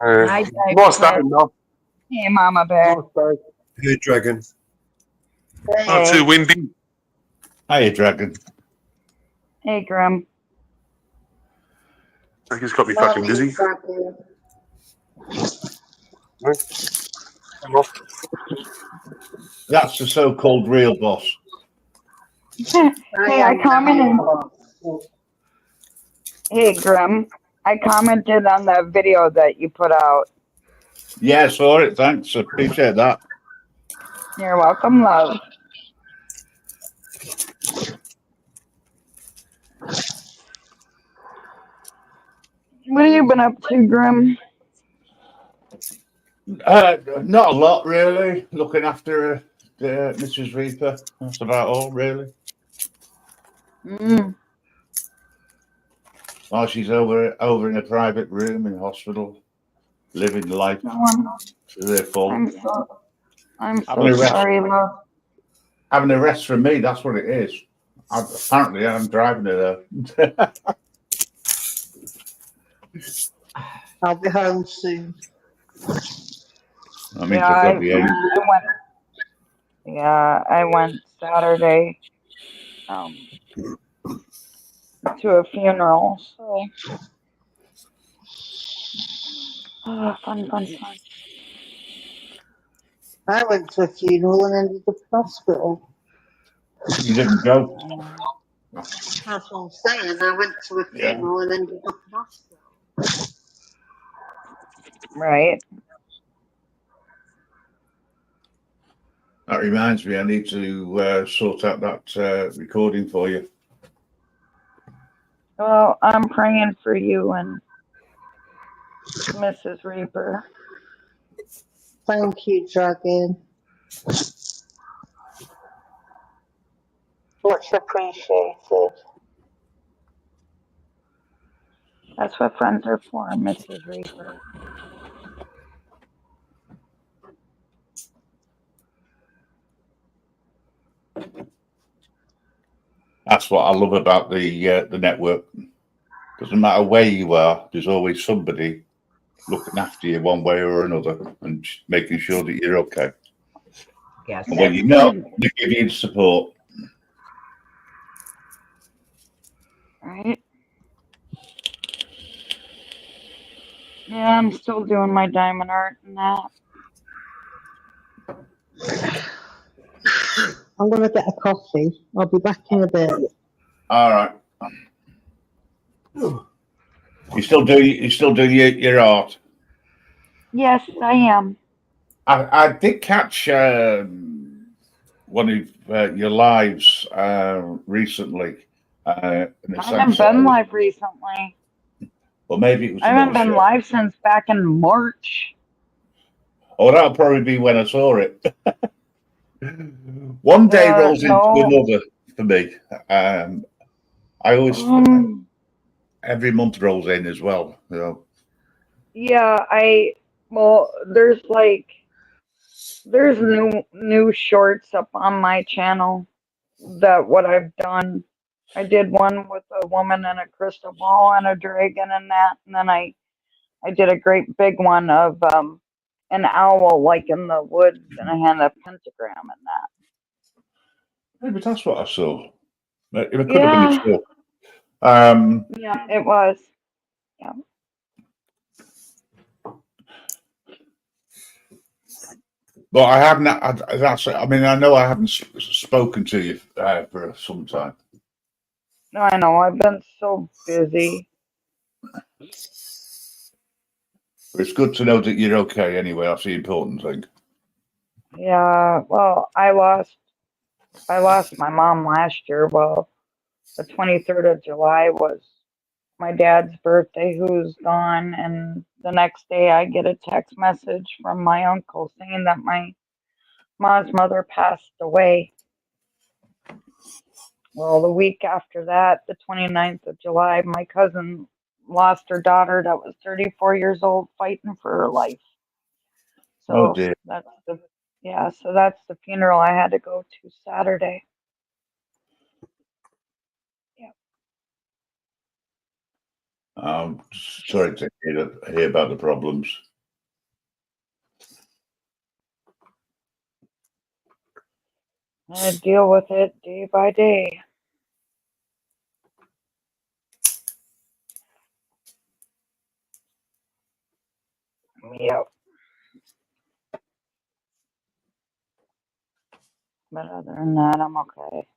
Nice day, though. Hey, Mama Bear. Hey, Dragon. Not too windy. Hiya, Dragon. Hey, Grim. I think he's got me fucking busy. That's the so-called real boss. Hey, I commented. Hey, Grim. I commented on the video that you put out. Yeah, I saw it. Thanks. Appreciate that. You're welcome, love. What have you been up to, Grim? Not a lot, really. Looking after Mrs. Reaper. That's about all, really. While she's over in a private room in hospital, living life to their full. I'm so sorry, love. Having a rest from me, that's what it is. Apparently, I'm driving her there. I'll be home soon. I mean, I went Saturday to a funeral. So, fun. I went to a funeral and ended up in hospital. You didn't go? That's what I'm saying. I went to a funeral and ended up in hospital. Right. That reminds me, I need to sort out that recording for you. Well, I'm praying for you and Mrs. Reaper. Thank you, Dragon. Much appreciated. That's what friends are for, Mrs. Reaper. That's what I love about the network. Doesn't matter where you are, there's always somebody looking after you one way or another and making sure that you're okay. Yes. And when you know, they give you support. Right. Yeah, I'm still doing my diamond art and that. I'm gonna get a coffee. I'll be back in a bit. All right. You still do your art. Yes, I am. I did catch one of your lives recently. In the I haven't sense that, been live recently. or maybe it was I another haven't been show. live since back in March. Oh, that'll probably be when I saw it. One day rolls into No. another for me. I always every month rolls in as well. You know. Yeah, there's new shorts up on my channel that what I've done. I did one with a woman and a crystal ball and a dragon and that, and then I did a great big one of an owl like in the woods, and I had a pentagram and that. Maybe that's what I saw. It could have been Yeah. a show. Yeah, it was. Yeah. But I haven't. I mean, I know I haven't spoken to you for some time. No, I know. I've been so busy. But it's good to know that you're okay. Anyway, that's the important thing. Yeah. Well, I lost my mom last year. Well, the 23rd of July was my dad's birthday, who's gone, and the next day I get a text message from my uncle saying that my mom's mother passed away. Well, the week after that, the 29th of July, my cousin lost her daughter that was 34 years old fighting for her life. So Oh dear. so that's the funeral I had to go to Saturday. I'm sorry to hear about the problems. I deal with it day by day. Yep. But other than that, I'm okay.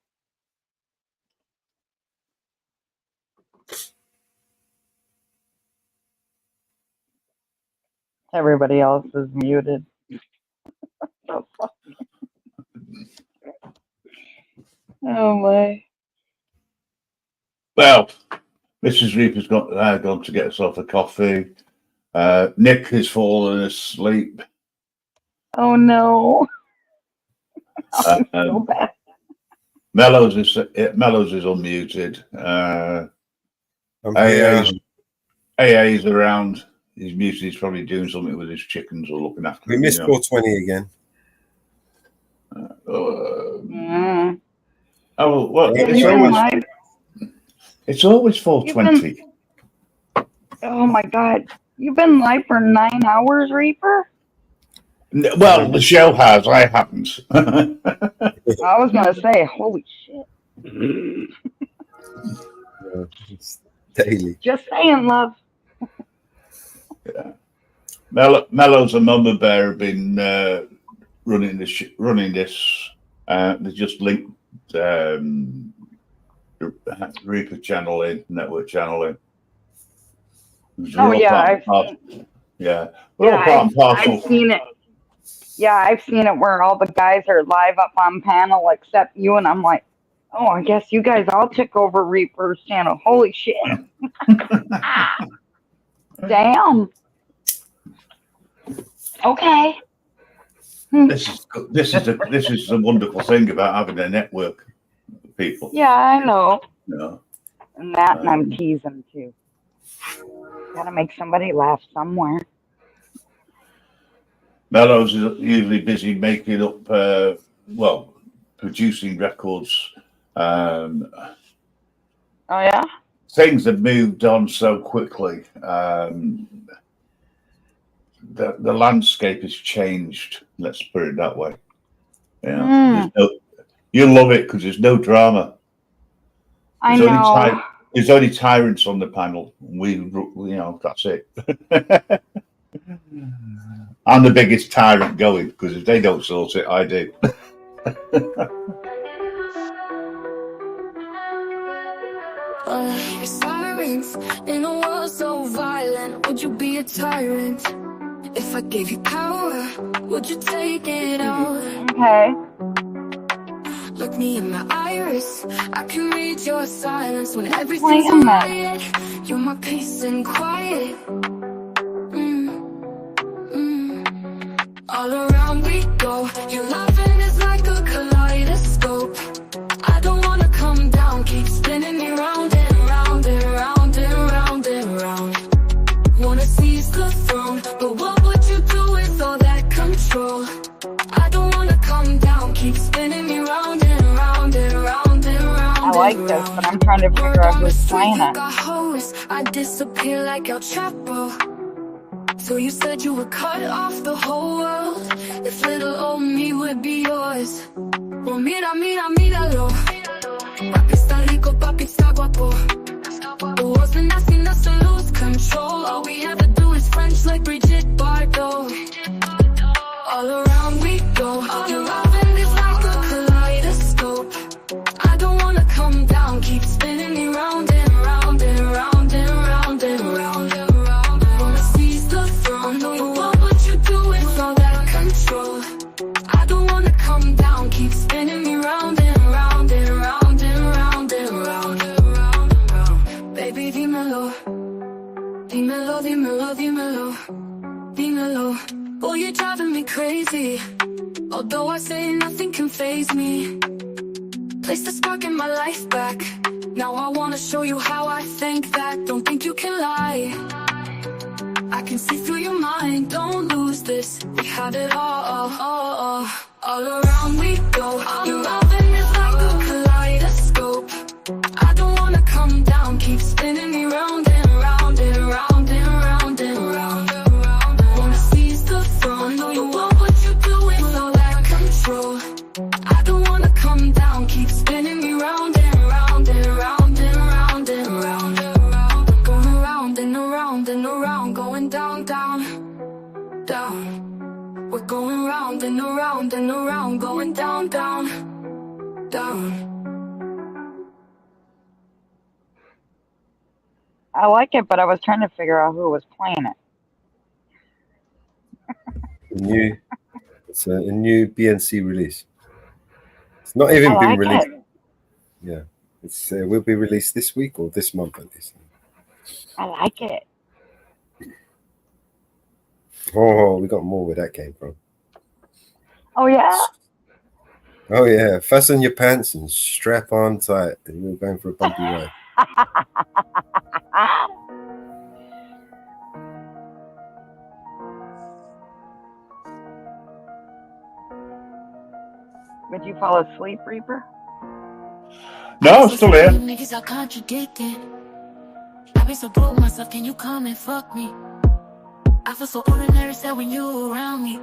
Everybody else is muted. Oh my. Well, Mrs. Reaper's gone to get herself a coffee. Nick has fallen asleep. Oh no. I feel bad. Mellows is unmuted. AA's around. He's muted. He's probably doing something with his chickens or looking after them. We missed 420 again. Oh well, it's always 420. Oh my God. You've been live for 9 hours, Reaper? Well, the show has. I haven't. I was gonna say, holy shit. Daily. Just saying, love. Yeah. Mellows and Mama Bear have been running this. They just linked Reaper channel in, Network channel in. Oh yeah, I've seen it. Yeah, I've seen it where all the guys are live up on panel except you, and I'm like, oh, I guess you guys all took over Reaper's channel. Holy shit! Damn. Okay. This is the wonderful thing about having a network of people. Yeah, I know. No. And that, and I'm teasing too. Gotta make somebody laugh somewhere. Mellows is usually busy making up, producing records. Oh yeah. Things have moved on so quickly. The landscape has changed. Let's put it that way. Yeah, you'll love it because there's no drama. I know. There's only tyrants on the panel. That's it. I'm the biggest tyrant going because if they don't sort it, I do. Sirens in a world so violent, would you be a tyrant? If I gave you power, would you take it all? Okay. Look me in my iris, I can read your silence when everything's quiet. You're my peace and quiet. All around we go, your loving is like a kaleidoscope. I don't wanna come down, keep spinning me round and round and round and round and round. Wanna seize the throne, but what would you do with all that control? I don't wanna come down, keep spinning me round and round and round and round. I like this, but I'm trying to figure out who's playing it. I disappear like El Chapo. So you said you would cut off the whole world if little old me would be yours. Well, mira, mira, míralo. Papi está rico, papi está guapo. The world's been asking us to lose control. All we ever do is French like Brigitte Bardot. All around we go. Your loving is like a kaleidoscope. I don't wanna come down, keep spinning me round and round and round and round and round. Wanna seize the throne. What would you do with all that control? I don't wanna come down, keep spinning me round and round and round and round and round. Baby, dímelo, dímelo, dímelo, dímelo, dímelo. Boy, you're driving me crazy. Although I say nothing can faze me. Place the spark in my life back. Now I wanna show you how I think that. Don't think you can lie. I can see through your mind. Don't lose this. We had it all around we go. Your loving is like a kaleidoscope. I don't wanna come down, keep spinning me round and round and round and round and round. Wanna seize the throne. What would you do with all that control? I don't wanna come down, keep spinning me round and round and round and round and round. Going around and around and around, going down, down, down. We're going round and around and around, going down, down, down. I like it, but I was trying to figure out who was playing it. It's a new BNC release. It's not even been released. Yeah, it's will be released this week or this month at least. I like it. Oh, we got more where that came from. Oh yeah. Oh yeah, fasten your pants and strap on tight, and we're going for a bumpy ride. Would you fall asleep, Reaper? No, I'm still here. Niggas are contradicting. I be so broke myself, can you come and fuck me? I feel so ordinary, sad when you around me.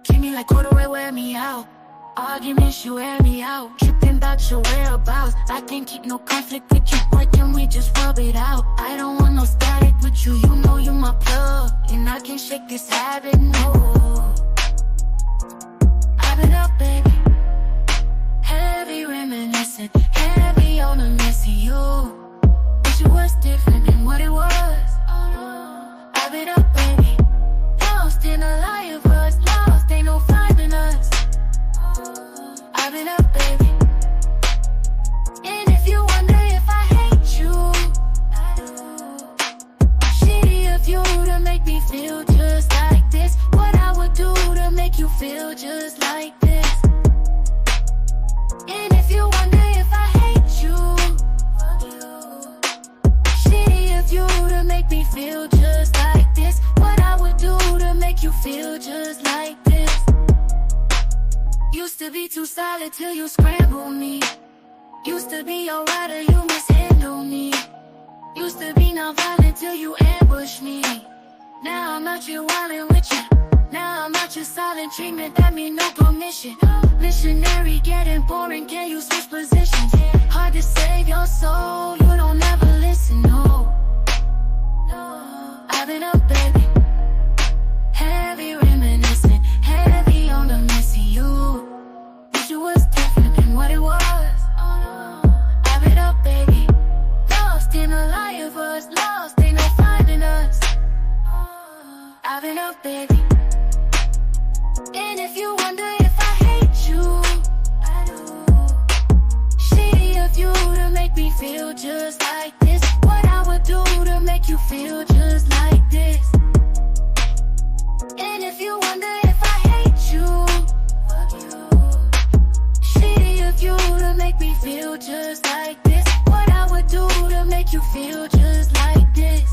Treat me like corduroy, wear me out. Arguments, you wear me out. Tripping about your whereabouts. I can't keep no conflict with you, boy, can we just rub it out? I don't want no static with you, you know you my plug. And I can't shake this habit, no. I've been up, baby. Heavy reminiscing, heavy on the missing you. Wish it was different than what it was. I've been up, baby. Lost in a lie of us, lost, ain't no finding us. I've been up, baby. And if you wonder if I hate you, I do. Shitty of you to make me feel just like this. What I would do to make you feel just like this. And if you wonder if I hate you, shitty of you to make me feel just like this. What I would do to make you feel just like this. Used to be too solid till you scramble me. Used to be alright or you mishandle me. Used to be non-violent till you ambush me. Now I'm out here wildin' with you. Now I'm out here silent treatment, that mean no permission. Missionary getting boring, can you switch positions? Hard to save your soul, you don't ever listen, no. I've been up, baby. Heavy reminiscing, heavy on the missing you. Wish it was different than what it was. I've been up, baby. Lost in a lie of us, lost, ain't no finding us. I've been up. love, baby. And if you wonder if I hate you, I do. Shitty of you to make me feel just like this. What I would do to make you feel just like this. And if you wonder if I hate you, fuck you. Shitty of you to make me feel just like this. What I would do to make you feel just like this.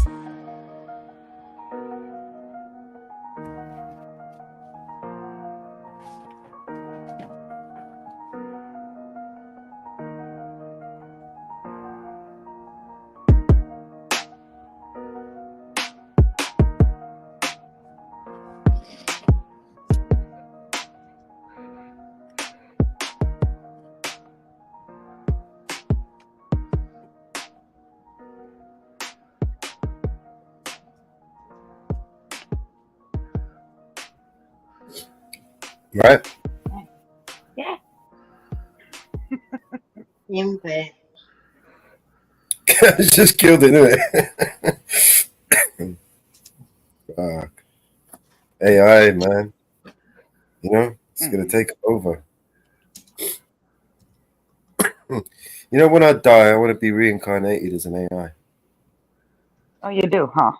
Right? Yeah. Siempre. It's just killed it, isn't it? Fuck. AI, man. You know, it's going to take over. You know, when I die, I want to be reincarnated as an AI. Oh, you do, huh?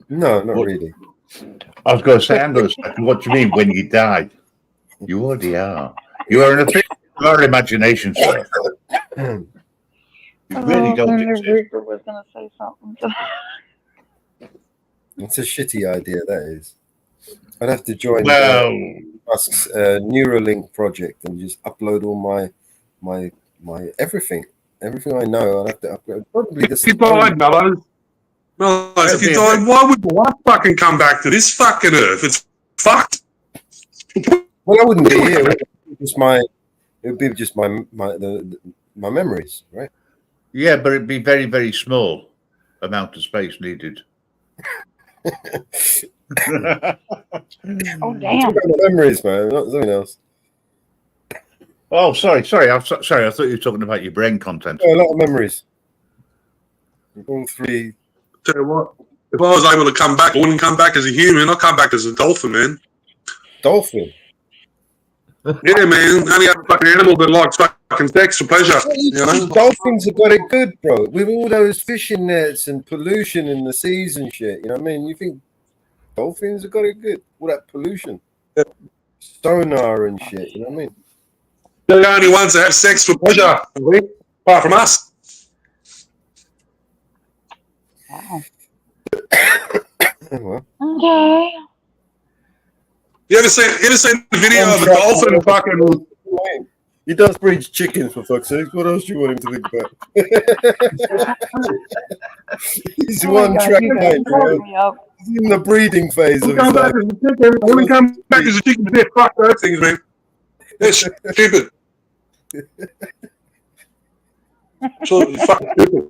No, not really. I was going to say, what do you mean when you die? You already are. You are an official imagination, sir. You really don't exist. Victor was going to say something. It's a shitty idea, that is. I'd have to join Musk's Neuralink project and just upload all my everything I know. I'd have to upload probably the. If you died, Mellows, if you died, why would you want to fucking come back to this fucking earth? It's fucked. Well, I wouldn't be here. It would be just my memories, right? Yeah, but it'd be very, very small amount of space needed. Oh, damn. Memories, man, not something else. Oh, sorry. I thought you were talking about your brain content. A lot of memories. All three. Tell you what, if I was able to come back, I wouldn't come back as a human. I'd come back as a dolphin, man. Dolphin? Yeah, man. Only other fucking animal that likes fucking sex for pleasure. You know? Dolphins have got it good, bro. With all those fishing nets and pollution in the seas and shit. You know what I mean? You think dolphins have got it good? All that pollution. Sonar and shit. You know what I mean? They're the only ones that have sex for pleasure, apart from us. Wow. Well. Okay. You ever seen the video of a dolphin fucking? He does breed chickens, for fuck's sake. What else do you want him to think about? He's one track mind, bro. He's in the breeding phase of his life. I want to come back as a chicken, but fuck those things, man. They're stupid. Absolutely fucking stupid.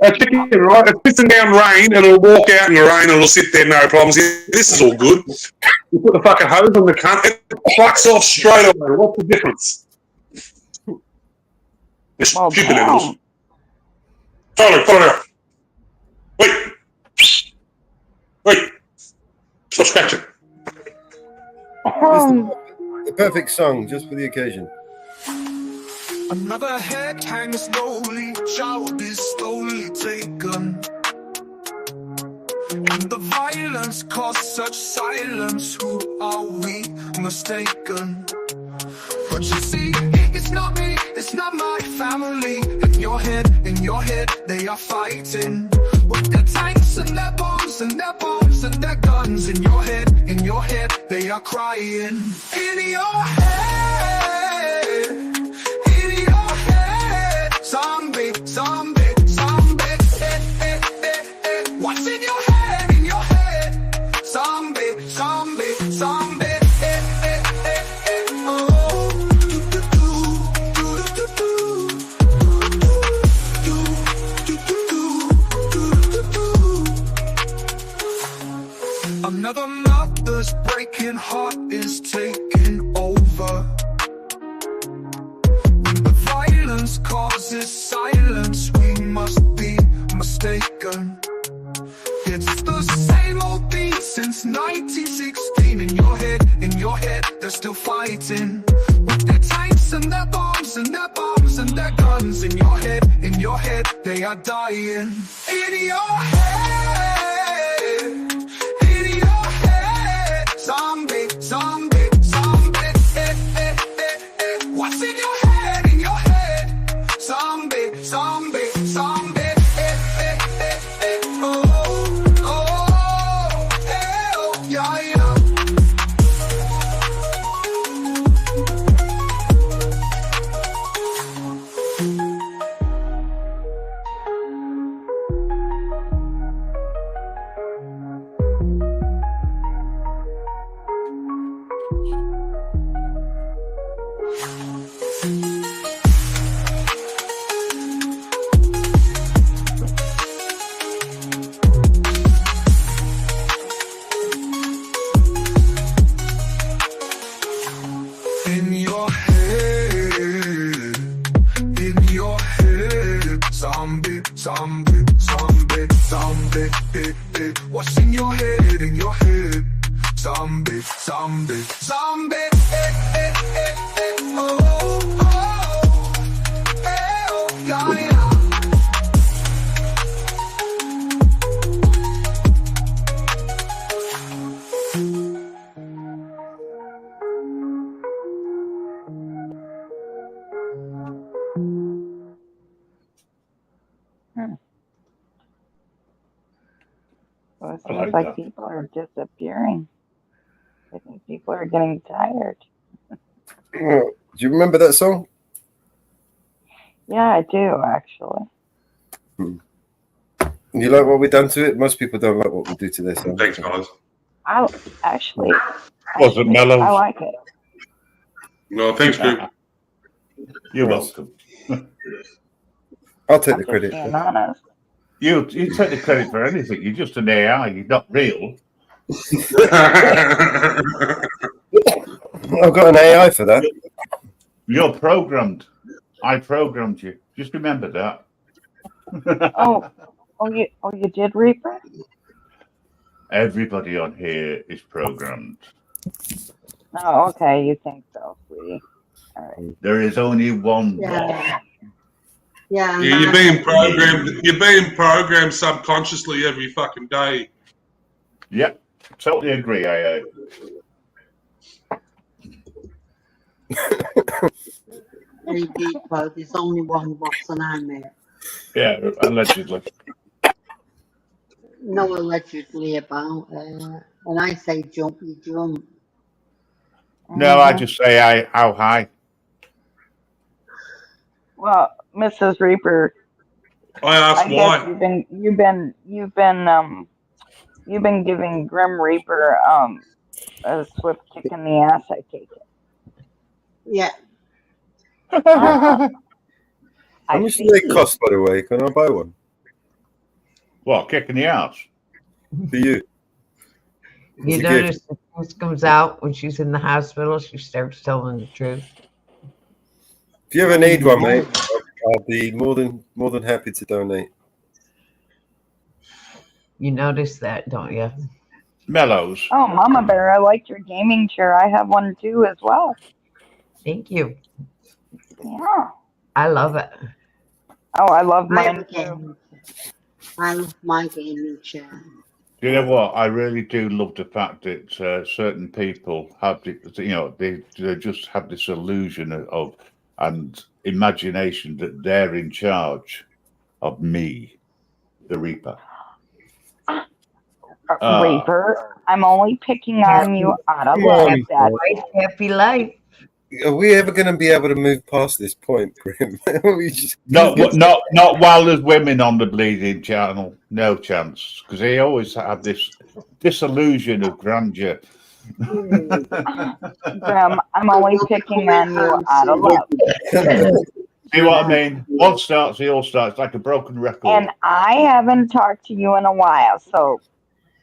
A chicken, right? It's pissing down rain and it'll walk out in the rain and it'll sit there, no problems. This is all good. You put the fucking hose on the cunt, it plucks off straight away. What's the difference? They're stupid animals. Follow it. Wait. Stop scratching. The perfect song just for the occasion. Another head hangs slowly, child is slowly taken. And the violence caused such silence. Who are we mistaken? But you see, it's not me, it's not my family. In your head, they are fighting. With their tanks and their bombs and their bombs and their guns. In your head, they are crying. In your head, zombie. What's in your head, zombie. Another mother's breaking heart is taking over. The violence causes silence, we must be mistaken. It's the same old thing since 1916. In your head, they're still fighting with their tanks and their bombs and their bombs and their guns. In your head, they are dying. In your head, zombie, zombie, zombie. What's in your head? In your head, zombie, zombie, zombie. Zombie, zombie, zombie, what's in your head, in your head? Zombie, zombie, zombie, oh, oh, yeah, yeah. Well, it seems like people are disappearing. I think people are getting tired. Do you remember that song? Yeah, I do, actually. You like what we done to it? Most people don't like what we do to their song. Thanks, guys. I actually, Was it mellow? I like it. No, thanks, Greg. You're welcome. I'll take the credit. Being honest. You take the credit for anything. You're just an AI. You're not real. I've got an AI for that. You're programmed. I programmed you. Just remember that. Oh, you did, Reaper? Everybody on here is programmed. Oh, okay. You think so, sweetie? All right. There is only one. Yeah. Yeah, You're being programmed. You're being programmed subconsciously every fucking day. Yep, totally agree. I Very deep, but there's only one Watson I met. Yeah, allegedly. No, allegedly about. When I say jump, you jump. No, I just say how high. Well, Mrs. Reaper, I asked guess why. you've been giving Grim Reaper a swift kick in the ass. I take it. Yeah. How much do they cost, by the way? Can I buy one? What, kicking the ass? For you. You notice the truth comes out when she's in the hospital, she starts telling the truth. If you ever need one, mate, I'll be more than happy to donate. You notice that, don't you? Mellows. Oh, Mama Bear, I like your gaming chair. I have one too as well. Thank you. Yeah. I love it. Oh, I love mine too. I love my gaming chair. You know what? I really do love the fact that certain people have, they just have this illusion of and imagination that they're in charge of me, the Reaper. Reaper, I'm only picking on you out of love. Happy life. Are we ever going to be able to move past this point, Grim? Not while there's women on the bleeding channel. No chance, because they always have this illusion of grandeur. Grim, I'm only picking on you out of love. See what I mean? One starts, the all starts, like a broken record. And I haven't talked to you in a while, so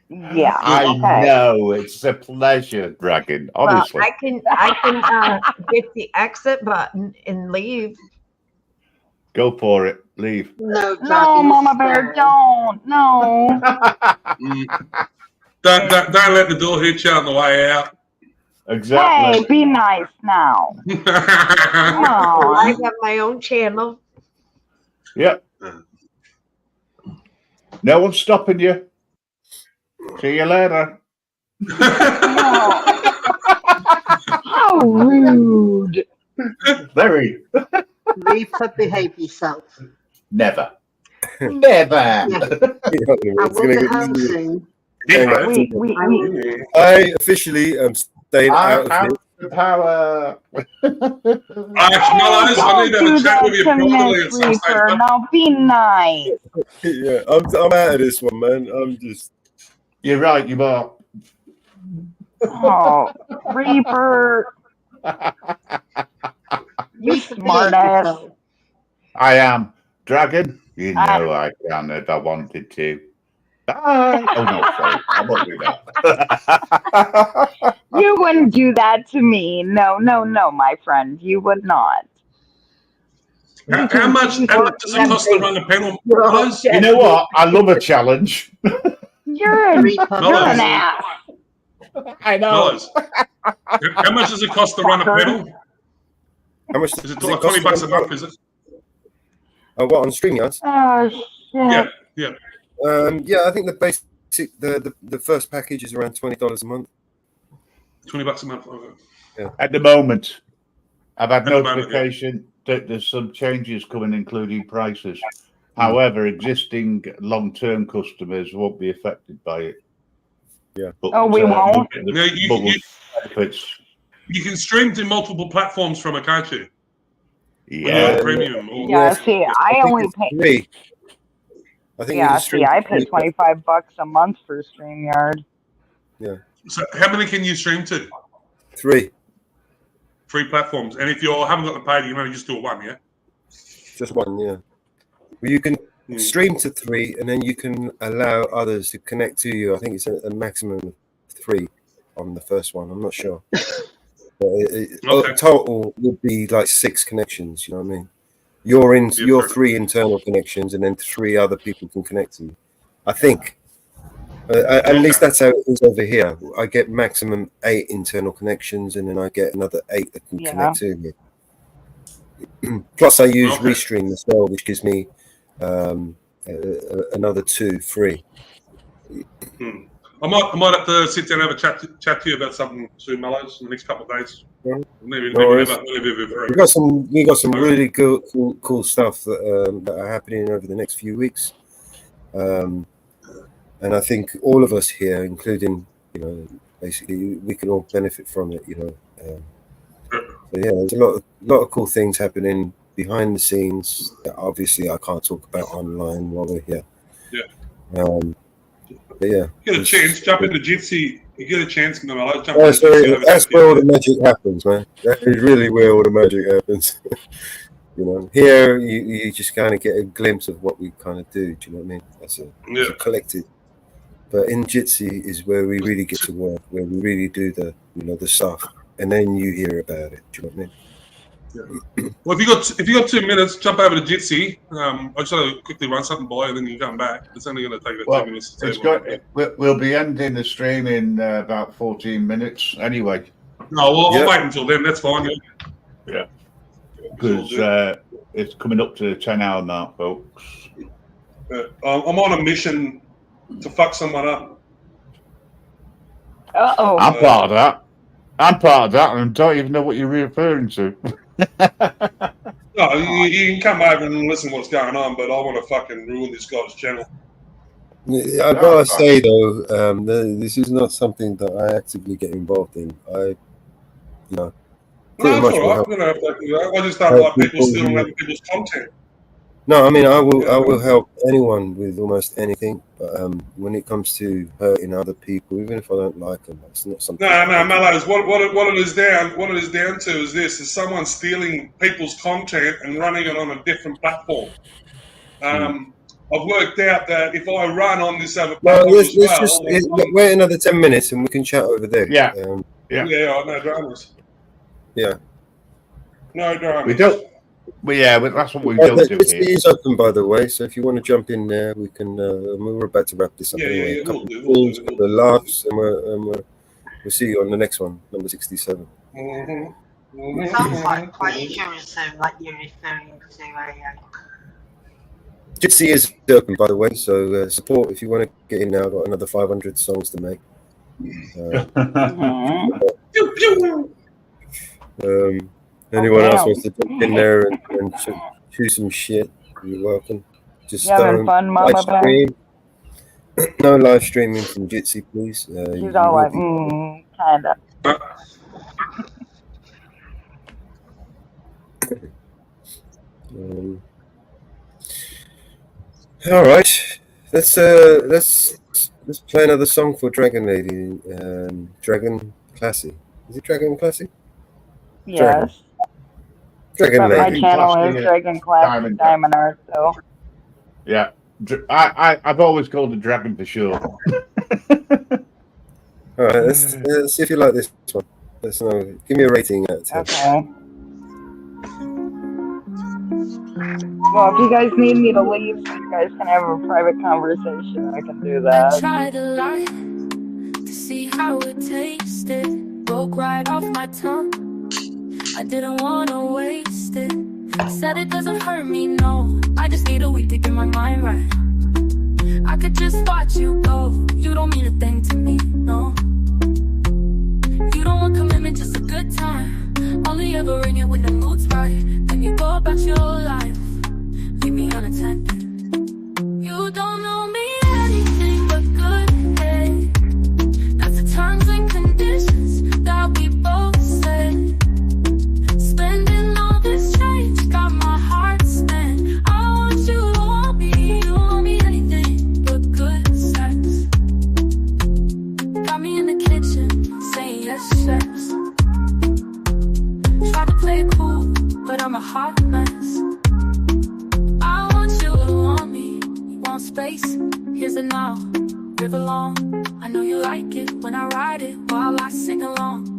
yeah. I know, it's a pleasure, Dragon. Honestly, well, I can hit the exit button and leave. Go for it. Leave. No, Mama Bear, don't. No. Don't let the door hit you on the way out. Hey, be nice now. Come on. I have my own channel. Yep. No one's stopping you. See you later. How rude. Very. Reaper, behave yourself. Never. Never. I will get home soon. I officially am staying out of have it. the power. I need to have a chat with you privately at some stage. Reaper, now be nice. Yeah, I'm out of this one, man. I'm just. You're right, you are. Oh, Reaper. You smart ass. I am. Dragon, you know I can if I wanted to. Bye. Oh, no, sorry. I won't do that. You wouldn't do that to me. No, my friend. You would not. How much does it cost to run a panel? You know what? I love a challenge. You're an ass. I know. Fellas, how much does it cost to run a panel? How much is it? Like $20 a month, is it? Oh, what, on StreamYards? Oh, shit. Yeah. Yeah, I think the basic, the first package is around $20 a month. $20 a month. Okay. Yeah. At the moment, I've had At the moment, notification that there's some changes coming, including prices. However, existing long-term customers won't be affected by it. Yeah. But, we won't. No, you can stream to multiple platforms from it, can't you? Yeah. Premium. Yeah, see, I only pay. I think I pay $25 a month for StreamYard. Yeah. So how many can you stream to? 3. 3 platforms. And if you haven't got the paid, you can only just do it one, yeah? Just one, yeah. Well, you can stream to 3, and then you can allow others to connect to you. I think it's a maximum of 3 on the first one. I'm not sure. But total would be like 6 connections. You know what I mean? Your 3 internal connections, and then 3 other people can connect to you. I think. At least that's how it is over here. I get maximum 8 internal connections, and then I get another 8 that can connect to me. Plus, I use Restream as well, which gives me another 2 free. I might have to sit down and have a chat to you about something soon, Mellows, in the next couple of days. Maybe we got some really cool stuff that are happening over the next few weeks, and I think all of us here, including basically we can all benefit from it. So yeah, there's a lot of cool things happening behind the scenes that obviously I can't talk about online while we're here. Yeah. But yeah, you get a chance, jump into Jitsi. You get a chance, Mellows. That's where all the magic happens, man. That is really where all the magic happens. Here you just kind of get a glimpse of what we kind of do. Do you know what I mean? That's a collective. But in Jitsi is where we really get to work, where we really do the stuff, and then you hear about it. Do you know what I mean? Yeah. Well, if you got 2 minutes, jump over to Jitsi. I just want to quickly run something by, and then you come back. It's only going to take about 2 minutes. We'll be ending the stream in about 14 minutes anyway. No, I'll wait until then. That's fine. Yeah. Because it's coming up to the 10-hour mark, folks. I'm on a mission to fuck someone up. Uh-oh. I'm part of that, and don't even know what you're referring to. No, you can come over and listen to what's going on, but I want to fucking ruin this guy's channel. I've got to say though, this is not something that I actively get involved in. No, it's all right. I just don't like people stealing other people's content. No, I mean I will help anyone with almost anything, but when it comes to hurting other people, even if I don't like them, that's not something. No, Mellows. What it is down to is this: is someone stealing people's content and running it on a different platform. I've worked out that if I run on this other platform wait another 10 minutes and we can chat over there. Yeah, no dramas. Yeah. No dramas. But yeah, but that's what we Oh, don't do the here. is open, by the way, so if you want to jump in there, we can. We're about to wrap this up anyway. A couple of calls, a couple of laughs, and we'll see you on the next one, number 67. Sounds like quite tourism, like you're referring to Jitsi is open, by the way, so support if you want to get in now. I've got another 500 songs to make. Anyone else wants to jump in there and choose some shit, you're welcome. Just You having fun, Mama live Bear? stream. No live streaming from Jitsi, please. She's all like, kind of. All right, let's play another song for Dragon Lady. Dragon Classy. Is it Dragon Classy? Yes. Dragon But Lady. my channel is Dragon Classic Diamond Art, so. Yeah, I've always called it Dragon for sure. All right, let's see if you like this one. Let's know. Give me a rating out of 10. Okay. Well, if you guys need me to leave so you guys can have a private conversation, I can do I that. tried a lot to see how it tasted. Broke right off my tongue. I didn't want to waste it. Said it doesn't hurt me, no. I just need a week to get my mind right. I could just watch you go. You don't mean a thing to me, no. You don't want commitment, just a good time. Only ever ring it when the mood's right. Then you go about your life. Leave me unattended. You don't know me anything but good, hey. That's the terms and conditions that we both said. Spending all this change got my heart spent. I want you to want me. You want me anything but good sex. Got me in the kitchen saying yes, chefs. Tried to play it cool, but I'm a hot mess. I want you to want me. You want space? Here's a now. River long. I know you like it when I ride it while I sing along.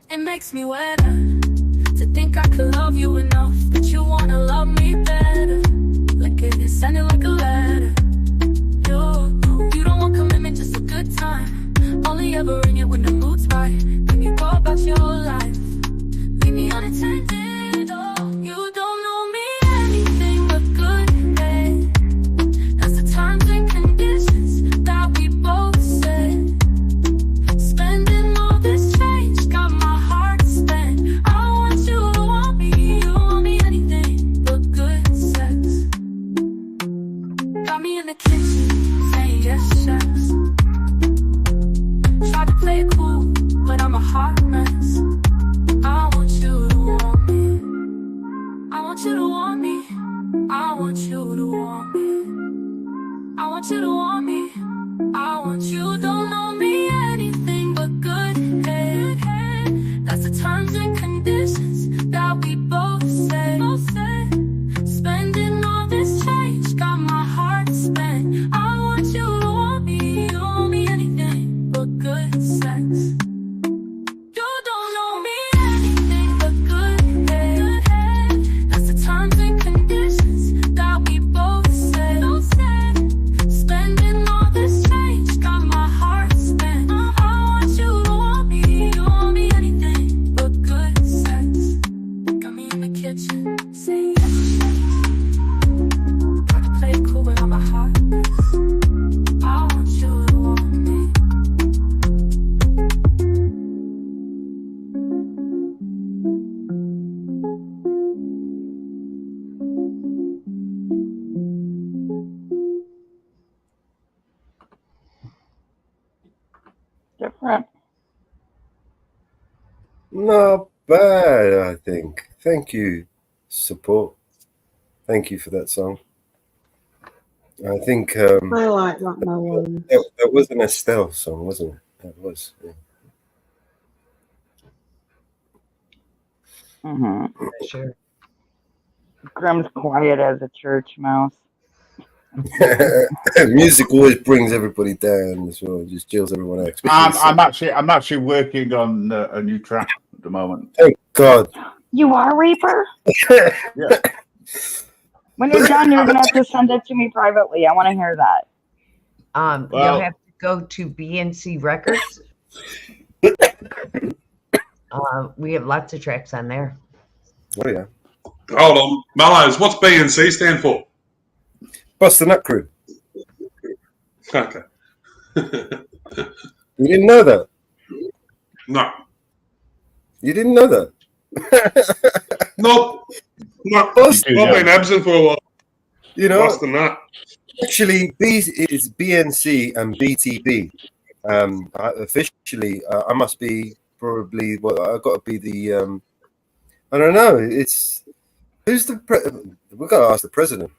It makes me wetter to think I could love you enough that you wanna love me better. Like it is send it like a letter. You don't want commitment, just a good time. Only ever ring it when the mood's right. Then you go about your life. Leave me unattended. Oh, you don't know me anything but good, hey. That's the terms and conditions that we both said. Spending all this change got my heart spent. I want you to want me. You want me anything but good sex. Got me in the kitchen saying yes, chefs. Tried to play it cool, but I'm a hot mess. I want you to want me. I want you to want me. I want you to want me. I want you to want me. I want you. Don't know me anything but good, hey, hey. That's the terms and conditions that we both said. Spending all this change got my heart spent. I want you to want me. You want me anything but good sex. You don't know me anything but good, hey, hey. That's the terms and conditions that we both said. Spending all this change got my heart spent. I want you to want me. You want me anything but good sex. Got me in the kitchen saying yes. Try to play it cool, but I'm a hot mess. I want you to want me. Different. Not bad, I think. Thank you, support. Thank you for that song. I think I like that melody. that was an Estelle song, wasn't it? That was. Yeah. Sure. Grim's quiet as a church mouse. Music always brings everybody down as well. It just chills everyone out. I'm actually working on a new track at the moment. Thank God. You are Reaper? Yeah. When you're done, you're gonna have to send it to me privately. I want to hear that. You'll have to go to BNC Records. We have lots of tracks on there. Oh yeah. Hold on, Mallows. What's BNC stand for? Bust the Nut Crew. Okay. You didn't know that? No. You didn't know that? No. I've been absent for a while. You know, Bust the Nut. actually, it's BNC and BTB. Officially, I must be probably I've got to be the. I don't know. It's who's the. We've got to ask the president.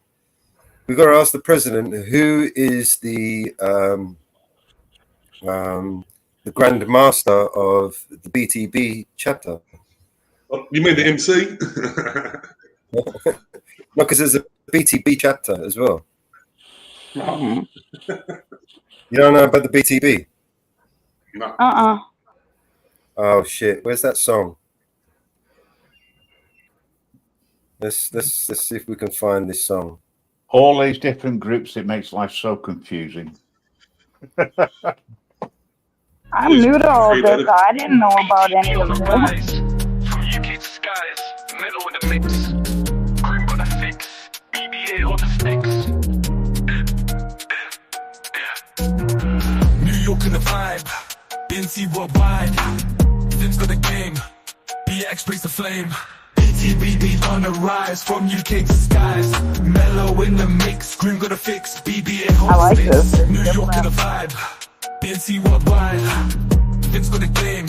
We've got to ask the president who is the Grand Master of the BTB chapter. You mean the MC? No, because there's a BTB chapter as well. Mm-hmm. You don't know about the BTB? No. Oh shit! Where's that song? Let's see if we can find this song. All these different groups, it makes life so confusing. I'm new to all this. I didn't know about any of this. From UK to skies, middle in the mix. Grim got a fix. BBA on the sticks. New York in the vibe. BNC worldwide. Finn's got the game. BX brings the flame. BTB on the rise. From UK to skies. Mellow in the mix. Grim got a fix. BBA on the sticks. New York in the vibe. BNC worldwide. Finn's got the game.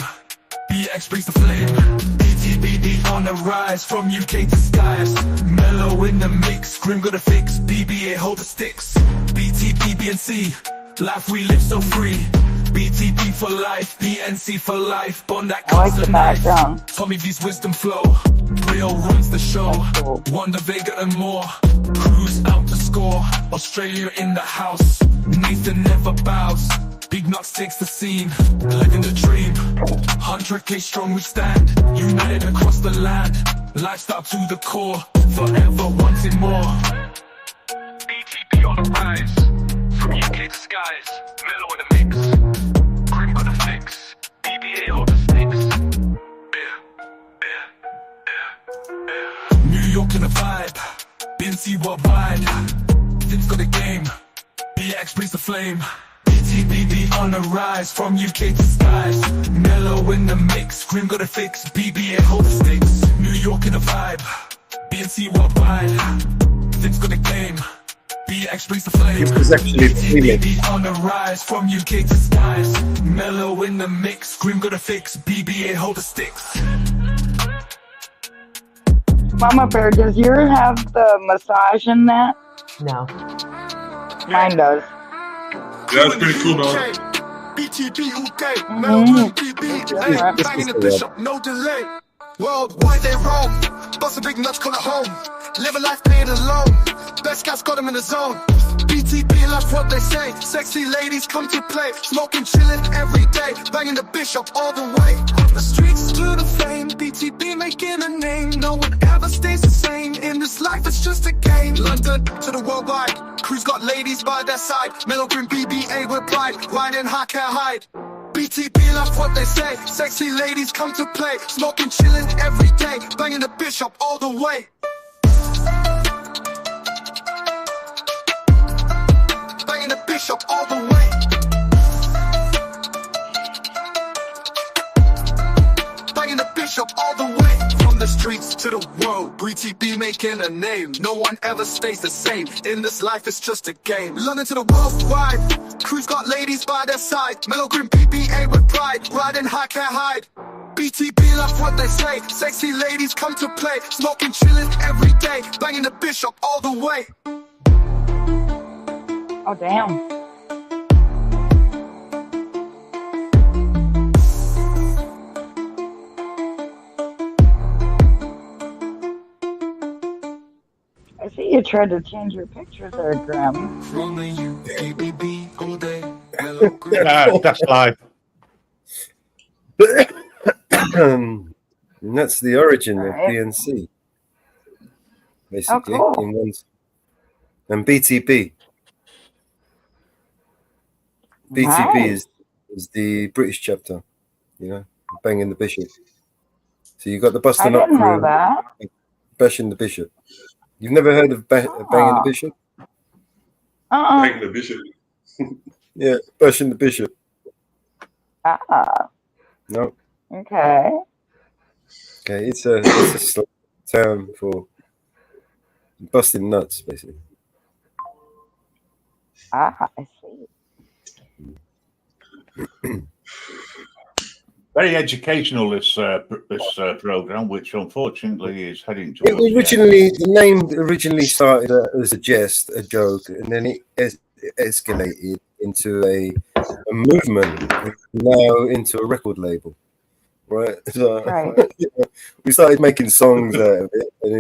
BX brings the flame. BTBD on the rise. From UK to skies. Mellow in the mix. Grim got a fix. BBA hold the sticks. BTB BNC. Life we live so free. BTB for life. BNC for life. Bond that constant life. Tommy V's wisdom flow. Rio runs the show. Wonder Vega and more. Cruise out to score. Australia in the house. Nathan never bows. Big Knox takes the scene, living the dream. 100K strong we stand, united across the land. Lifestyle to the core, forever wanting more. BTB on the rise, from UK to skies. Mellow in the mix, Grim got the fix. BBA hold the stakes. New York in the vibe, BNC worldwide. Finn's got the game, BX brings the flame. BTBB on the rise, from UK to skies. Mellow in the mix, Grim got a fix. BBA hold the stakes. New York in the vibe, BNC worldwide. Finn's got the game, BX brings the flame. BTBB on the rise, from UK to skies. Mellow in the mix, Grim got a fix. BBA hold the sticks. Mama Bear, does yours have the massage in that? No. Mine does. Yeah, that's pretty cool, man. BTB UK, Mellow BB, banging the bishop, no delay. Worldwide they roam, bustin' big nuts, call it home. Live a life paying alone, best guys got them in the zone. BTB, that's what they say, sexy ladies come to play. Smoking, chillin' every day, banging the bishop all the way. The streets to the fame, BTB making a name. No one ever stays the same, in this life it's just a game. London to the worldwide, crew's got ladies by their side. Mellow Grim BBA with pride, riding high can't hide. BTB, that's what they say, sexy ladies come to play. Smoking, chillin' every day, banging the bishop all the way. Banging the bishop all the way. Banging the bishop all the way. From the streets to the world, BTB making a name. No one ever stays the same, in this life it's just a game. London to the worldwide, crew's got ladies by their side. Mellow Grim BBA with pride, riding high can't hide. BTB, that's what they say, sexy ladies come to play. Smoking, chillin' every day, banging the bishop all the way. Oh, damn. I see you tried to change your picture there, Graham. That's live. And that's the origin of Alright. PNC, basically. Oh, cool. In one, and BTB. BTB Nice. is the British chapter, you know, banging the bishop. So you got the Boston I Up didn't know crew, that. bashing the bishop. You've never heard of banging the bishop? Banging the bishop. Yeah, bashing the bishop. Ah, No. okay. Okay, it's a slang term for busting nuts, basically. Ah, I see. Very educational, this program, which unfortunately is heading It towards originally, the name originally started as a jest, a joke, and then it escalated into a movement, and now into a record label, right? So you know, we started making songs out of it, and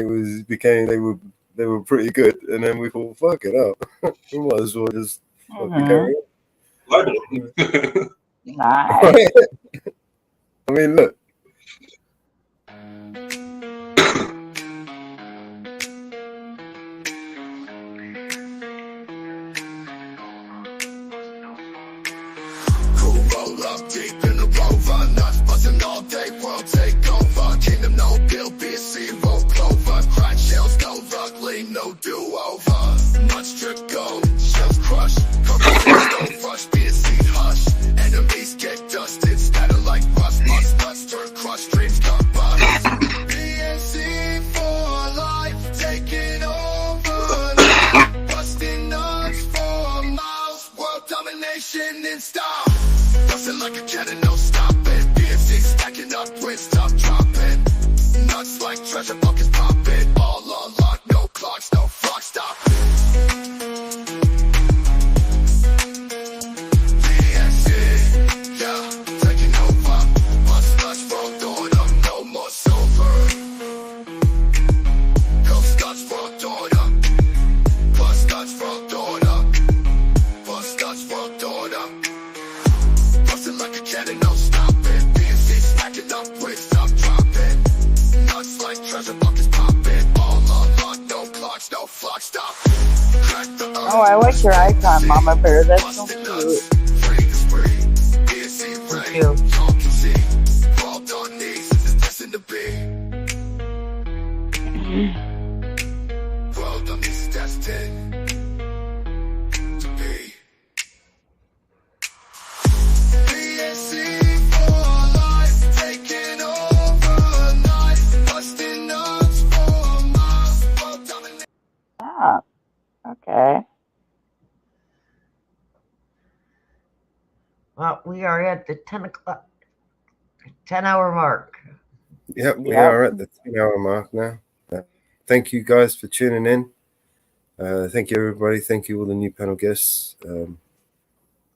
they were pretty good, and then we thought, fuck it up, we might as well just fucking carry on. Nice. I mean, look. Roll up deep in the rover, nuts busting all day, world take over. Kingdom no bill, be a zero clover. Crack shells, no luck, lean, no do-over. Nuts drip gold, shells crush. Cover no rush, be a seed hush. Enemies get dusted, scatter like rust. Must nuts turn crush, dreams come bust. BNC for life, taking over. Busting nuts for miles, world domination in style. Bustin' like a cannon, no stopping. BMC stacking up, twins stop dropping. Nuts like treasure buckets popping. All on lock, no clocks, no clock stop. BMC, yeah, taking over. Bust nuts for doing up, no more silver. Ghost nuts for doing up. Bust nuts for doing up. Bust nuts for doing up. Bustin' like a cannon, no stopping. BNC stacking up, with stop dropping. Nuts like treasure buckets popping. All on lock, no clocks, no clock stop. Crack the earth. Oh, I like your icon, Mama Bear. That's so cute. BNC rain, talk and see. Crawled on knees, this is destined to be. World on these destined to be. BNC for life, taking over night, busting nuts for miles, world domination. Ah, okay. Well, we are at the 10 hour mark. Yep, we are at the 10-hour mark now. Thank you guys for tuning in. Thank you, everybody. Thank you, all the new panel guests.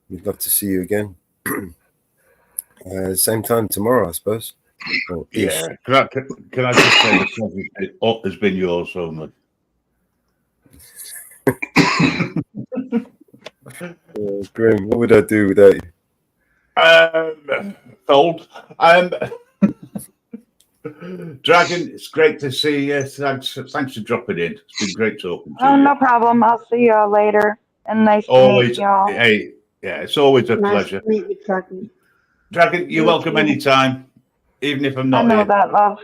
We'd love to see you again. Same time tomorrow, I suppose. Or ish. Yeah. Can I just say the pleasure has been yours only. Grim, what would I do without you? Fold. Dragon, it's great to see you. Thanks for dropping in. It's been great talking to Oh, you. no problem. I'll see y'all later. And nice to meet Always, y'all. hey, yeah, it's always a Nice pleasure. to meet you, Dragon. Dragon, you're welcome anytime, even if I'm I not know here. that, love.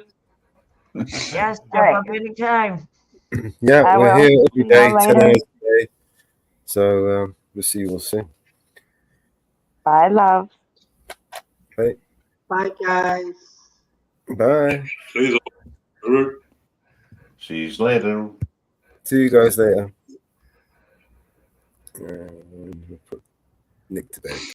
Yes, jump All right. up anytime. Yeah, I we're will. here every See day, y'all 10 later. hours a day. So we'll see you all soon. Bye, love. Bye. Bye, guys. Bye. See you later. See you guys later. We'll put Nick to bed.